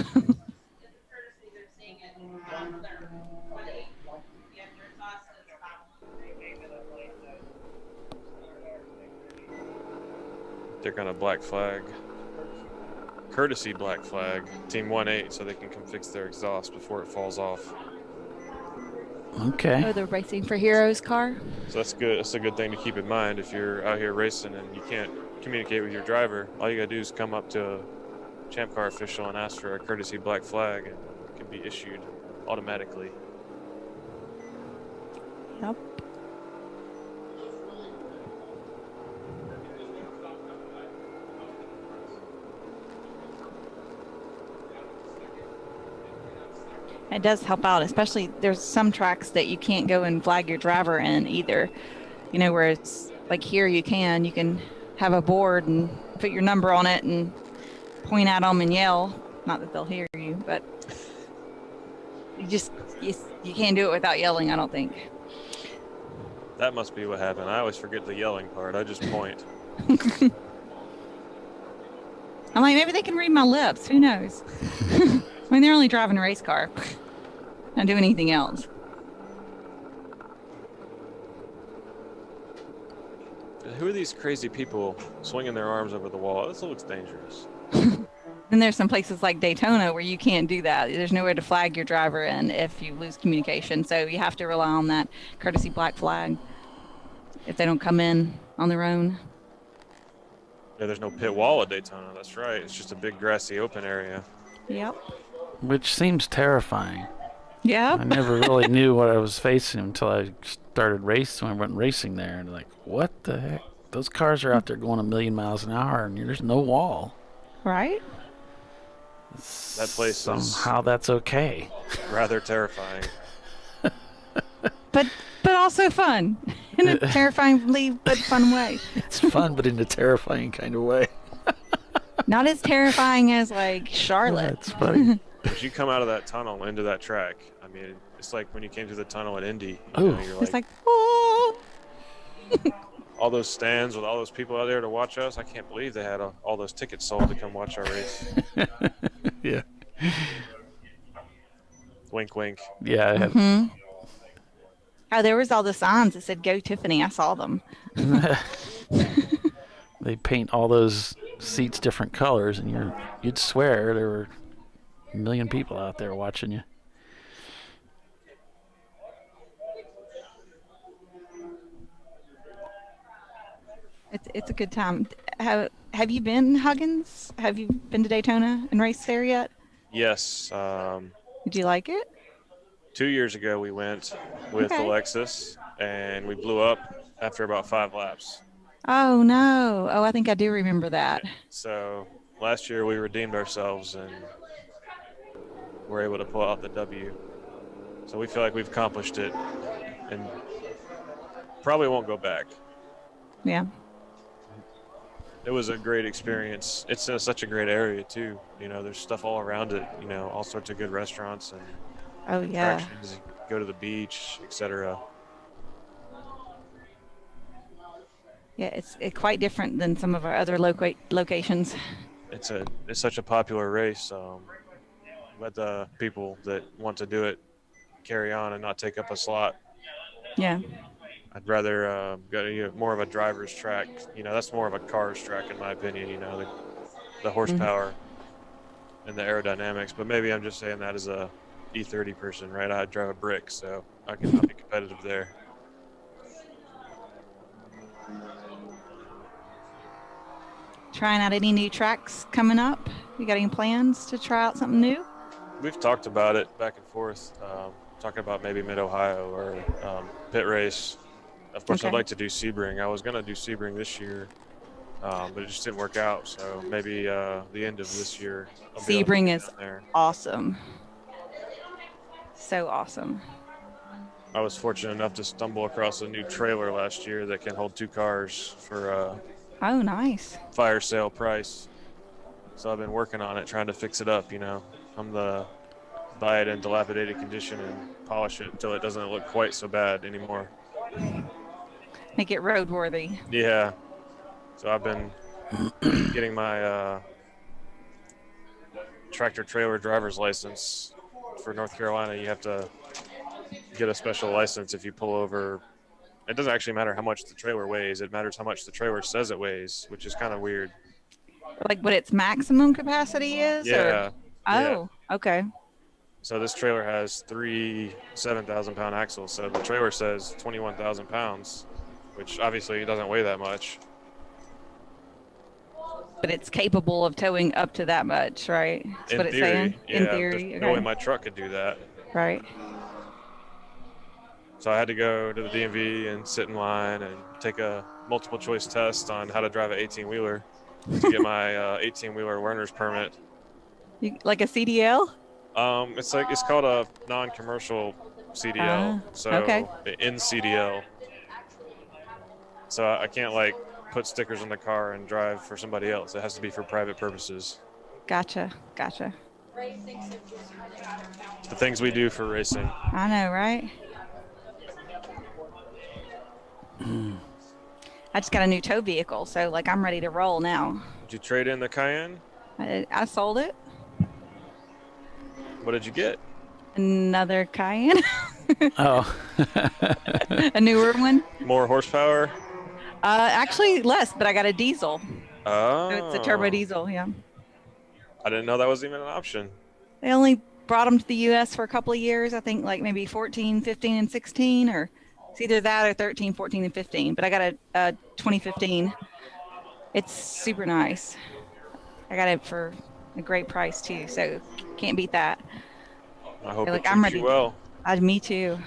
They're gonna black flag. Courtesy black flag. Team 1-8 so they can come fix their exhaust before it falls off. Okay. Oh, the Racing for Heroes car? So that's good. That's a good thing to keep in mind if you're out here racing and you can't communicate with your driver. All you gotta do is come up to a Champ Car official and ask for a courtesy black flag, and it can be issued automatically. Yep. It does help out, especially there's some tracks that you can't go and flag your driver in either. You know, where it's like here you can have a board and put your number on it and point at them and yell. Not that they'll hear you, but you can't do it without yelling, I don't think. That must be what happened. I always forget the yelling part. I just point. I'm like, maybe they can read my lips. Who knows? I mean, they're only driving a race car. Not doing anything else. Who are these crazy people swinging their arms over the wall? This looks dangerous. Then there's some places like Daytona where you can't do that. There's nowhere to flag your driver in if you lose communication. So you have to rely on that courtesy black flag if they don't come in on their own. Yeah, there's no pit wall at Daytona. That's right. It's just a big grassy open area. Yep. Which seems terrifying. Yeah. I never really knew what I was facing until I started racing. I went racing there, and like, what the heck? Those cars are out there going 1,000,000 miles an hour, and there's no wall. Right. That place somehow that's okay. Rather terrifying. But also fun in a terrifyingly but fun way. It's fun, but in a terrifying kind of way. Not as terrifying as like Charlotte. That's funny. As you come out of that tunnel into that track, I mean, it's like when you came through the tunnel at Indy. You're It's like, oh. All those stands with all those people out there to watch us. I can't believe they had all those tickets sold to come watch our race. Yeah. Wink, wink. Yeah. Oh, there was all the signs that said "Go Tiffany." I saw them. They paint all those seats different colors, and you'd swear there were a million people out there watching you. It's a good time. Have you been, Huggins? Have you been to Daytona and raced there yet? Yes. Did you like it? 2 years ago we went with Alexis, and we blew up after about 5 laps. Oh no! Oh, I think I do remember that. So last year we redeemed ourselves and were able to pull out the W. So we feel like we've accomplished it, and probably won't go back. Yeah. It was a great experience. It's in such a great area too. You know, there's stuff all around it. You know, all sorts of good restaurants and attractions. Go to the beach, etc. Yeah, it's quite different than some of our other locations. It's such a popular race. Let the people that want to do it carry on and not take up a slot. Yeah. I'd rather go to more of a driver's track. You know, that's more of a car's track in my opinion. You know, the horsepower and the aerodynamics. But maybe I'm just saying that as a E30 person, right? I drive a brick, so I'll be competitive there. Trying out any new tracks coming up? You got any plans to try out something new? We've talked about it back and forth, talking about maybe Mid-Ohio or pit race. Of course, I'd like to do Sebring. I was going to do Sebring this year, but it just didn't work out. So maybe the end of this year. Sebring is awesome. So awesome. I was fortunate enough to stumble across a new trailer last year that can hold 2 cars for oh, nice. Fire sale price. So I've been working on it, trying to fix it up, you know. I'm the buy it in dilapidated condition and polish it until it doesn't look quite so bad anymore. Make it roadworthy. Yeah. So I've been getting my tractor trailer driver's license for North Carolina. You have to get a special license if you pull over. It doesn't actually matter how much the trailer weighs. It matters how much the trailer says it weighs, which is kind of weird. Like what its maximum capacity is? Yeah. Or? Oh, okay. So this trailer has 3 7,000-pound axles. So the trailer says 21,000 pounds, which obviously doesn't weigh that much. But it's capable of towing up to that much, right? That's what it's saying? Yeah, in theory. There's no way my truck could do that. Right. So I had to go to the DMV and sit in line and take a multiple choice test on how to drive an 18-wheeler to get my 18-wheeler learner's permit. Like a CDL? It's called a non-commercial CDL. In CDL. So I can't like put stickers on the car and drive for somebody else. It has to be for private purposes. Gotcha. The things we do for racing. I know, right? I just got a new tow vehicle, so like I'm ready to roll now. Did you trade in the Cayenne? I sold it. What did you get? Another Cayenne. Oh. A newer one. More horsepower? Actually less, but I got a diesel. Oh. So it's a turbo diesel, yeah. I didn't know that was even an option. They only brought them to the U.S. for a couple of years. I think like maybe 14, 15, and 16, or it's either that or 13, 14, and 15. But I got a 2015. It's super nice. I got it for a great price too, so can't beat that. I hope like, it I'm treats ready. you well. Me too.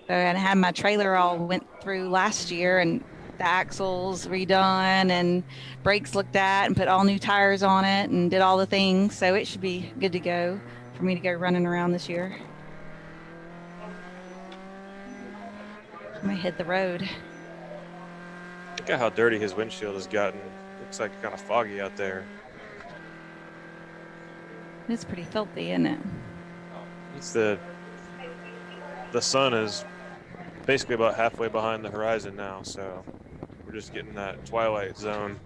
So I had my trailer all went through last year, and the axles redone and brakes looked at and put all new tires on it and did all the things. So it should be good to go for me to go running around this year. I'm gonna hit the road. Look at how dirty his windshield has gotten. Looks like kind of foggy out there. It's pretty filthy, isn't it? It's the sun is basically about halfway behind the horizon now, so we're just getting that twilight zone.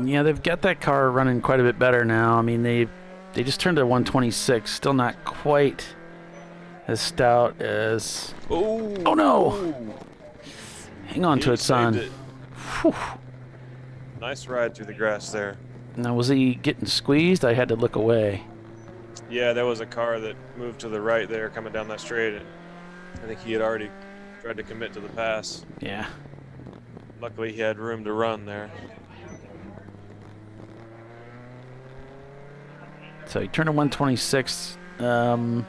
Yeah, they've got that car running quite a bit better now. I mean, they They just turned to 126. Still not quite as stout as... Oh no! Hang on to it, son. Whew. Nice ride through the grass there. Now, was he getting squeezed? I had to look away. Yeah, there was a car that moved to the right there coming down that straight. And I think he had already tried to commit to the pass. Yeah. Luckily, he had room to run there. So he turned to 126 on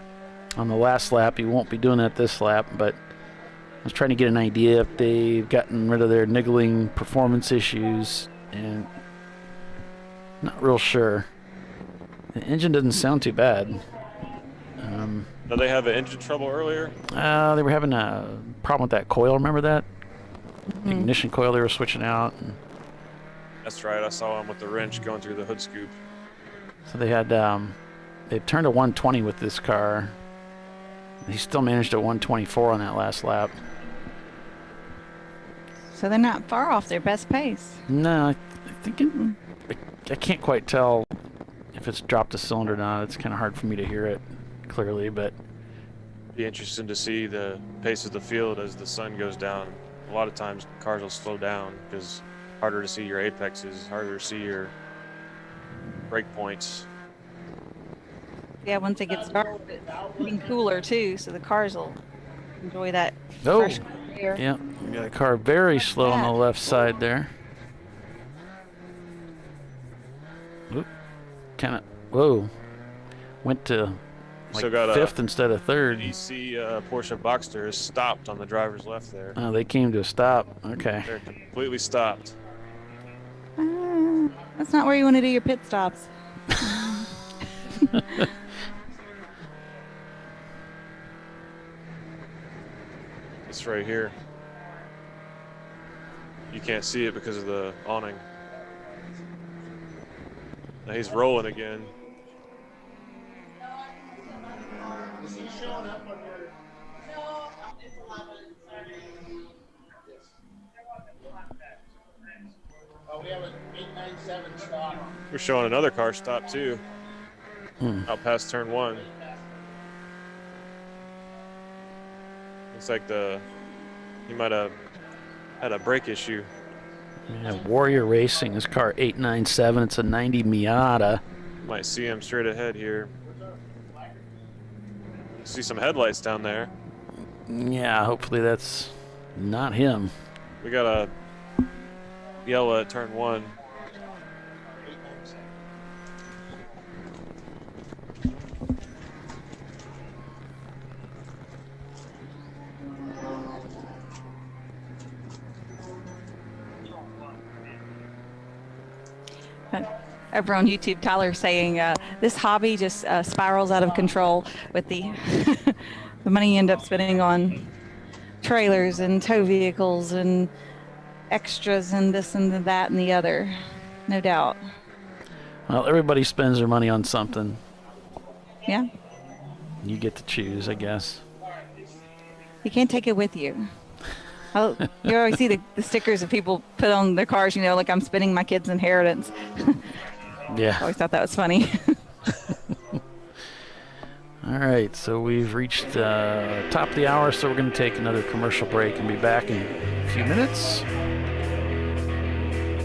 the last lap. He won't be doing that this lap, but I was trying to get an idea if they've gotten rid of their niggling performance issues, and not real sure. The engine doesn't sound too bad. Did they have an engine trouble earlier? They were having a problem with that coil. Remember that? Ignition coil they were switching out. That's right. I saw him with the wrench going through the hood scoop. So they had they turned to 120 with this car. He still managed at 124 on that last lap. So they're not far off their best pace. No, I think I can't quite tell if it's dropped a cylinder or not. It's kind of hard for me to hear it clearly, but Be interesting to see the pace of the field as the sun goes down. A lot of times cars will slow down because harder to see your apexes, harder to see your brake points. Yeah, once it gets dark, it's getting cooler too, so the cars will enjoy that fresh air. Yeah, we got a car very slow on the left side there. Oop, kind of, whoa, went to like So got fifth instead of third. EC Porsche Boxster is stopped on the driver's left there. Oh, they came to a stop. Okay. They're completely stopped. That's not where you want to do your pit stops. It's right here. You can't see it because of the awning. Now he's rolling again. We have an 897 stop. We're showing another car stop too. Out past turn 1. Looks like he might have had a brake issue. Yeah, Warrior Racing, his car 897. It's a 90 Miata. Might see him straight ahead here. See some headlights down there. Yeah, hopefully that's not him. We got a yellow at turn 1. Over on YouTube, Tyler saying this hobby just spirals out of control with the the money you end up spending on trailers and tow vehicles and extras and this and that and the other, no doubt. Well, everybody spends their money on something. Yeah. You get to choose, I guess. You can't take it with you. Oh, you always see the stickers that people put on their cars, like I'm spending my kid's inheritance. Yeah. I always thought that was funny. All right, so we've reached top of the hour, so we're going to take another commercial break and be back in a few minutes.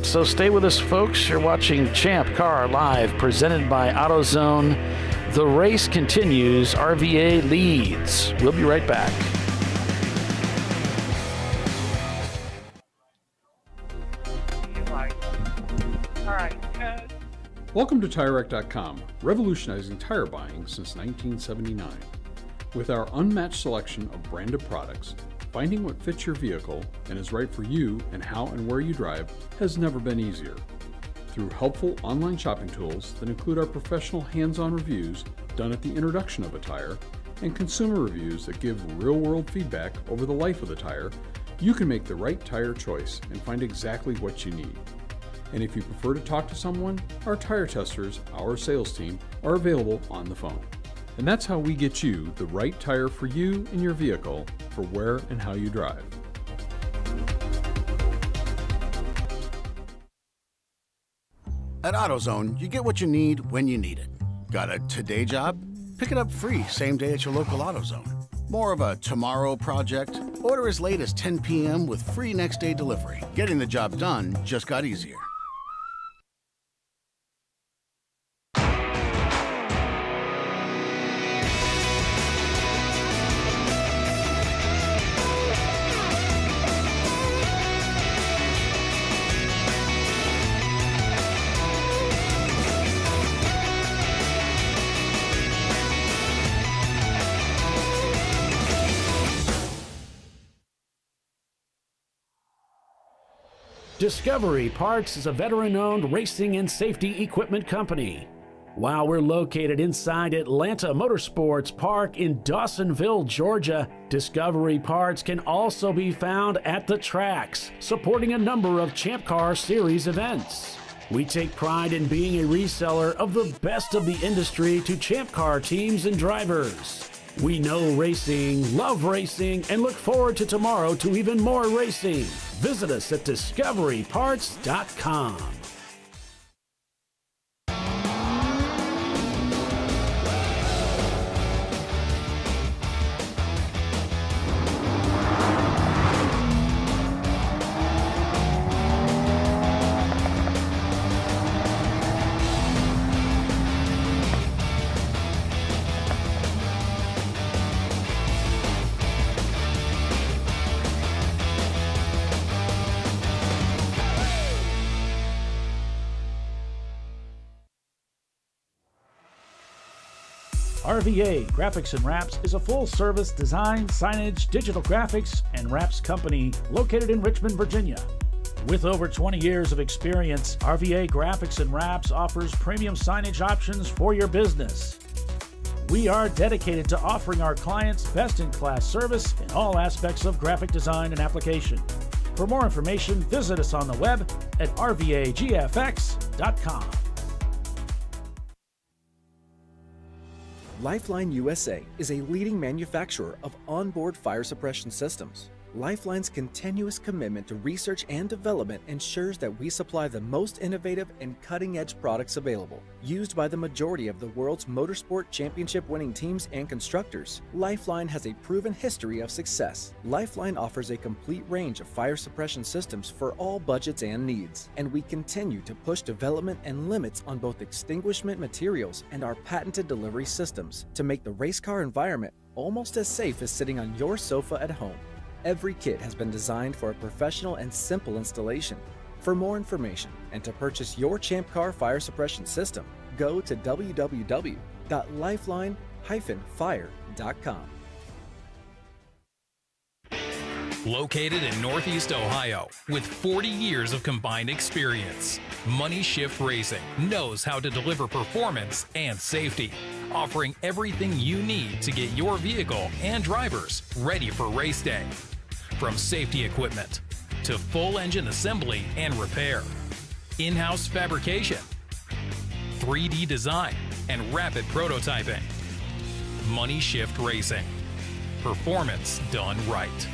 So stay with us, folks. You're watching Champ Car Live, presented by AutoZone. The race continues. RVA leads. We'll be right back. Welcome to TireRack.com, revolutionizing tire buying since 1979. With our unmatched selection of branded products, finding what fits your vehicle and is right for you and how and where you drive has never been easier. Through helpful online shopping tools that include our professional hands-on reviews done at the introduction of a tire and consumer reviews that give real-world feedback over the life of the tire, you can make the right tire choice and find exactly what you need. And if you prefer to talk to someone, our tire testers, our sales team, are available on the phone. And that's how we get you the right tire for you and your vehicle for where and how you drive. At AutoZone, you get what you need when you need it. Got a today job? Pick it up free same day at your local AutoZone. More of a tomorrow project? Order as late as 10 p.m. with free next day delivery. Getting the job done just got easier. Discovery Parts is a veteran-owned racing and safety equipment company. While we're located inside Atlanta Motorsports Park in Dawsonville, Georgia, Discovery Parts can also be found at the tracks, supporting a number of Champ Car Series events. We take pride in being a reseller of the best of the industry to Champ Car teams and drivers. We know racing, love racing, and look forward to tomorrow to even more racing. Visit us at discoveryparts.com. RVA Graphics and Wraps is a full-service design, signage, digital graphics, and wraps company located in Richmond, Virginia. With over 20 years of experience, RVA Graphics and Wraps offers premium signage options for your business. We are dedicated to offering our clients best-in-class service in all aspects of graphic design and application. For more information, visit us on the web at rvagfx.com. Lifeline USA is a leading manufacturer of onboard fire suppression systems. Lifeline's continuous commitment to research and development ensures that we supply the most innovative and cutting-edge products available. Used by the majority of the world's motorsport championship-winning teams and constructors, Lifeline has a proven history of success. Lifeline offers a complete range of fire suppression systems for all budgets and needs, and we continue to push development and limits on both extinguishment materials and our patented delivery systems to make the race car environment almost as safe as sitting on your sofa at home. Every kit has been designed for a professional and simple installation. For more information and to purchase your Champ Car fire suppression system, go to www.lifeline-fire.com. Located in Northeast Ohio, with 40 years of combined experience, Money Shift Racing knows how to deliver performance and safety, offering everything you need to get your vehicle and drivers ready for race day. From safety equipment to full engine assembly and repair, in-house fabrication, 3D design, and rapid prototyping. Money Shift Racing. Performance done right.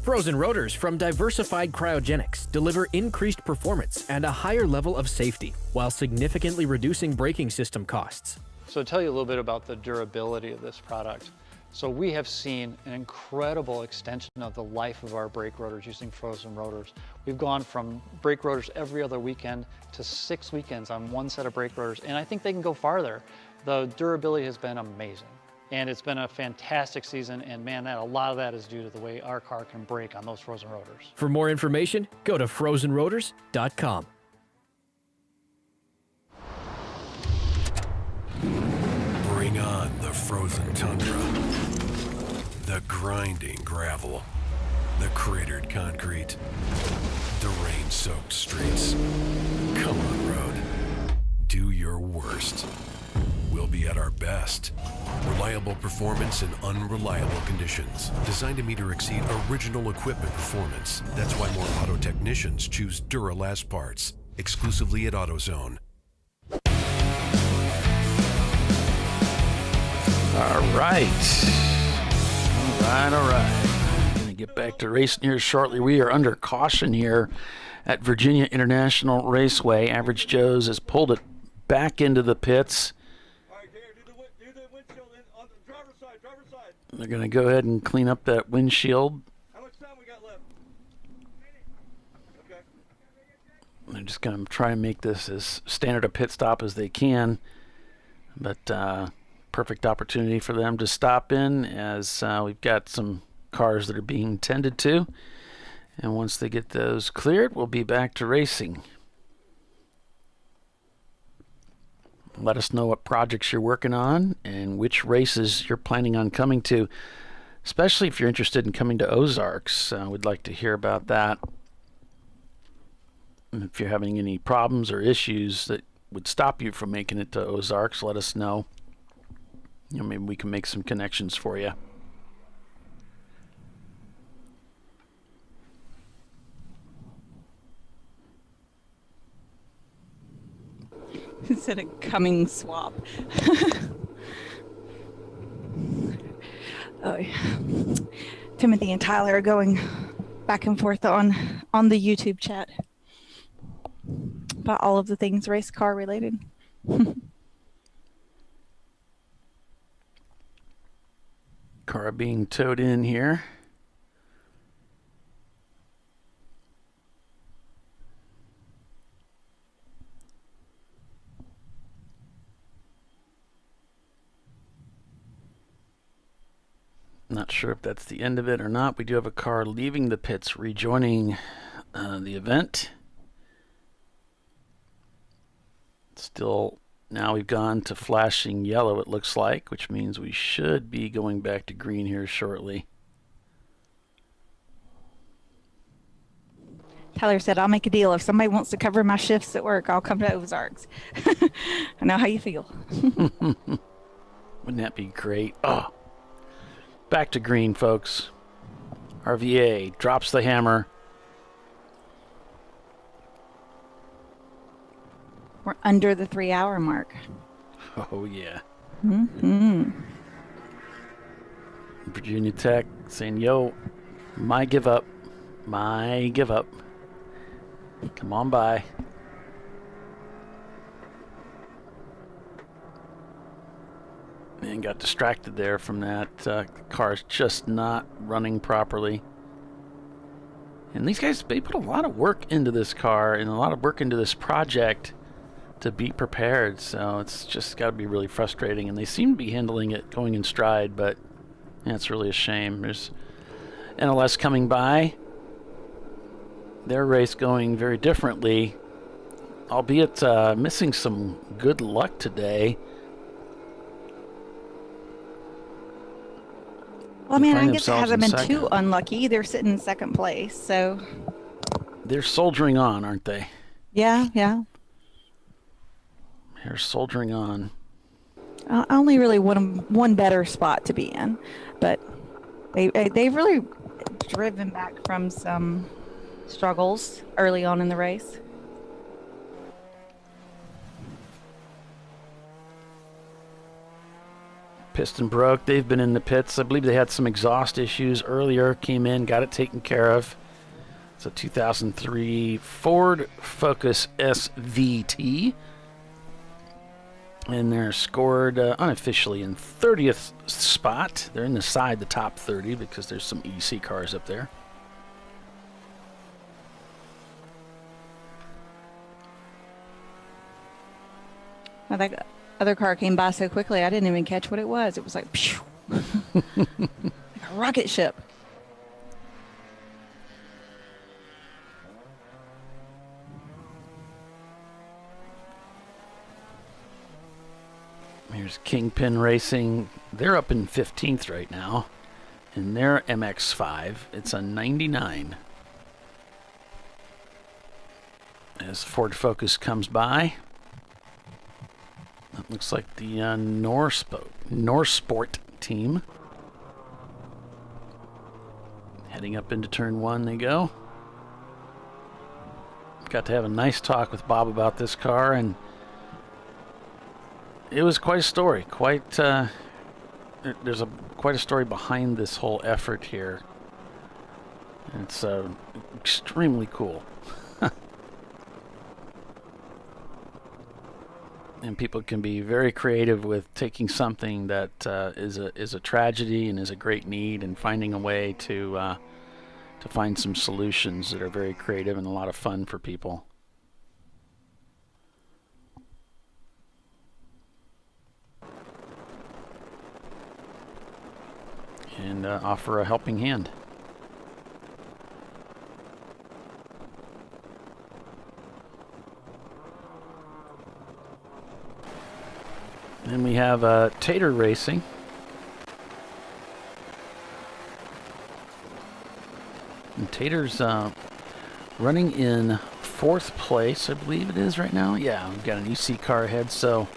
Frozen rotors from Diversified Cryogenics deliver increased performance and a higher level of safety, while significantly reducing braking system costs. So to tell you a little bit about the durability of this product. So we have seen an incredible extension of the life of our brake rotors using frozen rotors. We've gone from brake rotors every other weekend to 6 weekends on one set of brake rotors, and I think they can go farther. The durability has been amazing. And it's been a fantastic season, and man, a lot of that is due to the way our car can brake on those frozen rotors. For more information, go to frozenrotors.com. Bring on the frozen tundra, the grinding gravel, the cratered concrete, the rain-soaked streets. Come on, road. Do your worst. We'll be at our best. Reliable performance in unreliable conditions. Designed to meet or exceed original equipment performance. That's why more auto technicians choose Duralast parts. Exclusively at AutoZone. All right. Gonna And get back to racing here shortly. We are under caution here at Virginia International Raceway. Average Joe's has pulled it back into the pits. They're going to go ahead and clean up that windshield. How much time we got left? Okay. They're just going to try and make this as standard a pit stop as they can. But perfect opportunity for them to stop in, as we've got some cars that are being tended to. And once they get those cleared, we'll be back to racing. Let us know what projects you're working on and which races you're planning on coming to, especially if you're interested in coming to Ozarks. We'd like to hear about that. And if you're having any problems or issues that would stop you from making it to Ozarks, let us know. Maybe we can make some connections for you. Instead of coming swap. Oh, yeah. Timothy and Tyler are going back and forth on the YouTube chat about all of the things race car related. Car being towed in here. Not sure if that's the end of it or not. We do have a car leaving the pits, rejoining the event. Still, now we've gone to flashing yellow, it looks like, which means we should be going back to green here shortly. Tyler said, I'll make a deal. If somebody wants to cover my shifts at work, I'll come to Ozarks. I know how you feel. Wouldn't that be great? Oh. Back to green, folks. RVA drops the hammer. We're under the 3-hour mark. Oh, yeah. Mm-hmm. Virginia Tech saying, yo, my give up. My give up. Come on by. And got distracted there from that. The car's just not running properly. And these guys, they put a lot of work into this car and a lot of work into this project to be prepared. So it's just got to be really frustrating. And they seem to be handling it going in stride, but yeah, it's really a shame. There's NLS coming by. Their race going very differently, albeit missing some good luck today. Well, I mean, I guess it hasn't been too unlucky. They're sitting in second place, so. They're soldiering on, aren't they? Yeah, yeah. They're soldiering on. I only really want one better spot to be in, but they've really driven back from some struggles early on in the race. Piston broke. They've been in the pits. I believe they had some exhaust issues earlier. Came in, got it taken care of. It's a 2003 Ford Focus SVT. And they're scored unofficially in 30th spot. They're inside the top 30 because there's some EC cars up there. Well, that other car came by so quickly, I didn't even catch what it was. It was like, phew, like a rocket ship. Here's Kingpin Racing. They're up in 15th right now. In their MX-5, it's a 99. As Ford Focus comes by. That looks like the Norsport team. Heading up into turn one they go. Got to have a nice talk with Bob about this car, and it was quite a story. There's quite a story behind this whole effort here. It's extremely cool. And people can be very creative with taking something that is a tragedy and is a great need, and finding a way to find some solutions that are very creative and a lot of fun for people. And offer a helping hand. Then we have Tater Racing. And Tater's running in 4th place, I believe it is right now. Yeah, we've got an EC car ahead, so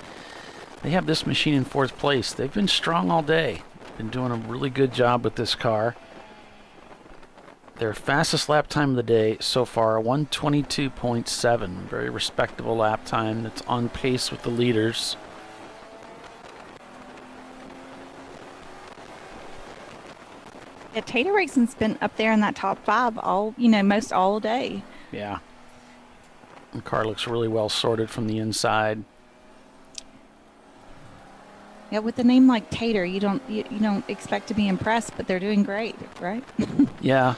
they have this machine in 4th place. They've been strong all day. Been doing a really good job with this car. Their fastest lap time of the day so far, 1:22.7. Very respectable lap time. That's on pace with the leaders. Yeah, Tater Racing's been up there in that top 5 most all day. Yeah. The car looks really well sorted from the inside. Yeah, with a name like Tater, you don't expect to be impressed, but they're doing great, right? Yeah.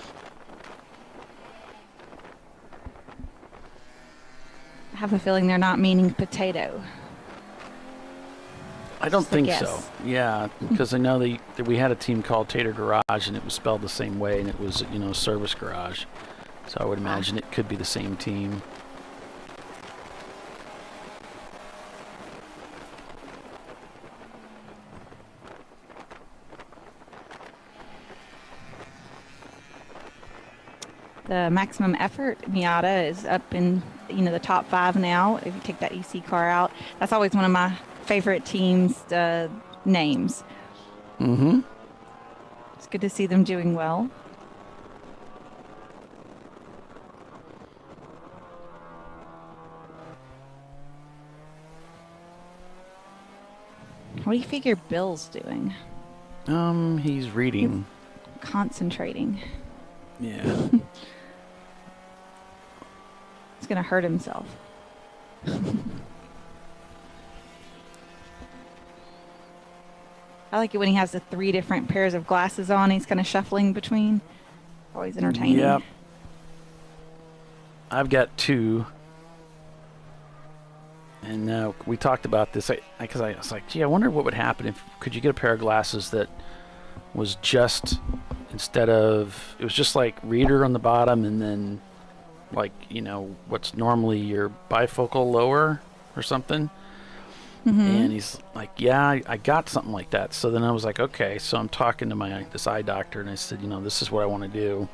I have a feeling they're not meaning potato. I don't think so. Yeah, because I know that we had a team called Tater Garage, and it was spelled the same way, and it was service garage. So I would imagine it could be the same team. The maximum effort Miata is up in the top 5 now. If you take that EC car out, that's always one of my favorite teams' names. Mm-hmm. It's good to see them doing well. What do you figure Bill's doing? He's reading. Concentrating. Yeah. He's going to hurt himself. I like it when he has the 3 different pairs of glasses on. He's kind of shuffling between. Always entertaining. Yep. I've got 2. And we talked about this because I was like, gee, I wonder what would happen if could you get a pair of glasses that was just instead of it was just like reader on the bottom and then like what's normally your bifocal lower or something. Mm-hmm. And he's like, yeah, I got something like that. So then I was like, okay. So I'm talking to this eye doctor, and I said, this is what I want to do.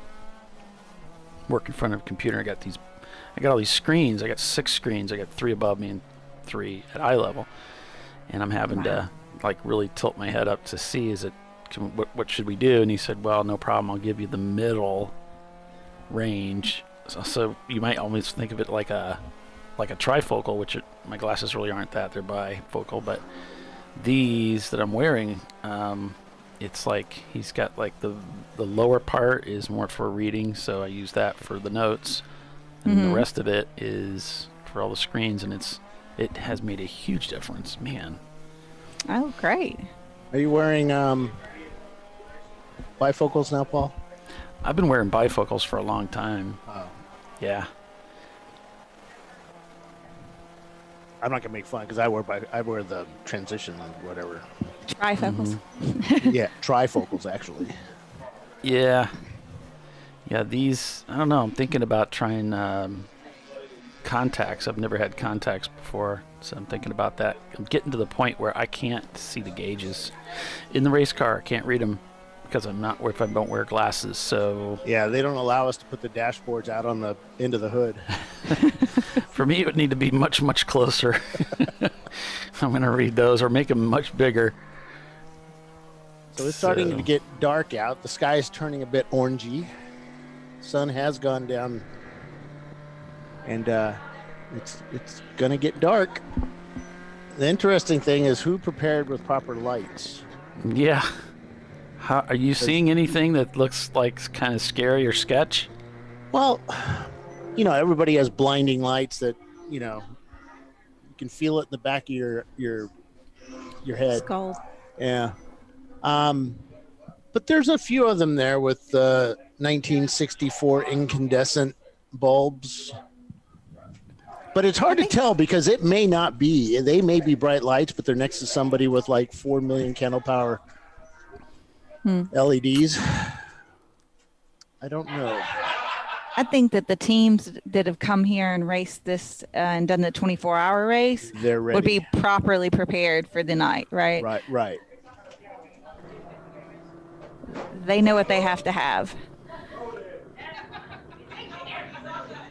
Work in front of a computer. I got all these screens. I got 6 screens. I got 3 above me and 3 at eye level, and I'm having to like really tilt my head up to see what should we do. And he said, well, no problem. I'll give you the middle range. So you might almost think of it like a trifocal, which my glasses really aren't that. They're bifocal, but these that I'm wearing, it's like he's got like the lower part is more for reading, so I use that for the notes, and the rest of it is for all the screens, and it has made a huge difference, man. Oh, great. Are you wearing bifocals now, Paul? I've been wearing bifocals for a long time. Oh. Yeah. I'm not gonna make fun because I wear the transition whatever. Trifocals. Mm-hmm. Yeah, trifocals actually. Yeah. Yeah, these I don't know. I'm thinking about trying contacts. I've never had contacts before, so I'm thinking about that. I'm getting to the point where I can't see the gauges in the race car. I can't read them because if I don't wear glasses. So yeah, they don't allow us to put the dashboards out on the end of the hood. For me, it would need to be much, much closer. I'm going to read those or make them much bigger. So it's starting to get dark out. The sky is turning a bit orangey. Sun has gone down, and it's going to get dark. The interesting thing is who prepared with proper lights. Yeah. Are you seeing anything that looks like kind of scary or sketch? Well, everybody has blinding lights that, you can feel it in the back of your head. Skull. Yeah. But there's a few of them there with 1964 incandescent bulbs. But it's hard to tell because it may not be. They may be bright lights, but they're next to somebody with like 4 million candle power LEDs. I don't know. I think that the teams that have come here and raced this and done the 24-hour race They're ready. would be properly prepared for the night, right? Right. They know what they have to have.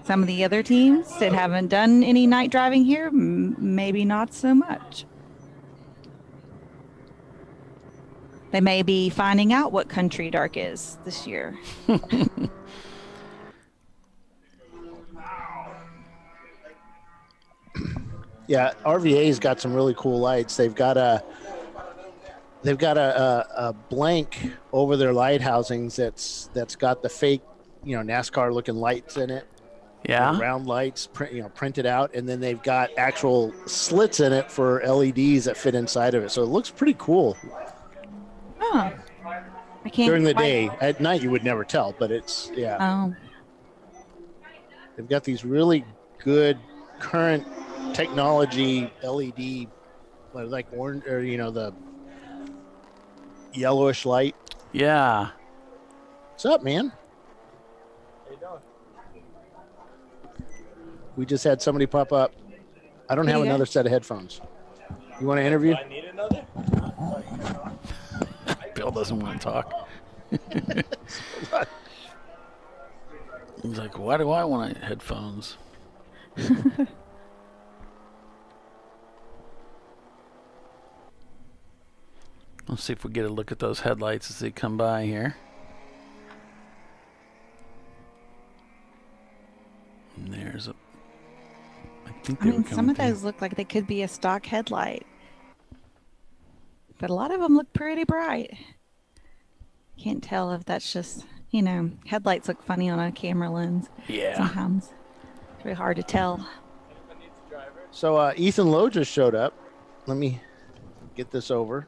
Some of the other teams that haven't done any night driving here, maybe not so much. They may be finding out what country dark is this year. Yeah, RVA's got some really cool lights. They've got a blank over their light housings that's got the fake, NASCAR looking lights in it. Yeah. Round lights printed out, and then they've got actual slits in it for LEDs that fit inside of it. So it looks pretty cool. Oh. I can't During the day. At night you would never tell, but it's Oh. They've got these really good current technology LED, like orange, or the yellowish light. Yeah. What's up, man? How you doing? We just had somebody pop up. I don't have another set of headphones. You want to interview? Do I need another? Bill doesn't want to talk. He's like, why do I want headphones? Let's see if we get a look at those headlights as they come by here. And there's a... I mean, some of those look like they could be a stock headlight. But a lot of them look pretty bright. Can't tell if that's just, headlights look funny on a camera lens. Yeah. Sometimes. It's really hard to tell. So Ethan Lowe just showed up. Let me get this over.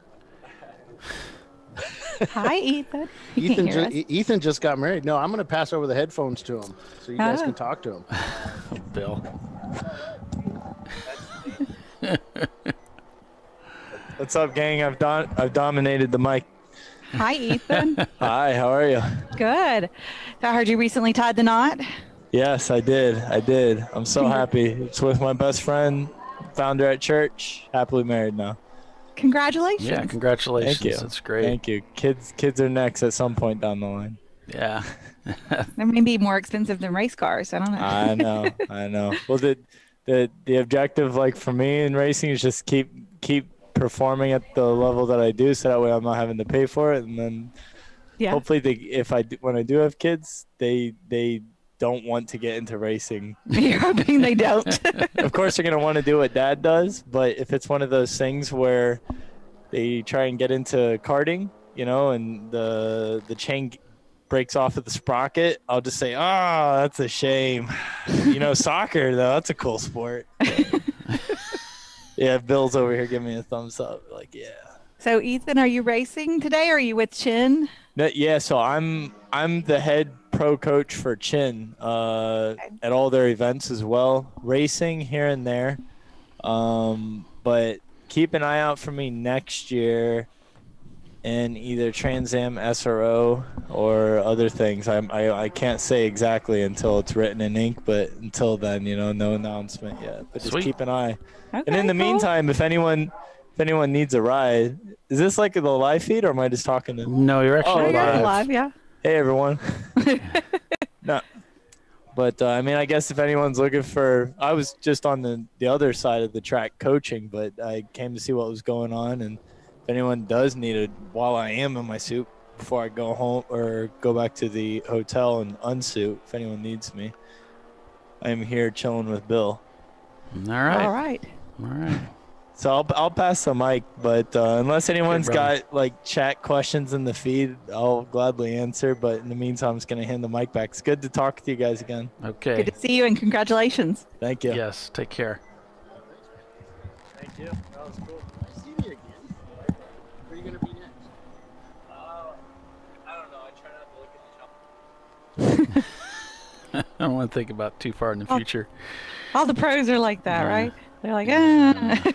Hi, Ethan. You can't hear us. Ethan just got married. No, I'm going to pass over the headphones to him so you guys can talk to him. Bill. What's up, gang? I've dominated the mic. Hi, Ethan. Hi, how are you? Good. So I heard you recently tied the knot. Yes, I did. I'm so happy. It's with my best friend, found her at church. Happily married now. Congratulations. Yeah, congratulations. Thank you. That's great. Thank you. Kids are next at some point down the line. Yeah. They may be more expensive than race cars. I don't know. I know. Well, the objective, like for me in racing, is just keep performing at the level that I do, so that way I'm not having to pay for it, and then hopefully when I do have kids, they don't want to get into racing. You're hoping they don't. Of course, they're gonna want to do what Dad does, but if it's one of those things where they try and get into karting, and the chain breaks off at the sprocket, I'll just say, that's a shame. Soccer though, that's a cool sport. Yeah, Bill's over here giving me a thumbs up. Like, yeah. So, Ethan, are you racing today, or are you with Chin? Yeah, so I'm the head pro coach for Chin at all their events as well, racing here and there. But keep an eye out for me next year in either Trans Am SRO or other things. I can't say exactly until it's written in ink, but until then, no announcement yet. But just keep an eye. Okay, and in the meantime, if anyone needs a ride, is this like the live feed, or am I just talking to? No, you're actually live. Yeah. Hey everyone. No, but I guess if anyone's looking for, I was just on the other side of the track coaching, but I came to see what was going on, and if anyone does need it while I am in my suit before I go home or go back to the hotel and unsuit, if anyone needs me, I am here chilling with Bill. All right. All right. So I'll pass the mic, but unless anyone's got like chat questions in the feed, I'll gladly answer. But in the meantime, I'm just going to hand the mic back. It's good to talk with you guys again. Okay. Good to see you and congratulations. Thank you. Yes, take care. Thank you. That was cool. Nice seeing you again. Where are you going to be next? I don't know. I try not to look at the I don't want to think about too far in the future. All the pros are like that, right? They're like, ah.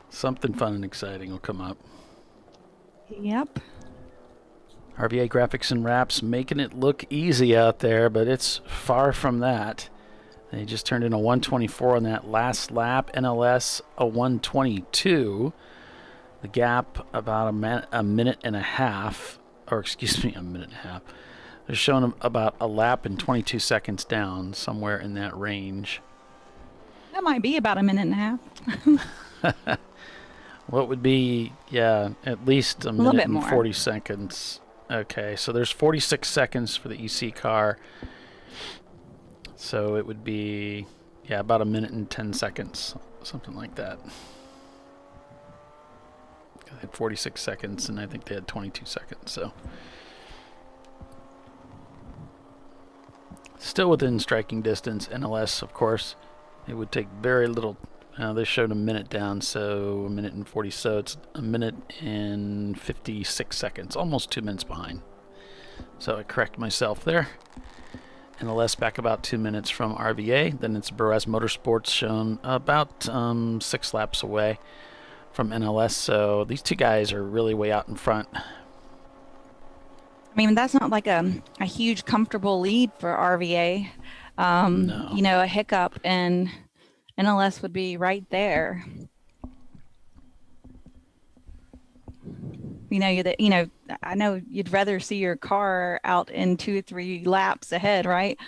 Something fun and exciting will come up. Yep. RVA Graphics and Wraps making it look easy out there, but it's far from that. They just turned in a 124 on that last lap. NLS a 122. The gap about a minute and a half, or excuse me, a minute and a half. They're showing them about a lap and 22 seconds down, somewhere in that range. That might be about a minute and a half. What would be, yeah, at least a minute bit and more. 40 seconds. Okay, so there's 46 seconds for the EC car. So it would be, yeah, about a minute and 10 seconds, something like that. They had 46 seconds, and I think they had 22 seconds, so. Still within striking distance. NLS, of course, it would take very little. They showed a minute down, so a minute and 40, so it's a minute and 56 seconds, almost 2 minutes behind. So I correct myself there. NLS back about 2 minutes from RVA. Then it's Burres Motorsports shown about 6 laps away from NLS. So these two guys are really way out in front. I mean, that's not like a huge comfortable lead for RVA. No. You know, a hiccup and NLS would be right there. You know, I know you'd rather see your car out in 2 or 3 laps ahead, right?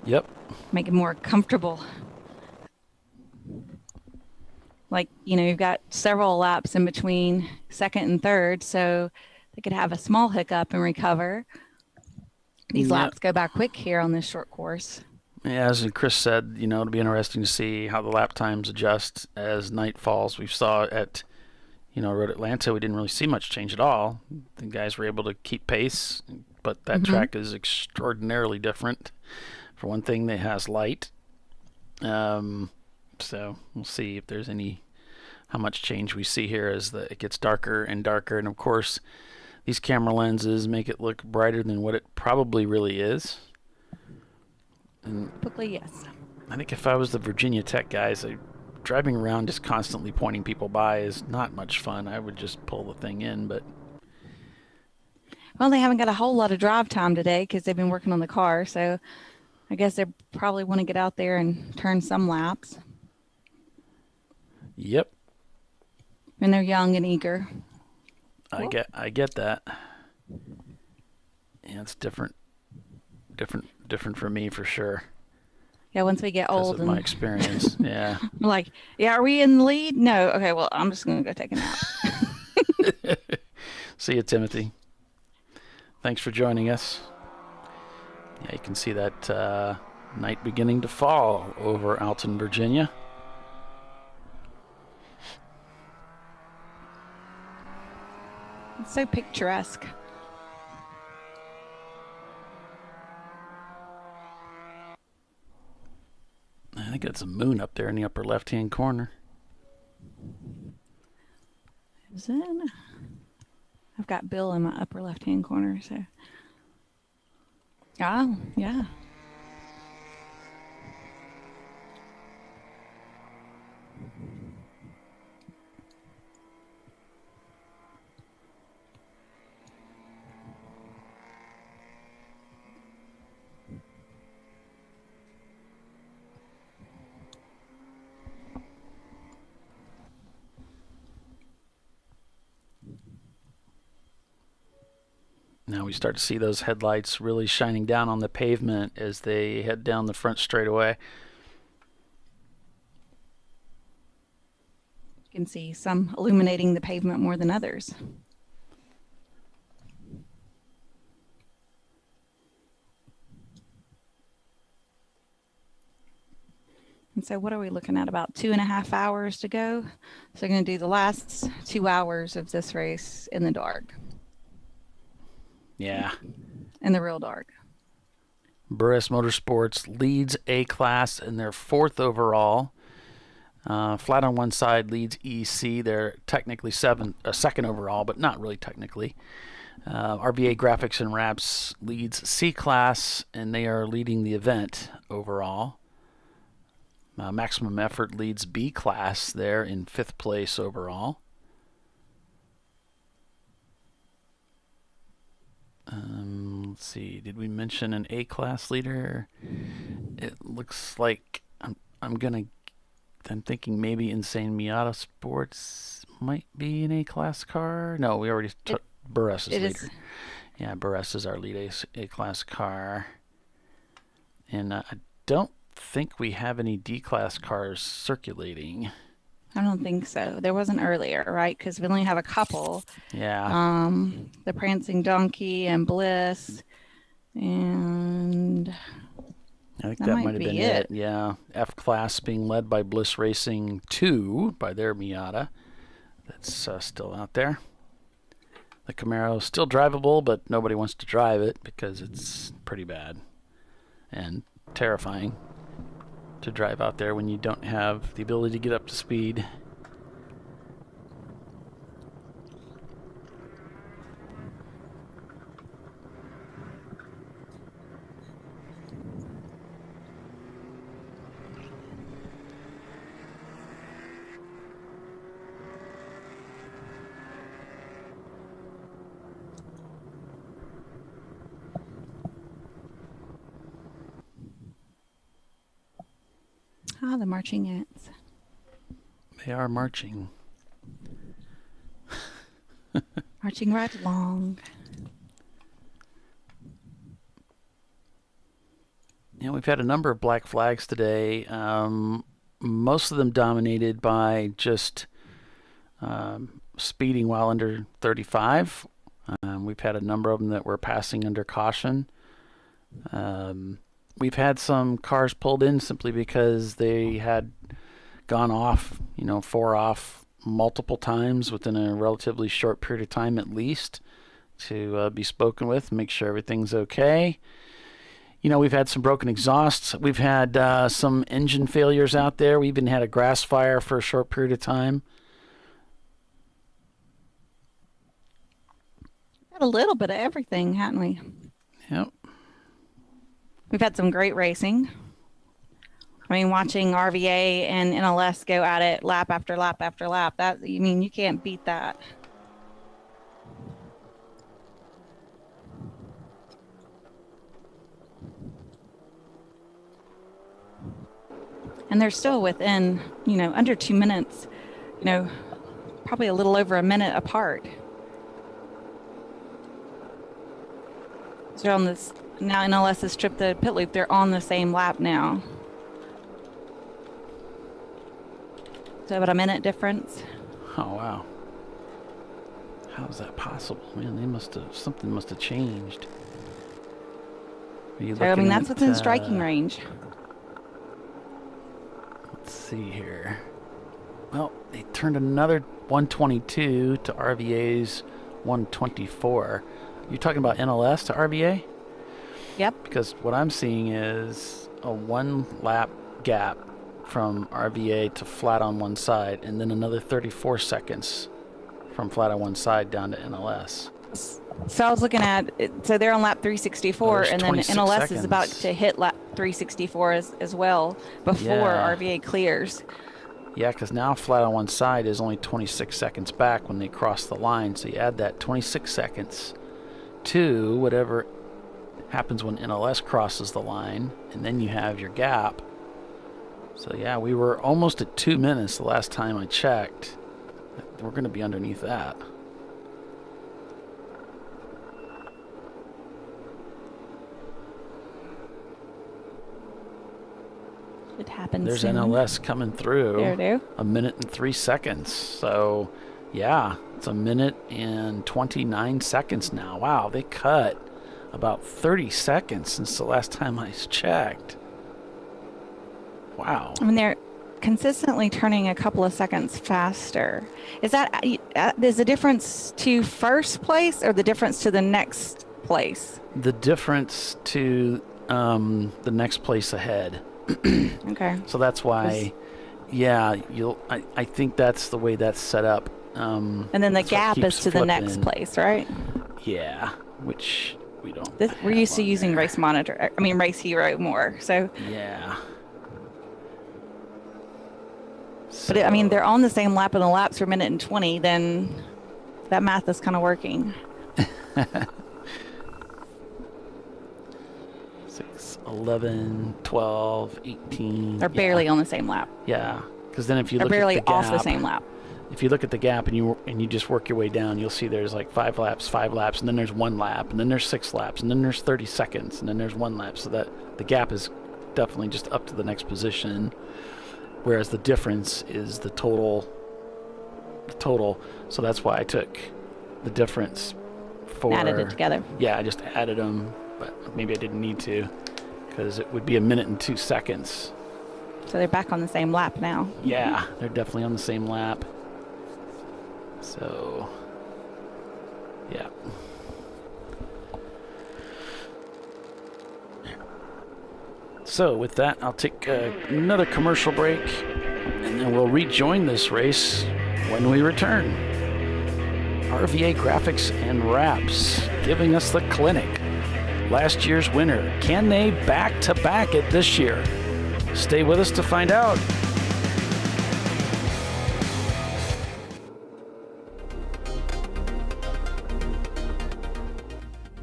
Yep. Make it more comfortable. Like, you know, you've got several laps in between second and third, so they could have a small hiccup and recover. These laps go by quick here on this short course. Yeah, as Chris said, you know, it'll be interesting to see how the lap times adjust as night falls. We saw at, you know, Road Atlanta, we didn't really see much change at all. The guys were able to keep pace, but that track is extraordinarily different. For one thing, it has light. So we'll see if there's how much change we see here as it gets darker and darker. And of course, these camera lenses make it look brighter than what it probably really is. And Typically, yes. I think if I was the Virginia Tech guys, driving around just constantly pointing people by is not much fun. I would just pull the thing in, but... Well, they haven't got a whole lot of drive time today because they've been working on the car, so I guess they probably want to get out there and turn some laps. Yep. And they're young and eager. I get that. Yeah, it's different for me for sure. Yeah, once we get old and my experience. Yeah. Like, yeah, are we in the lead? No. Okay, well, I'm just gonna go take a nap. See you, Timothy. Thanks for joining us. Yeah, you can see that night beginning to fall over Alton, Virginia. It's so picturesque. I think that's a moon up there in the upper left-hand corner. Is it? I've got Bill in my upper left-hand corner, so. Oh, yeah. Now we start to see those headlights really shining down on the pavement as they head down the front straightaway. You can see some illuminating the pavement more than others. And so what are we looking at? About 2.5 hours to go. So I'm going to do the last 2 hours of this race in the dark. Yeah. In the real dark. Burris Motorsports leads A-Class and they're 4th overall. Flat on one side leads EC. They're technically 2nd overall, but not really technically. RVA Graphics and Wraps leads C-Class, and they are leading the event overall. Maximum Effort leads B-Class. They're in 5th place overall. Let's see. Did we mention an A-Class leader? It looks like I'm thinking maybe Insane Miata Sports might be an A-Class car. No, we already took Burris as leader. Yeah, Burris is our lead A-Class car. And I don't think we have any D-Class cars circulating. I don't think so. There wasn't earlier, right? Because we only have a couple. Yeah. The Prancing Donkey and Bliss. And I think that might have been it. Yeah. F-Class being led by Bliss Racing 2 by their Miata. That's still out there. The Camaro is still drivable, but nobody wants to drive it because it's pretty bad and terrifying to drive out there when you don't have the ability to get up to speed. Ah, the marching ants. They are marching. Marching right along. Yeah, we've had a number of black flags today. Most of them dominated by just speeding while under 35. We've had a number of them that were passing under caution. We've had some cars pulled in simply because they had gone off, 4 off multiple times within a relatively short period of time at least to be spoken with, make sure everything's okay. We've had some broken exhausts. We've had some engine failures out there. We even had a grass fire for a short period of time. Had a little bit of everything, hadn't we? Yep. We've had some great racing. I mean, watching RVA and NLS go at it lap after lap after lap, you can't beat that. And they're still within, under 2 minutes, probably a little over a minute apart. So on this, now NLS has tripped the pit loop, they're on the same lap now. So about a minute difference. Oh, wow. How is that possible? Man, something must have changed. So, that's within striking range. Let's see here. Well, they turned another 122 to RVA's 124. You're talking about NLS to RVA? Yep. Because what I'm seeing is a 1 lap gap from RVA to flat on one side, and then another 34 seconds from flat on one side down to NLS. So I was looking at it, so they're on lap 364, and then NLS seconds. is about to hit lap 364 as well before RVA clears. Yeah, because now flat on one side is only 26 seconds back when they cross the line, so you add that 26 seconds to whatever happens when NLS crosses the line, and then you have your gap. So yeah, we were almost at 2 minutes the last time I checked. We're going to be underneath that. It happens. There's soon. NLS coming through. There do. 1 minute and 3 seconds. So yeah, it's 1 minute and 29 seconds now. Wow, they cut about 30 seconds since the last time I checked. Wow. I mean, they're consistently turning a couple of seconds faster. Is the difference to first place or the difference to the next place? The difference to the next place ahead. Okay. So that's why, yeah, I think that's the way that's set up. And then the gap is to the next place, right? Yeah, which we don't. We're used to using Race Hero more. So yeah. But they're on the same lap, and the laps are 1:20. Then that math is kind of working. 6, 11, 12, 18. They're barely on the same lap. Yeah, because then if you They're look barely at the gap, off the same lap. If you look at the gap and you just work your way down, you'll see there's like 5 laps, and then there's 1 lap, and then there's 6 laps, and then there's 30 seconds, and then there's 1 lap. So that the gap is definitely just up to the next position. Whereas the difference is the total. So that's why I took the difference for... Added it together. Yeah, I just added them, but maybe I didn't need to, because it would be 1 minute and 2 seconds. So they're back on the same lap now. Yeah, they're definitely on the same lap. So, yeah. So with that, I'll take another commercial break, and then we'll rejoin this race when we return. RVA Graphics and Wraps giving us the clinic. Last year's winner. Can they back-to-back it this year? Stay with us to find out.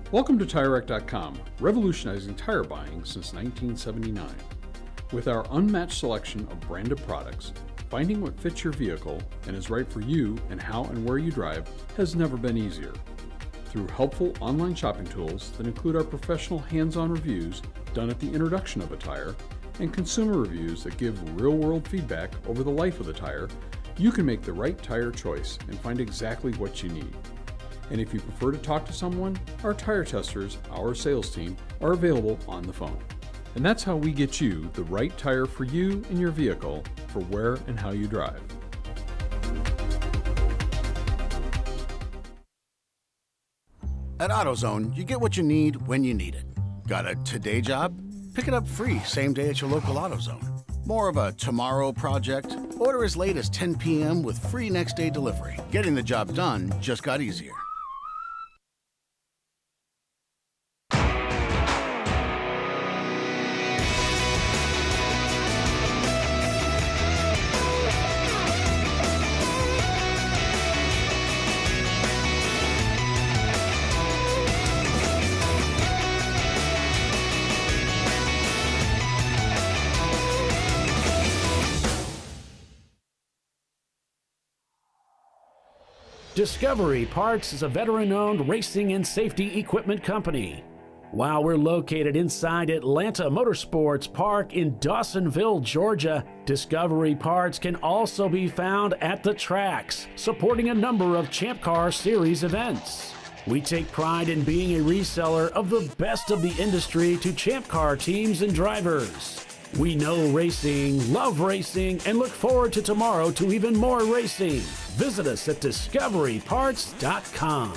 Welcome to TireRack.com, revolutionizing tire buying since 1979. With our unmatched selection of branded products, finding what fits your vehicle and is right for you and how and where you drive has never been easier. Through helpful online shopping tools that include our professional hands-on reviews done at the introduction of a tire and consumer reviews that give real-world feedback over the life of the tire, you can make the right tire choice and find exactly what you need. And if you prefer to talk to someone, our tire testers, our sales team, are available on the phone. And that's how we get you the right tire for you and your vehicle for where and how you drive. At AutoZone, you get what you need when you need it. Got a today job? Pick it up free same day at your local AutoZone. More of a tomorrow project? Order as late as 10 p.m. with free next day delivery. Getting the job done just got easier. Discovery Parts is a veteran-owned racing and safety equipment company. While we're located inside Atlanta Motorsports Park in Dawsonville, Georgia, Discovery Parts can also be found at the tracks, supporting a number of Champ Car Series events. We take pride in being a reseller of the best of the industry to Champ Car teams and drivers. We know racing, love racing, and look forward to tomorrow to even more racing. Visit us at discoveryparts.com.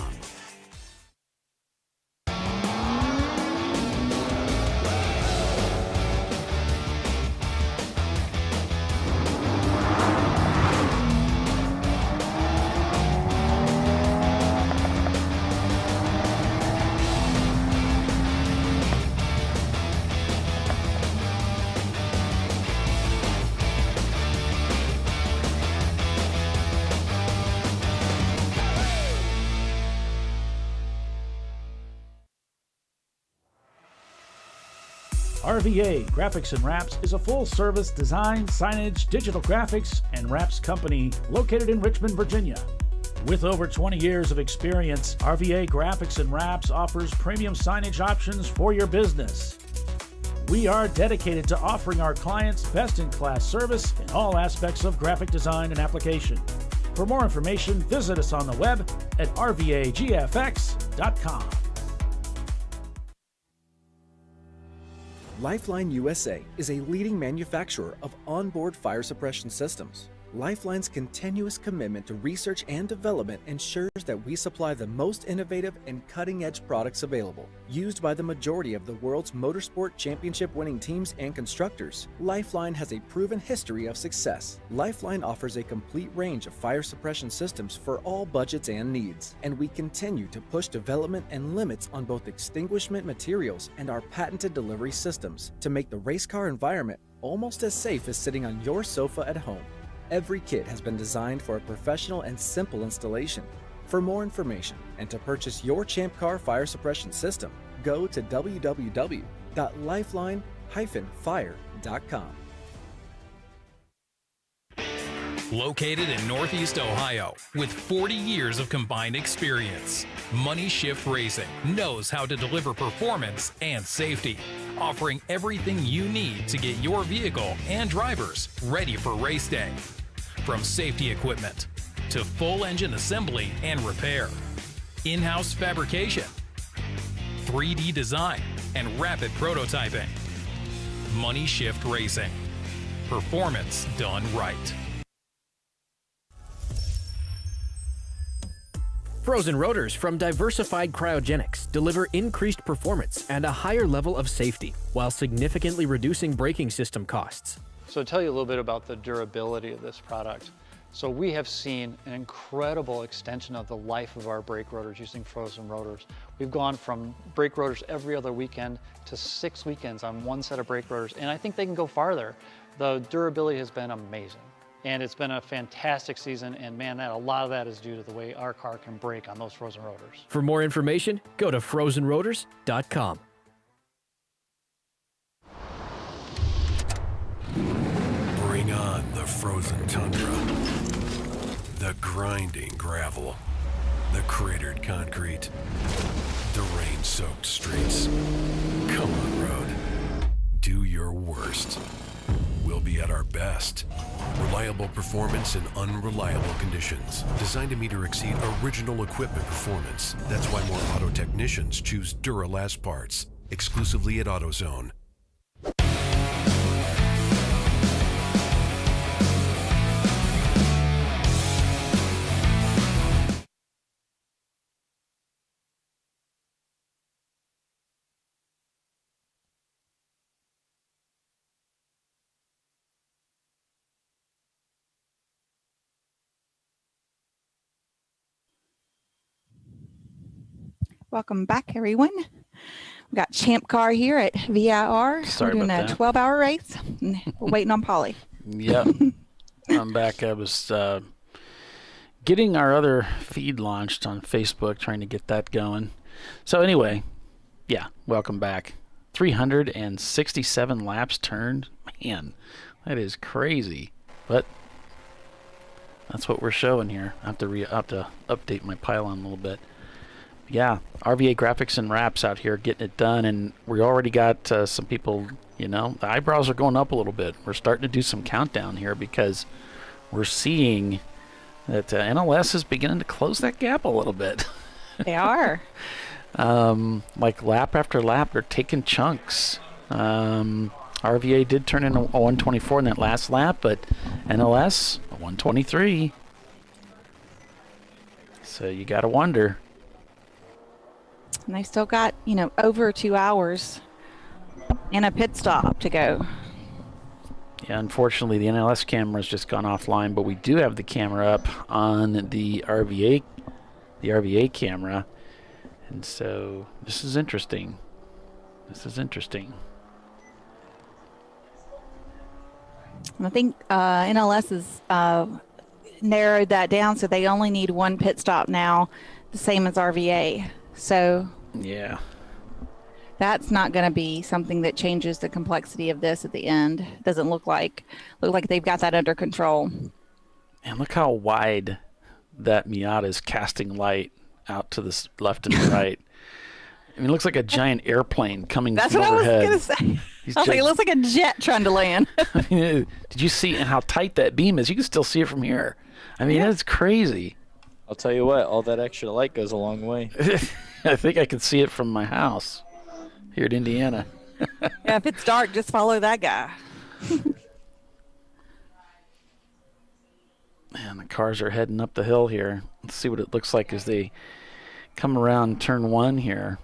RVA Graphics and Wraps is a full-service design, signage, digital graphics, and wraps company located in Richmond, Virginia. With over 20 years of experience, RVA Graphics and Wraps offers premium signage options for your business. We are dedicated to offering our clients best-in-class service in all aspects of graphic design and application. For more information, visit us on the web at rvagfx.com. Lifeline USA is a leading manufacturer of onboard fire suppression systems. Lifeline's continuous commitment to research and development ensures that we supply the most innovative and cutting-edge products available. Used by the majority of the world's motorsport championship-winning teams and constructors, Lifeline has a proven history of success. Lifeline offers a complete range of fire suppression systems for all budgets and needs, and we continue to push development and limits on both extinguishment materials and our patented delivery systems to make the race car environment almost as safe as sitting on your sofa at home. Every kit has been designed for a professional and simple installation. For more information and to purchase your ChampCar fire suppression system, go to www.lifeline-fire.com. Located in Northeast Ohio with 40 years of combined experience, Money Shift Racing knows how to deliver performance and safety, offering everything you need to get your vehicle and drivers ready for race day. From safety equipment to full engine assembly and repair, in-house fabrication, 3D design, and rapid prototyping. Money Shift Racing. Performance done right. Frozen rotors from Diversified Cryogenics deliver increased performance and a higher level of safety while significantly reducing braking system costs. So to tell you a little bit about the durability of this product. So we have seen an incredible extension of the life of our brake rotors using frozen rotors. We've gone from brake rotors every other weekend to 6 weekends on one set of brake rotors, and I think they can go farther. The durability has been amazing. And it's been a fantastic season, and man, a lot of that is due to the way our car can brake on those frozen rotors. For more information, go to frozenrotors.com. Bring on the frozen tundra, the grinding gravel, the cratered concrete, the rain-soaked streets. Come on, road. Do your worst. We'll be at our best. Reliable performance in unreliable conditions. Designed to meet or exceed original equipment performance. That's why more auto technicians choose Duralast parts. Exclusively at AutoZone. Welcome back, everyone. We've got Champ Car here at VIR. Sorry We're doing about a that. 12-hour race. We're waiting on Polly. Yep. I'm back. I was getting our other feed launched on Facebook, trying to get that going. So anyway, yeah, welcome back. 367 laps turned. Man, that is crazy. But that's what we're showing here. I have to update my pylon a little bit. Yeah, RVA graphics and wraps out here getting it done, and we already got some people, you know, the eyebrows are going up a little bit. We're starting to do some countdown here because we're seeing that NLS is beginning to close that gap a little bit. They are. Like lap after lap, they're taking chunks. RVA did turn in a 124 in that last lap, but NLS, a 123. So you got to wonder. And they still got, you know, over 2 hours and a pit stop to go. Yeah, unfortunately, the NLS camera's just gone offline, but we do have the camera up on the RVA camera. And so this is interesting. This is interesting. And I think NLS has narrowed that down, so they only need one pit stop now, the same as RVA. So yeah, that's not going to be something that changes the complexity of this at the end. Doesn't look like they've got that under control. And look how wide that Miata is casting light out to the left and right. I mean, it looks like a giant airplane coming That's from what overhead. I was going to say. I was like, it looks like a jet trying to land. Did you see how tight that beam is? You can still see it from here. I mean, that's crazy. I'll tell you what, all that extra light goes a long way. I think I can see it from my house here in Indiana. Yeah, if it's dark, just follow that guy. And the cars are heading up the hill here. Let's see what it looks like as they come around turn 1 here.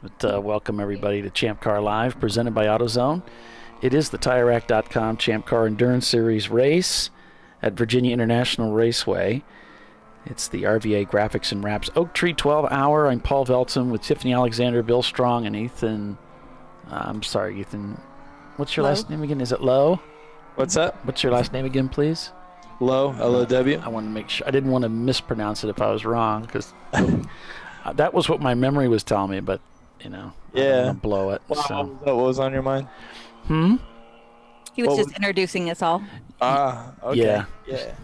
But welcome everybody to ChampCar.Live, presented by AutoZone. It is the TireRack.com Champ Car Endurance Series race at Virginia International Raceway. It's the RVA Graphics and Wraps Oak Tree 12-hour. I'm Paul Velton with Tiffany Alexander, Bill Strong, and Ethan. I'm sorry, Ethan. What's your last name again? Is it Lowe? What's up? What's your last name again, please? Lowe, L-O-W. I want to make sure. I didn't want to mispronounce it if I was wrong, because that was what my memory was telling me, but, you know, I don't want to blow it. Wow, So. what was on your mind? He was just introducing us all. Okay. Yeah.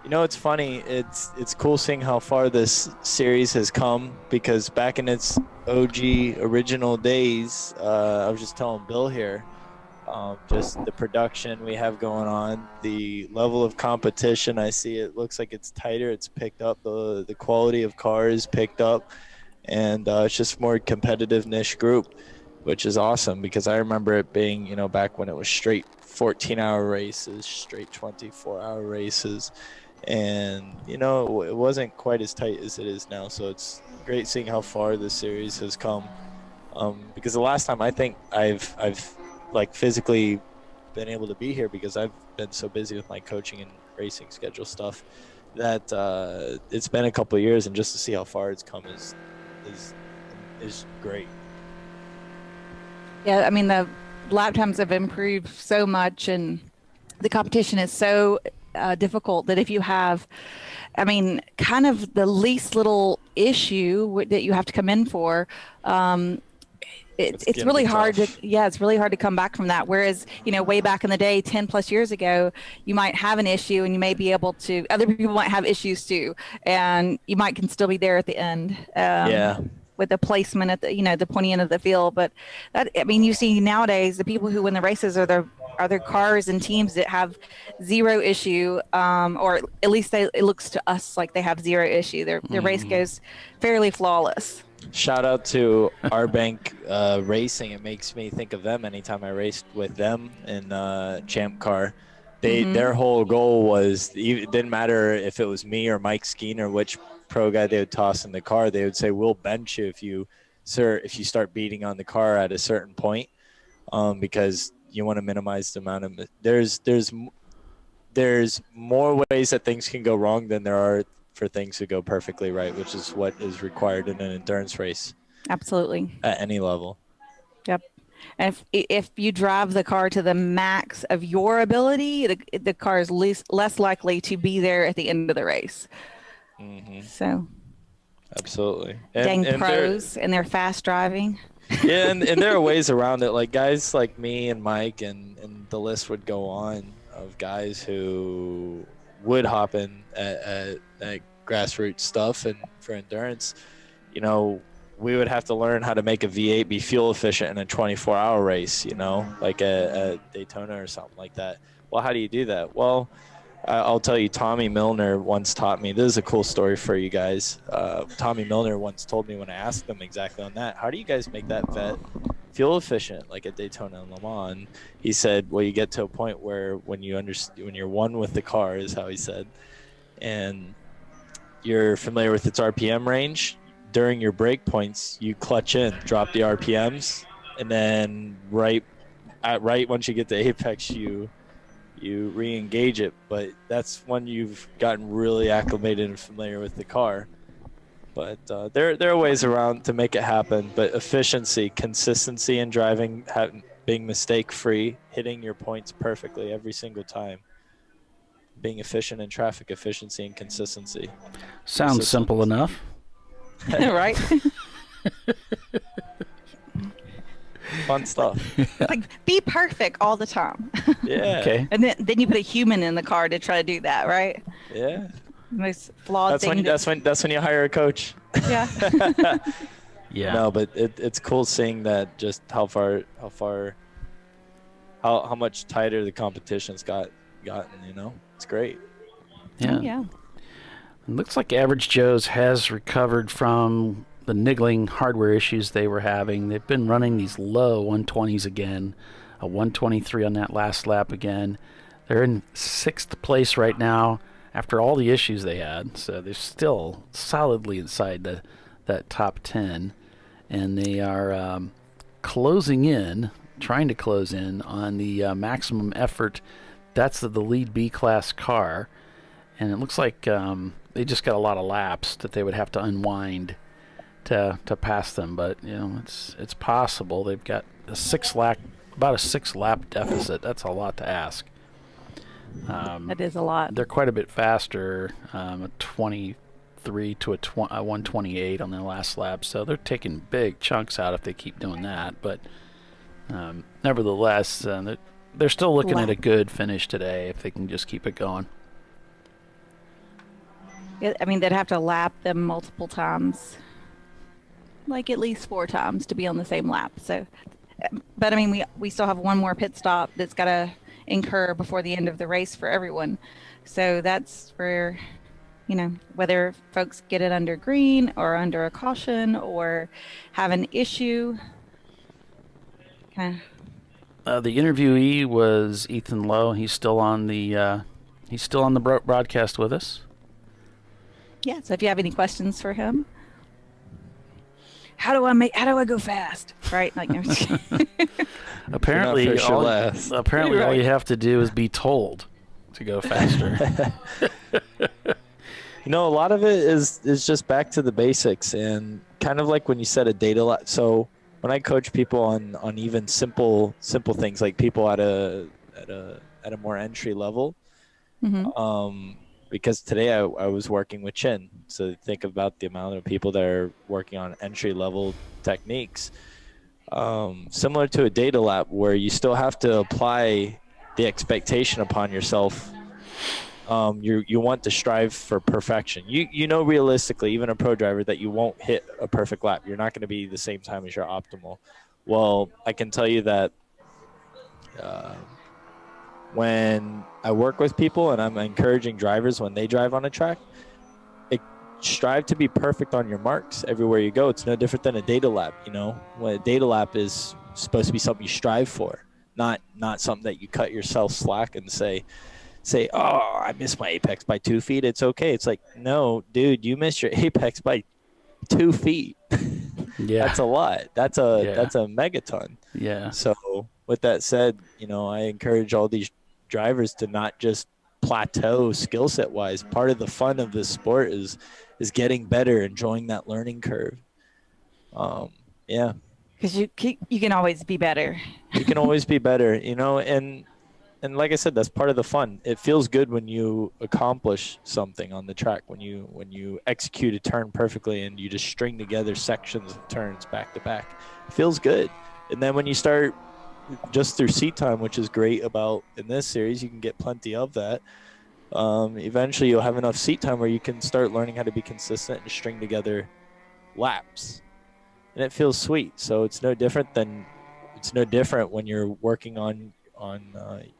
You know, it's funny. It's cool seeing how far this series has come, because back in its OG original days, I was just telling Bill here, just the production we have going on, the level of competition. I see it looks like it's tighter. It's picked up. The quality of cars picked up, and it's just more competitive niche group, which is awesome, because I remember it being, you know, back when it was straight 14-hour races, straight 24-hour races. And, you know, it wasn't quite as tight as it is now. So it's great seeing how far this series has come. Because the last time I think I've like physically been able to be here, because I've been so busy with my coaching and racing schedule stuff, that it's been a couple of years, and just to see how far it's come is great. Yeah, I mean, the lap times have improved so much, and the competition is so difficult that if you have, I mean, kind of the least little issue that you have to come in for, it's really hard to, it's really hard to come back from that. Whereas, you know, way back in the day, 10 plus years ago, you might have an issue and you may be able to, other people might have issues too, and you can still be there at the end. With the placement at the, you know, the pointy end of the field. But that, I mean, you see nowadays the people who win the races are their cars and teams that have zero issue, or at least it looks to us like they have zero issue. Their race goes fairly flawless. Shout out to our bank racing. It makes me think of them anytime I raced with them in Champ Car. Their whole goal was, it didn't matter if it was me or Mike Skeen or which pro guy they would toss in the car. They would say, we'll bench you if you start beating on the car at a certain point, because you want to minimize the amount of there's more ways that things can go wrong than there are for things to go perfectly right, which is what is required in an endurance race. Absolutely. At any level. Yep. And if you drive the car to the max of your ability, the car is less likely to be there at the end of the race. So absolutely. Dang pros and their fast driving. Yeah, and there are ways around it. Like guys like me and Mike, and the list would go on of guys who would hop in at grassroots stuff, and for endurance, you know, we would have to learn how to make a V8 be fuel efficient in a 24-hour race, you know, like a Daytona or something like that. Well, how do you do that? Well, I'll tell you, Tommy Milner once taught me, this is a cool story for you guys. Tommy Milner once told me, when I asked him exactly on that, how do you guys make that vet fuel efficient like at Daytona and Le Mans? He said, well, you get to a point where when you're one with the car, is how he said, and you're familiar with its RPM range, during your break points, you clutch in, drop the RPMs, and then right once you get to apex, you re-engage it. But that's when you've gotten really acclimated and familiar with the car. But there are ways around to make it happen. But efficiency, consistency in driving, being mistake-free, hitting your points perfectly every single time, being efficient in traffic, efficiency and consistency. Sounds simple enough. Right? Fun stuff. Like, be perfect all the time. Yeah. Okay. And then you put a human in the car to try to do that, right? Yeah. Most flawed thing. That's when you hire a coach. Yeah. Yeah. No, but it's cool seeing that, just how much tighter the competition's gotten. You know, it's great. Yeah. Yeah. It looks like Average Joe's has recovered from the niggling hardware issues they were having. They've been running these low 120s again, a 123 on that last lap again. They're in 6th place right now after all the issues they had. So they're still solidly inside that top 10. And they are closing in, trying to close in on the maximum effort. That's the lead B-class car. And it looks like they just got a lot of laps that they would have to unwind to pass them, but it's possible. They've got about a 6-lap deficit. That's a lot to ask. That is a lot. They're quite a bit faster, a 23 to a 128 on their last lap, so they're taking big chunks out if they keep doing that. But nevertheless, they're still looking at a good finish today if they can just keep it going. Yeah, I mean, they'd have to lap them multiple times. Like at least 4 times to be on the same lap. So, but I mean, we still have one more pit stop that's got to incur before the end of the race for everyone. So that's where, whether folks get it under green or under a caution or have an issue. The interviewee was Ethan Lowe. He's still on the broadcast with us. Yeah. So if you have any questions for him. How do I go fast? Right? Like, no. Apparently, all you have to do is be told to go faster. A lot of it is just back to the basics, and kind of like when you said a data lab. So when I coach people on even simple things, like people at a more entry level, because today I was working with Chin. So think about the amount of people that are working on entry-level techniques. Similar to a data lab where you still have to apply the expectation upon yourself. You want to strive for perfection. Realistically, even a pro driver, that you won't hit a perfect lap. You're not going to be the same time as your optimal. Well, I can tell you that when I work with people and I'm encouraging drivers when they drive on a track, strive to be perfect on your marks everywhere you go. It's no different than a data lap. When a data lap is supposed to be something you strive for, not something that you cut yourself slack and say, oh, I missed my apex by 2 feet. It's okay. It's like, no, dude, you missed your apex by 2 feet. Yeah, that's a lot. That's a megaton. Yeah. So with that said, I encourage all these drivers to not just plateau skill set wise. Part of the fun of this sport is getting better, enjoying that learning curve. Because you can always be better. You can always be better, and like I said, that's part of the fun. It feels good when you accomplish something on the track, when you execute a turn perfectly and you just string together sections of turns back to back. It feels good. And then when you start just through seat time, which is great about in this series, you can get plenty of that. Eventually you'll have enough seat time where you can start learning how to be consistent and string together laps, and it feels sweet. So it's no different when you're working on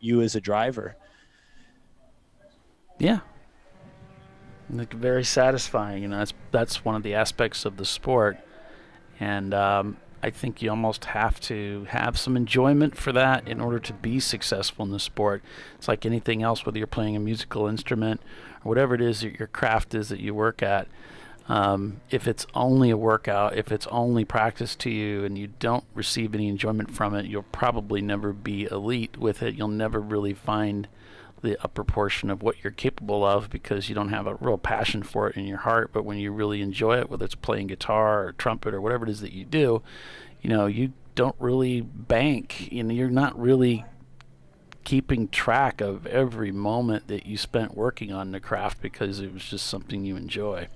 you as a driver. Yeah, like very satisfying. That's one of the aspects of the sport, and I think you almost have to have some enjoyment for that in order to be successful in the sport. It's like anything else, whether you're playing a musical instrument or whatever it is that your craft is that you work at. If it's only a workout, if it's only practice to you and you don't receive any enjoyment from it, you'll probably never be elite with it. You'll never really find the upper portion of what you're capable of because you don't have a real passion for it in your heart. But when you really enjoy it, whether it's playing guitar or trumpet or whatever it is that you do, you don't really bank. You're not really keeping track of every moment that you spent working on the craft because it was just something you enjoy.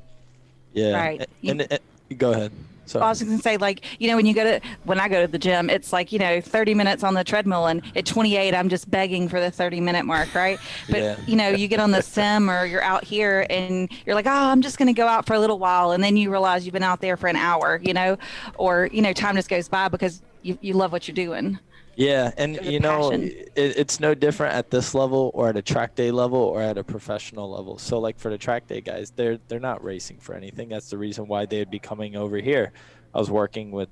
Yeah. Right. And go ahead. Sorry. I was going to say, when I go to the gym, it's 30 minutes on the treadmill, and at 28, I'm just begging for the 30-minute mark, right? But, you get on the sim or you're out here and you're like, oh, I'm just going to go out for a little while. And then you realize you've been out there for an hour, or, time just goes by because you love what you're doing. Yeah, and There's a you know, passion. it's no different at this level or at a track day level or at a professional level. So like for the track day guys, they're not racing for anything. That's the reason why they'd be coming over here. I was working with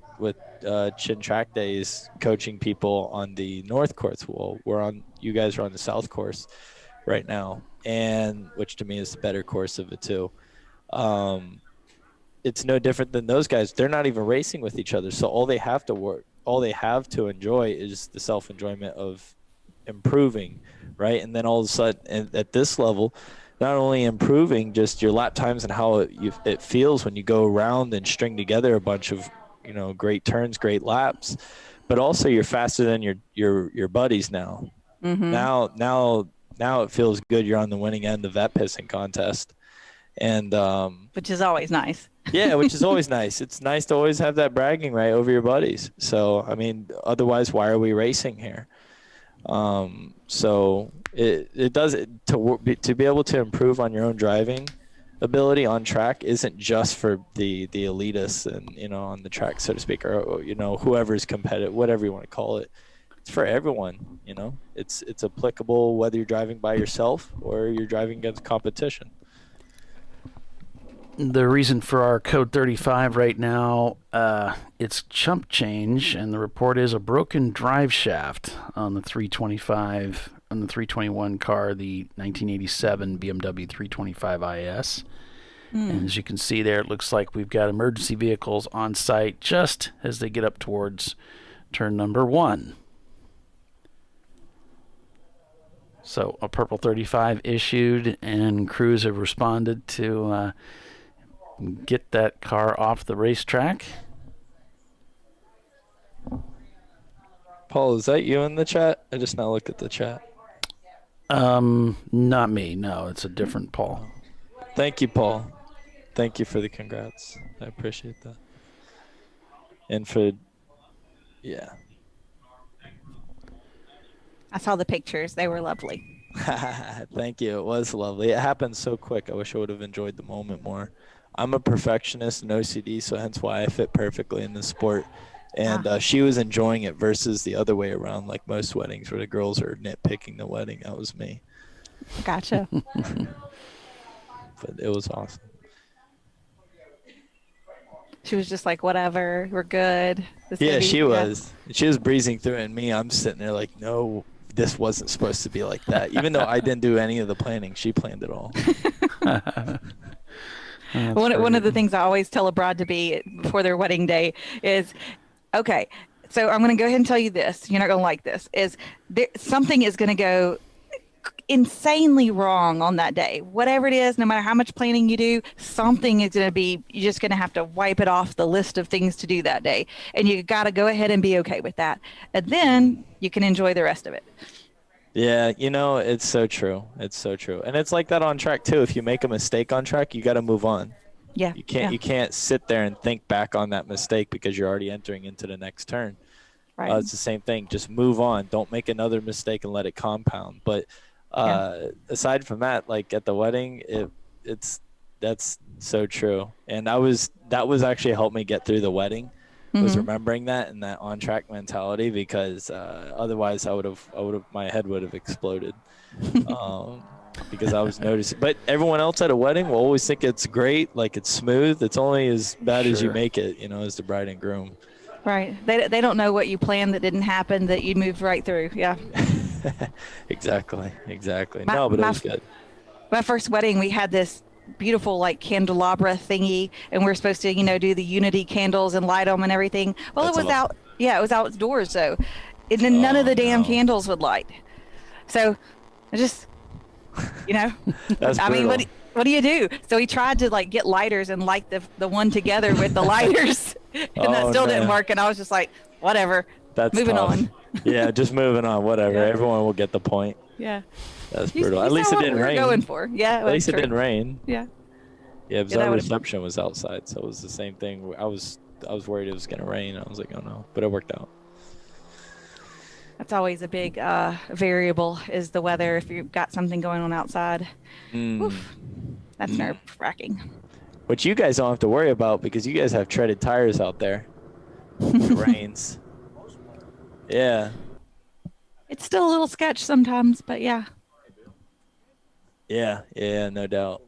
Chin Track Days, coaching people on the north course. Well, you guys are on the south course right now, and which to me is the better course of the two. It's no different than those guys. They're not even racing with each other, so all they have to enjoy is the self-enjoyment of improving, right? And then all of a sudden at this level, not only improving just your lap times and how it feels when you go around and string together a bunch of, you know, great turns, great laps, but also you're faster than your buddies now. Mm-hmm. Now it feels good. You're on the winning end of that pissing contest. And which is always nice. Yeah, which is always nice. It's nice to always have that bragging right over your buddies. So I mean, otherwise, why are we racing here? So it does to be able to improve on your own driving ability on track isn't just for the elitists and, you know, on the track, so to speak, or, you know, whoever's competitive, whatever you want to call it. It's for everyone. You know, it's applicable whether you're driving by yourself or you're driving against competition. The reason for our code 35 right now, it's chump change, and the report is a broken drive shaft on the 325, on the 321 car, the 1987 BMW 325 IS. And as you can see there, it looks like we've got emergency vehicles on site just as they get up towards turn number 1. So a purple 35 issued, and crews have responded to get that car off the racetrack. Paul, is that you in the chat? I just now looked at the chat. Not me. No, it's a different Paul. Thank you, Paul. Thank you for the congrats. I appreciate that. And for, yeah. I saw the pictures. They were lovely. Thank you. It was lovely. It happened so quick. I wish I would have enjoyed the moment more. I'm a perfectionist and OCD, so hence why I fit perfectly in this sport. And she was enjoying it versus the other way around, like most weddings where the girls are nitpicking the wedding. That was me. Gotcha. But it was awesome. She was just like, whatever, we're good. Yeah, she was. She was breezing through it, and me, I'm sitting there like, no, this wasn't supposed to be like that. Even though I didn't do any of the planning, she planned it all. One of the things I always tell a bride to be before their wedding day is, okay, so I'm going to go ahead and tell you this. You're not going to like this. Something is going to go insanely wrong on that day. Whatever it is, no matter how much planning you do, something is going to be, you're just going to have to wipe it off the list of things to do that day. And you got to go ahead and be okay with that. And then you can enjoy the rest of it. Yeah, you know, it's so true. It's so true. And it's like that on track too. If you make a mistake on track, you got to move on. Yeah. You can't sit there and think back on that mistake because you're already entering into the next turn. Right. It's the same thing. Just move on. Don't make another mistake and let it compound. But aside from that, like at the wedding, that's so true. And that was actually helped me get through the wedding. Was remembering that and that on track mentality, because otherwise my head would have exploded. Because I was noticing, but everyone else at a wedding will always think it's great, like it's smooth. It's only as bad as you make it, you know, as the bride and groom. Right. They don't know what you planned that didn't happen that you moved right through. Yeah. Exactly. No, but it was good. My first wedding, we had this beautiful like candelabra thingy, and we were supposed to, you know, do the unity candles and light them and everything. Well, it was outdoors though, and then none of the damn candles would light. So I just, you know, I mean, what do you do? So he tried to like get lighters and light the one together with the lighters, and that still didn't work. And I was just like, whatever. That's moving tough. on. Yeah, just moving on. Whatever. Yeah. Everyone will get the point. Yeah. That's brutal. At least it didn't rain. Going for. Yeah. At least it didn't rain. Yeah. Yeah, because our reception was outside, so it was the same thing. I was worried it was gonna rain. I was like, oh no, but it worked out. That's always a big variable, is the weather. If you've got something going on outside, oof, that's nerve-wracking. Which you guys don't have to worry about because you guys have treaded tires out there. It rains. Yeah. It's still a little sketch sometimes, but yeah. Yeah, no doubt.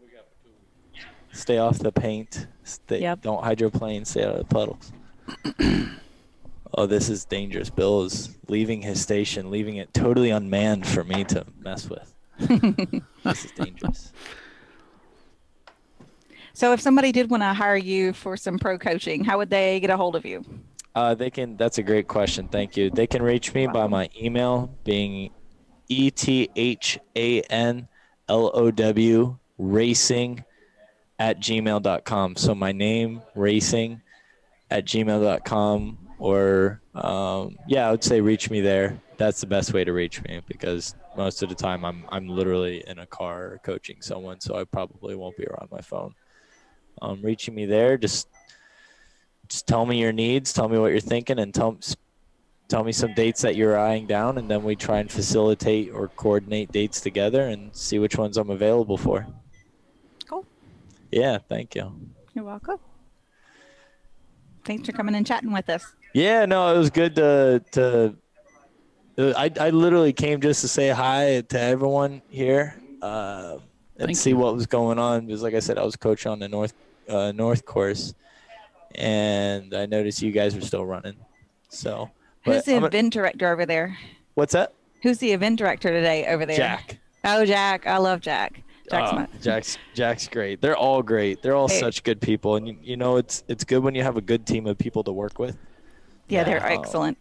Stay off the paint. Don't hydroplane. Stay out of the puddles. Oh, this is dangerous. Bill is leaving his station, leaving it totally unmanned for me to mess with. This is dangerous. So if somebody did want to hire you for some pro coaching, how would they get a hold of you? They can. That's a great question. Thank you. They can reach me by my email being ETHANLOW racing@gmail.com. So my name, racing@gmail.com, or I would say reach me there. That's the best way to reach me, because most of the time I'm literally in a car coaching someone, so I probably won't be around my phone. Reaching me there, just tell me your needs, tell me what you're thinking, and tell me some dates that you're eyeing down, and then we try and facilitate or coordinate dates together and see which ones I'm available for. Cool. Yeah, thank you. You're welcome. Thanks for coming and chatting with us. Yeah, no, it was good I literally came just to say hi to everyone here and see what was going on, because like I said, I was coaching on the North course, and I noticed you guys were still running. So who's the event director over there? What's that? Who's the event director today over there? Jack. Oh, Jack. I love Jack. Jack's great. They're all great. They're all such good people, and you know it's good when you have a good team of people to work with. Yeah, they're excellent.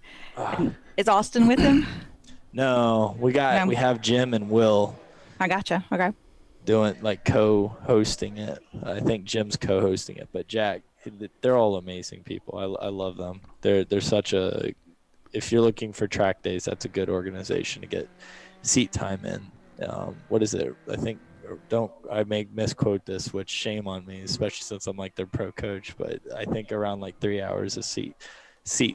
Is Austin with them? No, we have Jim and Will. I gotcha. Okay. Doing co-hosting it. I think Jim's co-hosting it, but Jack, they're all amazing people. I love them. They're such a. If you're looking for track days, that's a good organization to get seat time in. What is it? I think. I may misquote this, which shame on me, especially since I'm like their pro coach. But I think around 3 hours of seat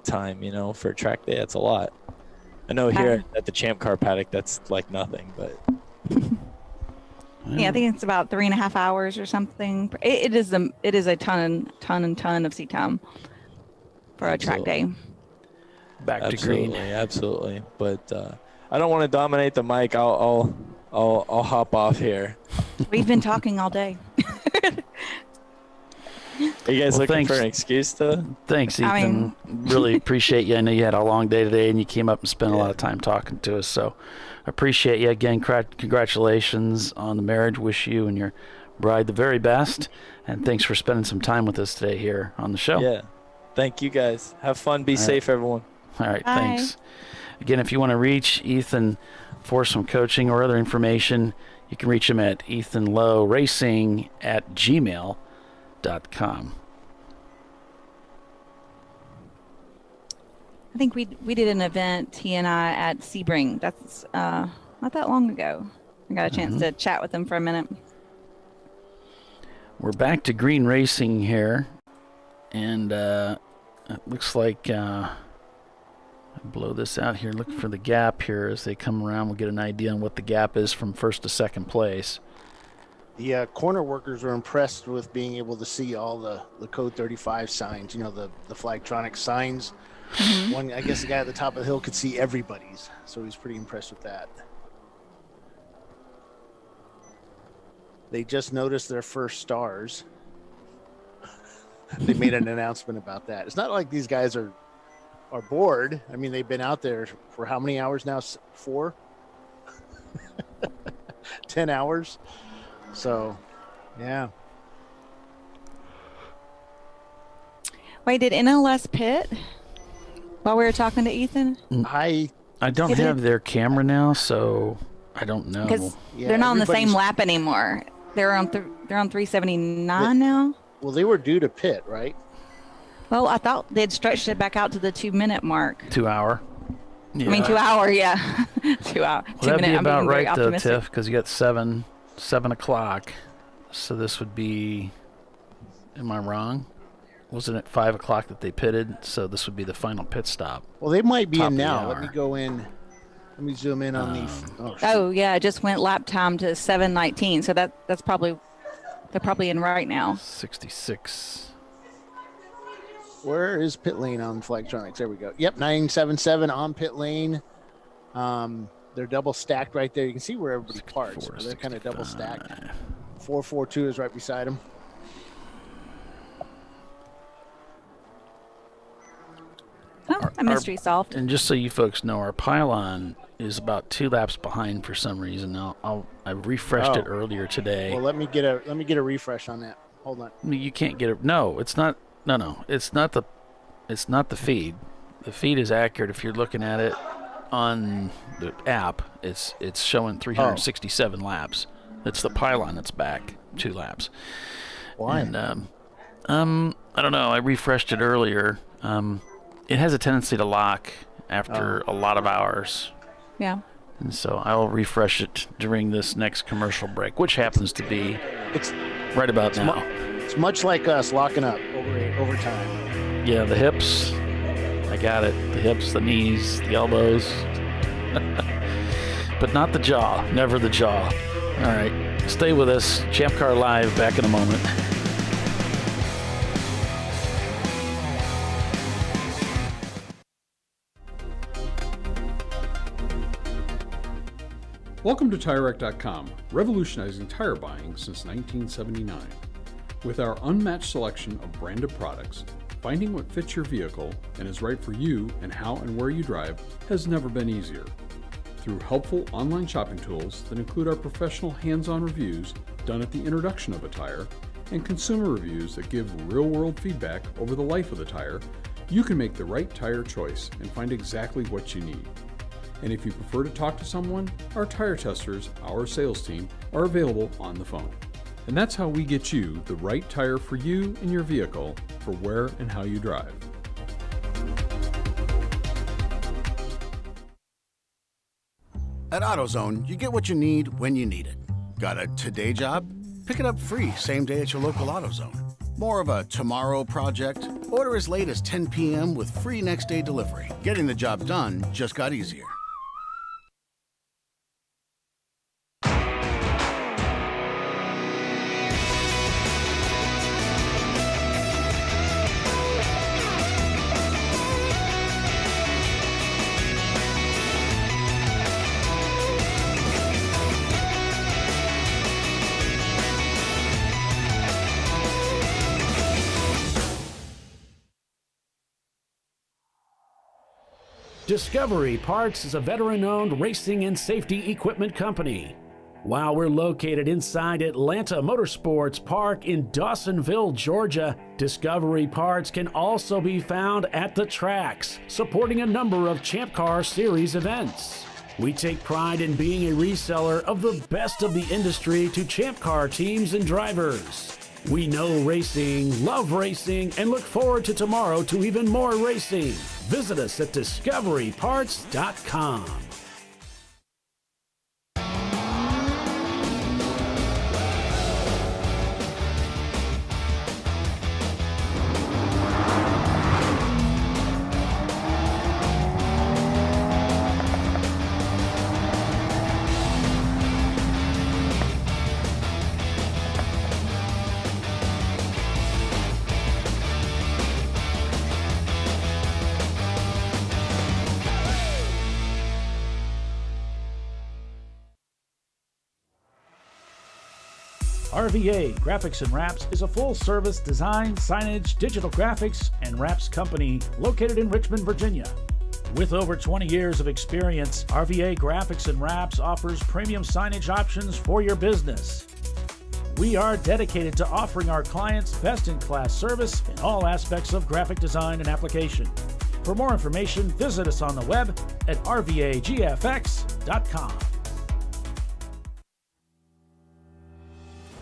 time, for a track day, that's a lot. I know here at the Champ Car paddock, that's like nothing, but. Yeah, I think it's about 3.5 hours or something. It is a ton of seat time for a track day. Back to green. Absolutely. But I don't want to dominate the mic. I'll hop off here. We've been talking all day. Are you guys looking for an excuse to? Thanks, Ethan. Really appreciate you. I know you had a long day today, and you came up and spent a lot of time talking to us. So appreciate you again. Congratulations on the marriage. Wish you and your bride the very best. And thanks for spending some time with us today here on the show. Yeah. Thank you, guys. Have fun. Be safe, everyone. All right. Bye. Thanks. Again, if you want to reach Ethan for some coaching or other information, you can reach him at ethanlowracing@gmail.com. I think we did an event, he and I, at Sebring. That's not that long ago. I got a chance to chat with him for a minute. We're back to green racing here, and it looks like blow this out here, looking for the gap here as they come around. We'll get an idea on what the gap is from first to second place. The corner workers were impressed with being able to see all the code 35 signs, the Flagtronic signs. One, I guess the guy at the top of the hill could see everybody's, so he was pretty impressed with that. They just noticed their first stars. They made an announcement about that. It's not like these guys are bored. I mean, they've been out there for how many hours now? 4? 10 hours. So, yeah. Wait, did NLS pit while we were talking to Ethan? I don't have their camera now, so I don't know. Because they're not on the same lap anymore. They're on 379 now. Well, they were due to pit, right? Well, I thought they'd stretched it back out to the 2-minute mark. 2 hour. Yeah. I mean, 2 hour, yeah. 2 hour. Well, 2 that'd minute. be about I'm being right, very though, optimistic. Tiff, because you got 7 o'clock. So this would be, am I wrong? Wasn't it 5 o'clock that they pitted? So this would be the final pit stop. Well, they might be in now. Let me go in. Let me zoom in on the. Oh, yeah, it just went lap time to 7:19. So that's probably, they're probably in right now. 66. Where is pit lane on Flagtronics? There we go. Yep, 977 on pit lane. They're double stacked right there. You can see where everybody parks. They're kind of double stacked. 442 is right beside them. Oh, a mystery solved. And just so you folks know, our pylon is about 2 laps behind for some reason. I refreshed it earlier today. Well, let me get a refresh on that. Hold on. You can't get it. No, it's not. No, it's not the feed. The feed is accurate if you're looking at it on the app. It's showing 367 laps. It's the pylon that's back 2 laps. Why? And I don't know. I refreshed it earlier. It has a tendency to lock after a lot of hours. Yeah. And so I'll refresh it during this next commercial break, which happens to be right about now. It's much like us locking up over time. Yeah, the hips. I got it. The hips, the knees, the elbows. But not the jaw. Never the jaw. All right. Stay with us. ChampCar.Live back in a moment. Welcome to TireRack.com, revolutionizing tire buying since 1979. With our unmatched selection of branded products, finding what fits your vehicle and is right for you and how and where you drive has never been easier. Through helpful online shopping tools that include our professional hands-on reviews done at the introduction of a tire and consumer reviews that give real-world feedback over the life of the tire, you can make the right tire choice and find exactly what you need. And if you prefer to talk to someone, our tire testers, our sales team, are available on the phone. And that's how we get you the right tire for you and your vehicle for where and how you drive. At AutoZone, you get what you need when you need it. Got a today job? Pick it up free same day at your local AutoZone. More of a tomorrow project? Order as late as 10 p.m. with free next day delivery. Getting the job done just got easier. Discovery Parts is a veteran-owned racing and safety equipment company. While we're located inside Atlanta Motorsports Park in Dawsonville, Georgia, Discovery Parts can also be found at the tracks, supporting a number of Champ Car Series events. We take pride in being a reseller of the best of the industry to Champ Car teams and drivers. We know racing, love racing, and look forward to tomorrow to even more racing. Visit us at discoveryparts.com. RVA Graphics and Wraps is a full-service design, signage, digital graphics, and wraps company located in Richmond, Virginia. With over 20 years of experience, RVA Graphics and Wraps offers premium signage options for your business. We are dedicated to offering our clients best-in-class service in all aspects of graphic design and application. For more information, visit us on the web at rvagfx.com.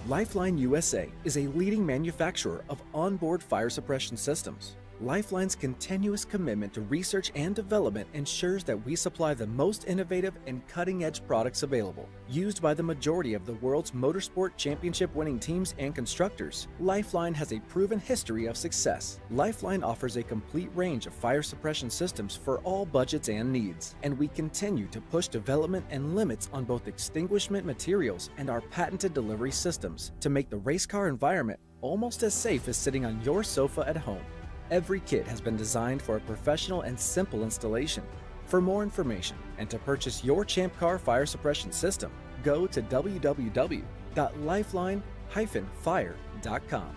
Lifeline USA is a leading manufacturer of onboard fire suppression systems. Lifeline's continuous commitment to research and development ensures that we supply the most innovative and cutting-edge products available. Used by the majority of the world's motorsport championship-winning teams and constructors, Lifeline has a proven history of success. Lifeline offers a complete range of fire suppression systems for all budgets and needs, and we continue to push development and limits on both extinguishment materials and our patented delivery systems to make the race car environment almost as safe as sitting on your sofa at home. Every kit has been designed for a professional and simple installation. For more information and to purchase your ChampCar fire suppression system, go to www.lifeline-fire.com.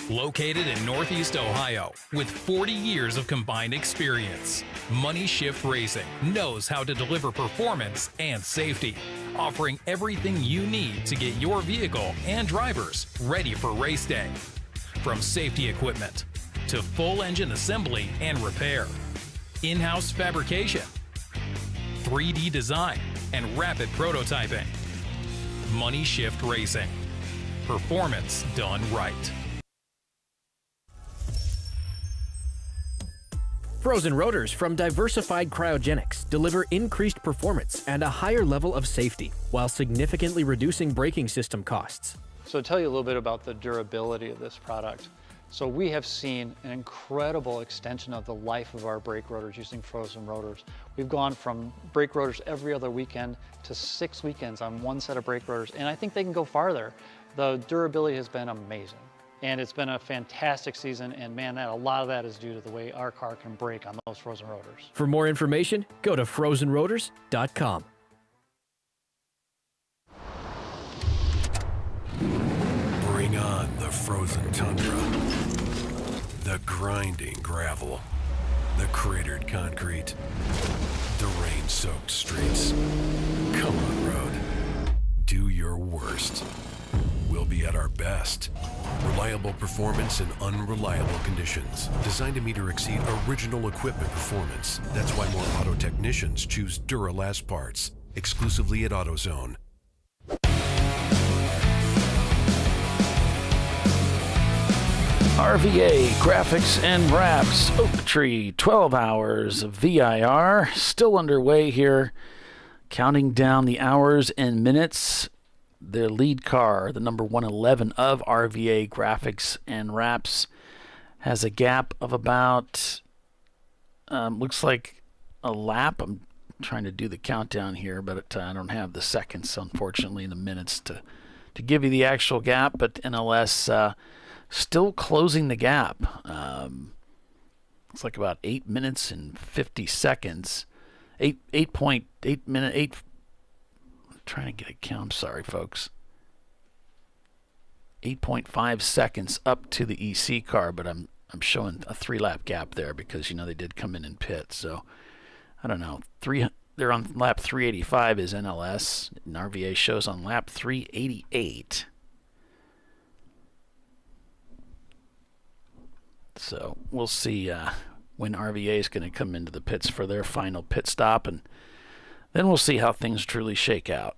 Located in Northeast Ohio, with 40 years of combined experience, Money Shift Racing knows how to deliver performance and safety, offering everything you need to get your vehicle and drivers ready for race day. From safety equipment to full engine assembly and repair, in-house fabrication, 3D design, and rapid prototyping. Money Shift Racing. Performance done right. Frozen rotors from Diversified Cryogenics deliver increased performance and a higher level of safety while significantly reducing braking system costs. So to tell you a little bit about the durability of this product. So we have seen an incredible extension of the life of our brake rotors using frozen rotors. We've gone from brake rotors every other weekend to 6 weekends on one set of brake rotors, and I think they can go farther. The durability has been amazing. And it's been a fantastic season, and man, a lot of that is due to the way our car can brake on those frozen rotors. For more information, go to frozenrotors.com. Bring on the frozen tundra, the grinding gravel, the cratered concrete, the rain-soaked streets. Come on, road. Do your worst. We'll be at our best. Reliable performance in unreliable conditions. Designed to meet or exceed original equipment performance. That's why more auto technicians choose Duralast parts. Exclusively at AutoZone. RVA graphics and wraps. Oak Tree 12 hours of VIR still underway here. Counting down the hours and minutes. The lead car, the number 111 of RVA graphics and wraps, has a gap of about, looks like a lap. I'm trying to do the countdown here, but I don't have the seconds, unfortunately, in the minutes to give you the actual gap. But NLS still closing the gap. It's like about 8 minutes and 50 seconds. 8.8 minute. Trying to get a count. I'm sorry, folks. 8.5 seconds up to the EC car, but I'm showing a 3-lap gap there because they did come in and pit. So I don't know. They're on lap 385 is NLS, and RVA shows on lap 388. So we'll see when RVA is going to come into the pits for their final pit stop, and then we'll see how things truly shake out.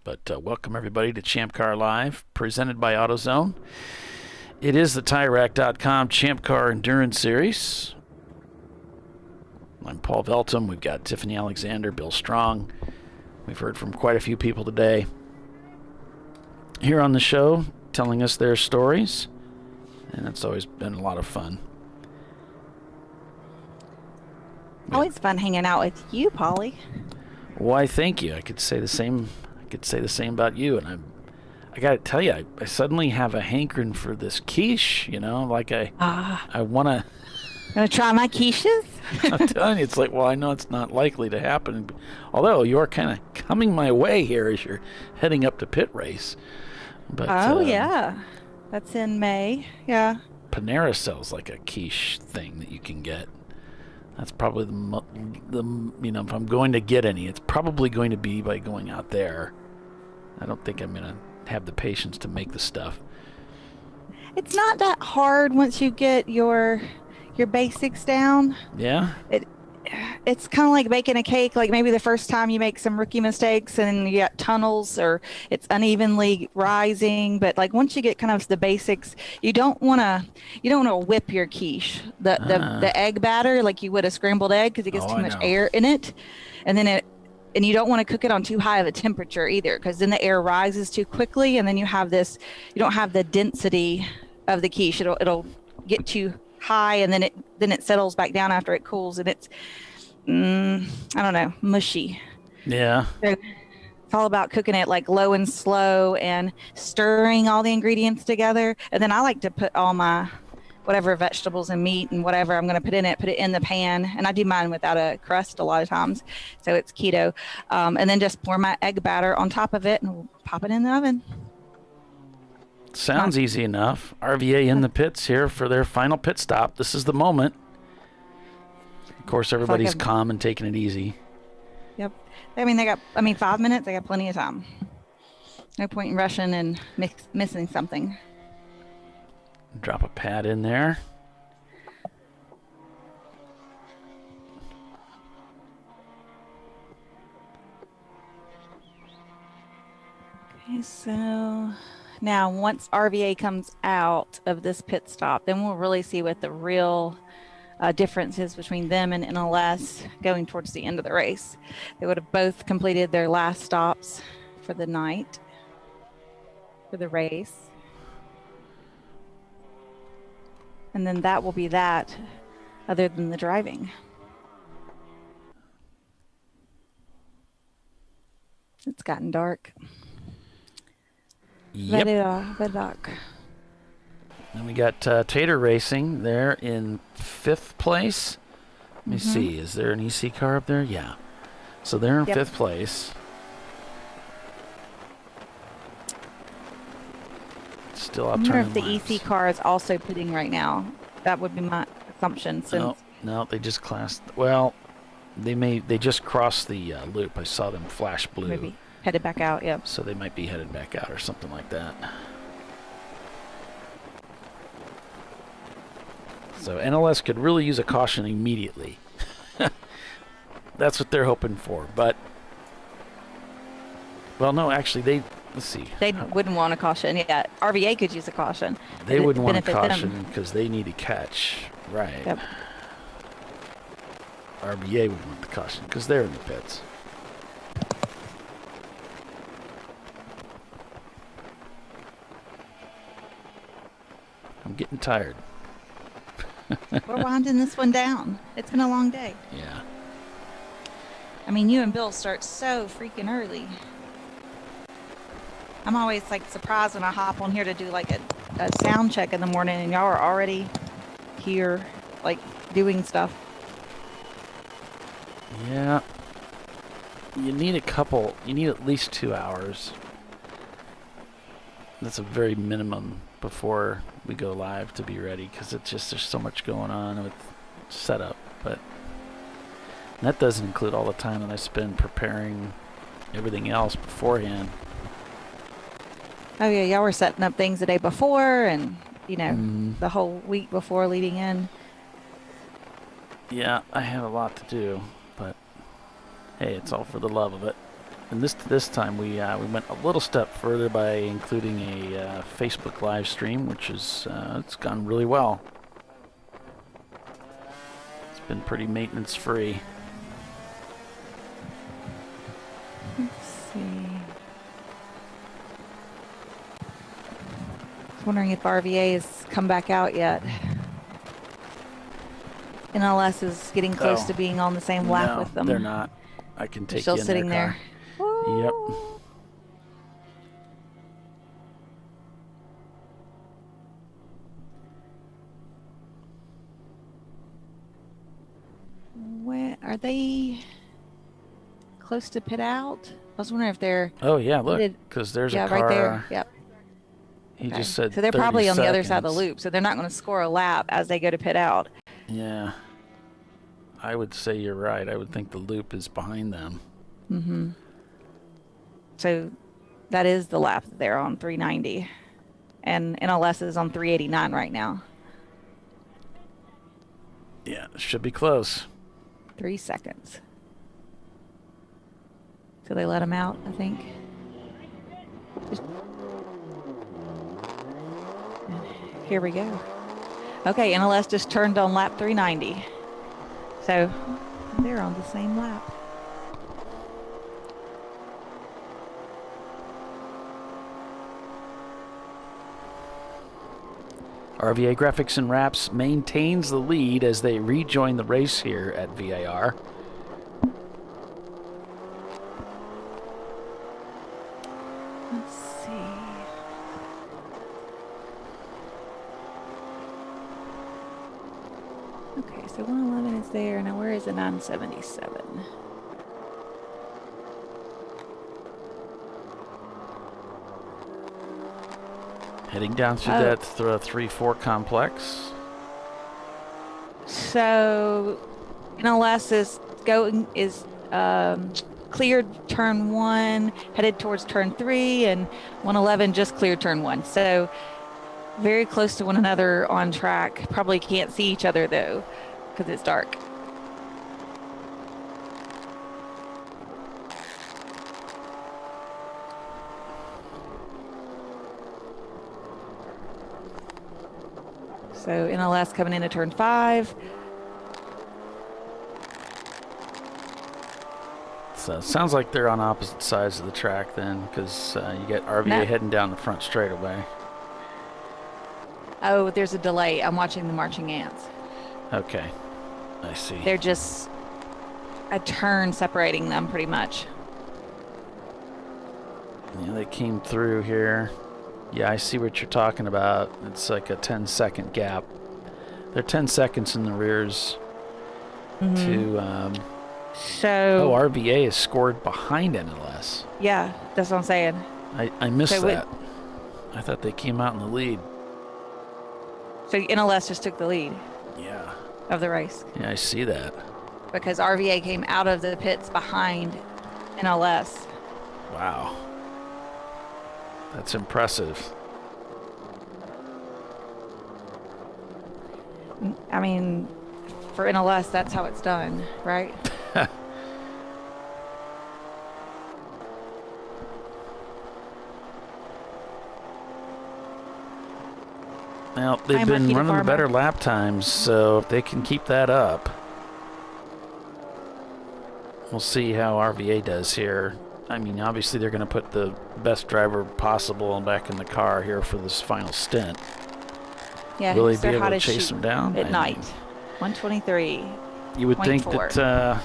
But welcome everybody to ChampCar.Live, presented by AutoZone. It is the TireRack.com Champ Car Endurance Series. I'm Paul Veltum. We've got Tiffany Alexander, Bill Strong. We've heard from quite a few people today here on the show telling us their stories, and it's always been a lot of fun. Always fun hanging out with you, Paulie. Why, thank you. I could say the same about you, and I got to tell you, I suddenly have a hankering for this quiche. Like I want to. Gonna try my quiches? I'm telling you, it's like, well, I know it's not likely to happen. Although you're kind of coming my way here as you're heading up to pit race. But yeah, that's in May. Yeah. Panera sells like a quiche thing that you can get. That's probably the if I'm going to get any, it's probably going to be by going out there. I don't think I'm going to have the patience to make the stuff. It's not that hard once you get your basics down. Yeah. It's kind of like baking a cake. Like maybe the first time you make some rookie mistakes and you got tunnels or it's unevenly rising. But like once you get kind of the basics, you don't want to whip your quiche, the egg batter like you would a scrambled egg because it gets too much air in it, and you don't want to cook it on too high of a temperature either because then the air rises too quickly and then you don't have the density of the quiche. It'll get too high and then it settles back down after it cools and it's I don't know, mushy. Yeah. It's all about cooking it like low and slow and stirring all the ingredients together. And then I like to put all my whatever vegetables and meat and whatever I'm going to put it in the pan. And I do mine without a crust a lot of times. So it's keto. And then just pour my egg batter on top of it and we'll pop it in the oven. Sounds easy enough. RVA in the pits here for their final pit stop. This is the moment. Of course, everybody's calm and taking it easy. Yep. I mean, 5 minutes. They got plenty of time. No point in rushing and missing something. Drop a pad in there. Okay, so now once RVA comes out of this pit stop, then we'll really see what the real difference is between them and NLS going towards the end of the race. They would have both completed their last stops for the night, for the race. And then that will be that, other than the driving. It's gotten dark. Yep. Very dark. And we got Tater Racing there in 5th place. Let me see. Is there an EC car up there? Yeah. So they're in 5th place. Still out. I wonder if the EC car is also pitting right now. That would be my assumption. Since no, they just classed. Well, they just crossed the loop. I saw them flash blue. Maybe headed back out. Yep. So they might be headed back out or something like that. So NLS could really use a caution immediately. That's what they're hoping for. But well, no, actually let's see. They wouldn't want a caution. Yeah, RVA could use a caution. They wouldn't want a caution because they need to catch. Right. Yep. RVA would want the caution because they're in the pits. I'm getting tired. We're winding this one down. It's been a long day. Yeah. I mean, you and Bill start so freaking early. I'm always surprised when I hop on here to do a sound check in the morning and y'all are already here doing stuff. Yeah. You need at least 2 hours. That's a very minimum before we go live to be ready because there's so much going on with setup. But that doesn't include all the time that I spend preparing everything else beforehand. Oh yeah, y'all were setting up things the day before and the whole week before leading in. Yeah, I have a lot to do, but hey, it's all for the love of it. And this time we went a little step further by including a Facebook live stream, which is it's gone really well. It's been pretty maintenance free. Let's see. I was wondering if RVA has come back out yet. NLS is getting close to being on the same lap with them. They're not. I can take still you in sitting their car. Yep. Where are they? Close to pit out? I was wondering if they're. Oh yeah, look, because there's a car. Right there. Yep. He just said. So they're probably on the other side of the loop, so they're not going to score a lap as they go to pit out. Yeah. I would say you're right. I would think the loop is behind them. Mm-hmm. So that is the lap that they're on, 390. And NLS is on 389 right now. Yeah, should be close. 3 seconds. So they let him out, I think. Here we go. Okay, NLS just turned on lap 390. So they're on the same lap. RVA Graphics and Wraps maintains the lead as they rejoin the race here at VIR. is there? Now, where is the 977? Heading down through that 3-4 complex. So, NLS is cleared turn 1, headed towards turn 3, and 111 just cleared turn 1. So, very close to one another on track. Probably can't see each other though, because it's dark. So NLS coming into turn 5. So it sounds like they're on opposite sides of the track then, because you get RVA heading down the front straightaway. Oh, there's a delay. I'm watching the marching ants. Okay, I see. They're just a turn separating them pretty much. Yeah, they came through here. Yeah, I see what you're talking about. It's like a 10-second gap. They're 10 seconds in the rears to... So RVA is scored behind NLS. Yeah, that's what I'm saying. I missed that. I thought they came out in the lead. So NLS just took the lead. Yeah. Of the race. Yeah, I see that. Because RVA came out of the pits behind NLS. Wow. That's impressive. I mean, for NLS, that's how it's done, right? Now, they've been running the better lap times, so if they can keep that up, we'll see how RVA does here. I mean, obviously they're going to put the best driver possible back in the car here for this final stint. Yeah, will they be able to chase them down? At night. 123. You would think that,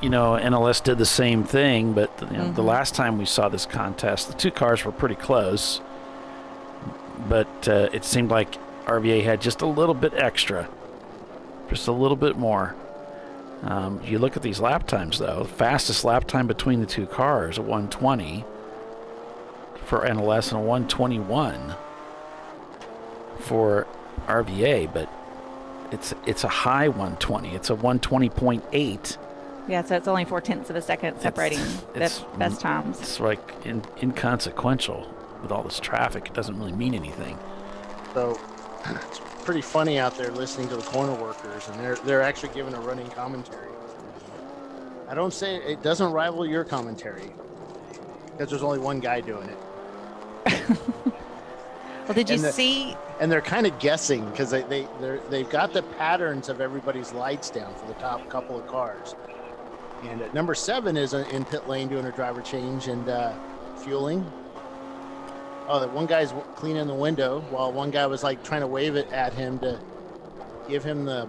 NLS did the same thing, but the last time we saw this contest, the two cars were pretty close. But it seemed like RVA had just a little bit extra, just a little bit more. You look at these lap times, though. Fastest lap time between the two cars, a 120 for NLS and a 121 for RVA, but it's a high 120. It's a 120.8. Yeah, so it's only 0.4 of a second separating the best times. It's like inconsequential. With all this traffic, it doesn't really mean anything. So it's pretty funny out there listening to the corner workers, and they're actually giving a running commentary. I don't say it doesn't rival your commentary because there's only one guy doing it. Well, did you see? And they're kind of guessing because they've got the patterns of everybody's lights down for the top couple of cars. And number 7 is in pit lane doing a driver change and fueling. Oh, that one guy's cleaning the window while one guy was like trying to wave it at him to give him the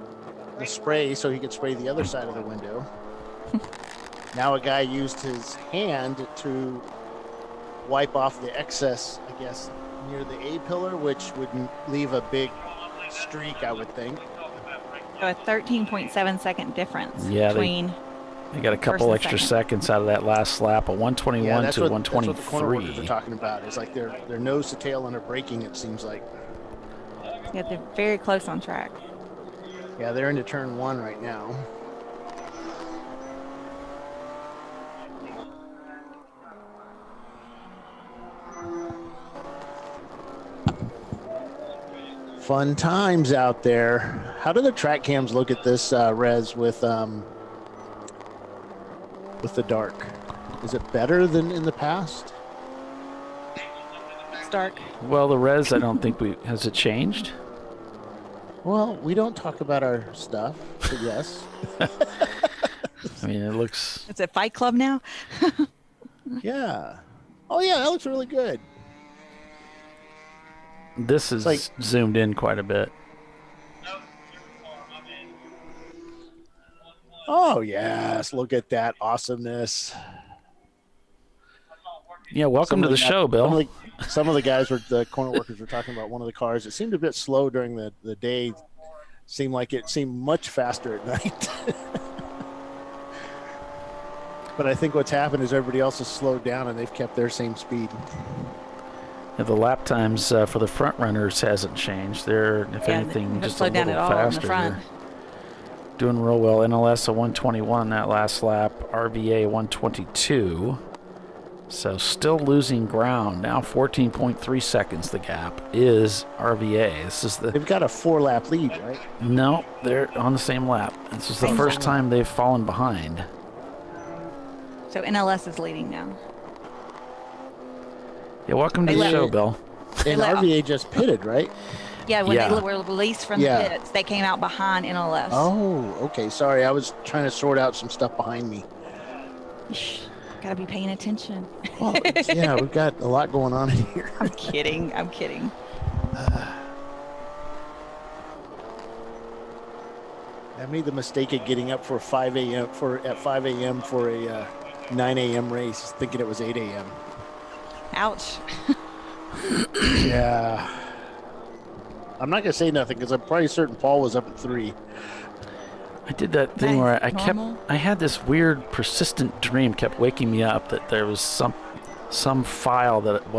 spray so he could spray the other side of the window. Now a guy used his hand to wipe off the excess, I guess, near the A pillar, which would leave a big streak, I would think. So a 13.7 second difference between. They got a couple extra seconds out of that last lap, a 121 to 123. That's what the corner workers are talking about. It's like their nose to tail and their braking, it seems like. Yeah, they're very close on track. Yeah, they're into turn 1 right now. Fun times out there. How do the track cams look at this, Rez, with the dark? Is it better than in the past? It's dark. Well, the res, I don't think has it changed? Well, we don't talk about our stuff, but yes. I mean, it looks... It's a Fight Club now? Yeah. Oh, yeah, that looks really good. This is like, zoomed in quite a bit. Oh, yes. Look at that awesomeness. Yeah, welcome to the show, Bill. Some of the guys the corner workers were talking about one of the cars. It seemed a bit slow during the day. seemed much faster at night. But I think what's happened is everybody else has slowed down and they've kept their same speed. Yeah, the lap times for the front runners hasn't changed. They're, if anything, just a little faster. They're doing real well. NLS a 121 on that last lap. RVA 122. So still losing ground. Now 14.3 seconds the gap is RVA. They've got a 4-lap lead, right? No, they're on the same lap. This is the first time they've fallen behind. So NLS is leading now. Yeah, welcome to the show, Bill. And RVA just pitted, right? Yeah, when they were released from the pits, they came out behind NLS. Oh, okay. Sorry, I was trying to sort out some stuff behind me. Gotta be paying attention. Well, yeah, we've got a lot going on here. I'm kidding. I made the mistake of getting up for 5 a.m. at 5 a.m. for a 9 a.m. race, thinking it was 8 a.m. Ouch. Yeah. I'm not gonna say nothing because I'm probably certain Paul was up at 3. I did that thing where I had this weird persistent dream kept waking me up that there was some file that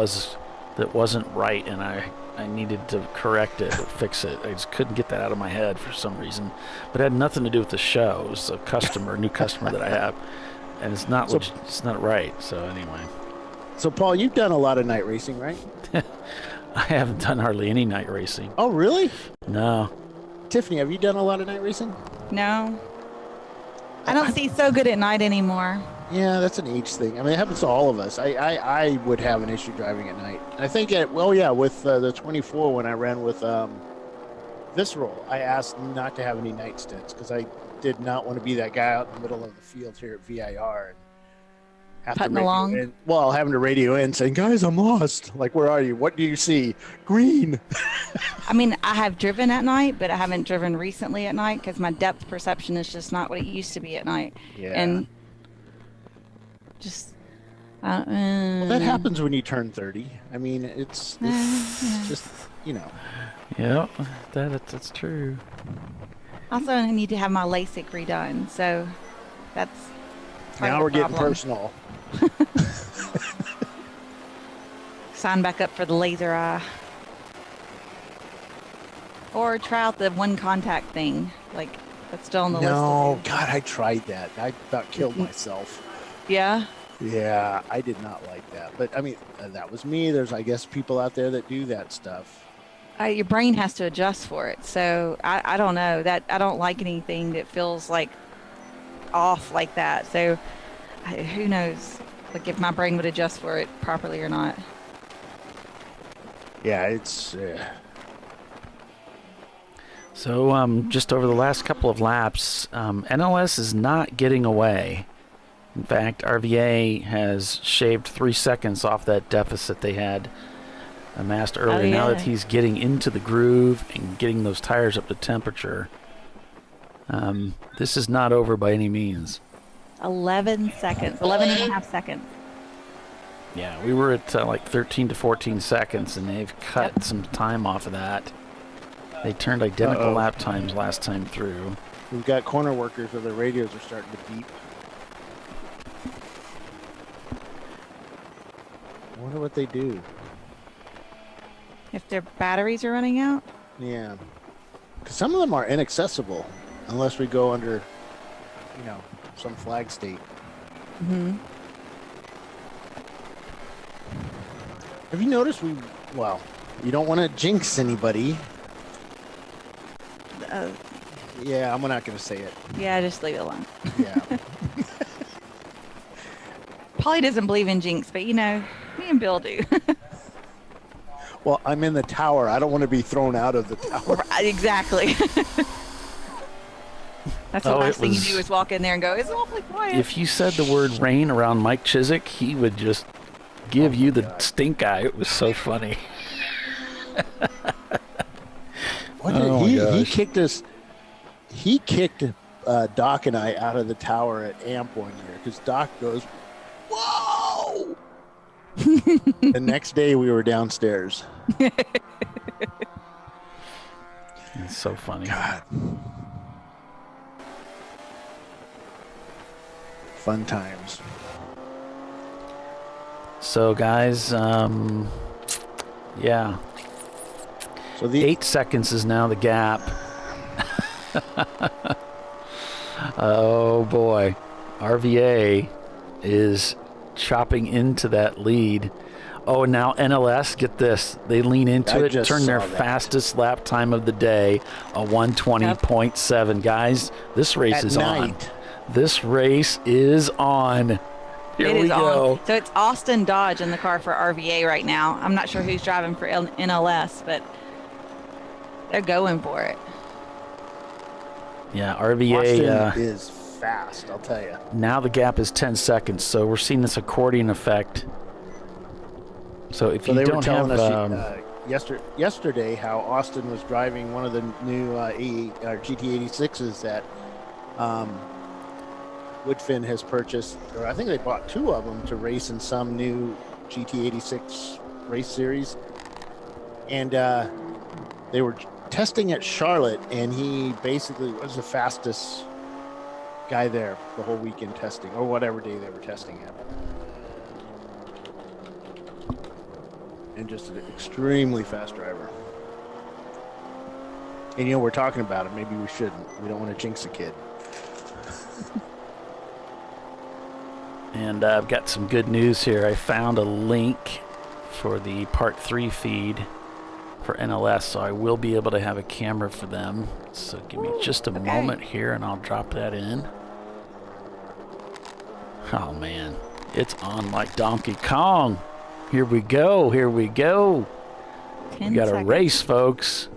wasn't right, and I needed to correct it or fix it. I just couldn't get that out of my head for some reason. But it had nothing to do with the show. It was a new customer that I have, and it's not right. So anyway. So Paul, you've done a lot of night racing, right? I haven't done hardly any night racing. Oh, really? No. Tiffany, have you done a lot of night racing? No. I don't see so good at night anymore. Yeah, that's an age thing. I mean, it happens to all of us. I would have an issue driving at night. I think with the 24 when I ran with Visceral, I asked not to have any night stints because I did not want to be that guy out in the middle of the field here at VIR. Putting along? Having to radio in saying, guys, I'm lost. Like, where are you? What do you see? Green. I mean, I have driven at night, but I haven't driven recently at night because my depth perception is just not what it used to be at night. Yeah. And just... well, that happens when you turn 30. I mean, it's just, you know. Yeah, that's true. Also, I need to have my LASIK redone, so that's... Now we're getting personal. Sign back up for the laser eye. Or try out the one contact thing. Like, that's still on the list. No, God, I tried that. I about killed myself. Yeah? Yeah, I did not like that. But, I mean, that was me. There's, I guess, people out there that do that stuff. Your brain has to adjust for it. So, I don't know. I don't like anything that feels like off like that. So who knows like if my brain would adjust for it properly or not. Yeah, it's so just over the last couple of laps, NLS is not getting away. In fact, RVA has shaved 3 seconds off that deficit they had amassed earlier. Now that he's getting into the groove and getting those tires up to temperature, this is not over by any means. 11 seconds, 11 and a half seconds. Yeah, we were at like 13 to 14 seconds, and they've cut some time off of that. They turned identical lap times last time through. We've got corner workers where their radios are starting to beep. I wonder what they do. If their batteries are running out? Yeah. Because some of them are inaccessible unless we go under, some flag state. Mm-hmm. Have you noticed you don't want to jinx anybody. Yeah, I'm not going to say it. Yeah, just leave it alone. Yeah. Polly doesn't believe in jinx, but me and Bill do. Well, I'm in the tower. I don't want to be thrown out of the tower. Exactly. That's the last thing you do is walk in there and go, it's awfully quiet. If you said the word rain around Mike Chiswick, he would just give you the stink eye. It was so funny. He kicked us. He kicked Doc and I out of the tower at AMP one year because Doc goes, "Whoa!" The next day we were downstairs. It's so funny. God. Fun times. So, guys, yeah. So the 8 seconds is now the gap. Oh, boy. RVA is chopping into that lead. Oh, and now NLS, get this. They lean into it, turn their fastest lap time of the day, a 1:20.7. Guys, this race is on. This race is on. Here we go. So it's Austin Dodge in the car for RVA right now. I'm not sure who's driving for NLS, but they're going for it. Yeah, RVA Austin is fast, I'll tell you. Now the gap is 10 seconds, so we're seeing this accordion effect. So if you don't have yesterday how Austin was driving one of the new GT86s that Woodfin has purchased, or I think they bought 2 of them to race in some new GT86 race series, and they were testing at Charlotte, and he basically was the fastest guy there the whole weekend testing, or whatever day they were testing at. And just an extremely fast driver. And we're talking about it. Maybe we shouldn't. We don't want to jinx a kid. And I've got some good news here. I found a link for the Part 3 feed for NLS, so I will be able to have a camera for them. So give me just a moment here, and I'll drop that in. Oh, man. It's on like Donkey Kong. Here we go. Here we go. We got a race, folks.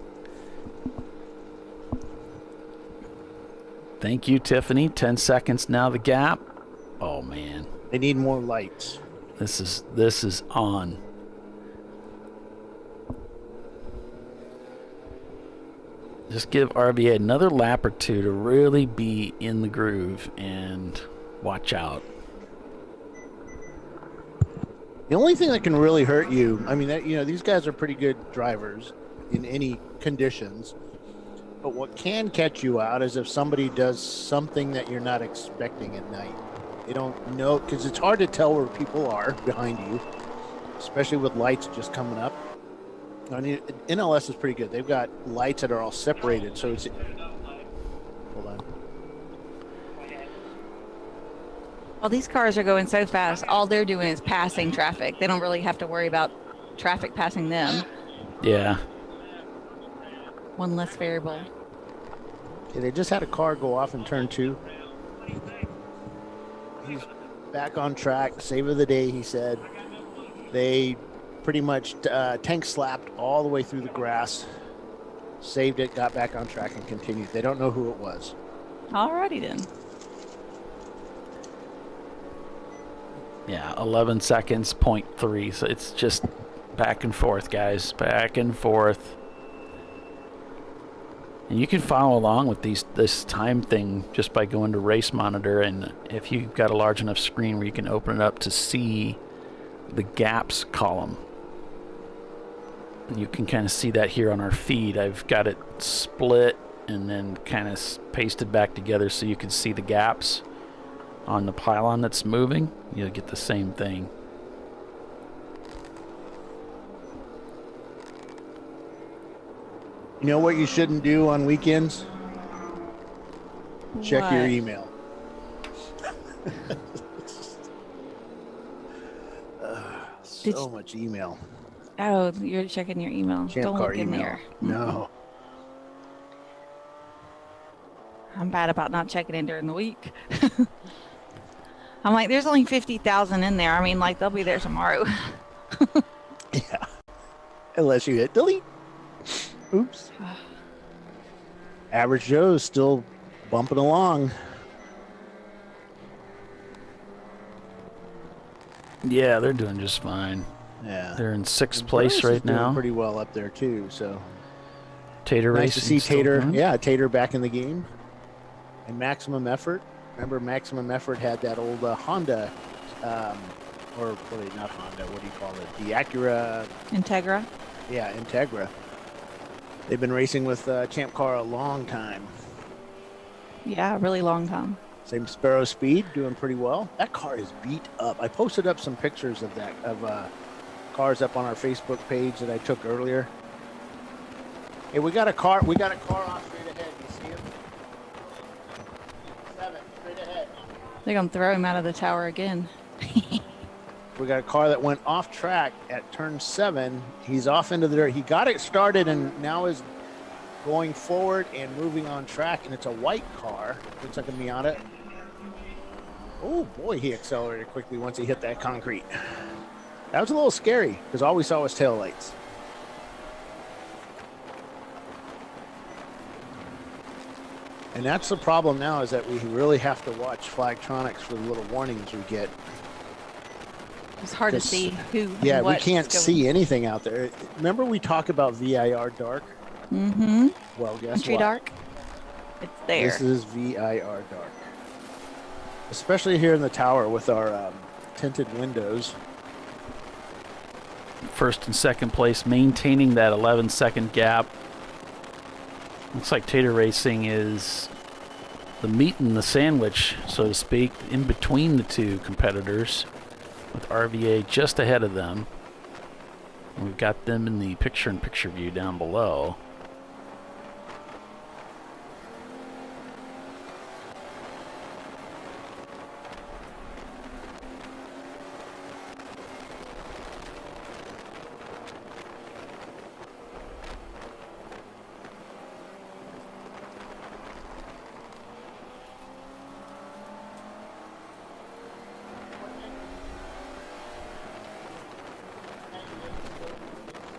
Thank you, Tiffany. 10 seconds now the gap. Oh, man. They need more lights. This is on. Just give RVA another lap or two to really be in the groove and watch out. The only thing that can really hurt you, I mean, these guys are pretty good drivers in any conditions, but what can catch you out is if somebody does something that you're not expecting at night. They don't know, because it's hard to tell where people are behind you, especially with lights just coming up. I mean, NLS is pretty good. They've got lights that are all separated, so it's... Hold on. Well, these cars are going so fast, all they're doing is passing traffic. They don't really have to worry about traffic passing them. Yeah. One less variable. Okay, they just had a car go off in turn 2. He's back on track. Save of the day, he said. They pretty much tank slapped all the way through the grass, saved it, got back on track, and continued. They don't know who it was. Alrighty then. Yeah, 11 seconds, 0.3. So it's just back and forth, guys. Back and forth. And you can follow along with this time thing just by going to Race Monitor. And if you've got a large enough screen where you can open it up to see the gaps column. And you can kind of see that here on our feed. I've got it split and then kind of pasted back together so you can see the gaps on the pylon that's moving. You'll get the same thing. You know what you shouldn't do on weekends? Check your email. So much email. Oh, you're checking your email. Don't look in there. No. I'm bad about not checking in during the week. I'm like, there's only 50,000 in there. I mean, like, they'll be there tomorrow. Yeah. Unless you hit delete. Oops. Average Joe's still bumping along. Yeah, they're doing just fine. Yeah. They're in 6th place right now. Pretty well up there too, so. Tater nice to see Racing Tater. Yeah, Tater back in the game. And Maximum Effort. Remember, Maximum Effort had that old Honda, or not Honda, what do you call it? The Acura. Integra. Yeah, Integra. They've been racing with Champ Car a long time. Yeah, a really long time. Same Sparrow Speed, doing pretty well. That car is beat up. I posted up some pictures of that, cars up on our Facebook page that I took earlier. Hey, we got a car off straight ahead. You see him? 7, straight ahead. They're going to throw him out of the tower again. We got a car that went off track at turn 7. He's off into the dirt. He got it started and now is going forward and moving on track. And it's a white car. Looks like a Miata. Oh boy, he accelerated quickly once he hit that concrete. That was a little scary because all we saw was taillights. And that's the problem now, is that we really have to watch Flagtronics for the little warnings we get. It's hard to see who. Yeah, we can't see anything out there. Remember we talk about VIR dark? Mm-hmm. Well, guess Entry what? dark. It's there. This is VIR dark. Especially here in the tower with our tinted windows. First and second place, maintaining that 11-second gap. Looks like Tater Racing is the meat and the sandwich, so to speak, in between the two competitors, with RVA just ahead of them. And we've got them in the picture-in-picture view down below.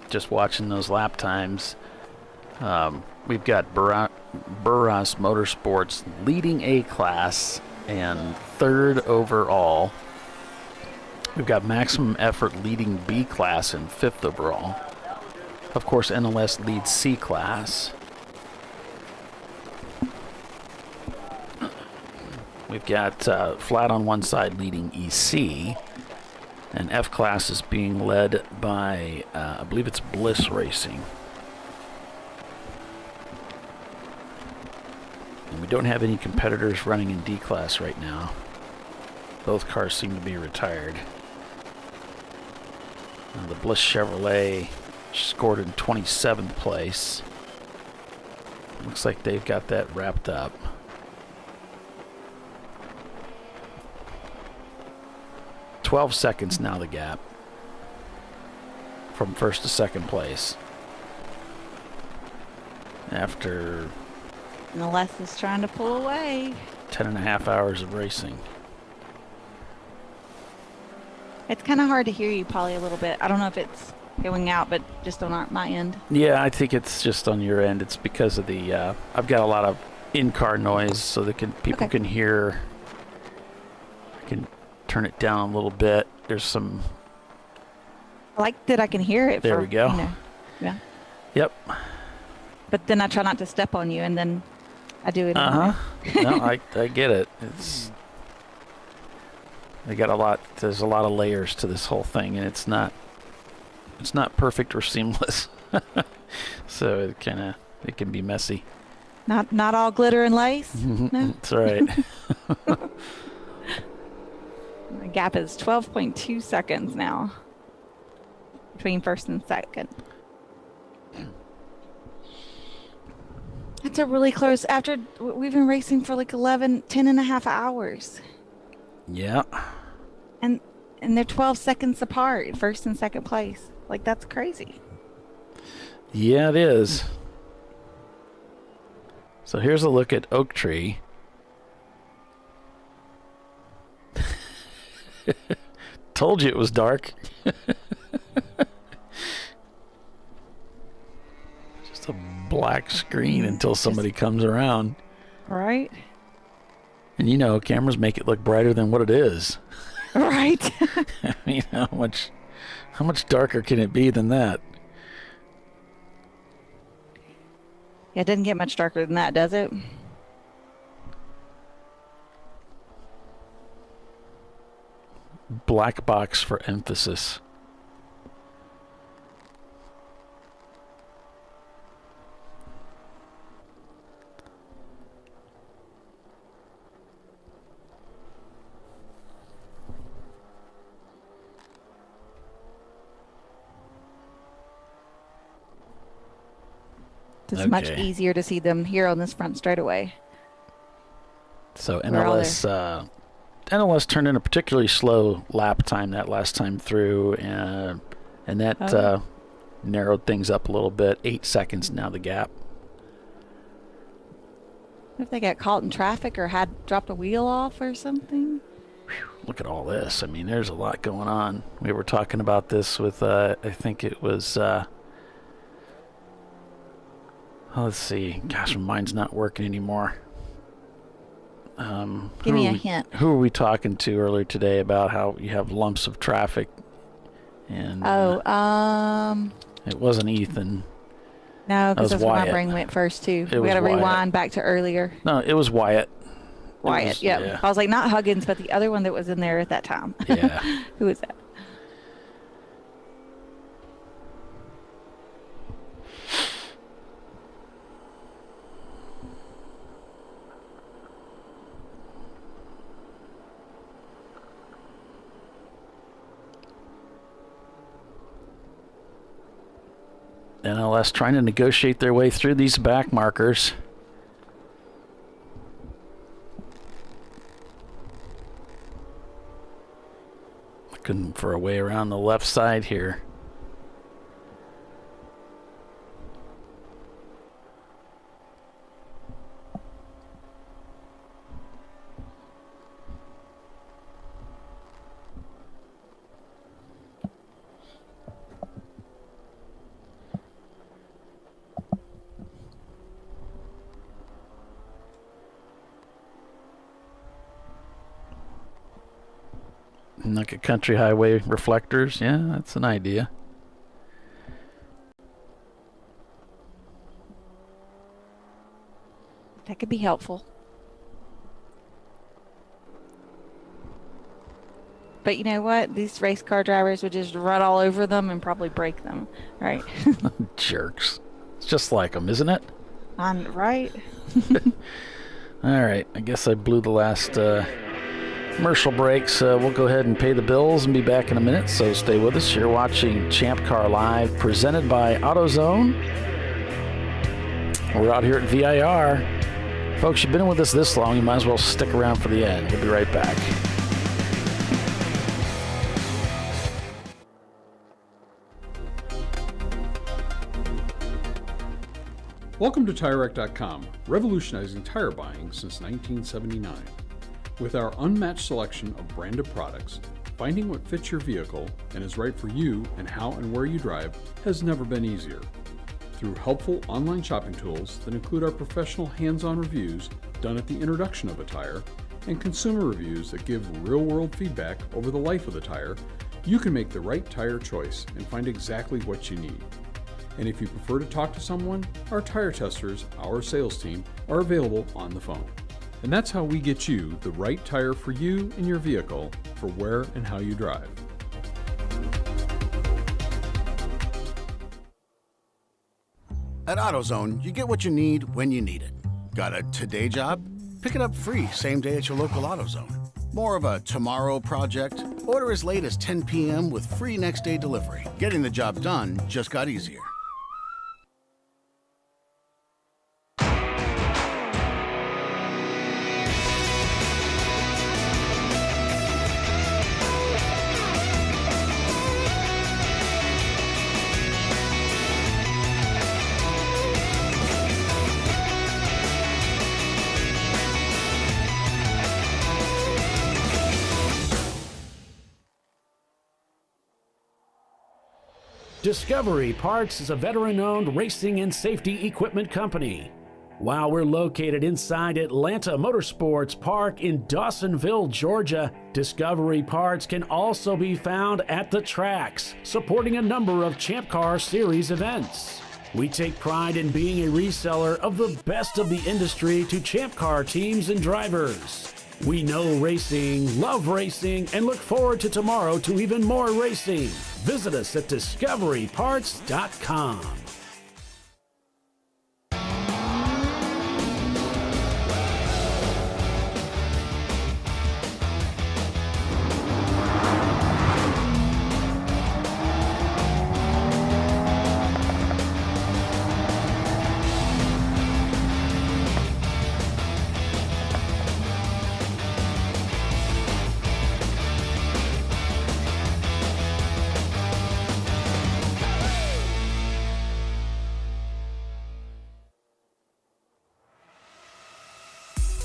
Just watching those lap times, we've got Burras Motorsports leading A class and 3rd overall. We've got Maximum Effort leading B class and 5th overall. Of course, NLS leads C class. We've got Flat on one side leading EC. And F class is being led by, I believe it's Bliss Racing. And we don't have any competitors running in D class right now. Both cars seem to be retired. The Bliss Chevrolet scored in 27th place. Looks like they've got that wrapped up. 12 seconds now, the gap from first to second place. After NLS is trying to pull away. 10.5 hours of racing. It's kind of hard to hear you, Polly, a little bit. I don't know if it's going out, but just on my end. Yeah, I think it's just on your end. It's because of the, I've got a lot of in-car noise so that people can hear. I can turn it down a little bit. There's some. I like that I can hear it. There we go. Yeah. Yep. But then I try not to step on you, and then I do it. No, I get it. It's they got a lot. There's a lot of layers to this whole thing, and it's not perfect or seamless. So it can be messy. Not all glitter and lace. No. That's right. The gap is 12.2 seconds now between first and second. That's a really close. After we've been racing for like 10.5 hours. Yeah. And they're 12 seconds apart, first and second place. Like, that's crazy. Yeah, it is. So here's a look at Oak Tree. Told you it was dark. Just a black screen until somebody comes around. Right. And you know, cameras make it look brighter than what it is. Right. I mean, how much darker can it be than that? Yeah, it doesn't get much darker than that, does it? Black box for emphasis. It's much easier to see them here on this front straightaway. So NLS turned in a particularly slow lap time that last time through, and that narrowed things up a little bit. 8 seconds now, the gap. If they got caught in traffic or had dropped a wheel off or something. Look at all this. I mean, there's a lot going on. We were talking about this with, I think it was, let's see. Gosh, my mind's not working anymore. Give me a hint. Who were we talking to earlier today about how you have lumps of traffic? And it wasn't Ethan. No, because that's where my brain went first too. We got to rewind back to earlier. No, it was Wyatt. Wyatt, yeah. I was like, not Huggins, but the other one that was in there at that time. Yeah. Who was that? NLS trying to negotiate their way through these back markers. Looking for a way around the left side here. Like a country highway reflectors. Yeah, that's an idea. That could be helpful. But you know what? These race car drivers would just run all over them and probably break them, right? Jerks. It's just like them, isn't it? Right. All right. I guess I blew the last commercial breaks. We'll go ahead and pay the bills and be back in a minute, so stay with us. You're watching Champ Car Live, presented by AutoZone. We're out here at VIR. Folks, you've been with us this long, you might as well stick around for the end. We'll be right back. Welcome to TireRack.com, revolutionizing tire buying since 1979. With our unmatched selection of branded products, finding what fits your vehicle and is right for you and how and where you drive has never been easier. Through helpful online shopping tools that include our professional hands-on reviews done at the introduction of a tire and consumer reviews that give real-world feedback over the life of the tire, you can make the right tire choice and find exactly what you need. And if you prefer to talk to someone, our tire testers, our sales team, are available on the phone. And that's how we get you the right tire for you and your vehicle for where and how you drive. At AutoZone, you get what you need when you need it. Got a today job? Pick it up free same day at your local AutoZone. More of a tomorrow project? Order as late as 10 p.m. with free next day delivery. Getting the job done just got easier. Discovery Parts is a veteran-owned racing and safety equipment company. While we're located inside Atlanta Motorsports Park in Dawsonville, Georgia, Discovery Parts can also be found at the tracks, supporting a number of Champ Car Series events. We take pride in being a reseller of the best of the industry to Champ Car teams and drivers. We know racing, love racing, and look forward to tomorrow to even more racing. Visit us at discoveryparts.com.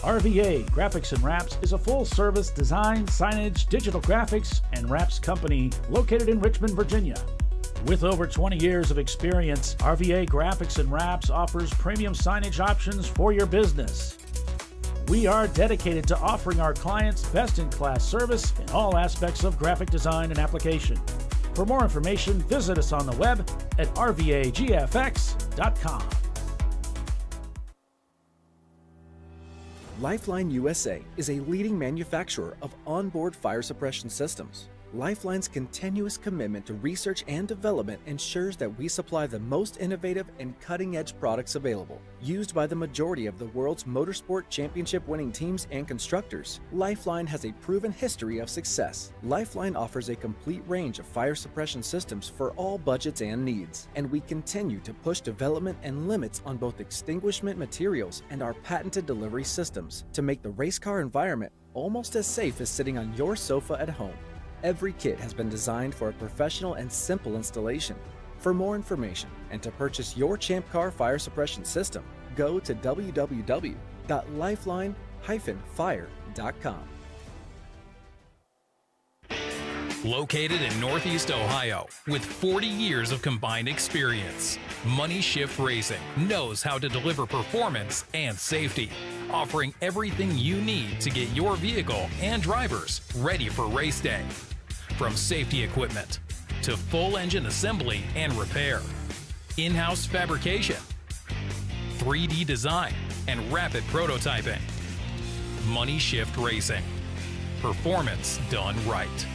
RVA Graphics and Wraps is a full-service design, signage, digital graphics, and wraps company located in Richmond, Virginia. With over 20 years of experience, RVA Graphics and Wraps offers premium signage options for your business. We are dedicated to offering our clients best-in-class service in all aspects of graphic design and application. For more information, visit us on the web at rvagfx.com. Lifeline USA is a leading manufacturer of onboard fire suppression systems. Lifeline's continuous commitment to research and development ensures that we supply the most innovative and cutting-edge products available. Used by the majority of the world's motorsport championship-winning teams and constructors, Lifeline has a proven history of success. Lifeline offers a complete range of fire suppression systems for all budgets and needs, and we continue to push development and limits on both extinguishment materials and our patented delivery systems to make the race car environment almost as safe as sitting on your sofa at home. Every kit has been designed for a professional and simple installation. For more information and to purchase your ChampCar fire suppression system, go to www.lifeline-fire.com. Located in Northeast Ohio, with 40 years of combined experience, Money Shift Racing knows how to deliver performance and safety, offering everything you need to get your vehicle and drivers ready for race day. From safety equipment to full engine assembly and repair, in-house fabrication, 3D design, and rapid prototyping. Money Shift Racing. Performance done right.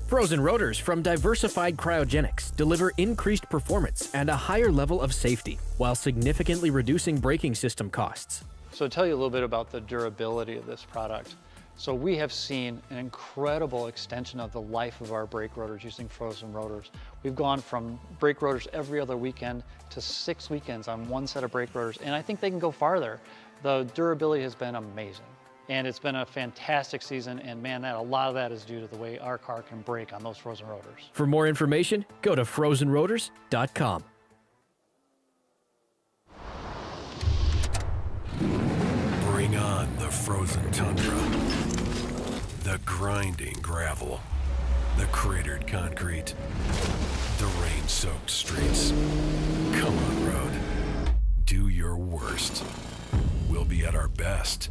Frozen rotors from Diversified Cryogenics deliver increased performance and a higher level of safety, while significantly reducing braking system costs. So to tell you a little bit about the durability of this product. So we have seen an incredible extension of the life of our brake rotors using frozen rotors. We've gone from brake rotors every other weekend to 6 weekends on one set of brake rotors, and I think they can go farther. The durability has been amazing. And it's been a fantastic season, and man, a lot of that is due to the way our car can brake on those frozen rotors. For more information, go to frozenrotors.com. Bring on the frozen tundra, the grinding gravel, the cratered concrete, the rain-soaked streets. Come on, road. Do your worst. We'll be at our best.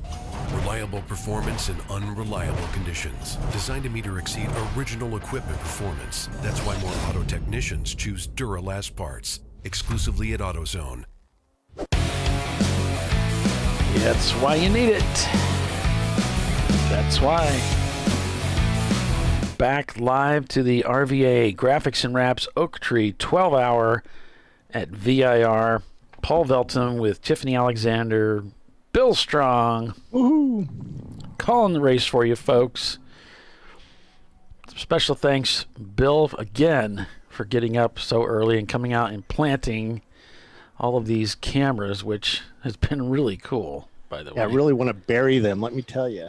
Reliable performance in unreliable conditions. Designed to meet or exceed original equipment performance. That's why more auto technicians choose Duralast parts. Exclusively at AutoZone. That's why you need it. That's why. Back live to the RVA Graphics and Wraps Oak Tree 12-hour at VIR. Paul Velton with Tiffany Alexander, Bill Strong. Woohoo! Calling the race for you, folks. Special thanks, Bill, again, for getting up so early and coming out and planting all of these cameras, which has been really cool, by the way. I really want to bury them, let me tell you.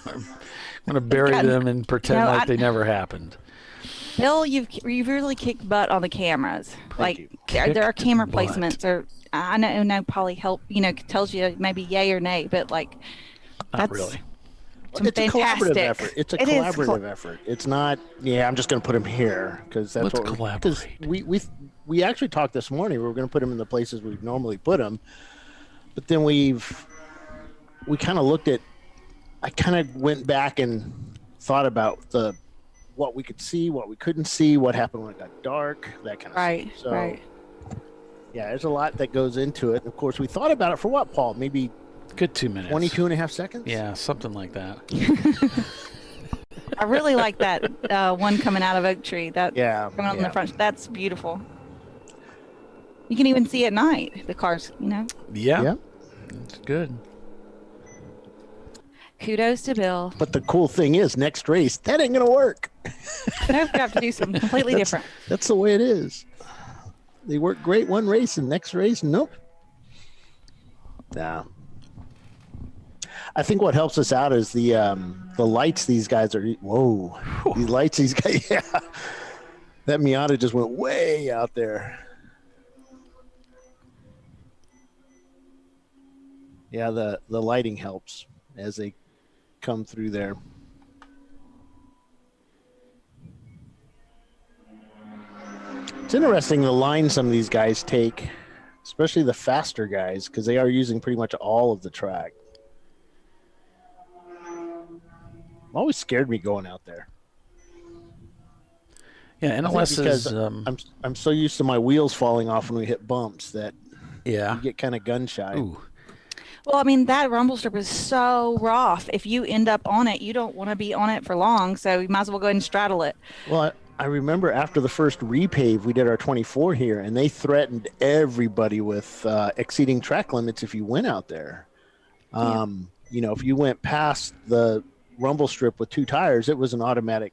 I'm going to bury them and pretend like they never happened. Bill, you've really kicked butt on the cameras. There are camera placements, or I know probably help, tells you maybe yay or nay, but not really. It's a collaborative effort. It's a collaborative effort. It's not, I'm just going to put them here because that's Let's collaborate. We actually talked this morning. We were going to put them in the places we normally put them, but then we kind of looked at. I kind of went back and thought about what we could see, what we couldn't see, what happened when it got dark, that kind of stuff. So, right. Yeah, there's a lot that goes into it. Of course, we thought about it for what, Paul? Maybe good 2 minutes. 22 and a half seconds? Yeah, something like that. I really like that one coming out of Oak Tree. Coming on the front. That's beautiful. You can even see at night, the cars, Yeah. It's good. Kudos to Bill. But the cool thing is, next race, that ain't going to work. No, we have to do something completely different. That's the way it is. They work great one race, and next race, nope. Nah. I think what helps us out is the lights these guys are. Whoa. These lights these guys. Yeah. That Miata just went way out there. Yeah, the lighting helps as they come through there. It's interesting the line some of these guys take, especially the faster guys, because they are using pretty much all of the track. Always scared me going out there. Yeah, NLS because is. I'm so used to my wheels falling off when we hit bumps that you get kind of gun shy. Ooh. Well, I mean, that rumble strip is so rough. If you end up on it, you don't want to be on it for long, so you might as well go ahead and straddle it. Well, I remember after the first repave, we did our 24 here, and they threatened everybody with exceeding track limits if you went out there. You know, if you went past the rumble strip with 2 tires, it was an automatic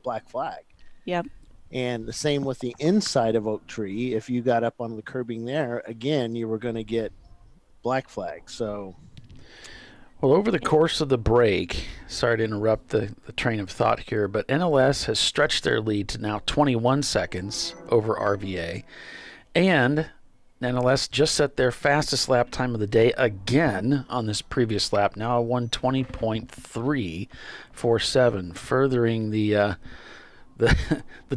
black flag. Yep. And the same with the inside of Oak Tree. If you got up on the curbing there, again, you were going to get black flag. So, well, over the course of the break, sorry to interrupt the train of thought here, but NLS has stretched their lead to now 21 seconds over RVA. And NLS just set their fastest lap time of the day again on this previous lap, now a 1:20.347, furthering the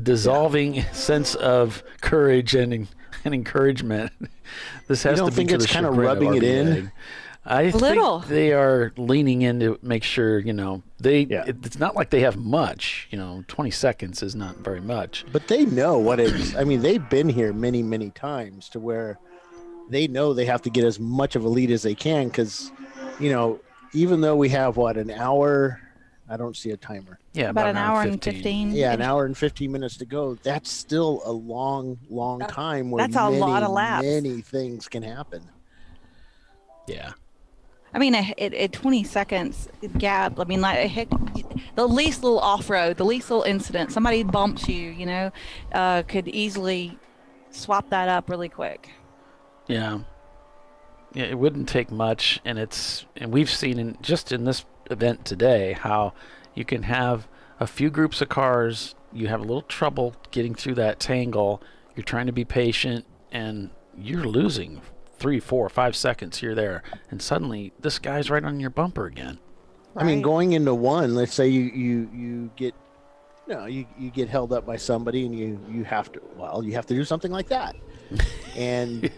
dissolving sense of courage and encouragement. This has you don't to think be it's kind of rubbing it in? I think they are leaning in to make sure, you know, it's not like they have much, you know, 20 seconds is not very much. But they know what it is. I mean, they've been here many, many times to where they know they have to get as much of a lead as they can because, you know, even though we have, an hour, I don't see a timer. Yeah, about an hour and 15. Yeah, an hour and 15 minutes to go. That's still a long, long time where that's a lot of laps. Many things can happen. Yeah. I mean, a 20 seconds gap. I mean, like the least little off-road, the least little incident, somebody bumps you, you know, could easily swap that up really quick. Yeah. Yeah, it wouldn't take much, and we've seen in this event today how you can have a few groups of cars, you have a little trouble getting through that tangle, you're trying to be patient, and you're losing 3, 4, 5 seconds here, there, and suddenly this guy's right on your bumper again. Right. I mean, going into one, let's say you get, you get held up by somebody, and you have to do something like that, and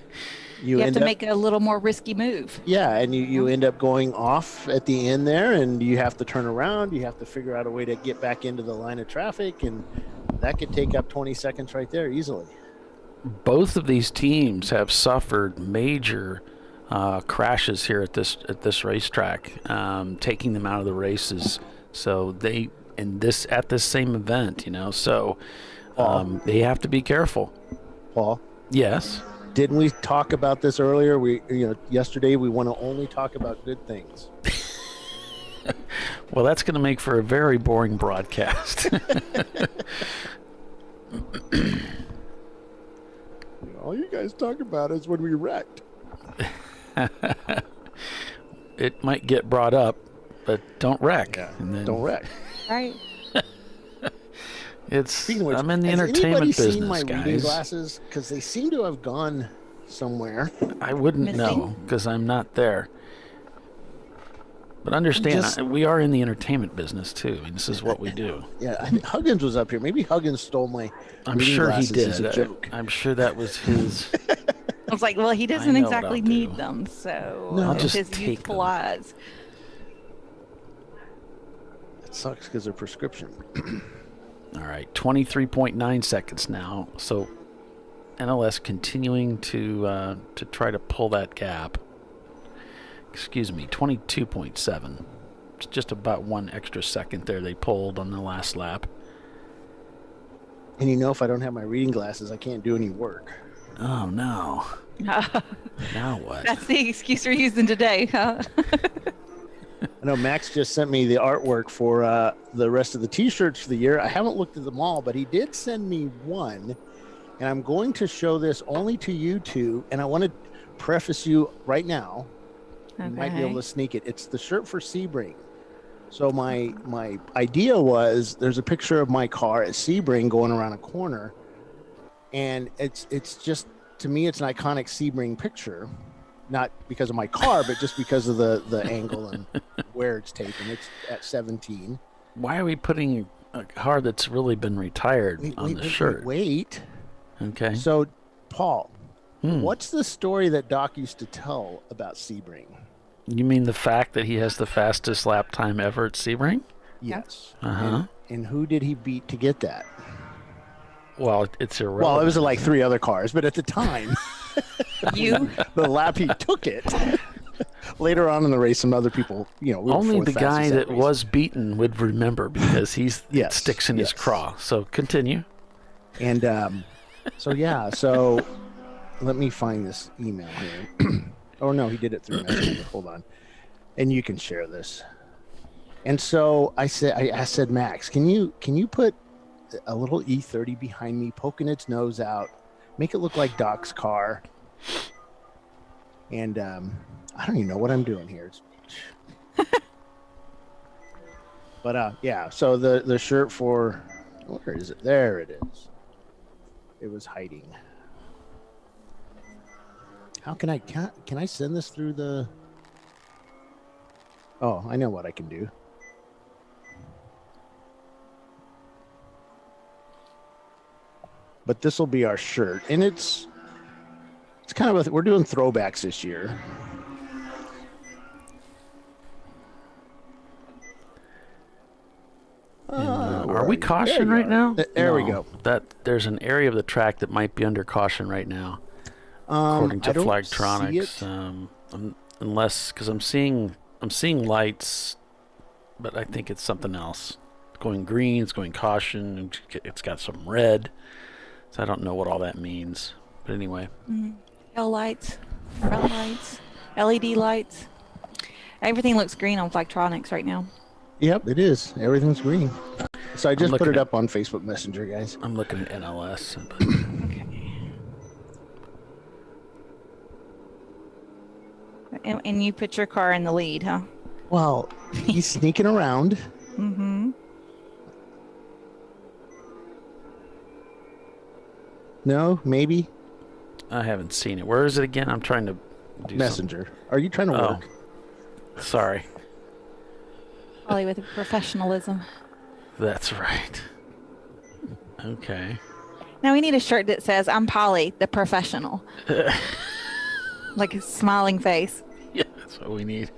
you have to make a little more risky move. Yeah, and you end up going off at the end there, and you have to turn around. You have to figure out a way to get back into the line of traffic, and that could take up 20 seconds right there easily. Both of these teams have suffered major crashes here at this racetrack, taking them out of the races. So at this same event, you know, so they have to be careful. Paul? Yes. Didn't we talk about this earlier? Yesterday we want to only talk about good things. Well, that's going to make for a very boring broadcast. All you guys talk about is when we wrecked. It might get brought up, but don't wreck. Yeah, don't wreck. Right. I'm in the entertainment business, guys. Seen my reading guys. glasses? Because they seem to have gone somewhere. I wouldn't know because I'm not there. But understand, we are in the entertainment business too. I mean, this is what we do. Yeah, I think Huggins was up here. Maybe Huggins stole my I'm reading sure he glasses did. as a joke. I'm sure that was his. I was like, well, he doesn't exactly need them, so No, I'll just his take youthful them. eyes. It sucks because they're prescription. All right, 23.9 seconds now. So NLS continuing to try to pull that gap. Excuse me, 22.7. It's just about 1 extra second there they pulled on the last lap. And if I don't have my reading glasses, I can't do any work. Oh, no. Now what? That's the excuse we're using today, huh? I know Max just sent me the artwork for the rest of the T-shirts for the year. I haven't looked at them all, but he did send me one. And I'm going to show this only to you two. And I want to preface you right now. Okay. You might be able to sneak it. It's the shirt for Sebring. So my idea was there's a picture of my car at Sebring going around a corner. And it's just, to me, it's an iconic Sebring picture. not because of my car, but just because of the angle and where it's taken. It's at 17. Why are we putting a car that's really been retired on the shirt? Wait. Okay. So, Paul, what's the story that Doc used to tell about Sebring? You mean the fact that he has the fastest lap time ever at Sebring? Yes. Uh-huh. And who did he beat to get that? Well, it's irrelevant. Well, it was like 3 other cars, but at the time, the lap he took it. Later on in the race, some other people, only the guy that was beaten would remember because it sticks in his craw. So continue. And so let me find this email here. Oh no, he did it through Messenger. Hold on, and you can share this. And so I said, Max, can you put a little E30 behind me, poking its nose out, make it look like Doc's car? And I don't even know what I'm doing here. But so the shirt for, where is it? There it is. It was hiding. How can I send this through the? Oh, I know what I can do. But this will be our shirt, and it's kind of we're doing throwbacks this year. Are we caution right now? There we go. There's an area of the track that might be under caution right now, according to Flagtronics. Unless, because I'm seeing lights, but I think it's something else. It's going green. It's going caution. And it's got some red. So I don't know what all that means. But anyway. Tail lights, front lights, LED lights. Everything looks green on Flagtronics right now. Yep, it is. Everything's green. So I just put it up on Facebook Messenger, guys. I'm looking at NLS. Okay. And you put your car in the lead, huh? Well, he's sneaking around. Mm-hmm. No, maybe. I haven't seen it. Where is it again? I'm trying to do Messenger. Are you trying to work? Sorry. Probably with professionalism. That's right. Okay. Now we need a shirt that says, "I'm Polly, the professional." Like a smiling face. Yeah, that's what we need.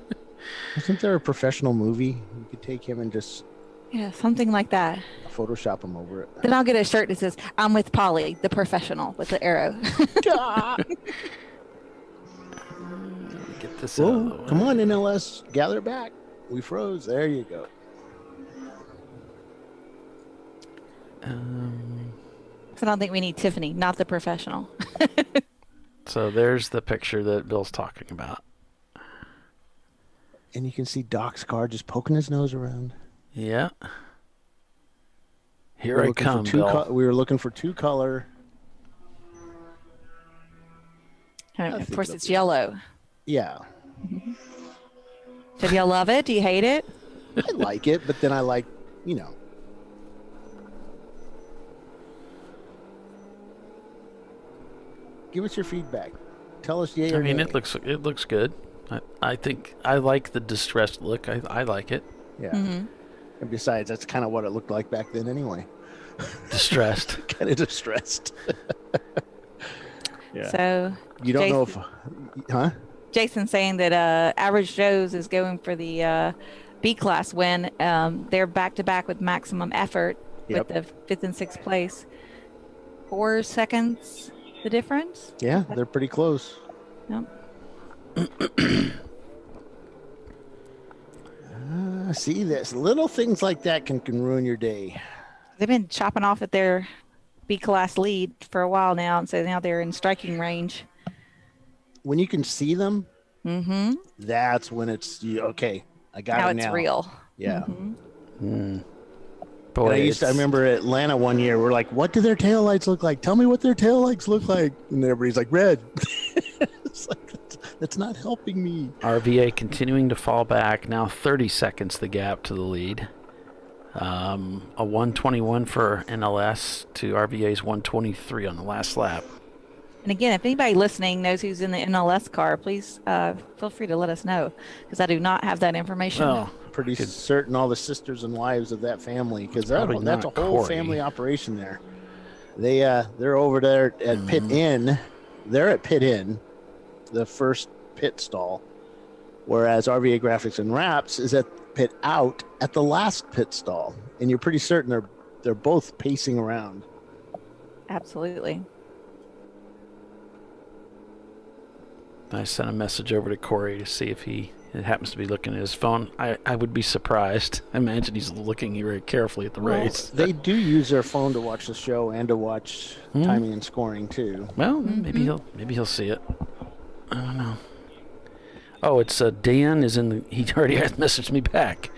Isn't there a professional movie? You could take him and just... Yeah, something like that. Photoshop him over it. Then I'll get a shirt that says, "I'm with Polly, the professional," with the arrow. Get this out. Come on, NLS. Gather back. We froze. There you go. So I don't think we need Tiffany, not the professional. So there's the picture that Bill's talking about. And you can see Doc's car just poking his nose around. Yeah. Here I come, Bill. We were looking for 2-color. And of course, it's yellow. Yeah. Mm-hmm. So do you love it? Do you hate it? I like it, but then I like, Give us your feedback. Tell us yay or nay. It looks good. I think I like the distressed look. I like it. Yeah. Mm-hmm. And besides, that's kind of what it looked like back then anyway. Distressed. Kind of distressed. Yeah. So you don't know if, huh? Jason's saying that Average Joe's is going for the B class win. They're back to back with maximum effort with the 5th and 6th place. 4 seconds, the difference. Yeah, they're pretty close. Yep. See this little things like that can ruin your day. They've been chopping off at their B class lead for a while now, and so now they're in striking range. When you can see them, that's when it's okay. I got it now. Now it's real. Yeah. Mm-hmm. Boy, I remember at Atlanta one year, we're like, "What do their taillights look like? Tell me what their taillights look like." And everybody's like, "Red." It's like, that's not helping me. RVA continuing to fall back. Now 30 seconds the gap to the lead. A 121 for NLS to RVA's 123 on the last lap. And again, if anybody listening knows who's in the NLS car, please feel free to let us know, because I do not have that information. Oh, pretty certain all the sisters and wives of that family, because that's a whole family operation there. They're over there at Pit Inn. They're at Pit Inn, the first pit stall, whereas RVA Graphics and Wraps is at Pit Out at the last pit stall, and you're pretty certain they're both pacing around. Absolutely. I sent a message over to Corey to see if he happens to be looking at his phone. I would be surprised. I imagine he's looking very carefully at the race. They do use their phone to watch the show and to watch timing and scoring too. Well, maybe he'll see it. I don't know. Oh, it's Dan is in the. He already has messaged me back.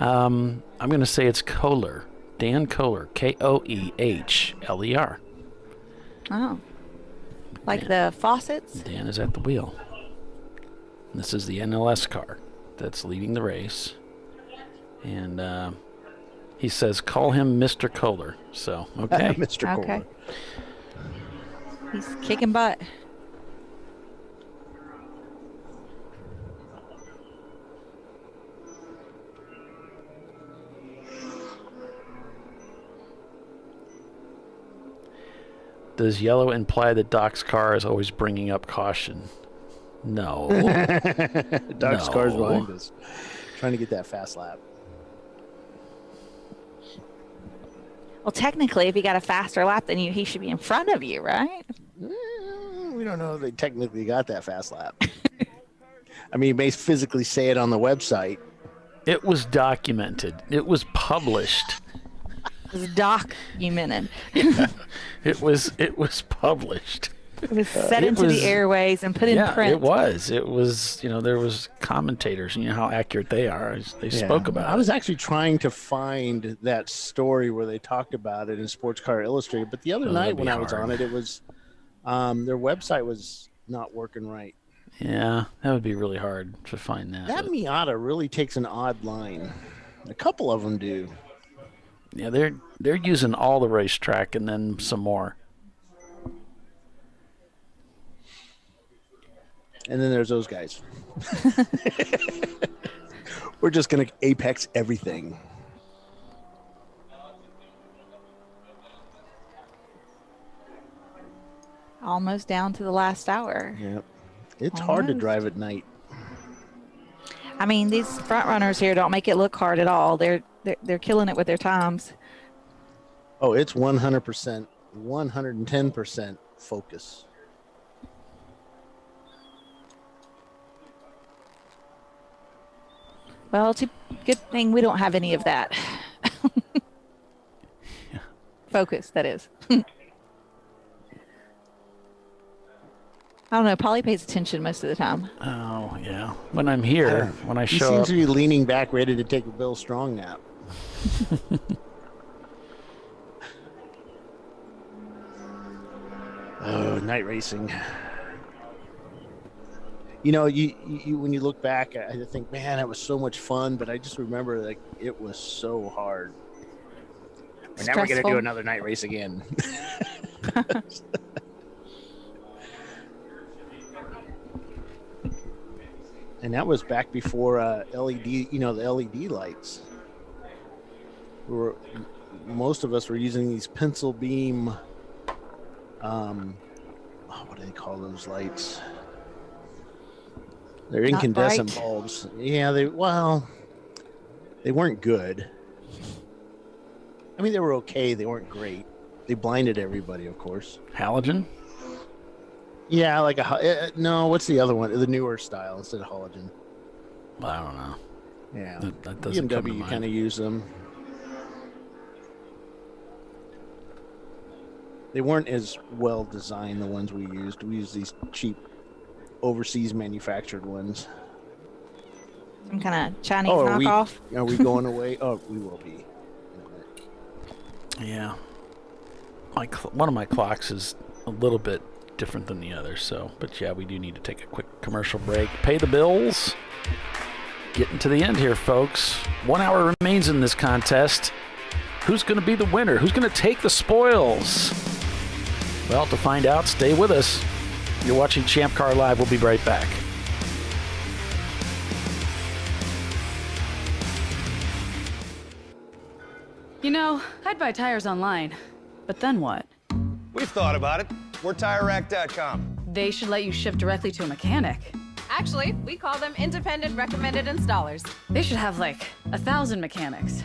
I'm going to say it's Kohler. Dan Kohler. Koehler. Oh. Like the faucets? Dan is at the wheel. This is the NLS car that's leading the race. And he says, call him Mr. Kohler. So, okay. Mr. Kohler. Okay. He's kicking butt. Does yellow imply that Doc's car is always bringing up caution? No. Doc's car's behind us, trying to get that fast lap. Well, technically, if he got a faster lap than you, he should be in front of you, right? We don't know if they technically got that fast lap. I mean, you may physically say it on the website. It was documented. It was published. It was documented. Yeah, it was published. It was set into the airways and put in print. It was. There was commentators, and you know how accurate they are. They spoke about it. I was actually trying to find that story where they talked about it in Sports Car Illustrated, but the other night when I was on it, it was their website was not working right. Yeah, that would be really hard to find that. That Miata really takes an odd line. A couple of them do. Yeah, they're using all the racetrack and then some more. And then there's those guys. We're just going to apex everything. Almost down to the last hour. Yep. It's hard to drive at night. I mean, these front runners here don't make it look hard at all. They're killing it with their times. Oh, it's 100%, 110% focus. Well, it's a good thing we don't have any of that. Focus, that is. I don't know. Polly pays attention most of the time. Oh, yeah. When I'm here, when I show up. He seems to be leaning back, ready to take a Bill Strong nap. Oh, night racing. You know, you when you look back, I think, man, that was so much fun. But I just remember, like, it was so hard. We're never going to do another night race again. And that was back before LED, the LED lights. Most of us were using these pencil beam, what do they call those lights? They're incandescent bulbs. Yeah, they weren't good. I mean, they were okay. They weren't great. They blinded everybody, of course. Halogen? Yeah, like no. What's the other one? The newer style instead of halogen. Well, I don't know. Yeah, that doesn't come to BMW mind. kind of use them. They weren't as well designed. The ones we used. We used these cheap, overseas manufactured ones. Some kind of Chinese knockoff. Are we going away? Oh, we will be. Yeah. One of my clocks is a little bit different than the other, but yeah, we do need to take a quick commercial break, pay the bills, getting to the end here, folks. 1 hour remains in this contest. Who's going to be the winner? Who's going to take the spoils? Well, to find out, stay with us. You're watching Champ Car Live. We'll be right back. You know, I'd buy tires online, but then what? We've thought about it. We're TireRack.com. They should let you ship directly to a mechanic. Actually, we call them independent recommended installers. They should have like 1,000 mechanics.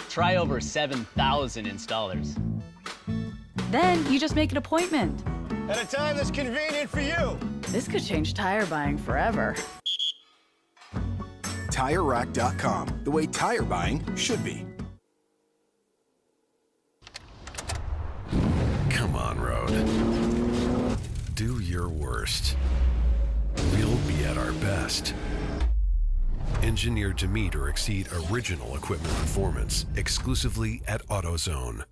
Try over 7,000 installers. Then you just make an appointment. At a time that's convenient for you. This could change tire buying forever. TireRack.com, the way tire buying should be. Come on, road. Do your worst. We'll be at our best. Engineered to meet or exceed original equipment performance, exclusively at AutoZone.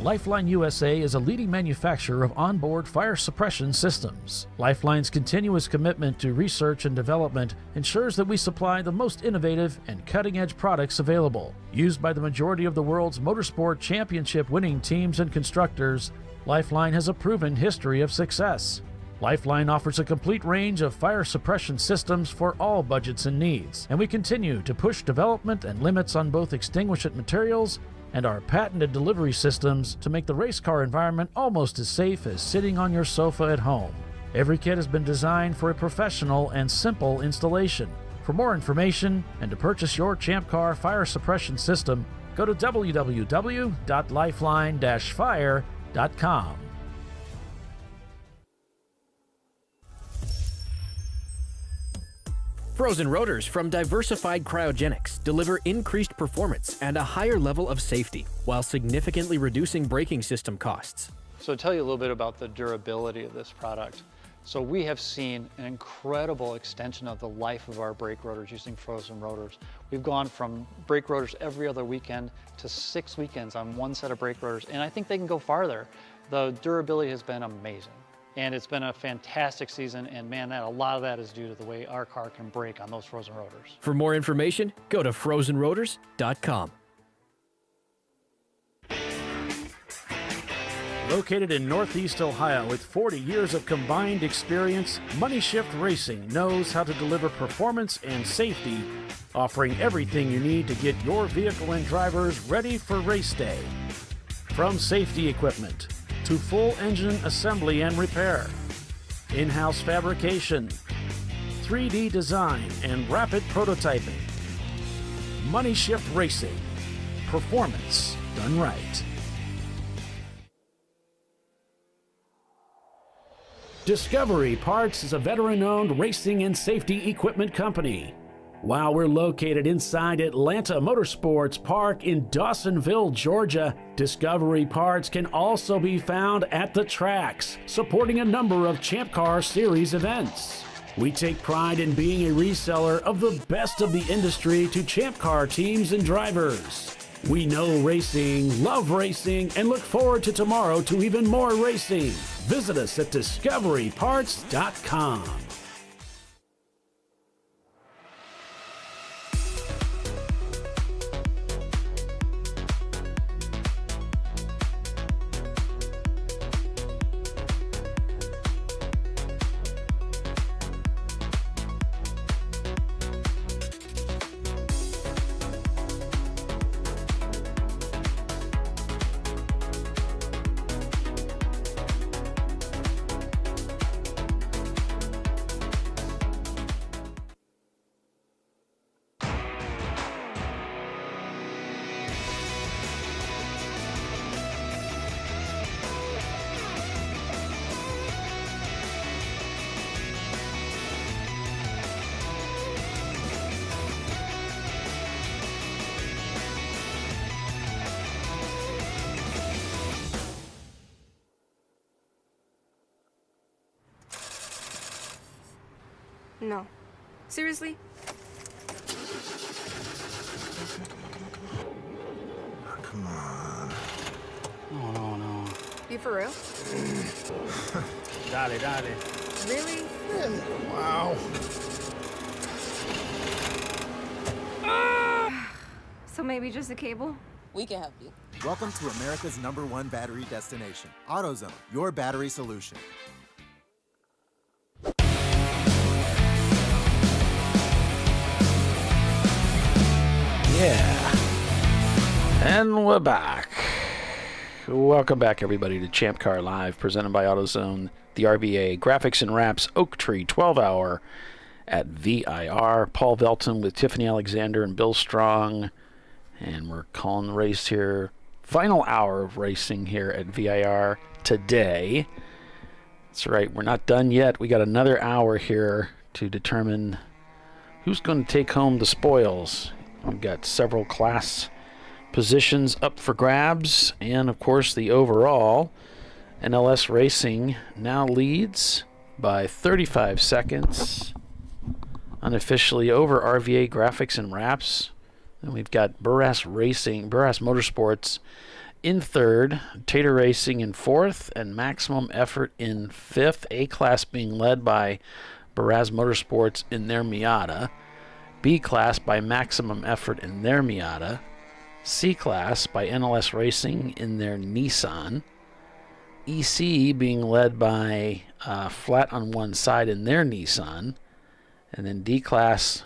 Lifeline USA is a leading manufacturer of onboard fire suppression systems. Lifeline's continuous commitment to research and development ensures that we supply the most innovative and cutting-edge products available. Used by the majority of the world's motorsport championship-winning teams and constructors, Lifeline has a proven history of success. Lifeline offers a complete range of fire suppression systems for all budgets and needs, and we continue to push development and limits on both extinguishant materials and our patented delivery systems to make the race car environment almost as safe as sitting on your sofa at home. Every kit has been designed for a professional and simple installation. For more information and to purchase your Champ Car fire suppression system, go to www.lifeline-fire.com. Frozen rotors from Diversified Cryogenics deliver increased performance and a higher level of safety while significantly reducing braking system costs. So to tell you a little bit about the durability of this product. So we have seen an incredible extension of the life of our brake rotors using frozen rotors. We've gone from brake rotors every other weekend to 6 weekends on one set of brake rotors, and I think they can go farther. The durability has been amazing. And it's been a fantastic season, and man, a lot of that is due to the way our car can brake on those frozen rotors. For more information, go to frozenrotors.com. Located in Northeast Ohio with 40 years of combined experience, Money Shift Racing knows how to deliver performance and safety, offering everything you need to get your vehicle and drivers ready for race day. From safety equipment to full engine assembly and repair, in-house fabrication, 3D design, and rapid prototyping. Money Shift Racing. Performance done right. Discovery Parts is a veteran-owned racing and safety equipment company. While we're located inside Atlanta Motorsports Park in Dawsonville, Georgia, Discovery Parts can also be found at the tracks, supporting a number of Champ Car Series events. We take pride in being a reseller of the best of the industry to Champ Car teams and drivers. We know racing, love racing, and look forward to tomorrow to even more racing. Visit us at discoveryparts.com. No. Seriously? Come on. No. You for real? Dale. Really? Wow. So maybe just a cable? We can help you. Welcome to America's #1 battery destination. AutoZone, your battery solution. Yeah. And we're back. Welcome back, everybody, to Champ Car Live, presented by AutoZone, the RVA, Graphics and Wraps, Oak Tree, 12-hour at VIR. Paul Velton with Tiffany Alexander and Bill Strong. And we're calling the race here. Final hour of racing here at VIR today. That's right, we're not done yet. We got another hour here to determine who's going to take home the spoils. We've got several class positions up for grabs, and of course the overall. NLS Racing now leads by 35 seconds, unofficially over RVA Graphics and Wraps. And we've got Burras Motorsports in third, Tater Racing in fourth, and Maximum Effort in fifth. A-Class being led by Burras Motorsports in their Miata. B-Class by Maximum Effort in their Miata. C-Class by NLS Racing in their Nissan. EC being led by Flat on One Side in their Nissan. And then D-Class,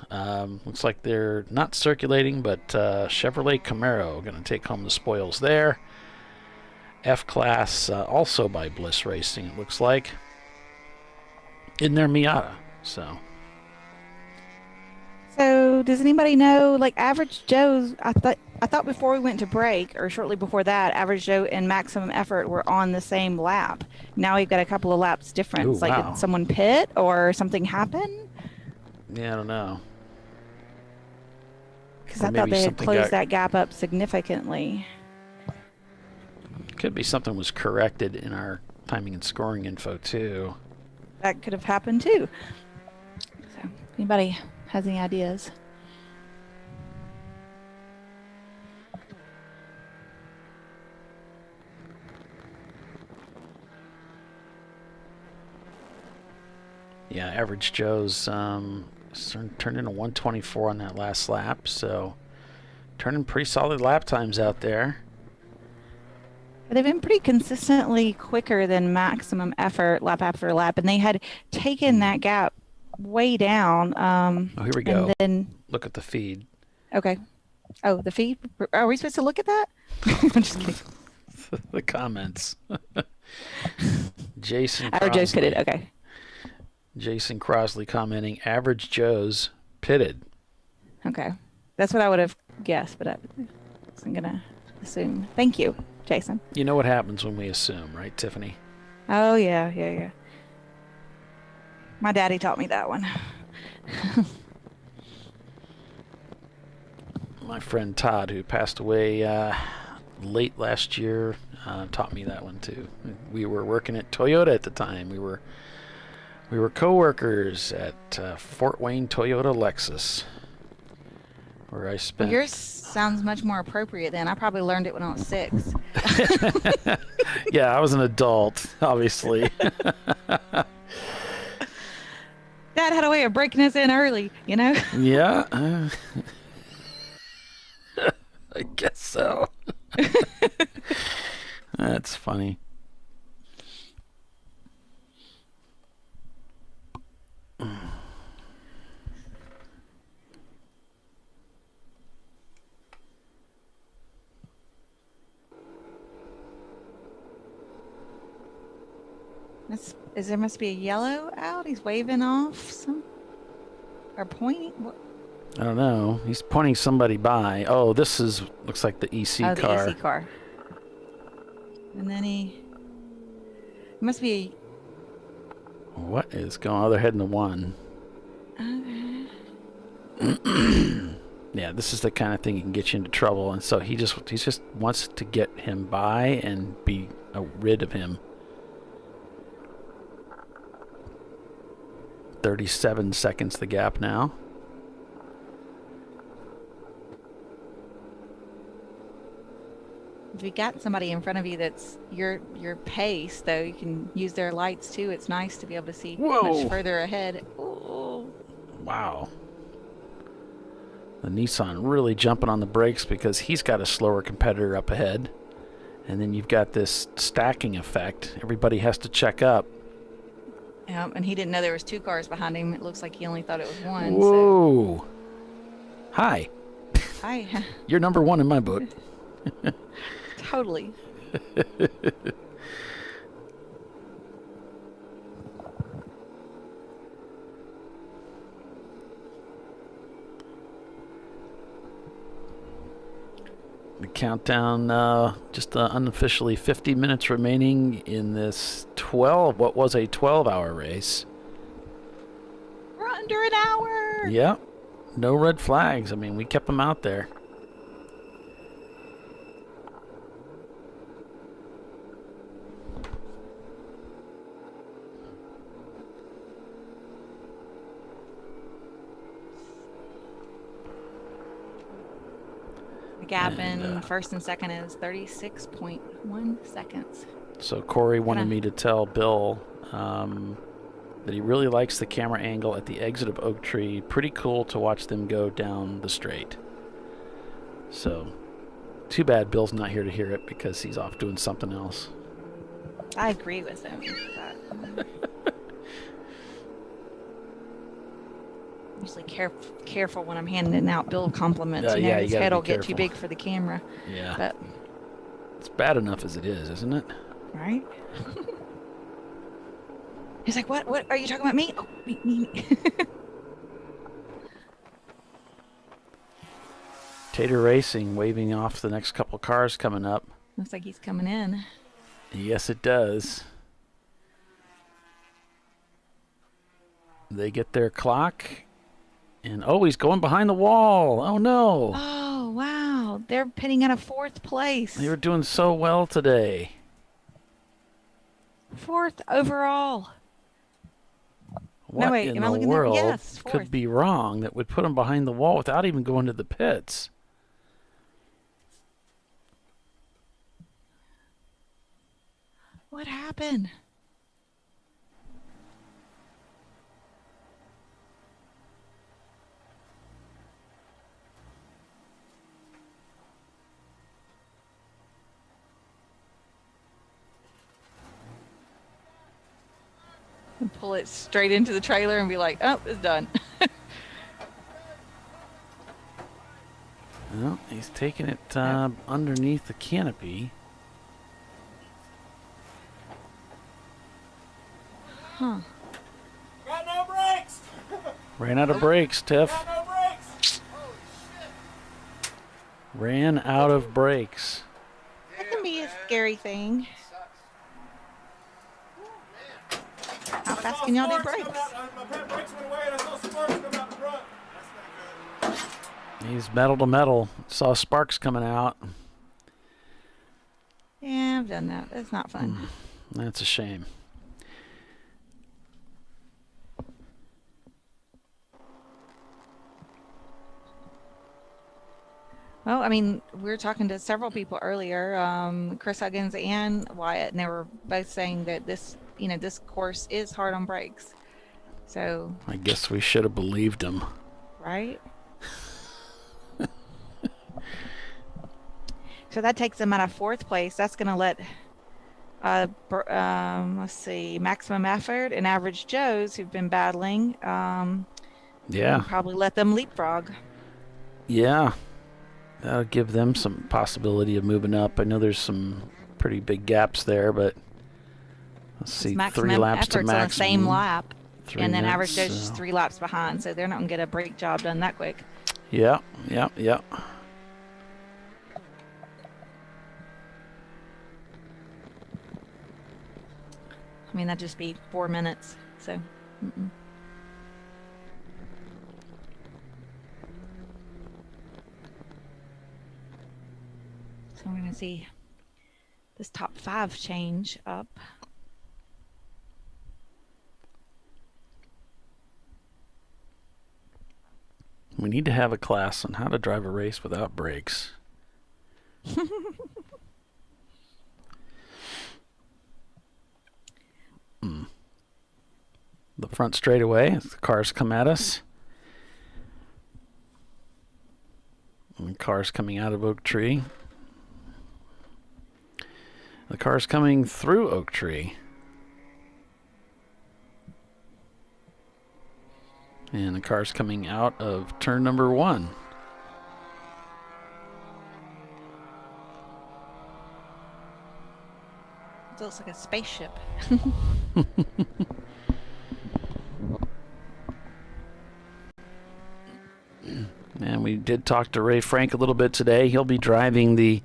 looks like they're not circulating, but Chevrolet Camaro going to take home the spoils there. F-Class, also by Bliss Racing, it looks like, in their Miata. So does anybody know, like, Average Joe's, I thought before we went to break, or shortly before that, Average Joe and Maximum Effort were on the same lap. Now we've got a couple of laps difference. Ooh, wow. Did someone pit or something happen? Yeah, I don't know. Because I thought they had closed that gap up significantly. Could be something was corrected in our timing and scoring info, too. That could have happened, too. So, anybody has any ideas? Yeah, Average Joe's turned in a 124 on that last lap, so turning pretty solid lap times out there. They've been pretty consistently quicker than Maximum Effort lap after lap, and they had taken that gap way down. Oh, here we go. And then, look at the feed. Okay. Oh, the feed? Are we supposed to look at that? I'm just kidding. The comments. Jason Average Joe's pitted, okay. Jason Crosley commenting, Average Joe's pitted. Okay. That's what I would have guessed, but I wasn't going to assume. Thank you, Jason. You know what happens when we assume, right, Tiffany? Oh, yeah. My daddy taught me that one. My friend Todd, who passed away late last year, taught me that one, too. We were working at Toyota at the time. We were co-workers at Fort Wayne Toyota Lexus, where I spent... Well, yours sounds much more appropriate then. I probably learned it when I was 6. Yeah, I was an adult, obviously. Dad had a way of breaking us in early, you know? Yeah. I guess so. That's funny. There must be a yellow out? He's waving off or pointing? What? I don't know. He's pointing somebody by. Oh, this looks like the EC car. The EC car. And then it must be What is going on? Oh, they're heading to 1. Okay. Yeah, this is the kind of thing that can get you into trouble, and so he just wants to get him by and be rid of him. 37 seconds the gap now. If you got somebody in front of you that's your pace, though, you can use their lights too. It's nice to be able to see much further ahead. Ooh. Wow. The Nissan really jumping on the brakes because he's got a slower competitor up ahead. And then you've got this stacking effect. Everybody has to check up. Yeah, and he didn't know there was 2 cars behind him. It looks like he only thought it was 1. Whoa. So. Hi. Hi. You're number 1 in my book. Totally. The countdown, just unofficially 50 minutes remaining in this what was a 12-hour race. We're under an hour. Yep. No red flags. I mean, we kept them out there. The gap in first and second is 36.1 seconds. So Corey wanted me to tell Bill that he really likes the camera angle at the exit of Oak Tree. Pretty cool to watch them go down the straight. So, too bad Bill's not here to hear it because he's off doing something else. I agree with him. Usually careful when I'm handing out Bill compliments. You know, his head will get too big for the camera. Yeah. But it's bad enough as it is, isn't it? Right? He's like, what? Are you talking about me? Oh, me. Tater Racing waving off the next couple cars coming up. Looks like he's coming in. Yes, it does. They get their clock. And, he's going behind the wall. Oh, no. Oh, wow. They're pitting at a 4th place. They were doing so well today. 4th overall. What no, wait, in am I the looking world there? Yes, 4th. could be wrong that would put them behind the wall without even going to the pits? What happened? And pull it straight into the trailer and be like, oh, it's done. Well, he's taking it underneath the canopy. Huh. Got no brakes! Ran out of brakes, Tiff. Got no brakes! Ran out of brakes. That can be a scary thing. How fast can y'all do brakes? He's metal to metal. Saw sparks coming out. Yeah, I've done that. It's not fun. That's a shame. Well, I mean, we were talking to several people earlier, Chris Huggins and Wyatt, and they were both saying that this course is hard on brakes. So I guess we should have believed him. Right? So that takes them out of 4th place. That's going to let, let's see, Maximum Effort and Average Joe's, who've been battling, probably let them leapfrog. Yeah. That'll give them some possibility of moving up. I know there's some pretty big gaps there, but let's see, 3 laps to maximum. On the same lap, and then minutes, Average Joe's just 3 laps behind, so they're not going to get a brake job done that quick. Yeah. I mean, that'd just be 4 minutes, so. So we're going to see this top 5 change up. We need to have a class on how to drive a race without brakes. The front straightaway as the cars come at us. And cars coming out of Oak Tree. The car's coming through Oak Tree. And the car's coming out of turn number 1. It looks like a spaceship. And we did talk to Ray Frank a little bit today. He'll be driving the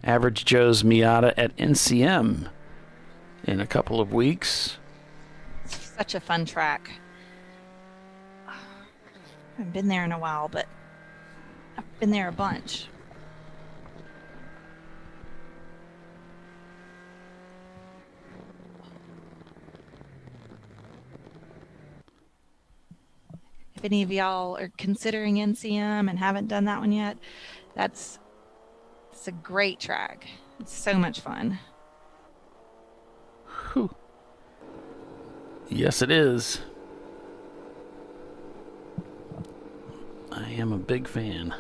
Average Joe's Miata at NCM in a couple of weeks. It's such a fun track. I haven't been there in a while, but I've been there a bunch. If any of y'all are considering NCM and haven't done that one yet, it's a great track. It's so much fun. Whew. Yes, it is. I am a big fan.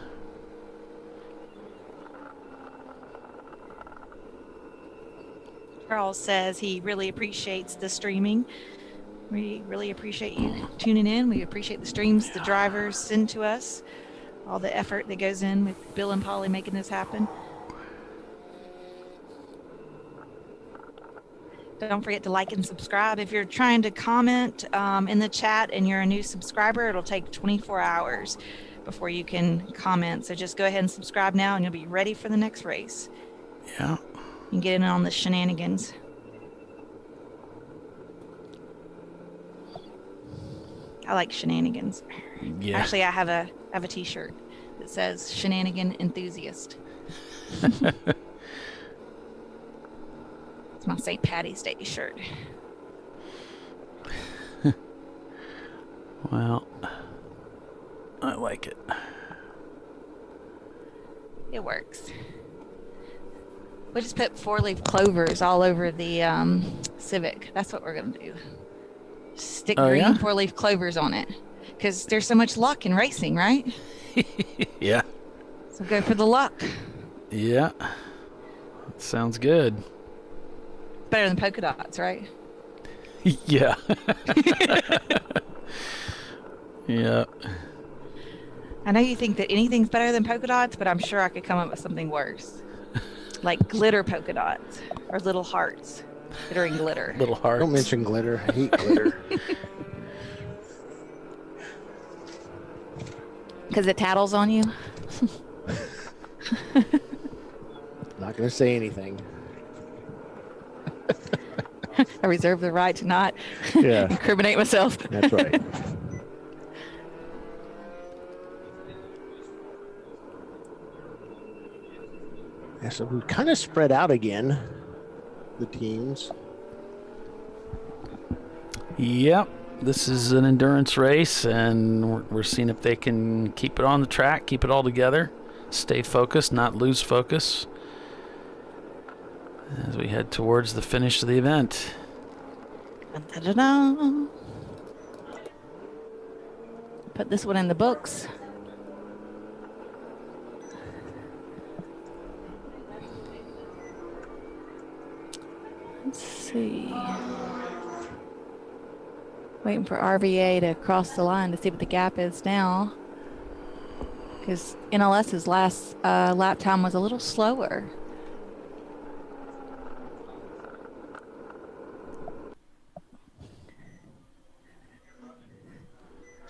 Charles says he really appreciates the streaming. We really appreciate you tuning in. We appreciate the streams the drivers send to us, all the effort that goes in with Bill and Polly making this happen. Don't forget to like and subscribe. If you're trying to comment in the chat and you're a new subscriber, it'll take 24 hours before you can comment. So just go ahead and subscribe now and you'll be ready for the next race. Yeah. You can get in on the shenanigans. I like shenanigans. Yeah. Actually, I have a t-shirt that says Shenanigan Enthusiast. It's my St. Patty's Day shirt. Well, I like it. It works. We just put 4-leaf clovers all over the Civic. That's what we're going to do. Stick green 4-leaf clovers on it. Because there's so much luck in racing, right? Yeah. So go for the luck. Yeah. Sounds good. Better than polka dots, right? Yeah. Yeah. I know you think that anything's better than polka dots, but I'm sure I could come up with something worse. Like glitter polka dots or little hearts. Glittering glitter. Little hearts. Don't mention glitter. I hate glitter. Because it tattles on you? Not going to say anything. I reserve the right to not incriminate myself. That's right. Yeah, so we kind of spread out again, the teams. Yep. This is an endurance race, and we're seeing if they can keep it on the track, keep it all together, stay focused, not lose focus as we head towards the finish of the event. Da-da-da. Put this one in the books. Let's see. Waiting for RVA to cross the line to see what the gap is now. Because NLS's last lap time was a little slower.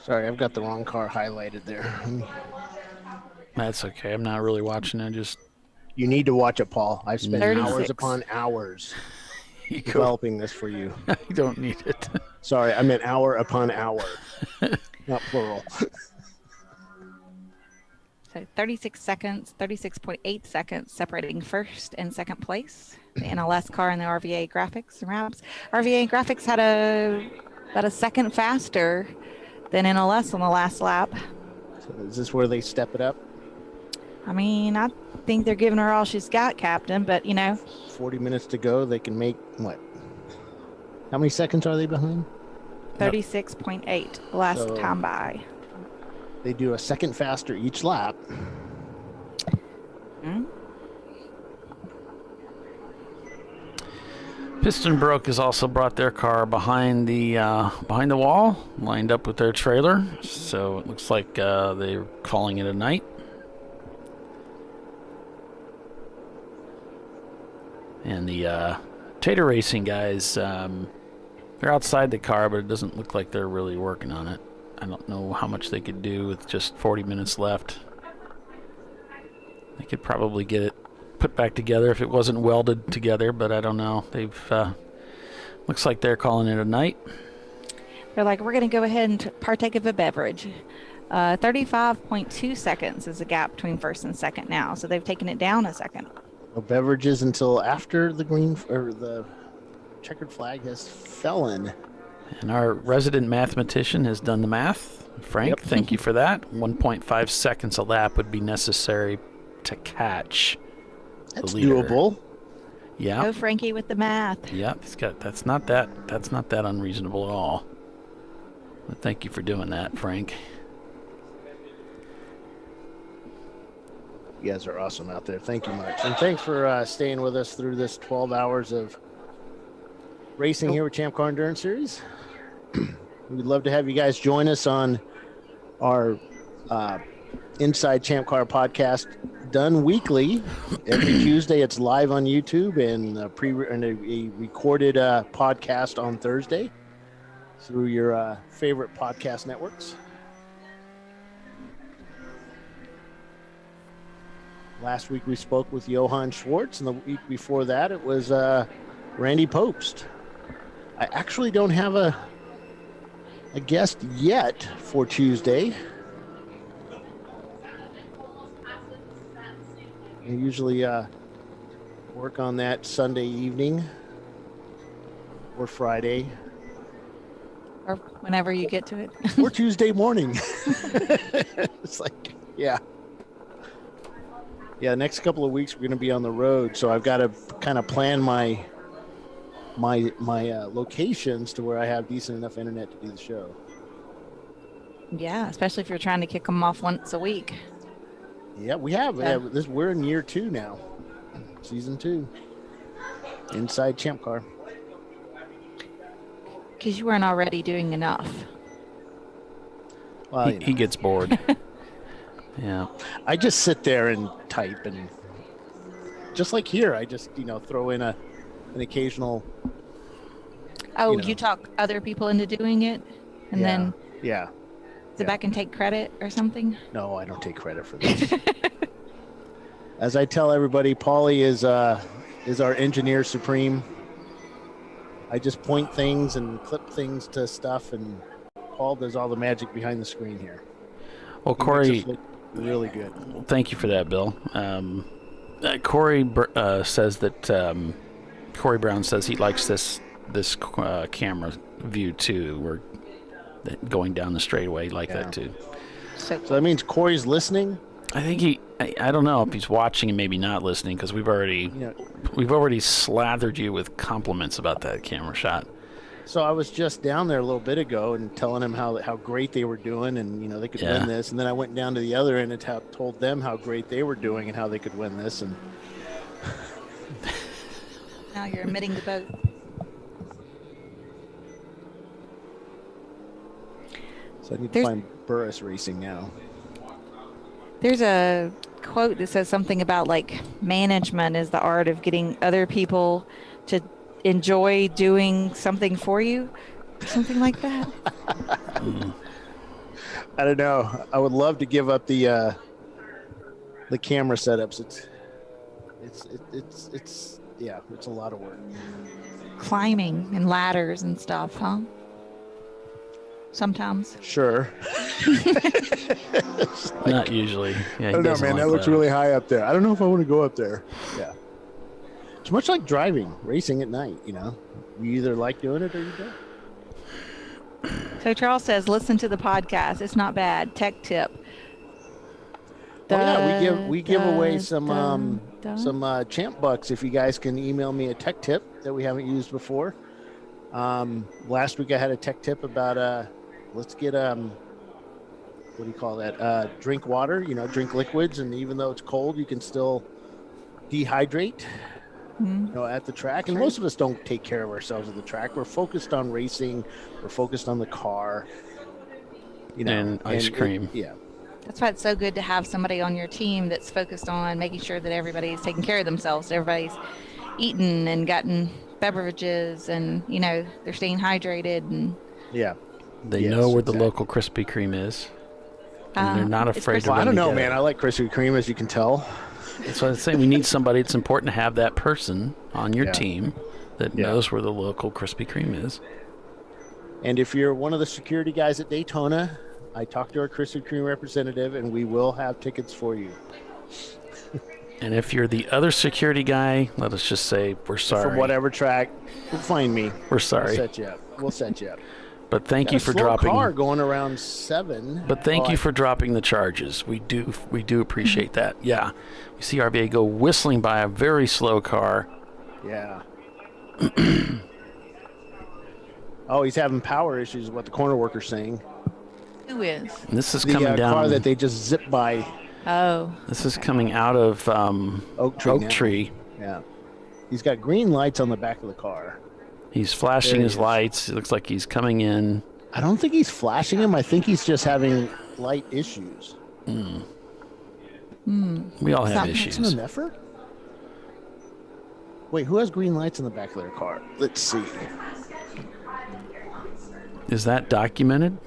Sorry, I've got the wrong car highlighted there. That's okay. I'm not really watching it. Just you need to watch it, Paul. I've spent 36. hours upon hours developing this for you. You don't need it. Sorry, I meant hour upon hour, not plural. So 36 seconds, 36.8 seconds separating first and second place. The NLS car and the RVA graphics and wraps. RVA graphics had about a second faster than NLS on the last lap. So is this where they step it up? I mean, I think they're giving her all she's got, Captain, but 40 minutes to go. They can make what? How many seconds are they behind? 36.8 last time by. They do a second faster each lap. Piston Brook has also brought their car behind the wall, lined up with their trailer. So it looks like they're calling it a night. And the Tater Racing guys, they're outside the car, but it doesn't look like they're really working on it. I don't know how much they could do with just 40 minutes left. They could probably get it put back together if it wasn't welded together, but I don't know. They've looks like they're calling it a night. They're like, we're going to go ahead and partake of a beverage. 35.2 seconds is the gap between first and second now, so they've taken it down a second. No beverages until after the green or the checkered flag has fallen. And our resident mathematician has done the math. Frank, thank you for that. 1.5 seconds a lap would be necessary to catch. That's doable. Yeah. Go Frankie with the math. Yeah, that's not that unreasonable at all. But thank you for doing that, Frank. You guys are awesome out there. Thank you much. And thanks for staying with us through this 12 hours of racing here with Champ Car Endurance Series. We'd love to have you guys join us on our Inside Champ Car podcast, done weekly. Every Tuesday, it's live on YouTube and a recorded podcast on Thursday through your favorite podcast networks. Last week we spoke with Johann Schwartz, and the week before that it was Randy Popst. I actually don't have a guest yet for Tuesday. I usually work on that Sunday evening or Friday. Or whenever you get to it. Or Tuesday morning. It's like, yeah. Yeah, next couple of weeks we're going to be on the road, so I've got to kind of plan my locations to where I have decent enough internet to do the show. Yeah, especially if you're trying to kick them off once a week. Yeah, we have. Yeah. We're in year 2 now, season 2. Inside Champ Car. Because you weren't already doing enough. Well, he gets bored. Yeah. I just sit there and type, and just like here, I just throw in an occasional. Oh, you talk other people into doing it, and then sit back and take credit or something? No, I don't take credit for this. As I tell everybody, Paulie is our engineer supreme. I just point things and clip things to stuff, and Paul does all the magic behind the screen here. Well, Corey, really good. Thank you for that, Bill. Corey says that Corey Brown says he likes this camera view too. We're going down the straightaway like that too. So that means Corey's listening. I think I don't know if he's watching and maybe not listening, because we've already slathered you with compliments about that camera shot. So I was just down there a little bit ago and telling them how great they were doing, and they could win this. And then I went down to the other end and told them how great they were doing and how they could win this. And now you're admitting the boat. So I need to find Burris Racing now. There's a quote that says something about management is the art of getting other people to enjoy doing something for you, something like that. I don't know. I would love to give up the camera setups. It's a lot of work. Climbing and ladders and stuff, huh? Sometimes. Sure. Not usually. Yeah, I don't know, man. That looks really high up there. I don't know if I want to go up there. Yeah. It's much like driving, racing at night, You either like doing it or you don't. So Charles says, listen to the podcast. It's not bad. Tech tip. We give away some Champ Bucks if you guys can email me a tech tip that we haven't used before. Last week I had a tech tip about let's get what do you call that? Drink water, drink liquids, and even though it's cold, you can still dehydrate. at the track. And most of us don't take care of ourselves at the track. We're focused on racing. We're focused on the car. And ice cream. That's why it's so good to have somebody on your team that's focused on making sure that everybody's taking care of themselves. Everybody's eaten and gotten beverages, and they're staying hydrated. And they know where the local Krispy Kreme is. And they're not afraid to run I don't know, together. man. I like Krispy Kreme, as you can tell. That's what I'm saying. We need somebody. It's important to have that person on your team that knows where the local Krispy Kreme is. And if you're one of the security guys at Daytona, I talked to our Krispy Kreme representative, and we will have tickets for you. And if you're the other security guy, let us just say we're sorry. From whatever track, find me. We're sorry. We'll set you up. But thank you for slow dropping. Car going around 7. But thank you for dropping the charges. We do appreciate that. Yeah, we see RVA go whistling by a very slow car. Yeah. Oh, he's having power issues. Is what the corner worker's saying. Who is? And this is the coming down. car that they just zipped by. Oh. This is coming out of Oak Tree. Yeah. He's got green lights on the back of the car. He's flashing his lights. It looks like he's coming in. I don't think he's flashing them. I think he's just having light issues. We all have issues. An effort? Wait, who has green lights in the back of their car? Let's see. Is that documented?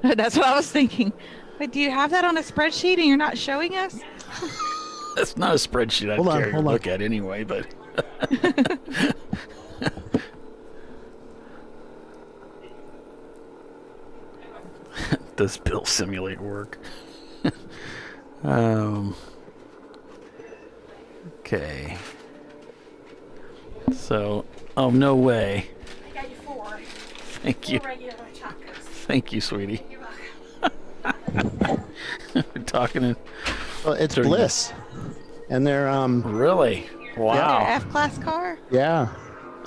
That's what I was thinking. Wait, do you have that on a spreadsheet and you're not showing us? That's not a spreadsheet I'd care to look at anyway, but... Does Bill simulate work? Okay. So, oh, no way. I got you 4. Thank you. 4 regular chocolates. Thank you, sweetie. We're talking. Well, it's Bliss, and they're really wow. Their F-class car. Yeah.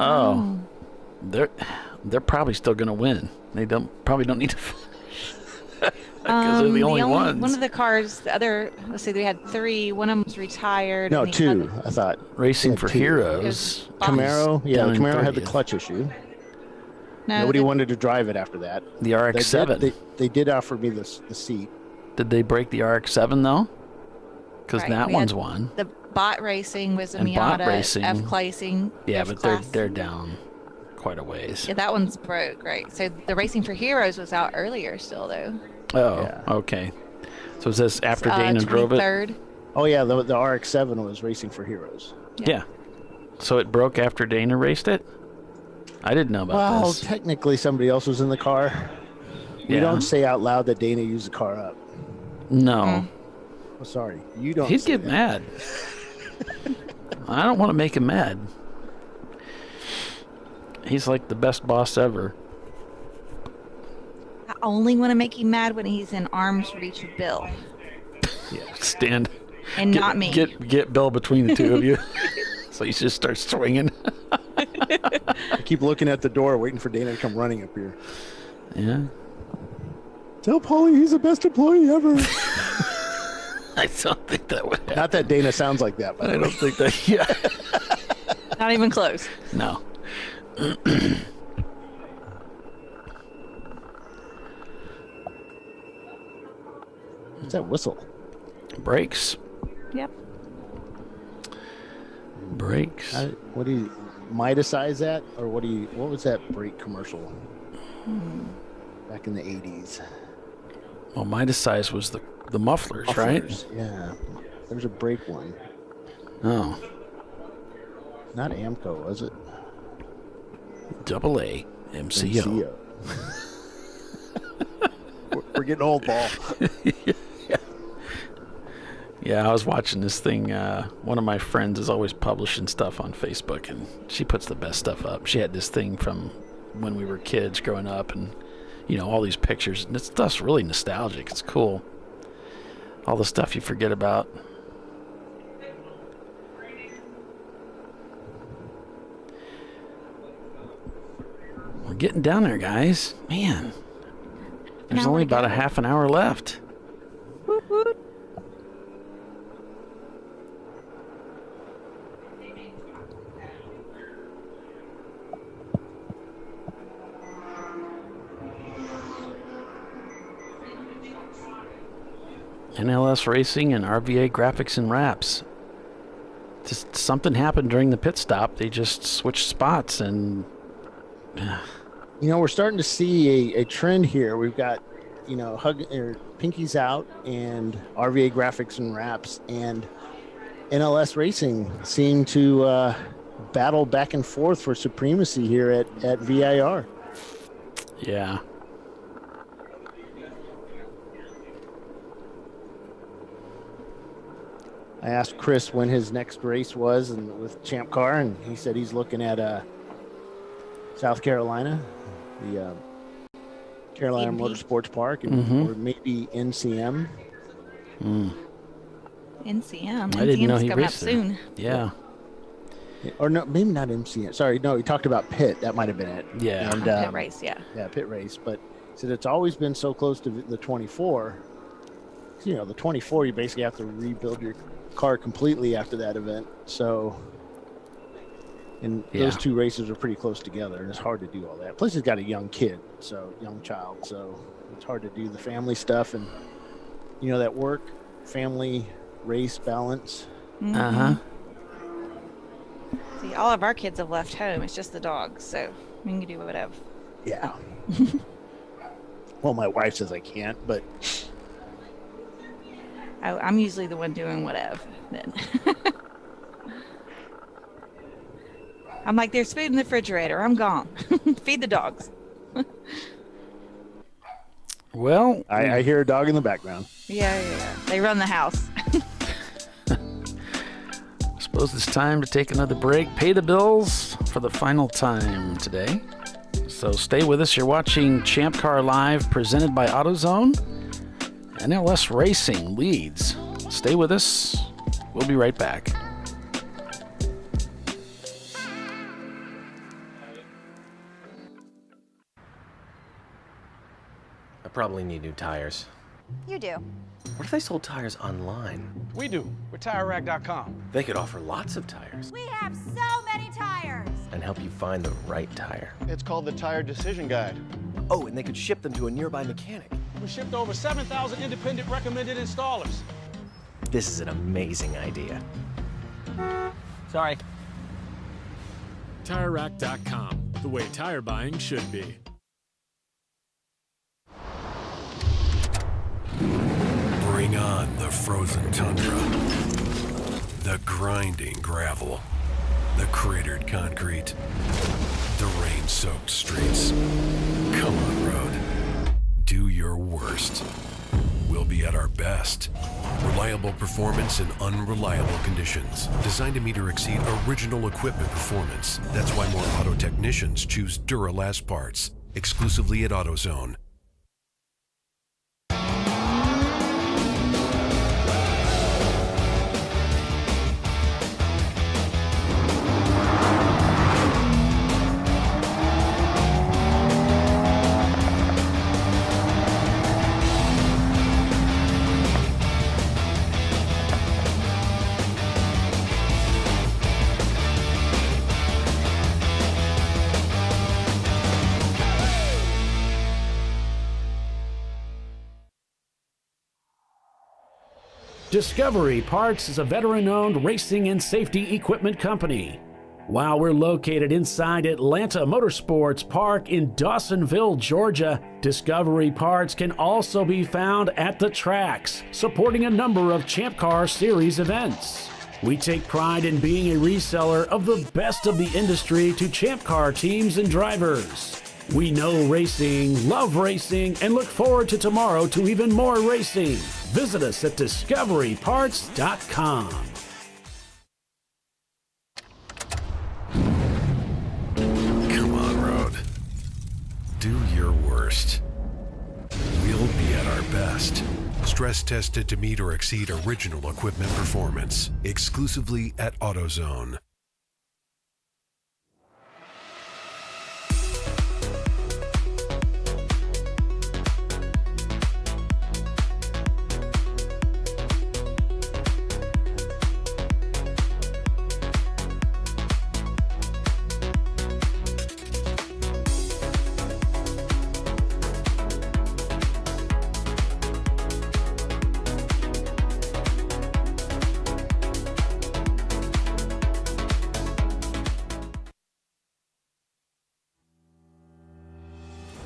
Oh, they're probably still going to win. They probably don't need to. Because they're the only ones. One of the cars, the other, let's see, they had 3. One of them was retired. No, and 2. I thought Racing for Heroes. Camaro. Yeah, the Camaro had the clutch issue. No, Nobody wanted to drive it after that. The RX-7. They did offer me the seat. Did they break the RX-7 though? Because that one's won. The Bot Racing was a And Bot Miata Racing. F-classing. Yeah, but they're down quite a ways. Yeah, that one's broke, right? So the Racing for Heroes was out earlier still, though. Oh, okay. So is this after Dana drove it? 23rd. Oh yeah, the RX-7 was Racing for Heroes. Yeah. So it broke after Dana raced it? I didn't know about this. Well, technically somebody else was in the car. We don't say out loud that Dana used the car up. No. Oh, sorry. You don't. He'd get mad. I don't want to make him mad. He's like the best boss ever. I only want to make you mad when he's in arm's reach of Bill. Yeah, stand. And not me. Get Bill between the two of you. So he just starts swinging. I keep looking at the door, waiting for Dana to come running up here. Yeah. Tell Paulie he's the best employee ever. I don't think that would happen. Not that Dana sounds like that, but I don't think that. Yeah. Not even close. No. What's that whistle? Brakes. Yep. Brakes. What do you Midasize that, or what was that brake commercial back in the 80s? Well, Midasize was the mufflers, right? Yeah. There's a brake one. Oh. Not Amco, was it? AA MCO. We're getting old, Paul. Yeah, I was watching this thing. One of my friends is always publishing stuff on Facebook, and she puts the best stuff up. She had this thing from when we were kids growing up, and all these pictures. And this stuff's really nostalgic. It's cool. All the stuff you forget about. We're getting down there, guys. Man, there's only about a half an hour left. Woot woot. NLS Racing and RVA Graphics and Wraps. Just something happened during the pit stop. They just switched spots, and we're starting to see a trend here. We've got, Pinky's out and RVA Graphics and Wraps and NLS Racing seem to battle back and forth for supremacy here at VIR. Yeah. I asked Chris when his next race was and with Champ Car, and he said he's looking at South Carolina, the Carolina Motorsports Park, and or maybe NCM. NCM. I didn't know NCM's he coming up raced there. soon. Yeah. Or no, maybe not MCM. Sorry, no, he talked about Pitt. That might have been it. Yeah. And, Pit race, yeah. Yeah, Pit race. But he said it's always been so close to the 24. The 24, you basically have to rebuild your car completely after that event. So, and those two races are pretty close together, and it's hard to do all that. Plus, he's got a young child, so it's hard to do the family stuff and that work, family, race balance. Uh-huh. See, all of our kids have left home. It's just the dogs, so we can do whatever. Yeah. Well, my wife says I can't, but I'm usually the one doing whatever then. I'm like, there's food in the refrigerator. I'm gone. Feed the dogs. Well, I hear a dog in the background. Yeah. They run the house. I suppose it's time to take another break, pay the bills for the final time today. So stay with us. You're watching Champ Car Live, presented by AutoZone. NLS Racing leads. Stay with us. We'll be right back. I probably need new tires. You do. What if they sold tires online? We do. We're TireRack.com. They could offer lots of tires We have so many tires. and help you find the right tire. It's called the Tire Decision Guide. Oh, and they could ship them to a nearby mechanic. We shipped over 7,000 independent recommended installers. This is an amazing idea. Sorry. TireRack.com, the way tire buying should be. Bring on the frozen tundra, the grinding gravel, the cratered concrete, the rain-soaked streets. Come on, road. Do your worst. We'll be at our best. Reliable performance in unreliable conditions. Designed to meet or exceed original equipment performance. That's why more auto technicians choose Duralast parts. Exclusively at AutoZone. Discovery Parts is a veteran-owned racing and safety equipment company. While we're located inside Atlanta Motorsports Park in Dawsonville, Georgia, Discovery Parts can also be found at the tracks, supporting a number of Champ Car Series events. We take pride in being a reseller of the best of the industry to Champ Car teams and drivers. We know racing, love racing, and look forward to tomorrow to even more racing. Visit us at discoveryparts.com. Come on, road. Do your worst. We'll be at our best. Stress tested to meet or exceed original equipment performance. Exclusively at AutoZone.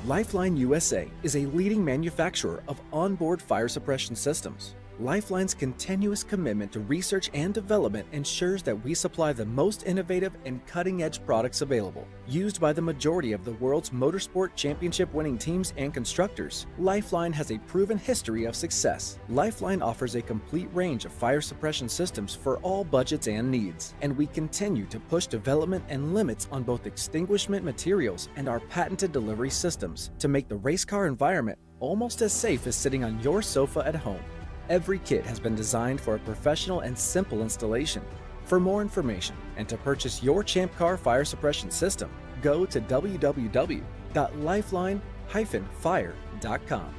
Lifeline USA is a leading manufacturer of onboard fire suppression systems. Lifeline's continuous commitment to research and development ensures that we supply the most innovative and cutting-edge products available. Used by the majority of the world's motorsport championship-winning teams and constructors, Lifeline has a proven history of success. Lifeline offers a complete range of fire suppression systems for all budgets and needs, and we continue to push development and limits on both extinguishment materials and our patented delivery systems to make the race car environment almost as safe as sitting on your sofa at home. Every kit has been designed for a professional and simple installation. For more information and to purchase your ChampCar fire suppression system, go to www.lifeline-fire.com.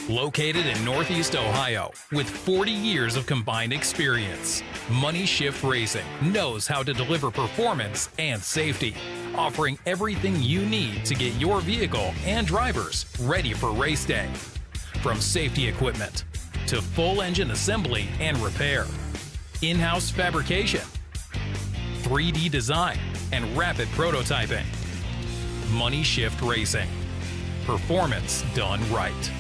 Located in Northeast Ohio, with 40 years of combined experience, Money Shift Racing knows how to deliver performance and safety, offering everything you need to get your vehicle and drivers ready for race day. From safety equipment to full engine assembly and repair, in-house fabrication, 3D design, and rapid prototyping. Money Shift Racing. Performance done right.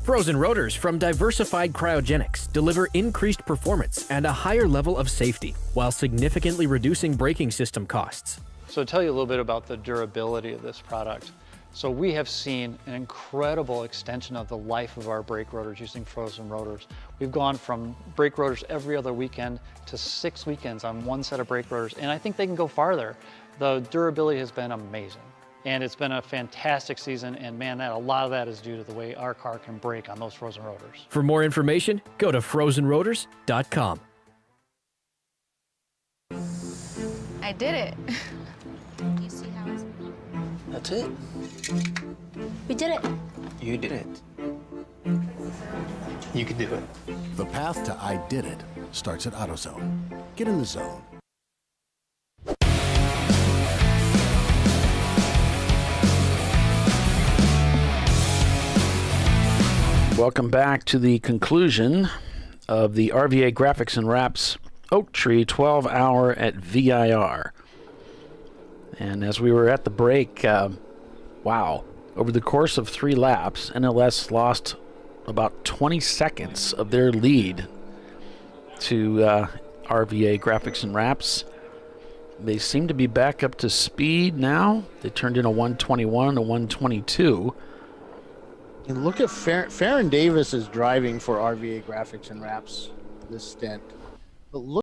Frozen rotors from Diversified Cryogenics deliver increased performance and a higher level of safety, while significantly reducing braking system costs. So to tell you a little bit about the durability of this product. So we have seen an incredible extension of the life of our brake rotors using frozen rotors. We've gone from brake rotors every other weekend to 6 weekends on one set of brake rotors, and I think they can go farther. The durability has been amazing. And it's been a fantastic season, and man, a lot of that is due to the way our car can brake on those frozen rotors. For more information, go to frozenrotors.com. I did it. You see how it's... That's it. We did it. You did it. You can do it. The path to I did it starts at AutoZone. Get in the zone. Welcome back to the conclusion of the RVA Graphics and Wraps Oak Tree 12-hour at VIR. And as we were at the break, wow, over the course of 3 laps, NLS lost about 20 seconds of their lead to RVA Graphics and Wraps. They seem to be back up to speed now. They turned in a 121, a 122. And look at Farron Davis is driving for RVA Graphics and Wraps this stint. But look